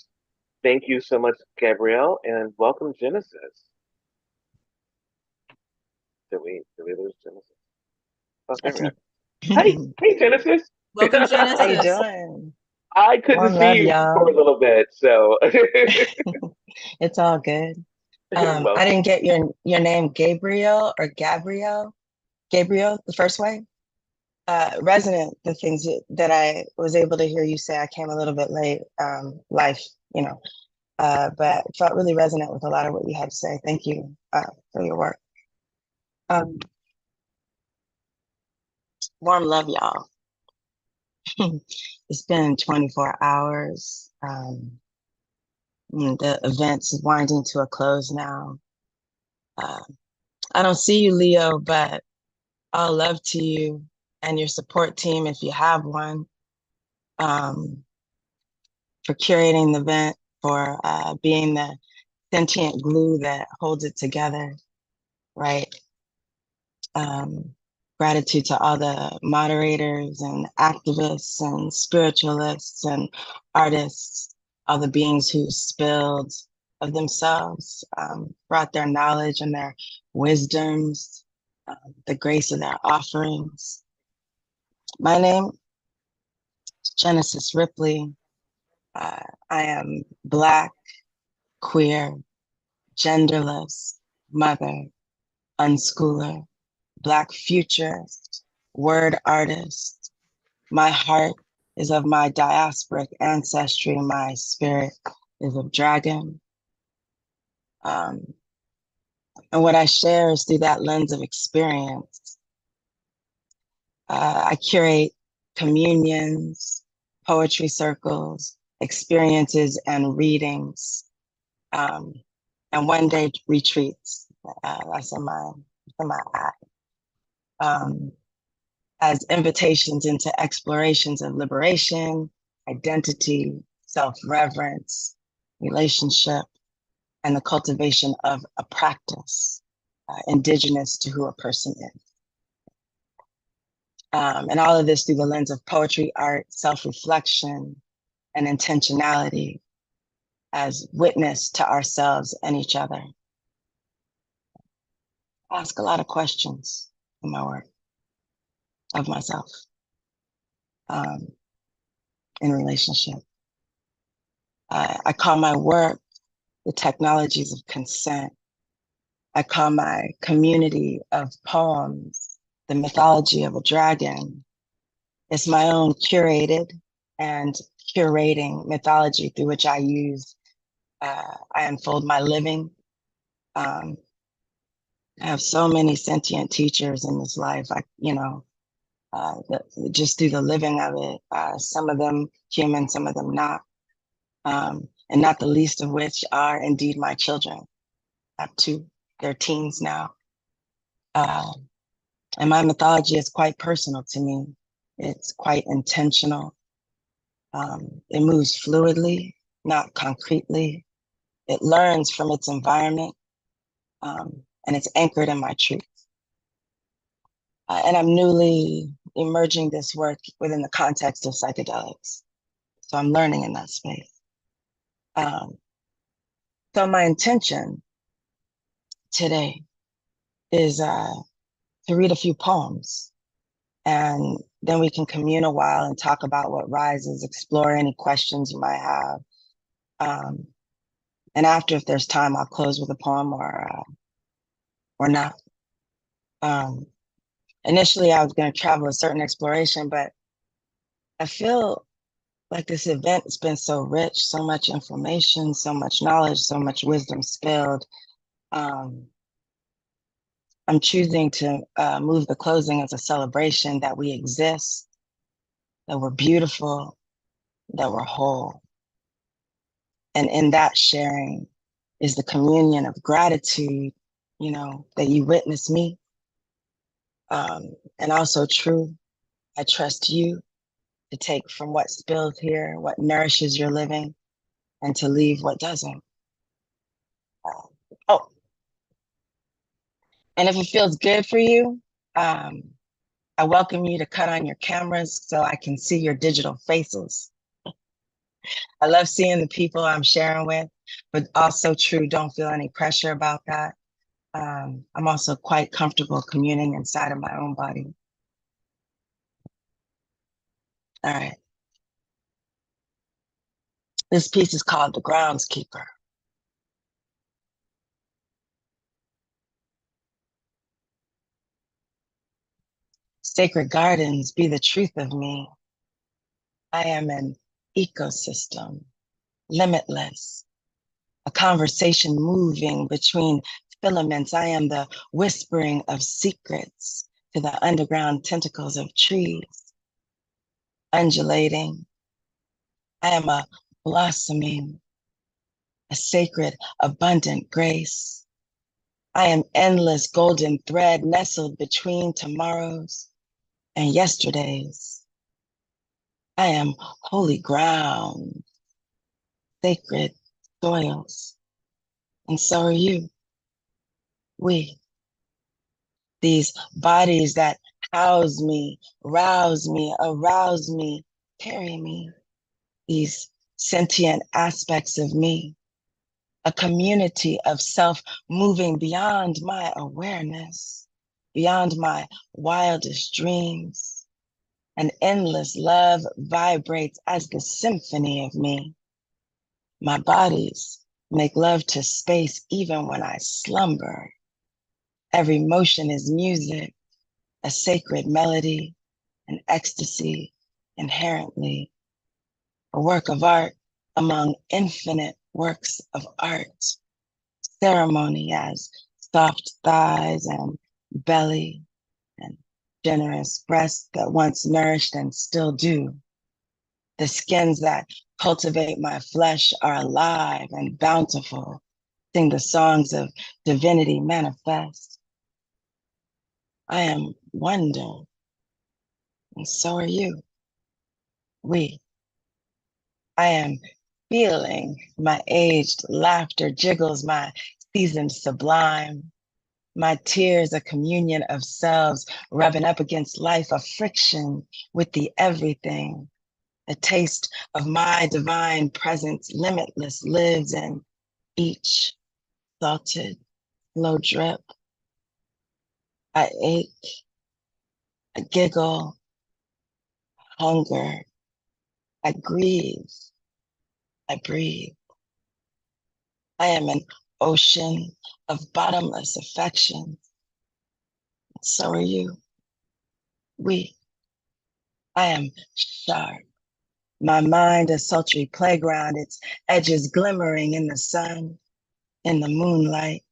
thank you so much, Gabrielle, and welcome, Genesis. Did we lose Genesis? Oh, there we are. Hey, Genesis. Welcome, Genesis. How you doing? I couldn't see you for a little bit, so it's all good. I didn't get your name, Gabriel or Gabrielle. Gabriel, the first way. Resonant, the things that I was able to hear you say. I came a little bit late, life, but felt really resonant with a lot of what you had to say. Thank you for your work. Warm love, y'all. It's been 24 hours. The event's winding to a close now. I don't see you, Leo, but all love to you and your support team, if you have one, for curating the event, for being the sentient glue that holds it together, right? Gratitude to all the moderators and activists and spiritualists and artists, all the beings who spilled of themselves, brought their knowledge and their wisdoms, the grace of their offerings. My name is Genesis Ripley. I am Black, queer, genderless, mother, unschooler, Black futurist, word artist. My heart is of my diasporic ancestry. My spirit is of dragon. And what I share is through that lens of experience. I curate communions, poetry circles, experiences, and readings, and one-day retreats. That's in my eye. As invitations into explorations of liberation, identity, self-reverence, relationship, and the cultivation of a practice indigenous to who a person is. And all of this through the lens of poetry, art, self-reflection, and intentionality as witness to ourselves and each other. I ask a lot of questions in my work of myself in relationship. I call my work the technologies of consent. I call my community of poems the mythology of a dragon. It's my own curated and curating mythology through which I unfold my living. I have so many sentient teachers in this life. Just through the living of it, some of them human, some of them not. And not the least of which are indeed my children. I have two, they're teens now. And my mythology is quite personal to me. It's quite intentional. It moves fluidly, not concretely. It learns from its environment, and it's anchored in my truth. And I'm newly emerging this work within the context of psychedelics. So I'm learning in that space. So my intention today is to read a few poems, and then we can commune a while and talk about what rises, explore any questions you might have. And after, if there's time, I'll close with a poem or not. Initially, I was going to travel a certain exploration, but I feel like this event has been so rich, so much information, so much knowledge, so much wisdom spilled. I'm choosing to move the closing as a celebration that we exist, that we're beautiful, that we're whole. And in that sharing is the communion of gratitude, that you witness me. And also true, I trust you to take from what spills here, what nourishes your living, and to leave what doesn't. And if it feels good for you, I welcome you to cut on your cameras so I can see your digital faces. I love seeing the people I'm sharing with, but also true, don't feel any pressure about that. I'm also quite comfortable communing inside of my own body. All right. This piece is called The Groundskeeper. Sacred gardens be the truth of me. I am an ecosystem, limitless, a conversation moving between filaments. I am the whispering of secrets to the underground tentacles of trees, undulating. I am a blossoming, a sacred, abundant grace. I am endless golden thread nestled between tomorrows and yesterdays. I am holy ground, sacred soils, and so are you. We, these bodies that house me, rouse me, arouse me, carry me, these sentient aspects of me, a community of self moving beyond my awareness, beyond my wildest dreams. An endless love vibrates as the symphony of me. My bodies make love to space even when I slumber. Every motion is music, a sacred melody, an ecstasy inherently, a work of art among infinite works of art, ceremony as soft thighs and belly and generous breasts that once nourished and still do. The skins that cultivate my flesh are alive and bountiful, sing the songs of divinity manifest. I am wonder, and so are you. We, I am feeling my aged laughter jiggles my seasoned sublime. My tears a communion of selves rubbing up against life, a friction with the everything. A taste of my divine presence, limitless, lives in each salted, slow drip. I ache, I giggle, hunger, I grieve, I breathe. I am an ocean of bottomless affection. So are you. We. I am sharp. My mind a sultry playground, its edges glimmering in the sun, in the moonlight.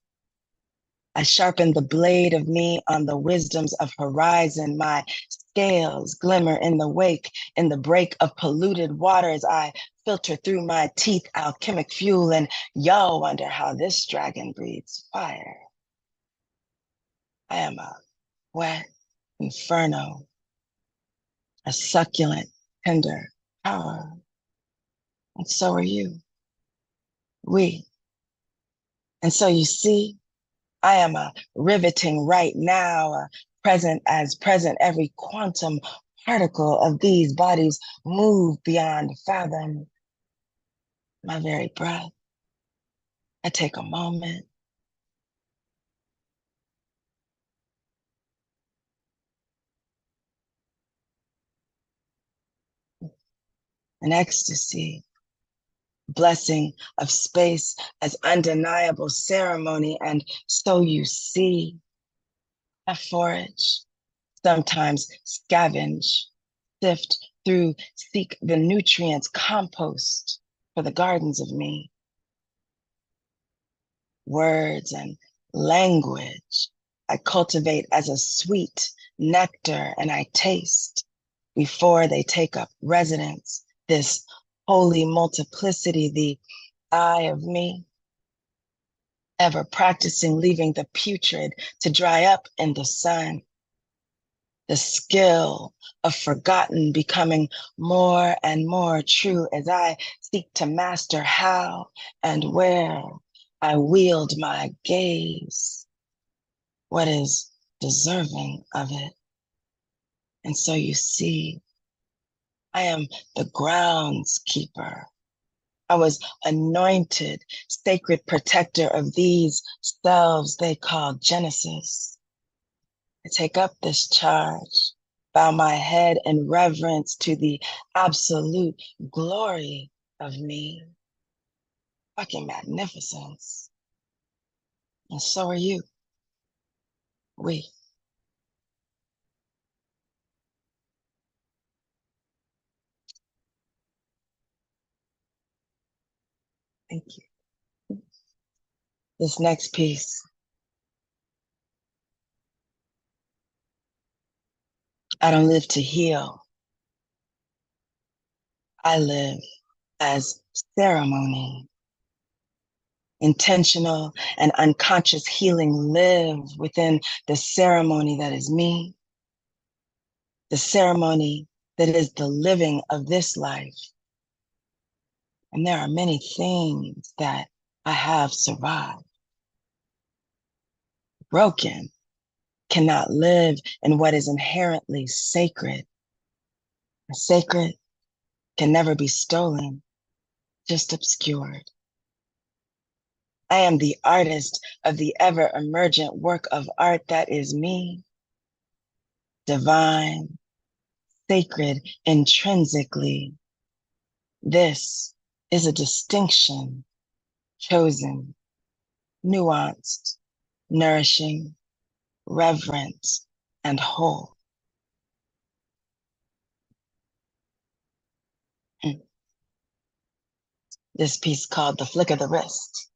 I sharpen the blade of me on the wisdoms of horizon. My scales glimmer in the wake, in the break of polluted waters. I filter through my teeth alchemic fuel, and y'all wonder how this dragon breathes fire. I am a wet inferno, a succulent, tender power. And so are you. We. And so you see, I am a riveting right now, present as present. Every quantum particle of these bodies move beyond fathom. My very breath. I take a moment. An ecstasy, blessing of space as undeniable ceremony. And so you see, I forage, sometimes scavenge, sift through, seek the nutrients, compost for the gardens of me. Words and language I cultivate as a sweet nectar, and I taste before they take up residence. This holy multiplicity, the I of me, ever practicing leaving the putrid to dry up in the sun. The skill of forgotten becoming more and more true as I seek to master how and where I wield my gaze, what is deserving of it. And so you see, I am the groundskeeper. I was anointed sacred protector of these selves they call Genesis. I take up this charge, bow my head in reverence to the absolute glory of me. Fucking magnificence. And so are you. We. Thank you. This next piece, I don't live to heal. I live as ceremony. Intentional and unconscious healing live within the ceremony that is me, the ceremony that is the living of this life. And there are many things that I have survived. Broken cannot live in what is inherently sacred. The sacred can never be stolen, just obscured. I am the artist of the ever-emergent work of art that is me, divine, sacred intrinsically. This is a distinction chosen, nuanced, nourishing, reverent, and whole. This piece called The Flick of the Wrist.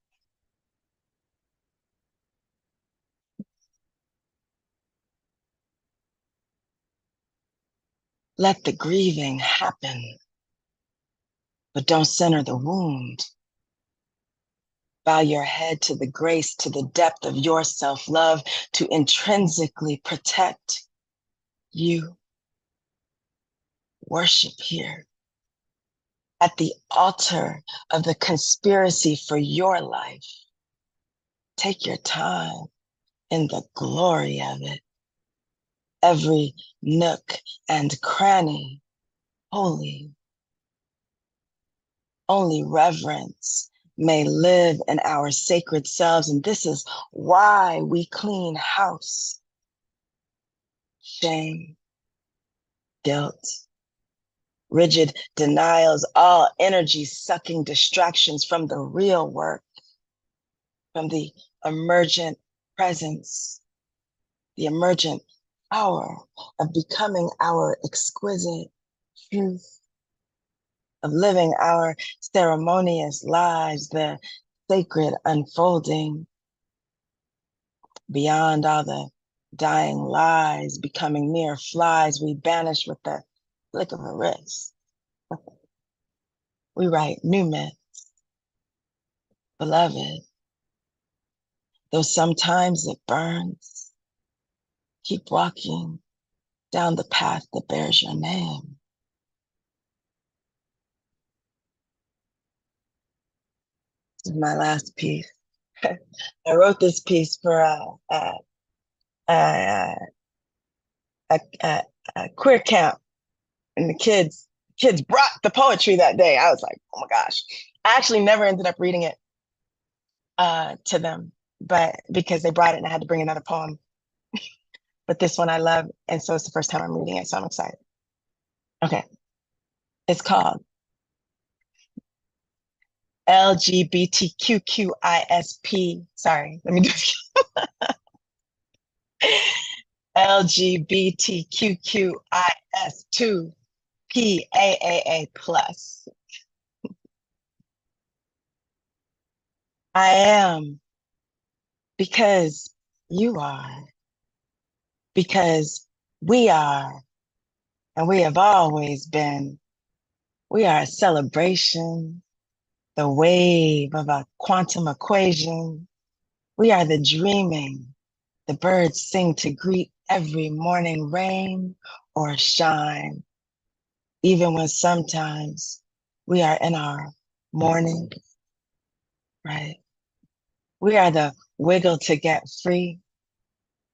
Let the grieving happen, but don't center the wound. Bow your head to the grace, to the depth of your self-love, to intrinsically protect you. Worship here. at the altar of the conspiracy for your life. Take your time in the glory of it. Every nook and cranny, holy. Only reverence may live in our sacred selves, and this is why we clean house. Shame, guilt, rigid denials, all energy sucking distractions from the real work, from the emergent presence, the emergent power of becoming our exquisite truth, of living our ceremonious lives, the sacred unfolding beyond all the dying lies, becoming mere flies we banish with the flick of a wrist. We write new myths, beloved, though sometimes it burns. Keep walking down the path that bears your name. This is my last piece. I wrote this piece for a queer camp, and the kids brought the poetry that day. I was like, oh my gosh. I actually never ended up reading it to them, but because they brought it and I had to bring another poem. But this one I love, and so it's the first time I'm reading it, so I'm excited. Okay. It's called LGBTQQISP. Sorry, let me do it. LGBTQQIS2PAAA plus. I am because you are, because we are, and we have always been. We are a celebration, the wave of a quantum equation. We are the dreaming. The birds sing to greet every morning rain or shine, even when sometimes we are in our mourning, right? We are the wiggle to get free.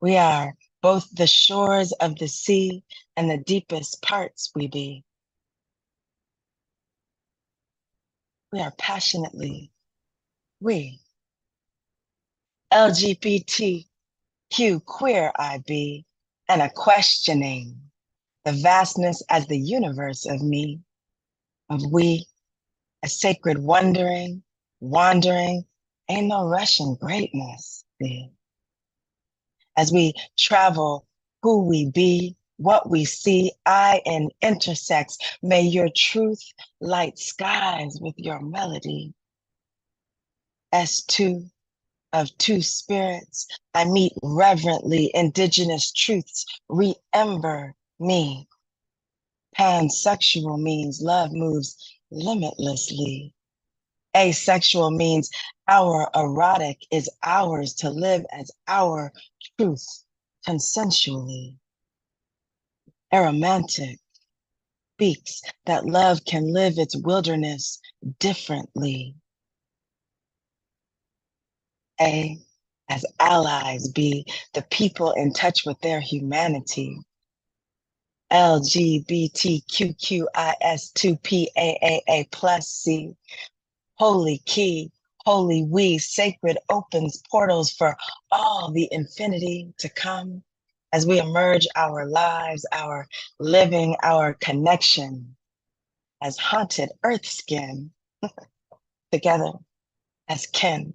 We are both the shores of the sea and the deepest parts we be. We are passionately we. LGBTQ queer I be, and a questioning the vastness as the universe of me, of we, a sacred wondering, wandering, ain't no rushing greatness, see. As we travel who we be, what we see, I and intersects, may your truth light skies with your melody. S2 of two spirits, I meet reverently indigenous truths, re-ember me. Pansexual means love moves limitlessly. Asexual means our erotic is ours to live as our truth consensually. Aromantic speaks that love can live its wilderness differently. A, as allies, be the people in touch with their humanity. LGBTQQIS2PAAA plus C, holy key, holy we, sacred opens portals for all the infinity to come as we emerge our lives, our living, our connection as haunted earth skin together as kin.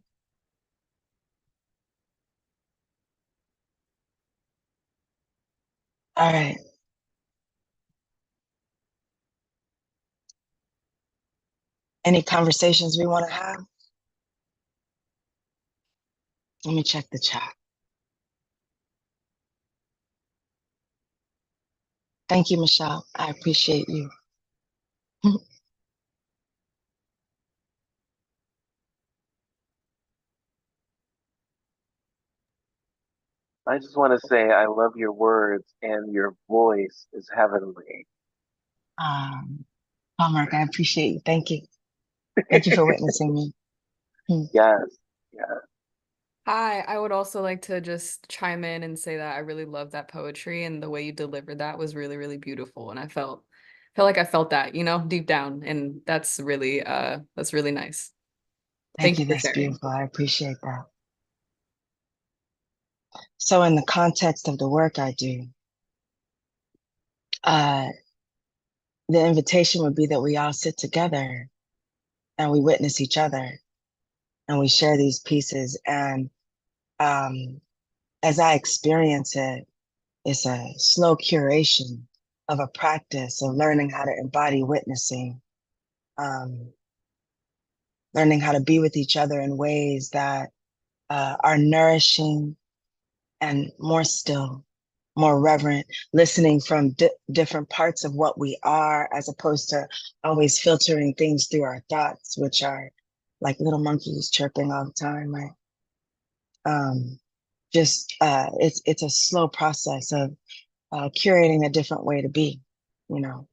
All right. Any conversations we want to have? Let me check the chat. Thank you, Michelle. I appreciate you. I just want to say I love your words and your voice is heavenly. Oh, Mark, I appreciate you. Thank you. Thank you for witnessing me. Yes. Yeah. Hi, I would also like to just chime in and say that I really love that poetry and the way you delivered that was really, really beautiful. And I felt like I felt that, deep down. And that's really nice. Thank Thank you you. for That's sharing. beautiful. I appreciate that. So in the context of the work I do, the invitation would be that we all sit together and we witness each other and we share these pieces. And as I experience it, it's a slow curation of a practice of learning how to embody witnessing, um, learning how to be with each other in ways that are nourishing and more still, more reverent, listening from different parts of what we are, as opposed to always filtering things through our thoughts, which are like little monkeys chirping all the time, right? It's a slow process of curating a different way to be, you know.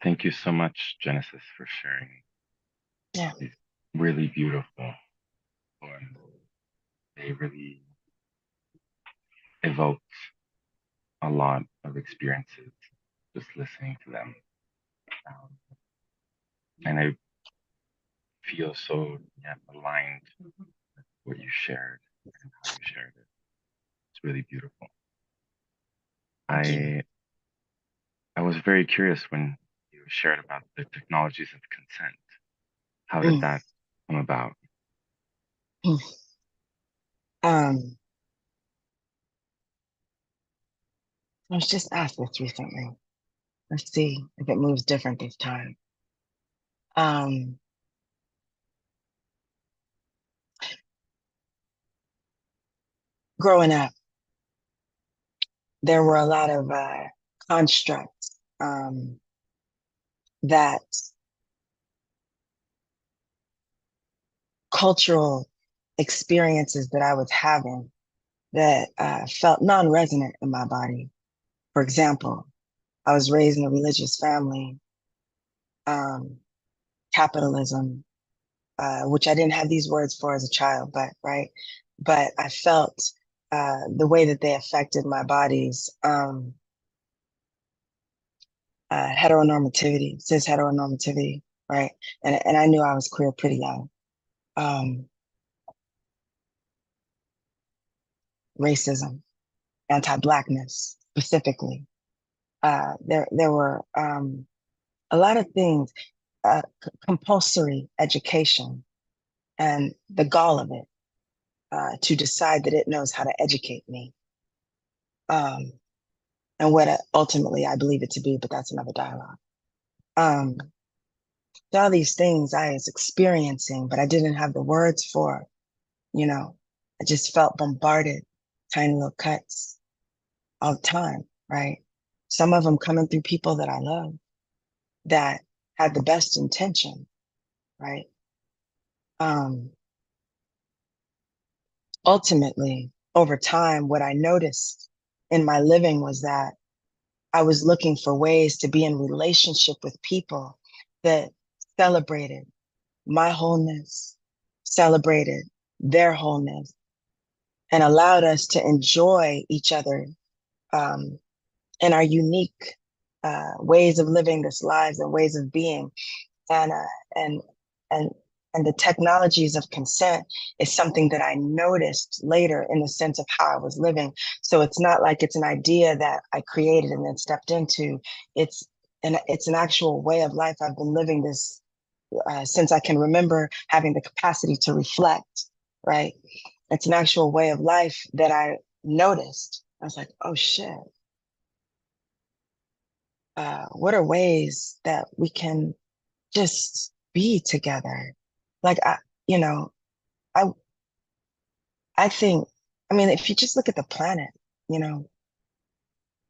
Thank you so much, Genesis, for sharing. Yeah. It's really beautiful. And they really evoked a lot of experiences just listening to them. And I feel so aligned with what you shared and how you shared it. It's really beautiful. I was very curious when you shared about the technologies of consent. How did that come about? I was just asked this recently. Let's see if it moves different this time. Growing up, there were a lot of constructs that cultural experiences that I was having that felt non-resonant in my body. For example, I was raised in a religious family, capitalism, which I didn't have these words for as a child, but right. But I felt the way that they affected my body's heteronormativity, cis heteronormativity, right? And I knew I was queer pretty young. Racism, anti-Blackness specifically. There were a lot of things, compulsory education and the gall of it to decide that it knows how to educate me. And what ultimately I believe it to be, but that's another dialogue. All these things I was experiencing, but I didn't have the words for, I just felt bombarded, tiny little cuts all the time, right? Some of them coming through people that I love that had the best intention, right? Ultimately, over time, what I noticed in my living was that I was looking for ways to be in relationship with people that celebrated my wholeness, celebrated their wholeness, and allowed us to enjoy each other and our unique ways of living this lives and ways of being. And and and and the technologies of consent is something that I noticed later in the sense of how I was living. So it's not like it's an idea that I created and then stepped into. It's an actual way of life. I've been living this since I can remember having the capacity to reflect, right? It's an actual way of life that I noticed. I was like, oh shit. What are ways that we can just be together? Like, you know, I, I think, I mean, if you just look at the planet, you know,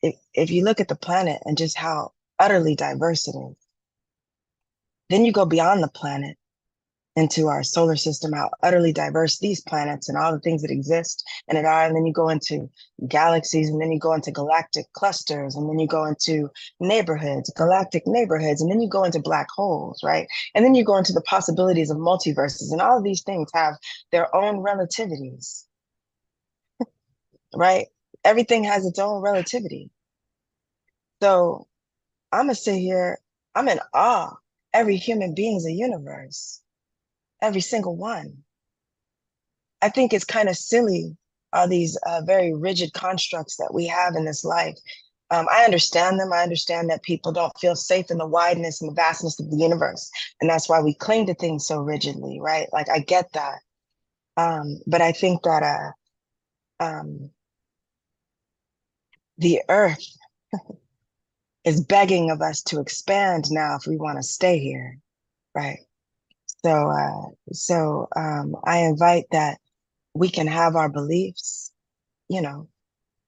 if you look at the planet and just how utterly diverse it is, then you go beyond the planet into our solar system, how utterly diverse these planets and all the things that exist in it are. And then you go into galaxies, and then you go into galactic clusters, and then you go into neighborhoods, galactic neighborhoods, and then you go into black holes, right? And then you go into the possibilities of multiverses, and all of these things have their own relativities, right? Everything has its own relativity. So I'm gonna sit here, I'm in awe. Every human being is a universe, every single one. I think it's kind of silly, all these very rigid constructs that we have in this life. I understand them. I understand that people don't feel safe in the wideness and the vastness of the universe. And that's why we cling to things so rigidly, right? Like, I get that. But I think that the earth is begging of us to expand now if we want to stay here, right? So I invite that we can have our beliefs. You know,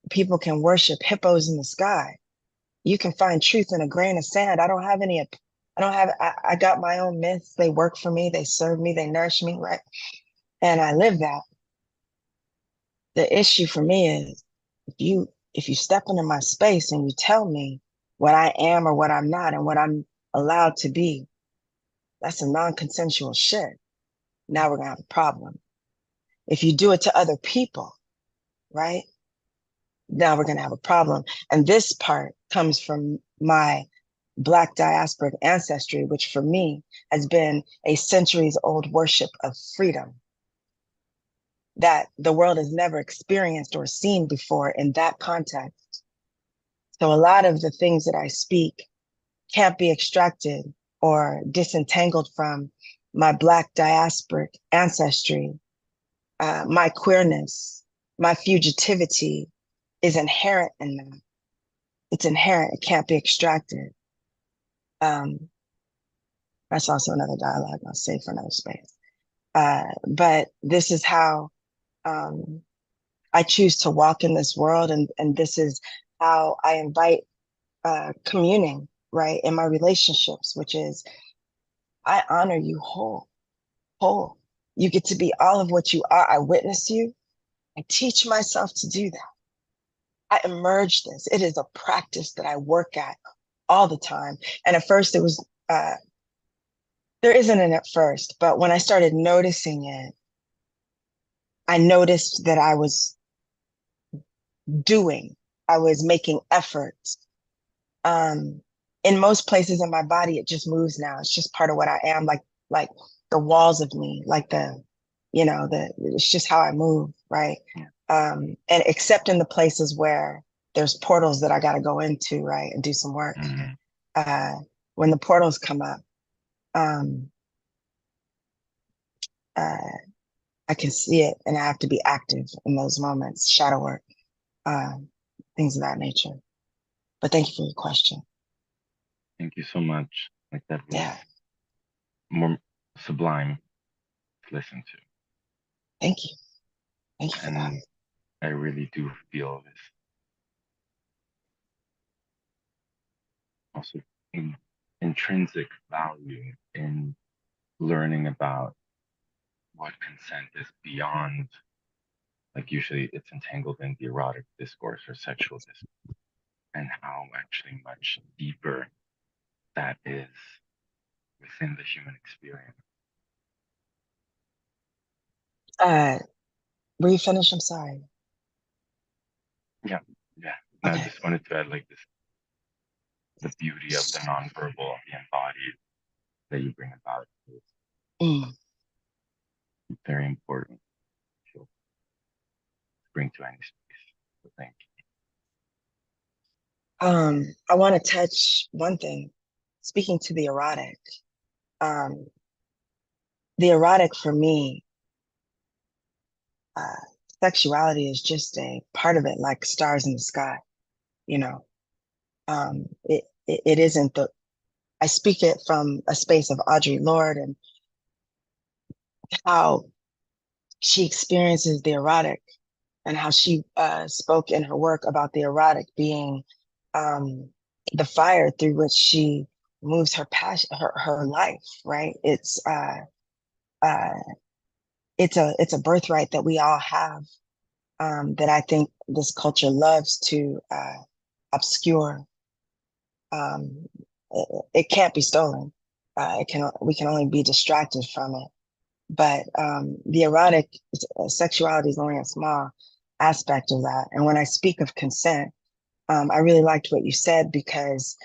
people can worship hippos in the sky. You can find truth in a grain of sand. I got my own myths. They work for me. They serve me. They nourish me, right? And I live that. The issue for me is if you step into my space and you tell me what I am or what I'm not and what I'm allowed to be, that's a non-consensual shit. Now we're gonna have a problem. If you do it to other people, right? Now we're gonna have a problem. And this part comes from my Black diasporic ancestry, which for me has been a centuries old worship of freedom that the world has never experienced or seen before in that context. So a lot of the things that I speak can't be extracted or disentangled from my Black diasporic ancestry. My queerness, my fugitivity is inherent in them. It's inherent, it can't be extracted. That's also another dialogue I'll save for another space. But this is how I choose to walk in this world, and this is how I invite communing, right, in my relationships, which is I honor you whole. You get to be all of what you are. I witness you. I teach myself to do that. I emerge this. It is a practice that I work at all the time. And at first it was, there isn't an at first, but when I started noticing it, I noticed that I was making efforts. In most places in my body, it just moves now. It's just part of what I am, like the walls of me, like it's just how I move, right? And except in the places where there's portals that I got to go into, right, and do some work. When the portals come up, I can see it, and I have to be active in those moments, shadow work, things of that nature. But thank you for your question. Thank you so much. Like that was more sublime to listen to. Thank you. Thank you for that. I really do feel this also intrinsic value in learning about what consent is beyond, like usually it's entangled in the erotic discourse or sexual discourse, and how actually much deeper that is within the human experience. Were you finished? I'm sorry. Yeah. No, I just wanted to add like this, the beauty of the nonverbal, the embodied that you bring about is very important to bring to any space. So thank you. I want to touch one thing. Speaking to the erotic for me, sexuality is just a part of it, like stars in the sky. It isn't I speak it from a space of Audre Lorde and how she experiences the erotic, and how she spoke in her work about the erotic being the fire through which she moves her passion, her life, right? It's it's a birthright that we all have, that I think this culture loves to obscure. Um, it can't be stolen. We can only be distracted from it. But the erotic sexuality is only a small aspect of that. And when I speak of consent, I really liked what you said, because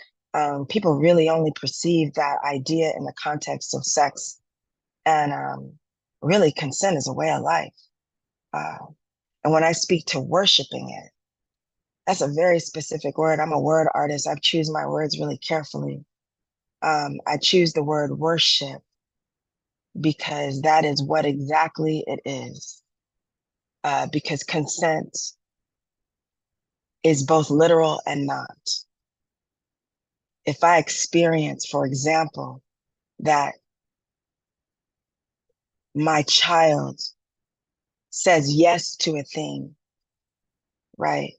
people really only perceive that idea in the context of sex. And really, consent is a way of life. And when I speak to worshiping it, that's a very specific word. I'm a word artist. I choose my words really carefully. I choose the word worship because that is what exactly it is. Because consent is both literal and not. If I experience, for example, that my child says yes to a thing, right?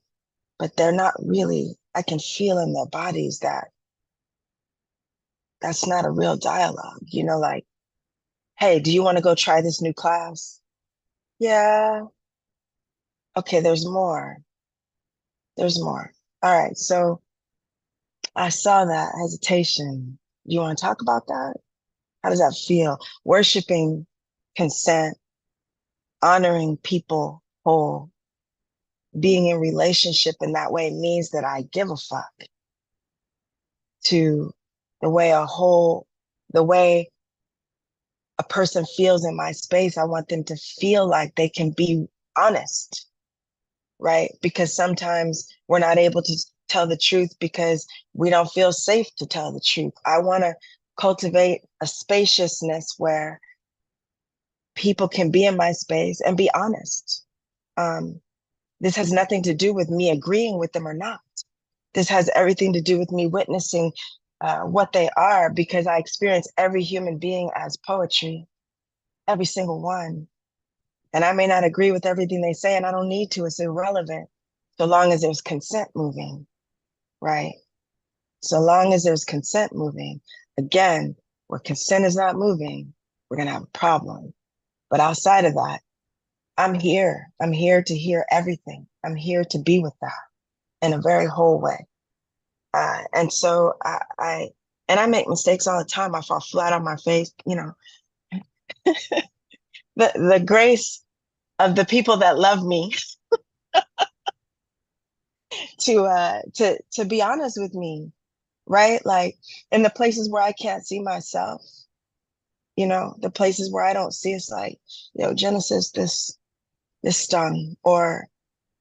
But they're not really, I can feel in their bodies that that's not a real dialogue, like, hey, do you want to go try this new class? Yeah. Okay, there's more. There's more. All right, so I saw that hesitation. You want to talk about that? How does that feel? Worshiping consent, honoring people whole, being in relationship in that way means that I give a fuck to the way a person feels in my space. I want them to feel like they can be honest, right? Because sometimes we're not able to tell the truth because we don't feel safe to tell the truth. I want to cultivate a spaciousness where people can be in my space and be honest. This has nothing to do with me agreeing with them or not. This has everything to do with me witnessing what they are, because I experience every human being as poetry, every single one. And I may not agree with everything they say, and I don't need to. It's irrelevant, so long as there's consent moving, right? So long as there's consent moving. Again, where consent is not moving, we're going to have a problem. But outside of that, I'm here. I'm here to hear everything. I'm here to be with that in a very whole way. And so I make mistakes all the time. I fall flat on my face, the grace of the people that love me to be honest with me, right? Like in the places where I can't see myself, the places where I don't see, it's like, Genesis, this stung, or,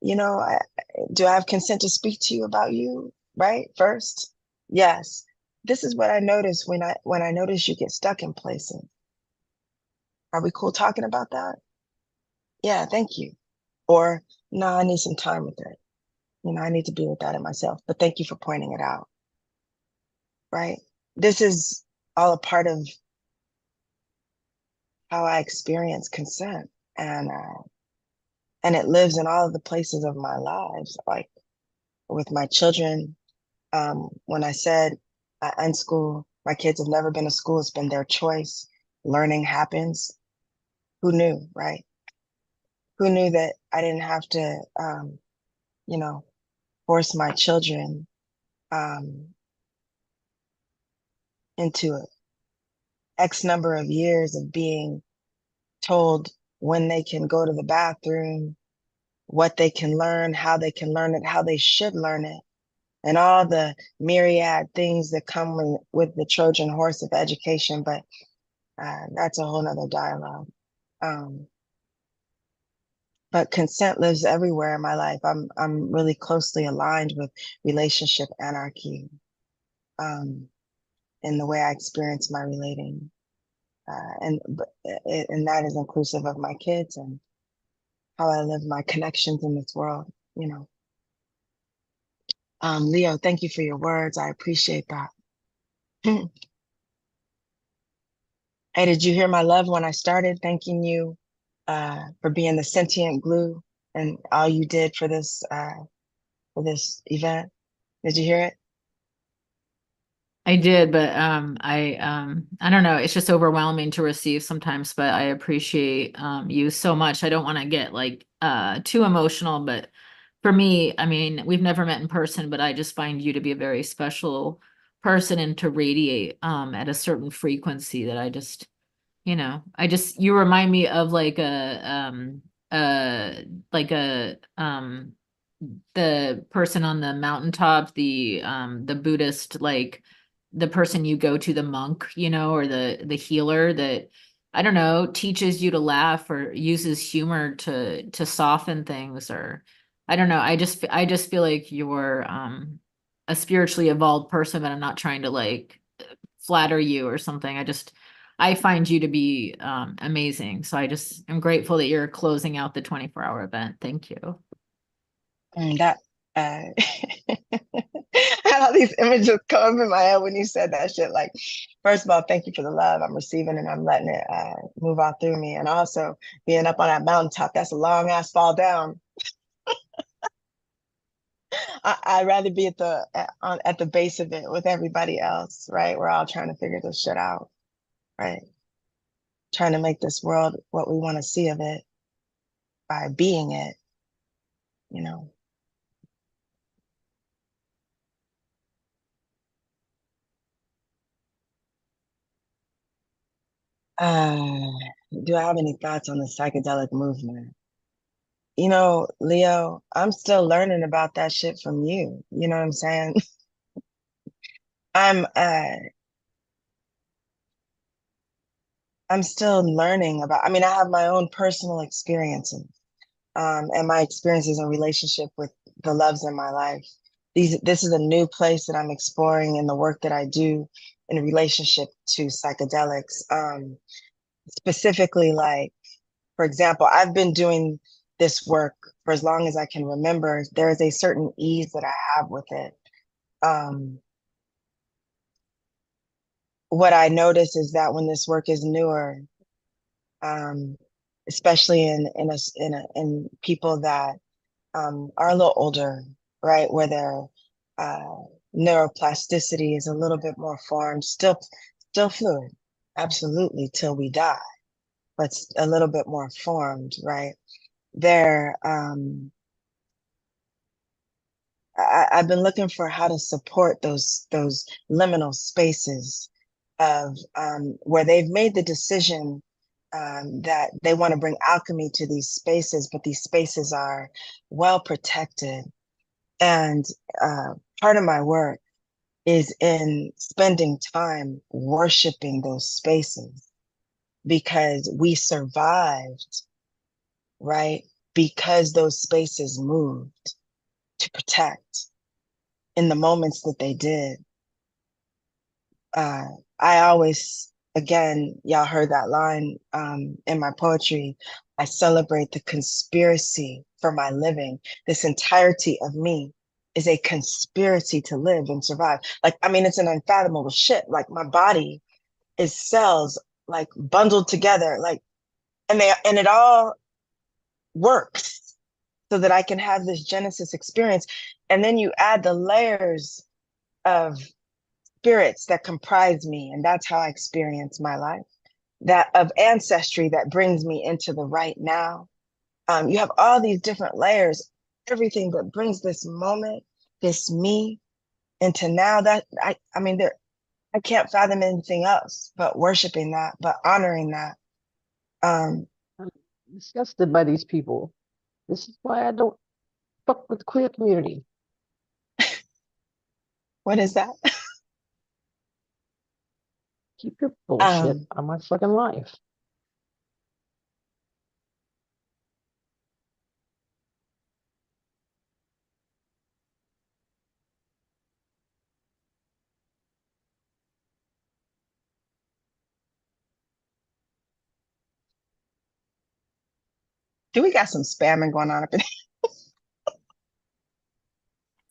do I have consent to speak to you about you, right? First, yes. This is what I notice when I notice you get stuck in places. Are we cool talking about that? Yeah, thank you. Or no, I need some time with it. I need to be with that in myself. But thank you for pointing it out. Right? This is all a part of how I experience consent, and it lives in all of the places of my lives, like with my children. When I said I unschool, my kids have never been to school. It's been their choice. Learning happens. Who knew, right? Who knew that I didn't have to, force my children into X number of years of being told when they can go to the bathroom, what they can learn, how they can learn it, how they should learn it, and all the myriad things that come with the Trojan horse of education. But that's a whole nother dialogue. But consent lives everywhere in my life. I'm really closely aligned with relationship anarchy in the way I experience my relating. And that is inclusive of my kids and how I live my connections in this world, Leo, thank you for your words. I appreciate that. Hey, did you hear my love when I started thanking you for being the sentient glue and all you did for this event? Did you hear it? I did, but I don't know. It's just overwhelming to receive sometimes, but I appreciate you so much. I don't want to get like too emotional, but for me, I mean, we've never met in person, but I just find you to be a very special person and to radiate at a certain frequency that I just, you remind me of uh like a the person on the mountaintop, the Buddhist, like the person you go to, the monk, or the healer that, I don't know, teaches you to laugh or uses humor to soften things, or I don't know. I just feel like you're a spiritually evolved person, but I'm not trying to like flatter you or something. I find you to be amazing. So I just am grateful that you're closing out the 24-hour event. Thank you. That I had all these images come up in my head when you said that shit. Like, first of all, thank you for the love. I'm receiving and I'm letting it move out through me. And also being up on that mountaintop, that's a long ass fall down. I'd rather be at the base of it with everybody else, right? We're all trying to figure this shit out, right? Trying to make this world what we want to see of it by being it, you know. Uh, do I have any thoughts on the psychedelic movement? Leo, I'm still learning about that shit from you. You know what I'm saying? I'm uh I'm still learning about, I mean, I have my own personal experiences, and my experiences in relationship with the loves in my life. This is a new place that I'm exploring in the work that I do in relationship to psychedelics. Specifically, like, for example, I've been doing this work for as long as I can remember. There is a certain ease that I have with it. Um, what I notice is that when this work is newer, um, especially in people that are a little older, right, where their uh, neuroplasticity is a little bit more formed, still fluid, absolutely, till we die, but a little bit more formed, right? They're I've been looking for how to support those liminal spaces of where they've made the decision that they want to bring alchemy to these spaces, but these spaces are well protected. And part of my work is in spending time worshiping those spaces because we survived, right? Because those spaces moved to protect in the moments that they did. I always, again, y'all heard that line in my poetry. I celebrate the conspiracy for my living. This entirety of me is a conspiracy to live and survive. Like, I mean, it's an unfathomable shit. Like, my body is cells like bundled together, like, and it all works so that I can have this Genesis experience. And then you add the layers of spirits that comprise me, and that's how I experience my life. That of ancestry that brings me into the right now. You have all these different layers, everything that brings this moment, this me, into now. That I mean, I can't fathom anything else but worshiping that, but honoring that. I'm disgusted by these people. This is why I don't fuck with the queer community. What is that? Keep your bullshit on my fucking life. Do we got some spamming going on up in here?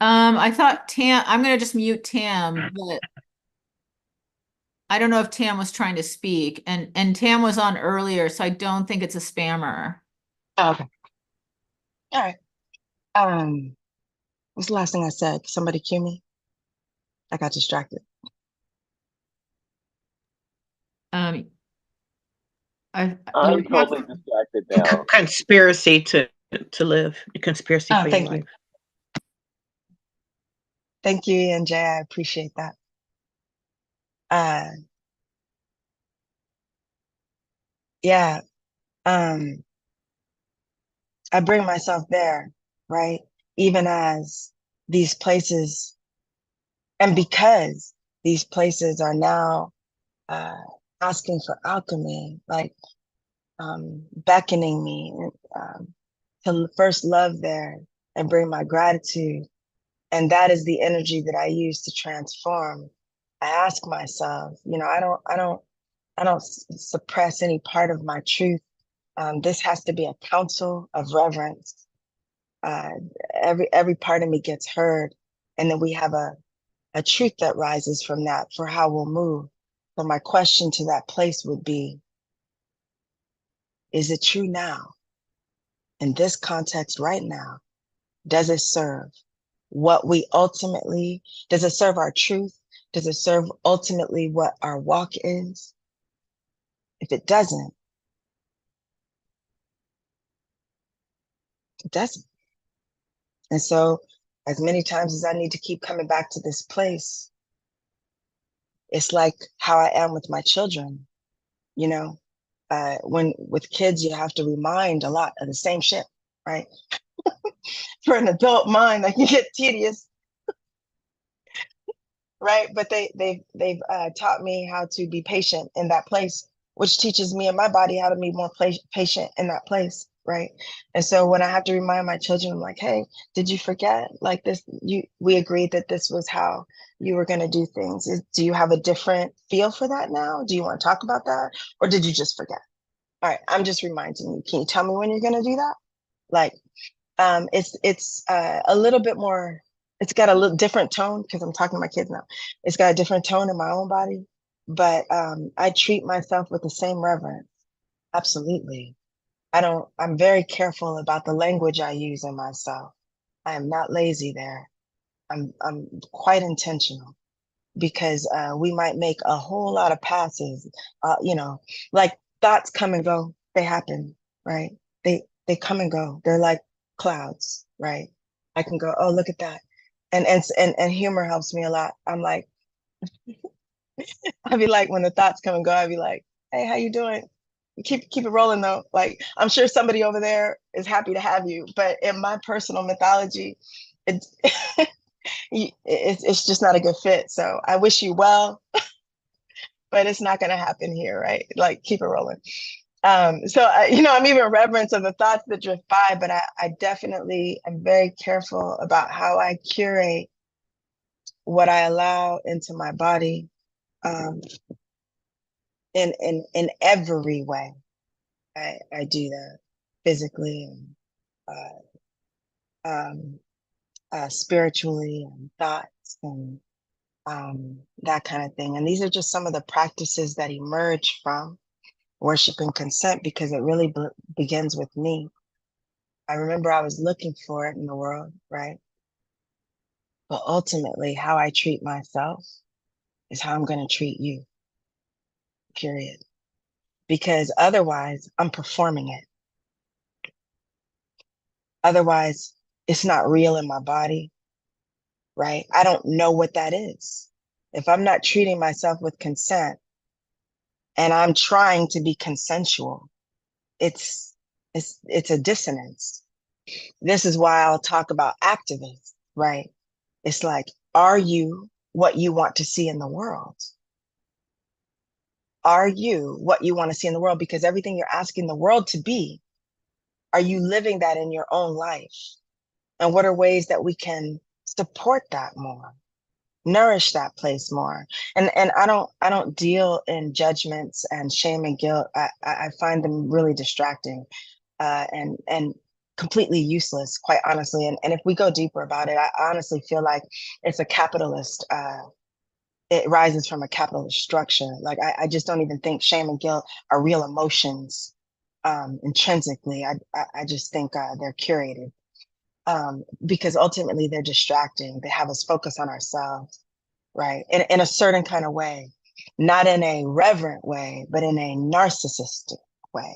I thought I'm gonna just mute Tam, but I don't know if Tam was trying to speak, and Tam was on earlier, so I don't think it's a spammer. Oh, okay. All right. What's the last thing I said? Somebody cue me. I got distracted. Um, I I'm totally distracted now. Conspiracy to live. A conspiracy Oh, for your thank life. you. Thank you, Ian J. I appreciate that. Yeah. I bring myself there, right? Even as these places, and because these places are now asking for alchemy, like beckoning me to first love there and bring my gratitude. And that is the energy that I use to transform. I ask myself, I don't suppress any part of my truth. This has to be a council of reverence. Every part of me gets heard, and then we have a truth that rises from that for how we'll move. So my question to that place would be, is it true now? In this context right now, does it serve what we ultimately, does it serve our truth? Does it serve ultimately what our walk is? If it doesn't, it doesn't. And so as many times as I need to keep coming back to this place, it's like how I am with my children, when with kids, you have to remind a lot of the same shit, right? For an adult mind, that can get tedious, right? But they've taught me how to be patient in that place, which teaches me and my body how to be more patient in that place, right? And so when I have to remind my children, I'm like, hey, did you forget? Like this, we agreed that this was how you were going to do things. Do you have a different feel for that now? Do you want to talk about that, or did you just forget? All right, I'm just reminding you. Can you tell me when you're going to do that? Like, it's a little bit more. It's got a little different tone because I'm talking to my kids now. It's got a different tone in my own body, but I treat myself with the same reverence. Absolutely. I'm very careful about the language I use in myself. I am not lazy there. I'm quite intentional because we might make a whole lot of passes, like thoughts come and go, they happen, right? They come and go. They're like clouds, right? I can go, oh, look at that. And humor helps me a lot. I'm like, I'd be like, when the thoughts come and go, I'd be like, hey, how you doing? Keep it rolling though. Like, I'm sure somebody over there is happy to have you, but in my personal mythology, it's it's just not a good fit. So I wish you well, but it's not going to happen here, right? Like, keep it rolling. So I'm even reverent of the thoughts that drift by, but I definitely am very careful about how I curate what I allow into my body, in every way. I do that physically and spiritually and thoughts and that kind of thing. And these are just some of the practices that emerge from worship and consent, because it really begins with me. I remember I was looking for it in the world, right? But ultimately, how I treat myself is how I'm going to treat you, period. Because otherwise, I'm performing it. Otherwise, it's not real in my body, right? I don't know what that is. If I'm not treating myself with consent and I'm trying to be consensual, it's a dissonance. This is why I'll talk about activists, right? It's like, are you what you want to see in the world? Are you what you want to see in the world? Because everything you're asking the world to be, are you living that in your own life? And what are ways that we can support that more, nourish that place more? And I don't deal in judgments and shame and guilt. I find them really distracting, and completely useless, quite honestly. And if we go deeper about it, I honestly feel like it's a capitalist. It rises from a capitalist structure. Like I just don't even think shame and guilt are real emotions intrinsically. I just think they're curated, because ultimately they're distracting. They have us focus on ourselves, right? In a certain kind of way. not in a reverent way, but in a narcissistic way,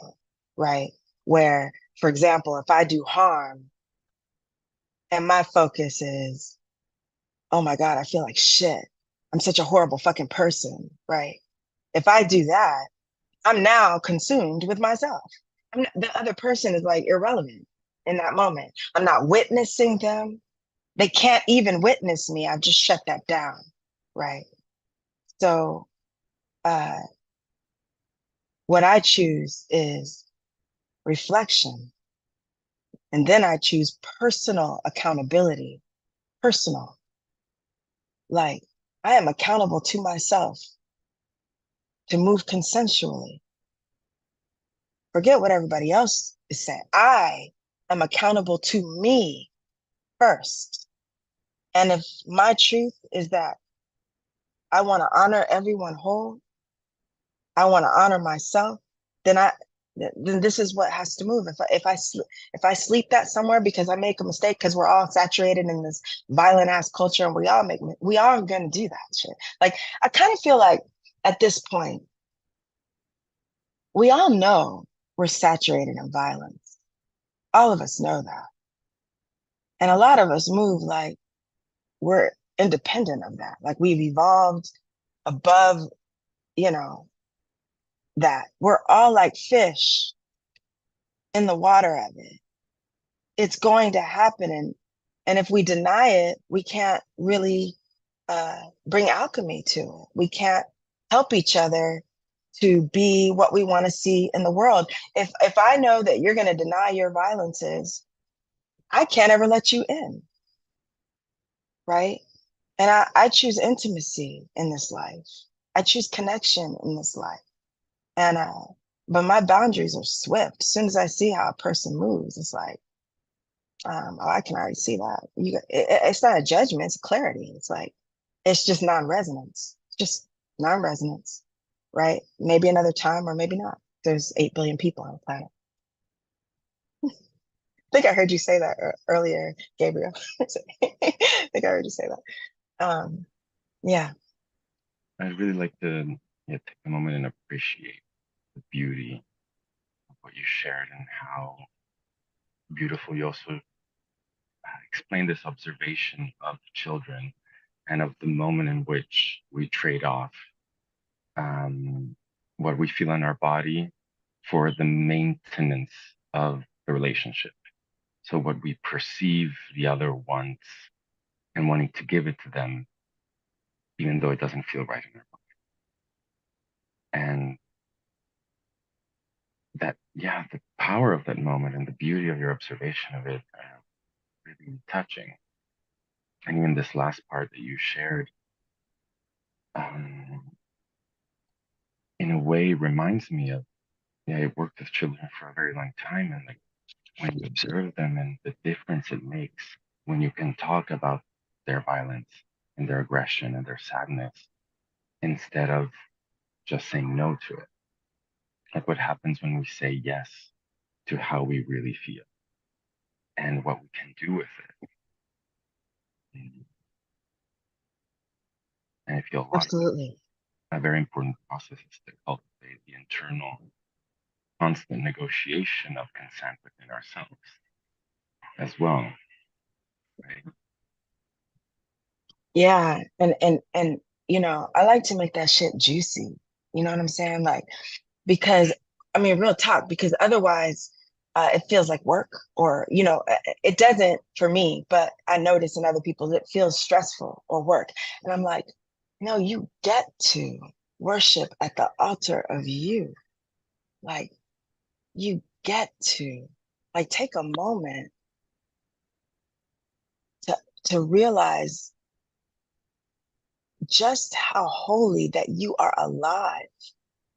right? Where, for example, if I do harm and my focus is, oh my God, I feel like shit. I'm such a horrible fucking person, right? If I do that, I'm now consumed with myself. The other person is like irrelevant in that moment. I'm not witnessing them. They can't even witness me. I've just shut that down, right? So what I choose is reflection. And then I choose personal accountability, personal. Like I am accountable to myself to move consensually. Forget what everybody else is saying. I am accountable to me first. And if my truth is that I want to honor everyone whole, I want to honor myself, then this is what has to move. If I sleep that somewhere because I make a mistake, because we're all saturated in this violent ass culture and we are gonna do that shit. Like I kind of feel like at this point, we all know we're saturated in violence. All of us know that. And a lot of us move like we're independent of that. Like we've evolved above, that. We're all like fish in the water of it. It's going to happen. And if we deny it, we can't really bring alchemy to it. We can't help each other to be what we want to see in the world. If I know that you're going to deny your violences, I can't ever let you in, right? And I choose intimacy in this life. I choose connection in this life. And but my boundaries are swift. As soon as I see how a person moves, it's like, oh, I can already see that. It's not a judgment, it's clarity. It's like, it's just non-resonance. Just non-resonance, right? Maybe another time or maybe not. There's 8 billion people on the planet. I think I heard you say that earlier, Gabriel. I think I heard you say that. Yeah. I'd really like to take a moment and appreciate the beauty of what you shared and how beautiful you also explained this observation of children and of the moment in which we trade off what we feel in our body for the maintenance of the relationship. So what we perceive the other wants and wanting to give it to them, even though it doesn't feel right in our body. And that, the power of that moment and the beauty of your observation of it are really touching. And even this last part that you shared, in a way reminds me of, I worked with children for a very long time, and like when you observe them and the difference it makes when you can talk about their violence and their aggression and their sadness instead of just saying no to it. Like what happens when we say yes to how we really feel and what we can do with it. And I feel Absolutely. A very important process is to cultivate the internal constant negotiation of consent within ourselves as well. Right? Yeah. And I like to make that shit juicy. You know what I'm saying? Like, because I mean, real talk, because otherwise it feels like work, or, it doesn't for me, but I notice in other people it feels stressful or work. And I'm like, no, you get to worship at the altar of you. Like, you get to like take a moment to realize just how holy that you are alive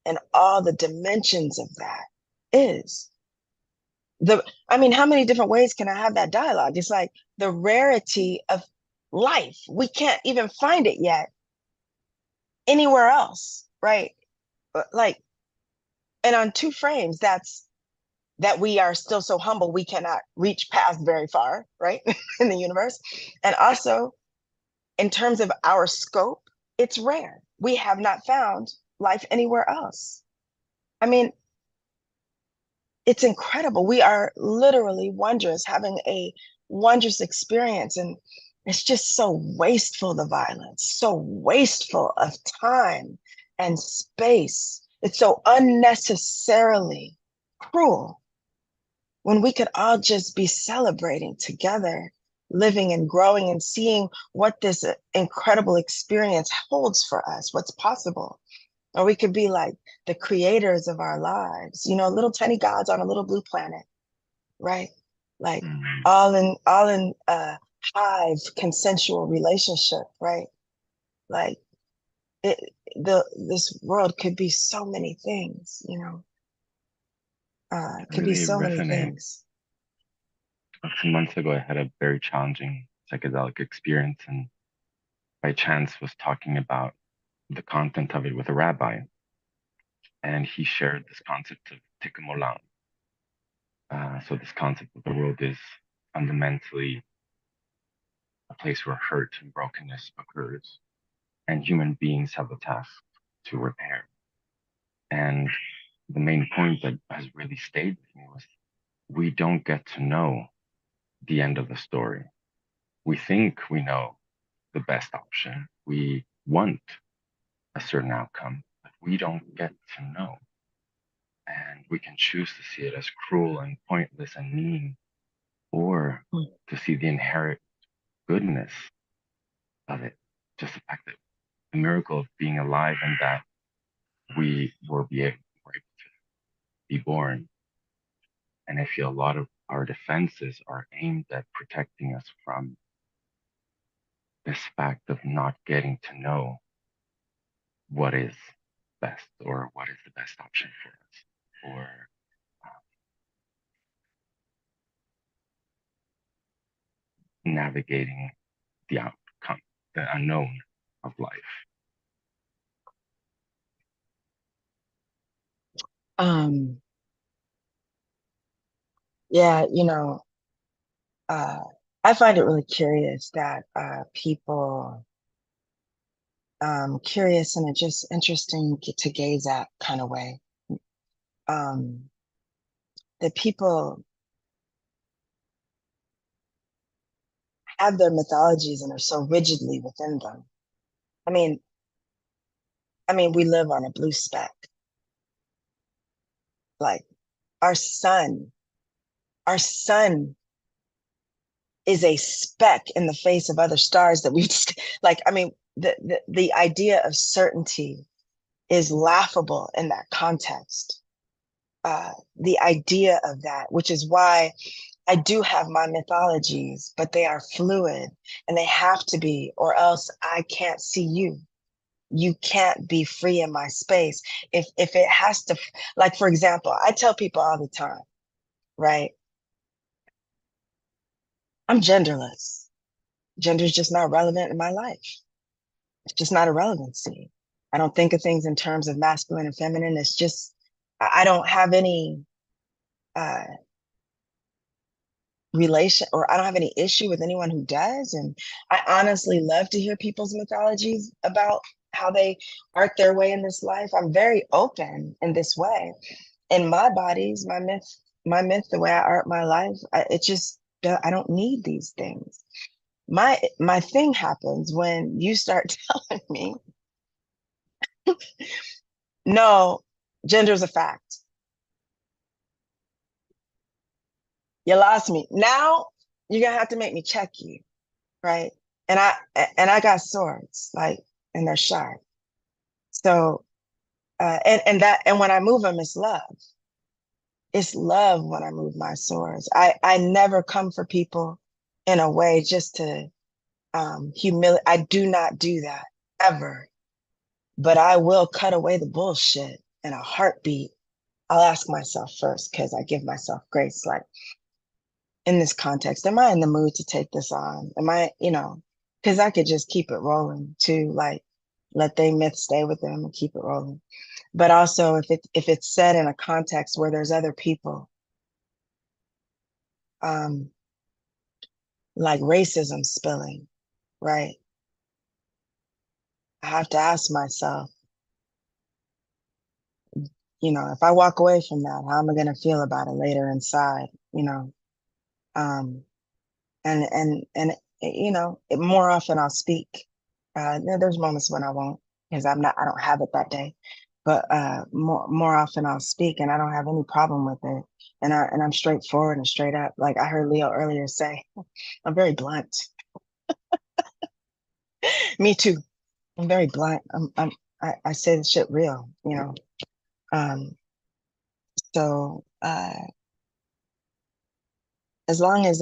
and all the dimensions of that is. I mean, how many different ways can I have that dialogue? It's like the rarity of life. We can't even find it yet anywhere else, right? Like, and on 2 frames, that's that we are still so humble we cannot reach past very far, right? In the universe. And also in terms of our scope, it's rare. we have not found life anywhere else. I mean, it's incredible. We are literally wondrous, having a wondrous experience. And it's just so wasteful, the violence, so wasteful of time and space. It's so unnecessarily cruel when we could all just be celebrating together, living and growing and seeing what this incredible experience holds for us, what's possible. Or we could be like the creators of our lives, you know, little tiny gods on a little blue planet, right? Like all in hive consensual relationship, right? Like this world could be so many things, you know. It could be Really so many resonate. things. A few months ago, I had a very challenging psychedelic experience, and by chance was talking about the content of it with a rabbi, and he shared this concept of tikkun olam. So this concept of the world is fundamentally a place where hurt and brokenness occurs, and human beings have the task to repair. And the main point that has really stayed with me was we don't get to know the end of the story. We think we know the best option. We want a certain outcome, but we don't get to know. And we can choose to see it as cruel and pointless and mean, or to see the inherent goodness of it. Just the fact that the miracle of being alive and that we were able to be born. And I feel a lot of our defenses are aimed at protecting us from this fact of not getting to know what is best or what is the best option for us, or navigating the outcome, the unknown of life. Yeah, you know, I find it really curious that people curious in a just interesting to gaze at kind of way. That people have their mythologies and are so rigidly within them. I mean, we live on a blue speck. Like our sun is a speck in the face of other stars that we just like. I mean, the idea of certainty is laughable in that context. The idea of that, which is why I do have my mythologies, but they are fluid and they have to be, or else I can't see you. You can't be free in my space. If it has to, like, for example, I tell people all the time, right? I'm genderless. Gender is just not relevant in my life. It's just not a relevancy. I don't think of things in terms of masculine and feminine. It's just, I don't have any relation, or I don't have any issue with anyone who does. And I honestly love to hear people's mythologies about how they art their way in this life. I'm very open in this way. In my bodies, my myth, the way I art my life, I don't need these things. My thing happens when you start telling me, no, gender is a fact. You lost me. Now you're gonna have to make me check you, right? And I got swords, like, and they're sharp. So and when I move them, it's love. It's love when I move my swords. I never come for people in a way just to humiliate. I do not do that ever. But I will cut away the bullshit in a heartbeat. I'll ask myself first, because I give myself grace, like, in this context, am I in the mood to take this on? Am I, because I could just keep it rolling too, like, let they myth stay with them and keep it rolling. But also if it's said in a context where there's other people, like racism spilling, right? I have to ask myself, if I walk away from that, how am I going to feel about it later inside? Um, and more often I'll speak. There's moments when I won't because I don't have it that day. But more often I'll speak, and I don't have any problem with it. And I'm straightforward and straight up. Like I heard Leo earlier say, I'm very blunt. Me too. I'm very blunt. I say the shit real, Um, so as long as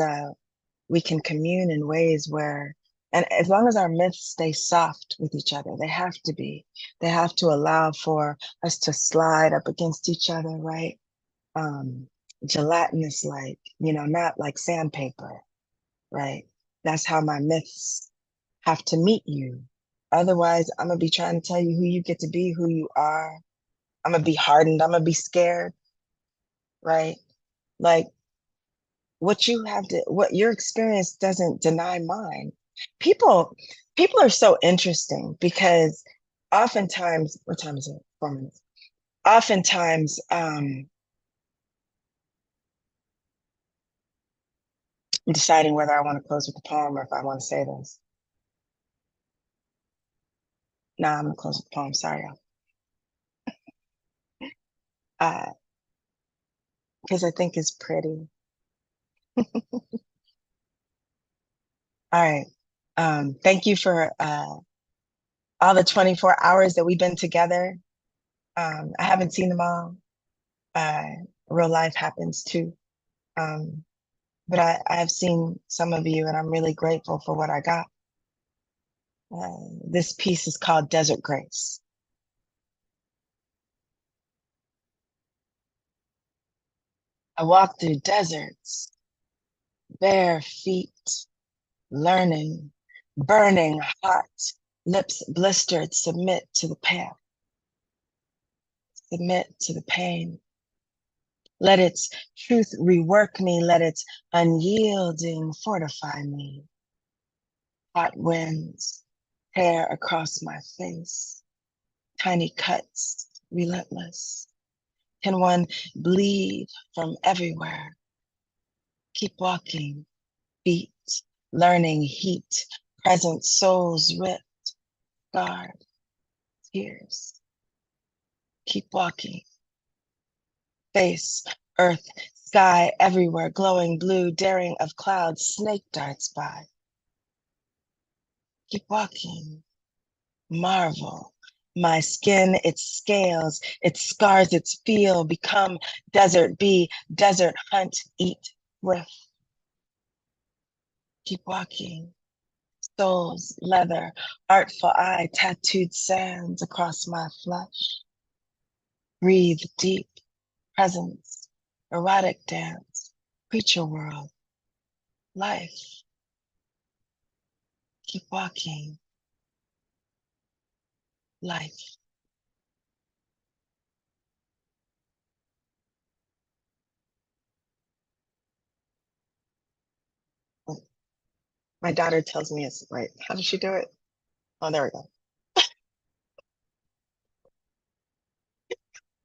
we can commune in ways where, and as long as our myths stay soft with each other, they have to allow for us to slide up against each other, right? Gelatinous, like, not like sandpaper, right? That's how my myths have to meet you. Otherwise, I'm gonna be trying to tell you who you get to be, who you are. I'm gonna be hardened. I'm gonna be scared, right? Like what your experience doesn't deny mine. People, people are so interesting because oftentimes, what time is it? 4 minutes. Oftentimes, I'm deciding whether I want to close with the poem or if I want to say this. Nah, I'm gonna close with the poem. Sorry, y'all. Because I think it's pretty. All right. Thank you for all the 24 hours that we've been together. I haven't seen them all. Real life happens too. But I have seen some of you, and I'm really grateful for what I got. This piece is called Desert Grace. I walk through deserts, bare feet, learning, burning hot, lips blistered, submit to the pain. Submit to the pain. Let its truth rework me, let its unyielding fortify me. Hot winds tear across my face, tiny cuts, relentless. Can one bleed from everywhere? Keep walking, feet, learning heat, present souls ripped, scarred, tears. Keep walking, face, earth, sky everywhere, glowing blue, daring of clouds, snake darts by. Keep walking, marvel. My skin, its scales, its scars, its feel, become desert bee, desert hunt, eat, riff. Keep walking, souls, leather, artful eye, tattooed sands across my flesh. Breathe deep, presence, erotic dance, creature world, life. Keep walking, life. My daughter tells me it's right. How does she do it? Oh, there we go.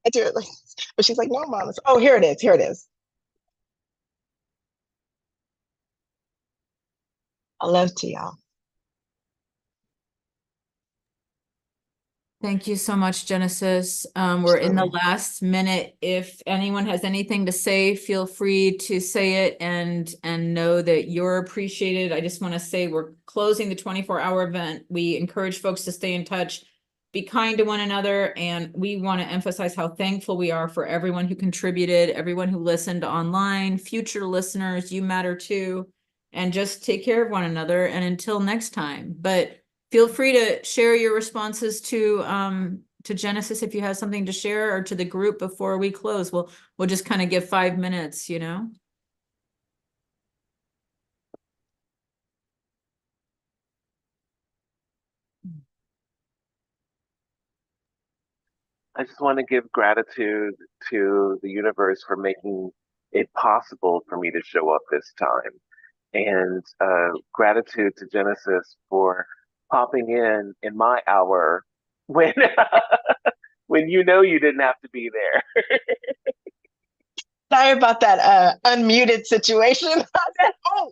I do it like this. But she's like, no, mom. Oh, here it is. Here it is. I love to y'all. Thank you so much, Genesis. We're in the last minute. If anyone has anything to say, feel free to say it and know that you're appreciated. I just want to say we're closing the 24-hour event. We encourage folks to stay in touch, be kind to one another, and we want to emphasize how thankful we are for everyone who contributed, everyone who listened online, future listeners, you matter too, and just take care of one another. And until next time, but feel free to share your responses to Genesis if you have something to share, or to the group before we close. We'll just kind of give 5 minutes, I just want to give gratitude to the universe for making it possible for me to show up this time. And gratitude to Genesis for popping in my hour when when you know you didn't have to be there. Sorry about that unmuted situation. Oh,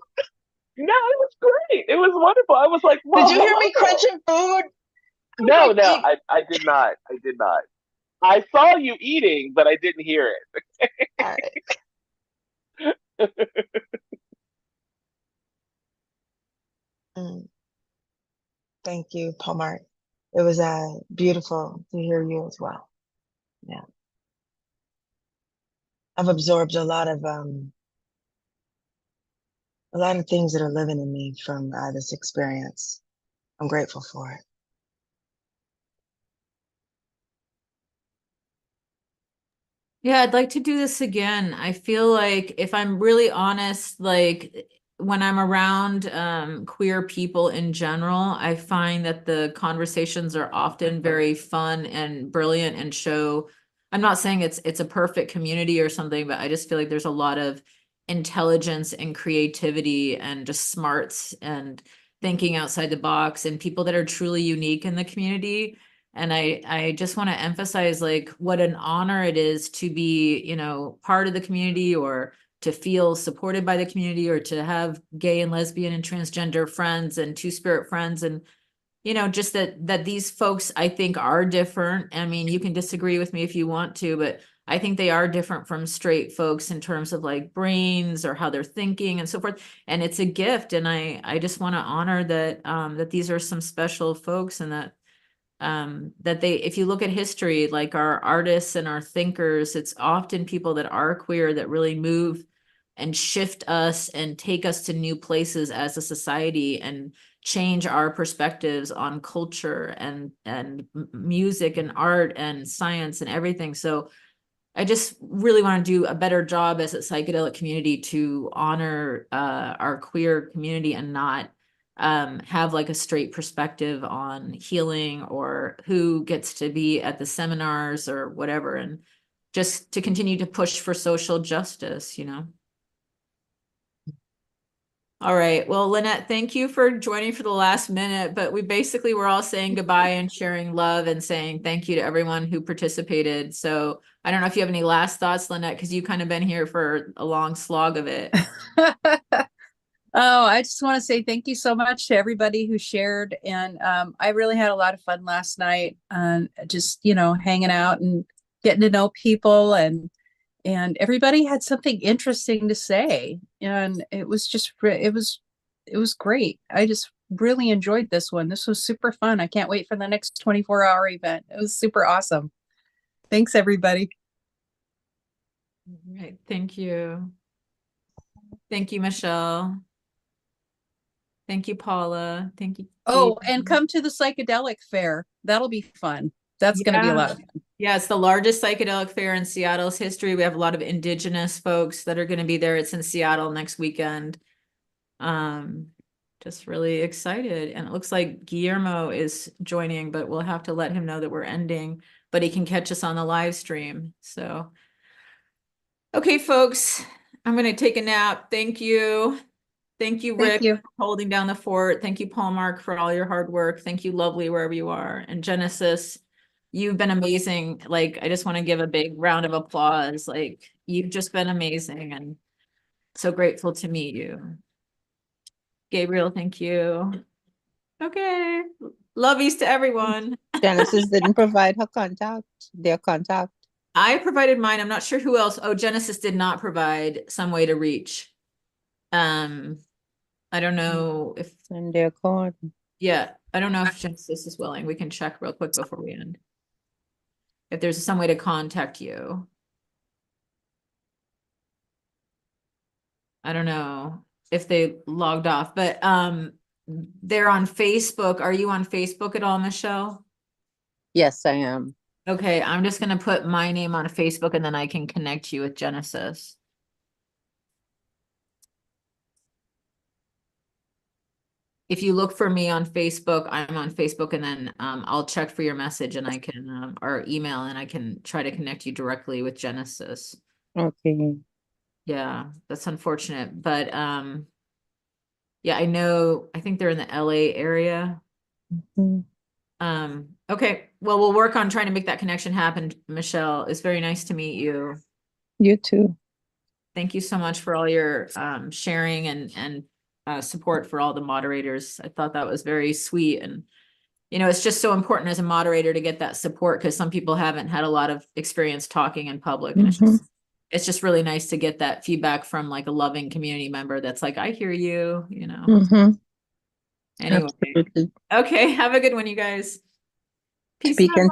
No, it was great. It was wonderful. I was like, whoa, did you hear me hello. crunching food? No, like, no, eat. I did not. I did not. I saw you eating, but I didn't hear it. All right. Thank you, Paul Mart. It was beautiful to hear you as well. Yeah. I've absorbed a lot of things that are living in me from this experience. I'm grateful for it. Yeah, I'd like to do this again. I feel like if I'm really honest, like when I'm around queer people in general, I find that the conversations are often very fun and brilliant and show. I'm not saying it's a perfect community or something, but I just feel like there's a lot of intelligence and creativity and just smarts and thinking outside the box and people that are truly unique in the community. And I just want to emphasize like what an honor it is to be, you know, part of the community or to feel supported by the community or to have gay and lesbian and transgender friends and two-spirit friends. And, you know, just that these folks, I think, are different. I mean, you can disagree with me if you want to, but I think they are different from straight folks in terms of like brains or how they're thinking and so forth. And it's a gift. And I just want to honor that, that these are some special folks and that they, if you look at history, like our artists and our thinkers, it's often people that are queer that really move and shift us and take us to new places as a society and change our perspectives on culture and music and art and science and everything. So I just really want to do a better job as a psychedelic community to honor our queer community and not have like a straight perspective on healing or who gets to be at the seminars or whatever, and just to continue to push for social justice, you know. All right. Well, Lynette, thank you for joining for the last minute, but we basically were all saying goodbye and sharing love and saying thank you to everyone who participated. So I don't know if you have any last thoughts, Lynette, because you've kind of been here for a long slog of it. Oh, I just want to say thank you so much to everybody who shared. And I really had a lot of fun last night, just, you know, hanging out and getting to know people, and everybody had something interesting to say. And it was just, it was great. I just really enjoyed this one. This was super fun. I can't wait for the next 24-hour event. It was super awesome. Thanks, everybody. All right. Thank you. Thank you, Michelle. Thank you, Paula. Thank you. Oh, and come to the psychedelic fair. That'll be fun. That's going to be a lot of fun. Yeah, it's the largest psychedelic fair in Seattle's history. We have a lot of indigenous folks that are going to be there. It's in Seattle next weekend. Just really excited. And it looks like Guillermo is joining, but we'll have to let him know that we're ending, but he can catch us on the live stream. So, okay, folks, I'm going to take a nap. Thank you. Thank you, Rick, for holding down the fort. Thank you, Paul Mark, for all your hard work. Thank you, Lovely, wherever you are. And Genesis, you've been amazing. Like, I just want to give a big round of applause. Like, you've just been amazing and so grateful to meet you. Gabriel, thank you. Okay. Lovies to everyone. Genesis didn't provide their contact. I provided mine. I'm not sure who else. Oh, Genesis did not provide some way to reach. I don't know if and their card. Yeah, I don't know if Genesis is willing. We can check real quick before we end. If there's some way to contact you. I don't know if they logged off, but they're on Facebook. Are you on Facebook at all, Michelle? Yes, I am. Okay, I'm just gonna put my name on Facebook and then I can connect you with Genesis. If you look for me on Facebook, I'm on Facebook, and then I'll check for your message and I can, or email, and I can try to connect you directly with Genesis. Okay. Yeah, that's unfortunate, but yeah, I think they're in the LA area. Okay, well, we'll work on trying to make that connection happen. Michelle, it's very nice to meet you. You too. Thank you so much for all your sharing and support for all the moderators. I thought that was very sweet. And, you know, it's just so important as a moderator to get that support because some people haven't had a lot of experience talking in public. And it's just really nice to get that feedback from like a loving community member that's like, I hear you, you know. Anyway, Absolutely. okay, have a good one, you guys. Peace Speaking out.